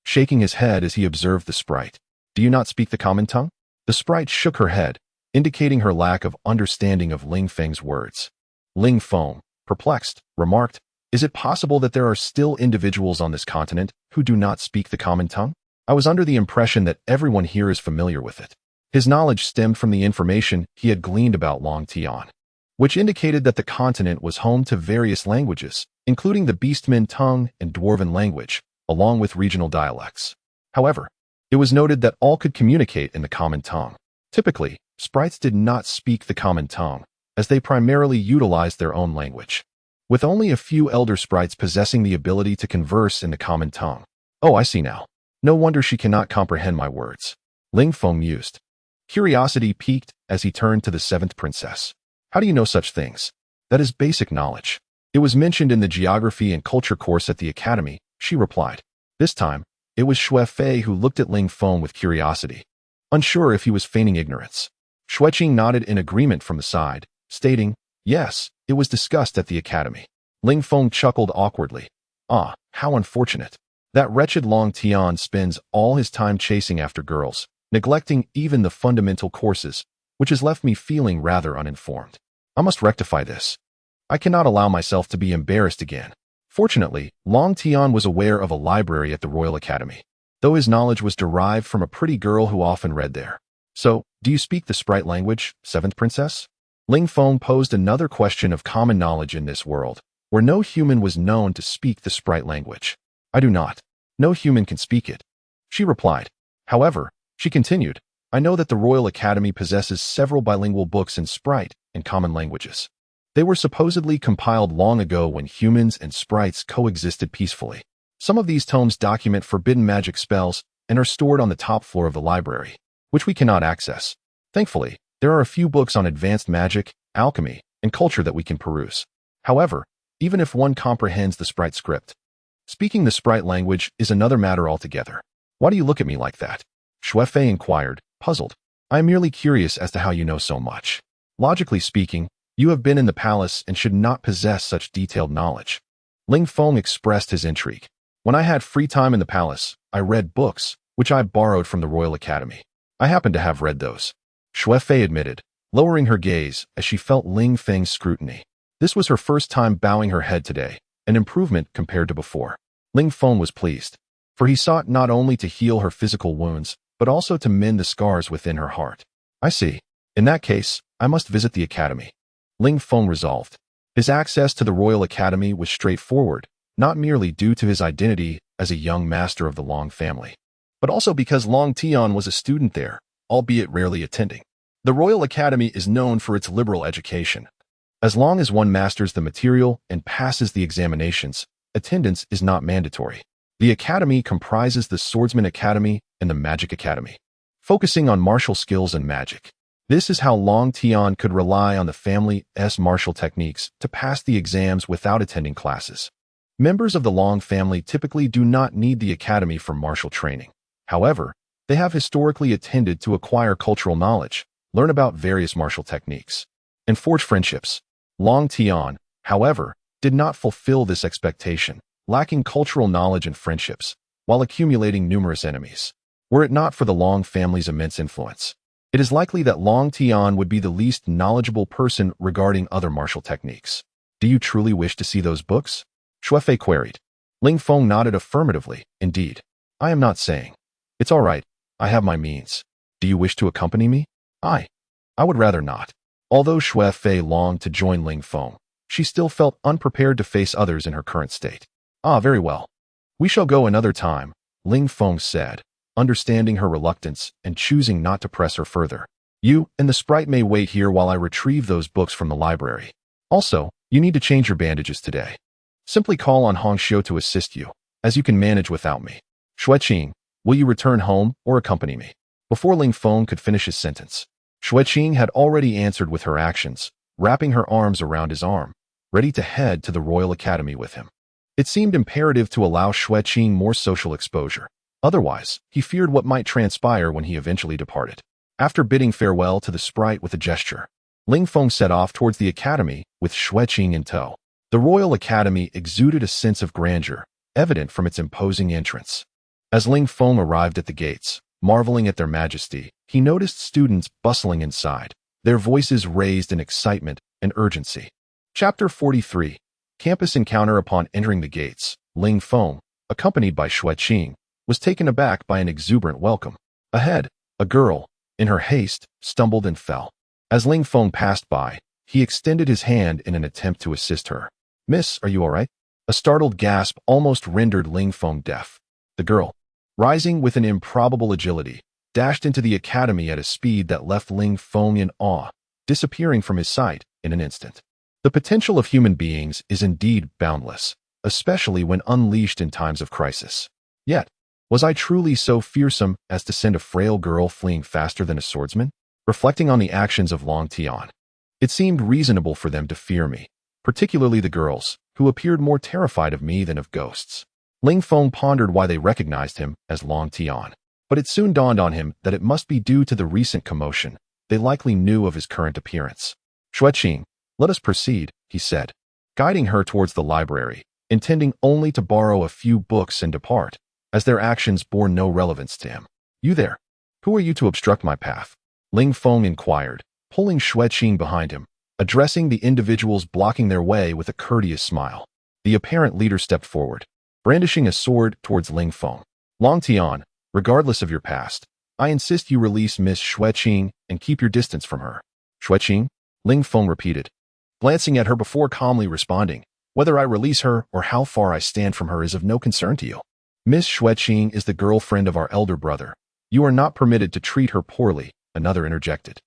shaking his head as he observed the sprite. Do you not speak the common tongue? The sprite shook her head, indicating her lack of understanding of Ling Feng's words. Ling Feng, perplexed, remarked, Is it possible that there are still individuals on this continent who do not speak the common tongue? I was under the impression that everyone here is familiar with it. His knowledge stemmed from the information he had gleaned about Long Tian, which indicated that the continent was home to various languages, including the Beastmen tongue and Dwarven language, along with regional dialects. However, it was noted that all could communicate in the common tongue. Typically, sprites did not speak the common tongue, as they primarily utilized their own language, with only a few elder sprites possessing the ability to converse in the common tongue. Oh, I see now. No wonder she cannot comprehend my words. Ling Feng mused. Curiosity piqued as he turned to the seventh princess. How do you know such things? That is basic knowledge. It was mentioned in the geography and culture course at the academy, she replied. This time, it was Xue Fei who looked at Ling Feng with curiosity, unsure if he was feigning ignorance. Xue Qing nodded in agreement from the side, stating, yes, it was discussed at the academy. Ling Feng chuckled awkwardly. Ah, how unfortunate. That wretched Long Tian spends all his time chasing after girls, neglecting even the fundamental courses, which has left me feeling rather uninformed. I must rectify this. I cannot allow myself to be embarrassed again. Fortunately, Long Tian was aware of a library at the Royal Academy, though his knowledge was derived from a pretty girl who often read there. So, do you speak the sprite language, seventh princess? Ling Feng posed another question of common knowledge in this world, where no human was known to speak the sprite language. I do not. No human can speak it, she replied. However, she continued, I know that the Royal Academy possesses several bilingual books in sprite and common languages. They were supposedly compiled long ago when humans and sprites coexisted peacefully. Some of these tomes document forbidden magic spells and are stored on the top floor of the library, which we cannot access. Thankfully, there are a few books on advanced magic, alchemy, and culture that we can peruse. However, even if one comprehends the sprite script, speaking the sprite language is another matter altogether. Why do you look at me like that? Xue Fei inquired, puzzled. I am merely curious as to how you know so much. Logically speaking, you have been in the palace and should not possess such detailed knowledge. Ling Feng expressed his intrigue. When I had free time in the palace, I read books, which I borrowed from the Royal Academy. I happen to have read those. Xue Fei admitted, lowering her gaze as she felt Ling Feng's scrutiny. This was her first time bowing her head today, an improvement compared to before. Ling Feng was pleased, for he sought not only to heal her physical wounds, but also to mend the scars within her heart. I see. In that case, I must visit the academy. Ling Feng resolved. His access to the Royal Academy was straightforward, not merely due to his identity as a young master of the Long family, but also because Long Tian was a student there, albeit rarely attending. The Royal Academy is known for its liberal education. As long as one masters the material and passes the examinations, attendance is not mandatory. The academy comprises the Swordsman Academy and the Magic Academy, focusing on martial skills and magic. This is how Long Tian could rely on the family's martial techniques to pass the exams without attending classes. Members of the Long family typically do not need the academy for martial training. However, they have historically attended to acquire cultural knowledge, learn about various martial techniques, and forge friendships. Long Tian, however, did not fulfill this expectation, lacking cultural knowledge and friendships, while accumulating numerous enemies. Were it not for the Long family's immense influence, it is likely that Long Tian would be the least knowledgeable person regarding other martial techniques. Do you truly wish to see those books? Xue Fei queried. Ling Feng nodded affirmatively. Indeed. I am not saying. It's all right. I have my means. Do you wish to accompany me? I would rather not. Although Xue Fei longed to join Ling Feng, she still felt unprepared to face others in her current state. Ah, very well. We shall go another time, Ling Feng said, understanding her reluctance and choosing not to press her further. You and the sprite may wait here while I retrieve those books from the library. Also, you need to change your bandages today. Simply call on Hong Xiu to assist you, as you can manage without me. Xue Qing, will you return home or accompany me? Before Ling Feng could finish his sentence, Xue Qing had already answered with her actions, wrapping her arms around his arm, ready to head to the Royal Academy with him. It seemed imperative to allow Xue Qing more social exposure. Otherwise, he feared what might transpire when he eventually departed. After bidding farewell to the sprite with a gesture, Ling Feng set off towards the academy with Xue Qing in tow. The Royal Academy exuded a sense of grandeur, evident from its imposing entrance. As Ling Feng arrived at the gates, marveling at their majesty, he noticed students bustling inside, their voices raised in excitement and urgency. Chapter 43. Campus Encounter. Upon entering the gates, Ling Feng, accompanied by Xue Qing, was taken aback by an exuberant welcome. Ahead, a girl, in her haste, stumbled and fell. As Ling Feng passed by, he extended his hand in an attempt to assist her. Miss, are you all right? A startled gasp almost rendered Ling Feng deaf. The girl, rising with an improbable agility, dashed into the academy at a speed that left Ling Feng in awe, disappearing from his sight in an instant. The potential of human beings is indeed boundless, especially when unleashed in times of crisis. Yet, was I truly so fearsome as to send a frail girl fleeing faster than a swordsman? Reflecting on the actions of Long Tian, it seemed reasonable for them to fear me, particularly the girls, who appeared more terrified of me than of ghosts. Ling Feng pondered why they recognized him as Long Tian, but it soon dawned on him that it must be due to the recent commotion. They likely knew of his current appearance. Xue Qing, let us proceed, he said, guiding her towards the library, intending only to borrow a few books and depart, as their actions bore no relevance to him. You there? Who are you to obstruct my path? Ling Feng inquired, pulling Xue Qing behind him, addressing the individuals blocking their way with a courteous smile. The apparent leader stepped forward, brandishing a sword towards Ling Feng. Long Tian, regardless of your past, I insist you release Miss Xue Qing and keep your distance from her. Xue Qing? Ling Feng repeated, glancing at her before calmly responding, whether I release her or how far I stand from her is of no concern to you. Miss Xue Qing is the girlfriend of our elder brother. You are not permitted to treat her poorly, another interjected.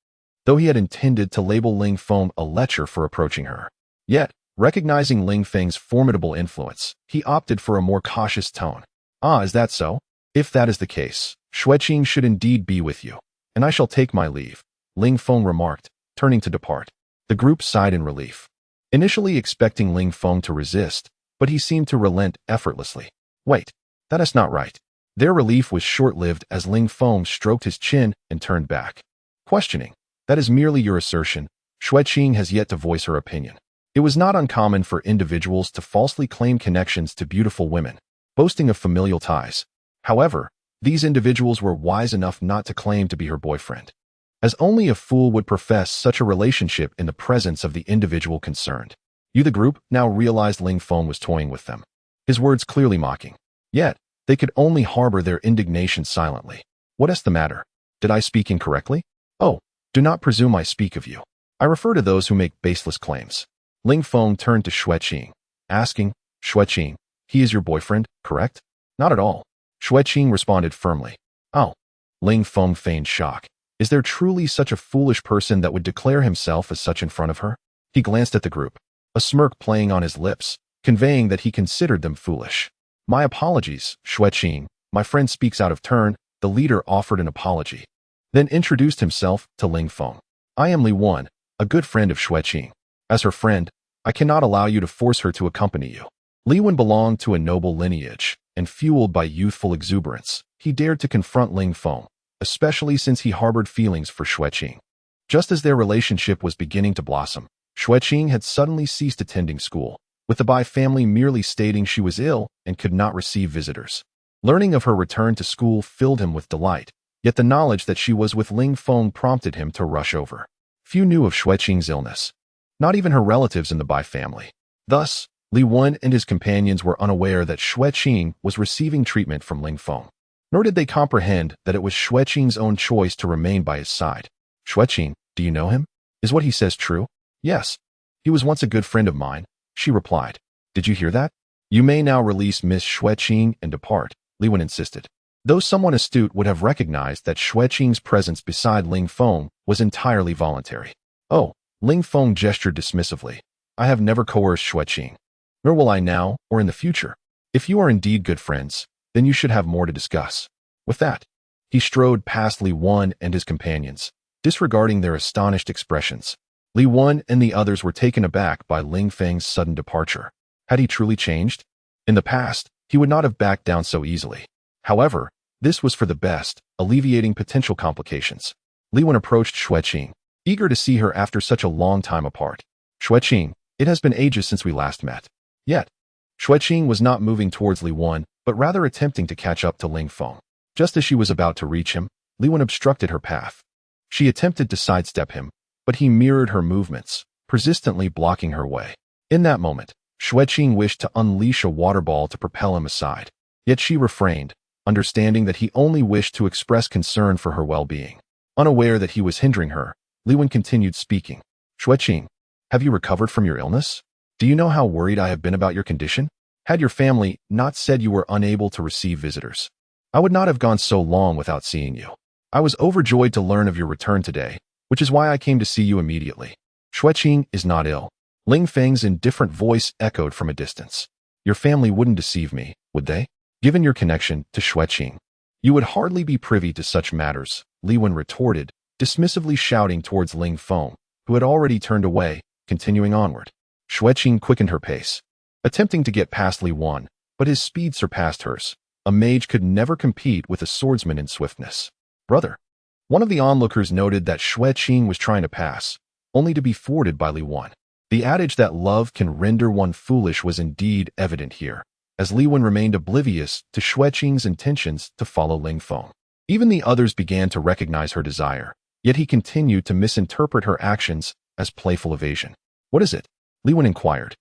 Though he had intended to label Ling Feng a lecher for approaching her. Yet, recognizing Ling Feng's formidable influence, he opted for a more cautious tone. Ah, is that so? If that is the case, Xue Qing should indeed be with you, and I shall take my leave, Ling Feng remarked, turning to depart. The group sighed in relief, initially expecting Ling Feng to resist, but he seemed to relent effortlessly. Wait, that is not right. Their relief was short-lived as Ling Feng stroked his chin and turned back, questioning. That is merely your assertion. Xue Qing has yet to voice her opinion. It was not uncommon for individuals to falsely claim connections to beautiful women, boasting of familial ties. However, these individuals were wise enough not to claim to be her boyfriend, as only a fool would profess such a relationship in the presence of the individual concerned. The group now realized Ling Feng was toying with them, his words clearly mocking. Yet, they could only harbor their indignation silently. What is the matter? Did I speak incorrectly? Oh, do not presume I speak of you. I refer to those who make baseless claims. Ling Feng turned to Xue Qing, asking, Xue Qing, he is your boyfriend, correct? Not at all. Xue Qing responded firmly. Oh. Ling Feng feigned shock. Is there truly such a foolish person that would declare himself as such in front of her? He glanced at the group, a smirk playing on his lips, conveying that he considered them foolish. My apologies, Xue Qing. My friend speaks out of turn. The leader offered an apology, then introduced himself to Ling Feng. I am Li Wan, a good friend of Xue Qing. As her friend, I cannot allow you to force her to accompany you. Li Wan belonged to a noble lineage, and fueled by youthful exuberance, he dared to confront Ling Feng, especially since he harbored feelings for Xue Qing. Just as their relationship was beginning to blossom, Xue Qing had suddenly ceased attending school, with the Bai family merely stating she was ill and could not receive visitors. Learning of her return to school filled him with delight, yet the knowledge that she was with Ling Feng prompted him to rush over. Few knew of Xue Qing's illness, not even her relatives in the Bai family. Thus, Li Wan and his companions were unaware that Xue Qing was receiving treatment from Ling Feng, nor did they comprehend that it was Xue Qing's own choice to remain by his side. Xue Qing, do you know him? Is what he says true? Yes. He was once a good friend of mine, she replied. Did you hear that? You may now release Miss Xue Qing and depart, Li Wan insisted. Though someone astute would have recognized that Xue Qing's presence beside Ling Feng was entirely voluntary. Oh, Ling Feng gestured dismissively. I have never coerced Xue Qing, nor will I now or in the future. If you are indeed good friends, then you should have more to discuss. With that, he strode past Li Wan and his companions, disregarding their astonished expressions. Li Wan and the others were taken aback by Ling Feng's sudden departure. Had he truly changed? In the past, he would not have backed down so easily. However, this was for the best, alleviating potential complications. Li Wan approached Xue Qing, eager to see her after such a long time apart. Xue Qing, it has been ages since we last met. Yet, Xue Qing was not moving towards Li Wan, but rather attempting to catch up to Ling Feng. Just as she was about to reach him, Li Wan obstructed her path. She attempted to sidestep him, but he mirrored her movements, persistently blocking her way. In that moment, Xue Qing wished to unleash a water ball to propel him aside. Yet she refrained, understanding that he only wished to express concern for her well-being. Unaware that he was hindering her, Li Wan continued speaking. Xue Qing, have you recovered from your illness? Do you know how worried I have been about your condition? Had your family not said you were unable to receive visitors, I would not have gone so long without seeing you. I was overjoyed to learn of your return today, which is why I came to see you immediately. Xue Qing is not ill. Ling Feng's indifferent voice echoed from a distance. Your family wouldn't deceive me, would they? Given your connection to Xue Qing, you would hardly be privy to such matters, Li Wen retorted, dismissively shouting towards Ling Feng, who had already turned away, continuing onward. Xue Qing quickened her pace, attempting to get past Li Wen, but his speed surpassed hers. A mage could never compete with a swordsman in swiftness. Brother. One of the onlookers noted that Xue Qing was trying to pass, only to be thwarted by Li Wen. The adage that love can render one foolish was indeed evident here, as Li Wen remained oblivious to Xue Qing's intentions to follow Ling Feng. Even the others began to recognize her desire, yet he continued to misinterpret her actions as playful evasion. What is it? Li Wen inquired,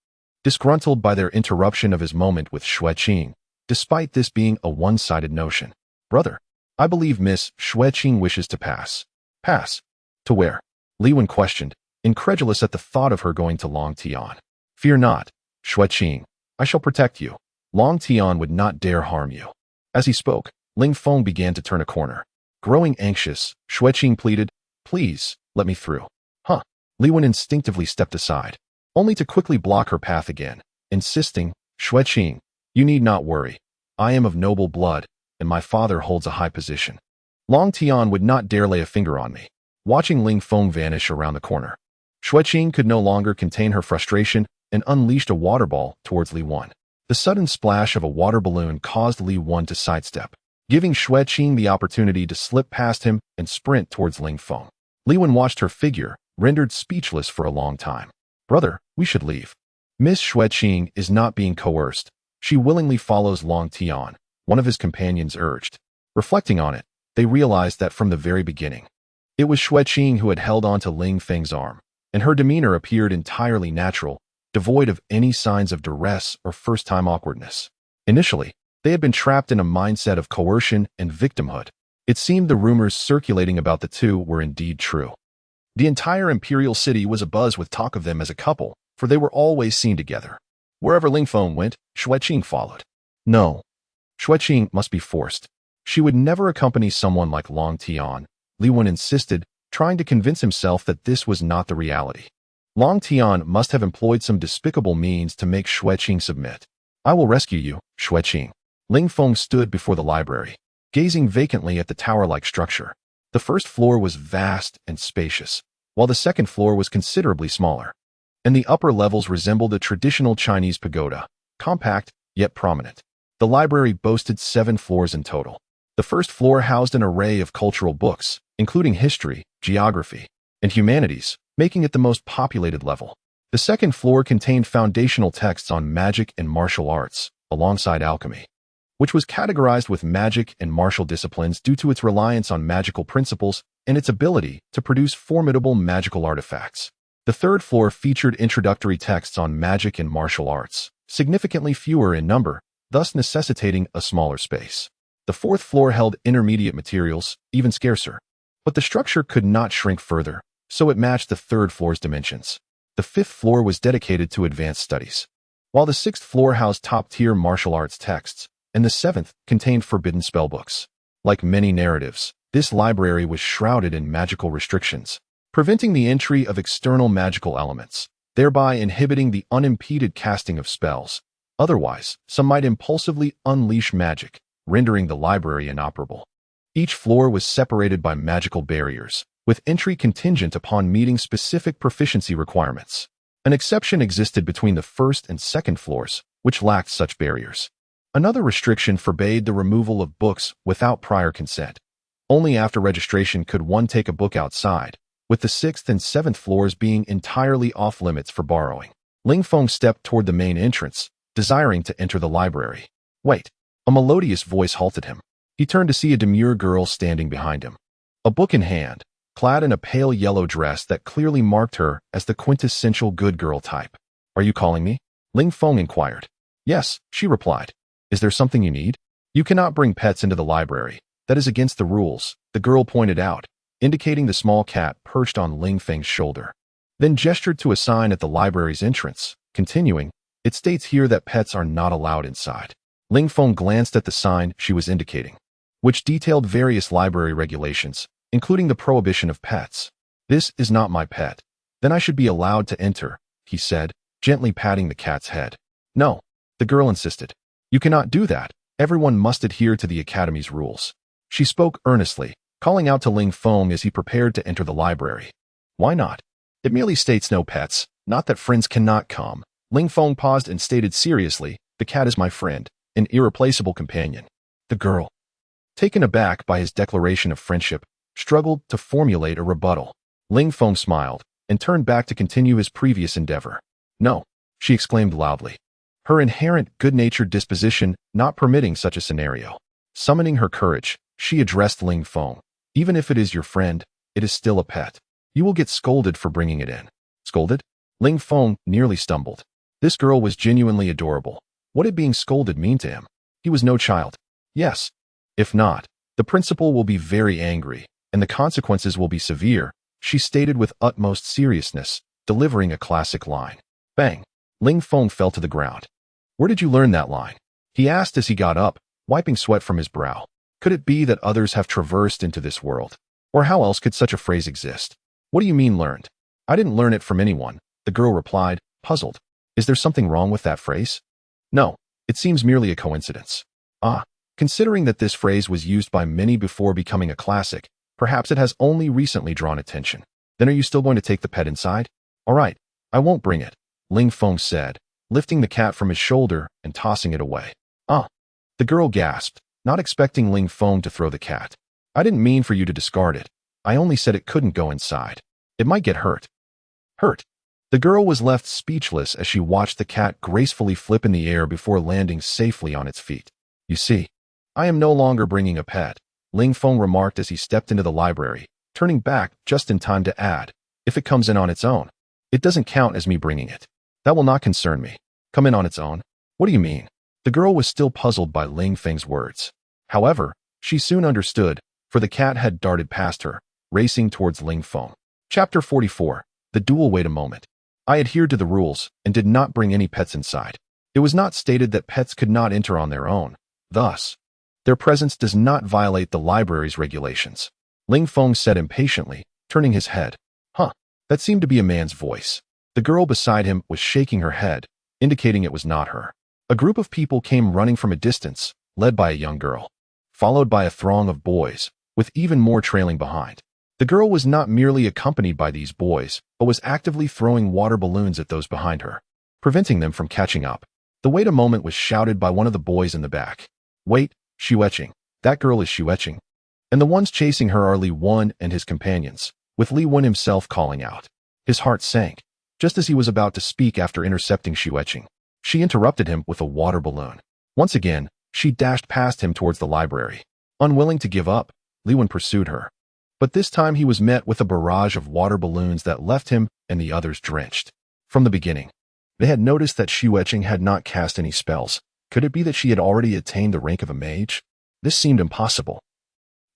disgruntled by their interruption of his moment with Xue Qing, despite this being a one-sided notion. Brother, I believe Miss Xue Qing wishes to pass. Pass? To where? Li Wen questioned, incredulous at the thought of her going to Long Tian. Fear not, Xue Qing. I shall protect you. Long Tian would not dare harm you. As he spoke, Ling Feng began to turn a corner. Growing anxious, Xue Qing pleaded, Please, let me through. Huh. Li Wen instinctively stepped aside, only to quickly block her path again, insisting, Xue Qing, you need not worry. I am of noble blood, and my father holds a high position. Long Tian would not dare lay a finger on me. Watching Ling Feng vanish around the corner, Xue Qing could no longer contain her frustration and unleashed a water ball towards Li Wen. The sudden splash of a water balloon caused Li Wen to sidestep, giving Xue Qing the opportunity to slip past him and sprint towards Ling Feng. Li Wen watched her figure, rendered speechless for a long time. Brother, we should leave. Miss Xue Qing is not being coerced. She willingly follows Long Tian, one of his companions urged. Reflecting on it, they realized that from the very beginning, it was Xue Qing who had held on to Ling Feng's arm, and her demeanor appeared entirely natural, devoid of any signs of duress or first-time awkwardness. Initially, they had been trapped in a mindset of coercion and victimhood. It seemed the rumors circulating about the two were indeed true. The entire imperial city was abuzz with talk of them as a couple, for they were always seen together. Wherever Ling Feng went, Xue Qing followed. No. Xue Qing must be forced. She would never accompany someone like Long Tian, Li Wen insisted, trying to convince himself that this was not the reality. Long Tian must have employed some despicable means to make Xue Qing submit. I will rescue you, Xue Qing. Ling Feng stood before the library, gazing vacantly at the tower-like structure. The first floor was vast and spacious, while the second floor was considerably smaller, and the upper levels resembled a traditional Chinese pagoda, compact yet prominent. The library boasted 7 floors in total. The first floor housed an array of cultural books, including history, geography, and humanities, making it the most populated level. The second floor contained foundational texts on magic and martial arts, alongside alchemy, which was categorized with magic and martial disciplines due to its reliance on magical principles and its ability to produce formidable magical artifacts. The third floor featured introductory texts on magic and martial arts, significantly fewer in number, thus necessitating a smaller space. The fourth floor held intermediate materials, even scarcer, but the structure could not shrink further, so it matched the third floor's dimensions. The fifth floor was dedicated to advanced studies, while the sixth floor housed top-tier martial arts texts, and the seventh contained forbidden spellbooks. Like many narratives, this library was shrouded in magical restrictions, preventing the entry of external magical elements, thereby inhibiting the unimpeded casting of spells. Otherwise, some might impulsively unleash magic, rendering the library inoperable. Each floor was separated by magical barriers, with entry contingent upon meeting specific proficiency requirements. An exception existed between the first and second floors, which lacked such barriers. Another restriction forbade the removal of books without prior consent. Only after registration could one take a book outside, with the sixth and seventh floors being entirely off-limits for borrowing. Ling Feng stepped toward the main entrance, desiring to enter the library. Wait. A melodious voice halted him. He turned to see a demure girl standing behind him, a book in hand, clad in a pale yellow dress that clearly marked her as the quintessential good girl type. Are you calling me? Ling Feng inquired. Yes, she replied. Is there something you need? You cannot bring pets into the library. That is against the rules, the girl pointed out, indicating the small cat perched on Ling Feng's shoulder, then gestured to a sign at the library's entrance, continuing, It states here that pets are not allowed inside. Ling Feng glanced at the sign she was indicating, which detailed various library regulations, including the prohibition of pets. This is not my pet. Then I should be allowed to enter, he said, gently patting the cat's head. No, the girl insisted. You cannot do that. Everyone must adhere to the academy's rules. She spoke earnestly, calling out to Ling Feng as he prepared to enter the library. Why not? It merely states no pets, not that friends cannot come. Ling Feng paused and stated seriously, the cat is my friend, an irreplaceable companion. The girl, taken aback by his declaration of friendship, struggled to formulate a rebuttal. Ling Feng smiled and turned back to continue his previous endeavor. No, she exclaimed loudly, her inherent good-natured disposition not permitting such a scenario. Summoning her courage, she addressed Ling Feng. Even if it is your friend, it is still a pet. You will get scolded for bringing it in. Scolded? Ling Feng nearly stumbled. This girl was genuinely adorable. What did being scolded mean to him? He was no child. Yes. If not, the principal will be very angry, and the consequences will be severe, she stated with utmost seriousness, delivering a classic line. Bang! Ling Feng fell to the ground. Where did you learn that line? He asked as he got up, wiping sweat from his brow. Could it be that others have traversed into this world? Or how else could such a phrase exist? What do you mean learned? I didn't learn it from anyone, the girl replied, puzzled. Is there something wrong with that phrase? No, it seems merely a coincidence. Considering that this phrase was used by many before becoming a classic, perhaps it has only recently drawn attention. Then are you still going to take the pet inside? All right, I won't bring it, Ling Feng said, lifting the cat from his shoulder and tossing it away. The girl gasped, not expecting Ling Feng to throw the cat. I didn't mean for you to discard it. I only said it couldn't go inside. It might get hurt. Hurt? The girl was left speechless as she watched the cat gracefully flip in the air before landing safely on its feet. You see, I am no longer bringing a pet, Ling Feng remarked as he stepped into the library, turning back just in time to add, if it comes in on its own, it doesn't count as me bringing it. That will not concern me. Come in on its own? What do you mean? The girl was still puzzled by Ling Feng's words. However, she soon understood, for the cat had darted past her, racing towards Ling Feng. Chapter 44. The duel. Wait a moment. I adhered to the rules and did not bring any pets inside. It was not stated that pets could not enter on their own. Thus, their presence does not violate the library's regulations. Ling Feng said impatiently, turning his head. That seemed to be a man's voice. The girl beside him was shaking her head, indicating it was not her. A group of people came running from a distance, led by a young girl, followed by a throng of boys, with even more trailing behind. The girl was not merely accompanied by these boys, but was actively throwing water balloons at those behind her, preventing them from catching up. The wait a moment was shouted by one of the boys in the back. Wait, Xue Qing. That girl is Xue Qing. And the ones chasing her are Li Wen and his companions, with Li Wen himself calling out. His heart sank, just as he was about to speak after intercepting Xue Qing. She interrupted him with a water balloon. Once again, she dashed past him towards the library. Unwilling to give up, Li Wen pursued her. But this time he was met with a barrage of water balloons that left him and the others drenched. From the beginning, they had noticed that Xue Qing had not cast any spells. Could it be that she had already attained the rank of a mage? This seemed impossible.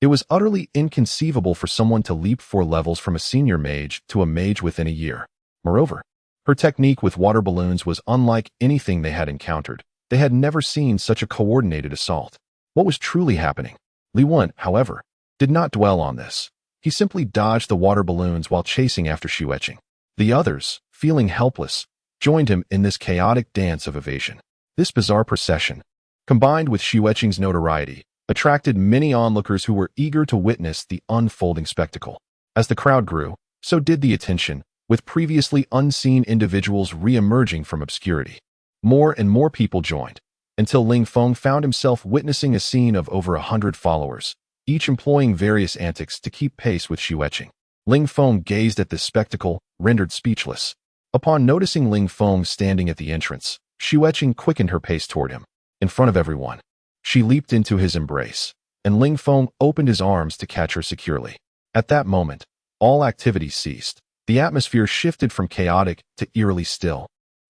It was utterly inconceivable for someone to leap 4 levels from a senior mage to a mage within a year. Moreover, her technique with water balloons was unlike anything they had encountered. They had never seen such a coordinated assault. What was truly happening? Li Wen, however, did not dwell on this. He simply dodged the water balloons while chasing after Xue Qing. The others, feeling helpless, joined him in this chaotic dance of evasion. This bizarre procession, combined with Xue Qing's notoriety, attracted many onlookers who were eager to witness the unfolding spectacle. As the crowd grew, so did the attention, with previously unseen individuals re-emerging from obscurity. More and more people joined, until Ling Feng found himself witnessing a scene of over 100 followers, each employing various antics to keep pace with Xue Qing. Ling Feng gazed at this spectacle, rendered speechless. Upon noticing Ling Feng standing at the entrance, Xue Qing quickened her pace toward him. In front of everyone, she leaped into his embrace, and Ling Feng opened his arms to catch her securely. At that moment, all activity ceased. The atmosphere shifted from chaotic to eerily still,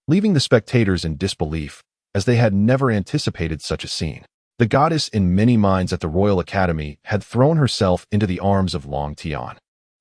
leaving the spectators in disbelief, as they had never anticipated such a scene. The goddess in many minds at the Royal Academy had thrown herself into the arms of Long Tian,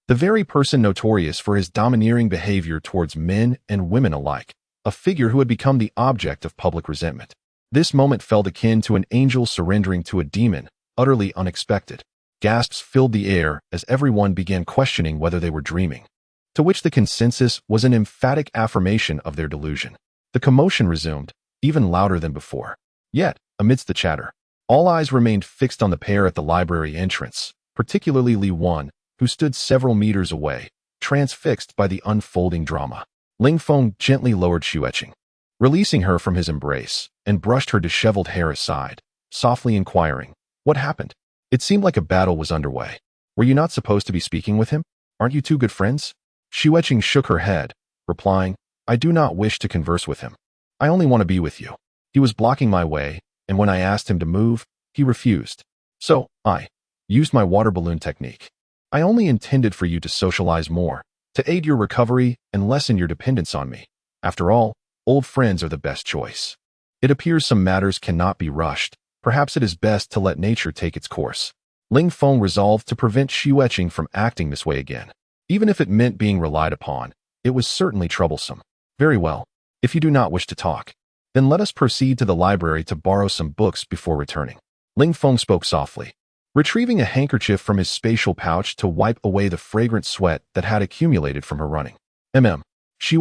the very person notorious for his domineering behavior towards men and women alike. a figure who had become the object of public resentment. This moment felt akin to an angel surrendering to a demon, utterly unexpected. Gasps filled the air as everyone began questioning whether they were dreaming, to which the consensus was an emphatic affirmation of their delusion. The commotion resumed, even louder than before. Yet, amidst the chatter, all eyes remained fixed on the pair at the library entrance, particularly Li Wan, who stood several meters away, transfixed by the unfolding drama. Ling Feng gently lowered Xue Qing, releasing her from his embrace, and brushed her disheveled hair aside, softly inquiring, "What happened?" It seemed like a battle was underway. "Were you not supposed to be speaking with him? Aren't you two good friends?" Xue Qing shook her head, replying, "I do not wish to converse with him. I only want to be with you. He was blocking my way, and when I asked him to move, he refused. So, I used my water balloon technique. I only intended for you to socialize more, to aid your recovery and lessen your dependence on me. After all, old friends are the best choice. It appears some matters cannot be rushed. Perhaps it is best to let nature take its course." Ling Feng resolved to prevent Xue Qing from acting this way again. Even if it meant being relied upon, it was certainly troublesome. "Very well. If you do not wish to talk, then let us proceed to the library to borrow some books before returning." Ling Feng spoke softly, retrieving a handkerchief from his spatial pouch to wipe away the fragrant sweat that had accumulated from her running. Xue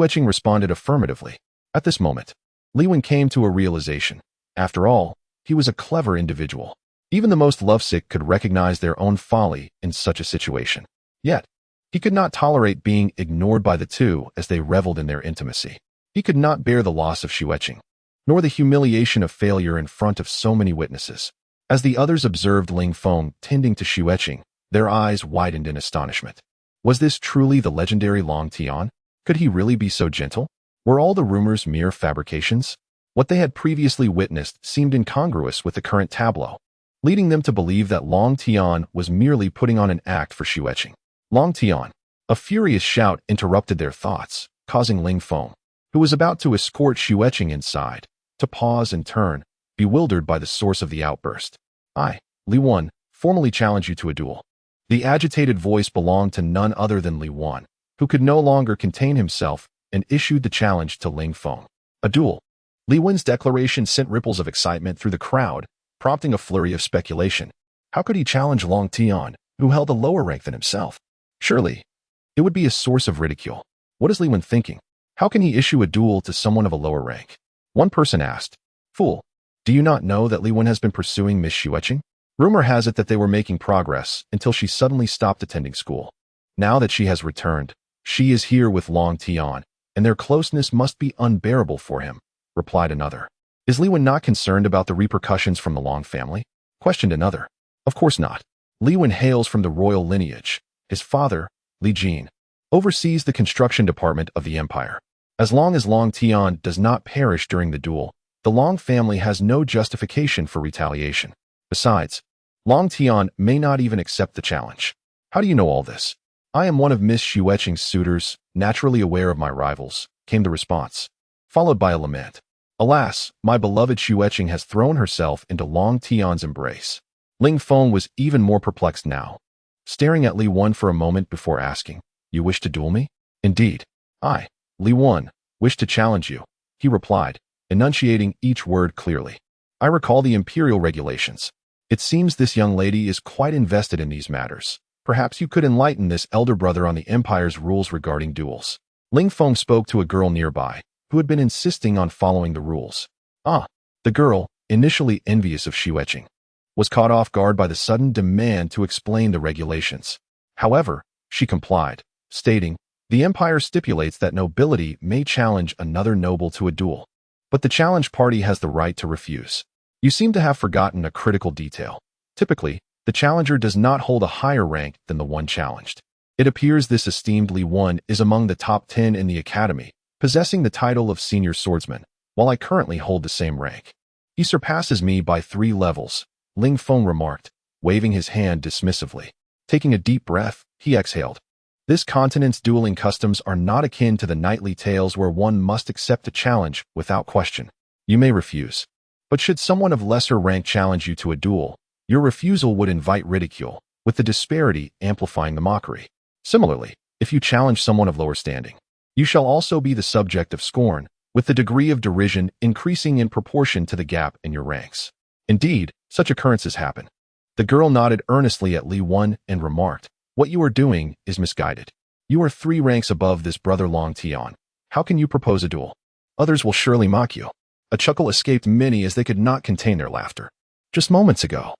Qing responded affirmatively. At this moment, Li Wen came to a realization. After all, he was a clever individual. Even the most lovesick could recognize their own folly in such a situation. Yet, he could not tolerate being ignored by the two as they reveled in their intimacy. He could not bear the loss of Xue Qing, nor the humiliation of failure in front of so many witnesses. As the others observed Ling Feng tending to Xue Qing, their eyes widened in astonishment. Was this truly the legendary Long Tian? Could he really be so gentle? Were all the rumors mere fabrications? What they had previously witnessed seemed incongruous with the current tableau, leading them to believe that Long Tian was merely putting on an act for Xue Qing. Long Tian! A furious shout interrupted their thoughts, causing Ling Feng, who was about to escort Xue Qing inside, to pause and turn, bewildered by the source of the outburst. "I, Li Wan, formally challenge you to a duel." The agitated voice belonged to none other than Li Wan, who could no longer contain himself and issued the challenge to Ling Feng. A duel. Li Wan's declaration sent ripples of excitement through the crowd, prompting a flurry of speculation. How could he challenge Long Tian, who held a lower rank than himself? Surely, it would be a source of ridicule. What is Li Wan thinking? How can he issue a duel to someone of a lower rank? One person asked, "Fool, do you not know that Li Wan has been pursuing Miss Xue Qing? Rumor has it that they were making progress until she suddenly stopped attending school. Now that she has returned, she is here with Long Tian, and their closeness must be unbearable for him," replied another. "Is Li Wan not concerned about the repercussions from the Long family?" questioned another. "Of course not. Li Wan hails from the royal lineage. His father, Li Jin, oversees the construction department of the empire. As long as Long Tian does not perish during the duel, the Long family has no justification for retaliation. Besides, Long Tian may not even accept the challenge." "How do you know all this?" "I am one of Miss Xue Qing's suitors, naturally aware of my rivals," came the response, followed by a lament. "Alas, my beloved Xue Qing has thrown herself into Long Tian's embrace." Ling Feng was even more perplexed now, staring at Li Wan for a moment before asking, "You wish to duel me?" "Indeed. I, Li Wan, wish to challenge you," he replied, enunciating each word clearly. "I recall the imperial regulations. It seems this young lady is quite invested in these matters. Perhaps you could enlighten this elder brother on the empire's rules regarding duels." Ling Feng spoke to a girl nearby, who had been insisting on following the rules. The girl, initially envious of Xue Qing, was caught off guard by the sudden demand to explain the regulations. However, she complied, stating, "The empire stipulates that nobility may challenge another noble to a duel, but the challenged party has the right to refuse. You seem to have forgotten a critical detail. Typically, the challenger does not hold a higher rank than the one challenged. It appears this esteemed Li Wan is among the top 10 in the academy, possessing the title of senior swordsman, while I currently hold the same rank. He surpasses me by 3 levels, Ling Feng remarked, waving his hand dismissively. Taking a deep breath, he exhaled. This continent's dueling customs are not akin to the knightly tales where one must accept a challenge without question. You may refuse. But should someone of lesser rank challenge you to a duel, your refusal would invite ridicule, with the disparity amplifying the mockery. Similarly, if you challenge someone of lower standing, you shall also be the subject of scorn, with the degree of derision increasing in proportion to the gap in your ranks. Indeed, such occurrences happen. The girl nodded earnestly at Li Wen and remarked, "What you are doing is misguided. You are 3 ranks above this brother Long Tian. How can you propose a duel? Others will surely mock you." A chuckle escaped many as they could not contain their laughter. Just moments ago,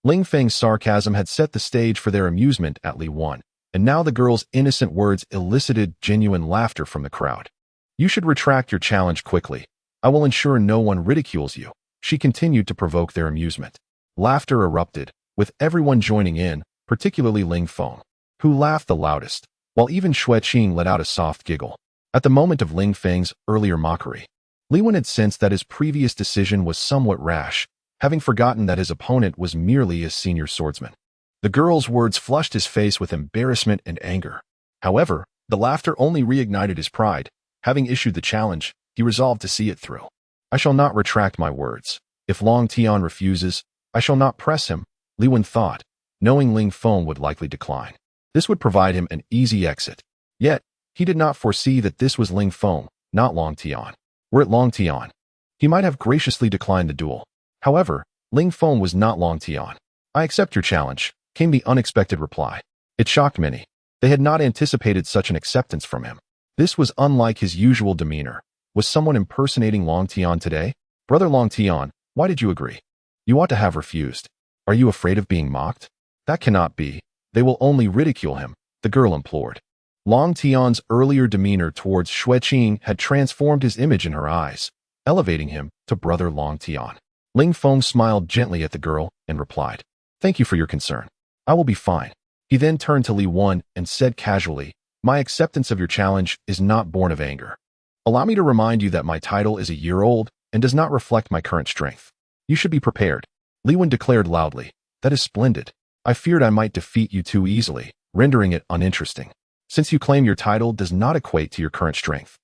Ling Feng's sarcasm had set the stage for their amusement at Li Wen, and now the girl's innocent words elicited genuine laughter from the crowd. "You should retract your challenge quickly. I will ensure no one ridicules you," she continued to provoke their amusement. Laughter erupted, with everyone joining in, particularly Ling Feng, who laughed the loudest, while even Xue Qing let out a soft giggle. At the moment of Ling Feng's earlier mockery, Li Wen had sensed that his previous decision was somewhat rash, having forgotten that his opponent was merely a senior swordsman. The girl's words flushed his face with embarrassment and anger. However, the laughter only reignited his pride. Having issued the challenge, he resolved to see it through. "I shall not retract my words. If Long Tian refuses, I shall not press him," Li Wen thought, knowing Ling Feng would likely decline. This would provide him an easy exit. Yet, he did not foresee that this was Ling Feng, not Long Tian. Were it Long Tian, he might have graciously declined the duel. However, Ling Feng was not Long Tian. "I accept your challenge," came the unexpected reply. It shocked many. They had not anticipated such an acceptance from him. This was unlike his usual demeanor. Was someone impersonating Long Tian today? "Brother Long Tian, why did you agree? You ought to have refused. Are you afraid of being mocked?" "That cannot be. They will only ridicule him," the girl implored. Long Tian's earlier demeanor towards Xue Qing had transformed his image in her eyes, elevating him to brother Long Tian. Ling Feng smiled gently at the girl and replied, "Thank you for your concern. I will be fine." He then turned to Li Wen and said casually, "My acceptance of your challenge is not born of anger. Allow me to remind you that my title is a year old and does not reflect my current strength. You should be prepared." Li Wen declared loudly, "That is splendid. I feared I might defeat you too easily, rendering it uninteresting. Since you claim your title does not equate to your current strength,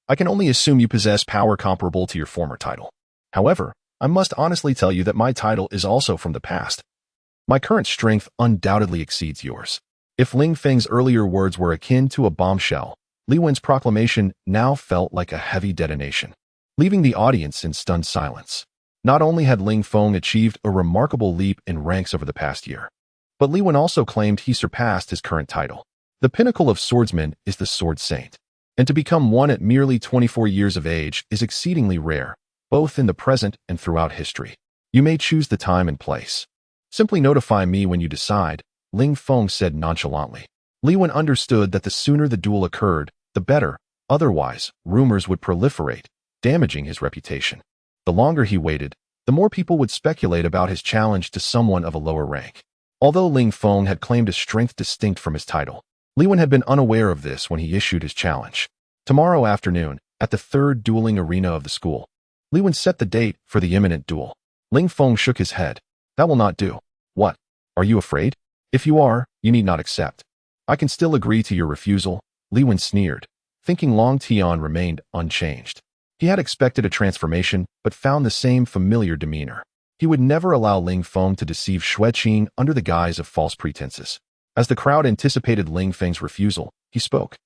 I can only assume you possess power comparable to your former title. However, I must honestly tell you that my title is also from the past. My current strength undoubtedly exceeds yours." If Ling Feng's earlier words were akin to a bombshell, Li Wen's proclamation now felt like a heavy detonation, leaving the audience in stunned silence. Not only had Ling Feng achieved a remarkable leap in ranks over the past year, but Li Wen also claimed he surpassed his current title. The pinnacle of swordsmen is the Sword Saint, and to become one at merely 24 years of age is exceedingly rare, both in the present and throughout history. You may choose the time and place. Simply notify me when you decide, Ling Feng said nonchalantly. Li Wen understood that the sooner the duel occurred, the better. Otherwise, rumors would proliferate, damaging his reputation. The longer he waited, the more people would speculate about his challenge to someone of a lower rank. Although Ling Feng had claimed a strength distinct from his title, Li Wen had been unaware of this when he issued his challenge. Tomorrow afternoon, at the 3rd dueling arena of the school, Li Wen set the date for the imminent duel. Ling Feng shook his head. "That will not do." "What? Are you afraid? If you are, you need not accept." "I can still agree to your refusal," Li Wen sneered, thinking Long Tian remained unchanged. He had expected a transformation, but found the same familiar demeanor. He would never allow Ling Feng to deceive Xue Qing under the guise of false pretenses. As the crowd anticipated Ling Feng's refusal, he spoke.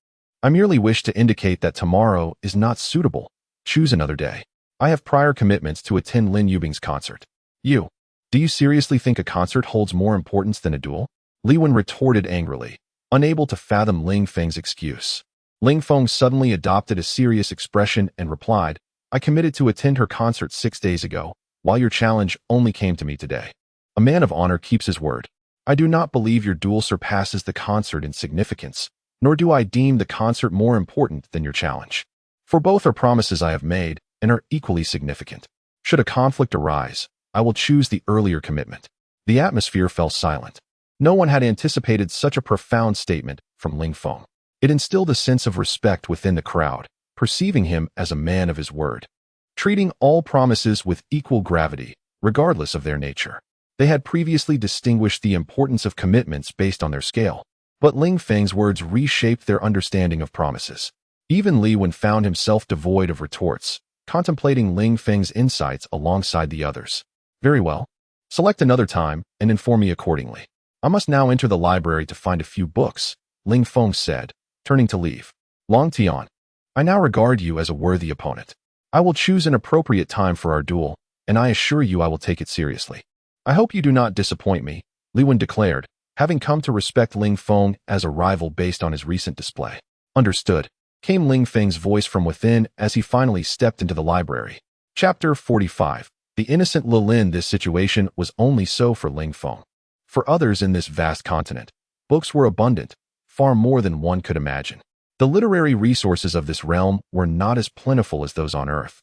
"I merely wish to indicate that tomorrow is not suitable. Choose another day. I have prior commitments to attend Lin Yubing's concert." "You? Do you seriously think a concert holds more importance than a duel?" Li Wen retorted angrily, unable to fathom Ling Feng's excuse. Ling Feng suddenly adopted a serious expression and replied, "I committed to attend her concert 6 days ago, while your challenge only came to me today. A man of honor keeps his word. I do not believe your duel surpasses the concert in significance, nor do I deem the concert more important than your challenge. For both are promises I have made and are equally significant. Should a conflict arise, I will choose the earlier commitment." The atmosphere fell silent. No one had anticipated such a profound statement from Ling Feng. It instilled a sense of respect within the crowd, perceiving him as a man of his word, treating all promises with equal gravity, regardless of their nature. They had previously distinguished the importance of commitments based on their scale, but Ling Feng's words reshaped their understanding of promises. Even Li Wen found himself devoid of retorts, contemplating Ling Feng's insights alongside the others. "Very well. Select another time and inform me accordingly. I must now enter the library to find a few books," Ling Feng said, turning to leave. "Long Tian, I now regard you as a worthy opponent. I will choose an appropriate time for our duel, and I assure you I will take it seriously. I hope you do not disappoint me, Li Wen declared, having come to respect Ling Feng as a rival based on his recent display. Understood, came Ling Feng's voice from within as he finally stepped into the library. Chapter 45. The innocent Lilin. This situation was only so for Ling Feng. For others in this vast continent, books were abundant, far more than one could imagine. The literary resources of this realm were not as plentiful as those on Earth,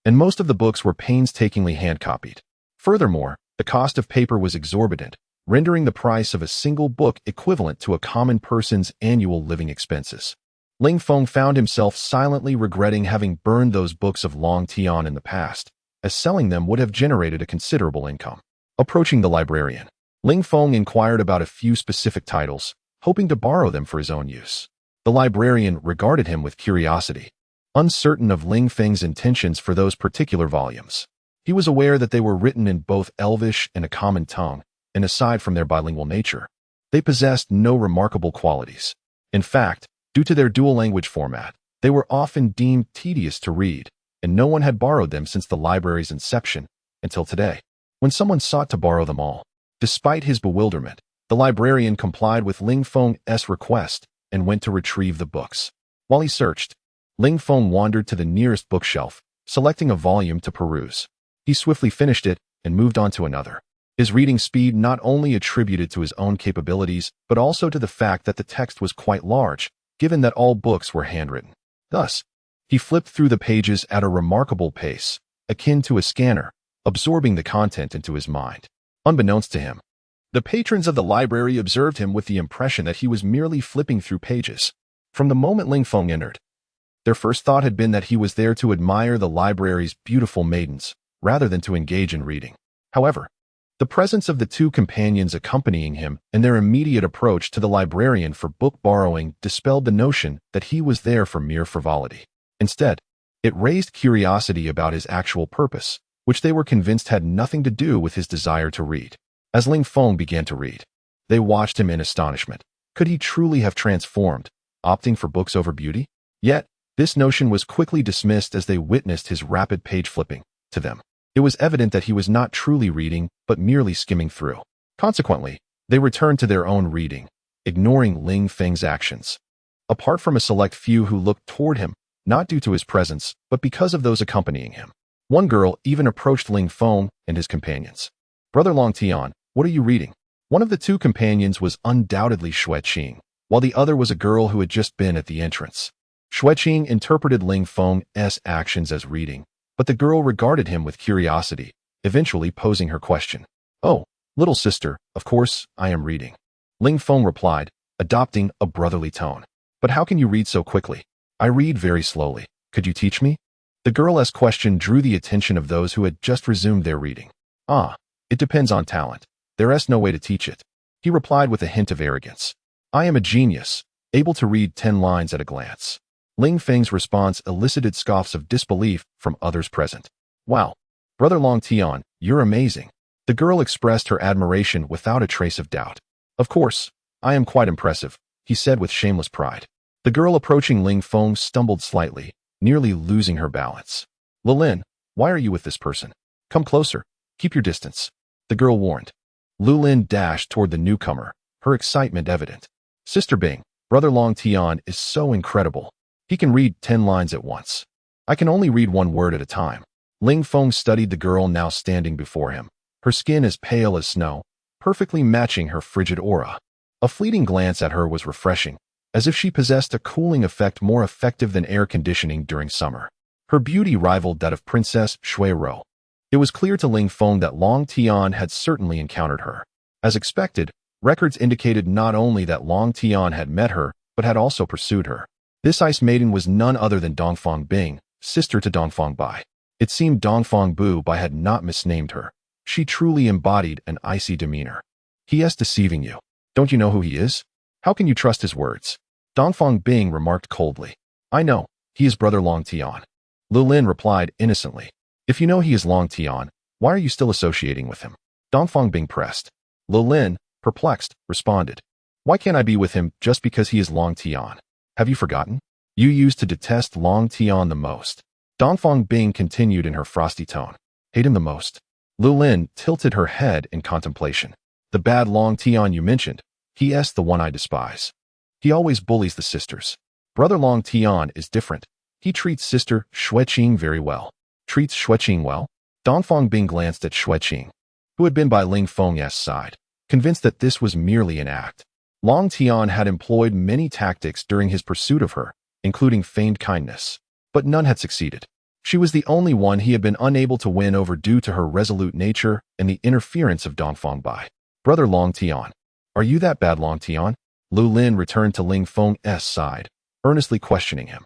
and most of the books were painstakingly hand-copied. Furthermore, the cost of paper was exorbitant, rendering the price of a single book equivalent to a common person's annual living expenses. Ling Feng found himself silently regretting having burned those books of Long Tian in the past, as selling them would have generated a considerable income. Approaching the librarian, Ling Feng inquired about a few specific titles, hoping to borrow them for his own use. The librarian regarded him with curiosity, uncertain of Ling Feng's intentions for those particular volumes. He was aware that they were written in both Elvish and a common tongue, and aside from their bilingual nature, they possessed no remarkable qualities. In fact, due to their dual language format, they were often deemed tedious to read, and no one had borrowed them since the library's inception until today, when someone sought to borrow them all. Despite his bewilderment, the librarian complied with Ling Feng's request and went to retrieve the books. While he searched, Ling Feng wandered to the nearest bookshelf, selecting a volume to peruse. He swiftly finished it and moved on to another. His reading speed not only attributed to his own capabilities, but also to the fact that the text was quite large, given that all books were handwritten. Thus, he flipped through the pages at a remarkable pace, akin to a scanner, absorbing the content into his mind. Unbeknownst to him, the patrons of the library observed him with the impression that he was merely flipping through pages. From the moment Ling Feng entered, their first thought had been that he was there to admire the library's beautiful maidens, rather than to engage in reading. However, the presence of the two companions accompanying him and their immediate approach to the librarian for book borrowing dispelled the notion that he was there for mere frivolity. Instead, it raised curiosity about his actual purpose, which they were convinced had nothing to do with his desire to read. As Ling Feng began to read, they watched him in astonishment. Could he truly have transformed, opting for books over beauty? Yet, this notion was quickly dismissed as they witnessed his rapid page flipping. To them, it was evident that he was not truly reading, but merely skimming through. Consequently, they returned to their own reading, ignoring Ling Feng's actions. Apart from a select few who looked toward him, not due to his presence, but because of those accompanying him. One girl even approached Ling Feng and his companions. "Brother Long Tian, what are you reading?" One of the two companions was undoubtedly Xue Qing, while the other was a girl who had just been at the entrance. Xue Qing interpreted Ling Feng's actions as reading, but the girl regarded him with curiosity, eventually posing her question. "Oh, little sister, of course, I am reading," Ling Feng replied, adopting a brotherly tone. "But how can you read so quickly?" "I read very slowly. Could you teach me?" The girl's question drew the attention of those who had just resumed their reading. "Ah, it depends on talent. There's no way to teach it," he replied with a hint of arrogance. "I am a genius, able to read 10 lines at a glance." Ling Feng's response elicited scoffs of disbelief from others present. "Wow, Brother Long Tian, you're amazing." The girl expressed her admiration without a trace of doubt. "Of course, I am quite impressive," he said with shameless pride. The girl approaching Ling Feng stumbled slightly, nearly losing her balance. "Lilin, why are you with this person? Come closer, keep your distance," the girl warned. Lulin dashed toward the newcomer, her excitement evident. "Sister Bing, Brother Long Tian is so incredible. He can read 10 lines at once. I can only read 1 word at a time." Ling Feng studied the girl now standing before him, her skin as pale as snow, perfectly matching her frigid aura. A fleeting glance at her was refreshing, as if she possessed a cooling effect more effective than air conditioning during summer. Her beauty rivaled that of Princess Xue Ro. It was clear to Ling Feng that Long Tian had certainly encountered her. As expected, records indicated not only that Long Tian had met her, but had also pursued her. This ice maiden was none other than Dongfang Bing, sister to Dongfang Bai. It seemed Dongfang Bu Bai had not misnamed her. She truly embodied an icy demeanor. "He is deceiving you. Don't you know who he is? How can you trust his words?" Dongfang Bing remarked coldly. "I know, he is Brother Long Tian." Lulin replied innocently. "If you know he is Long Tian, why are you still associating with him?" Dongfang Bing pressed. Lulin, perplexed, responded. "Why can't I be with him just because he is Long Tian? Have you forgotten? You used to detest Long Tian the most." Dongfang Bing continued in her frosty tone. Hate him the most. Lu Lin tilted her head in contemplation. The bad Long Tian you mentioned, he.s. the one I despise. He always bullies the sisters. Brother Long Tian is different. He treats sister Xue Qing very well. Treats Xue Qing well? Dongfang Bing glanced at Xue Qing, who had been by Ling Feng's side, convinced that this was merely an act. Long Tian had employed many tactics during his pursuit of her, including feigned kindness, but none had succeeded. She was the only one he had been unable to win over due to her resolute nature and the interference of Dongfang Bai. Brother Long Tian, are you that bad Long Tian? Lu Lin returned to Ling Feng's side, earnestly questioning him.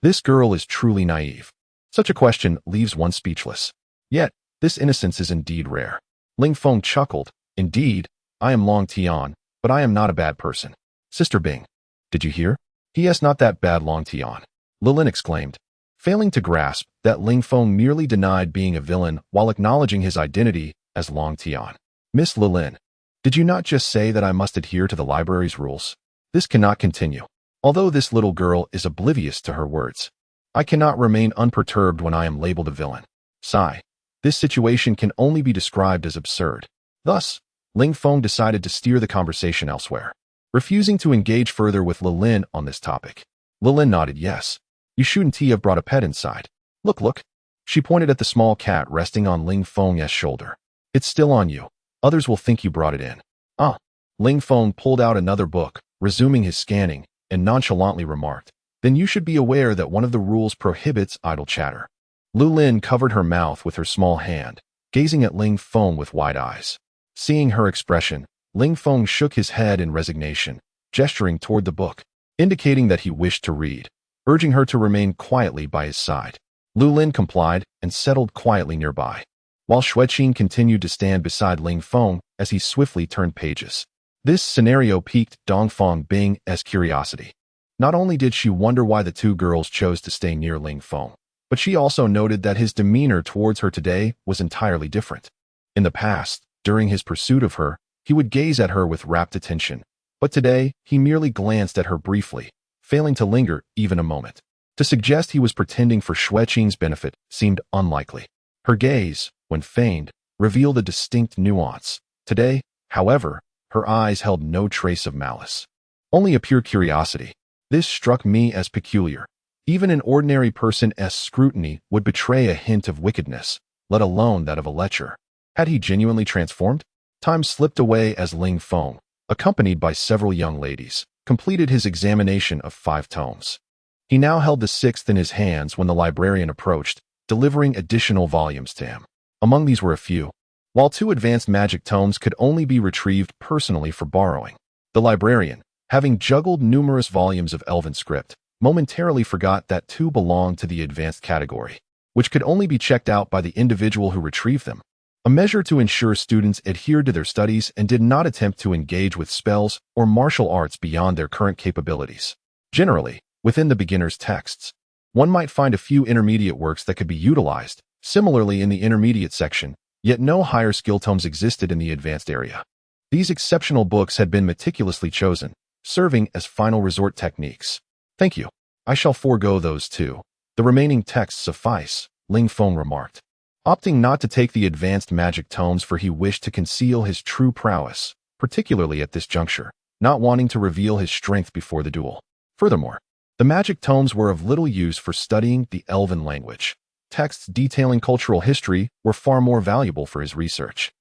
This girl is truly naive. Such a question leaves one speechless. Yet, this innocence is indeed rare. Ling Feng chuckled. Indeed, I am Long Tian, but I am not a bad person. Sister Bing, did you hear? He is not that bad Long Tian. Lu Lin exclaimed, failing to grasp that Ling Feng merely denied being a villain while acknowledging his identity as Long Tian. Miss Lu Lin, did you not just say that I must adhere to the library's rules? This cannot continue. Although this little girl is oblivious to her words, I cannot remain unperturbed when I am labeled a villain. Sigh. This situation can only be described as absurd. Thus, Ling Feng decided to steer the conversation elsewhere, refusing to engage further with Lu Lin on this topic. Lu Lin nodded yes. You shouldn't have brought a pet inside. Look. She pointed at the small cat resting on Ling Feng's shoulder. It's still on you. Others will think you brought it in. Ah. Ling Feng pulled out another book, resuming his scanning, and nonchalantly remarked, then you should be aware that one of the rules prohibits idle chatter. Lu Lin covered her mouth with her small hand, gazing at Ling Feng with wide eyes. Seeing her expression, Ling Feng shook his head in resignation, gesturing toward the book, indicating that he wished to read, urging her to remain quietly by his side. Lu Lin complied and settled quietly nearby, while Xue Qing continued to stand beside Ling Feng as he swiftly turned pages. This scenario piqued Dongfang Bing's curiosity. Not only did she wonder why the two girls chose to stay near Ling Feng, but she also noted that his demeanor towards her today was entirely different. In the past, during his pursuit of her, he would gaze at her with rapt attention, but today he merely glanced at her briefly, failing to linger even a moment. To suggest he was pretending for Xue Qing's benefit seemed unlikely. Her gaze, when feigned, revealed a distinct nuance. Today, however, her eyes held no trace of malice, only a pure curiosity. This struck me as peculiar. Even an ordinary person's scrutiny would betray a hint of wickedness, let alone that of a lecher. Had he genuinely transformed? Time slipped away as Ling Feng, accompanied by several young ladies, completed his examination of 5 tomes. He now held the 6th in his hands when the librarian approached, delivering additional volumes to him. Among these were a few, while 2 advanced magic tomes could only be retrieved personally for borrowing. The librarian, having juggled numerous volumes of Elven script, momentarily forgot that 2 belonged to the advanced category, which could only be checked out by the individual who retrieved them, a measure to ensure students adhered to their studies and did not attempt to engage with spells or martial arts beyond their current capabilities. Generally, within the beginner's texts, one might find a few intermediate works that could be utilized. Similarly, in the intermediate section, yet no higher skill tomes existed in the advanced area. These exceptional books had been meticulously chosen, serving as final resort techniques. Thank you. I shall forego those 2. The remaining texts suffice, Ling Feng remarked, opting not to take the advanced magic tomes for he wished to conceal his true prowess, particularly at this juncture, not wanting to reveal his strength before the duel. Furthermore, the magic tomes were of little use for studying the Elven language. Texts detailing cultural history were far more valuable for his research.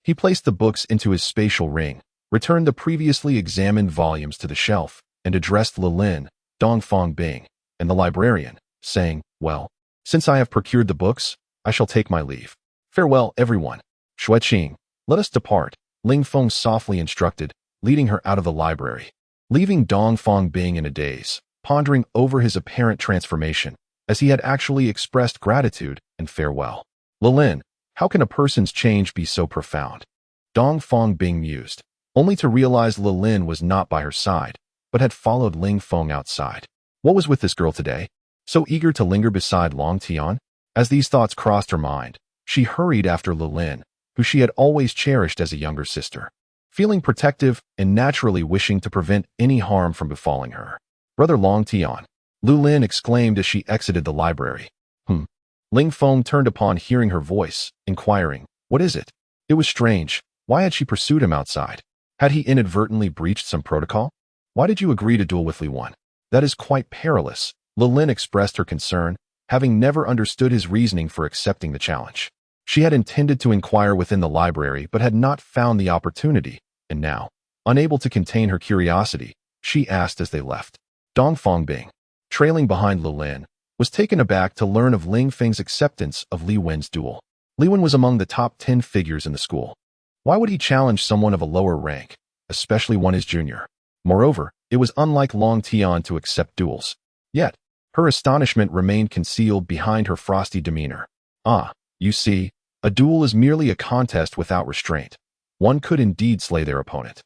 He placed the books into his spatial ring, returned the previously examined volumes to the shelf, and addressed Lu Lin, Dongfang Bing, and the librarian, saying, well, since I have procured the books, I shall take my leave. Farewell, everyone. Xue Qing, let us depart, Ling Feng softly instructed, leading her out of the library, leaving Dongfang Bing in a daze, pondering over his apparent transformation, as he had actually expressed gratitude and farewell. Lu Lin, how can a person's change be so profound? Dongfang Bing mused, only to realize Lu Lin was not by her side, but had followed Ling Feng outside. What was with this girl today? So eager to linger beside Long Tian? As these thoughts crossed her mind, she hurried after Lu Lin, who she had always cherished as a younger sister, feeling protective and naturally wishing to prevent any harm from befalling her. Brother Long Tian, Lu Lin exclaimed as she exited the library. Ling Feng turned upon hearing her voice, inquiring, "What is it?" It was strange. Why had she pursued him outside? Had he inadvertently breached some protocol? "Why did you agree to duel with Li Wen? That is quite perilous." Lin expressed her concern, having never understood his reasoning for accepting the challenge. She had intended to inquire within the library but had not found the opportunity, and now, unable to contain her curiosity, she asked as they left. Dongfang Bing, trailing behind Lin, was taken aback to learn of Ling Feng's acceptance of Li Wen's duel. Li Wen was among the top 10 figures in the school. Why would he challenge someone of a lower rank, especially one his junior? Moreover, it was unlike Long Tian to accept duels. Yet, her astonishment remained concealed behind her frosty demeanor. "Ah, you see, a duel is merely a contest without restraint. One could indeed slay their opponent.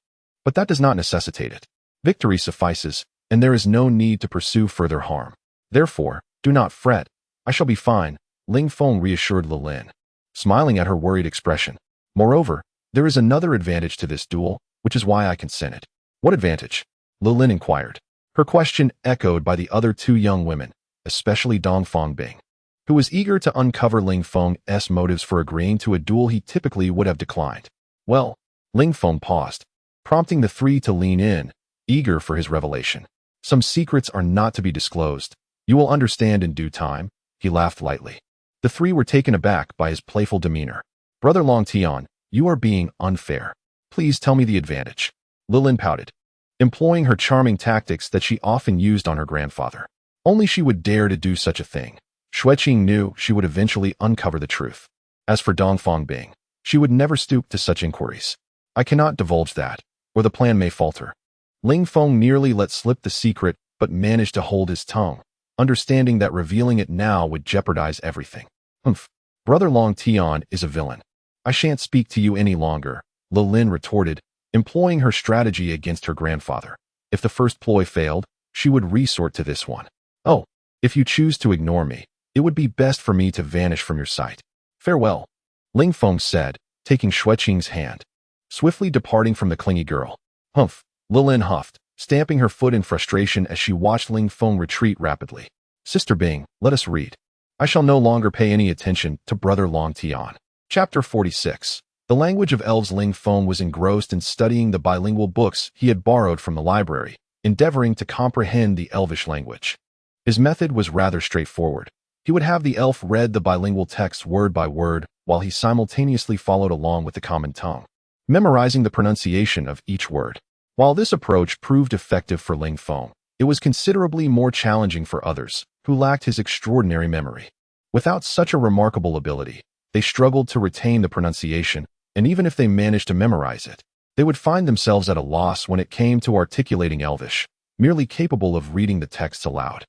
But that does not necessitate it. Victory suffices, and there is no need to pursue further harm. Therefore, do not fret. I shall be fine," Ling Feng reassured Lin, smiling at her worried expression. "Moreover, there is another advantage to this duel, which is why I consented." "What advantage?" Lin inquired, her question echoed by the other two young women, especially Dongfang Bing, who was eager to uncover Ling Feng's motives for agreeing to a duel he typically would have declined. "Well," Ling Feng paused, prompting the three to lean in, eager for his revelation. "Some secrets are not to be disclosed. You will understand in due time," he laughed lightly. The three were taken aback by his playful demeanor. "Brother Long Tian, you are being unfair. Please tell me the advantage." Lin pouted, employing her charming tactics that she often used on her grandfather. Only she would dare to do such a thing. Xue Qing knew she would eventually uncover the truth. As for Dongfang Bing, she would never stoop to such inquiries. "I cannot divulge that, or the plan may falter." Ling Feng nearly let slip the secret but managed to hold his tongue, understanding that revealing it now would jeopardize everything. "Humph, Brother Long Tian is a villain. I shan't speak to you any longer," Lin retorted, employing her strategy against her grandfather. If the first ploy failed, she would resort to this one. "Oh, if you choose to ignore me, it would be best for me to vanish from your sight. Farewell," Ling Feng said, taking Xue Qing's hand, swiftly departing from the clingy girl. "Humph," Lin huffed, stamping her foot in frustration as she watched Ling Feng retreat rapidly. "Sister Bing, let us read. I shall no longer pay any attention to Brother Long Tian." Chapter 46. The language of elves. Ling Feng was engrossed in studying the bilingual books he had borrowed from the library, endeavoring to comprehend the elvish language. His method was rather straightforward. He would have the elf read the bilingual text word by word, while he simultaneously followed along with the common tongue, memorizing the pronunciation of each word. While this approach proved effective for Ling Feng, it was considerably more challenging for others, who lacked his extraordinary memory. Without such a remarkable ability, they struggled to retain the pronunciation, and even if they managed to memorize it, they would find themselves at a loss when it came to articulating Elvish, merely capable of reading the texts aloud.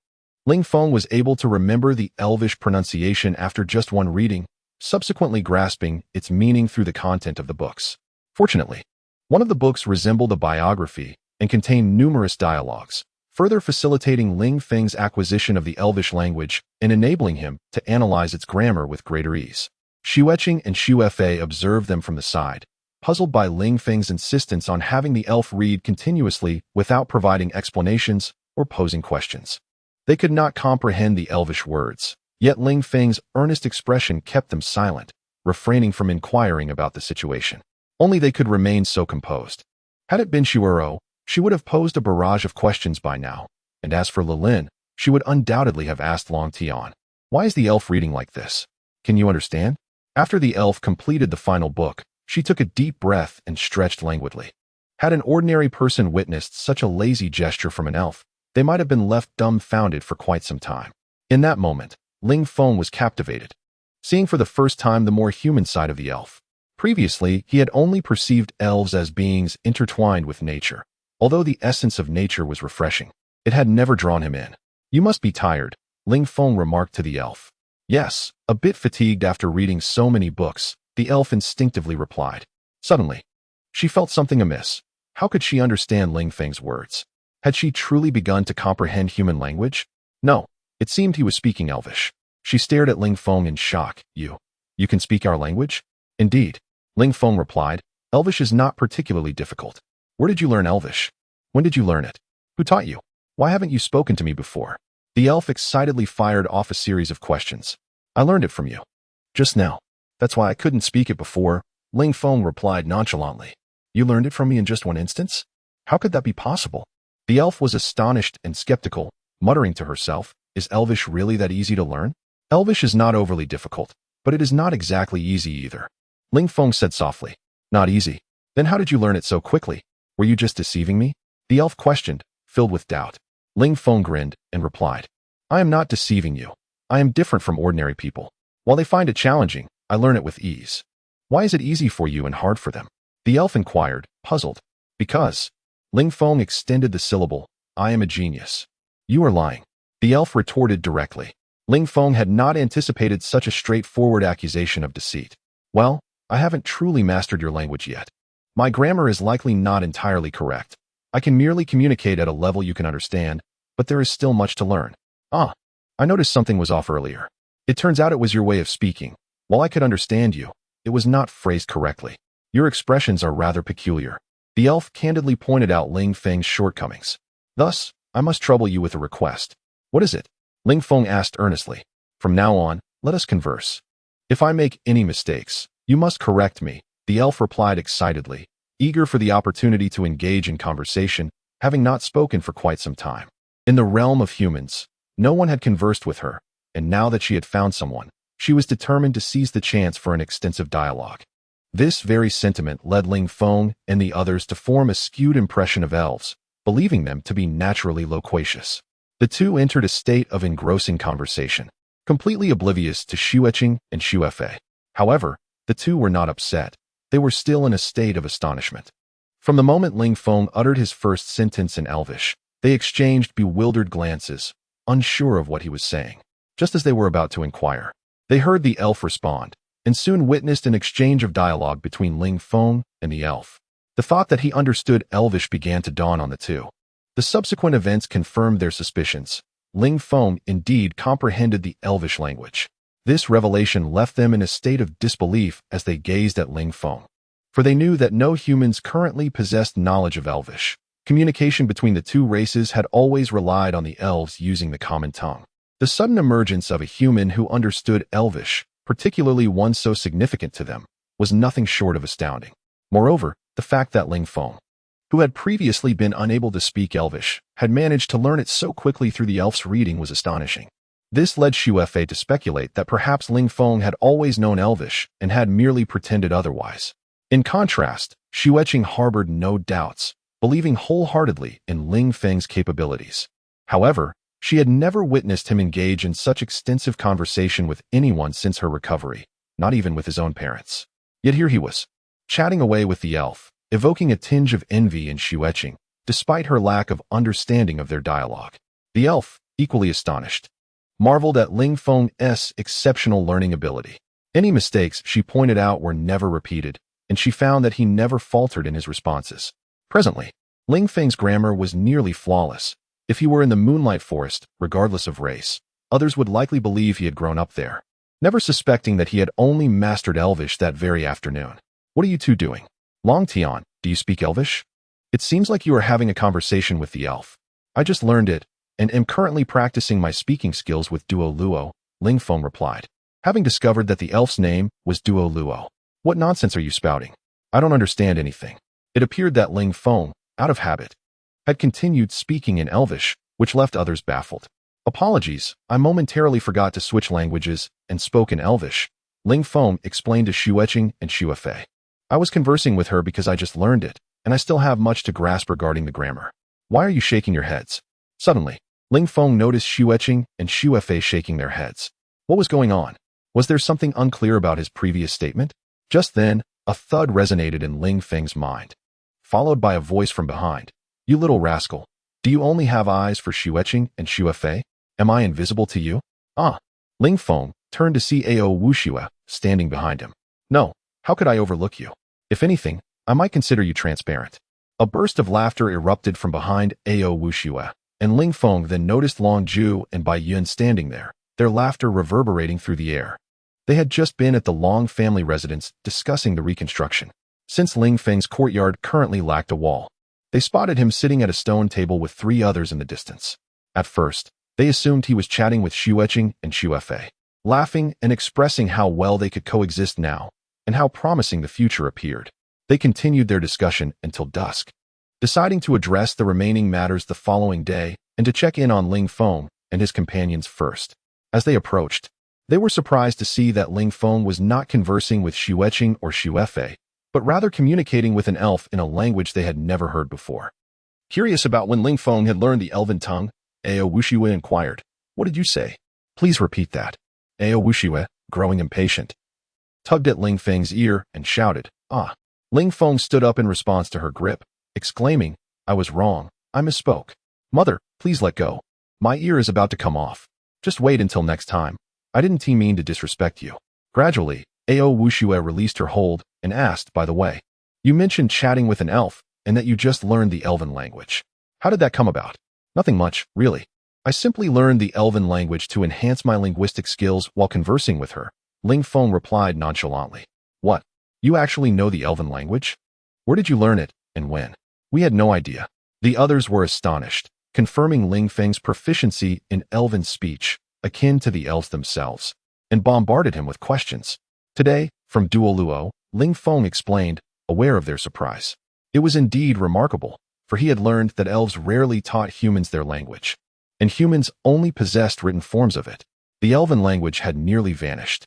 Ling Feng was able to remember the Elvish pronunciation after just one reading, subsequently grasping its meaning through the content of the books. Fortunately, one of the books resembled a biography and contained numerous dialogues, further facilitating Ling Feng's acquisition of the Elvish language and enabling him to analyze its grammar with greater ease. Xue Qing and Xue Fei observed them from the side, puzzled by Ling Feng's insistence on having the elf read continuously without providing explanations or posing questions. They could not comprehend the Elvish words, yet Ling Feng's earnest expression kept them silent, refraining from inquiring about the situation. Only they could remain so composed. Had it been Xuero, she would have posed a barrage of questions by now, and as for Lin, she would undoubtedly have asked Long Tian, "Why is the elf reading like this? Can you understand?" After the elf completed the final book, she took a deep breath and stretched languidly. Had an ordinary person witnessed such a lazy gesture from an elf, they might have been left dumbfounded for quite some time. In that moment, Ling Feng was captivated, seeing for the first time the more human side of the elf. Previously, he had only perceived elves as beings intertwined with nature. Although the essence of nature was refreshing, it had never drawn him in. "You must be tired," Ling Feng remarked to the elf. "Yes, a bit fatigued after reading so many books," the elf instinctively replied. Suddenly, she felt something amiss. How could she understand Ling Feng's words? Had she truly begun to comprehend human language? No, it seemed he was speaking Elvish. She stared at Ling Feng in shock. You can speak our language?" "Indeed," Ling Feng replied. "Elvish is not particularly difficult." "Where did you learn Elvish? When did you learn it? Who taught you? Why haven't you spoken to me before?" The elf excitedly fired off a series of questions. I learned it from you. Just now. That's why I couldn't speak it before, Ling Feng replied nonchalantly. You learned it from me in just one instance? How could that be possible? The elf was astonished and skeptical, muttering to herself, is Elvish really that easy to learn? Elvish is not overly difficult, but it is not exactly easy either. Ling Feng said softly. Not easy. Then how did you learn it so quickly? Were you just deceiving me? The elf questioned, filled with doubt. Ling Feng grinned and replied, I am not deceiving you. I am different from ordinary people. While they find it challenging, I learn it with ease. Why is it easy for you and hard for them? The elf inquired, puzzled. Because. Ling Feng extended the syllable, I am a genius. You are lying. The elf retorted directly. Ling Feng had not anticipated such a straightforward accusation of deceit. Well, I haven't truly mastered your language yet. My grammar is likely not entirely correct. I can merely communicate at a level you can understand, but there is still much to learn. Ah, I noticed something was off earlier. It turns out it was your way of speaking. While I could understand you, it was not phrased correctly. Your expressions are rather peculiar. The elf candidly pointed out Ling Feng's shortcomings. Thus, I must trouble you with a request. What is it? Ling Feng asked earnestly. From now on, let us converse. If I make any mistakes, you must correct me, the elf replied excitedly, eager for the opportunity to engage in conversation, having not spoken for quite some time. In the realm of humans, no one had conversed with her, and now that she had found someone, she was determined to seize the chance for an extensive dialogue. This very sentiment led Ling Feng and the others to form a skewed impression of elves, believing them to be naturally loquacious. The two entered a state of engrossing conversation, completely oblivious to Xue Qing and Xue Fei. However, the two were not upset. They were still in a state of astonishment. From the moment Ling Feng uttered his first sentence in Elvish, they exchanged bewildered glances, unsure of what he was saying. Just as they were about to inquire, they heard the elf respond, and soon witnessed an exchange of dialogue between Ling Feng and the elf. The thought that he understood Elvish began to dawn on the two. The subsequent events confirmed their suspicions. Ling Feng indeed comprehended the Elvish language. This revelation left them in a state of disbelief as they gazed at Ling Feng, for they knew that no humans currently possessed knowledge of Elvish. Communication between the two races had always relied on the elves using the common tongue. The sudden emergence of a human who understood Elvish, particularly one so significant to them, was nothing short of astounding. Moreover, the fact that Ling Feng, who had previously been unable to speak Elvish, had managed to learn it so quickly through the elf's reading was astonishing. This led Xue Fei to speculate that perhaps Ling Feng had always known Elvish and had merely pretended otherwise. In contrast, Xue Qing harbored no doubts, believing wholeheartedly in Ling Feng's capabilities. However, she had never witnessed him engage in such extensive conversation with anyone since her recovery, not even with his own parents. Yet here he was, chatting away with the elf, evoking a tinge of envy in Xue Qing, despite her lack of understanding of their dialogue. The elf, equally astonished, marveled at Ling Feng's exceptional learning ability. Any mistakes she pointed out were never repeated, and she found that he never faltered in his responses. Presently, Ling Feng's grammar was nearly flawless. If he were in the Moonlight Forest, regardless of race, others would likely believe he had grown up there, never suspecting that he had only mastered Elvish that very afternoon. What are you two doing? Long Tian, do you speak Elvish? It seems like you are having a conversation with the elf. I just learned it, and am currently practicing my speaking skills with Duo Luo, Ling Feng replied, having discovered that the elf's name was Duo Luo. What nonsense are you spouting? I don't understand anything. It appeared that Ling Feng, out of habit, had continued speaking in Elvish, which left others baffled. Apologies, I momentarily forgot to switch languages and spoke in Elvish, Ling Feng explained to Xue Qing and Xue Fei. I was conversing with her because I just learned it, and I still have much to grasp regarding the grammar. Why are you shaking your heads? Suddenly, Ling Feng noticed Xue Qing and Xue Fei shaking their heads. What was going on? Was there something unclear about his previous statement? Just then, a thud resonated in Ling Feng's mind, followed by a voice from behind. You little rascal, do you only have eyes for Xue Qing and Xue Fei? Am I invisible to you? Ah! Ling Feng turned to see Ao Wuxue standing behind him. No, how could I overlook you? If anything, I might consider you transparent. A burst of laughter erupted from behind Ao Wuxue, and Ling Feng then noticed Long Ju and Bai Yun standing there, their laughter reverberating through the air. They had just been at the Long family residence discussing the reconstruction. Since Ling Feng's courtyard currently lacked a wall, they spotted him sitting at a stone table with 3 others in the distance. At first, they assumed he was chatting with Xue Qing and Xue Fei. laughing and expressing how well they could coexist now, and how promising the future appeared. They continued their discussion until dusk, deciding to address the remaining matters the following day and to check in on Ling Feng and his companions first. As they approached, they were surprised to see that Ling Feng was not conversing with Xue Qing or Xue Fei, but rather communicating with an elf in a language they had never heard before. Curious about when Ling Feng had learned the elven tongue, Ao Wuxue inquired, "What did you say? Please repeat that." Ao Wuxue, growing impatient, tugged at Ling Feng's ear and shouted, "Ah!" Ling Feng stood up in response to her grip, exclaiming, "I was wrong. I misspoke. Mother, please let go. My ear is about to come off. Just wait until next time. I didn't mean to disrespect you." Gradually, Ao Wuxue released her hold and asked, "By the way, you mentioned chatting with an elf and that you just learned the elven language. How did that come about?" "Nothing much, really. I simply learned the elven language to enhance my linguistic skills while conversing with her," Ling Feng replied nonchalantly. "What? You actually know the elven language? Where did you learn it, and when?" "We had no idea." The others were astonished, confirming Ling Feng's proficiency in elven speech, akin to the elves themselves, and bombarded him with questions. Today, from Duoluo, Ling Feng explained, aware of their surprise. It was indeed remarkable, for he had learned that elves rarely taught humans their language, and humans only possessed written forms of it. The elven language had nearly vanished,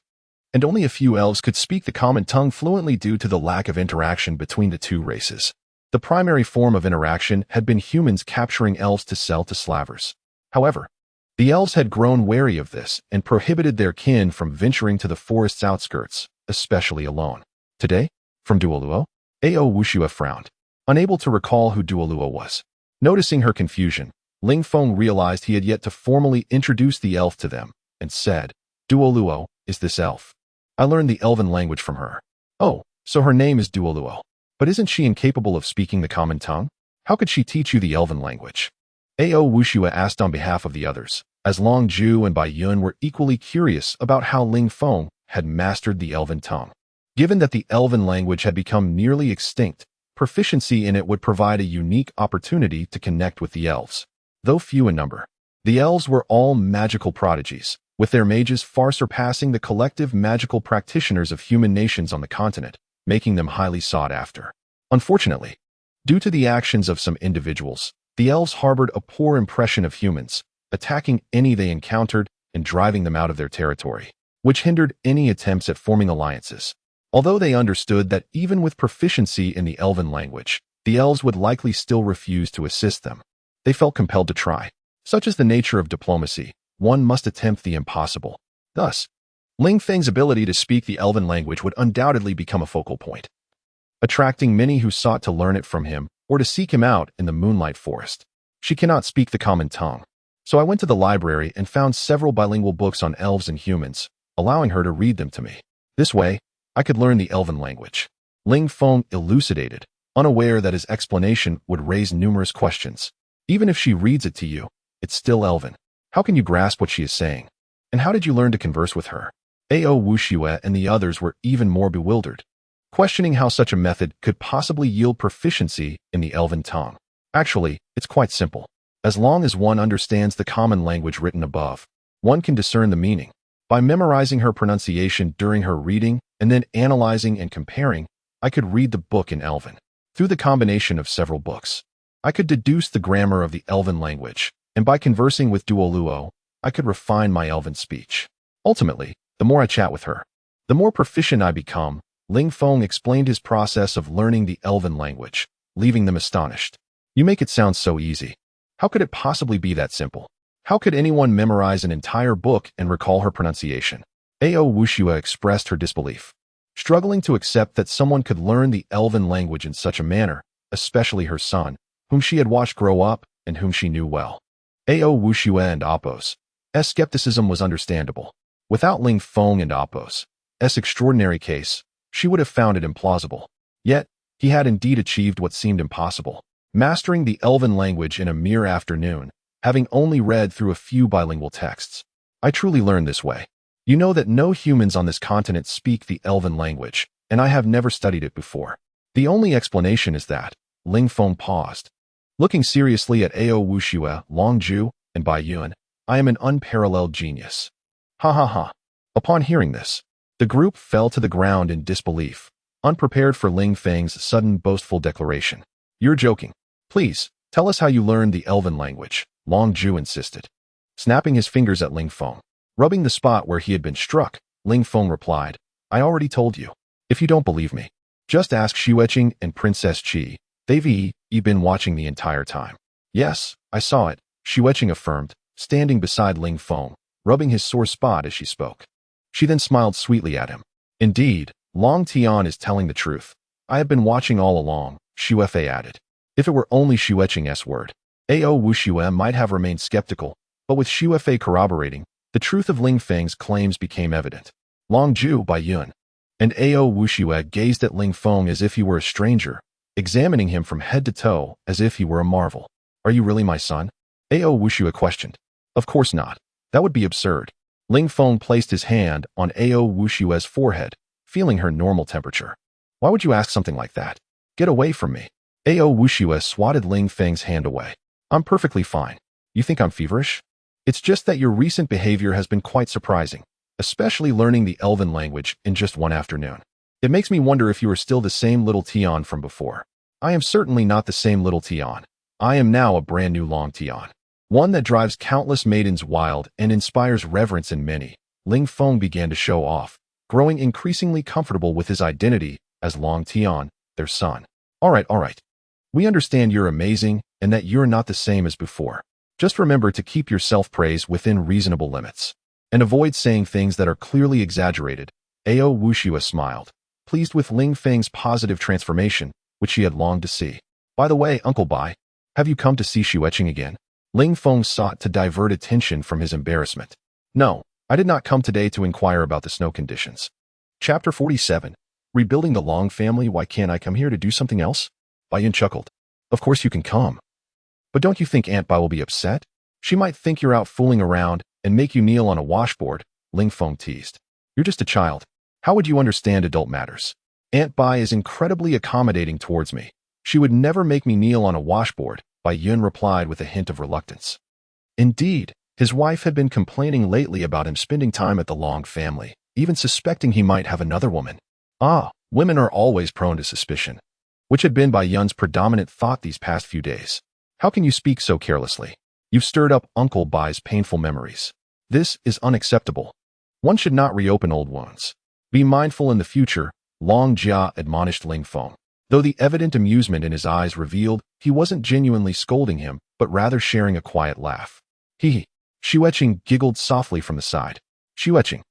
and only a few elves could speak the common tongue fluently due to the lack of interaction between the two races. The primary form of interaction had been humans capturing elves to sell to slavers. However, the elves had grown wary of this and prohibited their kin from venturing to the forest's outskirts, especially alone. Today, from Duoluo, Ao Wuxue frowned, unable to recall who Duoluo was. Noticing her confusion, Ling Feng realized he had yet to formally introduce the elf to them, and said, "Duoluo is this elf. I learned the elven language from her." "Oh, so her name is Duoluo. But isn't she incapable of speaking the common tongue? How could she teach you the elven language?" Ao Wuxue asked on behalf of the others, as Long Ju and Bai Yun were equally curious about how Ling Feng had mastered the elven tongue. Given that the elven language had become nearly extinct, proficiency in it would provide a unique opportunity to connect with the elves. Though few in number, the elves were all magical prodigies, with their mages far surpassing the collective magical practitioners of human nations on the continent, making them highly sought after. Unfortunately, due to the actions of some individuals, the elves harbored a poor impression of humans, attacking any they encountered and driving them out of their territory, which hindered any attempts at forming alliances. Although they understood that even with proficiency in the elven language, the elves would likely still refuse to assist them, they felt compelled to try. Such is the nature of diplomacy, one must attempt the impossible. Thus, Ling Feng's ability to speak the elven language would undoubtedly become a focal point, attracting many who sought to learn it from him or to seek him out in the Moonlight Forest. "She cannot speak the common tongue, so I went to the library and found several bilingual books on elves and humans, allowing her to read them to me. This way, I could learn the elven language," Ling Feng elucidated, unaware that his explanation would raise numerous questions. "Even if she reads it to you, it's still elven. How can you grasp what she is saying? And how did you learn to converse with her?" Ao Wuxue and the others were even more bewildered, questioning how such a method could possibly yield proficiency in the elven tongue. Actually, it's quite simple. As long as one understands the common language written above, one can discern the meaning. By memorizing her pronunciation during her reading and then analyzing and comparing, I could read the book in elven. Through the combination of several books, I could deduce the grammar of the elven language, and by conversing with Duoluo, I could refine my elven speech. Ultimately, the more I chat with her, the more proficient I become. Ling Feng explained his process of learning the elven language, leaving them astonished. "You make it sound so easy. How could it possibly be that simple? How could anyone memorize an entire book and recall her pronunciation?" Ao Wuxue expressed her disbelief, struggling to accept that someone could learn the elven language in such a manner, especially her son, whom she had watched grow up and whom she knew well. Ao Wuxue and Apos' skepticism was understandable. Without Ling Feng and Apos' extraordinary case, she would have found it implausible. Yet, he had indeed achieved what seemed impossible, mastering the elven language in a mere afternoon, having only read through a few bilingual texts. "I truly learned this way. You know that no humans on this continent speak the elven language, and I have never studied it before. The only explanation is that." Ling Feng paused, looking seriously at Ao Wuxue, Long Ju, and Bai Yun. "I am an unparalleled genius." "Ha ha ha. Upon hearing this, the group fell to the ground in disbelief, unprepared for Ling Feng's sudden boastful declaration. You're joking. Please, tell us how you learned the Elven language, Long Ju insisted. Snapping his fingers at Ling Feng. Rubbing the spot where he had been struck, Ling Feng replied, I already told you. If you don't believe me, just ask Xue Qing and Princess Qi. They've been watching the entire time. Yes, I saw it, Xue Qing affirmed, standing beside Ling Feng, rubbing his sore spot as she spoke. She then smiled sweetly at him. Indeed, Long Tian is telling the truth. I have been watching all along, Xue Fei added. If it were only Xue Qing's word, Ao Wuxue might have remained skeptical, but with Xue Fei corroborating, the truth of Ling Feng's claims became evident. Long Ju by Yun. And Ao Wuxue gazed at Ling Feng as if he were a stranger, examining him from head to toe as if he were a marvel. Are you really my son? Ao Wuxue questioned. Of course not. That would be absurd. Ling Feng placed his hand on Ao Wuxue's forehead, feeling her normal temperature. Why would you ask something like that? Get away from me. Ao Wuxue swatted Ling Feng's hand away. I'm perfectly fine. You think I'm feverish? It's just that your recent behavior has been quite surprising, especially learning the Elven language in just one afternoon. It makes me wonder if you are still the same little Tian from before. I am certainly not the same little Tian. I am now a brand new Long Tian. One that drives countless maidens wild and inspires reverence in many. Ling Feng began to show off, growing increasingly comfortable with his identity as Long Tian, their son. All right. We understand you're amazing and that you're not the same as before. Just remember to keep your self-praise within reasonable limits. And avoid saying things that are clearly exaggerated. Ao Wuxue smiled, pleased with Ling Feng's positive transformation, which she had longed to see. By the way, Uncle Bai, have you come to see Xue Qing again? Ling Feng sought to divert attention from his embarrassment. No, I did not come today to inquire about the snow conditions. Chapter 47. Rebuilding the Long family. Why can't I come here to do something else? Bai Yun chuckled. Of course you can come. But don't you think Aunt Bai will be upset? She might think you're out fooling around and make you kneel on a washboard, Ling Feng teased. You're just a child. How would you understand adult matters? Aunt Bai is incredibly accommodating towards me. She would never make me kneel on a washboard, Bai Yun replied with a hint of reluctance. Indeed, his wife had been complaining lately about him spending time at the Long family, even suspecting he might have another woman. Women are always prone to suspicion, which had been Bai Yun's predominant thought these past few days. How can you speak so carelessly? You've stirred up Uncle Bai's painful memories. This is unacceptable. One should not reopen old wounds. Be mindful in the future, Long Jia admonished Ling Feng, though the evident amusement in his eyes revealed he wasn't genuinely scolding him, but rather sharing a quiet laugh. Xue Qing giggled softly from the side. Xue Qing.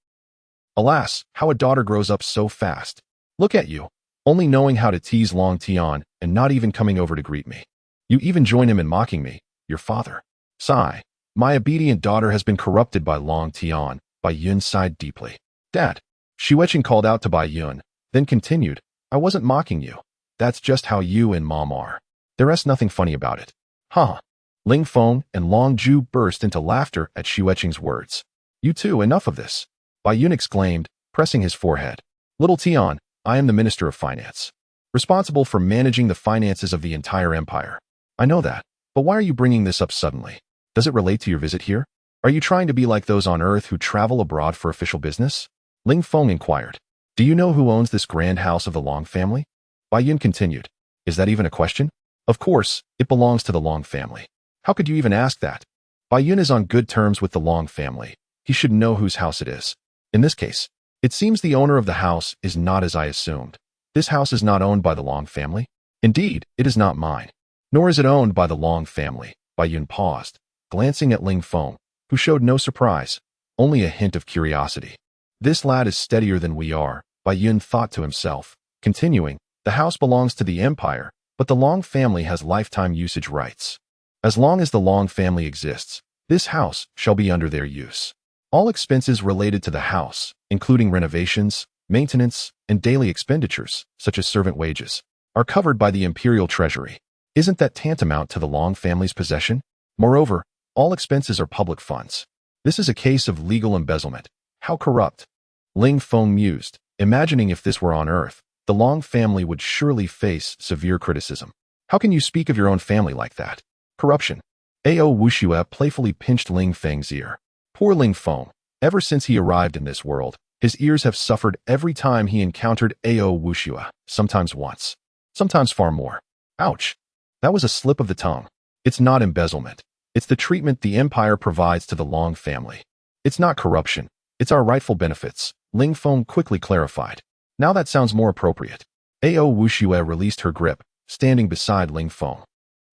Alas, how a daughter grows up so fast. Look at you, only knowing how to tease Long Tian and not even coming over to greet me. You even join him in mocking me, your father. Sigh. My obedient daughter has been corrupted by Long Tian. Bai Yun sighed deeply. Dad. Xue Qing called out to Bai Yun, then continued, I wasn't mocking you. That's just how you and Mom are. There's nothing funny about it. Huh. Ling Feng and Long Ju burst into laughter at Xue Qing's words. You too, enough of this. Bai Yun exclaimed, pressing his forehead. Little Tian, I am the Minister of Finance, responsible for managing the finances of the entire empire. I know that, but why are you bringing this up suddenly? Does it relate to your visit here? Are you trying to be like those on Earth who travel abroad for official business? Ling Feng inquired. Do you know who owns this grand house of the Long family? Bai Yun continued. Is that even a question? Of course, it belongs to the Long family. How could you even ask that? Bai Yun is on good terms with the Long family. He should know whose house it is. In this case, it seems the owner of the house is not as I assumed. This house is not owned by the Long family. Indeed, it is not mine. Nor is it owned by the Long family. Bai Yun paused, glancing at Ling Feng, who showed no surprise, only a hint of curiosity. This lad is steadier than we are, Bai Yun thought to himself, continuing, the house belongs to the empire, but the Long family has lifetime usage rights. As long as the Long family exists, this house shall be under their use. All expenses related to the house, including renovations, maintenance, and daily expenditures, such as servant wages, are covered by the imperial treasury. Isn't that tantamount to the Long family's possession? Moreover, all expenses are public funds. This is a case of legal embezzlement. How corrupt? Ling Feng mused, imagining if this were on Earth, the Long family would surely face severe criticism. How can you speak of your own family like that? Corruption. Ao Wuxue playfully pinched Ling Feng's ear. Poor Ling Feng. Ever since he arrived in this world, his ears have suffered every time he encountered Ao Wuxue, sometimes once, sometimes far more. Ouch! That was a slip of the tongue. It's not embezzlement. It's the treatment the Empire provides to the Long family. It's not corruption. It's our rightful benefits, Ling Feng quickly clarified. Now that sounds more appropriate. Ao Wuxue released her grip, standing beside Ling Feng,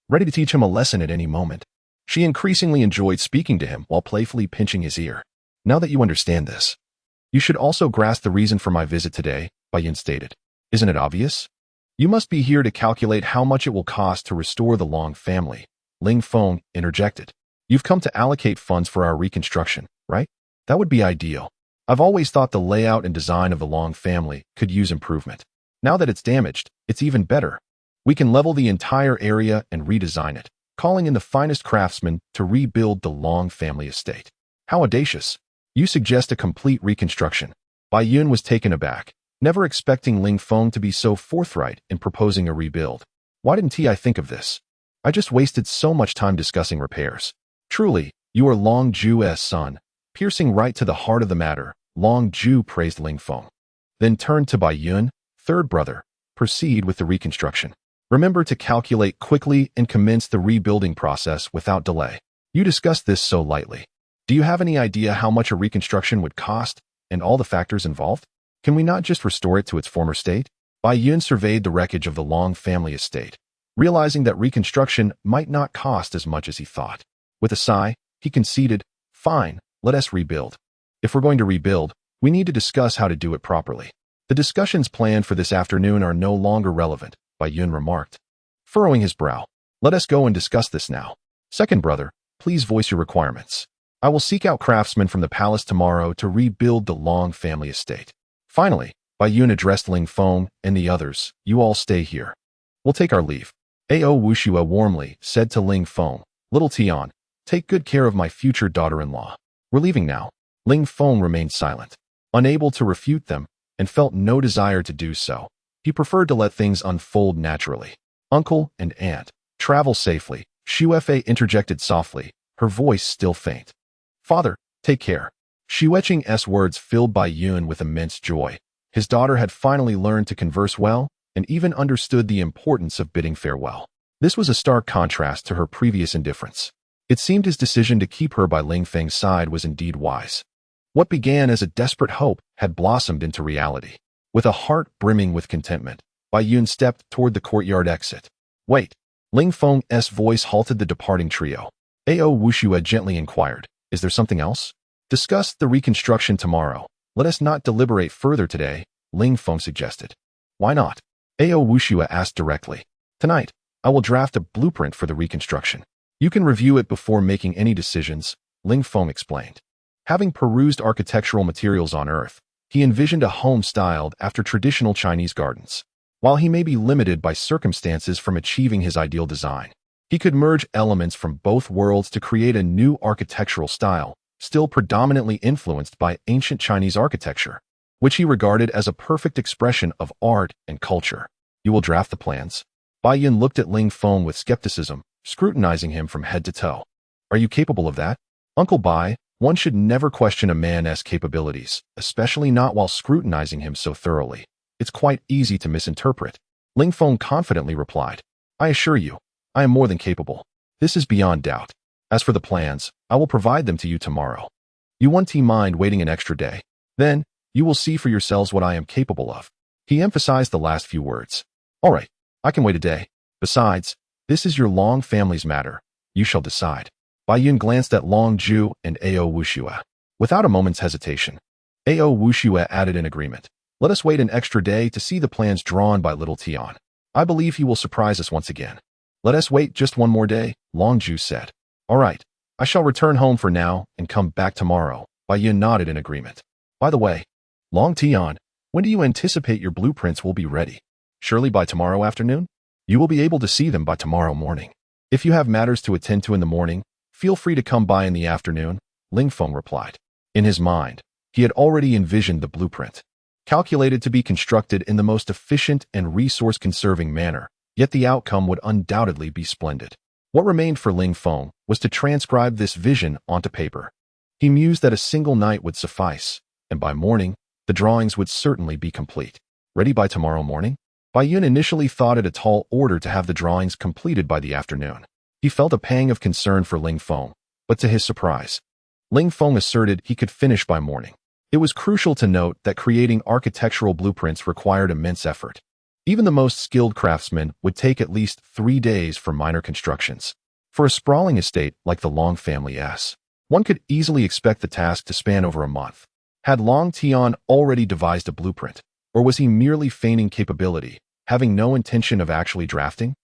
ready to teach him a lesson at any moment. She increasingly enjoyed speaking to him while playfully pinching his ear. Now that you understand this, you should also grasp the reason for my visit today, Yin stated. Isn't it obvious? You must be here to calculate how much it will cost to restore the Long family, Ling Feng interjected. You've come to allocate funds for our reconstruction, right? That would be ideal. I've always thought the layout and design of the Long family could use improvement. Now that it's damaged, it's even better. We can level the entire area and redesign it, calling in the finest craftsmen to rebuild the Long family estate. How audacious. You suggest a complete reconstruction. Bai Yun was taken aback, never expecting Ling Feng to be so forthright in proposing a rebuild. Why didn't I think of this? I just wasted so much time discussing repairs. Truly, you are Long Ju's son. Piercing right to the heart of the matter, Long Ju praised Ling Feng. Then turned to Bai Yun, third brother. Proceed with the reconstruction. Remember to calculate quickly and commence the rebuilding process without delay. You discussed this so lightly. Do you have any idea how much a reconstruction would cost and all the factors involved? Can we not just restore it to its former state? Bai Yun surveyed the wreckage of the Long family estate, realizing that reconstruction might not cost as much as he thought. With a sigh, he conceded, fine, let us rebuild. If we're going to rebuild, we need to discuss how to do it properly. The discussions planned for this afternoon are no longer relevant, Bai Yun remarked, furrowing his brow. Let us go and discuss this now. Second brother, please voice your requirements. I will seek out craftsmen from the palace tomorrow to rebuild the Long family estate. Finally, Bai Yun addressed Ling Feng and the others. You all stay here. We'll take our leave. Ao Wuxue warmly said to Ling Feng, Little Tian, take good care of my future daughter-in-law. We're leaving now. Ling Feng remained silent, unable to refute them, and felt no desire to do so. He preferred to let things unfold naturally. Uncle and aunt, travel safely, Xue Fei interjected softly, her voice still faint. Father, take care. Xue Qing's words filled Bai Yun with immense joy. His daughter had finally learned to converse well and even understood the importance of bidding farewell. This was a stark contrast to her previous indifference. It seemed his decision to keep her by Ling Feng's side was indeed wise. What began as a desperate hope had blossomed into reality. With a heart brimming with contentment, Bai Yun stepped toward the courtyard exit. Wait. Ling Feng's voice halted the departing trio. Ao Wuxue gently inquired, is there something else? Discuss the reconstruction tomorrow. Let us not deliberate further today, Ling Feng suggested. Why not? Ao Wuxue asked directly. Tonight, I will draft a blueprint for the reconstruction. You can review it before making any decisions, Ling Feng explained. Having perused architectural materials on Earth, he envisioned a home styled after traditional Chinese gardens. While he may be limited by circumstances from achieving his ideal design, he could merge elements from both worlds to create a new architectural style, still predominantly influenced by ancient Chinese architecture, which he regarded as a perfect expression of art and culture. You will draft the plans? Bai Yun looked at Ling Feng with skepticism, scrutinizing him from head to toe. Are you capable of that? Uncle Bai, one should never question a man's capabilities, especially not while scrutinizing him so thoroughly. It's quite easy to misinterpret. Ling Feng confidently replied. I assure you, I am more than capable. This is beyond doubt. As for the plans, I will provide them to you tomorrow. You won't mind waiting an extra day. Then, you will see for yourselves what I am capable of. He emphasized the last few words. All right, I can wait a day. Besides, this is your Long family's matter. You shall decide. Bai Yun glanced at Long Ju and Ao Wuxue. Without a moment's hesitation, Ao Wuxue added in agreement. Let us wait an extra day to see the plans drawn by little Tian. I believe he will surprise us once again. Let us wait just one more day, Long Ju said. All right, I shall return home for now and come back tomorrow. Bai Yun nodded in agreement. By the way, Long Tian, when do you anticipate your blueprints will be ready? Surely by tomorrow afternoon? You will be able to see them by tomorrow morning. If you have matters to attend to in the morning, feel free to come by in the afternoon, Ling Feng replied. In his mind, he had already envisioned the blueprint, calculated to be constructed in the most efficient and resource-conserving manner, yet the outcome would undoubtedly be splendid. What remained for Ling Feng was to transcribe this vision onto paper. He mused that a single night would suffice, and by morning, the drawings would certainly be complete. Ready by tomorrow morning? Bai Yun initially thought it a tall order to have the drawings completed by the afternoon. He felt a pang of concern for Ling Feng, but to his surprise, Ling Feng asserted he could finish by morning. It was crucial to note that creating architectural blueprints required immense effort. Even the most skilled craftsmen would take at least 3 days for minor constructions. For a sprawling estate like the Long family's, one could easily expect the task to span over a month. Had Long Tian already devised a blueprint, or was he merely feigning capability, having no intention of actually drafting?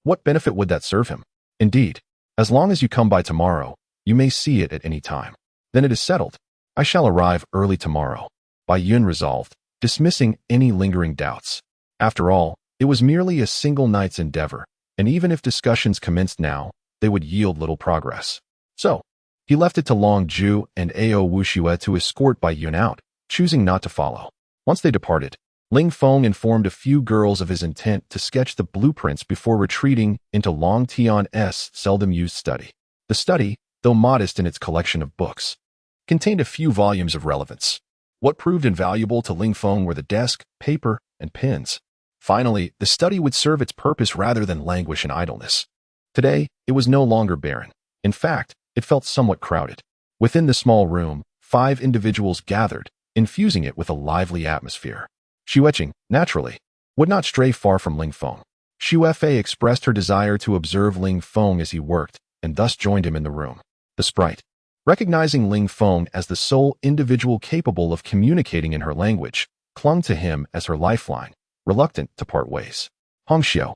What benefit would that serve him? Indeed, as long as you come by tomorrow, you may see it at any time. Then it is settled. I shall arrive early tomorrow. Bai Yun resolved, dismissing any lingering doubts. After all, it was merely a single night's endeavor, and even if discussions commenced now, they would yield little progress. So, he left it to Long Ju and Ao Wuxue to escort Bai Yun out, choosing not to follow. Once they departed, Ling Feng informed a few girls of his intent to sketch the blueprints before retreating into Long Tian's seldom-used study. The study, though modest in its collection of books, contained a few volumes of relevance. What proved invaluable to Ling Feng were the desk, paper, and pens. Finally, the study would serve its purpose rather than languish in idleness. Today, it was no longer barren. In fact, it felt somewhat crowded. Within the small room, 5 individuals gathered, infusing it with a lively atmosphere. Xue Qing, naturally, would not stray far from Ling Feng. Xue Fei expressed her desire to observe Ling Feng as he worked, and thus joined him in the room. The sprite, recognizing Ling Feng as the sole individual capable of communicating in her language, clung to him as her lifeline, reluctant to part ways. Hongxiu,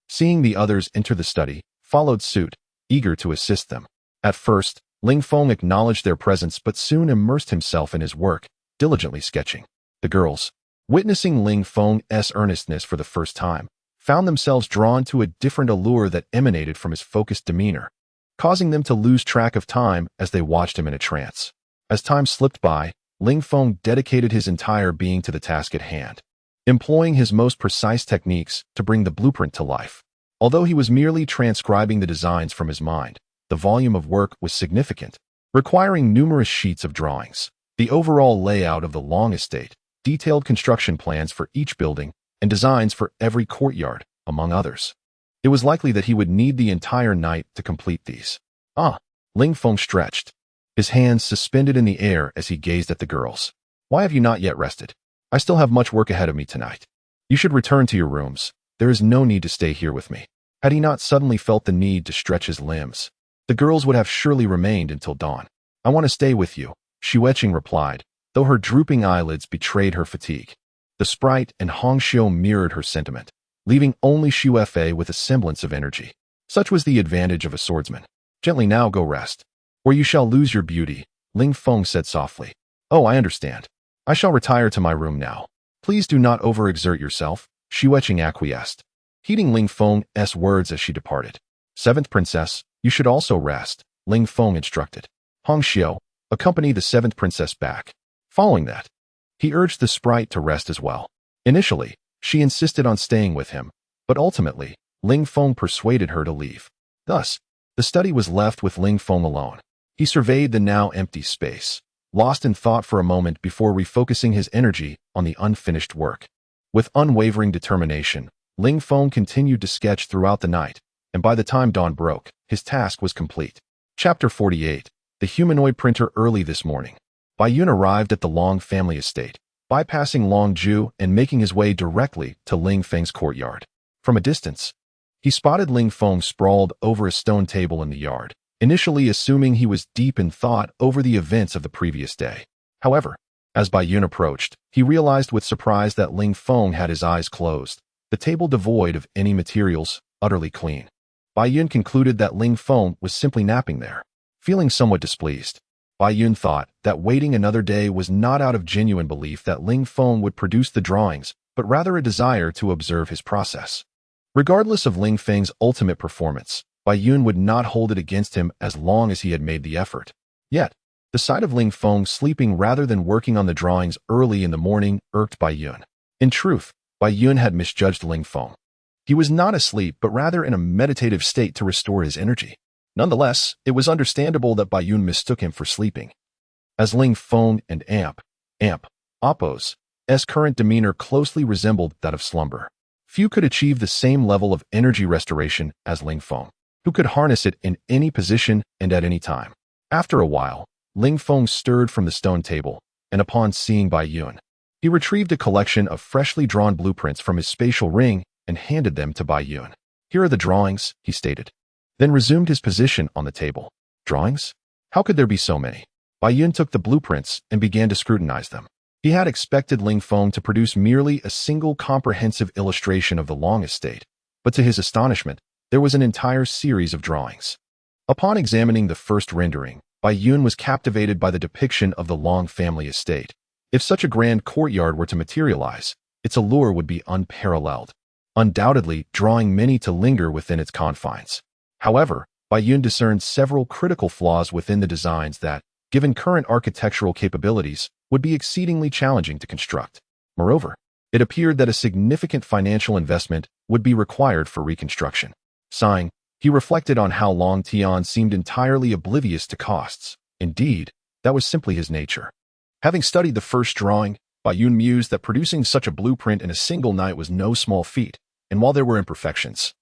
seeing the others enter the study, followed suit, eager to assist them. At first, Ling Feng acknowledged their presence but soon immersed himself in his work, diligently sketching. The girls, witnessing Ling Feng's earnestness for the first time, found themselves drawn to a different allure that emanated from his focused demeanor, causing them to lose track of time as they watched him in a trance. As time slipped by, Ling Feng dedicated his entire being to the task at hand, employing his most precise techniques to bring the blueprint to life. Although he was merely transcribing the designs from his mind, the volume of work was significant, requiring numerous sheets of drawings. The overall layout of the Long estate, detailed construction plans for each building, and designs for every courtyard, among others. It was likely that he would need the entire night to complete these. Ling Feng stretched, his hands suspended in the air as he gazed at the girls. Why have you not yet rested? I still have much work ahead of me tonight. You should return to your rooms. There is no need to stay here with me. Had he not suddenly felt the need to stretch his limbs, the girls would have surely remained until dawn. I want to stay with you, Xue Qing replied, though her drooping eyelids betrayed her fatigue. The sprite and Hongxiu mirrored her sentiment, leaving only Xue Fei with a semblance of energy. Such was the advantage of a swordsman. Gently now go rest, or you shall lose your beauty, Ling Feng said softly. Oh, I understand. I shall retire to my room now. Please do not overexert yourself, Xue Qing acquiesced, heeding Ling Feng's words as she departed. 7th princess, you should also rest, Ling Feng instructed. Hongxiu, accompany the 7th princess back. Following that, he urged the sprite to rest as well. Initially, she insisted on staying with him, but ultimately, Ling Feng persuaded her to leave. Thus, the study was left with Ling Feng alone. He surveyed the now empty space, lost in thought for a moment before refocusing his energy on the unfinished work. With unwavering determination, Ling Feng continued to sketch throughout the night, and by the time dawn broke, his task was complete. Chapter 48. The humanoid printer. Early this morning, Bai Yun arrived at the Long family estate, bypassing Long Ju and making his way directly to Ling Feng's courtyard. From a distance, he spotted Ling Feng sprawled over a stone table in the yard, initially assuming he was deep in thought over the events of the previous day. However, as Bai Yun approached, he realized with surprise that Ling Feng had his eyes closed, the table devoid of any materials, utterly clean. Bai Yun concluded that Ling Feng was simply napping there. Feeling somewhat displeased, Bai Yun thought that waiting another day was not out of genuine belief that Ling Feng would produce the drawings, but rather a desire to observe his process. Regardless of Ling Feng's ultimate performance, Bai Yun would not hold it against him as long as he had made the effort. Yet, the sight of Ling Feng sleeping rather than working on the drawings early in the morning irked Bai Yun. In truth, Bai Yun had misjudged Ling Feng. He was not asleep but rather in a meditative state to restore his energy. Nonetheless, it was understandable that Bai Yun mistook him for sleeping. As Ling Feng and Amp, Oppo's current demeanor closely resembled that of slumber. Few could achieve the same level of energy restoration as Ling Feng, who could harness it in any position and at any time. After a while, Ling Feng stirred from the stone table, and upon seeing Bai Yun, he retrieved a collection of freshly drawn blueprints from his spatial ring and handed them to Bai Yun. "Here are the drawings," he stated, then resumed his position on the table. "Drawings? How could there be so many?" Bai Yun took the blueprints and began to scrutinize them. He had expected Ling Feng to produce merely a single comprehensive illustration of the Long estate, but to his astonishment, there was an entire series of drawings. Upon examining the first rendering, Bai Yun was captivated by the depiction of the Long family estate. If such a grand courtyard were to materialize, its allure would be unparalleled, undoubtedly drawing many to linger within its confines. However, Bai Yun discerned several critical flaws within the designs that, given current architectural capabilities, would be exceedingly challenging to construct. Moreover, it appeared that a significant financial investment would be required for reconstruction. Sighing, he reflected on how Long Tian seemed entirely oblivious to costs. Indeed, that was simply his nature. Having studied the first drawing, Bai Yun mused that producing such a blueprint in a single night was no small feat, and while there were imperfections,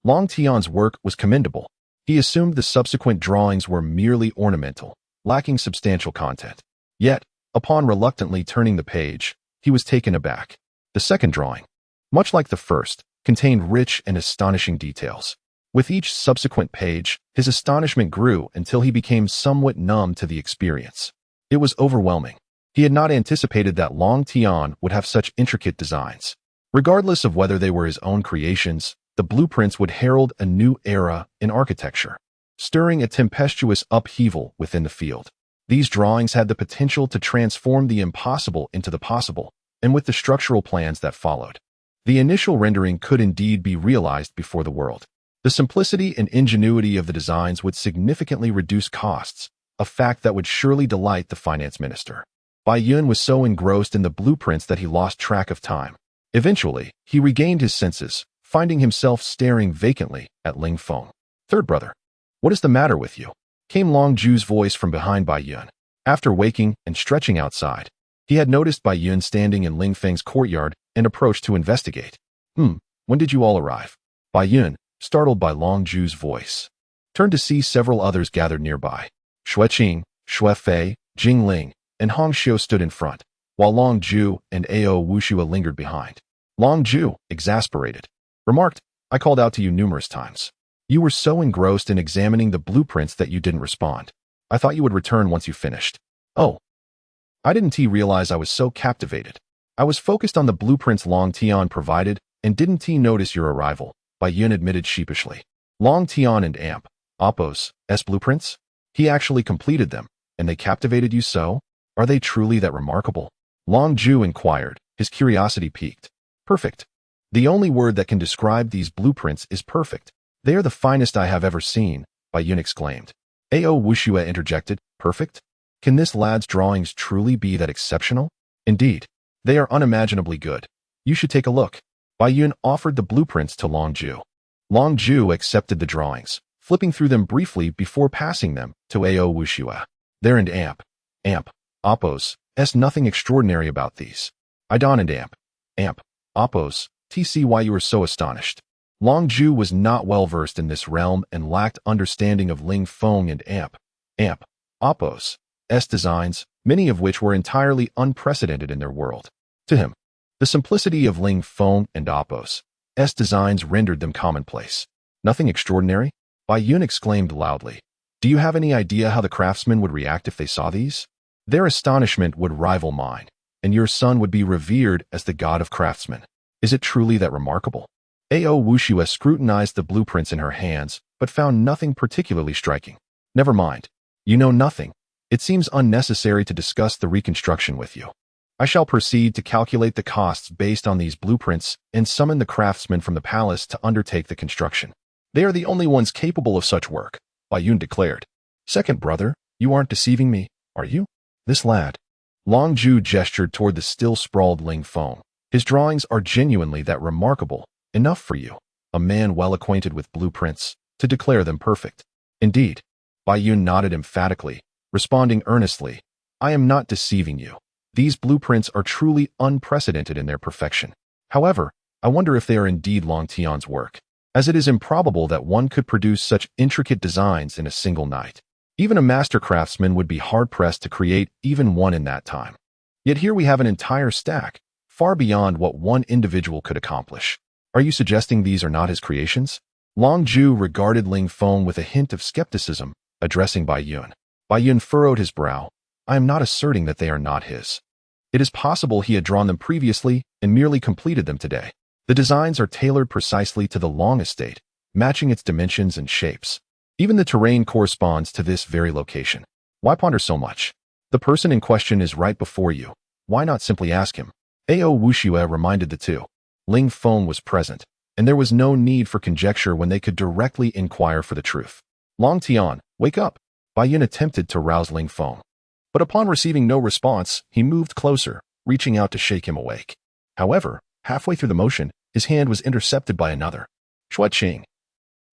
Long Tian's work was commendable. He assumed the subsequent drawings were merely ornamental, lacking substantial content. Yet, upon reluctantly turning the page, he was taken aback. The second drawing, much like the first, contained rich and astonishing details. With each subsequent page, his astonishment grew until he became somewhat numb to the experience. It was overwhelming. He had not anticipated that Long Tian would have such intricate designs. Regardless of whether they were his own creations, the blueprints would herald a new era in architecture, stirring a tempestuous upheaval within the field. These drawings had the potential to transform the impossible into the possible, and with the structural plans that followed, the initial rendering could indeed be realized before the world. The simplicity and ingenuity of the designs would significantly reduce costs, a fact that would surely delight the finance minister. Bai Yun was so engrossed in the blueprints that he lost track of time. Eventually, he regained his senses, finding himself staring vacantly at Ling Feng. "Third brother, what is the matter with you?" came Long Ju's voice from behind Bai Yun. After waking and stretching outside, he had noticed Bai Yun standing in Ling Feng's courtyard and approached to investigate. When did you all arrive?" Bai Yun, startled by Long Ju's voice, turned to see several others gathered nearby. Xue Qing, Xue Fei, Jing Ling, and Hong Xiu stood in front, while Long Ju and Ao Wushua lingered behind. Long Ju, exasperated, remarked, "I called out to you numerous times. You were so engrossed in examining the blueprints that you didn't respond. I thought you would return once you finished." "Oh, I didn't realize I was so captivated. I was focused on the blueprints Long Tian provided and didn't notice your arrival," Bai Yun admitted sheepishly. "Long Tian and Oppo's blueprints? He actually completed them, and they captivated you so? Are they truly that remarkable?" Long Ju inquired, his curiosity piqued. "Perfect. The only word that can describe these blueprints is perfect. They are the finest I have ever seen," Bai Yun exclaimed. Ao Wushua interjected, "Perfect? Can this lad's drawings truly be that exceptional?" "Indeed, they are unimaginably good. You should take a look." Bai Yun offered the blueprints to Long Ju. Long Ju accepted the drawings, flipping through them briefly before passing them to Ao Wushua. "There and Oppo's, nothing extraordinary about these. I don and Oppo's, tc why you are so astonished." Long Ju was not well versed in this realm and lacked understanding of Ling Feng and Oppo's designs, many of which were entirely unprecedented in their world. To him, the simplicity of Ling Feng and Oppo's designs rendered them commonplace. "Nothing extraordinary?" Bai Yun exclaimed loudly. "Do you have any idea how the craftsmen would react if they saw these? Their astonishment would rival mine, and your son would be revered as the god of craftsmen. Is it truly that remarkable?" Ao Wushua scrutinized the blueprints in her hands, but found nothing particularly striking. "Never mind. You know nothing. It seems unnecessary to discuss the reconstruction with you. I shall proceed to calculate the costs based on these blueprints and summon the craftsmen from the palace to undertake the construction. They are the only ones capable of such work," Bai Yun declared. "Second brother, you aren't deceiving me, are you? This lad." Long Ju gestured toward the still sprawled Ling Feng. "His drawings are genuinely that remarkable, enough for you, a man well acquainted with blueprints, to declare them perfect." "Indeed," Bai Yun nodded emphatically, responding earnestly, I am not deceiving you. These blueprints are truly unprecedented in their perfection. However, I wonder if they are indeed Long Tian's work, as it is improbable that one could produce such intricate designs in a single night. Even a master craftsman would be hard-pressed to create even one in that time. Yet here we have an entire stack, far beyond what one individual could accomplish. Are you suggesting these are not his creations? Long Zhu regarded Ling Feng with a hint of skepticism, addressing Bai Yun. Bai Yun furrowed his brow. I am not asserting that they are not his. It is possible he had drawn them previously and merely completed them today. The designs are tailored precisely to the Long estate, matching its dimensions and shapes. Even the terrain corresponds to this very location. Why ponder so much? The person in question is right before you. Why not simply ask him? Ao Wuxue reminded the two. Ling Feng was present, and there was no need for conjecture when they could directly inquire for the truth. Long Tian, wake up! Bai Yun attempted to rouse Ling Feng. But upon receiving no response, he moved closer, reaching out to shake him awake. However, halfway through the motion, his hand was intercepted by another. Xue Qing.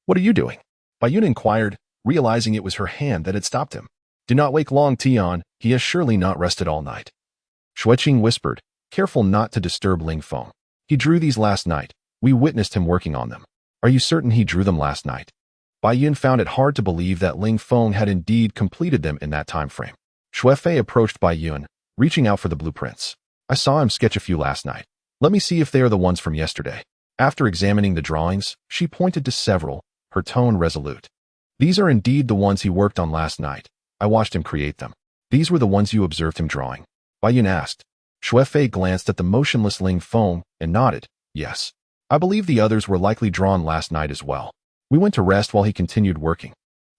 What are you doing? Bai Yun inquired, realizing it was her hand that had stopped him. Do not wake Long Tian, he has surely not rested all night. Xue Qing whispered, careful not to disturb Ling Feng. He drew these last night. We witnessed him working on them. Are you certain he drew them last night? Bai Yun found it hard to believe that Ling Feng had indeed completed them in that time frame. Xue Fei approached Bai Yun, reaching out for the blueprints. I saw him sketch a few last night. Let me see if they are the ones from yesterday. After examining the drawings, she pointed to several, her tone resolute. These are indeed the ones he worked on last night. I watched him create them. These were the ones you observed him drawing? Bai Yun asked. Xue Fei glanced at the motionless Ling Feng and nodded. Yes. I believe the others were likely drawn last night as well. We went to rest while he continued working.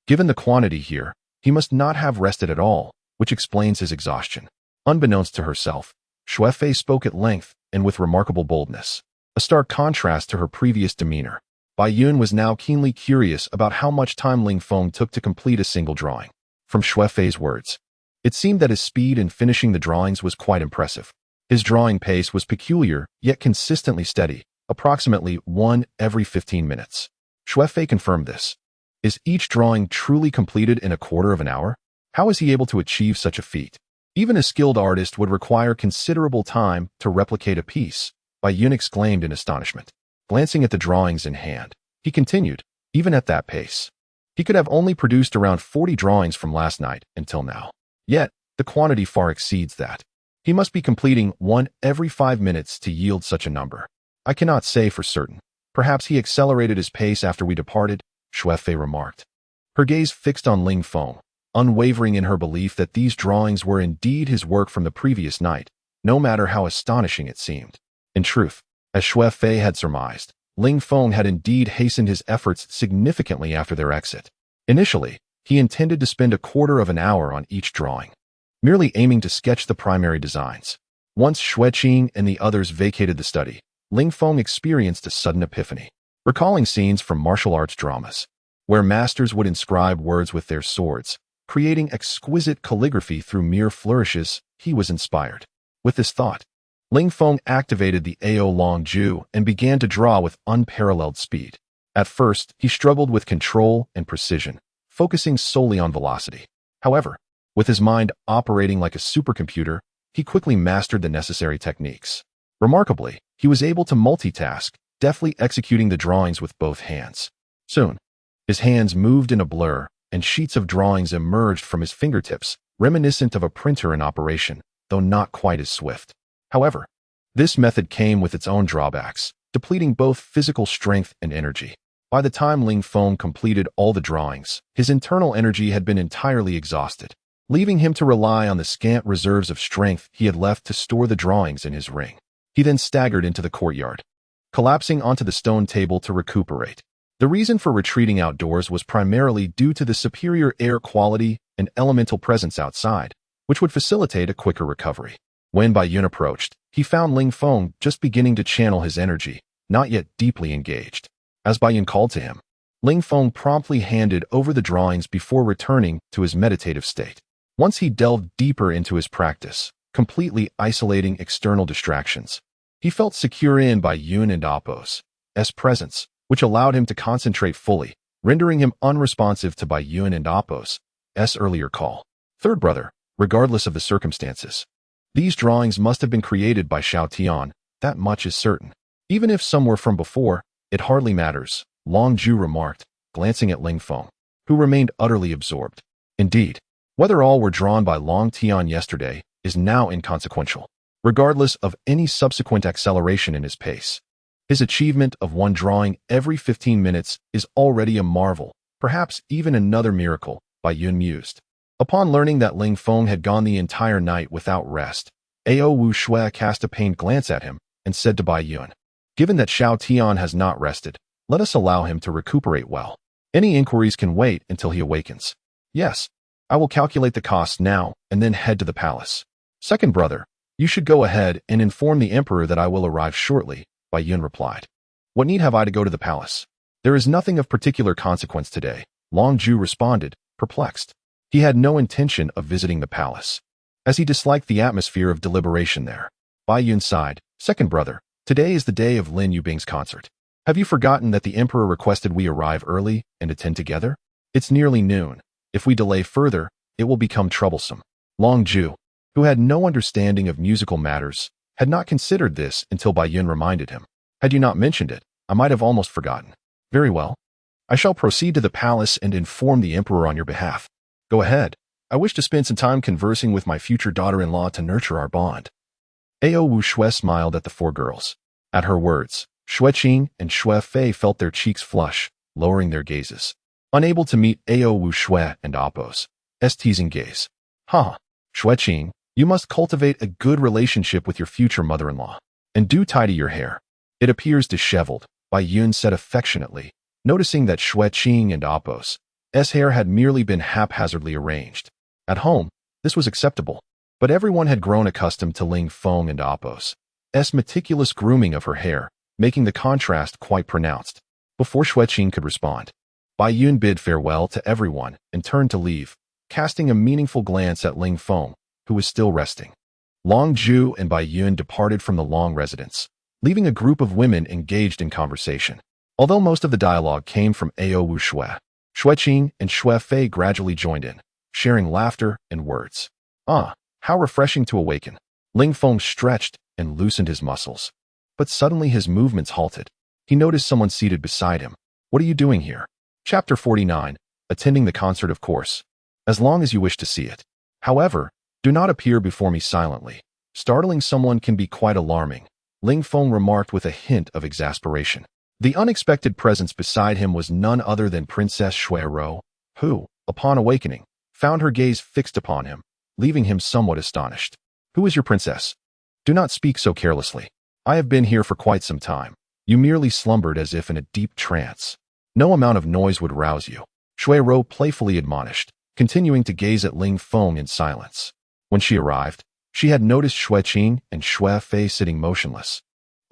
Given the quantity here, he must not have rested at all, which explains his exhaustion. Unbeknownst to herself, Xue Fei spoke at length and with remarkable boldness, a stark contrast to her previous demeanor. Bai Yun was now keenly curious about how much time Ling Feng took to complete a single drawing. From Xue Fei's words, it seemed that his speed in finishing the drawings was quite impressive. His drawing pace was peculiar, yet consistently steady, approximately one every 15 minutes. Xue Fei confirmed this. Is each drawing truly completed in a quarter of an hour? How is he able to achieve such a feat? Even a skilled artist would require considerable time to replicate a piece, Bai Yun exclaimed in astonishment. Glancing at the drawings in hand, he continued, even at that pace, he could have only produced around 40 drawings from last night until now. Yet, the quantity far exceeds that. He must be completing one every 5 minutes to yield such a number. I cannot say for certain. Perhaps he accelerated his pace after we departed, Xue Fei remarked. Her gaze fixed on Ling Feng, unwavering in her belief that these drawings were indeed his work from the previous night, no matter how astonishing it seemed. In truth, as Xue Fei had surmised, Ling Feng had indeed hastened his efforts significantly after their exit. Initially, he intended to spend a quarter of an hour on each drawing, merely aiming to sketch the primary designs. Once Xue Qing and the others vacated the study, Ling Feng experienced a sudden epiphany. Recalling scenes from martial arts dramas, where masters would inscribe words with their swords, creating exquisite calligraphy through mere flourishes, he was inspired. With this thought, Ling Feng activated the Ao Long Zhu and began to draw with unparalleled speed. At first, he struggled with control and precision, focusing solely on velocity. However, with his mind operating like a supercomputer, he quickly mastered the necessary techniques. Remarkably, he was able to multitask, deftly executing the drawings with both hands. Soon, his hands moved in a blur, and sheets of drawings emerged from his fingertips, reminiscent of a printer in operation, though not quite as swift. However, this method came with its own drawbacks, depleting both physical strength and energy. By the time Ling Feng completed all the drawings, his internal energy had been entirely exhausted, leaving him to rely on the scant reserves of strength he had left to store the drawings in his ring. He then staggered into the courtyard, collapsing onto the stone table to recuperate. The reason for retreating outdoors was primarily due to the superior air quality and elemental presence outside, which would facilitate a quicker recovery. When Bai Yun approached, he found Ling Feng just beginning to channel his energy, not yet deeply engaged. As Bai Yun called to him, Ling Feng promptly handed over the drawings before returning to his meditative state. Once he delved deeper into his practice, completely isolating external distractions, he felt secure in Bai Yun and Apos' presence, which allowed him to concentrate fully, rendering him unresponsive to Bai Yun and Apos' earlier call. Third brother, regardless of the circumstances. These drawings must have been created by Tian, that much is certain. Even if some were from before, it hardly matters, Long Zhu remarked, glancing at Ling Feng, who remained utterly absorbed. Indeed, whether all were drawn by Long Tian yesterday is now inconsequential, regardless of any subsequent acceleration in his pace. His achievement of one drawing every 15 minutes is already a marvel, perhaps even another miracle, Bai Yun mused. Upon learning that Ling Feng had gone the entire night without rest, Wu Xue cast a pained glance at him and said to Bai Yun, "Given that Tian has not rested, let us allow him to recuperate well. Any inquiries can wait until he awakens." "Yes, I will calculate the costs now and then head to the palace." "Second brother, you should go ahead and inform the emperor that I will arrive shortly," Bai Yun replied. "What need have I to go to the palace? There is nothing of particular consequence today," Long Zhu responded, perplexed. He had no intention of visiting the palace, as he disliked the atmosphere of deliberation there. Bai Yun sighed. "Second brother, today is the day of Lin Yubing's concert. Have you forgotten that the emperor requested we arrive early and attend together? It's nearly noon. If we delay further, it will become troublesome." Long Zhu, who had no understanding of musical matters, had not considered this until Bai Yun reminded him. "Had you not mentioned it, I might have almost forgotten." "Very well. I shall proceed to the palace and inform the emperor on your behalf." "Go ahead. I wish to spend some time conversing with my future daughter-in-law to nurture our bond." Wu Xue smiled at the four girls. At her words, Xue Qing and Xue Fei felt their cheeks flush, lowering their gazes. Unable to meet Wu Xue and Appo's teasing gaze. "Huh, Xue Qing, you must cultivate a good relationship with your future mother-in-law. And do tidy your hair. It appears disheveled," Bai Yun said affectionately, noticing that Xue Qing and Appo's hair had merely been haphazardly arranged. At home, this was acceptable, but everyone had grown accustomed to Ling Feng and Appo's meticulous grooming of her hair, making the contrast quite pronounced. Before Xue Qing could respond, Bai Yun bid farewell to everyone and turned to leave, casting a meaningful glance at Ling Feng, who was still resting. Long Zhu and Bai Yun departed from the long residence, leaving a group of women engaged in conversation. Although most of the dialogue came from Wu Xue, Xue Qing and Xue Fei gradually joined in, sharing laughter and words. "Ah, how refreshing to awaken." Ling Feng stretched and loosened his muscles. But suddenly his movements halted. He noticed someone seated beside him. "What are you doing here?" Chapter 49, Attending the concert, of course. As long as you wish to see it. However, do not appear before me silently. Startling someone can be quite alarming, Ling Feng remarked with a hint of exasperation. The unexpected presence beside him was none other than Princess Xue, who, upon awakening, found her gaze fixed upon him, leaving him somewhat astonished. "Who is your princess? Do not speak so carelessly. I have been here for quite some time. You merely slumbered as if in a deep trance. No amount of noise would rouse you," Xue playfully admonished, continuing to gaze at Ling Feng in silence. When she arrived, she had noticed Xue Qing and Xue Fei sitting motionless,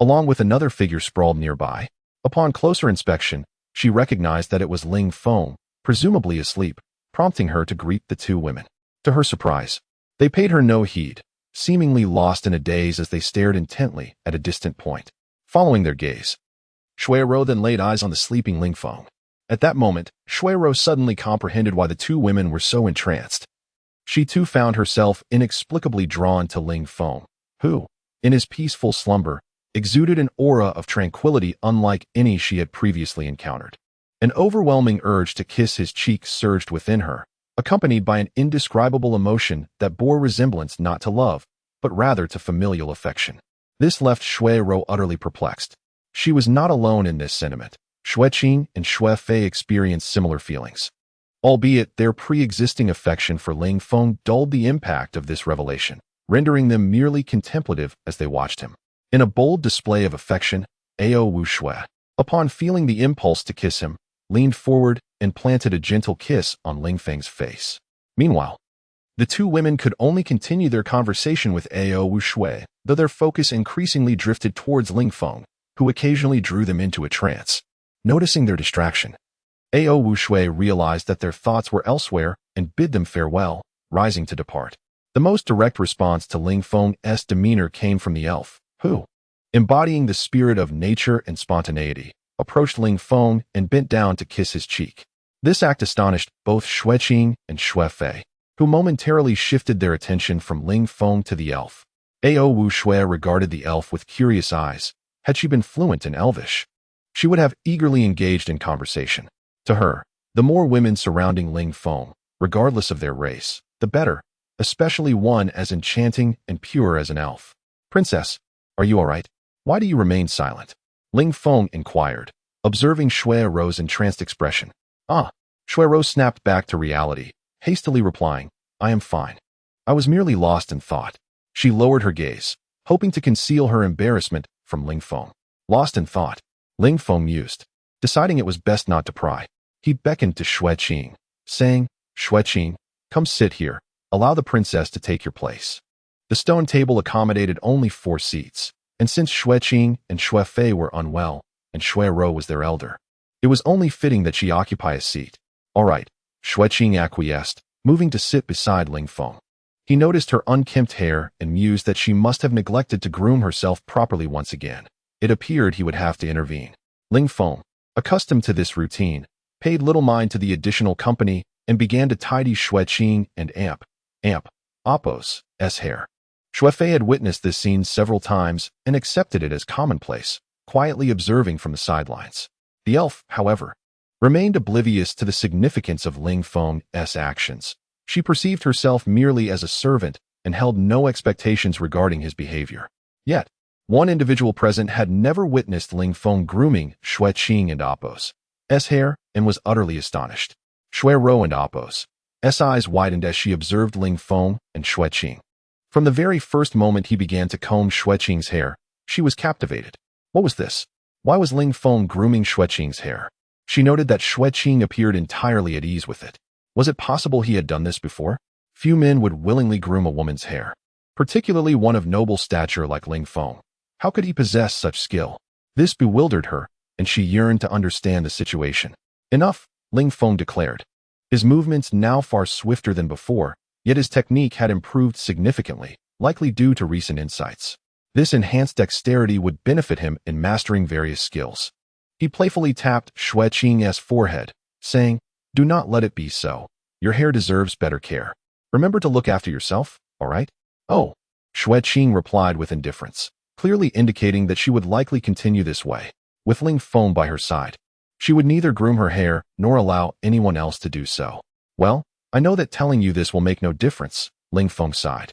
along with another figure sprawled nearby. Upon closer inspection, she recognized that it was Ling Feng, presumably asleep, prompting her to greet the two women. To her surprise, they paid her no heed, seemingly lost in a daze as they stared intently at a distant point. Following their gaze, Xue then laid eyes on the sleeping Ling Feng. At that moment, Xue suddenly comprehended why the two women were so entranced. She too found herself inexplicably drawn to Ling Feng, who, in his peaceful slumber, exuded an aura of tranquility unlike any she had previously encountered. An overwhelming urge to kiss his cheek surged within her, accompanied by an indescribable emotion that bore resemblance not to love, but rather to familial affection. This left Xue utterly perplexed. She was not alone in this sentiment. Xue Qing and Xue Fei experienced similar feelings, albeit their pre-existing affection for Ling Feng dulled the impact of this revelation, rendering them merely contemplative as they watched him. In a bold display of affection, Wu Xue, upon feeling the impulse to kiss him, leaned forward and planted a gentle kiss on Ling Feng's face. Meanwhile, the two women could only continue their conversation with Wu Xue, though their focus increasingly drifted towards Ling Feng, who occasionally drew them into a trance. Noticing their distraction, Wu Xue realized that their thoughts were elsewhere and bid them farewell, rising to depart. The most direct response to Ling Feng's demeanor came from the elf, who, embodying the spirit of nature and spontaneity, approached Ling Feng and bent down to kiss his cheek. This act astonished both Xue Qing and Xue Fei. who momentarily shifted their attention from Ling Feng to the elf. Ao Wu Xue regarded the elf with curious eyes. Had she been fluent in Elvish, she would have eagerly engaged in conversation. To her, the more women surrounding Ling Feng, regardless of their race, the better, especially one as enchanting and pure as an elf. "Princess, are you all right? Why do you remain silent?" Ling Feng inquired, observing Xue Rou's entranced expression. "Ah." Xue Rou snapped back to reality, hastily replying, "I am fine. I was merely lost in thought." She lowered her gaze, hoping to conceal her embarrassment from Ling Feng. "Lost in thought?" Ling Feng mused. Deciding it was best not to pry, he beckoned to Xue Qing, saying, "Xue Qing, come sit here. Allow the princess to take your place." The stone table accommodated only 4 seats, and since Xue Qing and Xue Fei were unwell, and Xue Rou was their elder, it was only fitting that she occupy a seat. "All right," Xue Qing acquiesced, moving to sit beside Ling Feng. He noticed her unkempt hair and mused that she must have neglected to groom herself properly once again. It appeared he would have to intervene. Ling Feng, accustomed to this routine, paid little mind to the additional company and began to tidy Xue Qing and Appo's hair. Xue Fei had witnessed this scene several times and accepted it as commonplace, quietly observing from the sidelines. The elf, however, remained oblivious to the significance of Ling Feng's actions. She perceived herself merely as a servant and held no expectations regarding his behavior. Yet, one individual present had never witnessed Ling Feng grooming Xue Qing and Appo's hair and was utterly astonished. Xue Rou and Appo's eyes widened as she observed Ling Feng and Xue Qing. From the very first moment he began to comb Xue Qing's hair, she was captivated. What was this? Why was Ling Feng grooming Xue Qing's hair? She noted that Xue Qing appeared entirely at ease with it. Was it possible he had done this before? Few men would willingly groom a woman's hair, particularly one of noble stature like Ling Feng. How could he possess such skill? This bewildered her, and she yearned to understand the situation. "Enough," Ling Feng declared. His movements now far swifter than before, yet his technique had improved significantly, likely due to recent insights. This enhanced dexterity would benefit him in mastering various skills. He playfully tapped Xue Qing's forehead, saying, "Do not let it be so. Your hair deserves better care. Remember to look after yourself, all right?" "Oh," Xue Qing replied with indifference, clearly indicating that she would likely continue this way. With Ling Feng by her side, she would neither groom her hair nor allow anyone else to do so. "Well, I know that telling you this will make no difference," Ling Feng sighed,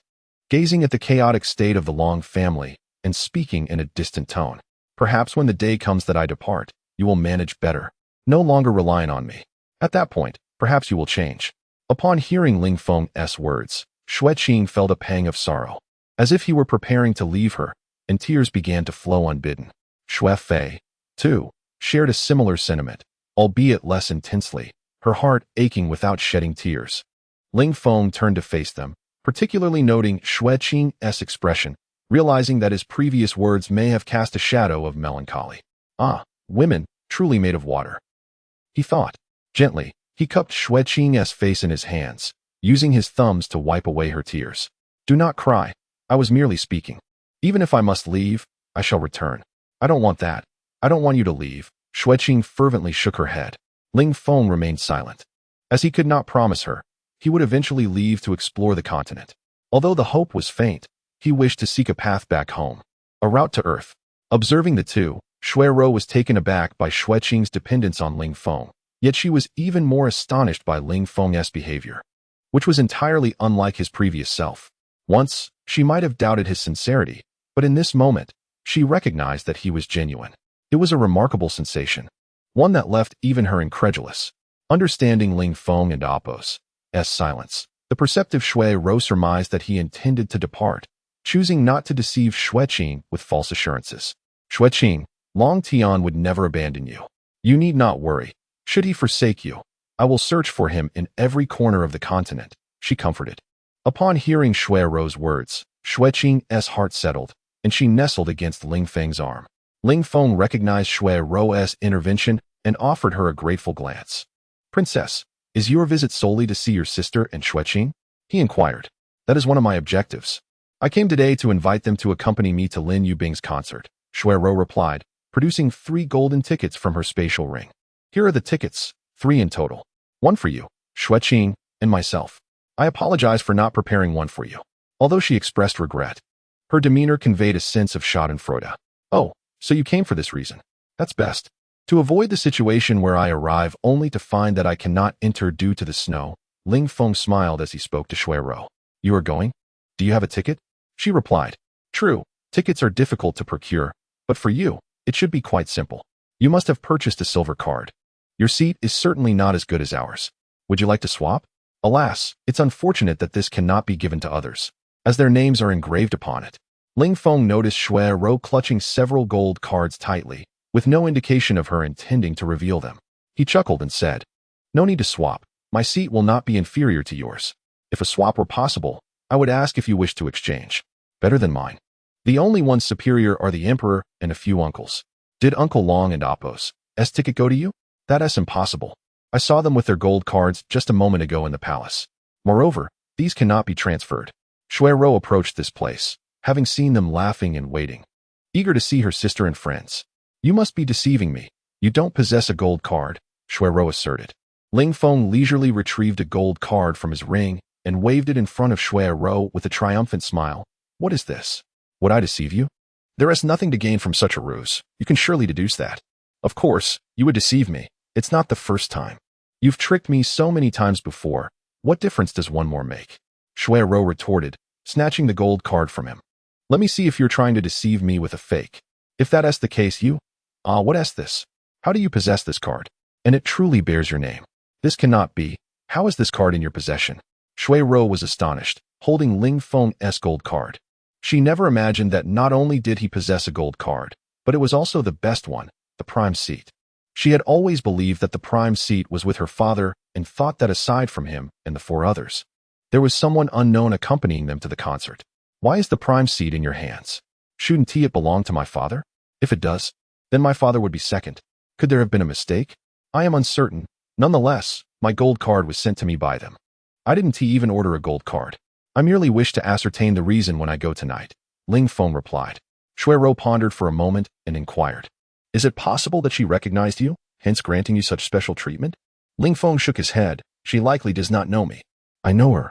gazing at the chaotic state of the Long family and speaking in a distant tone. "Perhaps when the day comes that I depart, you will manage better, no longer relying on me. At that point, perhaps you will change." Upon hearing Ling Feng's words, Xue Qing felt a pang of sorrow, as if he were preparing to leave her, and tears began to flow unbidden. Xue Fei, too, shared a similar sentiment, albeit less intensely, her heart aching without shedding tears. Ling Feng turned to face them, particularly noting Xue Qing's expression, realizing that his previous words may have cast a shadow of melancholy. "Ah, women, truly made of water," he thought. Gently, he cupped Xue Qing's face in his hands, using his thumbs to wipe away her tears. "Do not cry. I was merely speaking. Even if I must leave, I shall return." "I don't want that. I don't want you to leave." Xue Qing fervently shook her head. Ling Feng remained silent. As he could not promise her, he would eventually leave to explore the continent. Although the hope was faint, he wished to seek a path back home, a route to Earth. Observing the two, Xue Rou was taken aback by Xue Qing's dependence on Ling Feng. Yet she was even more astonished by Ling Feng's behavior, which was entirely unlike his previous self. Once, she might have doubted his sincerity, but in this moment, she recognized that he was genuine. It was a remarkable sensation, one that left even her incredulous. Understanding Ling Feng and Appo's silence, the perceptive Xue Rou surmised that he intended to depart, choosing not to deceive Xue Qing with false assurances. "Xue Qing, Long Tian would never abandon you. You need not worry. Should he forsake you, I will search for him in every corner of the continent," she comforted. Upon hearing Xue Rou's words, Xue Qing's heart settled, and she nestled against Ling Feng's arm. Ling Feng recognized Xue Rou's intervention and offered her a grateful glance. "Princess, is your visit solely to see your sister and Xue Qing?" he inquired. "That is one of my objectives. I came today to invite them to accompany me to Lin Yubing's concert," Xue Rou replied, producing 3 golden tickets from her spatial ring. "Here are the tickets, 3 in total. 1 for you, Xue Qing, and myself." I apologize for not preparing one for you. Although she expressed regret, her demeanor conveyed a sense of schadenfreude. Oh, so you came for this reason. That's best. To avoid the situation where I arrive only to find that I cannot enter due to the snow, Ling Feng smiled as he spoke to Xue Ro. You are going? Do you have a ticket? She replied. True, tickets are difficult to procure, but for you, it should be quite simple. You must have purchased a silver card. Your seat is certainly not as good as ours. Would you like to swap? Alas, it's unfortunate that this cannot be given to others, as their names are engraved upon it. Ling Feng noticed Xue Ro clutching several gold cards tightly, with no indication of her intending to reveal them. He chuckled and said, No need to swap. My seat will not be inferior to yours. If a swap were possible, I would ask if you wish to exchange. Better than mine. The only ones superior are the emperor and a few uncles. Did Uncle Long and Appo's ticket go to you? That's impossible. I saw them with their gold cards just a moment ago in the palace. Moreover, these cannot be transferred. Xue Ro approached this place, having seen them laughing and waiting, eager to see her sister and friends. You must be deceiving me. You don't possess a gold card, Xue Ro asserted. Ling Feng leisurely retrieved a gold card from his ring and waved it in front of Xue Ro with a triumphant smile. What is this? Would I deceive you? There is nothing to gain from such a ruse. You can surely deduce that. Of course, you would deceive me. It's not the first time. You've tricked me so many times before. What difference does one more make? Xue Ro retorted, snatching the gold card from him. Let me see if you're trying to deceive me with a fake. If that is the case, what is this? How do you possess this card? And it truly bears your name. This cannot be. How is this card in your possession? Xue Ro was astonished, holding Ling Feng's gold card. She never imagined that not only did he possess a gold card, but it was also the best one, the prime seat. She had always believed that the prime seat was with her father and thought that aside from him and the four others, there was someone unknown accompanying them to the concert. Why is the prime seat in your hands? Shouldn't it belong to my father? If it does, then my father would be second. Could there have been a mistake? I am uncertain. Nonetheless, my gold card was sent to me by them. I didn't even order a gold card. I merely wish to ascertain the reason when I go tonight, Ling Feng replied. Xue Ro pondered for a moment and inquired, Is it possible that she recognized you, hence granting you such special treatment? Ling Feng shook his head. She likely does not know me. I know her.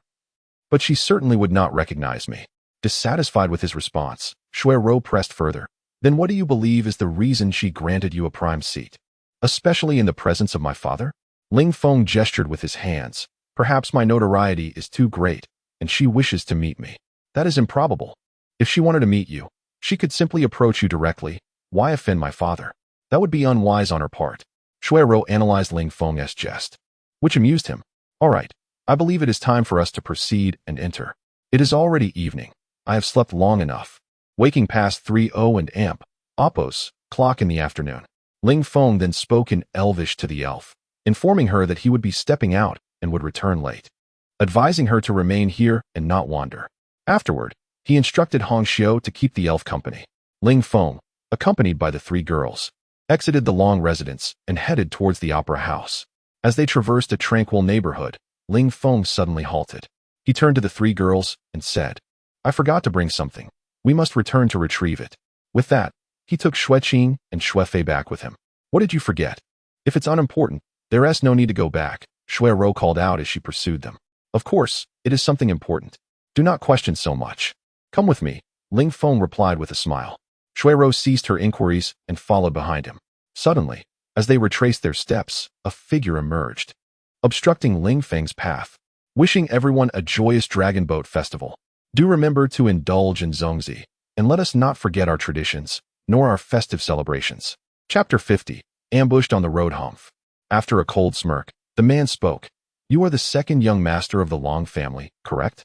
But she certainly would not recognize me. Dissatisfied with his response, Xue Ro pressed further. Then what do you believe is the reason she granted you a prime seat? Especially in the presence of my father? Ling Feng gestured with his hands. Perhaps my notoriety is too great, and she wishes to meet me. That is improbable. If she wanted to meet you, she could simply approach you directly. Why offend my father? That would be unwise on her part. Xue Ro analyzed Ling Feng's jest, which amused him. All right, I believe it is time for us to proceed and enter. It is already evening. I have slept long enough, waking past 3:00 and Appo's clock in the afternoon. Ling Feng then spoke in Elvish to the elf, informing her that he would be stepping out and would return late, advising her to remain here and not wander. Afterward, he instructed Hong Xiu to keep the elf company. Ling Feng, accompanied by the three girls, exited the long residence and headed towards the opera house. As they traversed a tranquil neighborhood, Ling Feng suddenly halted. He turned to the three girls and said, I forgot to bring something. We must return to retrieve it. With that, he took Xue Qing and Xue Fei back with him. What did you forget? If it's unimportant, there is no need to go back, Xue Ro called out as she pursued them. Of course, it is something important. Do not question so much. Come with me, Ling Feng replied with a smile. Xue Ro ceased her inquiries and followed behind him. Suddenly, as they retraced their steps, a figure emerged, obstructing Ling Feng's path. Wishing everyone a joyous Dragon Boat Festival. Do remember to indulge in Zongzi, and let us not forget our traditions, nor our festive celebrations. Chapter 50. Ambushed on the road Humph. After a cold smirk, the man spoke. You are the second young master of the Long family, correct?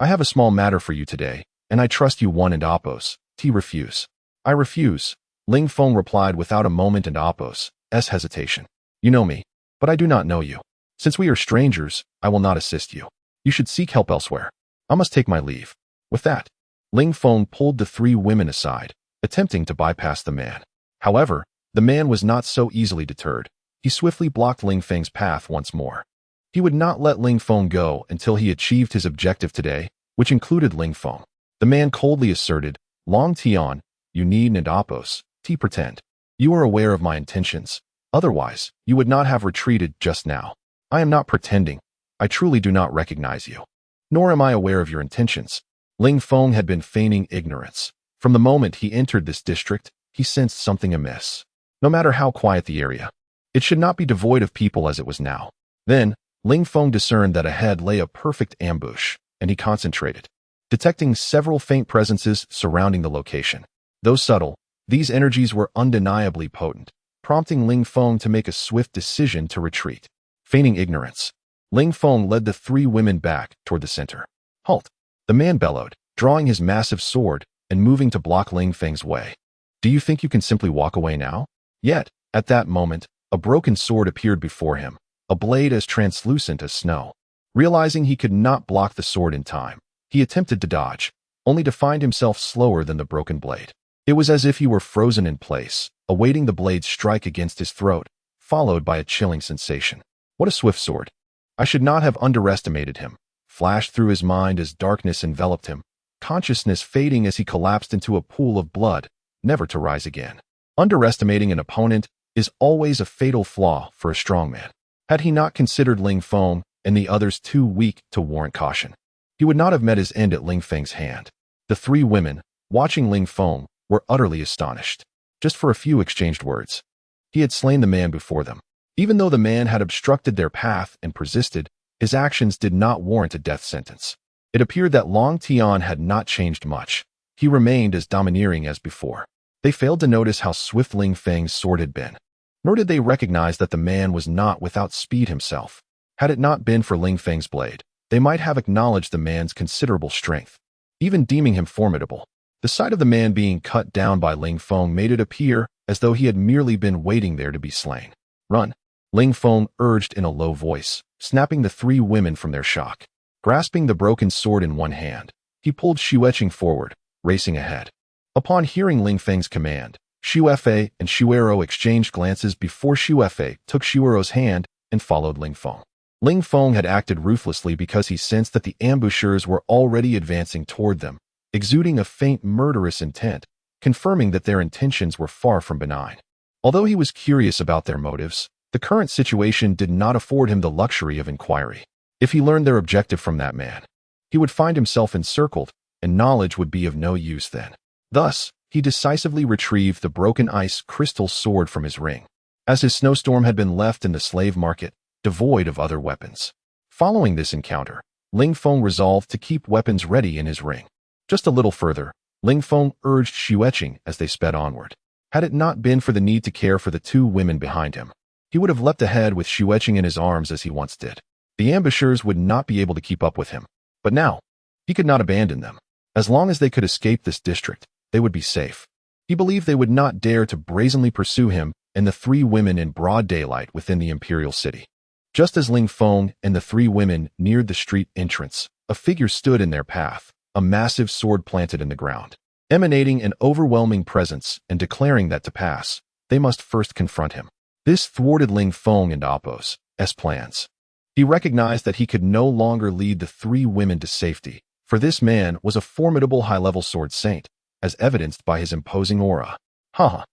I have a small matter for you today, and I trust you one and Appo's. Refuse. I refuse, Ling Feng replied without a moment and Appo's hesitation. You know me, but I do not know you. Since we are strangers, I will not assist you. You should seek help elsewhere. I must take my leave. With that, Ling Feng pulled the three women aside, attempting to bypass the man. However, the man was not so easily deterred. He swiftly blocked Ling Feng's path once more. He would not let Ling Feng go until he achieved his objective today, which included Ling Feng. The man coldly asserted, Long Tian, you needn't Appo's pretend. You are aware of my intentions. Otherwise, you would not have retreated just now. I am not pretending. I truly do not recognize you. nor am I aware of your intentions. Ling Feng had been feigning ignorance. From the moment he entered this district, he sensed something amiss. No matter how quiet the area, it should not be devoid of people as it was now. Then, Ling Feng discerned that ahead lay a perfect ambush, and he concentrated, detecting several faint presences surrounding the location. Though subtle, these energies were undeniably potent, prompting Ling Feng to make a swift decision to retreat. Feigning ignorance, Ling Feng led the three women back toward the center. Halt! The man bellowed, drawing his massive sword and moving to block Ling Feng's way. Do you think you can simply walk away now? Yet, at that moment, a broken sword appeared before him, a blade as translucent as snow. Realizing he could not block the sword in time, he attempted to dodge, only to find himself slower than the broken blade. It was as if he were frozen in place, awaiting the blade's strike against his throat, followed by a chilling sensation. What a swift sword! I should not have underestimated him, flashed through his mind as darkness enveloped him, consciousness fading as he collapsed into a pool of blood, never to rise again. Underestimating an opponent is always a fatal flaw for a strong man. Had he not considered Ling Feng and the others too weak to warrant caution, he would not have met his end at Ling Feng's hand. The three women, watching Ling Feng, were utterly astonished. Just for a few exchanged words, he had slain the man before them. Even though the man had obstructed their path and persisted, his actions did not warrant a death sentence. It appeared that Long Tian had not changed much. He remained as domineering as before. They failed to notice how swift Ling Feng's sword had been, nor did they recognize that the man was not without speed himself. Had it not been for Ling Feng's blade, they might have acknowledged the man's considerable strength, even deeming him formidable. The sight of the man being cut down by Ling Feng made it appear as though he had merely been waiting there to be slain. Run! Ling Feng urged in a low voice, snapping the three women from their shock. Grasping the broken sword in one hand, he pulled Xue Qing forward, racing ahead. Upon hearing Ling Feng's command, Xue Fei and Xuero exchanged glances before Xue Fei took Xuero's hand and followed Ling Feng. Ling Feng had acted ruthlessly because he sensed that the ambushers were already advancing toward them, exuding a faint murderous intent, confirming that their intentions were far from benign. Although he was curious about their motives, the current situation did not afford him the luxury of inquiry. If he learned their objective from that man, he would find himself encircled, and knowledge would be of no use then. Thus, he decisively retrieved the broken ice crystal sword from his ring, as his snowstorm had been left in the slave market, devoid of other weapons. Following this encounter, Ling Feng resolved to keep weapons ready in his ring. Just a little further, Ling Feng urged Xue Qing as they sped onward. Had it not been for the need to care for the two women behind him, he would have leapt ahead with Xue Qing in his arms as he once did. The ambushers would not be able to keep up with him. But now, he could not abandon them. As long as they could escape this district, they would be safe. He believed they would not dare to brazenly pursue him and the three women in broad daylight within the imperial city. Just as Ling Feng and the three women neared the street entrance, a figure stood in their path, a massive sword planted in the ground, emanating an overwhelming presence and declaring that to pass, they must first confront him. This thwarted Ling Feng and Appo's plans. He recognized that he could no longer lead the three women to safety, for this man was a formidable high-level sword saint, as evidenced by his imposing aura. Haha.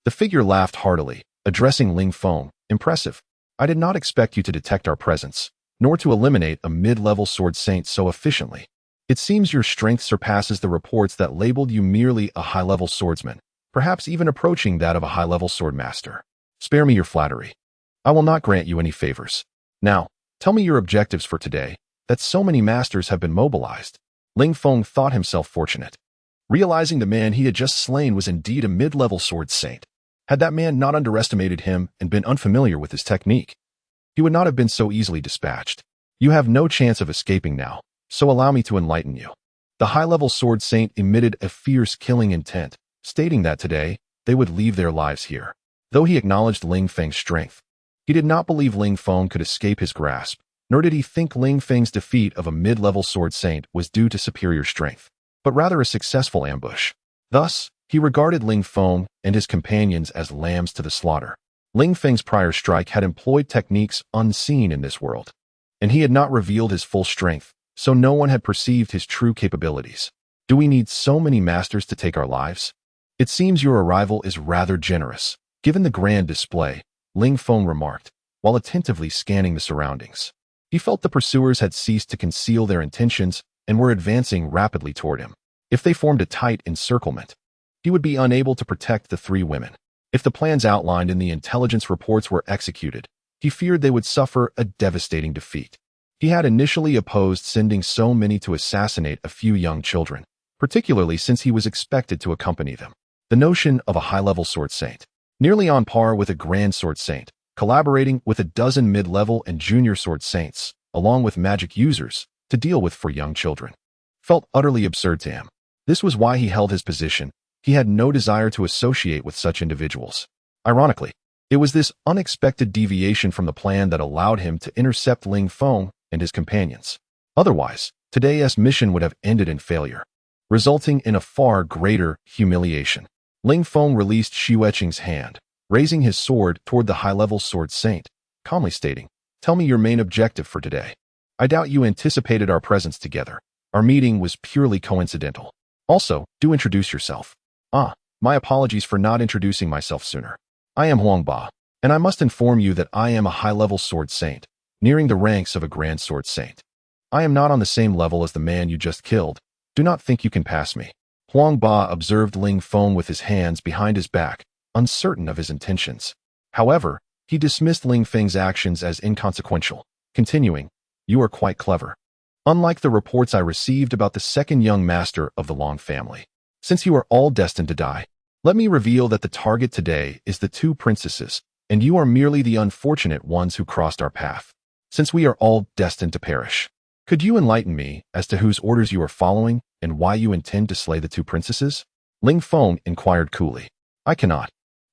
The figure laughed heartily, addressing Ling Feng. Impressive. I did not expect you to detect our presence, nor to eliminate a mid-level sword saint so efficiently. It seems your strength surpasses the reports that labeled you merely a high-level swordsman, perhaps even approaching that of a high-level sword master. Spare me your flattery. I will not grant you any favors. Now, tell me your objectives for today, that so many masters have been mobilized. Ling Feng thought himself fortunate, realizing the man he had just slain was indeed a mid-level sword saint. Had that man not underestimated him and been unfamiliar with his technique, he would not have been so easily dispatched. You have no chance of escaping now, so allow me to enlighten you. The high-level sword saint emitted a fierce killing intent, stating that today, they would leave their lives here. Though he acknowledged Ling Feng's strength, he did not believe Ling Feng could escape his grasp, nor did he think Ling Feng's defeat of a mid-level sword saint was due to superior strength, but rather a successful ambush. Thus, he regarded Ling Feng and his companions as lambs to the slaughter. Ling Feng's prior strike had employed techniques unseen in this world, and he had not revealed his full strength, so no one had perceived his true capabilities. Do we need so many masters to take our lives? It seems your arrival is rather generous, given the grand display, Ling Feng remarked, while attentively scanning the surroundings. He felt the pursuers had ceased to conceal their intentions and were advancing rapidly toward him. If they formed a tight encirclement, he would be unable to protect the three women. If the plans outlined in the intelligence reports were executed, he feared they would suffer a devastating defeat. He had initially opposed sending so many to assassinate a few young children, particularly since he was expected to accompany them. The notion of a high-level sword saint, nearly on par with a grand sword saint, collaborating with a dozen mid-level and junior sword saints, along with magic users, to deal with for young children, felt utterly absurd to him. This was why he held his position. He had no desire to associate with such individuals. Ironically, it was this unexpected deviation from the plan that allowed him to intercept Ling Feng and his companions. Otherwise, today's mission would have ended in failure, resulting in a far greater humiliation. Ling Feng released Xue Qing's hand, raising his sword toward the high-level sword saint, calmly stating, "Tell me your main objective for today. I doubt you anticipated our presence together. Our meeting was purely coincidental. Also, do introduce yourself." My apologies for not introducing myself sooner. I am Huang Ba, and I must inform you that I am a high-level sword saint, nearing the ranks of a grand sword saint. I am not on the same level as the man you just killed. Do not think you can pass me." Huang Ba observed Ling Feng with his hands behind his back, uncertain of his intentions. However, he dismissed Ling Feng's actions as inconsequential, continuing, "You are quite clever. Unlike the reports I received about the second young master of the Long family. Since you are all destined to die, let me reveal that the target today is the two princesses, and you are merely the unfortunate ones who crossed our path. Since we are all destined to perish, could you enlighten me as to whose orders you are following and why you intend to slay the two princesses?" Ling Feng inquired coolly. "I cannot."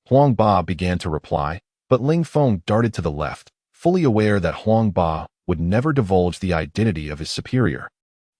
Huang Ba began to reply, but Ling Feng darted to the left, fully aware that Huang Ba would never divulge the identity of his superior,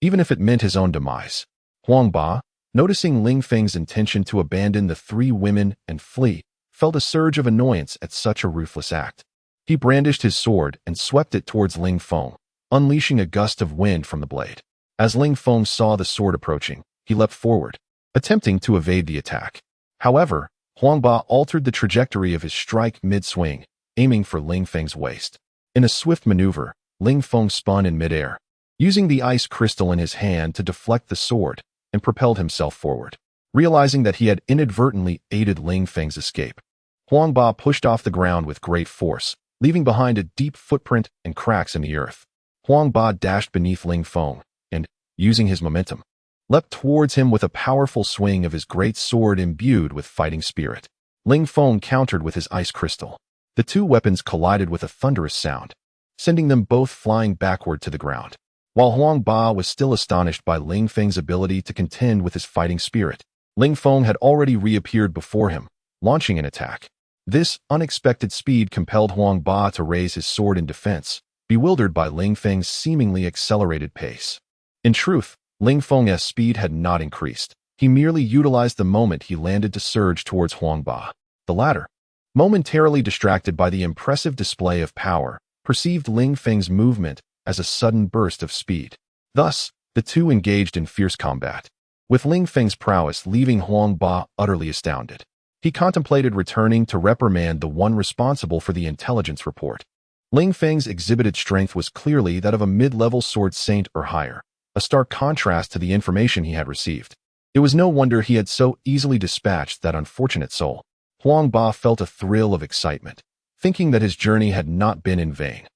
even if it meant his own demise. Huang Ba, noticing Ling Feng's intention to abandon the three women and flee, felt a surge of annoyance at such a ruthless act. He brandished his sword and swept it towards Ling Feng, unleashing a gust of wind from the blade. As Ling Feng saw the sword approaching, he leapt forward, attempting to evade the attack. However, Huang Ba altered the trajectory of his strike mid-swing, aiming for Ling Feng's waist. In a swift maneuver, Ling Feng spun in midair, using the ice crystal in his hand to deflect the sword, and propelled himself forward. Realizing that he had inadvertently aided Ling Feng's escape, Huang Ba pushed off the ground with great force, leaving behind a deep footprint and cracks in the earth. Huang Ba dashed beneath Ling Feng, and, using his momentum, leapt towards him with a powerful swing of his great sword imbued with fighting spirit. Ling Feng countered with his ice crystal. The two weapons collided with a thunderous sound, sending them both flying backward to the ground. While Huang Ba was still astonished by Ling Feng's ability to contend with his fighting spirit, Ling Feng had already reappeared before him, launching an attack. This unexpected speed compelled Huang Ba to raise his sword in defense, bewildered by Ling Feng's seemingly accelerated pace. In truth, Ling Feng's speed had not increased. He merely utilized the moment he landed to surge towards Huang Ba. The latter, momentarily distracted by the impressive display of power, perceived Ling Feng's movement as a sudden burst of speed. Thus, the two engaged in fierce combat, with Ling Feng's prowess leaving Huang Ba utterly astounded. He contemplated returning to reprimand the one responsible for the intelligence report. Ling Feng's exhibited strength was clearly that of a mid-level sword saint or higher, a stark contrast to the information he had received. It was no wonder he had so easily dispatched that unfortunate soul. Huang Ba felt a thrill of excitement, thinking that his journey had not been in vain,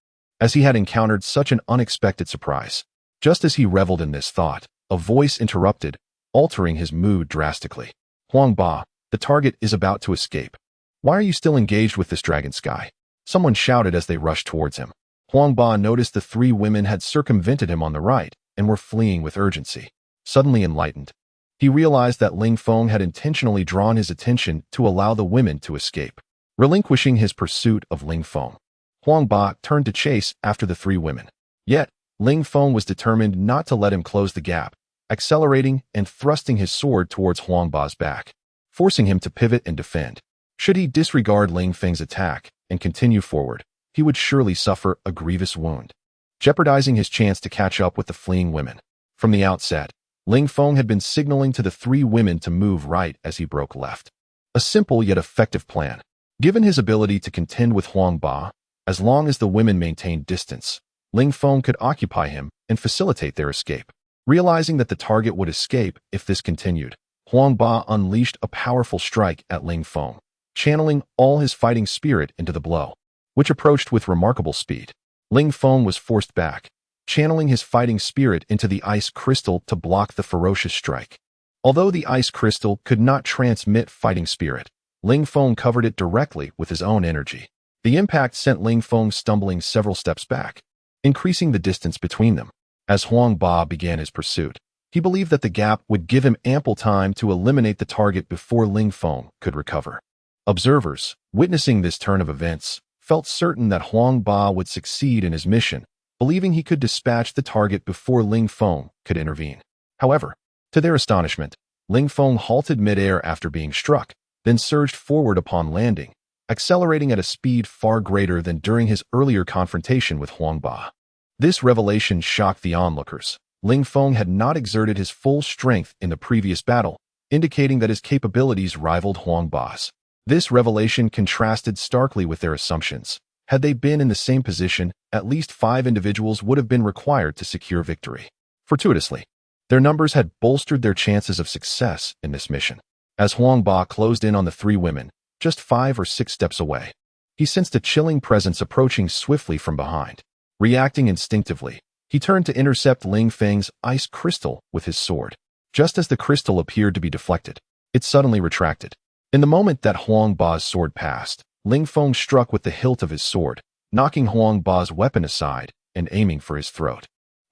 as he had encountered such an unexpected surprise. Just as he reveled in this thought, a voice interrupted, altering his mood drastically. "Huang Ba, the target is about to escape. Why are you still engaged with this dragon sky?" Someone shouted as they rushed towards him. Huang Ba noticed the three women had circumvented him on the right and were fleeing with urgency. Suddenly enlightened, he realized that Ling Feng had intentionally drawn his attention to allow the women to escape. Relinquishing his pursuit of Ling Feng, Huang Ba turned to chase after the three women. Yet, Ling Feng was determined not to let him close the gap, accelerating and thrusting his sword towards Huang Ba's back, forcing him to pivot and defend. Should he disregard Ling Feng's attack and continue forward, he would surely suffer a grievous wound, jeopardizing his chance to catch up with the fleeing women. From the outset, Ling Feng had been signaling to the three women to move right as he broke left. A simple yet effective plan. Given his ability to contend with Huang Ba, as long as the women maintained distance, Ling Feng could occupy him and facilitate their escape. Realizing that the target would escape if this continued, Huang Ba unleashed a powerful strike at Ling Feng, channeling all his fighting spirit into the blow, which approached with remarkable speed. Ling Feng was forced back, channeling his fighting spirit into the ice crystal to block the ferocious strike. Although the ice crystal could not transmit fighting spirit, Ling Feng covered it directly with his own energy. The impact sent Ling Feng stumbling several steps back, increasing the distance between them. As Huang Ba began his pursuit, he believed that the gap would give him ample time to eliminate the target before Ling Feng could recover. Observers, witnessing this turn of events, felt certain that Huang Ba would succeed in his mission, believing he could dispatch the target before Ling Feng could intervene. However, to their astonishment, Ling Feng halted midair after being struck, then surged forward upon landing, accelerating at a speed far greater than during his earlier confrontation with Huang Ba. This revelation shocked the onlookers. Ling Feng had not exerted his full strength in the previous battle, indicating that his capabilities rivaled Huang Ba's. This revelation contrasted starkly with their assumptions. Had they been in the same position, at least 5 individuals would have been required to secure victory. Fortuitously, their numbers had bolstered their chances of success in this mission. As Huang Ba closed in on the 3 women, just 5 or 6 steps away, he sensed a chilling presence approaching swiftly from behind. Reacting instinctively, he turned to intercept Ling Feng's ice crystal with his sword. Just as the crystal appeared to be deflected, it suddenly retracted. In the moment that Huang Ba's sword passed, Ling Feng struck with the hilt of his sword, knocking Huang Ba's weapon aside and aiming for his throat.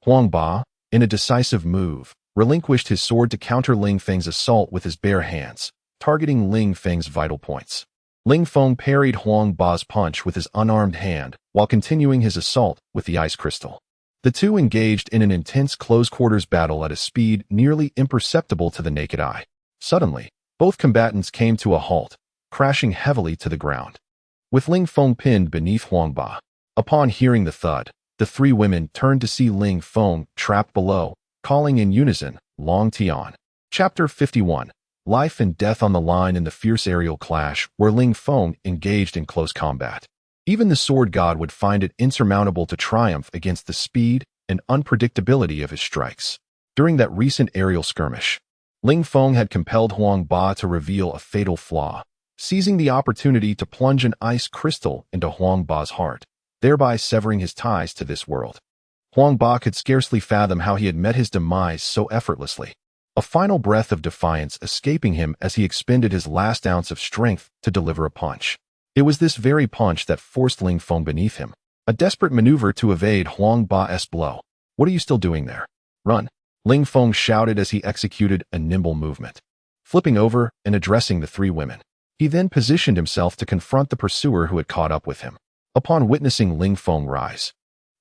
Huang Ba, in a decisive move, relinquished his sword to counter Ling Feng's assault with his bare hands, targeting Ling Feng's vital points. Ling Feng parried Huang Ba's punch with his unarmed hand while continuing his assault with the ice crystal. The two engaged in an intense close-quarters battle at a speed nearly imperceptible to the naked eye. Suddenly, both combatants came to a halt, crashing heavily to the ground, with Ling Feng pinned beneath Huang Ba. Upon hearing the thud, the 3 women turned to see Ling Feng trapped below, calling in unison, "Long Tian." Chapter 51. Life and death on the line in the fierce aerial clash where Ling Feng engaged in close combat. Even the sword god would find it insurmountable to triumph against the speed and unpredictability of his strikes. During that recent aerial skirmish, Ling Feng had compelled Huang Ba to reveal a fatal flaw, seizing the opportunity to plunge an ice crystal into Huang Ba's heart, thereby severing his ties to this world. Huang Ba could scarcely fathom how he had met his demise so effortlessly, a final breath of defiance escaping him as he expended his last ounce of strength to deliver a punch. It was this very punch that forced Ling Feng beneath him, a desperate maneuver to evade Huang Ba's blow. "What are you still doing there? Run!" Ling Feng shouted as he executed a nimble movement, flipping over and addressing the 3 women. He then positioned himself to confront the pursuer who had caught up with him. Upon witnessing Ling Feng rise,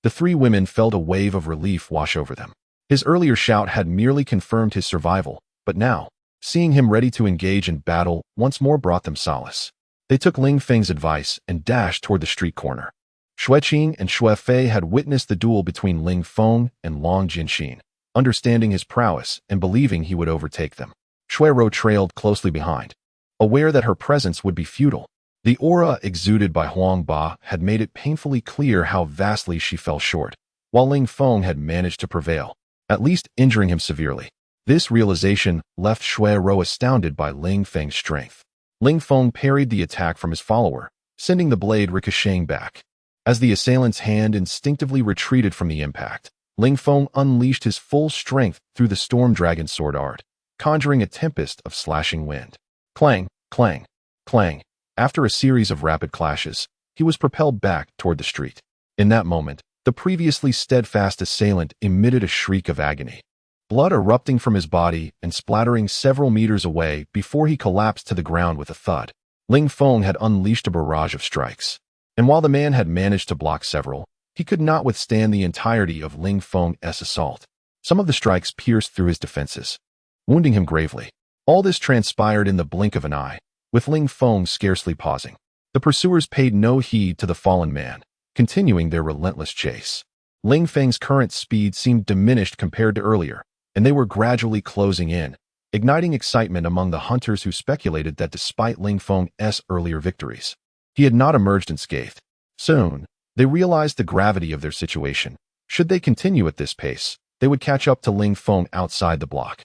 the 3 women felt a wave of relief wash over them. His earlier shout had merely confirmed his survival, but now, seeing him ready to engage in battle once more brought them solace. They took Ling Feng's advice and dashed toward the street corner. Xue Qing and Xue Fei had witnessed the duel between Ling Feng and Long Jinxin, understanding his prowess and believing he would overtake them. Xue Ro trailed closely behind, aware that her presence would be futile. The aura exuded by Huang Ba had made it painfully clear how vastly she fell short, while Ling Feng had managed to prevail, at least injuring him severely. This realization left Xue Ro astounded by Ling Feng's strength. Ling Feng parried the attack from his follower, sending the blade ricocheting back. As the assailant's hand instinctively retreated from the impact, Ling Feng unleashed his full strength through the Storm Dragon sword art, conjuring a tempest of slashing wind. Clang, clang, clang. After a series of rapid clashes, he was propelled back toward the street. In that moment, the previously steadfast assailant emitted a shriek of agony, blood erupting from his body and splattering several meters away before he collapsed to the ground with a thud. Ling Feng had unleashed a barrage of strikes, and while the man had managed to block several, he could not withstand the entirety of Ling Feng's assault. Some of the strikes pierced through his defenses, wounding him gravely. All this transpired in the blink of an eye, with Ling Feng scarcely pausing. The pursuers paid no heed to the fallen man, continuing their relentless chase. Ling Feng's current speed seemed diminished compared to earlier, and they were gradually closing in, igniting excitement among the hunters who speculated that despite Ling Feng's earlier victories, he had not emerged unscathed. Soon, they realized the gravity of their situation, Should they continue at this pace, they would catch up to Ling Feng outside the block.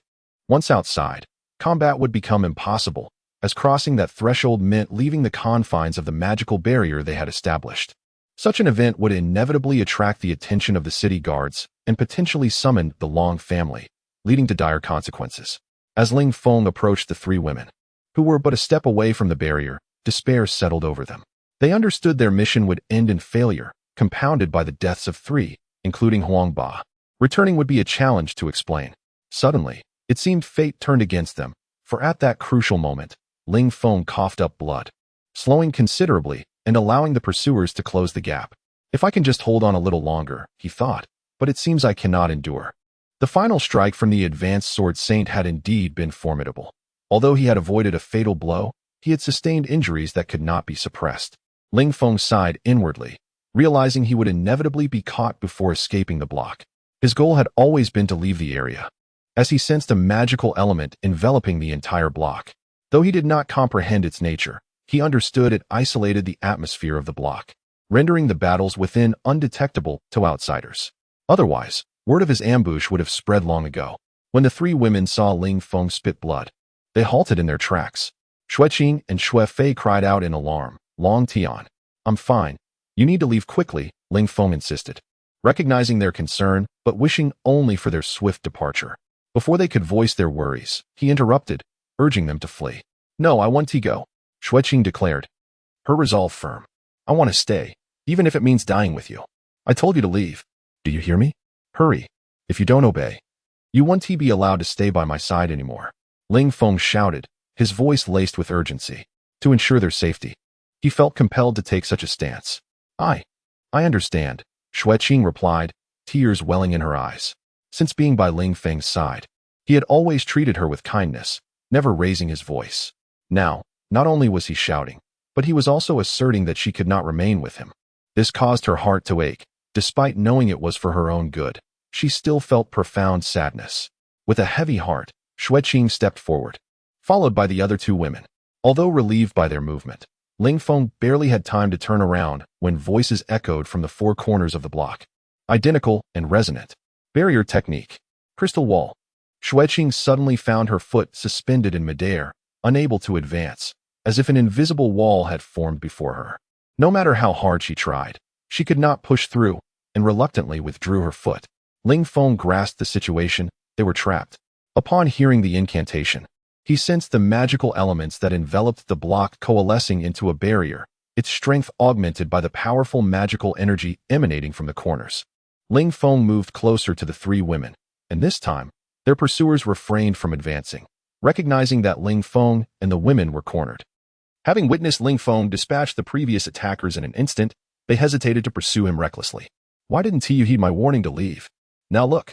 Once outside, combat would become impossible, as crossing that threshold meant leaving the confines of the magical barrier they had established. Such an event would inevitably attract the attention of the city guards and potentially summon the Long family, leading to dire consequences. As Ling Feng approached the three women, who were but a step away from the barrier, despair settled over them. They understood their mission would end in failure, compounded by the deaths of three, including Huang Ba. Returning would be a challenge to explain. Suddenly, it seemed fate turned against them, for at that crucial moment, Ling Feng coughed up blood, slowing considerably and allowing the pursuers to close the gap. If I can just hold on a little longer, he thought, but it seems I cannot endure. The final strike from the advanced sword saint had indeed been formidable. Although he had avoided a fatal blow, he had sustained injuries that could not be suppressed. Ling Feng sighed inwardly, realizing he would inevitably be caught before escaping the block. His goal had always been to leave the area, as he sensed a magical element enveloping the entire block. Though he did not comprehend its nature, he understood it isolated the atmosphere of the block, rendering the battles within undetectable to outsiders. Otherwise, word of his ambush would have spread long ago. When the three women saw Ling Feng spit blood, they halted in their tracks. Xue Qing and Xue Fei cried out in alarm. Long Tian, I'm fine. You need to leave quickly, Ling Feng insisted, recognizing their concern, but wishing only for their swift departure. Before they could voice their worries, he interrupted, urging them to flee. No, I want to go, Xue Qing declared, her resolve firm. I want to stay, even if it means dying with you. I told you to leave. Do you hear me? Hurry. If you don't obey, you won't be allowed to stay by my side anymore. Ling Feng shouted, his voice laced with urgency. To ensure their safety, he felt compelled to take such a stance. I understand, Xue Qing replied, tears welling in her eyes. Since being by Ling Feng's side, he had always treated her with kindness, never raising his voice. Now, not only was he shouting, but he was also asserting that she could not remain with him. This caused her heart to ache. Despite knowing it was for her own good, she still felt profound sadness. With a heavy heart, Xue Qing stepped forward, followed by the other two women. Although relieved by their movement, Ling Feng barely had time to turn around when voices echoed from the four corners of the block. Identical and resonant. Barrier technique. Crystal wall. Xue Qing suddenly found her foot suspended in midair, unable to advance, as if an invisible wall had formed before her. No matter how hard she tried, she could not push through, and reluctantly withdrew her foot. Ling Feng grasped the situation. They were trapped. Upon hearing the incantation, he sensed the magical elements that enveloped the block coalescing into a barrier, its strength augmented by the powerful magical energy emanating from the corners. Ling Feng moved closer to the three women, and this time, their pursuers refrained from advancing, recognizing that Ling Feng and the women were cornered. Having witnessed Ling Feng dispatch the previous attackers in an instant, they hesitated to pursue him recklessly. Why didn't you heed my warning to leave? Now look.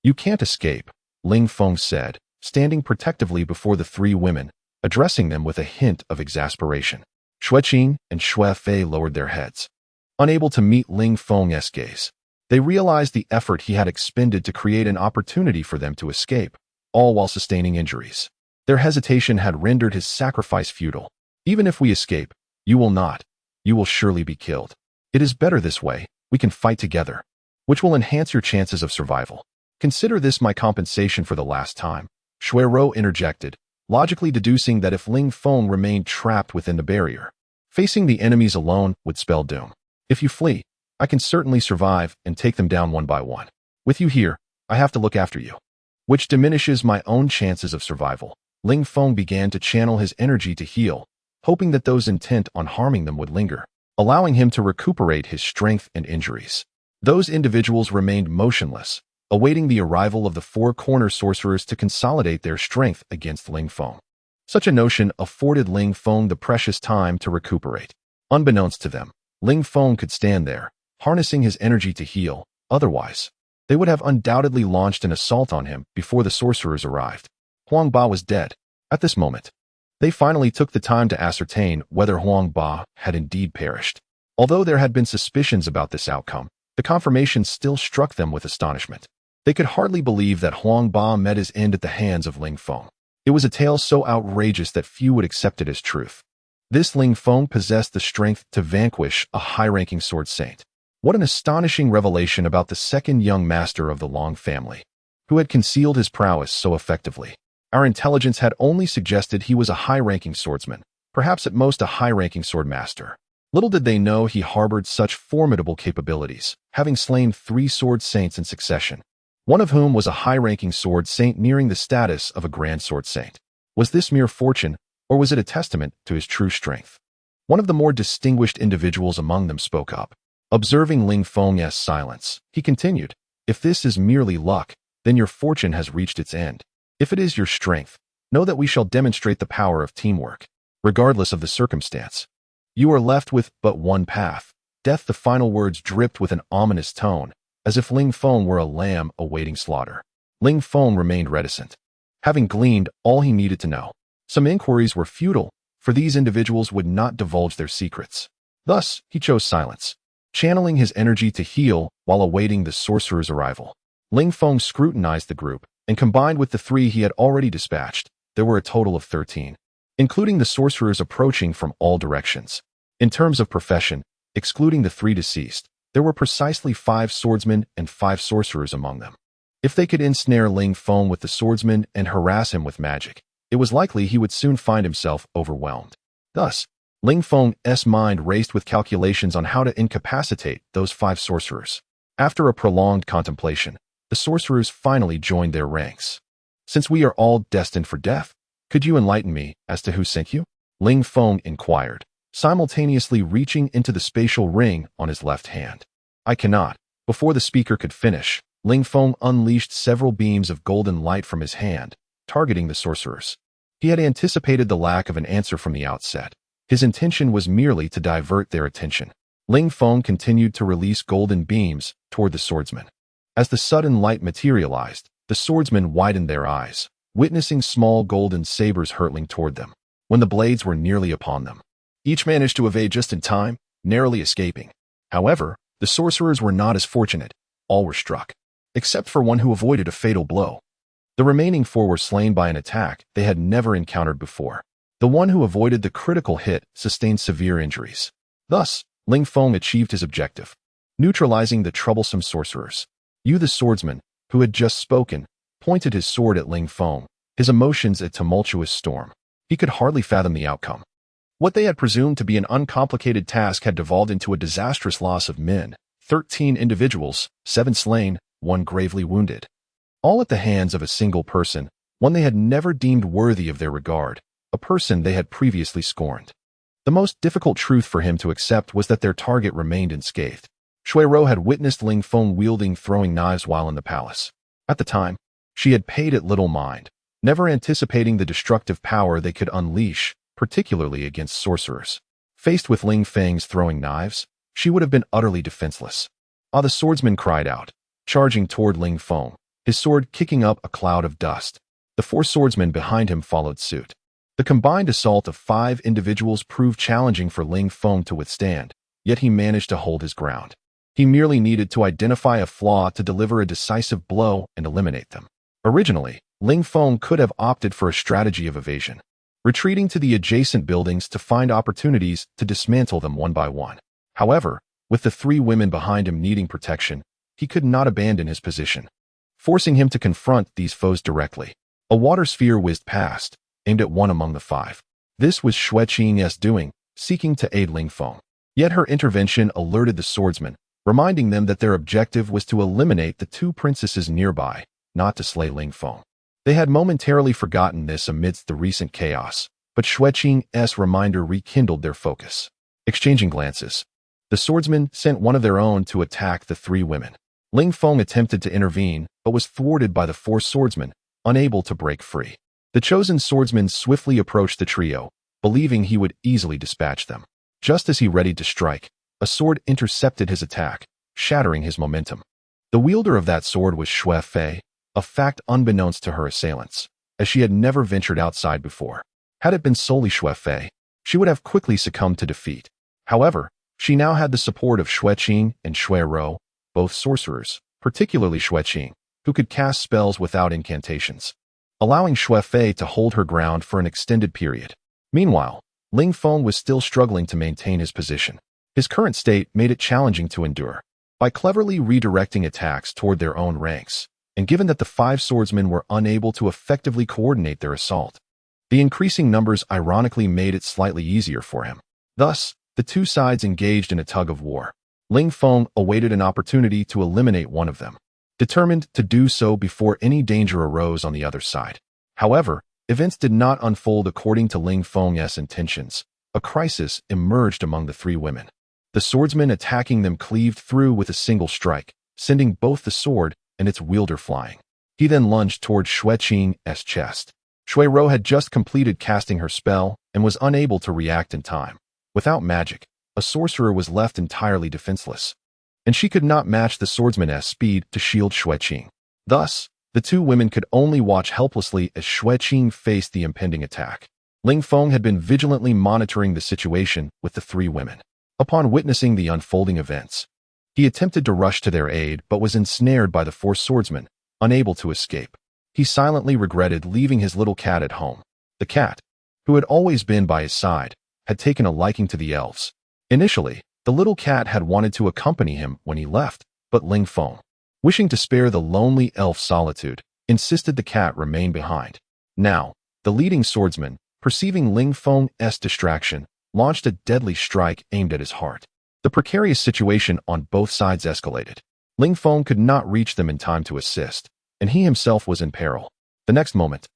You can't escape, Ling Feng said, standing protectively before the three women, addressing them with a hint of exasperation. Xue Qing and Xue Fei lowered their heads, unable to meet Ling Feng's gaze. They realized the effort he had expended to create an opportunity for them to escape, all while sustaining injuries. Their hesitation had rendered his sacrifice futile. Even if we escape, you will not. You will surely be killed. It is better this way. We can fight together, which will enhance your chances of survival. Consider this my compensation for the last time, Xue Rou interjected, logically deducing that if Ling Feng remained trapped within the barrier, facing the enemies alone would spell doom. If you flee, I can certainly survive and take them down one by one. With you here, I have to look after you, which diminishes my own chances of survival. Ling Feng began to channel his energy to heal, hoping that those intent on harming them would linger, allowing him to recuperate his strength and injuries. Those individuals remained motionless, awaiting the arrival of the four-corner sorcerers to consolidate their strength against Ling Feng. Such a notion afforded Ling Feng the precious time to recuperate. Unbeknownst to them, Ling Feng could stand there, harnessing his energy to heal. Otherwise, they would have undoubtedly launched an assault on him before the sorcerers arrived. Huang Ba was dead. At this moment, they finally took the time to ascertain whether Huang Ba had indeed perished. Although there had been suspicions about this outcome, the confirmation still struck them with astonishment. They could hardly believe that Huang Ba met his end at the hands of Ling Feng. It was a tale so outrageous that few would accept it as truth. This Ling Feng possessed the strength to vanquish a high-ranking sword saint. What an astonishing revelation about the second young master of the Long family, who had concealed his prowess so effectively. Our intelligence had only suggested he was a high-ranking swordsman, perhaps at most a high-ranking swordmaster. Little did they know he harbored such formidable capabilities, having slain 3 sword saints in succession, one of whom was a high-ranking sword saint nearing the status of a grand sword saint. Was this mere fortune, or was it a testament to his true strength? One of the more distinguished individuals among them spoke up. Observing Ling Feng's silence, he continued, "If this is merely luck, then your fortune has reached its end. If it is your strength, know that we shall demonstrate the power of teamwork, regardless of the circumstance. You are left with but one path, death." The final words dripped with an ominous tone, as if Ling Feng were a lamb awaiting slaughter. Ling Feng remained reticent, having gleaned all he needed to know. Some inquiries were futile, for these individuals would not divulge their secrets. Thus, he chose silence, channeling his energy to heal while awaiting the sorcerer's arrival. Ling Feng scrutinized the group, and combined with the 3 he had already dispatched, there were a total of 13, including the sorcerers approaching from all directions. In terms of profession, excluding the 3 deceased, there were precisely 5 swordsmen and 5 sorcerers among them. If they could ensnare Ling Feng with the swordsman and harass him with magic, it was likely he would soon find himself overwhelmed. Thus, Ling Feng's mind raced with calculations on how to incapacitate those 5 sorcerers. After a prolonged contemplation, the sorcerers finally joined their ranks. "Since we are all destined for death, could you enlighten me as to who sent you?" Ling Feng inquired, simultaneously reaching into the spatial ring on his left hand. "I cannot." Before the speaker could finish, Ling Feng unleashed several beams of golden light from his hand, targeting the sorcerers. He had anticipated the lack of an answer from the outset. His intention was merely to divert their attention. Ling Feng continued to release golden beams toward the swordsman. As the sudden light materialized, the swordsmen widened their eyes, witnessing small golden sabers hurtling toward them. When the blades were nearly upon them, each managed to evade just in time, narrowly escaping. However, the sorcerers were not as fortunate. All were struck, except for one who avoided a fatal blow. The remaining 4 were slain by an attack they had never encountered before. The one who avoided the critical hit sustained severe injuries. Thus, Ling Feng achieved his objective, neutralizing the troublesome sorcerers. Yu, the swordsman, who had just spoken, pointed his sword at Ling Feng, his emotions a tumultuous storm. He could hardly fathom the outcome. What they had presumed to be an uncomplicated task had devolved into a disastrous loss of men. 13 individuals, 7 slain, 1 gravely wounded. All at the hands of a single person, one they had never deemed worthy of their regard, a person they had previously scorned. The most difficult truth for him to accept was that their target remained unscathed. Xue Qing had witnessed Ling Feng wielding throwing knives while in the palace. At the time, she had paid it little mind, never anticipating the destructive power they could unleash, particularly against sorcerers. Faced with Ling Feng's throwing knives, she would have been utterly defenseless. Ah, the swordsman cried out, charging toward Ling Feng, his sword kicking up a cloud of dust. The 4 swordsmen behind him followed suit. The combined assault of 5 individuals proved challenging for Ling Feng to withstand, yet he managed to hold his ground. He merely needed to identify a flaw to deliver a decisive blow and eliminate them. Originally, Ling Feng could have opted for a strategy of evasion, retreating to the adjacent buildings to find opportunities to dismantle them one by one. However, with the 3 women behind him needing protection, he could not abandon his position, forcing him to confront these foes directly. A water sphere whizzed past, aimed at one among the 5. This was Xue Qing's doing, seeking to aid Ling Feng. Yet her intervention alerted the swordsmen, reminding them that their objective was to eliminate the 2 princesses nearby, not to slay Ling Feng. They had momentarily forgotten this amidst the recent chaos, but Xue Qing's reminder rekindled their focus. Exchanging glances, the swordsmen sent one of their own to attack the 3 women. Ling Feng attempted to intervene, but was thwarted by the 4 swordsmen, unable to break free. The chosen swordsman swiftly approached the trio, believing he would easily dispatch them. Just as he readied to strike, a sword intercepted his attack, shattering his momentum. The wielder of that sword was Xue Fei, a fact unbeknownst to her assailants, as she had never ventured outside before. Had it been solely Xue Fei, she would have quickly succumbed to defeat. However, she now had the support of Xue Qing and Xue Rou, both sorcerers, particularly Xue Qing, who could cast spells without incantations, allowing Xue Fei to hold her ground for an extended period. Meanwhile, Ling Feng was still struggling to maintain his position. His current state made it challenging to endure. By cleverly redirecting attacks toward their own ranks, and given that the 5 swordsmen were unable to effectively coordinate their assault, the increasing numbers ironically made it slightly easier for him. Thus, the 2 sides engaged in a tug-of-war. Ling Feng awaited an opportunity to eliminate one of them, determined to do so before any danger arose on the other side. However, events did not unfold according to Ling Feng's intentions. A crisis emerged among the 3 women. The swordsmen attacking them cleaved through with a single strike, sending both the sword and its wielder flying. He then lunged toward Xue Qing's chest. Xue Rou had just completed casting her spell and was unable to react in time. Without magic, a sorcerer was left entirely defenseless, and she could not match the swordsman's speed to shield Xue Qing. Thus, the 2 women could only watch helplessly as Xue Qing faced the impending attack. Ling Feng had been vigilantly monitoring the situation with the 3 women. Upon witnessing the unfolding events, he attempted to rush to their aid but was ensnared by the 4 swordsmen, unable to escape. He silently regretted leaving his little cat at home. The cat, who had always been by his side, had taken a liking to the elves. Initially, the little cat had wanted to accompany him when he left, but Ling Feng, wishing to spare the lonely elf solitude, insisted the cat remain behind. Now, the leading swordsman, perceiving Ling Feng's distraction, launched a deadly strike aimed at his heart. The precarious situation on both sides escalated. Ling Feng could not reach them in time to assist, and he himself was in peril. The next moment,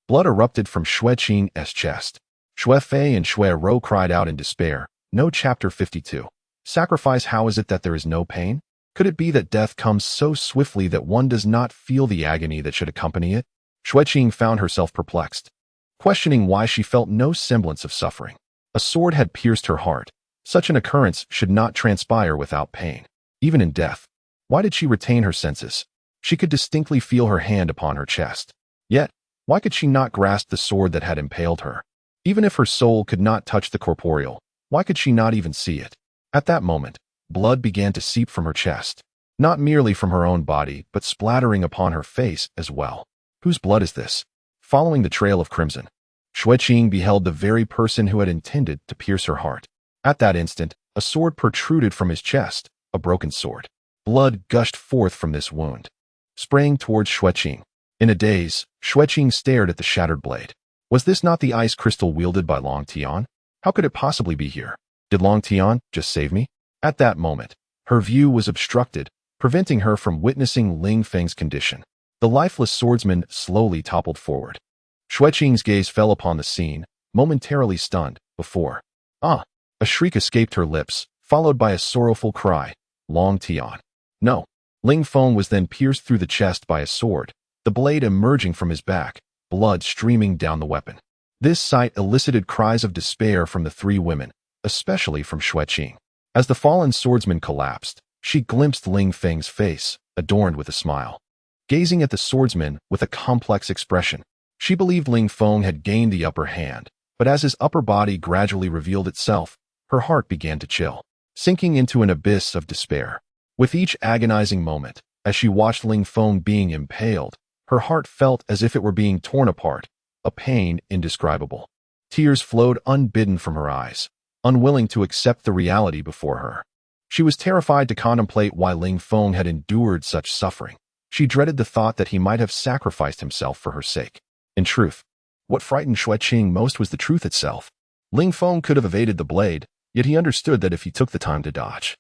blood erupted from Xue Qing's chest. Xue Fei and Xue Rou cried out in despair. No. Chapter 52. Sacrifice. How is it that there is no pain? Could it be that death comes so swiftly that one does not feel the agony that should accompany it? Xue Qing found herself perplexed, questioning why she felt no semblance of suffering. A sword had pierced her heart. Such an occurrence should not transpire without pain, even in death. Why did she retain her senses? She could distinctly feel her hand upon her chest. Yet, why could she not grasp the sword that had impaled her? Even if her soul could not touch the corporeal, why could she not even see it? At that moment, blood began to seep from her chest, not merely from her own body, but splattering upon her face as well. Whose blood is this? Following the trail of crimson, Xue Qing beheld the very person who had intended to pierce her heart. At that instant, a sword protruded from his chest, a broken sword. Blood gushed forth from this wound, spraying towards Xue Qing. In a daze, Xue Qing stared at the shattered blade. Was this not the ice crystal wielded by Long Tian? How could it possibly be here? Did Long Tian just save me? At that moment, her view was obstructed, preventing her from witnessing Ling Feng's condition. The lifeless swordsman slowly toppled forward. Xue Qing's gaze fell upon the scene, momentarily stunned, before. A shriek escaped her lips, followed by a sorrowful cry. Long Tian. No. Ling Feng was then pierced through the chest by a sword, the blade emerging from his back, blood streaming down the weapon. This sight elicited cries of despair from the 3 women, especially from Xue Qing. As the fallen swordsman collapsed, she glimpsed Ling Feng's face, adorned with a smile. Gazing at the swordsman with a complex expression, she believed Ling Feng had gained the upper hand, but as his upper body gradually revealed itself, her heart began to chill, sinking into an abyss of despair. With each agonizing moment, as she watched Ling Feng being impaled, her heart felt as if it were being torn apart, a pain indescribable. Tears flowed unbidden from her eyes, unwilling to accept the reality before her. She was terrified to contemplate why Ling Feng had endured such suffering. She dreaded the thought that he might have sacrificed himself for her sake. In truth, what frightened Xue Qing most was the truth itself. Ling Feng could have evaded the blade, yet he understood that if he took the time to dodge,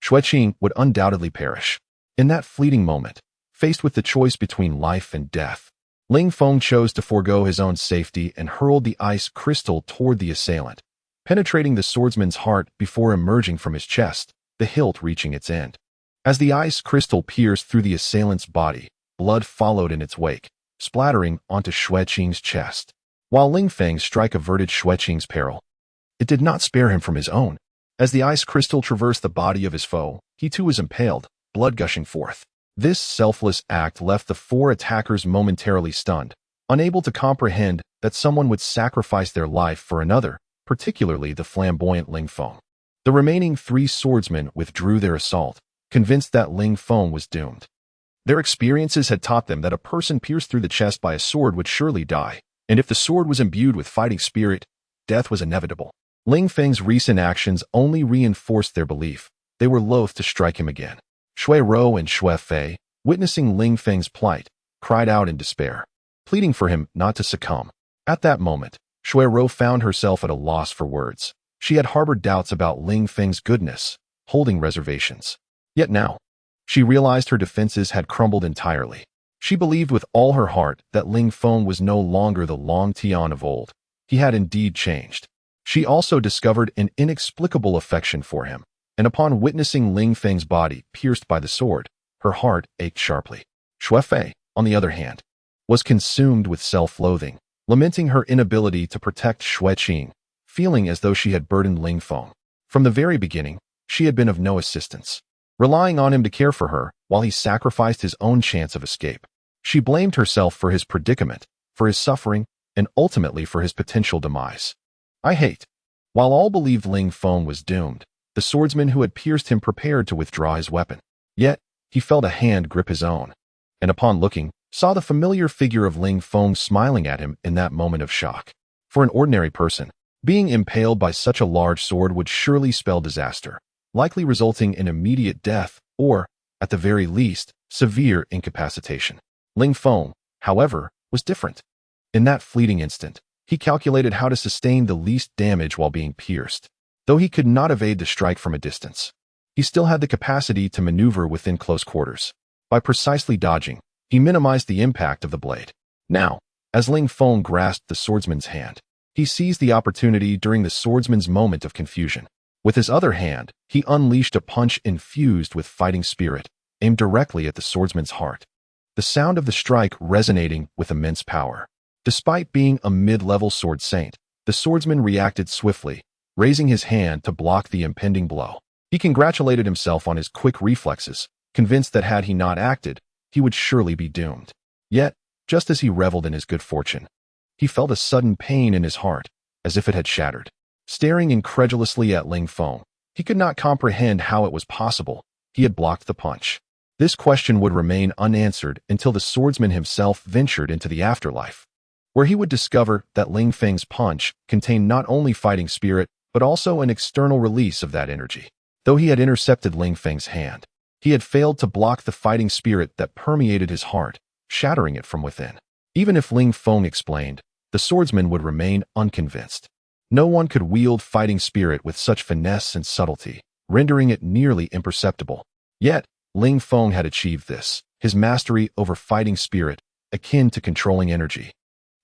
Xue Qing would undoubtedly perish. In that fleeting moment, faced with the choice between life and death, Ling Feng chose to forego his own safety and hurled the ice crystal toward the assailant, penetrating the swordsman's heart before emerging from his chest, the hilt reaching its end. As the ice crystal pierced through the assailant's body, blood followed in its wake, splattering onto Xue Qing's chest. While Ling Feng's strike averted Xue Qing's peril, it did not spare him from his own. As the ice crystal traversed the body of his foe, he too was impaled, blood gushing forth. This selfless act left the 4 attackers momentarily stunned, unable to comprehend that someone would sacrifice their life for another, particularly the flamboyant Ling Feng. The remaining 3 swordsmen withdrew their assault, convinced that Ling Feng was doomed. Their experiences had taught them that a person pierced through the chest by a sword would surely die, and if the sword was imbued with fighting spirit, death was inevitable. Ling Feng's recent actions only reinforced their belief. They were loath to strike him again. Xue Rou and Xue Fei, witnessing Ling Feng's plight, cried out in despair, pleading for him not to succumb. At that moment, Xue Rou found herself at a loss for words. She had harbored doubts about Ling Feng's goodness, holding reservations. Yet now, she realized her defenses had crumbled entirely. She believed with all her heart that Ling Feng was no longer the long Tian of old. He had indeed changed. She also discovered an inexplicable affection for him, and upon witnessing Ling Feng's body pierced by the sword, her heart ached sharply. Xue Fei, on the other hand, was consumed with self-loathing, lamenting her inability to protect Xue Qing, feeling as though she had burdened Ling Feng. From the very beginning, she had been of no assistance, relying on him to care for her while he sacrificed his own chance of escape. She blamed herself for his predicament, for his suffering, and ultimately for his potential demise. I hate. While all believed Ling Feng was doomed, the swordsman who had pierced him prepared to withdraw his weapon. Yet, he felt a hand grip his own, and upon looking, saw the familiar figure of Ling Feng smiling at him in that moment of shock. For an ordinary person, being impaled by such a large sword would surely spell disaster, likely resulting in immediate death or, at the very least, severe incapacitation. Ling Feng, however, was different. In that fleeting instant, he calculated how to sustain the least damage while being pierced. Though he could not evade the strike from a distance, he still had the capacity to maneuver within close quarters. By precisely dodging, he minimized the impact of the blade. Now, as Ling Feng grasped the swordsman's hand, he seized the opportunity during the swordsman's moment of confusion. With his other hand, he unleashed a punch infused with fighting spirit, aimed directly at the swordsman's heart. The sound of the strike resonating with immense power. Despite being a mid-level sword saint, the swordsman reacted swiftly, raising his hand to block the impending blow. He congratulated himself on his quick reflexes, convinced that had he not acted, he would surely be doomed. Yet, just as he reveled in his good fortune, he felt a sudden pain in his heart, as if it had shattered. Staring incredulously at Ling Feng, he could not comprehend how it was possible he had blocked the punch. This question would remain unanswered until the swordsman himself ventured into the afterlife, where he would discover that Ling Feng's punch contained not only fighting spirit, but also an external release of that energy. Though he had intercepted Ling Feng's hand, he had failed to block the fighting spirit that permeated his heart, shattering it from within. Even if Ling Feng explained, the swordsman would remain unconvinced. No one could wield fighting spirit with such finesse and subtlety, rendering it nearly imperceptible. Yet, Ling Feng had achieved this. His mastery over fighting spirit, akin to controlling energy,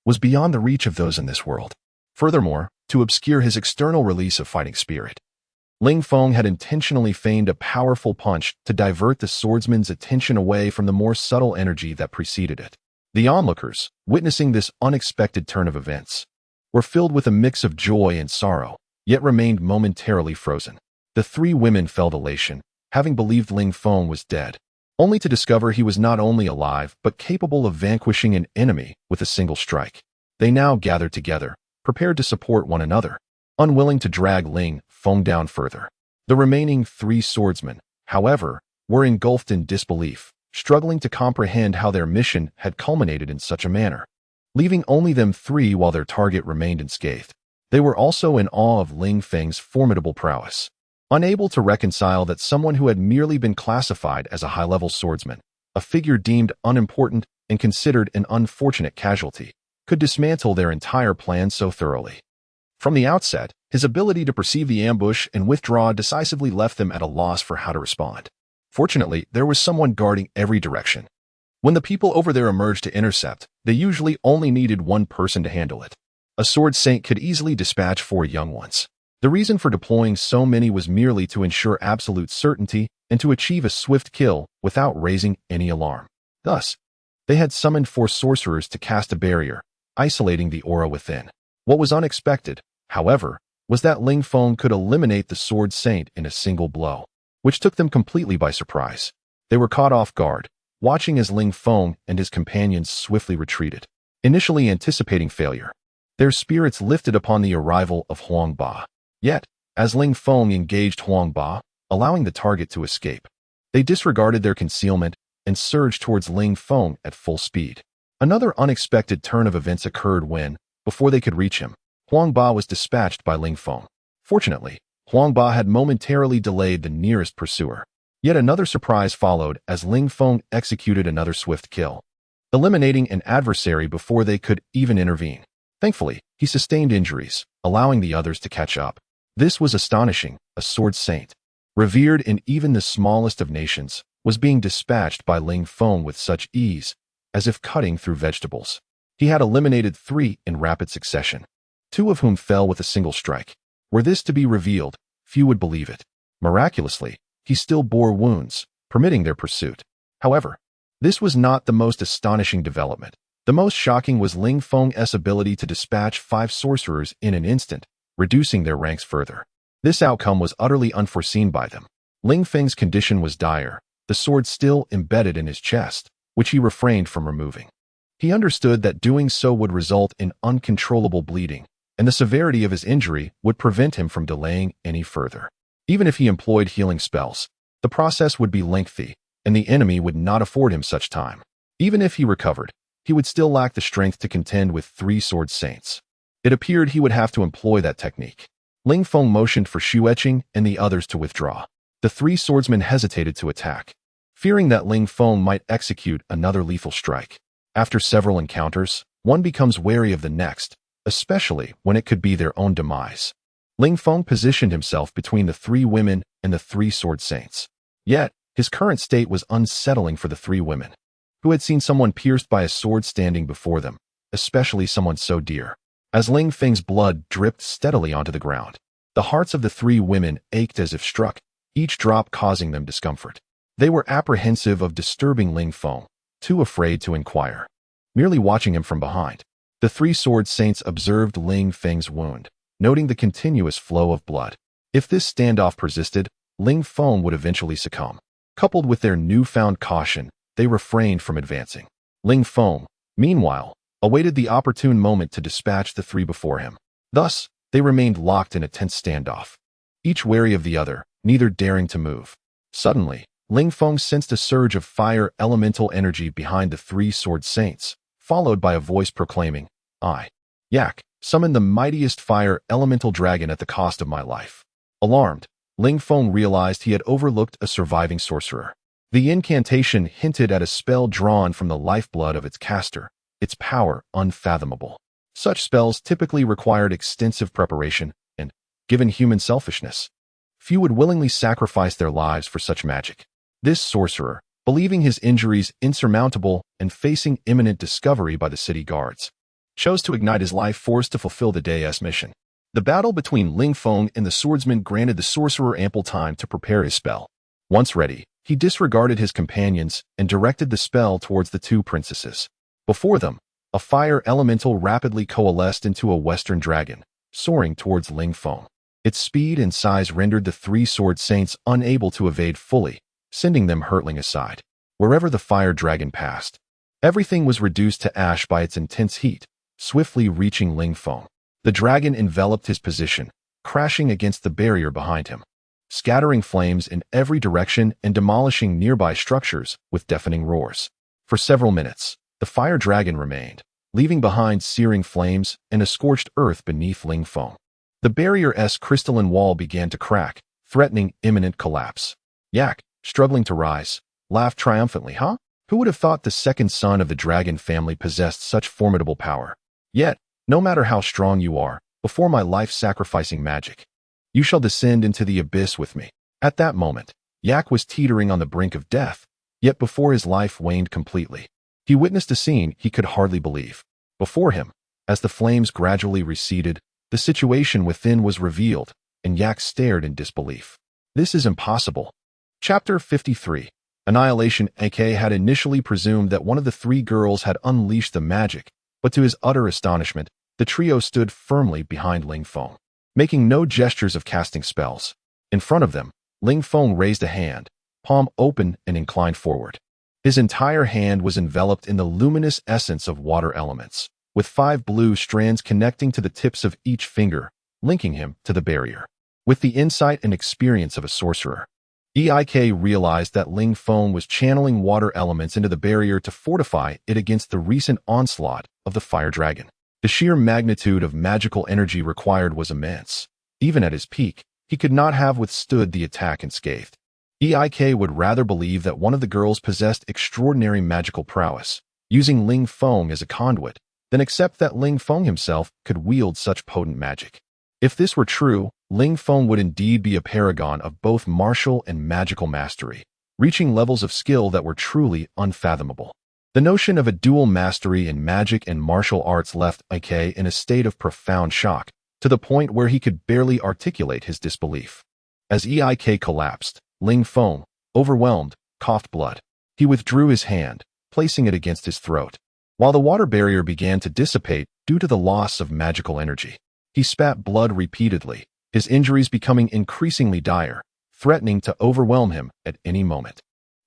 was beyond the reach of those in this world. Furthermore, to obscure his external release of fighting spirit, Ling Feng had intentionally feigned a powerful punch to divert the swordsman's attention away from the more subtle energy that preceded it. The onlookers, witnessing this unexpected turn of events, were filled with a mix of joy and sorrow, yet remained momentarily frozen. The three women felt elation, having believed Ling Feng was dead, only to discover he was not only alive but capable of vanquishing an enemy with a single strike. They now gathered together, prepared to support one another, unwilling to drag Ling Feng down further. The remaining three swordsmen, however, were engulfed in disbelief, struggling to comprehend how their mission had culminated in such a manner, leaving only them three while their target remained unscathed. They were also in awe of Ling Feng's formidable prowess, unable to reconcile that someone who had merely been classified as a high-level swordsman, a figure deemed unimportant and considered an unfortunate casualty, could dismantle their entire plan so thoroughly. From the outset, his ability to perceive the ambush and withdraw decisively left them at a loss for how to respond. Fortunately, there was someone guarding every direction. When the people over there emerged to intercept, they usually only needed one person to handle it. A sword saint could easily dispatch 4 young ones. The reason for deploying so many was merely to ensure absolute certainty and to achieve a swift kill without raising any alarm. Thus, they had summoned 4 sorcerers to cast a barrier, isolating the aura within. What was unexpected, however, was that Ling Feng could eliminate the sword saint in a single blow, which took them completely by surprise. They were caught off guard, watching as Ling Feng and his companions swiftly retreated, initially anticipating failure. Their spirits lifted upon the arrival of Huang Ba. Yet, as Ling Feng engaged Huang Ba, allowing the target to escape, they disregarded their concealment and surged towards Ling Feng at full speed. Another unexpected turn of events occurred when, before they could reach him, Huang Ba was dispatched by Ling Feng. Fortunately, Huang Ba had momentarily delayed the nearest pursuer. Yet another surprise followed as Ling Feng executed another swift kill, eliminating an adversary before they could even intervene. Thankfully, he sustained injuries, allowing the others to catch up. This was astonishing. A sword saint, revered in even the smallest of nations, was being dispatched by Ling Feng with such ease, as if cutting through vegetables. He had eliminated 3 in rapid succession, 2 of whom fell with a single strike. Were this to be revealed, few would believe it. Miraculously, he still bore wounds, permitting their pursuit. However, this was not the most astonishing development. The most shocking was Ling Feng's ability to dispatch 5 sorcerers in an instant, reducing their ranks further. This outcome was utterly unforeseen by them. Ling Feng's condition was dire, the sword still embedded in his chest, which he refrained from removing. He understood that doing so would result in uncontrollable bleeding, and the severity of his injury would prevent him from delaying any further. Even if he employed healing spells, the process would be lengthy, and the enemy would not afford him such time. Even if he recovered, he would still lack the strength to contend with 3 sword saints. It appeared he would have to employ that technique. Ling Feng motioned for Xue Qing and the others to withdraw. The 3 swordsmen hesitated to attack, fearing that Ling Feng might execute another lethal strike. After several encounters, one becomes wary of the next, especially when it could be their own demise. Ling Feng positioned himself between the 3 women and the 3 sword saints. Yet, his current state was unsettling for the 3 women, who had seen someone pierced by a sword standing before them, especially someone so dear. As Ling Feng's blood dripped steadily onto the ground, the hearts of the 3 women ached as if struck, each drop causing them discomfort. They were apprehensive of disturbing Ling Feng, too afraid to inquire, merely watching him from behind. The 3 sword saints observed Ling Feng's wound, noting the continuous flow of blood. If this standoff persisted, Ling Feng would eventually succumb. Coupled with their newfound caution, they refrained from advancing. Ling Feng, meanwhile, awaited the opportune moment to dispatch the 3 before him. Thus, they remained locked in a tense standoff, each wary of the other, neither daring to move. Suddenly, Ling Feng sensed a surge of fire elemental energy behind the 3 sword saints, followed by a voice proclaiming, "I, Yak, summon the mightiest fire elemental dragon at the cost of my life." Alarmed, Ling Feng realized he had overlooked a surviving sorcerer. The incantation hinted at a spell drawn from the lifeblood of its caster, its power unfathomable. Such spells typically required extensive preparation, and, given human selfishness, few would willingly sacrifice their lives for such magic. This sorcerer, believing his injuries insurmountable and facing imminent discovery by the city guards, chose to ignite his life force to fulfill the day's mission. The battle between Ling Feng and the swordsman granted the sorcerer ample time to prepare his spell. Once ready, he disregarded his companions and directed the spell towards the 2 princesses. Before them, a fire elemental rapidly coalesced into a western dragon, soaring towards Ling Feng. Its speed and size rendered the 3 sword saints unable to evade fully, sending them hurtling aside. Wherever the fire dragon passed, everything was reduced to ash by its intense heat, swiftly reaching Ling Feng. The dragon enveloped his position, crashing against the barrier behind him, scattering flames in every direction and demolishing nearby structures with deafening roars. For several minutes, the fire dragon remained, leaving behind searing flames and a scorched earth beneath Ling Feng. The barrier's crystalline wall began to crack, threatening imminent collapse. Yak, struggling to rise, laughed triumphantly. "Huh? Who would have thought the second son of the dragon family possessed such formidable power? Yet, no matter how strong you are, before my life-sacrificing magic, you shall descend into the abyss with me." At that moment, Yak was teetering on the brink of death, yet before his life waned completely, he witnessed a scene he could hardly believe. Before him, as the flames gradually receded, the situation within was revealed, and Yak stared in disbelief. "This is impossible." Chapter 53. Annihilation. AK had initially presumed that one of the 3 girls had unleashed the magic, but to his utter astonishment, the trio stood firmly behind Ling Feng, making no gestures of casting spells. In front of them, Ling Feng raised a hand, palm open and inclined forward. His entire hand was enveloped in the luminous essence of water elements, with 5 blue strands connecting to the tips of each finger, linking him to the barrier. With the insight and experience of a sorcerer, EIK realized that Ling Feng was channeling water elements into the barrier to fortify it against the recent onslaught of the fire dragon. The sheer magnitude of magical energy required was immense. Even at his peak, he could not have withstood the attack unscathed. Eik would rather believe that one of the girls possessed extraordinary magical prowess, using Ling Feng as a conduit, than accept that Ling Feng himself could wield such potent magic. If this were true, Ling Feng would indeed be a paragon of both martial and magical mastery, reaching levels of skill that were truly unfathomable. The notion of a dual mastery in magic and martial arts left Ik in a state of profound shock, to the point where he could barely articulate his disbelief. As Eik collapsed, Ling Feng, overwhelmed, coughed blood. He withdrew his hand, placing it against his throat, while the water barrier began to dissipate due to the loss of magical energy. He spat blood repeatedly, his injuries becoming increasingly dire, threatening to overwhelm him at any moment.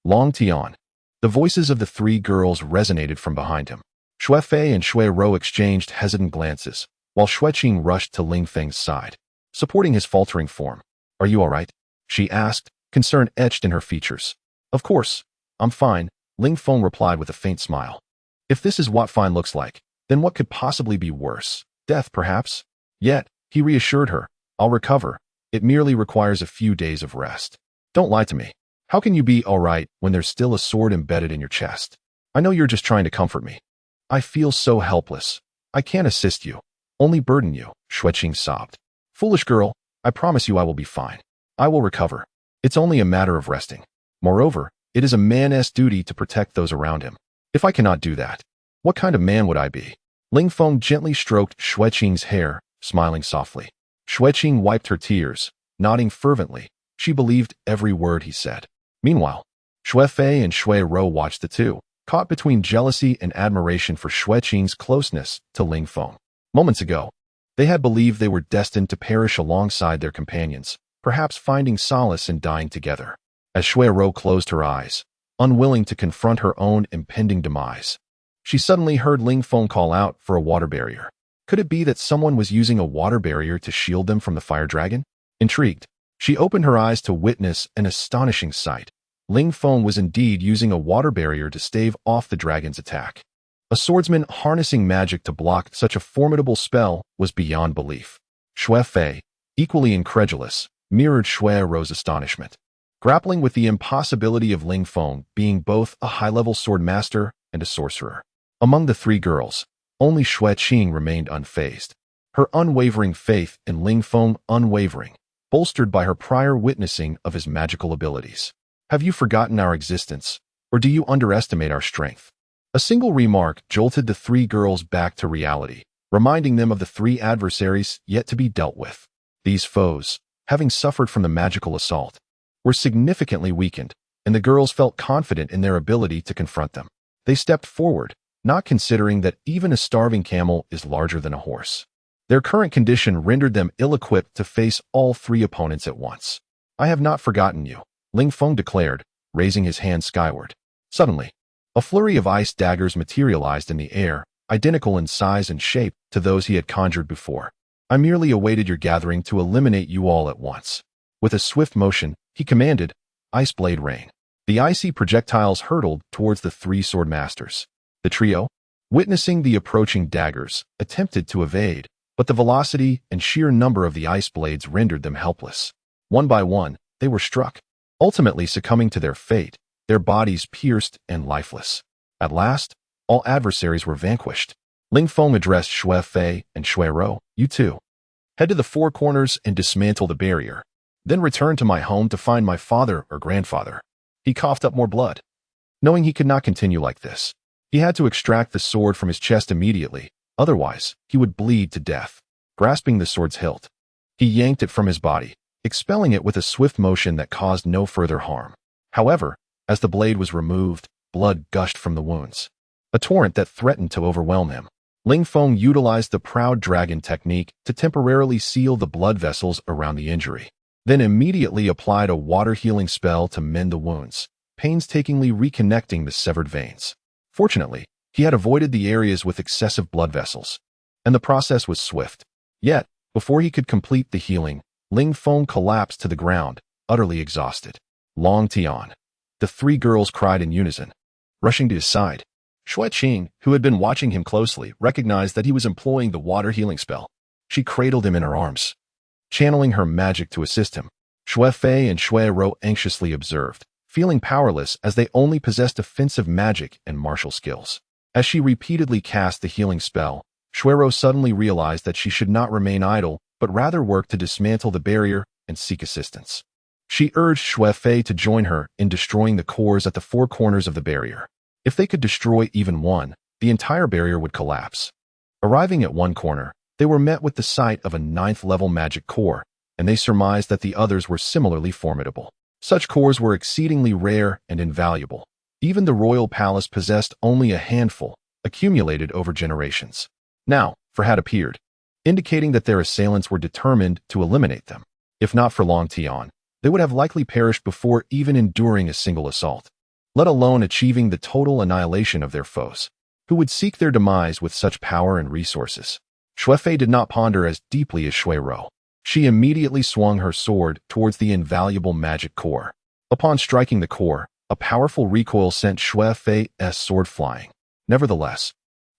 Long Tian. The voices of the three girls resonated from behind him. Xue Fei and Xue Ro exchanged hesitant glances, while Xue Qing rushed to Ling Feng's side, supporting his faltering form. "Are you all right?" she asked, concern etched in her features. "Of course, I'm fine," Ling Feng replied with a faint smile. "If this is what fine looks like, then what could possibly be worse? Death, perhaps?" Yet, he reassured her, "I'll recover. It merely requires a few days of rest. Don't lie to me. How can you be all right when there's still a sword embedded in your chest? I know you're just trying to comfort me. I feel so helpless. I can't assist you, only burden you," Xue Qing sobbed. "Foolish girl, I promise you I will be fine. I will recover. It's only a matter of resting. Moreover, it is a man's duty to protect those around him. If I cannot do that, what kind of man would I be?" Ling Feng gently stroked Xue Qing's hair, smiling softly. Xue Qing wiped her tears, nodding fervently. She believed every word he said. Meanwhile, Xue Fei and Xue Ro watched the two, caught between jealousy and admiration for Xue Qing's closeness to Ling Feng. Moments ago, they had believed they were destined to perish alongside their companions, perhaps finding solace in dying together. As Xue Ro closed her eyes, unwilling to confront her own impending demise, she suddenly heard Ling Feng call out for a water barrier. Could it be that someone was using a water barrier to shield them from the fire dragon? Intrigued, she opened her eyes to witness an astonishing sight. Ling Feng was indeed using a water barrier to stave off the dragon's attack. A swordsman harnessing magic to block such a formidable spell was beyond belief. Xue Fei, equally incredulous, mirrored Xue Ro's astonishment. Grappling with the impossibility of Ling Feng being both a high-level sword master and a sorcerer. Among the three girls, only Xue Qing remained unfazed, her unwavering faith in Ling Feng unwavering, bolstered by her prior witnessing of his magical abilities. "Have you forgotten our existence, or do you underestimate our strength?" A single remark jolted the three girls back to reality, reminding them of the three adversaries yet to be dealt with. These foes, having suffered from the magical assault, were significantly weakened, and the girls felt confident in their ability to confront them. They stepped forward, not considering that even a starving camel is larger than a horse. Their current condition rendered them ill-equipped to face all three opponents at once. "I have not forgotten you," Ling Feng declared, raising his hand skyward. Suddenly, a flurry of ice daggers materialized in the air, identical in size and shape to those he had conjured before. "I merely awaited your gathering to eliminate you all at once." With a swift motion, he commanded, "Ice Blade Rain." The icy projectiles hurtled towards the three sword masters. The trio, witnessing the approaching daggers, attempted to evade, but the velocity and sheer number of the ice blades rendered them helpless. One by one, they were struck, ultimately succumbing to their fate, their bodies pierced and lifeless. At last, all adversaries were vanquished. Ling Feng addressed Xue Fei and Xue Ro. "You two, head to the four corners and dismantle the barrier, then return to my home to find my father or grandfather." He coughed up more blood. Knowing he could not continue like this, he had to extract the sword from his chest immediately, otherwise he would bleed to death. Grasping the sword's hilt, he yanked it from his body, expelling it with a swift motion that caused no further harm. However, as the blade was removed, blood gushed from the wounds, a torrent that threatened to overwhelm him. Ling Feng utilized the proud dragon technique to temporarily seal the blood vessels around the injury, then immediately applied a water-healing spell to mend the wounds, painstakingly reconnecting the severed veins. Fortunately, he had avoided the areas with excessive blood vessels, and the process was swift. Yet, before he could complete the healing, Ling Feng collapsed to the ground, utterly exhausted. "Long Tian." The three girls cried in unison. Rushing to his side, Xue Qing, who had been watching him closely, recognized that he was employing the water healing spell. She cradled him in her arms, channeling her magic to assist him. Xue Fei and Xue Rou anxiously observed, feeling powerless as they only possessed offensive magic and martial skills. As she repeatedly cast the healing spell, Xue Rou suddenly realized that she should not remain idle, but rather work to dismantle the barrier and seek assistance. She urged Xue Fei to join her in destroying the cores at the four corners of the barrier. If they could destroy even one, the entire barrier would collapse. Arriving at one corner, they were met with the sight of a 9th-level magic core, and they surmised that the others were similarly formidable. Such cores were exceedingly rare and invaluable. Even the royal palace possessed only a handful, accumulated over generations. Now, for had appeared, indicating that their assailants were determined to eliminate them. If not for Long Tian, they would have likely perished before even enduring a single assault, let alone achieving the total annihilation of their foes, who would seek their demise with such power and resources. Xue Fei did not ponder as deeply as Xue Rou. She immediately swung her sword towards the invaluable magic core. Upon striking the core, a powerful recoil sent Xue Fei's sword flying. Nevertheless,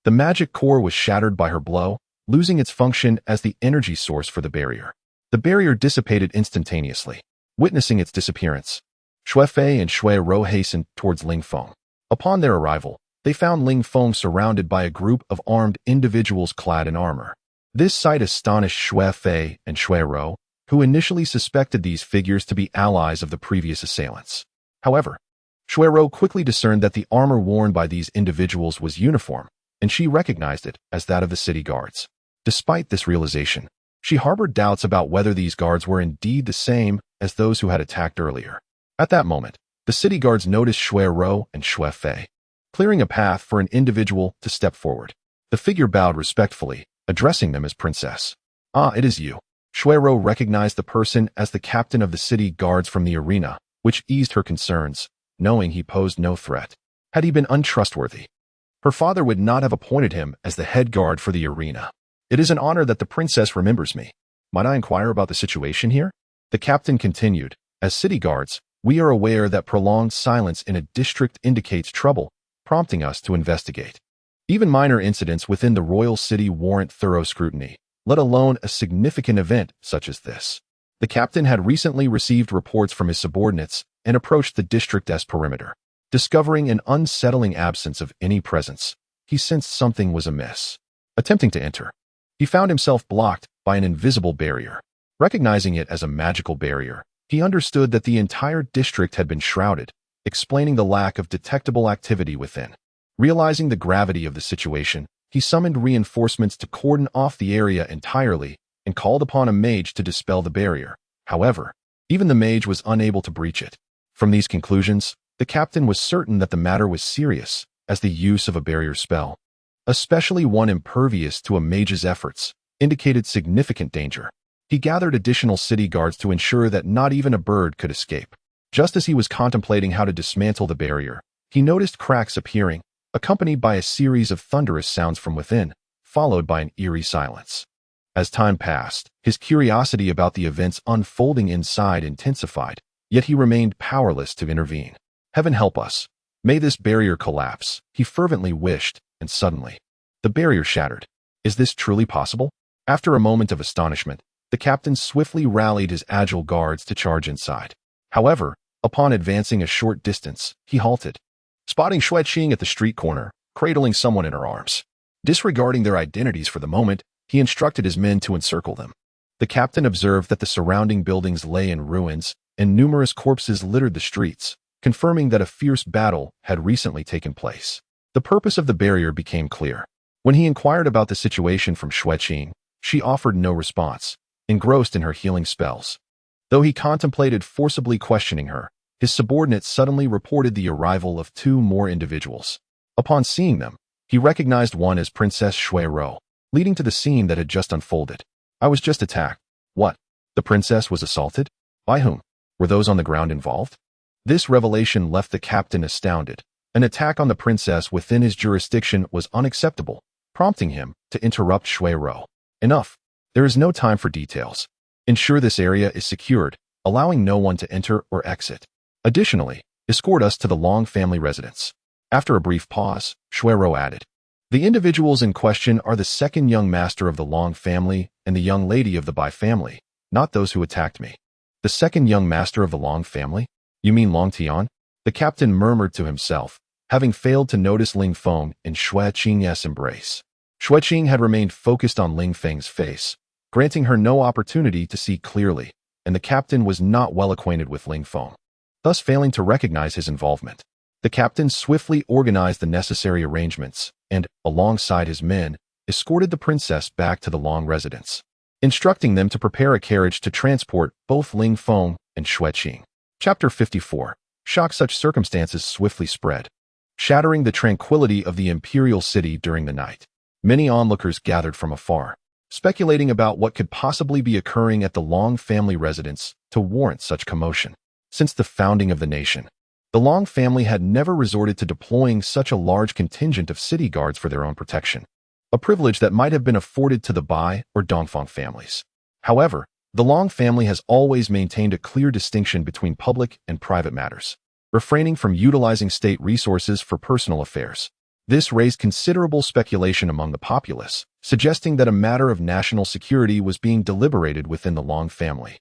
the magic core was shattered by her blow, losing its function as the energy source for the barrier. The barrier dissipated instantaneously. Witnessing its disappearance, Xue Fei and Xue Rou hastened towards Ling Feng. Upon their arrival, they found Ling Feng surrounded by a group of armed individuals clad in armor. This sight astonished Xue Fei and Xue Rou, who initially suspected these figures to be allies of the previous assailants. However, Xue Rou quickly discerned that the armor worn by these individuals was uniform, and she recognized it as that of the city guards. Despite this realization, she harbored doubts about whether these guards were indeed the same as those who had attacked earlier. At that moment, the city guards noticed Xue Rou and Xue Fei, clearing a path for an individual to step forward. The figure bowed respectfully, addressing them as Princess. "Ah, it is you." Xue Rou recognized the person as the captain of the city guards from the arena, which eased her concerns, knowing he posed no threat. Had he been untrustworthy, her father would not have appointed him as the head guard for the arena. "It is an honor that the princess remembers me. Might I inquire about the situation here?" The captain continued, "As city guards, we are aware that prolonged silence in a district indicates trouble, prompting us to investigate. Even minor incidents within the royal city warrant thorough scrutiny, let alone a significant event such as this." The captain had recently received reports from his subordinates and approached the district's perimeter. Discovering an unsettling absence of any presence, he sensed something was amiss. Attempting to enter, he found himself blocked by an invisible barrier. Recognizing it as a magical barrier, he understood that the entire district had been shrouded, explaining the lack of detectable activity within. Realizing the gravity of the situation, he summoned reinforcements to cordon off the area entirely and called upon a mage to dispel the barrier. However, even the mage was unable to breach it. From these conclusions, the captain was certain that the matter was serious, as the use of a barrier spell, especially one impervious to a mage's efforts, indicated significant danger. He gathered additional city guards to ensure that not even a bird could escape. Just as he was contemplating how to dismantle the barrier, he noticed cracks appearing, accompanied by a series of thunderous sounds from within, followed by an eerie silence. As time passed, his curiosity about the events unfolding inside intensified, yet he remained powerless to intervene. "Heaven help us. May this barrier collapse," he fervently wished, and suddenly, the barrier shattered. Is this truly possible? After a moment of astonishment, the captain swiftly rallied his agile guards to charge inside. However, upon advancing a short distance, he halted, spotting Xue Qing at the street corner, cradling someone in her arms. Disregarding their identities for the moment, he instructed his men to encircle them. The captain observed that the surrounding buildings lay in ruins, and numerous corpses littered the streets, confirming that a fierce battle had recently taken place. The purpose of the barrier became clear. When he inquired about the situation from Xue Qing, she offered no response, engrossed in her healing spells. Though he contemplated forcibly questioning her, his subordinate suddenly reported the arrival of two more individuals. Upon seeing them, he recognized one as Princess Xue Rou, leading to the scene that had just unfolded. "I was just attacked." "What? The princess was assaulted? By whom? Were those on the ground involved?" This revelation left the captain astounded. An attack on the princess within his jurisdiction was unacceptable, prompting him to interrupt Xue Rou. "Enough. There is no time for details. Ensure this area is secured, allowing no one to enter or exit. Additionally, escort us to the Long family residence." After a brief pause, Xue Rou added, "The individuals in question are the second young master of the Long family and the young lady of the Bai family, not those who attacked me." The second young master of the Long family? You mean Long Tian? The captain murmured to himself, having failed to notice Ling Feng in Xue Qing's embrace. Xue Qing had remained focused on Ling Feng's face, granting her no opportunity to see clearly, and the captain was not well acquainted with Ling Feng, thus failing to recognize his involvement. The captain swiftly organized the necessary arrangements and, alongside his men, escorted the princess back to the Long residence, instructing them to prepare a carriage to transport both Ling Feng and Xue Qing. Chapter 54. Shock. Such circumstances swiftly spread, shattering the tranquility of the imperial city during the night. Many onlookers gathered from afar, speculating about what could possibly be occurring at the Long family residence to warrant such commotion. Since the founding of the nation, the Long family had never resorted to deploying such a large contingent of city guards for their own protection, a privilege that might have been afforded to the Bai or Dongfang families. However, the Long family has always maintained a clear distinction between public and private matters, refraining from utilizing state resources for personal affairs. This raised considerable speculation among the populace, suggesting that a matter of national security was being deliberated within the Long family,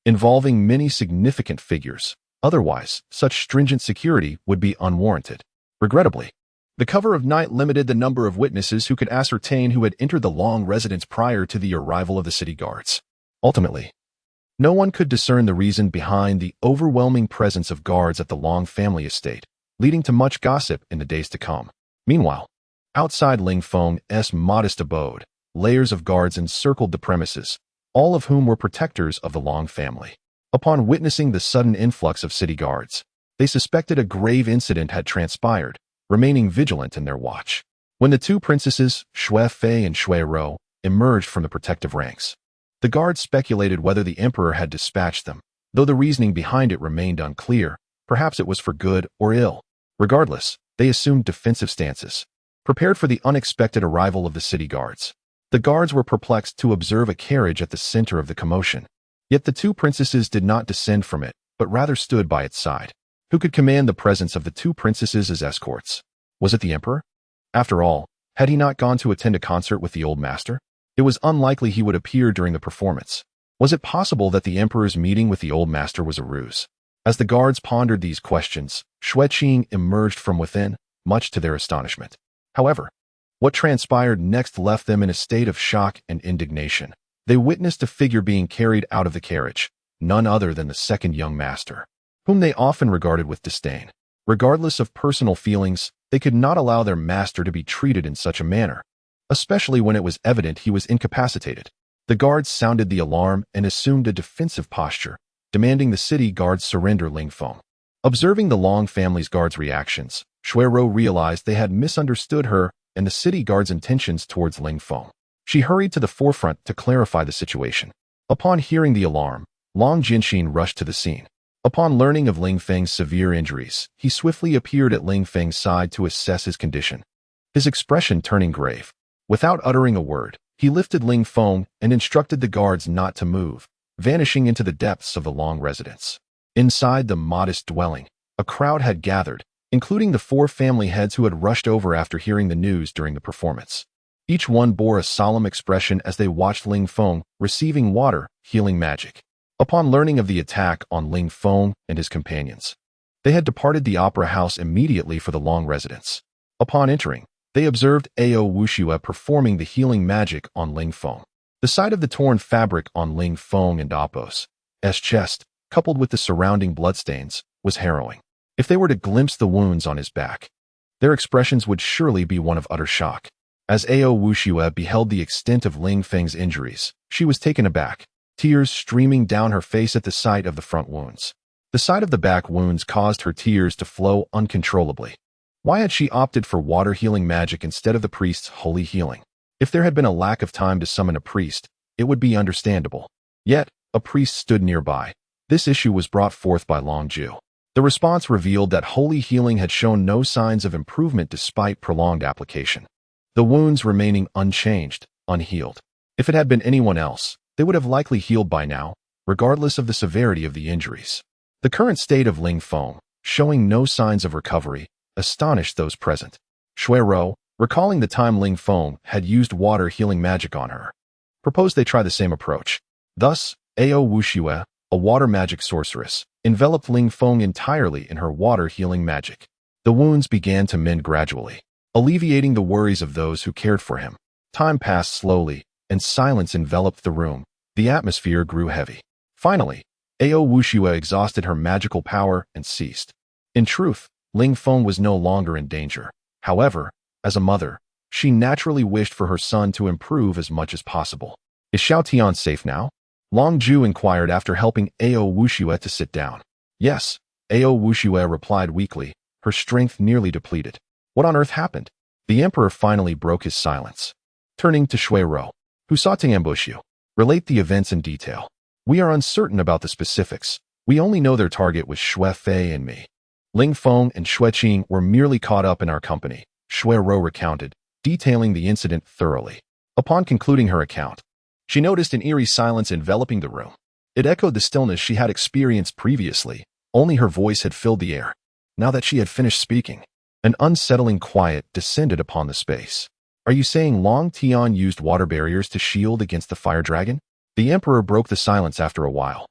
involving many significant figures. Otherwise, such stringent security would be unwarranted. Regrettably, the cover of night limited the number of witnesses who could ascertain who had entered the Long residence prior to the arrival of the city guards. Ultimately, no one could discern the reason behind the overwhelming presence of guards at the Long family estate, leading to much gossip in the days to come. Meanwhile, outside Ling Feng's modest abode, layers of guards encircled the premises, all of whom were protectors of the Long family. Upon witnessing the sudden influx of city guards, they suspected a grave incident had transpired, remaining vigilant in their watch. When the two princesses, Xue Fei and Xue Rou, emerged from the protective ranks, the guards speculated whether the emperor had dispatched them, though the reasoning behind it remained unclear. Perhaps it was for good or ill. Regardless, they assumed defensive stances, prepared for the unexpected arrival of the city guards. The guards were perplexed to observe a carriage at the center of the commotion. Yet the two princesses did not descend from it, but rather stood by its side. Who could command the presence of the two princesses as escorts? Was it the emperor? After all, had he not gone to attend a concert with the old master? It was unlikely he would appear during the performance. Was it possible that the emperor's meeting with the old master was a ruse? As the guards pondered these questions, Xue Qing emerged from within, much to their astonishment. However, what transpired next left them in a state of shock and indignation. They witnessed a figure being carried out of the carriage, none other than the second young master, whom they often regarded with disdain. Regardless of personal feelings, they could not allow their master to be treated in such a manner, especially when it was evident he was incapacitated. The guards sounded the alarm and assumed a defensive posture, demanding the city guards surrender Ling Feng. Observing the Long family's guards' reactions, Xue Rou realized they had misunderstood her and the city guards' intentions towards Ling Feng. She hurried to the forefront to clarify the situation. Upon hearing the alarm, Long Jinxin rushed to the scene. Upon learning of Ling Feng's severe injuries, he swiftly appeared at Ling Feng's side to assess his condition, his expression turning grave. Without uttering a word, he lifted Ling Feng and instructed the guards not to move, vanishing into the depths of the Long residence. Inside the modest dwelling, a crowd had gathered, including the four family heads who had rushed over after hearing the news during the performance. Each one bore a solemn expression as they watched Ling Feng receiving water healing magic. Upon learning of the attack on Ling Feng and his companions, they had departed the opera house immediately for the Long residence. Upon entering, they observed Ao Wuxue performing the healing magic on Ling Feng. The sight of the torn fabric on Ling Feng and Apo's chest, coupled with the surrounding bloodstains, was harrowing. If they were to glimpse the wounds on his back, their expressions would surely be one of utter shock. As Ao Wuxue beheld the extent of Ling Feng's injuries, she was taken aback, tears streaming down her face at the sight of the front wounds. The sight of the back wounds caused her tears to flow uncontrollably. Why had she opted for water healing magic instead of the priest's holy healing? If there had been a lack of time to summon a priest, it would be understandable. Yet, a priest stood nearby. This issue was brought forth by Long Ju. The response revealed that holy healing had shown no signs of improvement despite prolonged application, the wounds remaining unchanged, unhealed. If it had been anyone else, they would have likely healed by now, regardless of the severity of the injuries. The current state of Ling Feng, showing no signs of recovery, astonished those present. Xue Rou, recalling the time Ling Feng had used water healing magic on her, proposed they try the same approach. Thus, Ao Wuxue, a water magic sorceress, enveloped Ling Feng entirely in her water healing magic. The wounds began to mend gradually, alleviating the worries of those who cared for him. Time passed slowly, and silence enveloped the room. The atmosphere grew heavy. Finally, Ao Wuxue exhausted her magical power and ceased. In truth, Ling Feng was no longer in danger. However, as a mother, she naturally wished for her son to improve as much as possible. Is Xiao Tian safe now? Long Ju inquired after helping Ao Wuxue to sit down. Yes, Ao Wuxue replied weakly, her strength nearly depleted. What on earth happened? The emperor finally broke his silence. Turning to Xue Ro, who sought to ambush you. Relate the events in detail. We are uncertain about the specifics. We only know their target was Xue Fei and me. Ling Feng and Xue Qing were merely caught up in our company, Xue Ro recounted, detailing the incident thoroughly. Upon concluding her account, she noticed an eerie silence enveloping the room. It echoed the stillness she had experienced previously, only her voice had filled the air. Now that she had finished speaking, an unsettling quiet descended upon the space. Are you saying Long Tian used water barriers to shield against the fire dragon? The emperor broke the silence after a while,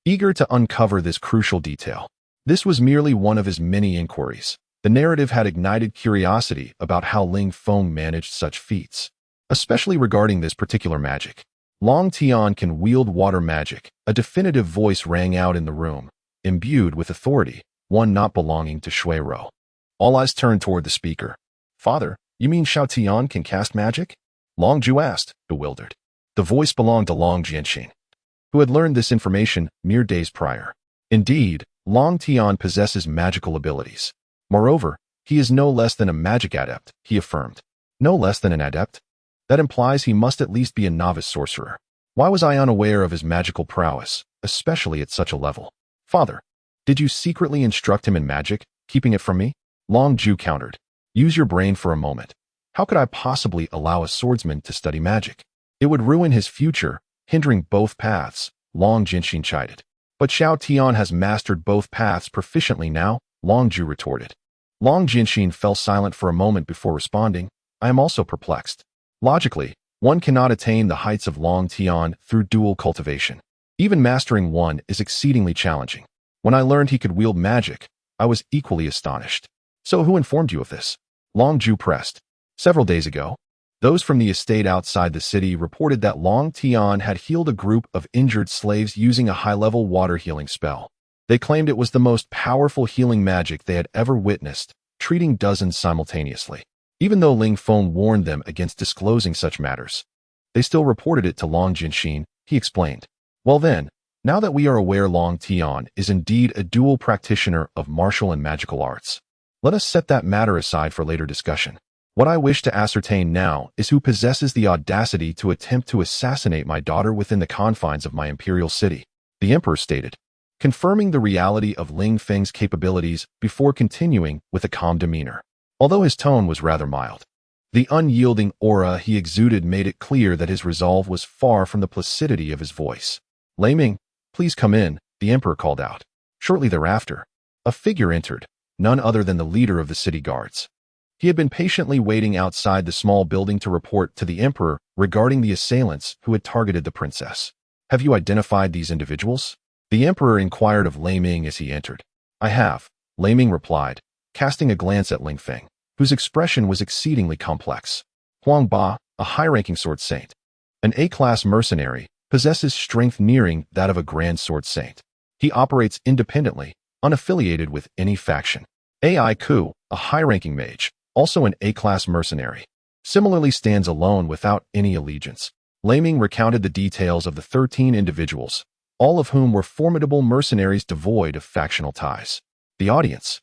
eager to uncover this crucial detail. This was merely one of his many inquiries. The narrative had ignited curiosity about how Ling Feng managed such feats, especially regarding this particular magic. Long Tian can wield water magic. A definitive voice rang out in the room, imbued with authority, one not belonging to Xue Ro. All eyes turned toward the speaker. Father, you mean Xiao Tian can cast magic? Long Ju asked, bewildered. The voice belonged to Long Jianxin, who had learned this information mere days prior. Indeed, Long Tian possesses magical abilities. Moreover, he is no less than a magic adept, he affirmed. No less than an adept? That implies he must at least be a novice sorcerer. Why was I unaware of his magical prowess, especially at such a level? Father, did you secretly instruct him in magic, keeping it from me? Long Ju countered. Use your brain for a moment. How could I possibly allow a swordsman to study magic? It would ruin his future, hindering both paths, Long Jianxin chided. But Xiao Tian has mastered both paths proficiently now, Long Ju retorted. Long Jianxin fell silent for a moment before responding. I am also perplexed. Logically, one cannot attain the heights of Long Tian through dual cultivation. Even mastering one is exceedingly challenging. When I learned he could wield magic, I was equally astonished. So who informed you of this? Long Ju pressed. Several days ago, those from the estate outside the city reported that Long Tian had healed a group of injured slaves using a high-level water healing spell. They claimed it was the most powerful healing magic they had ever witnessed, treating dozens simultaneously. Even though Ling Feng warned them against disclosing such matters, they still reported it to Long Jianxin, he explained. Well then, now that we are aware Long Tian is indeed a dual practitioner of martial and magical arts, let us set that matter aside for later discussion. What I wish to ascertain now is who possesses the audacity to attempt to assassinate my daughter within the confines of my imperial city, the emperor stated, confirming the reality of Ling Feng's capabilities before continuing with a calm demeanor. Although his tone was rather mild, the unyielding aura he exuded made it clear that his resolve was far from the placidity of his voice. Lei Ming, please come in, the emperor called out. Shortly thereafter, a figure entered, none other than the leader of the city guards. He had been patiently waiting outside the small building to report to the emperor regarding the assailants who had targeted the princess. Have you identified these individuals? The emperor inquired of Lei Ming as he entered. I have, Lei Ming replied, casting a glance at Ling Feng, whose expression was exceedingly complex. Huang Ba, a high-ranking sword saint, an A-class mercenary, possesses strength nearing that of a grand sword saint. He operates independently, unaffiliated with any faction. Ai Ku, a high-ranking mage, also an A-class mercenary, similarly stands alone without any allegiance. Lei Ming recounted the details of the 13 individuals, all of whom were formidable mercenaries devoid of factional ties. The audience,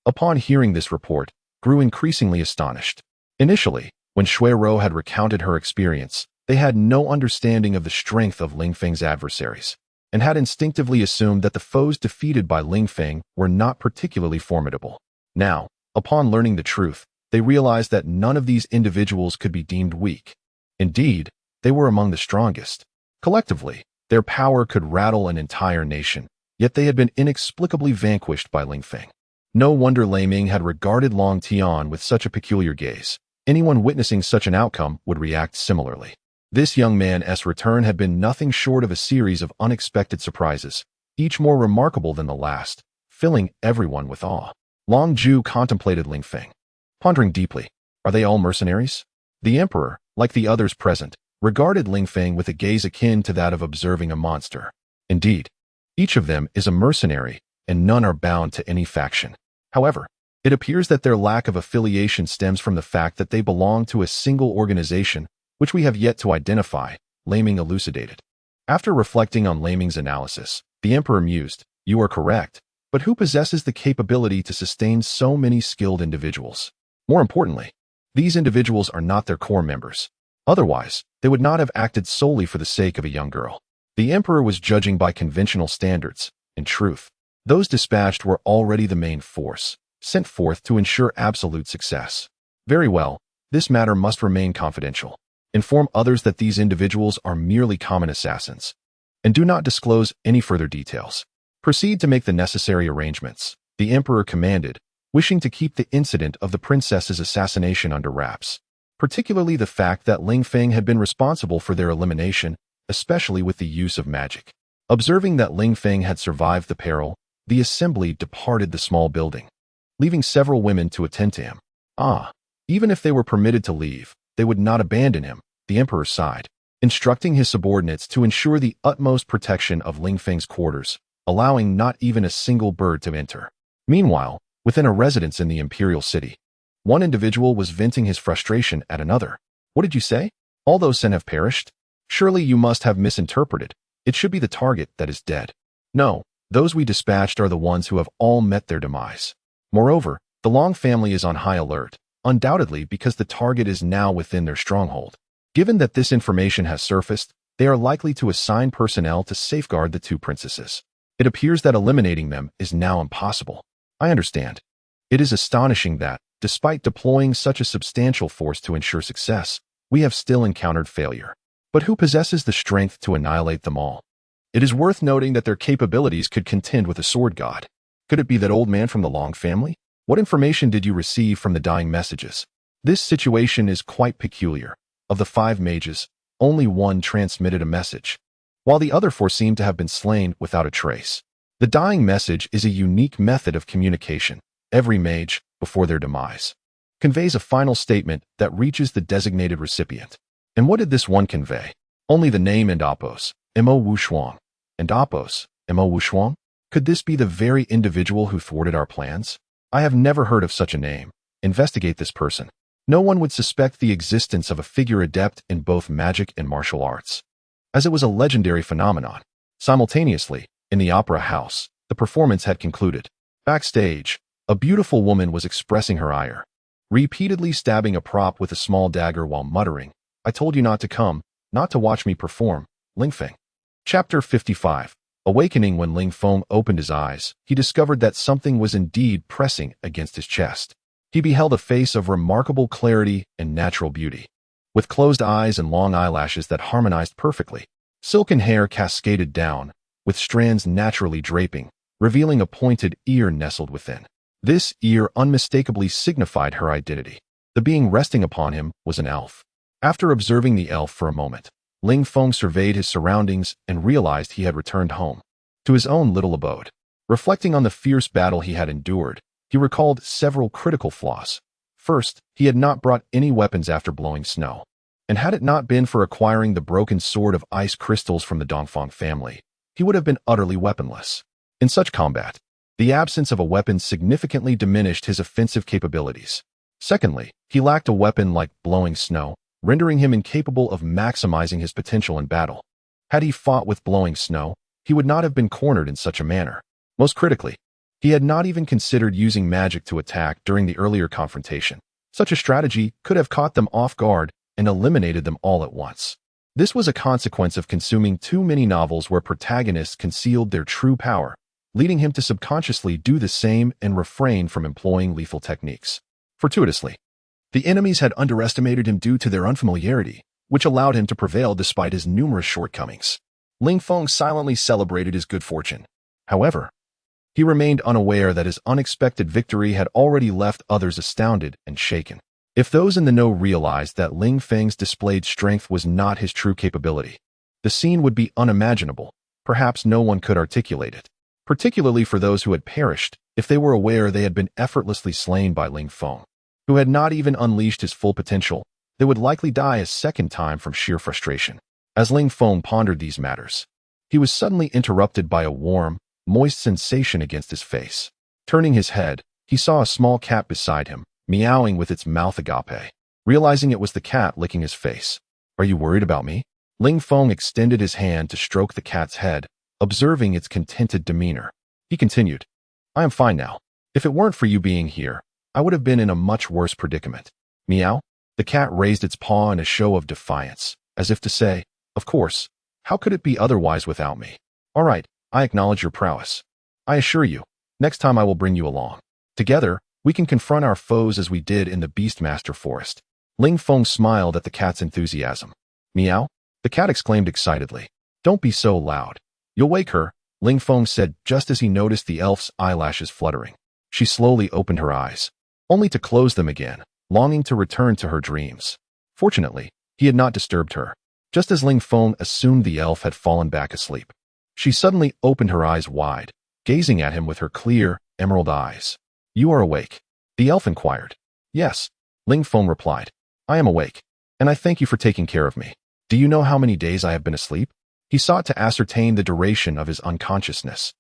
upon hearing this report, grew increasingly astonished. Initially, when Xue Ro had recounted her experience, they had no understanding of the strength of Ling Feng's adversaries, and had instinctively assumed that the foes defeated by Ling Feng were not particularly formidable. Now, upon learning the truth, they realized that none of these individuals could be deemed weak. Indeed, they were among the strongest. Collectively, their power could rattle an entire nation, yet they had been inexplicably vanquished by Ling Feng. No wonder Lei Ming had regarded Long Tian with such a peculiar gaze. Anyone witnessing such an outcome would react similarly. This young man's return had been nothing short of a series of unexpected surprises, each more remarkable than the last, filling everyone with awe. Long Zhu contemplated Ling Feng, pondering deeply. Are they all mercenaries? The emperor, like the others present, regarded Ling Feng with a gaze akin to that of observing a monster. Indeed, each of them is a mercenary, and none are bound to any faction. However, it appears that their lack of affiliation stems from the fact that they belong to a single organization, which we have yet to identify, Laming elucidated. After reflecting on Laming's analysis, the emperor mused, "You are correct, but who possesses the capability to sustain so many skilled individuals? More importantly, these individuals are not their core members. Otherwise, they would not have acted solely for the sake of a young girl." The emperor was judging by conventional standards. In truth, those dispatched were already the main force, sent forth to ensure absolute success. Very well, this matter must remain confidential. Inform others that these individuals are merely common assassins, and do not disclose any further details. Proceed to make the necessary arrangements, the emperor commanded, wishing to keep the incident of the princess's assassination under wraps, particularly the fact that Ling Feng had been responsible for their elimination, especially with the use of magic. Observing that Ling Feng had survived the peril, the assembly departed the small building, leaving several women to attend to him. Even if they were permitted to leave, they would not abandon him, the emperor sighed, instructing his subordinates to ensure the utmost protection of Ling Feng's quarters, allowing not even a single bird to enter. Meanwhile, within a residence in the imperial city, one individual was venting his frustration at another. "What did you say? All those Sen have perished? Surely you must have misinterpreted. It should be the target that is dead." "No, those we dispatched are the ones who have all met their demise. Moreover, the Long family is on high alert, undoubtedly because the target is now within their stronghold. Given that this information has surfaced, they are likely to assign personnel to safeguard the two princesses. It appears that eliminating them is now impossible." "I understand. It is astonishing that, despite deploying such a substantial force to ensure success, we have still encountered failure. But who possesses the strength to annihilate them all? It is worth noting that their capabilities could contend with a sword god. Could it be that old man from the Long family? What information did you receive from the dying messages?" "This situation is quite peculiar. Of the 5 mages, only one transmitted a message, while the other 4 seem to have been slain without a trace. The dying message is a unique method of communication. Every mage, before their demise, conveys a final statement that reaches the designated recipient. And what did this one convey? Only the name and Apos, Mo Wushuang. And Apos, Mo Wushuang? Could this be the very individual who thwarted our plans? I have never heard of such a name. Investigate this person. No one would suspect the existence of a figure adept in both magic and martial arts, as it was a legendary phenomenon." Simultaneously, in the opera house, the performance had concluded. Backstage, a beautiful woman was expressing her ire, repeatedly stabbing a prop with a small dagger while muttering, "I told you not to come, not to watch me perform, Ling Feng." Chapter 55. Awakening. When Ling Feng opened his eyes, he discovered that something was indeed pressing against his chest. He beheld a face of remarkable clarity and natural beauty, with closed eyes and long eyelashes that harmonized perfectly. Silken hair cascaded down, with strands naturally draping, revealing a pointed ear nestled within. This ear unmistakably signified her identity. The being resting upon him was an elf. After observing the elf for a moment, Ling Feng surveyed his surroundings and realized he had returned home, to his own little abode. Reflecting on the fierce battle he had endured, he recalled several critical flaws. First, he had not brought any weapons after blowing snow. And had it not been for acquiring the broken sword of ice crystals from the Dongfang family, he would have been utterly weaponless. In such combat, the absence of a weapon significantly diminished his offensive capabilities. Secondly, he lacked a weapon like blowing snow, rendering him incapable of maximizing his potential in battle. Had he fought with blowing snow, he would not have been cornered in such a manner. Most critically, he had not even considered using magic to attack during the earlier confrontation. Such a strategy could have caught them off guard and eliminated them all at once. This was a consequence of consuming too many novels where protagonists concealed their true power, leading him to subconsciously do the same and refrain from employing lethal techniques. Fortuitously, the enemies had underestimated him due to their unfamiliarity, which allowed him to prevail despite his numerous shortcomings. Ling Feng silently celebrated his good fortune. However, he remained unaware that his unexpected victory had already left others astounded and shaken. If those in the know realized that Ling Feng's displayed strength was not his true capability, the scene would be unimaginable. perhaps no one could articulate it, particularly for those who had perished if they were aware they had been effortlessly slain by Ling Feng, who had not even unleashed his full potential. They would likely die a second time from sheer frustration. As Ling Feng pondered these matters, he was suddenly interrupted by a warm, moist sensation against his face. Turning his head, he saw a small cat beside him, meowing with its mouth agape. Realizing it was the cat licking his face. "Are you worried about me?" Ling Feng extended his hand to stroke the cat's head, observing its contented demeanor. He continued, "I am fine now. If it weren't for you being here, I would have been in a much worse predicament." Meow. The cat raised its paw in a show of defiance, as if to say, "Of course, how could it be otherwise without me? All right, I acknowledge your prowess. I assure you, next time I will bring you along. Together, we can confront our foes as we did in the Beastmaster Forest." Ling Feng smiled at the cat's enthusiasm. "Meow?" The cat exclaimed excitedly. "Don't be so loud. You'll wake her," Ling Feng said just as he noticed the elf's eyelashes fluttering. She slowly opened her eyes, only to close them again, longing to return to her dreams. Fortunately, he had not disturbed her. Just as Ling Feng assumed the elf had fallen back asleep, she suddenly opened her eyes wide, gazing at him with her clear, emerald eyes. "You are awake?" the elf inquired. "Yes," Ling Feng replied. "I am awake, and I thank you for taking care of me. Do you know how many days I have been asleep?" He sought to ascertain the duration of his unconsciousness,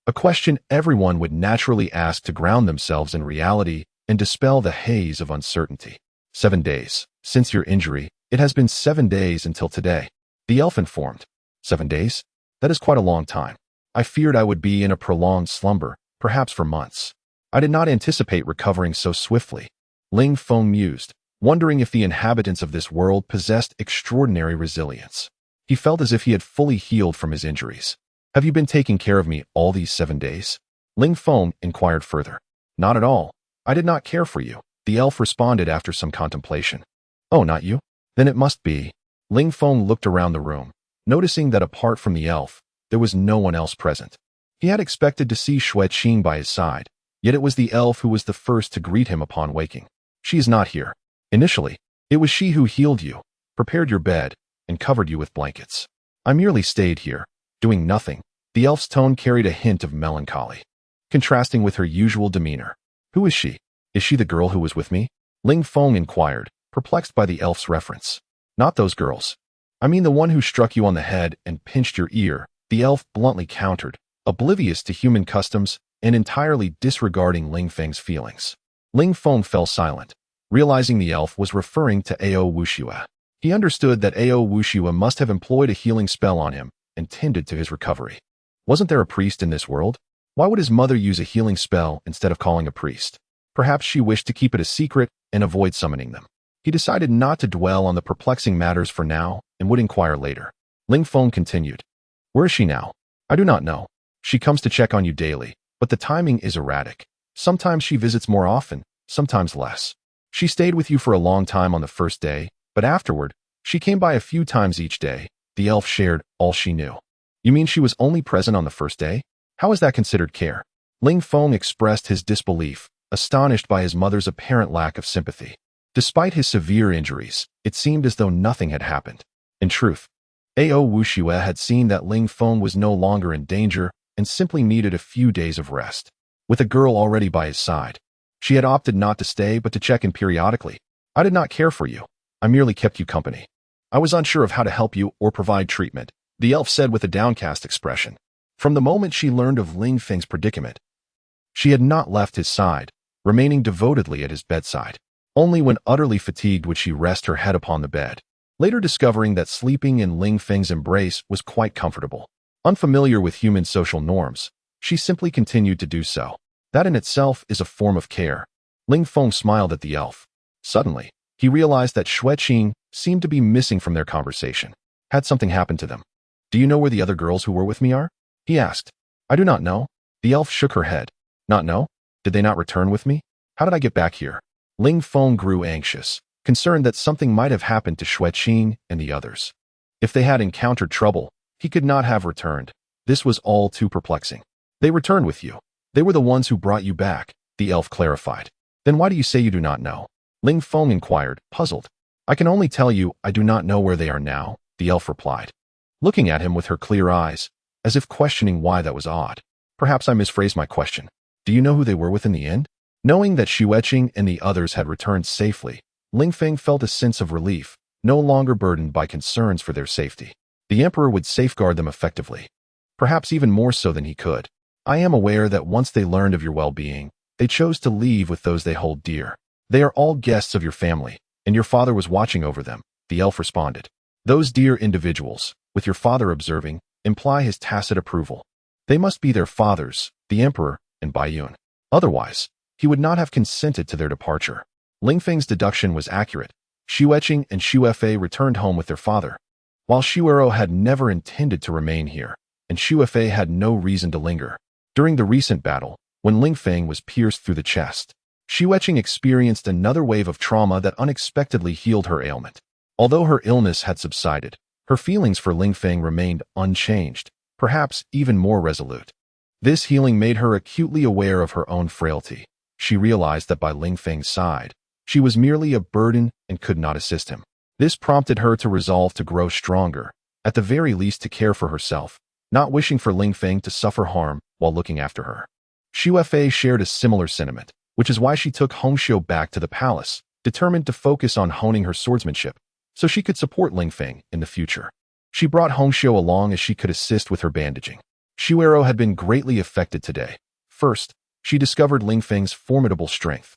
a question everyone would naturally ask to ground themselves in reality and dispel the haze of uncertainty. 7 days. Since your injury, it has been 7 days until today," the elf informed. 7 days? That is quite a long time. I feared I would be in a prolonged slumber, perhaps for months. I did not anticipate recovering so swiftly. Ling Feng mused, wondering if the inhabitants of this world possessed extraordinary resilience. He felt as if he had fully healed from his injuries. "Have you been taking care of me all these 7 days?" Ling Feng inquired further. "Not at all. I did not care for you," the elf responded after some contemplation. "Oh, not you? Then it must be." Ling Feng looked around the room, noticing that apart from the elf, there was no one else present. He had expected to see Xue Qing by his side, yet it was the elf who was the first to greet him upon waking. "She is not here. Initially, it was she who healed you, prepared your bed, and covered you with blankets. I merely stayed here, doing nothing." The elf's tone carried a hint of melancholy, contrasting with her usual demeanor. "Who is she? Is she the girl who was with me?" Ling Feng inquired, perplexed by the elf's reference. "Not those girls. I mean the one who struck you on the head and pinched your ear," the elf bluntly countered, oblivious to human customs and entirely disregarding Ling Feng's feelings. Ling Feng fell silent, realizing the elf was referring to Ao Wuxue. He understood that Ao Wuxue must have employed a healing spell on him and tended to his recovery. Wasn't there a priest in this world? Why would his mother use a healing spell instead of calling a priest? Perhaps she wished to keep it a secret and avoid summoning them. He decided not to dwell on the perplexing matters for now and would inquire later. Ling Feng continued. "Where is she now?" "I do not know. She comes to check on you daily, but the timing is erratic. Sometimes she visits more often, sometimes less. She stayed with you for a long time on the first day, but afterward, she came by a few times each day." The elf shared all she knew. "You mean she was only present on the first day? How is that considered care?" Ling Feng expressed his disbelief, astonished by his mother's apparent lack of sympathy. Despite his severe injuries, it seemed as though nothing had happened. In truth, Ao Wuxue had seen that Ling Feng was no longer in danger and simply needed a few days of rest. With a girl already by his side, she had opted not to stay but to check in periodically. "I did not care for you. I merely kept you company. I was unsure of how to help you or provide treatment," the elf said with a downcast expression. From the moment she learned of Ling Feng's predicament, she had not left his side, remaining devotedly at his bedside. Only when utterly fatigued would she rest her head upon the bed, later discovering that sleeping in Ling Feng's embrace was quite comfortable. Unfamiliar with human social norms, she simply continued to do so. That in itself is a form of care. Ling Feng smiled at the elf. Suddenly, he realized that Xue Qing seemed to be missing from their conversation. Had something happened to them? "Do you know where the other girls who were with me are?" he asked. "I do not know." The elf shook her head. "Not know? Did they not return with me? How did I get back here?" Ling Feng grew anxious, concerned that something might have happened to Xue Qing and the others. If they had encountered trouble, he could not have returned. This was all too perplexing. "They returned with you. They were the ones who brought you back," the elf clarified. "Then why do you say you do not know?" Ling Feng inquired, puzzled. "I can only tell you I do not know where they are now," the elf replied. Looking at him with her clear eyes, as if questioning why that was odd. Perhaps I misphrased my question. Do you know who they were with in the end? Knowing that Xue Qing and the others had returned safely, Ling Feng felt a sense of relief, no longer burdened by concerns for their safety. The emperor would safeguard them effectively, perhaps even more so than he could. I am aware that once they learned of your well-being, they chose to leave with those they hold dear. They are all guests of your family, and your father was watching over them, the elf responded. Those dear individuals, with your father observing, imply his tacit approval. They must be their fathers, the emperor, and Baiyun. Otherwise, he would not have consented to their departure. Ling Feng's deduction was accurate. Xue Qing and Xue Fei returned home with their father, while Xue had never intended to remain here, and Xue Fei had no reason to linger. During the recent battle, when Ling Feng was pierced through the chest, Xue Qing experienced another wave of trauma that unexpectedly healed her ailment. Although her illness had subsided, her feelings for Ling Feng remained unchanged, perhaps even more resolute. This healing made her acutely aware of her own frailty. She realized that by Ling Feng's side, she was merely a burden and could not assist him. This prompted her to resolve to grow stronger, at the very least to care for herself, not wishing for Ling Feng to suffer harm while looking after her. Xue Fei shared a similar sentiment, which is why she took Hongxiu back to the palace, determined to focus on honing her swordsmanship, so she could support Ling Feng in the future. She brought Hongxiu along as she could assist with her bandaging. Xue had been greatly affected today. First, she discovered Ling Feng's formidable strength,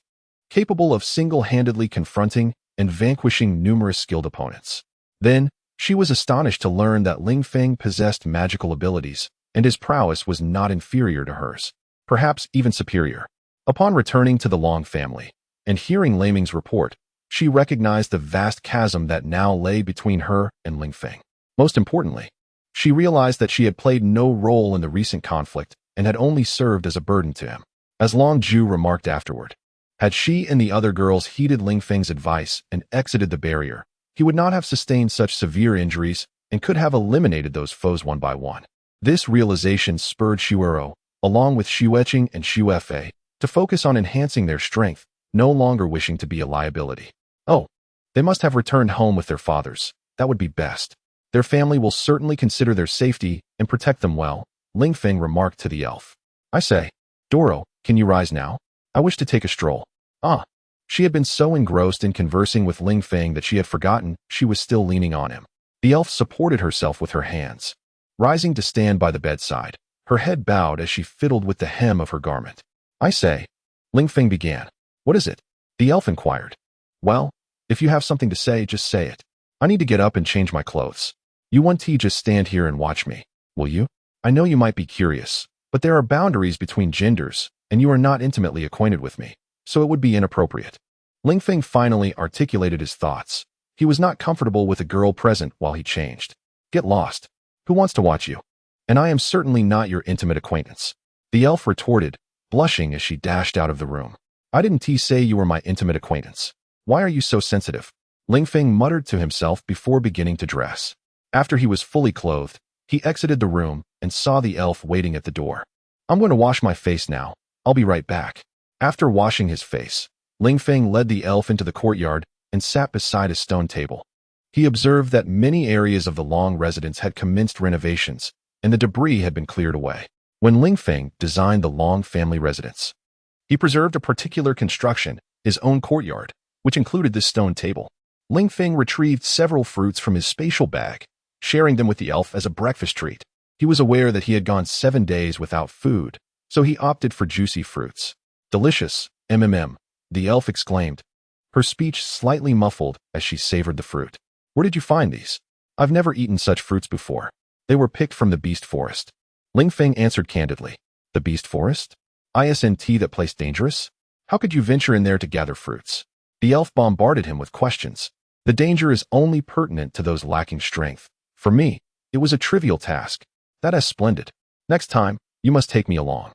capable of single-handedly confronting and vanquishing numerous skilled opponents. Then, she was astonished to learn that Ling Feng possessed magical abilities, and his prowess was not inferior to hers, perhaps even superior. Upon returning to the Long family and hearing Lei Ming's report, she recognized the vast chasm that now lay between her and Ling Feng. Most importantly, she realized that she had played no role in the recent conflict and had only served as a burden to him. As Long Ju remarked afterward, had she and the other girls heeded Ling Feng's advice and exited the barrier, he would not have sustained such severe injuries and could have eliminated those foes one by one. This realization spurred Xue, along with Xue Qing and Xue Fei, to focus on enhancing their strength, no longer wishing to be a liability. Oh, they must have returned home with their fathers. That would be best. Their family will certainly consider their safety and protect them well, Ling Feng remarked to the elf. I say, Doro, can you rise now? I wish to take a stroll. Ah. She had been so engrossed in conversing with Ling Feng that she had forgotten she was still leaning on him. The elf supported herself with her hands, rising to stand by the bedside, her head bowed as she fiddled with the hem of her garment. I say, Ling Feng began. What is it? The elf inquired. Well, if you have something to say, just say it. I need to get up and change my clothes. You want to just stand here and watch me, will you? I know you might be curious, but there are boundaries between genders, and you are not intimately acquainted with me, so it would be inappropriate. Ling Feng finally articulated his thoughts. He was not comfortable with a girl present while he changed. Get lost. Who wants to watch you? And I am certainly not your intimate acquaintance. The elf retorted, blushing as she dashed out of the room. I didn't say you were my intimate acquaintance. Why are you so sensitive? Ling Feng muttered to himself before beginning to dress. After he was fully clothed, he exited the room and saw the elf waiting at the door. I'm going to wash my face now. I'll be right back. After washing his face, Ling Feng led the elf into the courtyard and sat beside a stone table. He observed that many areas of the Long residence had commenced renovations, and the debris had been cleared away. When Ling Feng designed the Long family residence, he preserved a particular construction, his own courtyard, which included this stone table. Ling Feng retrieved several fruits from his spatial bag, sharing them with the elf as a breakfast treat. He was aware that he had gone 7 days without food, so he opted for juicy fruits. Delicious, the elf exclaimed, her speech slightly muffled as she savored the fruit. Where did you find these? I've never eaten such fruits before. They were picked from the beast forest. Ling Feng answered candidly. The beast forest? Isn't that place dangerous? How could you venture in there to gather fruits? The elf bombarded him with questions. The danger is only pertinent to those lacking strength. For me, it was a trivial task. That is splendid. Next time, you must take me along.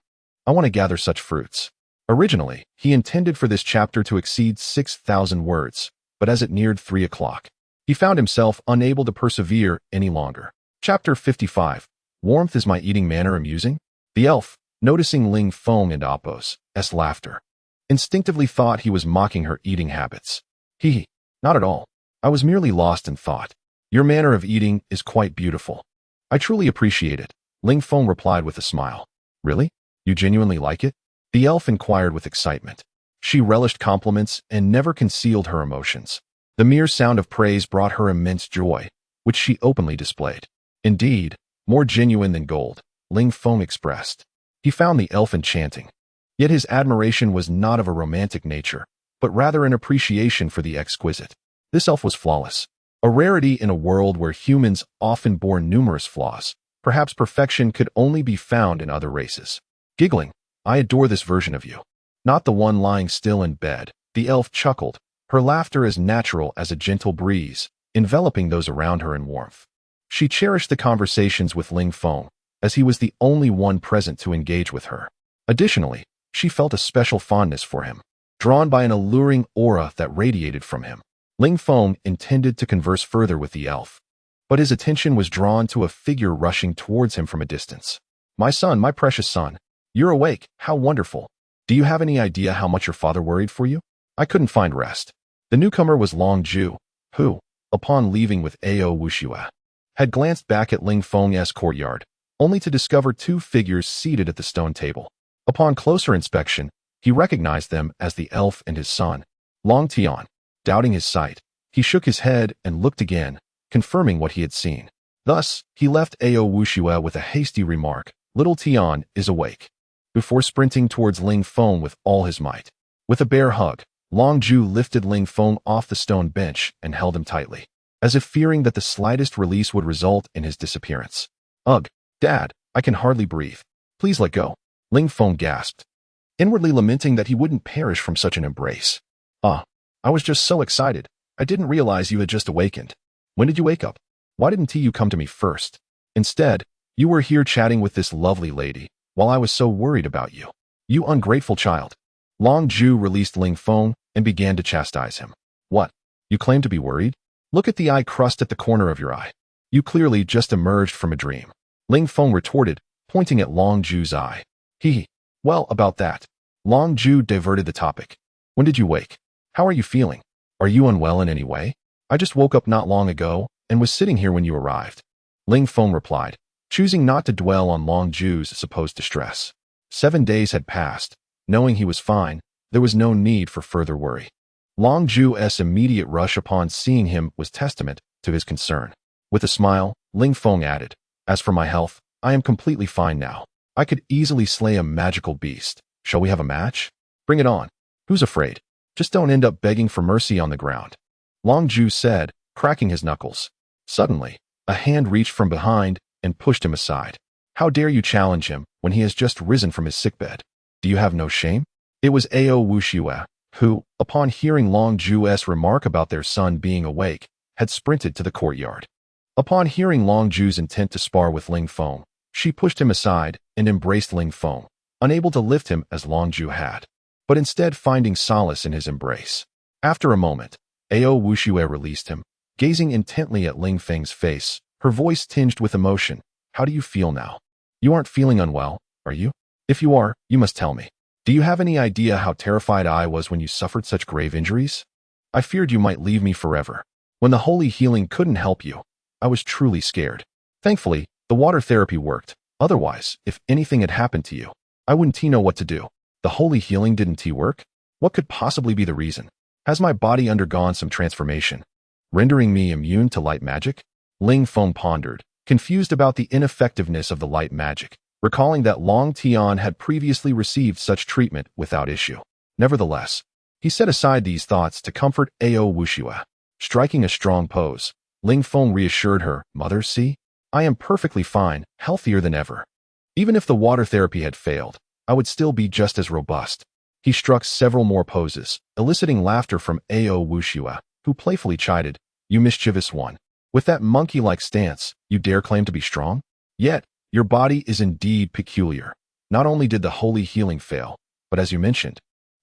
I want to gather such fruits. Originally, he intended for this chapter to exceed 6,000 words, but as it neared 3 o'clock, he found himself unable to persevere any longer. Chapter 55. Warmth. Is my eating manner amusing? The elf, noticing Ling Feng and Appo's laughter, instinctively thought he was mocking her eating habits. Not at all. I was merely lost in thought. Your manner of eating is quite beautiful. I truly appreciate it. Ling Feng replied with a smile. Really? You genuinely like it? The elf inquired with excitement. She relished compliments and never concealed her emotions. The mere sound of praise brought her immense joy, which she openly displayed. Indeed, more genuine than gold, Ling Feng expressed. He found the elf enchanting. Yet his admiration was not of a romantic nature, but rather an appreciation for the exquisite. This elf was flawless, a rarity in a world where humans often bore numerous flaws. Perhaps perfection could only be found in other races. Giggling, I adore this version of you. Not the one lying still in bed, the elf chuckled, her laughter as natural as a gentle breeze, enveloping those around her in warmth. She cherished the conversations with Ling Feng, as he was the only one present to engage with her. Additionally, she felt a special fondness for him, drawn by an alluring aura that radiated from him. Ling Feng intended to converse further with the elf, but his attention was drawn to a figure rushing towards him from a distance. My son, my precious son, you're awake, how wonderful. Do you have any idea how much your father worried for you? I couldn't find rest. The newcomer was Long Ju, who, upon leaving with Ao Wuxue, had glanced back at Ling Feng's courtyard, only to discover two figures seated at the stone table. Upon closer inspection, he recognized them as the elf and his son, Long Tian. Doubting his sight, he shook his head and looked again, confirming what he had seen. Thus, he left Ao Wuxue with a hasty remark, Little Tian is awake, before sprinting towards Ling Feng with all his might. With a bear hug, Long Ju lifted Ling Feng off the stone bench and held him tightly, as if fearing that the slightest release would result in his disappearance. Ugh, Dad, I can hardly breathe. Please let go. Ling Feng gasped, inwardly lamenting that he wouldn't perish from such an embrace. I was just so excited. I didn't realize you had just awakened. When did you wake up? Why didn't you come to me first? Instead, you were here chatting with this lovely lady, while I was so worried about you. You ungrateful child. Long Ju released Ling Feng and began to chastise him. What? You claim to be worried? Look at the eye crust at the corner of your eye. You clearly just emerged from a dream. Ling Feng retorted, pointing at Long Ju's eye. Well, about that. Long Ju diverted the topic. When did you wake? How are you feeling? Are you unwell in any way? I just woke up not long ago and was sitting here when you arrived. Ling Feng replied, choosing not to dwell on Long Ju's supposed distress. 7 days had passed. Knowing he was fine, there was no need for further worry. Long Ju's immediate rush upon seeing him was testament to his concern. With a smile, Ling Feng added, as for my health, I am completely fine now. I could easily slay a magical beast. Shall we have a match? Bring it on. Who's afraid? Just don't end up begging for mercy on the ground. Long Ju said, cracking his knuckles. Suddenly, a hand reached from behind and pushed him aside. How dare you challenge him when he has just risen from his sickbed? Do you have no shame? It was Ao Wuxue, who, upon hearing Long Ju's remark about their son being awake, had sprinted to the courtyard. Upon hearing Long Ju's intent to spar with Ling Feng, she pushed him aside and embraced Ling Feng, unable to lift him as Long Ju had, but instead finding solace in his embrace. After a moment, Ao Wuxue released him, gazing intently at Ling Feng's face, her voice tinged with emotion. How do you feel now? You aren't feeling unwell, are you? If you are, you must tell me. Do you have any idea how terrified I was when you suffered such grave injuries? I feared you might leave me forever. When the holy healing couldn't help you, I was truly scared. Thankfully, the water therapy worked. Otherwise, if anything had happened to you, I wouldn't know what to do. The holy healing didn't work? What could possibly be the reason? Has my body undergone some transformation, rendering me immune to light magic? Ling Feng pondered, confused about the ineffectiveness of the light magic, recalling that Long Tian had previously received such treatment without issue. Nevertheless, he set aside these thoughts to comfort Ao Wuxue. Striking a strong pose, Ling Feng reassured her, Mother, see? I am perfectly fine, healthier than ever. Even if the water therapy had failed, I would still be just as robust. He struck several more poses, eliciting laughter from Ao Wuxue, who playfully chided, You mischievous one. With that monkey-like stance, you dare claim to be strong? Yet, your body is indeed peculiar. Not only did the holy healing fail, but as you mentioned,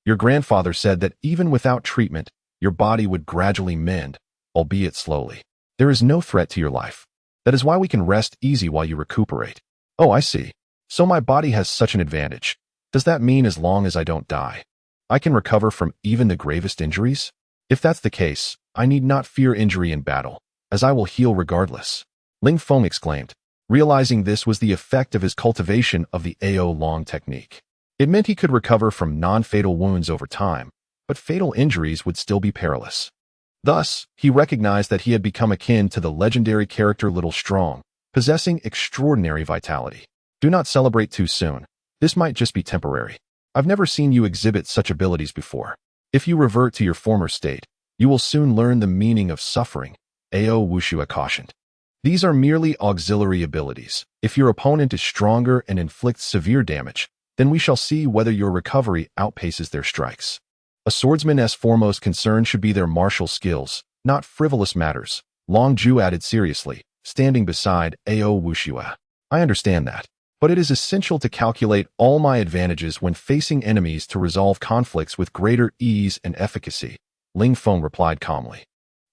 your grandfather said that even without treatment, your body would gradually mend, albeit slowly. There is no threat to your life. That is why we can rest easy while you recuperate. Oh, I see. So my body has such an advantage. Does that mean as long as I don't die, I can recover from even the gravest injuries? If that's the case, I need not fear injury in battle, as I will heal regardless. Ling Feng exclaimed. Realizing this was the effect of his cultivation of the AO Long technique. It meant he could recover from non-fatal wounds over time, but fatal injuries would still be perilous. Thus, he recognized that he had become akin to the legendary character Little Strong, possessing extraordinary vitality. Do not celebrate too soon. This might just be temporary. I've never seen you exhibit such abilities before. If you revert to your former state, you will soon learn the meaning of suffering, Ao Wushua cautioned. These are merely auxiliary abilities. If your opponent is stronger and inflicts severe damage, then we shall see whether your recovery outpaces their strikes. A swordsman's foremost concern should be their martial skills, not frivolous matters, Long Zhu added seriously, standing beside Ao Wushua. I understand that, but it is essential to calculate all my advantages when facing enemies to resolve conflicts with greater ease and efficacy, Ling Feng replied calmly.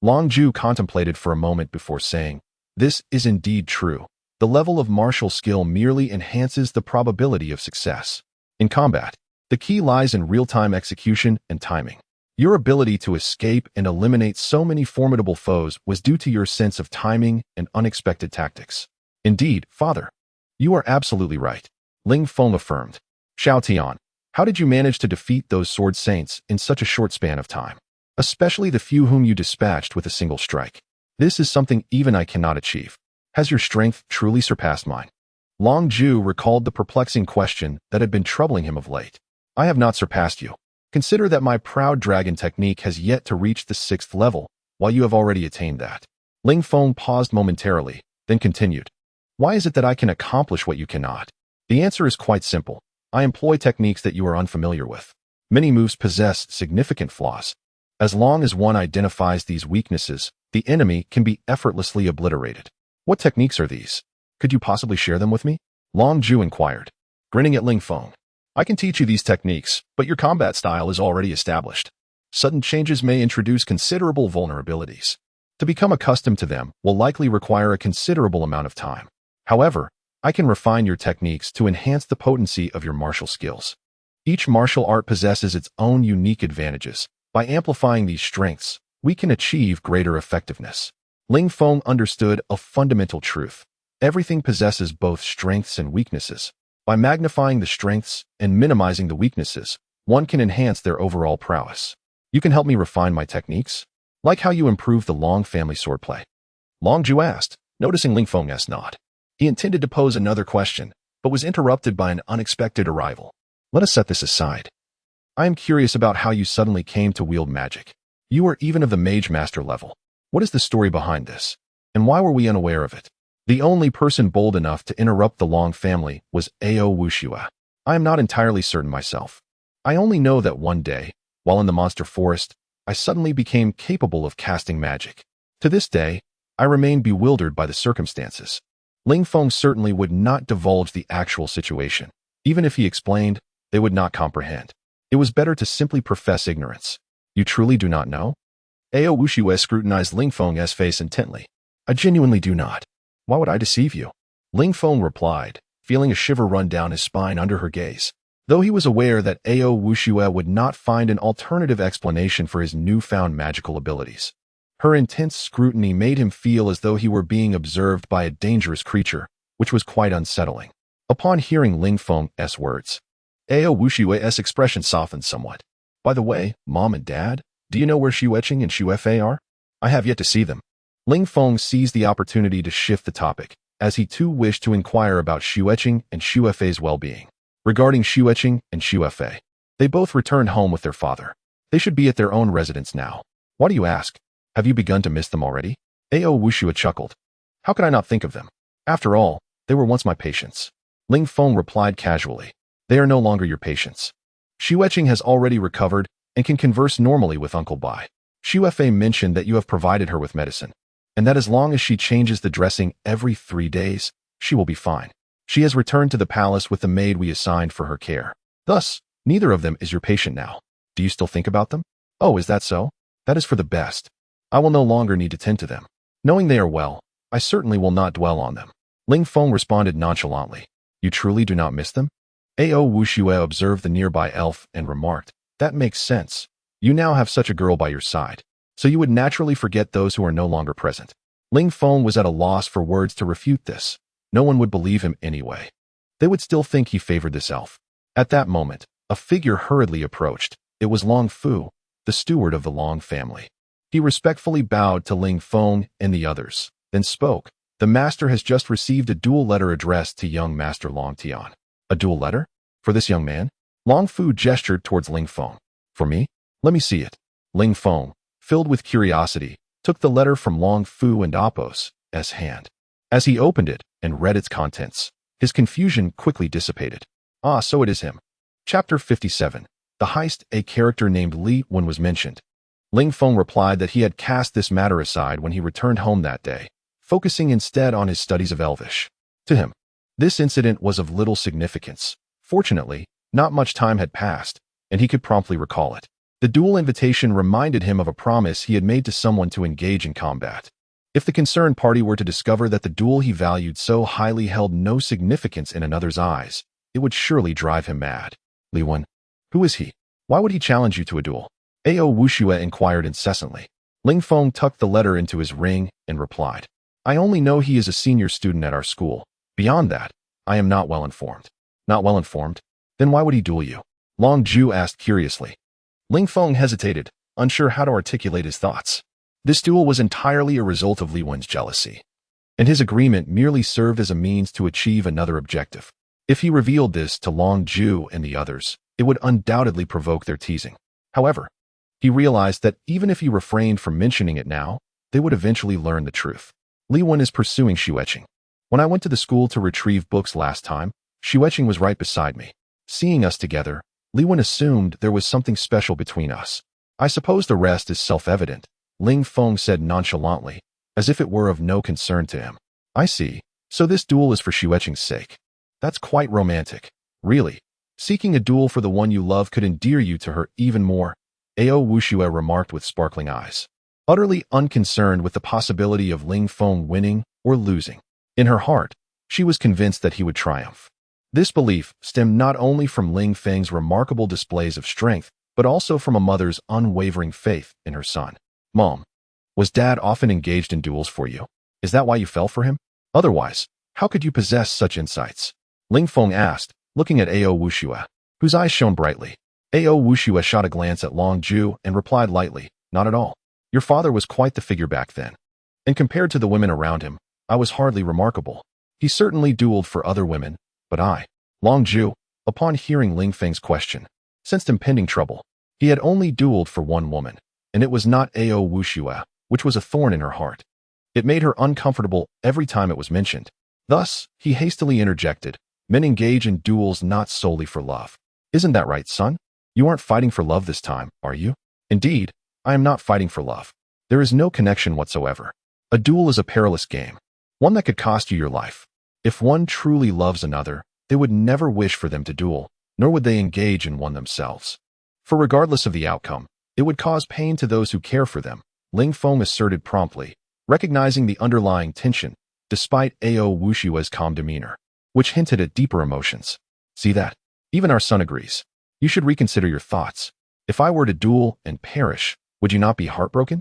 Long Zhu contemplated for a moment before saying, "This is indeed true. The level of martial skill merely enhances the probability of success. In combat, the key lies in real-time execution and timing. Your ability to escape and eliminate so many formidable foes was due to your sense of timing and unexpected tactics." Indeed, father. You are absolutely right, Ling Feng affirmed. Xiao Tian, how did you manage to defeat those sword saints in such a short span of time? Especially the few whom you dispatched with a single strike. This is something even I cannot achieve. Has your strength truly surpassed mine? Long Zhu recalled the perplexing question that had been troubling him of late. I have not surpassed you. Consider that my proud dragon technique has yet to reach the 6th level, while you have already attained that. Ling Feng paused momentarily, then continued. Why is it that I can accomplish what you cannot? The answer is quite simple. I employ techniques that you are unfamiliar with. Many moves possess significant flaws. As long as one identifies these weaknesses, the enemy can be effortlessly obliterated. What techniques are these? Could you possibly share them with me? Long Zhu inquired, grinning at Ling Feng. I can teach you these techniques, but your combat style is already established. Sudden changes may introduce considerable vulnerabilities. To become accustomed to them will likely require a considerable amount of time. However, I can refine your techniques to enhance the potency of your martial skills. Each martial art possesses its own unique advantages. By amplifying these strengths, we can achieve greater effectiveness. Ling Feng understood a fundamental truth. Everything possesses both strengths and weaknesses. By magnifying the strengths and minimizing the weaknesses, one can enhance their overall prowess. You can help me refine my techniques? Like how you improved the Long family swordplay? Long Zhu asked, noticing Ling Feng's nod. He intended to pose another question, but was interrupted by an unexpected arrival. Let us set this aside. I am curious about how you suddenly came to wield magic. You are even of the Mage Master level. What is the story behind this? And why were we unaware of it? The only person bold enough to interrupt the Long family was Ao Wushua. I am not entirely certain myself. I only know that one day, while in the monster forest, I suddenly became capable of casting magic. To this day, I remain bewildered by the circumstances. Ling Feng certainly would not divulge the actual situation. Even if he explained, they would not comprehend. It was better to simply profess ignorance. You truly do not know? Ao Wushua scrutinized Ling Feng's face intently. I genuinely do not. Why would I deceive you? Ling Feng replied, feeling a shiver run down his spine under her gaze. Though he was aware that Ao Wushua would not find an alternative explanation for his newfound magical abilities. Her intense scrutiny made him feel as though he were being observed by a dangerous creature, which was quite unsettling. Upon hearing Ling Feng's words, Ao Wushua's expression softened somewhat. By the way, Mom and Dad, do you know where Xue Qing and Xue Fei are? I have yet to see them. Ling Feng seized the opportunity to shift the topic, as he too wished to inquire about Xue Qing and Xue Fei's well-being. Regarding Xue Qing and Xue Fei, they both returned home with their father. They should be at their own residence now. Why do you ask? Have you begun to miss them already? Ao Wushua chuckled. How could I not think of them? After all, they were once my patients. Ling Feng replied casually. They are no longer your patients. Xue Qing has already recovered and can converse normally with Uncle Bai. Xue Fei mentioned that you have provided her with medicine, and that as long as she changes the dressing every 3 days, she will be fine. She has returned to the palace with the maid we assigned for her care. Thus, neither of them is your patient now. Do you still think about them? Oh, is that so? That is for the best. I will no longer need to tend to them. Knowing they are well, I certainly will not dwell on them. Ling Feng responded nonchalantly. You truly do not miss them? Ao Wushua observed the nearby elf and remarked, that makes sense. You now have such a girl by your side, so you would naturally forget those who are no longer present. Ling Feng was at a loss for words to refute this. no one would believe him anyway. They would still think he favored this elf. At that moment, a figure hurriedly approached. It was Long Fu, the steward of the Long family. He respectfully bowed to Ling Feng and the others, then spoke. The master has just received a dual letter addressed to young Master Long Tian. A dual letter? For this young man? Long Fu gestured towards Ling Feng. For me? Let me see it. Ling Feng, filled with curiosity, took the letter from Long Fu and Appo's hand. As he opened it and read its contents, his confusion quickly dissipated. Ah, so it is him. Chapter 57. The heist. A character named Li Wen was mentioned. Ling Feng replied that he had cast this matter aside when he returned home that day, focusing instead on his studies of Elvish. To him, this incident was of little significance. Fortunately, not much time had passed, and he could promptly recall it. The duel invitation reminded him of a promise he had made to someone to engage in combat. If the concerned party were to discover that the duel he valued so highly held no significance in another's eyes, it would surely drive him mad. Li Wen, who is he? Why would he challenge you to a duel? Ao Wuxue inquired incessantly. Ling Feng tucked the letter into his ring and replied, I only know he is a senior student at our school. Beyond that, I am not well informed. Not well informed? Then why would he duel you? Long Ju asked curiously. Ling Feng hesitated, unsure how to articulate his thoughts. This duel was entirely a result of Li Wen's jealousy, and his agreement merely served as a means to achieve another objective. If he revealed this to Long Ju and the others, it would undoubtedly provoke their teasing. However, he realized that even if he refrained from mentioning it now, they would eventually learn the truth. Li Wen is pursuing Xue Qing. When I went to the school to retrieve books last time, Xue Qing was right beside me. Seeing us together, Li Wen assumed there was something special between us. I suppose the rest is self-evident, Ling Feng said nonchalantly, as if it were of no concern to him. I see. So this duel is for Xue Qing's sake. That's quite romantic. Really. Seeking a duel for the one you love could endear you to her even more, Ao Wuxue remarked with sparkling eyes, utterly unconcerned with the possibility of Ling Feng winning or losing. In her heart, she was convinced that he would triumph. This belief stemmed not only from Ling Feng's remarkable displays of strength, but also from a mother's unwavering faith in her son. Mom, was Dad often engaged in duels for you? Is that why you fell for him? Otherwise, how could you possess such insights? Ling Feng asked, looking at Ao Wuxue, whose eyes shone brightly. Ao Wuxue shot a glance at Long Ju and replied lightly, not at all. Your father was quite the figure back then. And compared to the women around him, I was hardly remarkable. He certainly dueled for other women, but I, Long Ju, upon hearing Ling Feng's question, sensed impending trouble. He had only dueled for one woman, and it was not Ao Wuxue, which was a thorn in her heart. It made her uncomfortable every time it was mentioned. Thus, he hastily interjected, men engage in duels not solely for love. Isn't that right, son? You aren't fighting for love this time, are you? Indeed, I am not fighting for love. There is no connection whatsoever. A duel is a perilous game, one that could cost you your life. If one truly loves another, they would never wish for them to duel, nor would they engage in one themselves. For regardless of the outcome, it would cause pain to those who care for them, Ling Feng asserted promptly, recognizing the underlying tension, despite Ao Wuxue's calm demeanor, which hinted at deeper emotions. See that? Even our son agrees. You should reconsider your thoughts. If I were to duel and perish, would you not be heartbroken?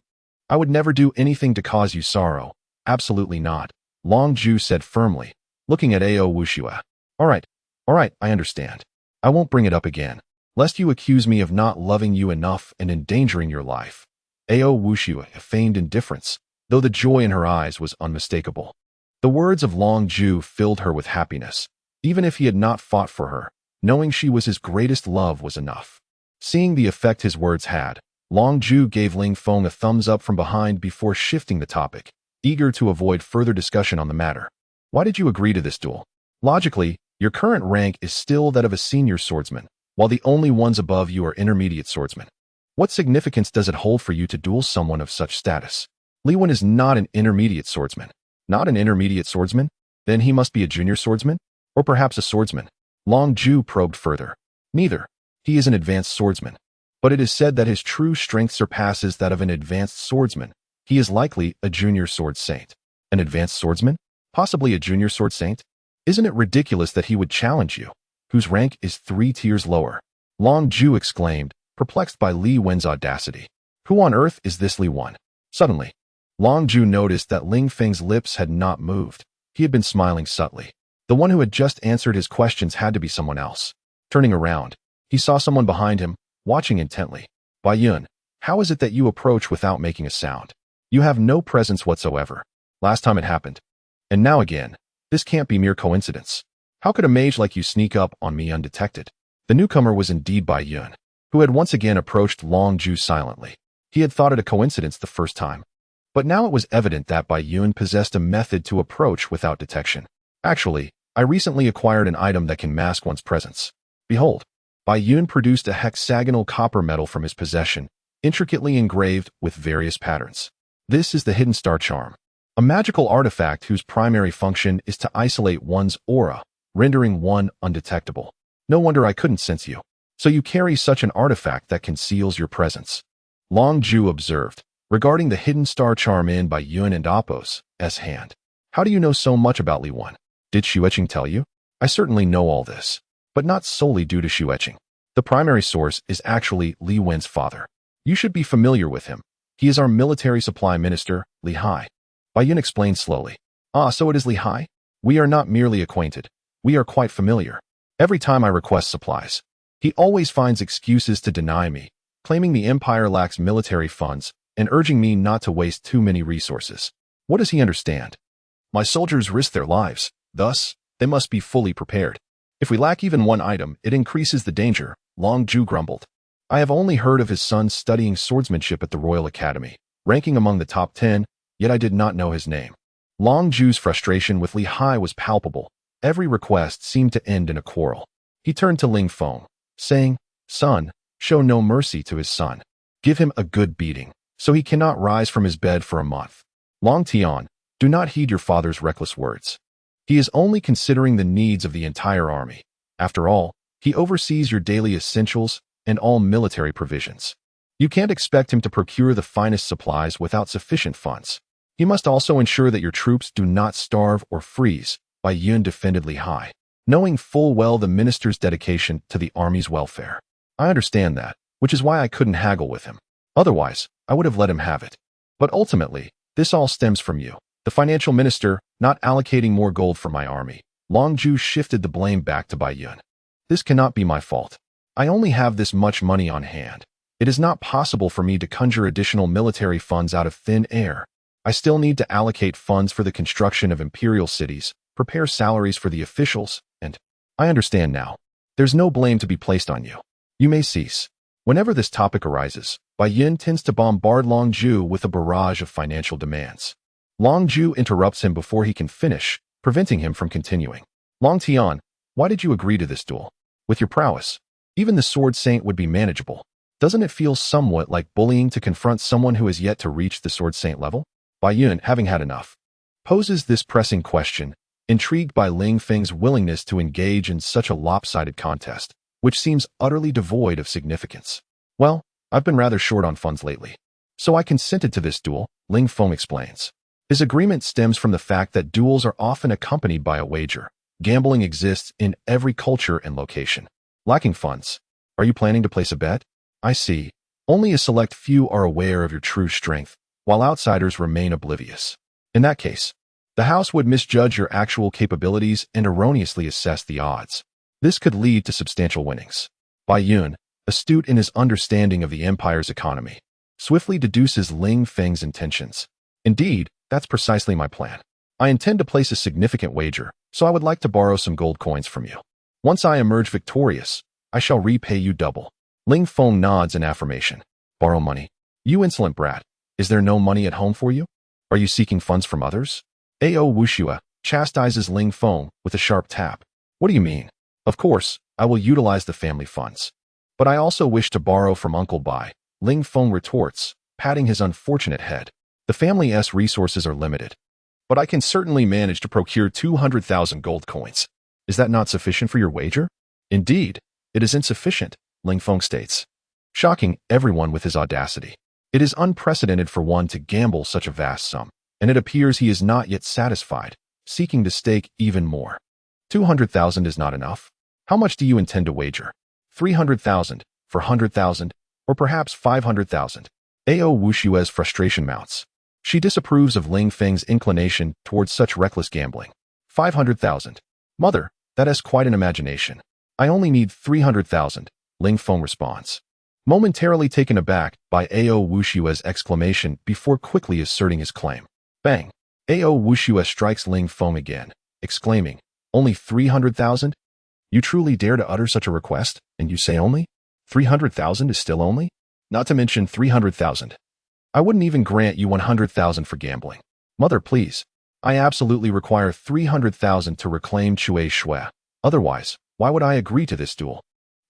I would never do anything to cause you sorrow. Absolutely not, Long Ju said firmly, looking at Ao Wuxue. All right, I understand. I won't bring it up again, lest you accuse me of not loving you enough and endangering your life. Ao Wuxue feigned indifference, though the joy in her eyes was unmistakable. The words of Long Ju filled her with happiness. Even if he had not fought for her, knowing she was his greatest love was enough. Seeing the effect his words had, Long Ju gave Ling Feng a thumbs up from behind before shifting the topic, eager to avoid further discussion on the matter. Why did you agree to this duel? Logically, your current rank is still that of a senior swordsman, while the only ones above you are intermediate swordsmen. What significance does it hold for you to duel someone of such status? Li Wen is not an intermediate swordsman. Not an intermediate swordsman? Then he must be a junior swordsman? Or perhaps a swordsman? Long Ju probed further. Neither. He is an advanced swordsman. But it is said that his true strength surpasses that of an advanced swordsman. He is likely a junior sword saint. An advanced swordsman? Possibly a junior sword saint? Isn't it ridiculous that he would challenge you, whose rank is 3 tiers lower? Long Ju exclaimed, perplexed by Li Wen's audacity. Who on earth is this Li Wen? Suddenly, Long Ju noticed that Ling Feng's lips had not moved. He had been smiling subtly. The one who had just answered his questions had to be someone else. Turning around, he saw someone behind him, watching intently. Bai Yun, how is it that you approach without making a sound? You have no presence whatsoever. Last time it happened. And now again. This can't be mere coincidence. How could a mage like you sneak up on me undetected? The newcomer was indeed Bai Yun, who had once again approached Long Zhu silently. He had thought it a coincidence the first time. But now it was evident that Bai Yun possessed a method to approach without detection. Actually, I recently acquired an item that can mask one's presence. Behold, Bai Yun produced a hexagonal copper medal from his possession, intricately engraved with various patterns. This is the Hidden Star Charm, a magical artifact whose primary function is to isolate one's aura, rendering one undetectable. No wonder I couldn't sense you. So you carry such an artifact that conceals your presence. Long Zhu observed, regarding the Hidden Star Charm in Bai Yun and Apos' hand. How do you know so much about Li Wen? Did Xue Qing tell you? I certainly know all this, but not solely due to Xue Qing. The primary source is actually Li Wen's father. You should be familiar with him. He is our military supply minister, Li Hai. Bai Yun explained slowly. Ah, so it is Li Hai? We are not merely acquainted. We are quite familiar. Every time I request supplies, he always finds excuses to deny me, claiming the empire lacks military funds and urging me not to waste too many resources. What does he understand? My soldiers risk their lives, thus, they must be fully prepared. If we lack even one item, it increases the danger, Long Zhu grumbled. I have only heard of his son studying swordsmanship at the Royal Academy, ranking among the top 10, yet I did not know his name. Long Zhu's frustration with Li Hai was palpable. Every request seemed to end in a quarrel. He turned to Ling Feng, saying, Son, show no mercy to his son. Give him a good beating, so he cannot rise from his bed for a month. Long Tian, do not heed your father's reckless words. He is only considering the needs of the entire army. After all, he oversees your daily essentials and all military provisions. You can't expect him to procure the finest supplies without sufficient funds. He must also ensure that your troops do not starve or freeze, Bai Yun defended Li Hai, knowing full well the minister's dedication to the army's welfare. I understand that, which is why I couldn't haggle with him. Otherwise, I would have let him have it. But ultimately, this all stems from you, the financial minister, not allocating more gold for my army. Long Zhu shifted the blame back to Bai Yun. This cannot be my fault. I only have this much money on hand. It is not possible for me to conjure additional military funds out of thin air. I still need to allocate funds for the construction of imperial cities, prepare salaries for the officials, and I understand now. There's no blame to be placed on you. You may cease. Whenever this topic arises, Bai Yun tends to bombard Long Zhu with a barrage of financial demands. Long Zhu interrupts him before he can finish, preventing him from continuing. Long Tian, why did you agree to this duel? With your prowess, even the Sword Saint would be manageable. Doesn't it feel somewhat like bullying to confront someone who has yet to reach the Sword Saint level? Bai Yun, having had enough, poses this pressing question, intrigued by Ling Feng's willingness to engage in such a lopsided contest, which seems utterly devoid of significance. Well, I've been rather short on funds lately. So I consented to this duel, Ling Feng explains. His agreement stems from the fact that duels are often accompanied by a wager. Gambling exists in every culture and location. Lacking funds. Are you planning to place a bet? I see. Only a select few are aware of your true strength, while outsiders remain oblivious. In that case, the house would misjudge your actual capabilities and erroneously assess the odds. This could lead to substantial winnings. Bai Yun, astute in his understanding of the empire's economy, swiftly deduces Ling Feng's intentions. Indeed, that's precisely my plan. I intend to place a significant wager, so I would like to borrow some gold coins from you. Once I emerge victorious, I shall repay you double. Ling Feng nods in affirmation. Borrow money? You insolent brat. Is there no money at home for you? Are you seeking funds from others? Ao Wuxue chastises Ling Feng with a sharp tap. What do you mean? Of course, I will utilize the family funds. But I also wish to borrow from Uncle Bai, Ling Feng retorts, patting his unfortunate head. The family's resources are limited. But I can certainly manage to procure 200,000 gold coins. Is that not sufficient for your wager? Indeed, it is insufficient, Ling Feng states, shocking everyone with his audacity. It is unprecedented for one to gamble such a vast sum, and it appears he is not yet satisfied, seeking to stake even more. 200,000 is not enough. How much do you intend to wager? 300,000, 400,000, or perhaps 500,000? Ao Wuxue's frustration mounts. She disapproves of Ling Feng's inclination towards such reckless gambling. 500,000. Mother, that is quite an imagination. I only need 300,000, Ling Feng responds, momentarily taken aback by Ao Wushue's exclamation before quickly asserting his claim. Bang! Ao Wushue strikes Ling Feng again, exclaiming, only 300,000? You truly dare to utter such a request, and you say only? 300,000 is still only? Not to mention 300,000. I wouldn't even grant you 100,000 for gambling. Mother, please. I absolutely require 300,000 to reclaim Xue. Otherwise, why would I agree to this duel?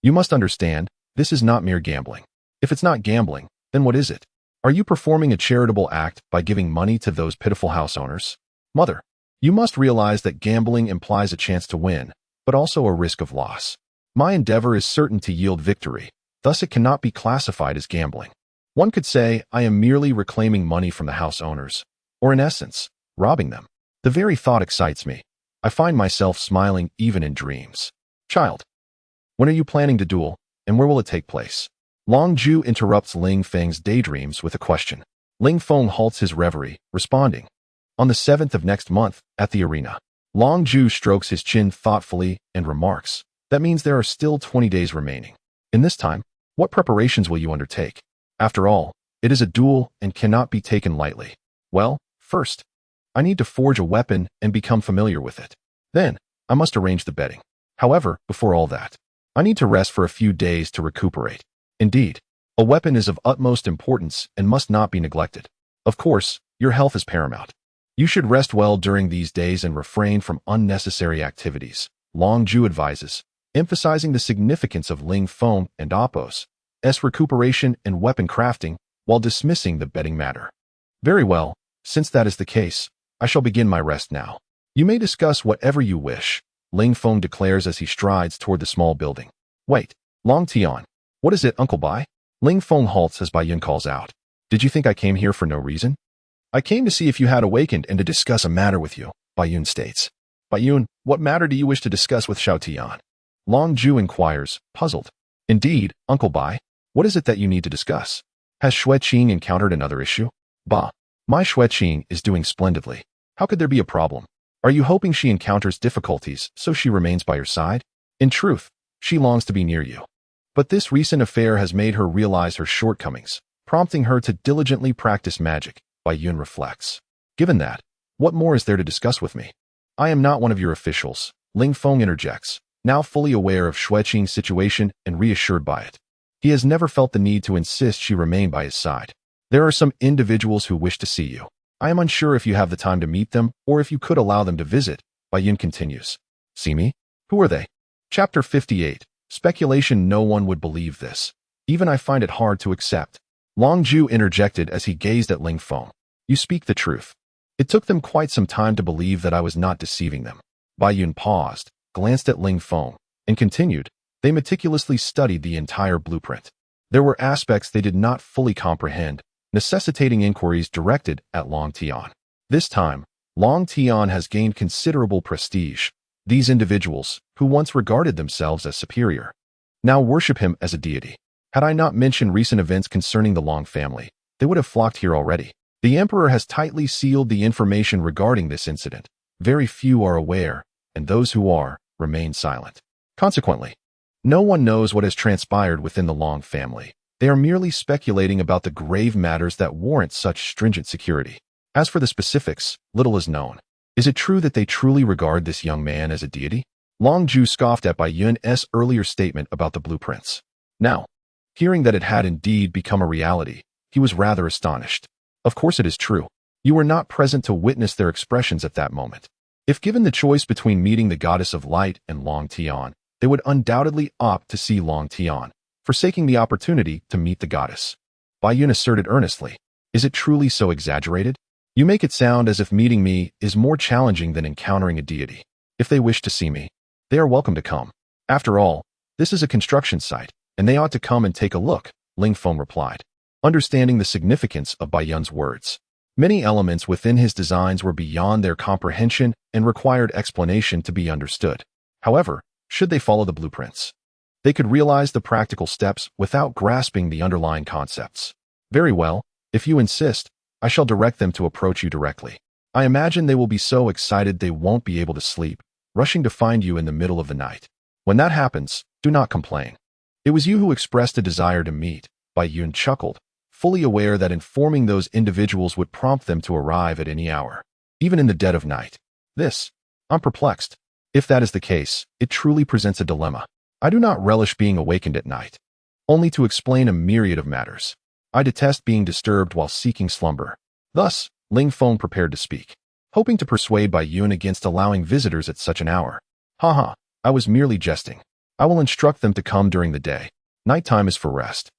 You must understand, this is not mere gambling. If it's not gambling, then what is it? Are you performing a charitable act by giving money to those pitiful house owners? Mother, you must realize that gambling implies a chance to win, but also a risk of loss. My endeavor is certain to yield victory, thus it cannot be classified as gambling. One could say I am merely reclaiming money from the house owners, or in essence, robbing them. The very thought excites me. I find myself smiling even in dreams. Child, when are you planning to duel, and where will it take place? Long Ju interrupts Ling Feng's daydreams with a question. Ling Feng halts his reverie, responding, on the 7th of next month, at the arena. Long Ju strokes his chin thoughtfully and remarks, that means there are still 20 days remaining. In this time, what preparations will you undertake? After all, it is a duel and cannot be taken lightly. Well, first, I need to forge a weapon and become familiar with it. Then, I must arrange the bedding. However, before all that, I need to rest for a few days to recuperate. Indeed, a weapon is of utmost importance and must not be neglected. Of course, your health is paramount. You should rest well during these days and refrain from unnecessary activities, Long Ju advises, emphasizing the significance of Ling Feng and Appo's recuperation and weapon crafting while dismissing the bedding matter. Very well, since that is the case, I shall begin my rest now. You may discuss whatever you wish, Ling Feng declares as he strides toward the small building. Wait, Long Tian. What is it, Uncle Bai? Ling Feng halts as Bai Yun calls out. Did you think I came here for no reason? I came to see if you had awakened and to discuss a matter with you, Bai Yun states. Bai Yun, what matter do you wish to discuss with Xiao Tian? Long Ju inquires, puzzled. Indeed, Uncle Bai, what is it that you need to discuss? Has Xue Qing encountered another issue? Bah, my Xue Qing is doing splendidly. How could there be a problem? Are you hoping she encounters difficulties so she remains by your side? In truth, she longs to be near you. But this recent affair has made her realize her shortcomings, prompting her to diligently practice magic, Bai Yun reflects. Given that, what more is there to discuss with me? I am not one of your officials, Ling Feng interjects, now fully aware of Xue Qing's situation and reassured by it. He has never felt the need to insist she remain by his side. There are some individuals who wish to see you. I am unsure if you have the time to meet them or if you could allow them to visit, Bai Yun continues. See me? Who are they? Chapter 58. Speculation. No one would believe this. Even I find it hard to accept. Long Ju interjected as he gazed at Ling Feng. You speak the truth. It took them quite some time to believe that I was not deceiving them. Bai Yun paused, glanced at Ling Feng, and continued. They meticulously studied the entire blueprint. There were aspects they did not fully comprehend, necessitating inquiries directed at Long Tian. This time, Long Tian has gained considerable prestige. These individuals, who once regarded themselves as superior, now worship him as a deity. Had I not mentioned recent events concerning the Long family, they would have flocked here already. The emperor has tightly sealed the information regarding this incident. Very few are aware, and those who are, remain silent. Consequently, no one knows what has transpired within the Long family. They are merely speculating about the grave matters that warrant such stringent security. As for the specifics, little is known. Is it true that they truly regard this young man as a deity? Long Ju scoffed at Bai Yun's earlier statement about the blueprints. Now, hearing that it had indeed become a reality, he was rather astonished. Of course it is true. You were not present to witness their expressions at that moment. If given the choice between meeting the goddess of light and Long Tian, they would undoubtedly opt to see Long Tian, forsaking the opportunity to meet the goddess. Bai Yun asserted earnestly. Is it truly so exaggerated? You make it sound as if meeting me is more challenging than encountering a deity. If they wish to see me, they are welcome to come. After all, this is a construction site, and they ought to come and take a look, Ling Feng replied, understanding the significance of Bai Yun's words. Many elements within his designs were beyond their comprehension and required explanation to be understood. However, should they follow the blueprints, they could realize the practical steps without grasping the underlying concepts. Very well, if you insist, I shall direct them to approach you directly. I imagine they will be so excited they won't be able to sleep, rushing to find you in the middle of the night. When that happens, do not complain. It was you who expressed a desire to meet, Bai Yun chuckled, fully aware that informing those individuals would prompt them to arrive at any hour, even in the dead of night. I'm perplexed. If that is the case, it truly presents a dilemma. I do not relish being awakened at night, only to explain a myriad of matters. I detest being disturbed while seeking slumber. Thus, Ling Feng prepared to speak, hoping to persuade Bai Yun against allowing visitors at such an hour. Haha, I was merely jesting. I will instruct them to come during the day. Nighttime is for rest.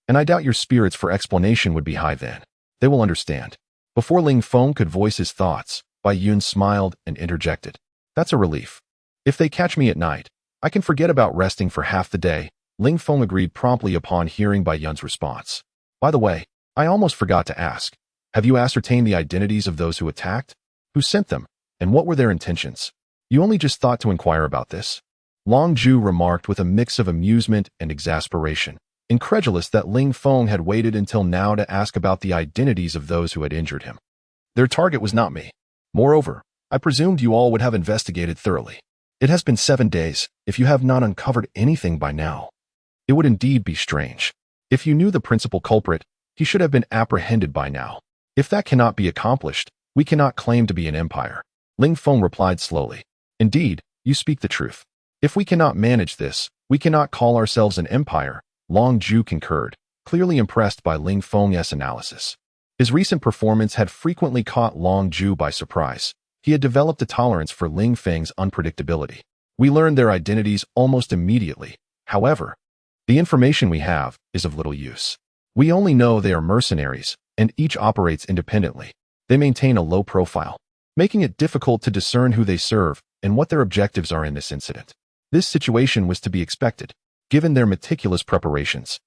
And I doubt your spirits for explanation would be high then. They will understand. Before Ling Feng could voice his thoughts, Bai Yun smiled and interjected. That's a relief. If they catch me at night, I can forget about resting for half the day. Ling Feng agreed promptly upon hearing Bai Yun's response. By the way, I almost forgot to ask. Have you ascertained the identities of those who attacked? Who sent them? And what were their intentions? You only just thought to inquire about this? Long Zhu remarked with a mix of amusement and exasperation, incredulous that Ling Feng had waited until now to ask about the identities of those who had injured him. Their target was not me. Moreover, I presumed you all would have investigated thoroughly. It has been 7 days. If you have not uncovered anything by now, it would indeed be strange. If you knew the principal culprit, he should have been apprehended by now. If that cannot be accomplished, we cannot claim to be an empire. Ling Feng replied slowly. Indeed, you speak the truth. If we cannot manage this, we cannot call ourselves an empire. Long Zhu concurred, clearly impressed by Ling Feng's analysis. His recent performance had frequently caught Long Zhu by surprise. He had developed a tolerance for Ling Feng's unpredictability. We learned their identities almost immediately. However, the information we have is of little use. We only know they are mercenaries, and each operates independently. They maintain a low profile, making it difficult to discern who they serve and what their objectives are in this incident. This situation was to be expected, given their meticulous preparations.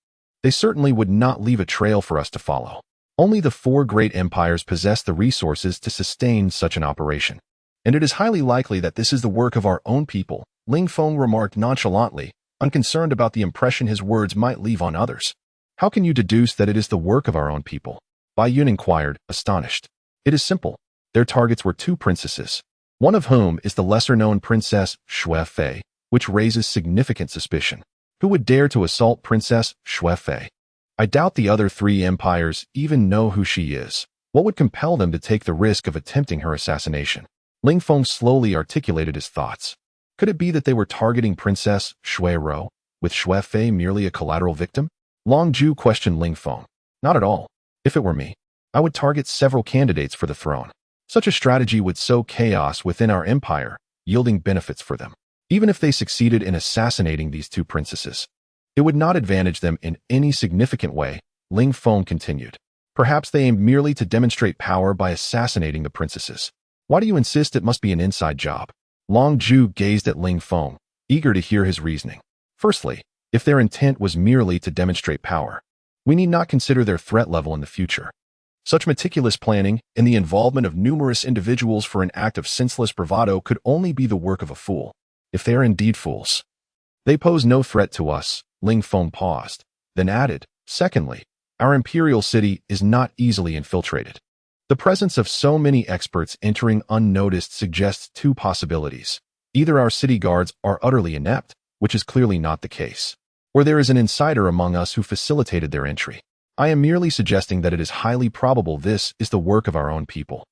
They certainly would not leave a trail for us to follow. Only the 4 great empires possess the resources to sustain such an operation. And it is highly likely that this is the work of our own people, Ling Feng remarked nonchalantly, unconcerned about the impression his words might leave on others. How can you deduce that it is the work of our own people? Bai Yun inquired, astonished. It is simple. Their targets were 2 princesses, one of whom is the lesser-known princess Xue Fei, which raises significant suspicion. Who would dare to assault Princess Xue Fei? I doubt the other 3 empires even know who she is. What would compel them to take the risk of attempting her assassination? Ling Feng slowly articulated his thoughts. Could it be that they were targeting Princess Xue Ro, with Xue Fei merely a collateral victim? Long Zhu questioned Ling Feng. Not at all. If it were me, I would target several candidates for the throne. Such a strategy would sow chaos within our empire, yielding benefits for them. Even if they succeeded in assassinating these 2 princesses, it would not advantage them in any significant way, Ling Feng continued. Perhaps they aimed merely to demonstrate power by assassinating the princesses. Why do you insist it must be an inside job? Long Zhu gazed at Ling Feng, eager to hear his reasoning. Firstly, if their intent was merely to demonstrate power, we need not consider their threat level in the future. Such meticulous planning and the involvement of numerous individuals for an act of senseless bravado could only be the work of a fool. If they are indeed fools, they pose no threat to us. Ling Feng paused, then added, secondly, our imperial city is not easily infiltrated. The presence of so many experts entering unnoticed suggests 2 possibilities. Either our city guards are utterly inept, which is clearly not the case, or there is an insider among us who facilitated their entry. I am merely suggesting that it is highly probable this is the work of our own people,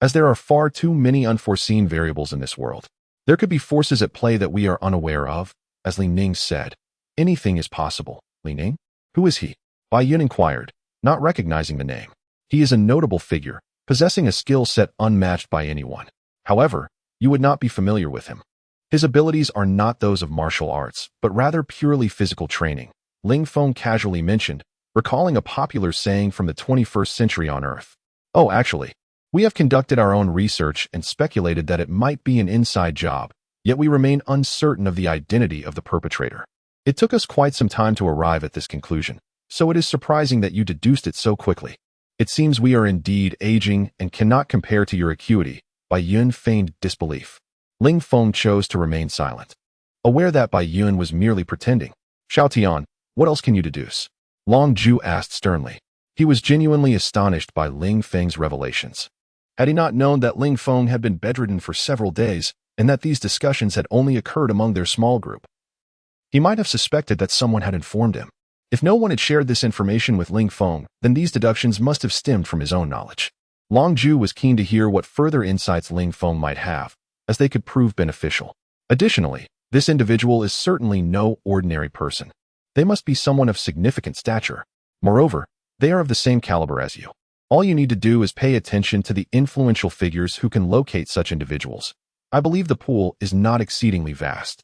as there are far too many unforeseen variables in this world. There could be forces at play that we are unaware of. As Li Ning said, anything is possible. Li Ning? Who is he? Bai Yun inquired, not recognizing the name. He is a notable figure, possessing a skill set unmatched by anyone. However, you would not be familiar with him. His abilities are not those of martial arts, but rather purely physical training, Ling Feng casually mentioned, recalling a popular saying from the 21st century on Earth. Oh, actually, we have conducted our own research and speculated that it might be an inside job, yet we remain uncertain of the identity of the perpetrator. It took us quite some time to arrive at this conclusion, so it is surprising that you deduced it so quickly. It seems we are indeed aging and cannot compare to your acuity. Bai Yun feigned disbelief. Ling Feng chose to remain silent, aware that Bai Yun was merely pretending. Tian, what else can you deduce? Long Zhu asked sternly. He was genuinely astonished by Ling Feng's revelations. Had he not known that Ling Feng had been bedridden for several days, and that these discussions had only occurred among their small group, he might have suspected that someone had informed him. If no one had shared this information with Ling Feng, then these deductions must have stemmed from his own knowledge. Long Zhu was keen to hear what further insights Ling Feng might have, as they could prove beneficial. Additionally, this individual is certainly no ordinary person. They must be someone of significant stature. Moreover, they are of the same caliber as you. All you need to do is pay attention to the influential figures who can locate such individuals. I believe the pool is not exceedingly vast.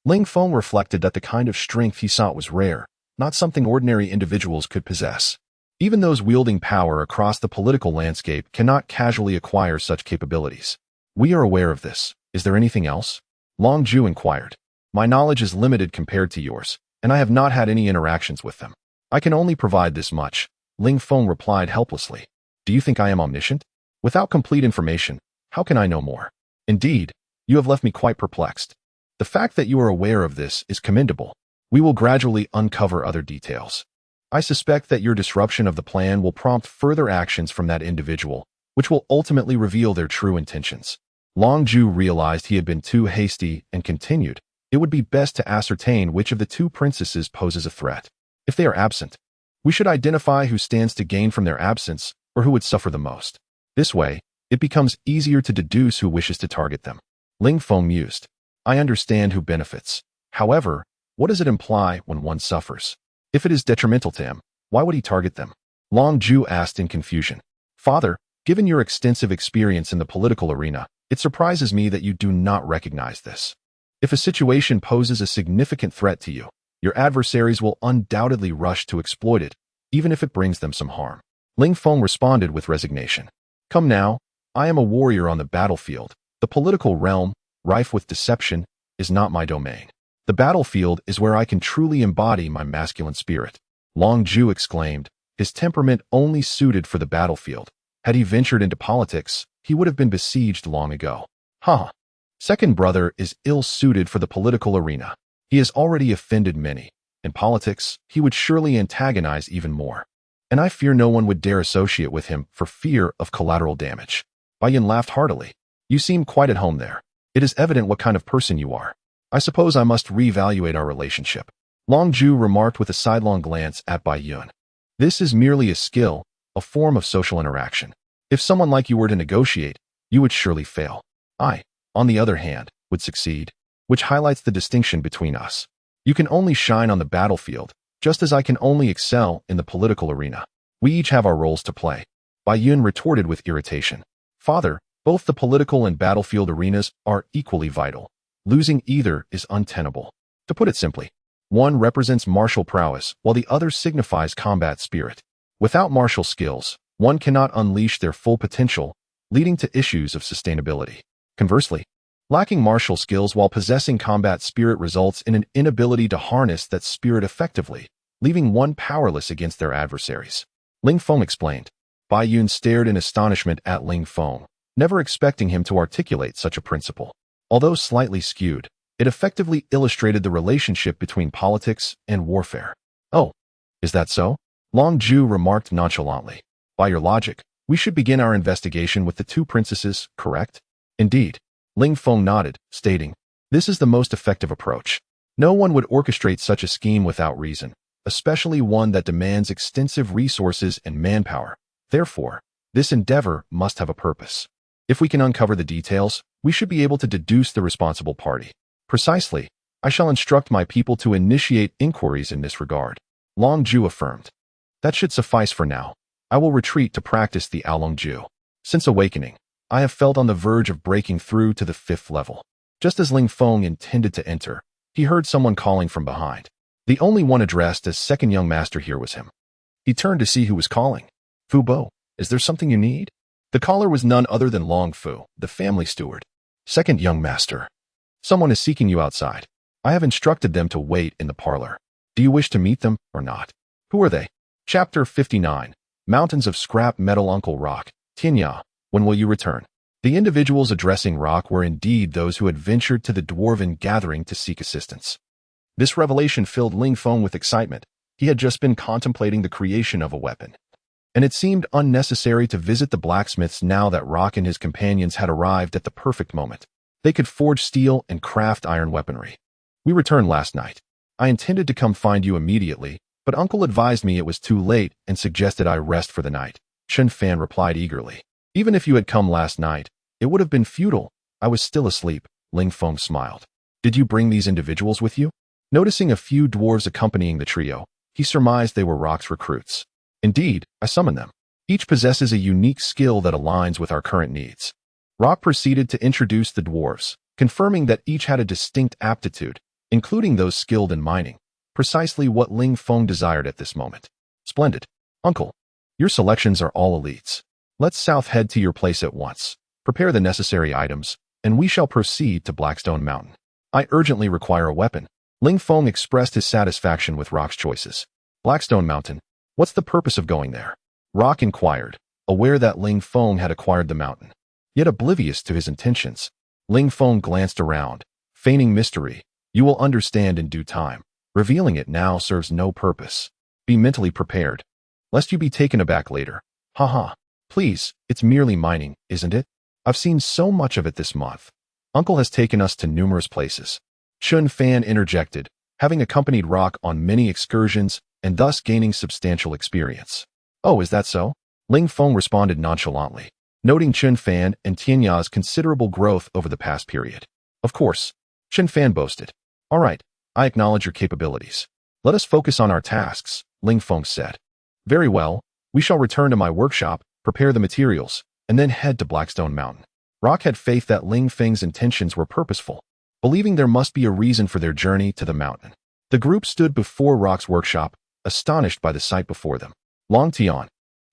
Ling Feng reflected that the kind of strength he sought was rare, not something ordinary individuals could possess. Even those wielding power across the political landscape cannot casually acquire such capabilities. We are aware of this. Is there anything else? Long Zhu inquired. My knowledge is limited compared to yours, and I have not had any interactions with them. I can only provide this much, Ling Feng replied helplessly. Do you think I am omniscient? Without complete information, how can I know more? Indeed, you have left me quite perplexed. The fact that you are aware of this is commendable. We will gradually uncover other details. I suspect that your disruption of the plan will prompt further actions from that individual, which will ultimately reveal their true intentions. Long Zhu realized he had been too hasty and continued, it would be best to ascertain which of the two princesses poses a threat. If they are absent, we should identify who stands to gain from their absence or who would suffer the most. This way, it becomes easier to deduce who wishes to target them. Ling Feng mused. I understand who benefits. However, what does it imply when one suffers? If it is detrimental to him, why would he target them? Long Zhu asked in confusion. Father, given your extensive experience in the political arena, it surprises me that you do not recognize this. If a situation poses a significant threat to you, your adversaries will undoubtedly rush to exploit it, even if it brings them some harm. Ling Feng responded with resignation. Come now, I am a warrior on the battlefield. The political realm, rife with deception, is not my domain. The battlefield is where I can truly embody my masculine spirit. Long Zhu exclaimed, his temperament only suited for the battlefield. Had he ventured into politics, he would have been besieged long ago. Second brother is ill-suited for the political arena. He has already offended many. In politics, he would surely antagonize even more. And I fear no one would dare associate with him for fear of collateral damage. Bai Yin laughed heartily. You seem quite at home there. It is evident what kind of person you are. I suppose I must reevaluate our relationship. Long Zhu remarked with a sidelong glance at Bai Yun. This is merely a skill, a form of social interaction. If someone like you were to negotiate, you would surely fail. I, on the other hand, would succeed, which highlights the distinction between us. You can only shine on the battlefield, just as I can only excel in the political arena. We each have our roles to play. Bai Yun retorted with irritation. Father, both the political and battlefield arenas are equally vital. Losing either is untenable. To put it simply, one represents martial prowess, while the other signifies combat spirit. Without martial skills, one cannot unleash their full potential, leading to issues of sustainability. Conversely, lacking martial skills while possessing combat spirit results in an inability to harness that spirit effectively, leaving one powerless against their adversaries. Ling Feng explained. Bai Yun stared in astonishment at Ling Feng, never expecting him to articulate such a principle. Although slightly skewed, it effectively illustrated the relationship between politics and warfare. Oh, is that so? Long Zhu remarked nonchalantly. By your logic, we should begin our investigation with the two princesses, correct? Indeed. Ling Feng nodded, stating, this is the most effective approach. No one would orchestrate such a scheme without reason, especially one that demands extensive resources and manpower. Therefore, this endeavor must have a purpose. If we can uncover the details, we should be able to deduce the responsible party. Precisely, I shall instruct my people to initiate inquiries in this regard. Long Zhu affirmed. That should suffice for now. I will retreat to practice the Oolong Ju. Since awakening, I have felt on the verge of breaking through to the 5th level. Just as Ling Feng intended to enter, he heard someone calling from behind. The only one addressed as second young master here was him. He turned to see who was calling. Fu Bo, is there something you need? The caller was none other than Long Fu, the family steward. Second young master. Someone is seeking you outside. I have instructed them to wait in the parlor. Do you wish to meet them or not? Who are they? Chapter 59. Mountains of Scrap Metal Uncle Rock. Tian, when will you return? The individuals addressing Rock were indeed those who had ventured to the dwarven gathering to seek assistance. This revelation filled Ling Feng with excitement. He had just been contemplating the creation of a weapon. and it seemed unnecessary to visit the blacksmiths now that Rock and his companions had arrived at the perfect moment. They could forge steel and craft iron weaponry. We returned last night. I intended to come find you immediately, but Uncle advised me it was too late and suggested I rest for the night. Xue Qing replied eagerly. Even if you had come last night, it would have been futile. I was still asleep. Ling Feng smiled. Did you bring these individuals with you? Noticing a few dwarves accompanying the trio, he surmised they were Rock's recruits. Indeed, I summoned them. Each possesses a unique skill that aligns with our current needs. Rock proceeded to introduce the dwarves, confirming that each had a distinct aptitude, including those skilled in mining, precisely what Ling Feng desired at this moment. Splendid. Uncle, your selections are all elites. Let's south head to your place at once. Prepare the necessary items, and we shall proceed to Blackstone Mountain. I urgently require a weapon. Ling Feng expressed his satisfaction with Rock's choices. Blackstone Mountain. What's the purpose of going there? Rock inquired, aware that Ling Feng had acquired the mountain. Yet oblivious to his intentions, Ling Feng glanced around, feigning mystery. You will understand in due time. Revealing it now serves no purpose. Be mentally prepared, lest you be taken aback later. Haha. Please, it's merely mining, isn't it? I've seen so much of it this month. Uncle has taken us to numerous places. Xue Qing interjected, having accompanied Rock on many excursions and thus gaining substantial experience. Oh, is that so? Ling Feng responded nonchalantly, noting Xue Qing and Tian's considerable growth over the past period. Of course, Xue Qing boasted. All right, I acknowledge your capabilities. Let us focus on our tasks, Ling Feng said. Very well, we shall return to my workshop, prepare the materials, and then head to Blackstone Mountain. Rock had faith that Ling Feng's intentions were purposeful, believing there must be a reason for their journey to the mountain. The group stood before Rock's workshop, astonished by the sight before them. Long Tian,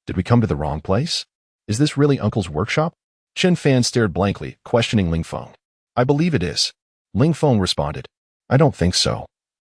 did we come to the wrong place? Is this really Uncle's workshop? Xue Qing stared blankly, questioning Ling Feng. I believe it is. Ling Feng responded. I don't think so.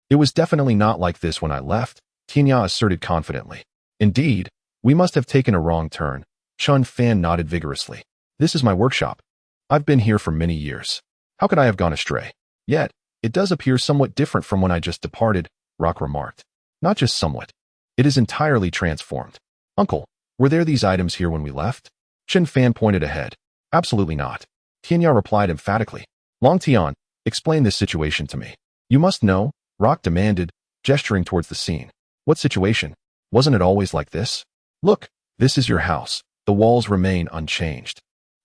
It was definitely not like this when I left, Tian asserted confidently. Indeed, we must have taken a wrong turn. Xue Qing nodded vigorously. This is my workshop. I've been here for many years. How could I have gone astray? Yet, it does appear somewhat different from when I just departed, Rock remarked. Not just somewhat. It is entirely transformed. Uncle, were there these items here when we left? Xue Qing pointed ahead. Absolutely not. Tian replied emphatically. Long Tian, explain this situation to me. You must know, Rock demanded, gesturing towards the scene. What situation? Wasn't it always like this? Look, this is your house. The walls remain unchanged.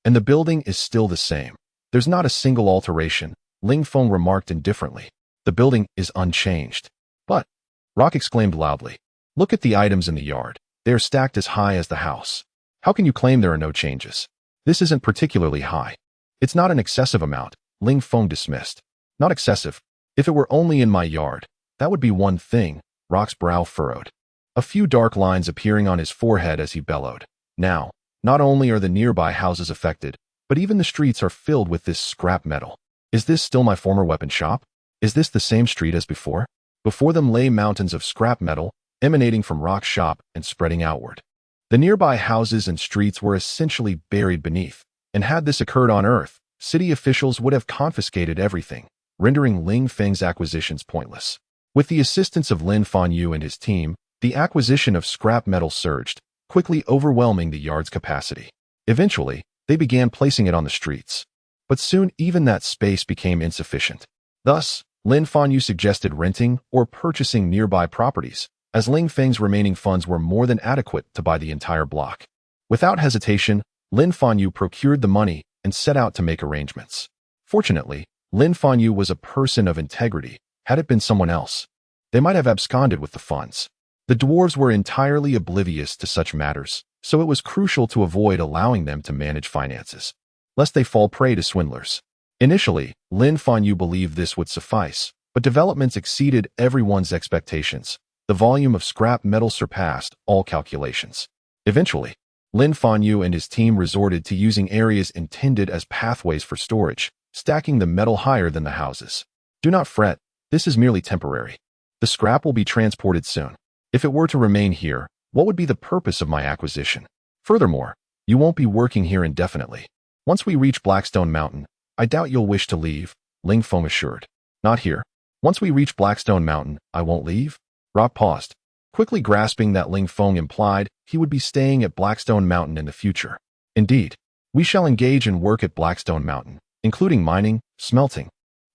And the building is still the same. There's not a single alteration, Ling Feng remarked indifferently. The building is unchanged. But, Rock exclaimed loudly, look at the items in the yard. They are stacked as high as the house. How can you claim there are no changes? This isn't particularly high. It's not an excessive amount, Ling Feng dismissed. Not excessive. If it were only in my yard, that would be one thing, Rock's brow furrowed. A few dark lines appearing on his forehead as he bellowed. Now, not only are the nearby houses affected, but even the streets are filled with this scrap metal. Is this still my former weapon shop? Is this the same street as before? Before them lay mountains of scrap metal, emanating from Rock's shop and spreading outward. The nearby houses and streets were essentially buried beneath, and had this occurred on Earth, city officials would have confiscated everything, rendering Ling Feng's acquisitions pointless. With the assistance of Lin Feng and his team, the acquisition of scrap metal surged, quickly overwhelming the yard's capacity. Eventually, they began placing it on the streets. But soon even that space became insufficient. Thus, Lin Feng suggested renting or purchasing nearby properties, as Ling Feng's remaining funds were more than adequate to buy the entire block. Without hesitation, Lin Feng procured the money and set out to make arrangements. Fortunately, Lin Feng was a person of integrity. Had it been someone else, they might have absconded with the funds. The dwarves were entirely oblivious to such matters, so it was crucial to avoid allowing them to manage finances, lest they fall prey to swindlers. Initially, Lin Feng believed this would suffice, but developments exceeded everyone's expectations. The volume of scrap metal surpassed all calculations. Eventually, Lin Feng and his team resorted to using areas intended as pathways for storage, stacking the metal higher than the houses. Do not fret, this is merely temporary. The scrap will be transported soon. If it were to remain here, what would be the purpose of my acquisition? Furthermore, you won't be working here indefinitely. Once we reach Blackstone Mountain, I doubt you'll wish to leave, Ling Feng assured. Not here. Once we reach Blackstone Mountain, I won't leave? Rock paused. Quickly grasping that Ling Feng implied, he would be staying at Blackstone Mountain in the future. Indeed, we shall engage in work at Blackstone Mountain, including mining, smelting,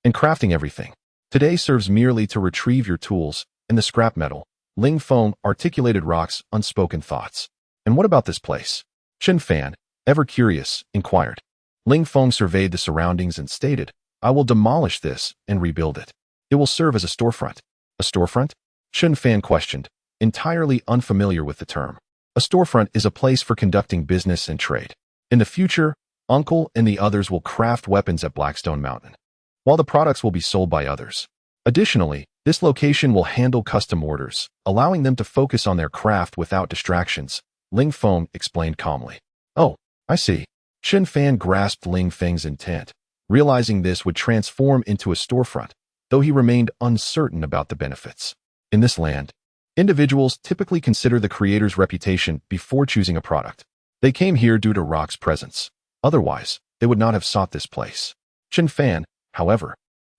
and crafting everything. Today serves merely to retrieve your tools and the scrap metal. Ling Feng articulated Rock's unspoken thoughts. And what about this place? Xue Qing, ever curious, inquired. Ling Feng surveyed the surroundings and stated, I will demolish this and rebuild it. It will serve as a storefront. A storefront? Xue Qing questioned, entirely unfamiliar with the term. A storefront is a place for conducting business and trade. In the future, Uncle and the others will craft weapons at Blackstone Mountain, while the products will be sold by others. Additionally, this location will handle custom orders, allowing them to focus on their craft without distractions, Ling Feng explained calmly. Oh, I see. Xue Qing grasped Ling Feng's intent, realizing this would transform into a storefront, though he remained uncertain about the benefits. In this land, individuals typically consider the creator's reputation before choosing a product. They came here due to Rock's presence. Otherwise, they would not have sought this place. Xue Qing, however,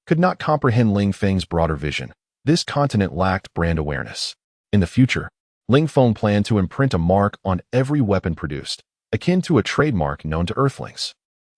could not comprehend Ling Feng's broader vision. This continent lacked brand awareness. In the future, Ling Feng planned to imprint a mark on every weapon produced, akin to a trademark known to Earthlings.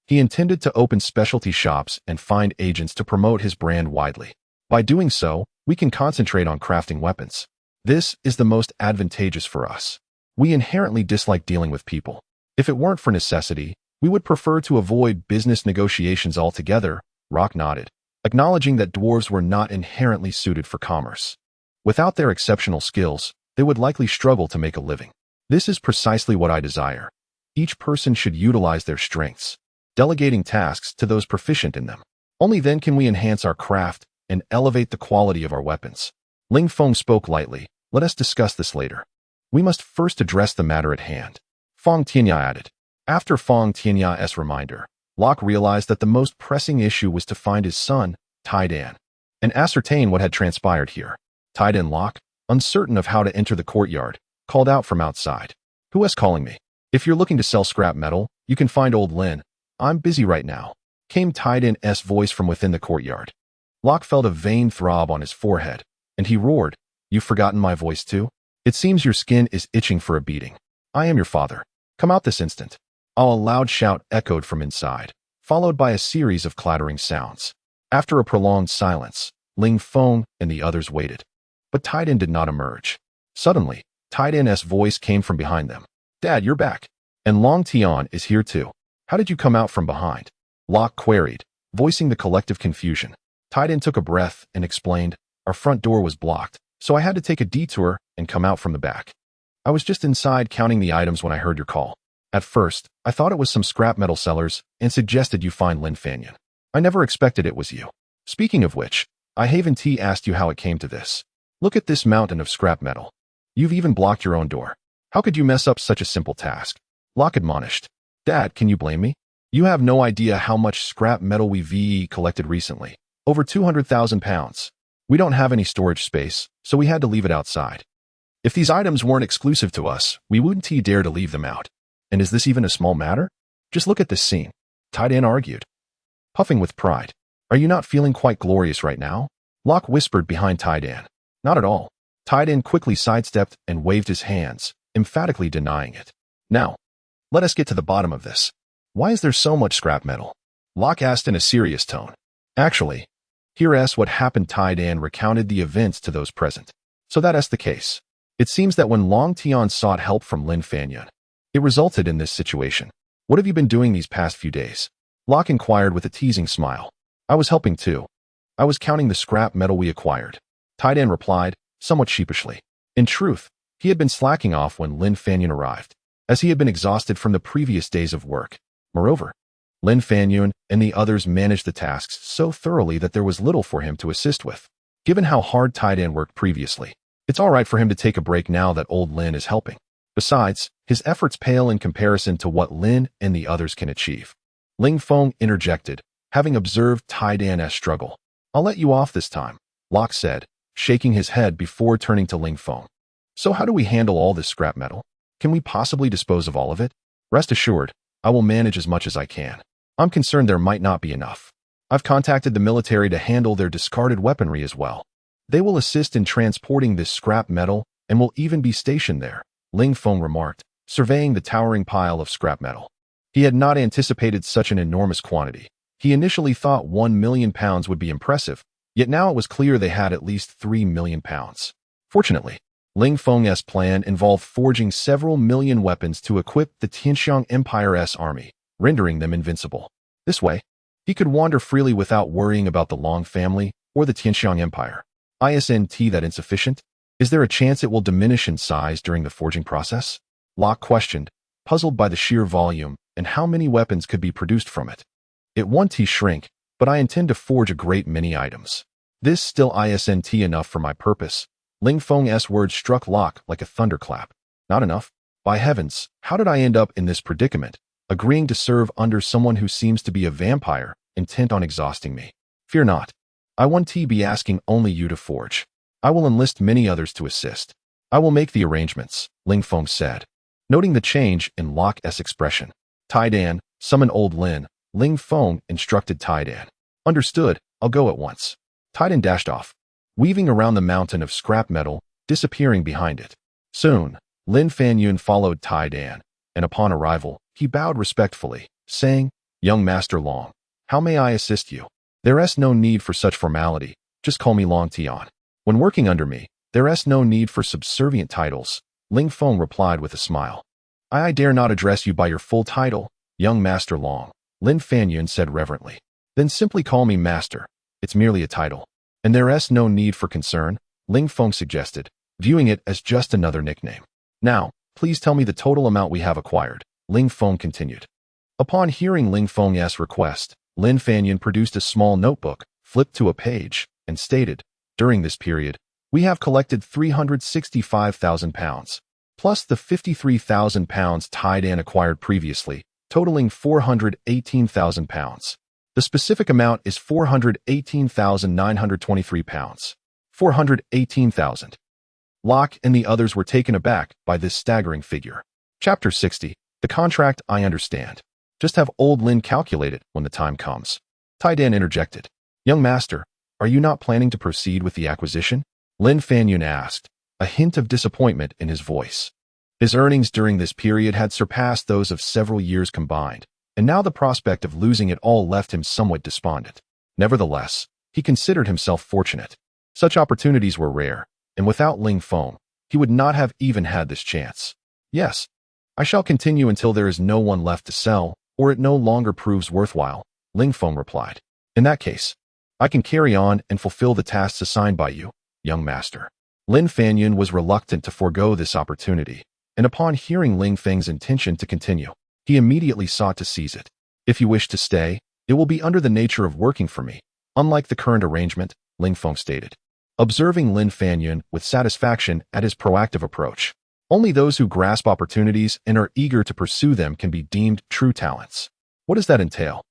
He intended to open specialty shops and find agents to promote his brand widely. By doing so, we can concentrate on crafting weapons. This is the most advantageous for us. We inherently dislike dealing with people. If it weren't for necessity, we would prefer to avoid business negotiations altogether, Rock nodded, acknowledging that dwarves were not inherently suited for commerce. Without their exceptional skills, they would likely struggle to make a living. This is precisely what I desire. Each person should utilize their strengths, delegating tasks to those proficient in them. Only then can we enhance our craft and elevate the quality of our weapons. Ling Feng spoke lightly. Let us discuss this later. We must first address the matter at hand. Feng Tian added. After Feng Tian's reminder, Locke realized that the most pressing issue was to find his son, Tian, and ascertain what had transpired here. Tian Locke, uncertain of how to enter the courtyard, called out from outside. Who is calling me? If you're looking to sell scrap metal, you can find old Lin. I'm busy right now, came Tian's voice from within the courtyard. Locke felt a vain throb on his forehead, and he roared, You've forgotten my voice too? It seems your skin is itching for a beating. I am your father. Come out this instant. A loud shout echoed from inside, followed by a series of clattering sounds. After a prolonged silence, Ling Feng and the others waited. But Tian did not emerge. Suddenly, Tian's voice came from behind them. Dad, you're back. And Long Tian is here too. How did you come out from behind? Locke queried, voicing the collective confusion. Tian took a breath and explained, Our front door was blocked, so I had to take a detour and come out from the back. I was just inside counting the items when I heard your call. At first, I thought it was some scrap metal sellers and suggested you find Ling Feng. I never expected it was you. Speaking of which, I haven't asked you how it came to this. Look at this mountain of scrap metal. You've even blocked your own door. How could you mess up such a simple task? Locke admonished. Dad, can you blame me? You have no idea how much scrap metal we've collected recently. Over 200,000 pounds. We don't have any storage space, so we had to leave it outside. If these items weren't exclusive to us, we wouldn't dare to leave them out. And is this even a small matter? Just look at this scene. Tian argued, puffing with pride. Are you not feeling quite glorious right now? Locke whispered behind Tian. Not at all. Tian quickly sidestepped and waved his hands, emphatically denying it. Now, let us get to the bottom of this. Why is there so much scrap metal? Locke asked in a serious tone. Actually, here's what happened. Tian recounted the events to those present. So that's the case. It seems that when Long Tian sought help from Ling Feng, it resulted in this situation. What have you been doing these past few days? Locke inquired with a teasing smile. I was helping too. I was counting the scrap metal we acquired. Tian replied, somewhat sheepishly. In truth, he had been slacking off when Ling Feng arrived, as he had been exhausted from the previous days of work. Moreover, Ling Feng and the others managed the tasks so thoroughly that there was little for him to assist with. Given how hard Tian worked previously, it's all right for him to take a break now that old Lin is helping. Besides, his efforts pale in comparison to what Lin and the others can achieve. Ling Feng interjected, having observed Tian's struggle. I'll let you off this time, Locke said, shaking his head before turning to Ling Feng. So how do we handle all this scrap metal? Can we possibly dispose of all of it? Rest assured, I will manage as much as I can. I'm concerned there might not be enough. I've contacted the military to handle their discarded weaponry as well. They will assist in transporting this scrap metal and will even be stationed there, Ling Feng remarked, surveying the towering pile of scrap metal. He had not anticipated such an enormous quantity. He initially thought 1 million pounds would be impressive, yet now it was clear they had at least 3 million pounds. Fortunately, Ling Feng's plan involved forging several million weapons to equip the Tianxiang Empire's army, rendering them invincible. This way, he could wander freely without worrying about the Long family or the Tianxiang Empire. Isn't that insufficient? Is there a chance it will diminish in size during the forging process? Locke questioned, puzzled by the sheer volume and how many weapons could be produced from it. It won't shrink, but I intend to forge a great many items. This still isn't enough for my purpose. Ling Feng's words struck Locke like a thunderclap. Not enough? By heavens, how did I end up in this predicament, agreeing to serve under someone who seems to be a vampire, intent on exhausting me? Fear not. I won't be asking only you to forge. I will enlist many others to assist. I will make the arrangements, Ling Feng said. Noting the change in Locke's expression, Tian, summon old Lin, Ling Feng instructed Tian. Understood, I'll go at once. Tian dashed off, weaving around the mountain of scrap metal, disappearing behind it. Soon, Lin Feng followed Tian, and upon arrival, he bowed respectfully, saying, Young Master Long, how may I assist you? There's no need for such formality, just call me Long Tian. When working under me, there's no need for subservient titles, Ling Feng replied with a smile. I dare not address you by your full title, Young Master Long, Lin Feng said reverently. Then simply call me Master. It's merely a title. And there's no need for concern, Ling Feng suggested, viewing it as just another nickname. Now, please tell me the total amount we have acquired, Ling Feng continued. Upon hearing Ling Feng's request, Lin Feng produced a small notebook, flipped to a page, and stated, during this period, we have collected 365,000 pounds, plus the 53,000 pounds Tian acquired previously, totaling 418,000 pounds. The specific amount is 418,923 pounds. 418,000. Locke and the others were taken aback by this staggering figure. Chapter 60. The contract I understand. Just have old Lin calculate it when the time comes. Tian interjected. Young master, are you not planning to proceed with the acquisition? Lin Feng asked, a hint of disappointment in his voice. His earnings during this period had surpassed those of several years combined, and now the prospect of losing it all left him somewhat despondent. Nevertheless, he considered himself fortunate. Such opportunities were rare, and without Ling Feng, he would not have even had this chance. Yes, I shall continue until there is no one left to sell, or it no longer proves worthwhile, Ling Feng replied. In that case, I can carry on and fulfill the tasks assigned by you, young master. Lin Feng was reluctant to forego this opportunity, and upon hearing Ling Feng's intention to continue, he immediately sought to seize it. If you wish to stay, it will be under the nature of working for me, unlike the current arrangement, Ling Feng stated, observing Lin Feng with satisfaction at his proactive approach. Only those who grasp opportunities and are eager to pursue them can be deemed true talents. What does that entail?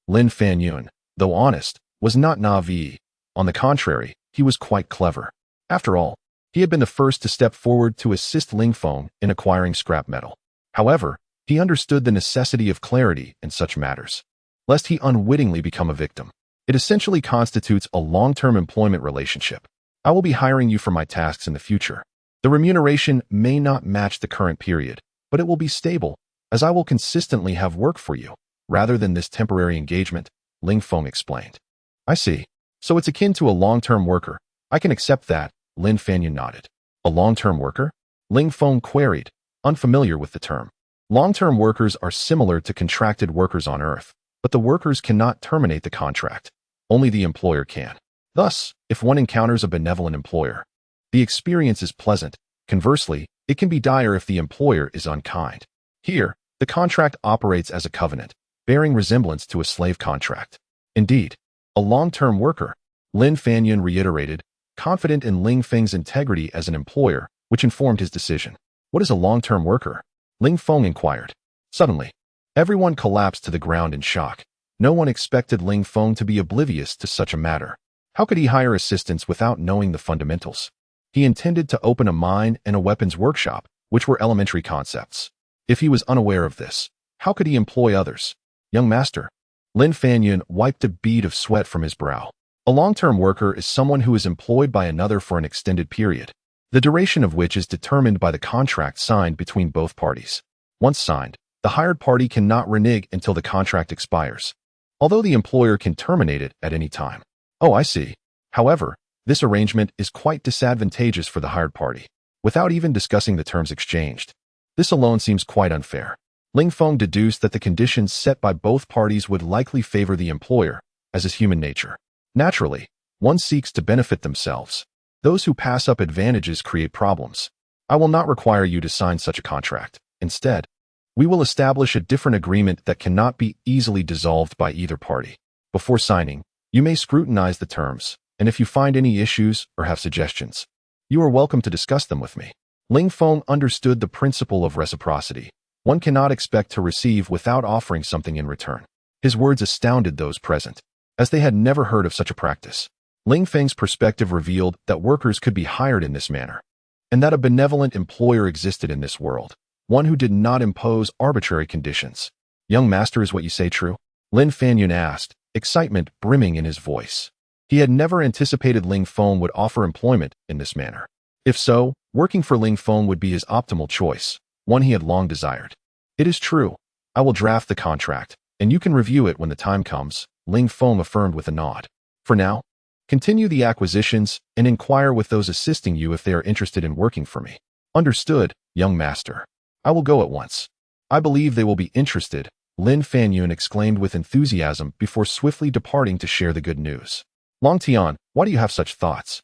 Lin Feng, though honest, was not naive. On the contrary, he was quite clever. After all, he had been the first to step forward to assist Ling Feng in acquiring scrap metal. However, he understood the necessity of clarity in such matters, lest he unwittingly become a victim. It essentially constitutes a long-term employment relationship. I will be hiring you for my tasks in the future. The remuneration may not match the current period, but it will be stable, as I will consistently have work for you, rather than this temporary engagement, Ling Feng explained. I see. So it's akin to a long-term worker. I can accept that, Lin Feng nodded. A long-term worker? Ling Feng queried, unfamiliar with the term. Long-term workers are similar to contracted workers on Earth, but the workers cannot terminate the contract. Only the employer can. Thus, if one encounters a benevolent employer, the experience is pleasant. Conversely, it can be dire if the employer is unkind. Here, the contract operates as a covenant, bearing resemblance to a slave contract. Indeed, a long-term worker, Lin Feng reiterated, confident in Ling Feng's integrity as an employer, which informed his decision. What is a long-term worker? Ling Feng inquired. Suddenly, everyone collapsed to the ground in shock. No one expected Ling Feng to be oblivious to such a matter. How could he hire assistants without knowing the fundamentals? He intended to open a mine and a weapons workshop, which were elementary concepts. If he was unaware of this, how could he employ others? Young master. Lin Feng wiped a bead of sweat from his brow. A long-term worker is someone who is employed by another for an extended period. the duration of which is determined by the contract signed between both parties. Once signed, the hired party cannot renege until the contract expires, although the employer can terminate it at any time. Oh, I see. However, this arrangement is quite disadvantageous for the hired party, without even discussing the terms exchanged. This alone seems quite unfair. Ling Feng deduced that the conditions set by both parties would likely favor the employer, as is human nature. Naturally, one seeks to benefit themselves. Those who pass up advantages create problems. I will not require you to sign such a contract. Instead, we will establish a different agreement that cannot be easily dissolved by either party. Before signing, you may scrutinize the terms, and if you find any issues or have suggestions, you are welcome to discuss them with me. Ling Feng understood the principle of reciprocity. One cannot expect to receive without offering something in return. His words astounded those present, as they had never heard of such a practice. Ling Feng's perspective revealed that workers could be hired in this manner, and that a benevolent employer existed in this world, one who did not impose arbitrary conditions. Young master, is what you say true? Lin Fanyun asked, excitement brimming in his voice. He had never anticipated Ling Feng would offer employment in this manner. If so, working for Ling Feng would be his optimal choice, one he had long desired. It is true. I will draft the contract, and you can review it when the time comes, Ling Feng affirmed with a nod. For now, continue the acquisitions and inquire with those assisting you if they are interested in working for me. Understood, young master. I will go at once. I believe they will be interested, Lin Fanyun exclaimed with enthusiasm before swiftly departing to share the good news. Long Tian, why do you have such thoughts?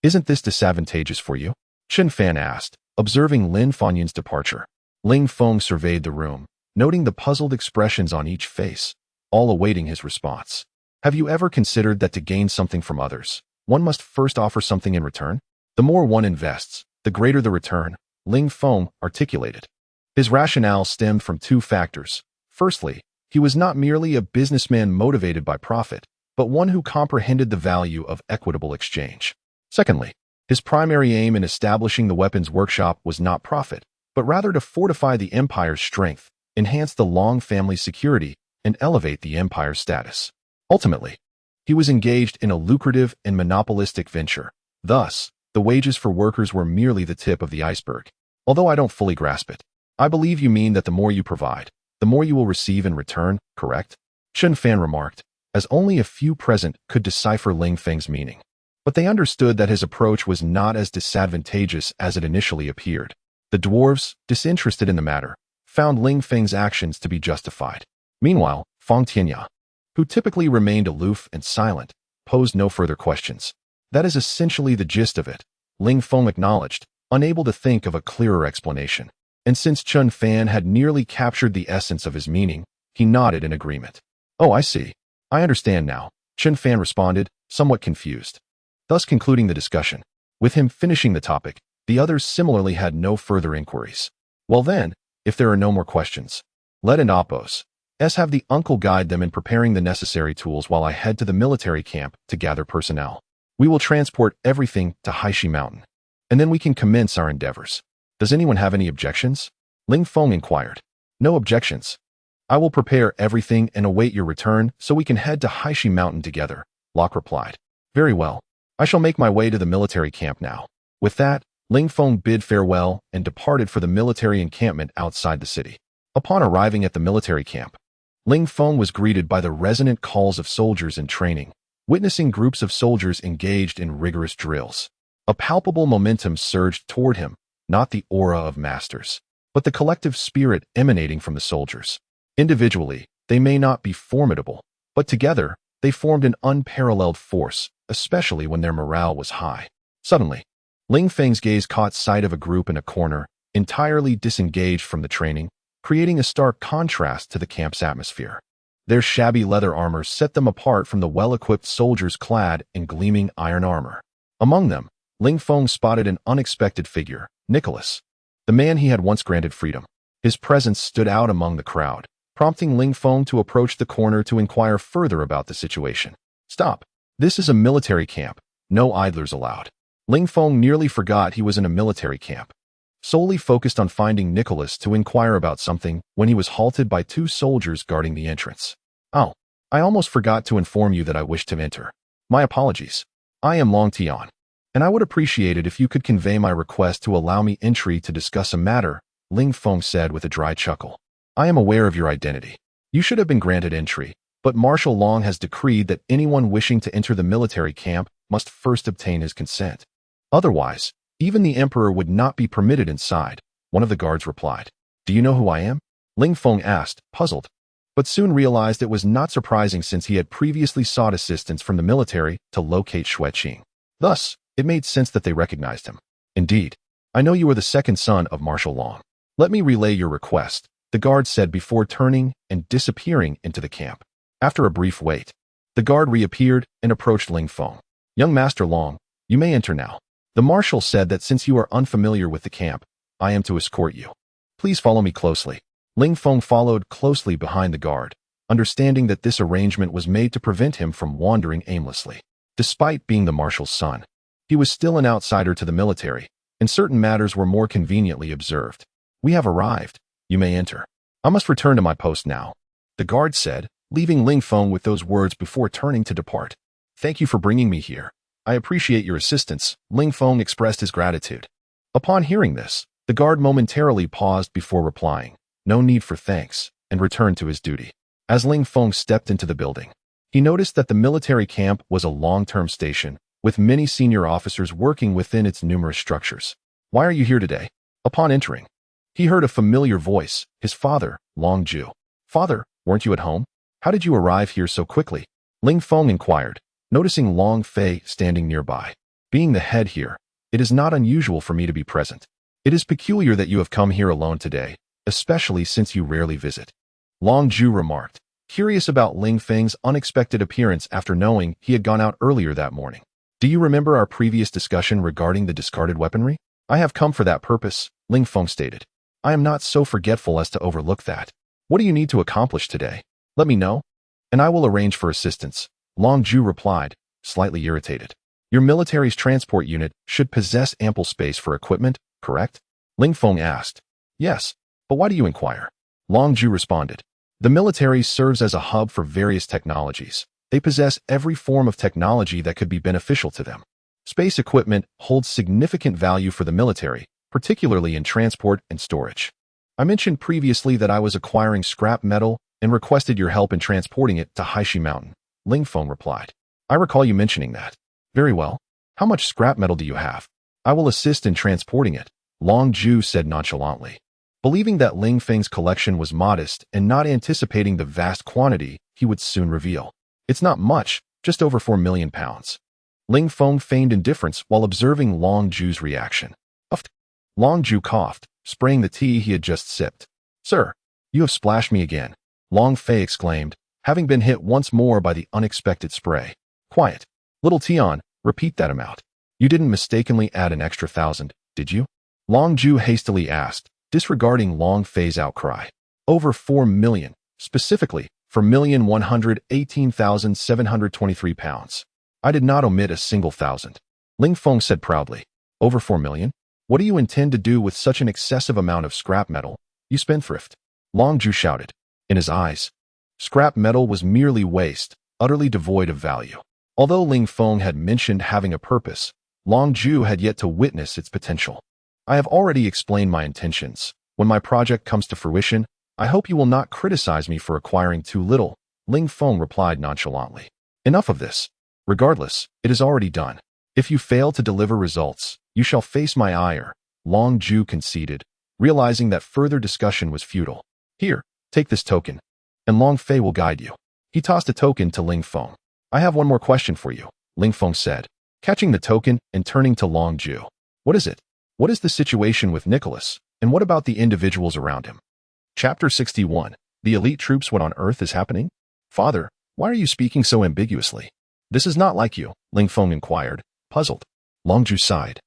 Isn't this disadvantageous for you? Chen Fan asked, observing Lin Fanyun's departure. Ling Feng surveyed the room, noting the puzzled expressions on each face, all awaiting his response. Have you ever considered that to gain something from others, one must first offer something in return? The more one invests, the greater the return, Ling Feng articulated. His rationale stemmed from two factors. Firstly, he was not merely a businessman motivated by profit, but one who comprehended the value of equitable exchange. Secondly, his primary aim in establishing the weapons workshop was not profit, but rather to fortify the empire's strength, enhance the Long family's security, and elevate the empire's status. Ultimately, he was engaged in a lucrative and monopolistic venture. Thus, the wages for workers were merely the tip of the iceberg. Although I don't fully grasp it, I believe you mean that the more you provide, the more you will receive in return, correct? Chen Fan remarked, as only a few present could decipher Ling Feng's meaning. But they understood that his approach was not as disadvantageous as it initially appeared. The dwarves, disinterested in the matter, found Ling Feng's actions to be justified. Meanwhile, Fang Tianya, who typically remained aloof and silent, posed no further questions. That is essentially the gist of it, Ling Feng acknowledged, unable to think of a clearer explanation. And since Chen Fan had nearly captured the essence of his meaning, he nodded in agreement. Oh, I see. I understand now, Chen Fan responded, somewhat confused, thus concluding the discussion. With him finishing the topic, the others similarly had no further inquiries. Well then, if there are no more questions, let and Oppos have the uncle guide them in preparing the necessary tools while I head to the military camp to gather personnel. We will transport everything to Haishi Mountain, and then we can commence our endeavors. Does anyone have any objections? Ling Feng inquired. No objections. I will prepare everything and await your return so we can head to Haishi Mountain together, Locke replied. Very well. I shall make my way to the military camp now. With that, Ling Feng bid farewell and departed for the military encampment outside the city. Upon arriving at the military camp, Ling Feng was greeted by the resonant calls of soldiers in training, witnessing groups of soldiers engaged in rigorous drills. A palpable momentum surged toward him, not the aura of masters, but the collective spirit emanating from the soldiers. Individually, they may not be formidable, but together, they formed an unparalleled force, especially when their morale was high. Suddenly, Ling Feng's gaze caught sight of a group in a corner, entirely disengaged from the training, creating a stark contrast to the camp's atmosphere. Their shabby leather armor set them apart from the well-equipped soldiers clad in gleaming iron armor. Among them, Ling Feng spotted an unexpected figure, Nicholas, the man he had once granted freedom. His presence stood out among the crowd, prompting Ling Feng to approach the corner to inquire further about the situation. Stop. This is a military camp. No idlers allowed. Ling Feng nearly forgot he was in a military camp, solely focused on finding Nicholas to inquire about something when he was halted by two soldiers guarding the entrance. Oh, I almost forgot to inform you that I wished to enter. My apologies. I am Long Tian. and I would appreciate it if you could convey my request to allow me entry to discuss a matter, Ling Feng said with a dry chuckle. I am aware of your identity. You should have been granted entry, but Marshal Long has decreed that anyone wishing to enter the military camp must first obtain his consent. Otherwise, even the emperor would not be permitted inside, one of the guards replied. Do you know who I am? Ling Feng asked, puzzled, but soon realized it was not surprising since he had previously sought assistance from the military to locate Xue Qing. Thus, it made sense that they recognized him. Indeed, I know you are the second son of Marshal Long. Let me relay your request, the guard said before turning and disappearing into the camp. After a brief wait, the guard reappeared and approached Ling Feng. Young Master Long, you may enter now. The marshal said that since you are unfamiliar with the camp, I am to escort you. Please follow me closely. Ling Feng followed closely behind the guard, understanding that this arrangement was made to prevent him from wandering aimlessly. Despite being the marshal's son, he was still an outsider to the military, and certain matters were more conveniently observed. We have arrived. You may enter. I must return to my post now, the guard said, leaving Ling Feng with those words before turning to depart. Thank you for bringing me here. I appreciate your assistance, Ling Feng expressed his gratitude. Upon hearing this, the guard momentarily paused before replying, no need for thanks, and returned to his duty. As Ling Feng stepped into the building, he noticed that the military camp was a long-term station, with many senior officers working within its numerous structures. Why are you here today? Upon entering, he heard a familiar voice, his father, Long Ju. Father, weren't you at home? How did you arrive here so quickly? Ling Feng inquired, noticing Long Fei standing nearby. Being the head here, it is not unusual for me to be present. It is peculiar that you have come here alone today, especially since you rarely visit. Long Ju remarked, curious about Ling Feng's unexpected appearance after knowing he had gone out earlier that morning. Do you remember our previous discussion regarding the discarded weaponry? I have come for that purpose, Ling Feng stated. I am not so forgetful as to overlook that. What do you need to accomplish today? Let me know, and I will arrange for assistance, Long Ju replied, slightly irritated. Your military's transport unit should possess ample space for equipment, correct? Ling Feng asked. Yes, but why do you inquire? Long Ju responded. The military serves as a hub for various technologies. They possess every form of technology that could be beneficial to them. Space equipment holds significant value for the military, particularly in transport and storage. I mentioned previously that I was acquiring scrap metal and requested your help in transporting it to Haishi Mountain, Ling Feng replied. I recall you mentioning that. Very well. How much scrap metal do you have? I will assist in transporting it, Long Ju said nonchalantly. Believing that Ling Feng's collection was modest and not anticipating the vast quantity he would soon reveal. It's not much, just over 4 million pounds. Ling Feng feigned indifference while observing Long Ju's reaction. Uffed. Long Ju coughed, spraying the tea he had just sipped. Sir, you have splashed me again, Long Fei exclaimed, having been hit once more by the unexpected spray. Quiet. Little Tian, repeat that amount. You didn't mistakenly add an extra 1,000, did you? Long Ju hastily asked, disregarding Long Fei's outcry. Over 4 million, specifically, 4,118,723 pounds. I did not omit a single thousand. Ling Feng said proudly. Over 4 million? What do you intend to do with such an excessive amount of scrap metal, you spendthrift? Long Ju shouted. In his eyes, scrap metal was merely waste, utterly devoid of value. Although Ling Feng had mentioned having a purpose, Long Ju had yet to witness its potential. I have already explained my intentions. When my project comes to fruition, I hope you will not criticize me for acquiring too little, Ling Feng replied nonchalantly. Enough of this. Regardless, it is already done. If you fail to deliver results, you shall face my ire, Long Ju conceded, realizing that further discussion was futile. Here, take this token, and Long Fei will guide you. He tossed a token to Ling Feng. I have one more question for you, Ling Feng said, catching the token and turning to Long Ju. What is it? What is the situation with Nicholas, and what about the individuals around him? Chapter 61. The elite troops. What on earth is happening? Father, why are you speaking so ambiguously? This is not like you, Ling Feng inquired, puzzled. Long Ju sighed.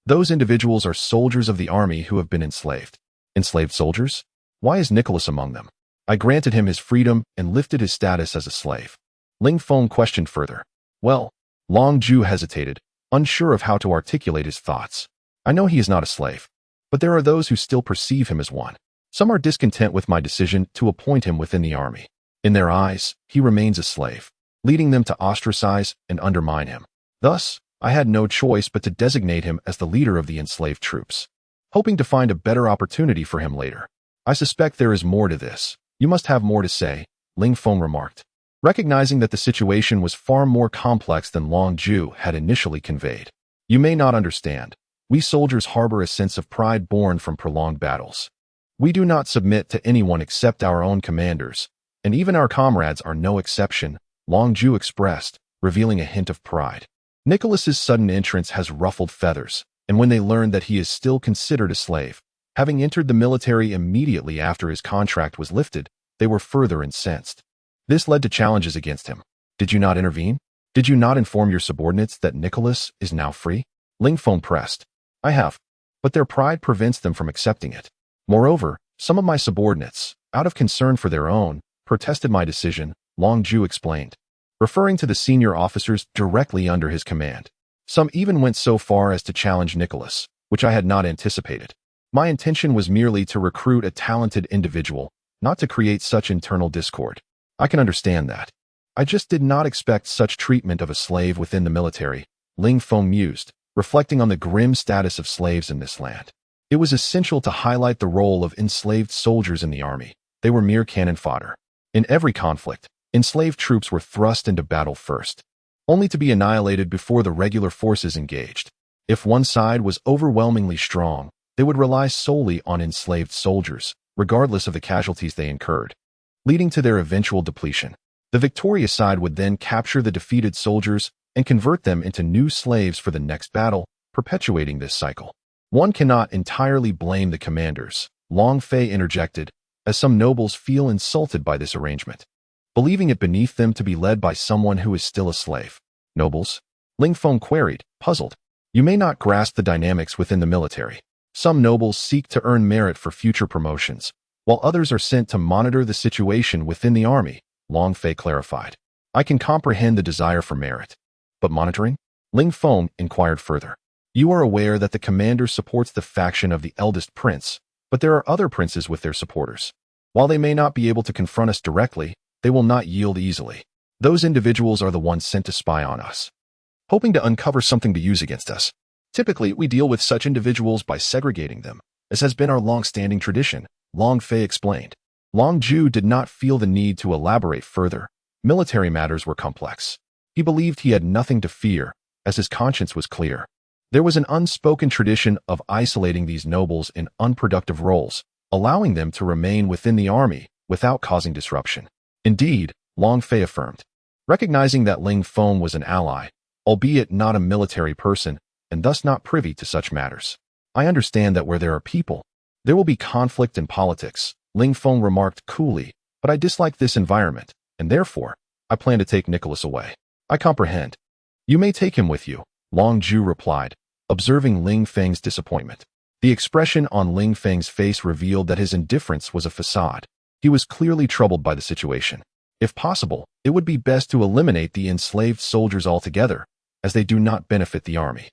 Those individuals are soldiers of the army who have been enslaved. Enslaved soldiers? Why is Nicholas among them? I granted him his freedom and lifted his status as a slave. Ling Feng questioned further. Well, Long Ju hesitated, unsure of how to articulate his thoughts. I know he is not a slave, but there are those who still perceive him as one. Some are discontent with my decision to appoint him within the army. In their eyes, he remains a slave, leading them to ostracize and undermine him. Thus, I had no choice but to designate him as the leader of the enslaved troops, hoping to find a better opportunity for him later. I suspect there is more to this. You must have more to say, Ling Feng remarked, recognizing that the situation was far more complex than Long Zhu had initially conveyed. You may not understand. We soldiers harbor a sense of pride born from prolonged battles. We do not submit to anyone except our own commanders, and even our comrades are no exception, Long Zhu expressed, revealing a hint of pride. Nicholas's sudden entrance has ruffled feathers, and when they learned that he is still considered a slave, having entered the military immediately after his contract was lifted, they were further incensed. This led to challenges against him. Did you not intervene? Did you not inform your subordinates that Nicholas is now free? Ling Feng pressed. I have, but their pride prevents them from accepting it. Moreover, some of my subordinates, out of concern for their own, protested my decision, Long Zhu explained, referring to the senior officers directly under his command. Some even went so far as to challenge Nicholas, which I had not anticipated. My intention was merely to recruit a talented individual, not to create such internal discord. I can understand that. I just did not expect such treatment of a slave within the military, Ling Feng mused, reflecting on the grim status of slaves in this land. It was essential to highlight the role of enslaved soldiers in the army. They were mere cannon fodder. In every conflict, enslaved troops were thrust into battle first, only to be annihilated before the regular forces engaged. If one side was overwhelmingly strong, they would rely solely on enslaved soldiers, regardless of the casualties they incurred, leading to their eventual depletion. The victorious side would then capture the defeated soldiers and convert them into new slaves for the next battle, perpetuating this cycle. One cannot entirely blame the commanders, Long Fei interjected, as some nobles feel insulted by this arrangement, believing it beneath them to be led by someone who is still a slave. Nobles? Ling Feng queried, puzzled. You may not grasp the dynamics within the military. Some nobles seek to earn merit for future promotions, while others are sent to monitor the situation within the army, Long Fei clarified. I can comprehend the desire for merit. But monitoring? Ling Feng inquired further. You are aware that the commander supports the faction of the eldest prince, but there are other princes with their supporters. While they may not be able to confront us directly, they will not yield easily. Those individuals are the ones sent to spy on us, hoping to uncover something to use against us. Typically, we deal with such individuals by segregating them, as has been our long-standing tradition, Long Fei explained. Long Zhu did not feel the need to elaborate further. Military matters were complex. He believed he had nothing to fear, as his conscience was clear. There was an unspoken tradition of isolating these nobles in unproductive roles, allowing them to remain within the army without causing disruption. Indeed, Long Fei affirmed, recognizing that Ling Feng was an ally, albeit not a military person, and thus not privy to such matters. I understand that where there are people, there will be conflict and politics, Ling Feng remarked coolly, but I dislike this environment, and therefore, I plan to take Nicholas away. I comprehend. You may take him with you, Long Zhu replied, observing Ling Feng's disappointment. The expression on Ling Feng's face revealed that his indifference was a facade. He was clearly troubled by the situation. If possible, it would be best to eliminate the enslaved soldiers altogether, as they do not benefit the army.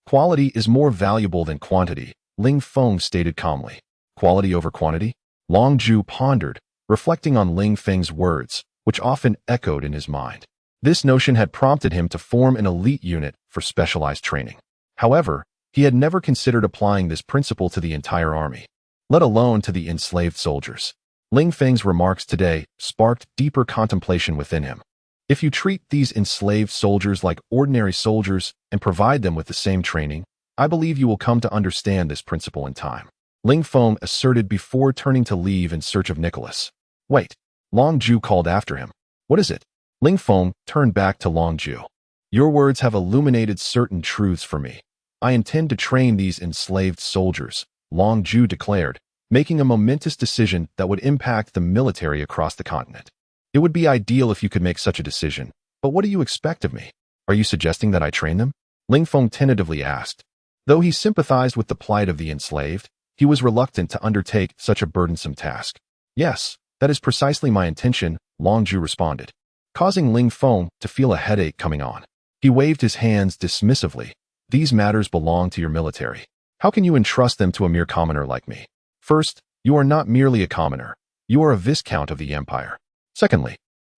Quality is more valuable than quantity, Ling Feng stated calmly. Quality over quantity? Long Zhu pondered, reflecting on Ling Feng's words, which often echoed in his mind. This notion had prompted him to form an elite unit for specialized training. However, he had never considered applying this principle to the entire army, let alone to the enslaved soldiers. Ling Feng's remarks today sparked deeper contemplation within him. If you treat these enslaved soldiers like ordinary soldiers and provide them with the same training, I believe you will come to understand this principle in time, Ling Feng asserted before turning to leave in search of Nicholas. Wait, Long Zhu called after him. What is it? Ling Feng turned back to Long Zhu. Your words have illuminated certain truths for me. I intend to train these enslaved soldiers, Long Zhu declared, making a momentous decision that would impact the military across the continent. It would be ideal if you could make such a decision, but what do you expect of me? Are you suggesting that I train them? Ling Feng tentatively asked. Though he sympathized with the plight of the enslaved, he was reluctant to undertake such a burdensome task. Yes, that is precisely my intention, Long Zhu responded, causing Ling Feng to feel a headache coming on. He waved his hands dismissively. These matters belong to your military. How can you entrust them to a mere commoner like me? First, you are not merely a commoner. You are a viscount of the empire. Secondly,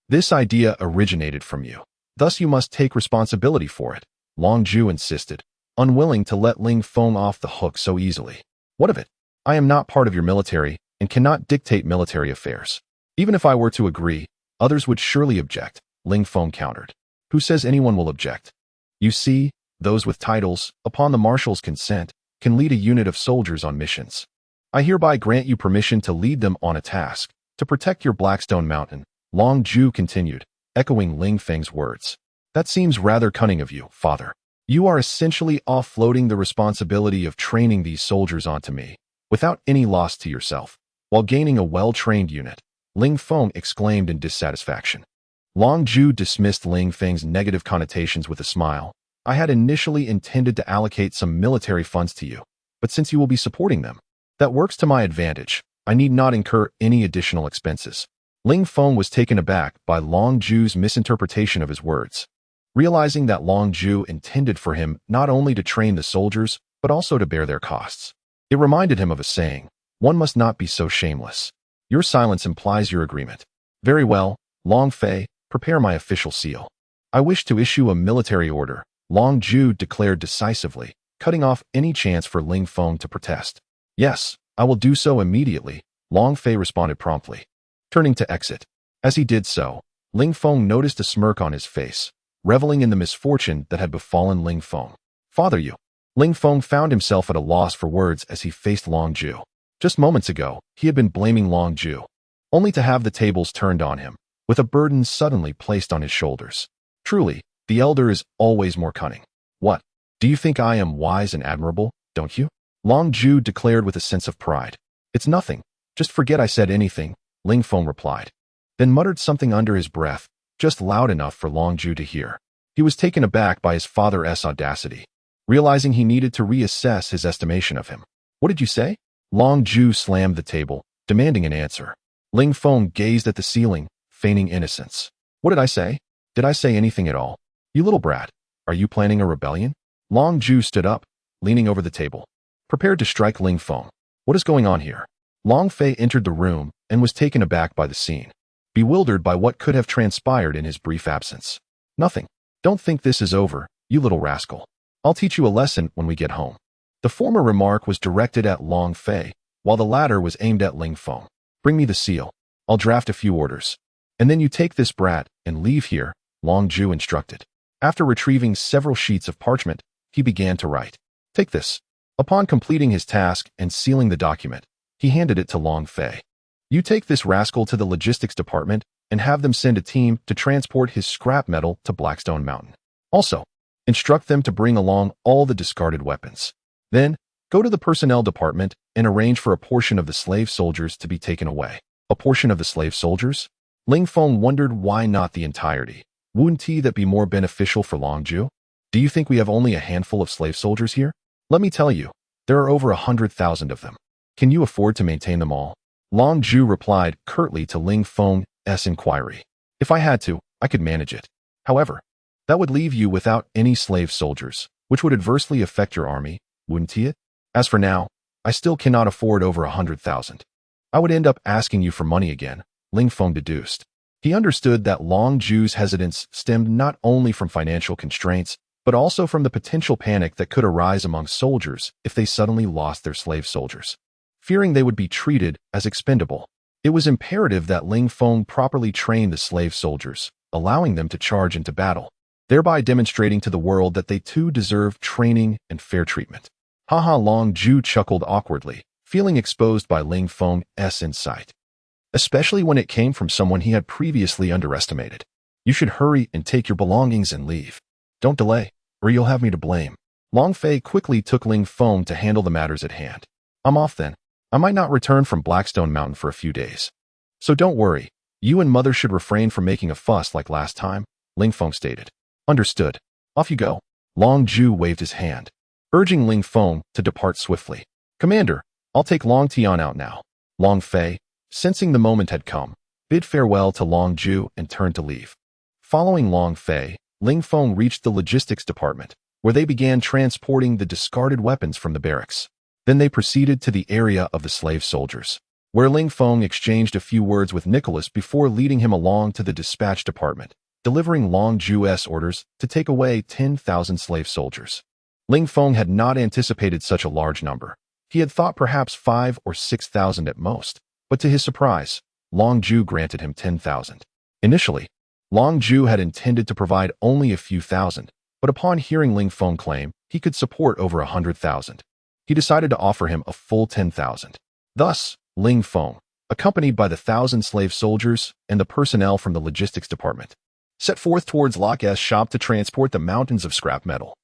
this idea originated from you. Thus you must take responsibility for it, Long Zhu insisted, unwilling to let Ling Feng off the hook so easily. What of it? I am not part of your military and cannot dictate military affairs. Even if I were to agree, others would surely object, Ling Feng countered. Who says anyone will object? You see, those with titles, upon the marshal's consent, can lead a unit of soldiers on missions. I hereby grant you permission to lead them on a task, to protect your Blackstone Mountain, Long Zhu continued, echoing Ling Feng's words. That seems rather cunning of you, father. You are essentially offloading the responsibility of training these soldiers onto me, without any loss to yourself, while gaining a well-trained unit, Ling Feng exclaimed in dissatisfaction. Long Zhu dismissed Ling Feng's negative connotations with a smile. I had initially intended to allocate some military funds to you, but since you will be supporting them, that works to my advantage. I need not incur any additional expenses. Ling Feng was taken aback by Long Zhu's misinterpretation of his words. Realizing that Long Zhu intended for him not only to train the soldiers, but also to bear their costs. It reminded him of a saying, one must not be so shameless. Your silence implies your agreement. Very well, Long Fei, prepare my official seal. I wish to issue a military order, Long Zhu declared decisively, cutting off any chance for Ling Feng to protest. Yes, I will do so immediately, Long Fei responded promptly, turning to exit. As he did so, Ling Feng noticed a smirk on his face, reveling in the misfortune that had befallen Ling Feng. Father you. Ling Feng found himself at a loss for words as he faced Long Zhu. Just moments ago, he had been blaming Long Zhu, only to have the tables turned on him, with a burden suddenly placed on his shoulders. Truly, the elder is always more cunning. What? Do you think I am wise and admirable, don't you? Long Zhu declared with a sense of pride. It's nothing. Just forget I said anything, Ling Feng replied. Then muttered something under his breath, just loud enough for Long Zhu to hear. He was taken aback by his father's audacity, realizing he needed to reassess his estimation of him. What did you say? Long Zhu slammed the table, demanding an answer. Ling Feng gazed at the ceiling, feigning innocence. What did I say? Did I say anything at all? You little brat, are you planning a rebellion? Long Zhu stood up, leaning over the table, prepared to strike Ling Feng. What is going on here? Long Fei entered the room and was taken aback by the scene, bewildered by what could have transpired in his brief absence. Nothing. Don't think this is over, you little rascal. I'll teach you a lesson when we get home. The former remark was directed at Long Fei, while the latter was aimed at Ling Feng. Bring me the seal. I'll draft a few orders. And then you take this brat and leave here, Long Zhu instructed. After retrieving several sheets of parchment, he began to write. Take this. Upon completing his task and sealing the document, he handed it to Long Fei. You take this rascal to the logistics department and have them send a team to transport his scrap metal to Blackstone Mountain. Also, instruct them to bring along all the discarded weapons. Then, go to the personnel department and arrange for a portion of the slave soldiers to be taken away. A portion of the slave soldiers? Ling Feng wondered why not the entirety. Wouldn't that be more beneficial for Long Zhu? Do you think we have only a handful of slave soldiers here? Let me tell you, there are over 100,000 of them. Can you afford to maintain them all? Long Zhu replied curtly to Ling Feng's inquiry. If I had to, I could manage it. However, that would leave you without any slave soldiers, which would adversely affect your army, wouldn't it? As for now, I still cannot afford over 100,000. I would end up asking you for money again, Ling Feng deduced. He understood that Long Zhu's hesitance stemmed not only from financial constraints, but also from the potential panic that could arise among soldiers if they suddenly lost their slave soldiers. Fearing they would be treated as expendable, it was imperative that Ling Feng properly train the slave soldiers, allowing them to charge into battle, thereby demonstrating to the world that they too deserve training and fair treatment. Haha, Long Zhu chuckled awkwardly, feeling exposed by Ling Feng's insight, especially when it came from someone he had previously underestimated. You should hurry and take your belongings and leave. Don't delay, or you'll have me to blame. Long Fei quickly took Ling Feng to handle the matters at hand. I'm off then. I might not return from Blackstone Mountain for a few days. So don't worry, you and Mother should refrain from making a fuss like last time, Ling Feng stated. Understood. Off you go. Long Zhu waved his hand, urging Ling Feng to depart swiftly. Commander, I'll take Long Tian out now. Long Fei, sensing the moment had come, bid farewell to Long Zhu and turned to leave. Following Long Fei, Ling Feng reached the logistics department, where they began transporting the discarded weapons from the barracks. Then they proceeded to the area of the slave soldiers, where Ling Feng exchanged a few words with Nicholas before leading him along to the dispatch department, delivering Long Zhu's orders to take away 10,000 slave soldiers. Ling Feng had not anticipated such a large number. He had thought perhaps 5,000 or 6,000 at most, but to his surprise, Long Zhu granted him 10,000. Initially, Long Zhu had intended to provide only a few thousand, but upon hearing Ling Feng claim he could support over 100,000, he decided to offer him a full 10,000. Thus, Ling Feng, accompanied by the 1,000 slave soldiers and the personnel from the logistics department, set forth towards Locke's shop to transport the mountains of scrap metal.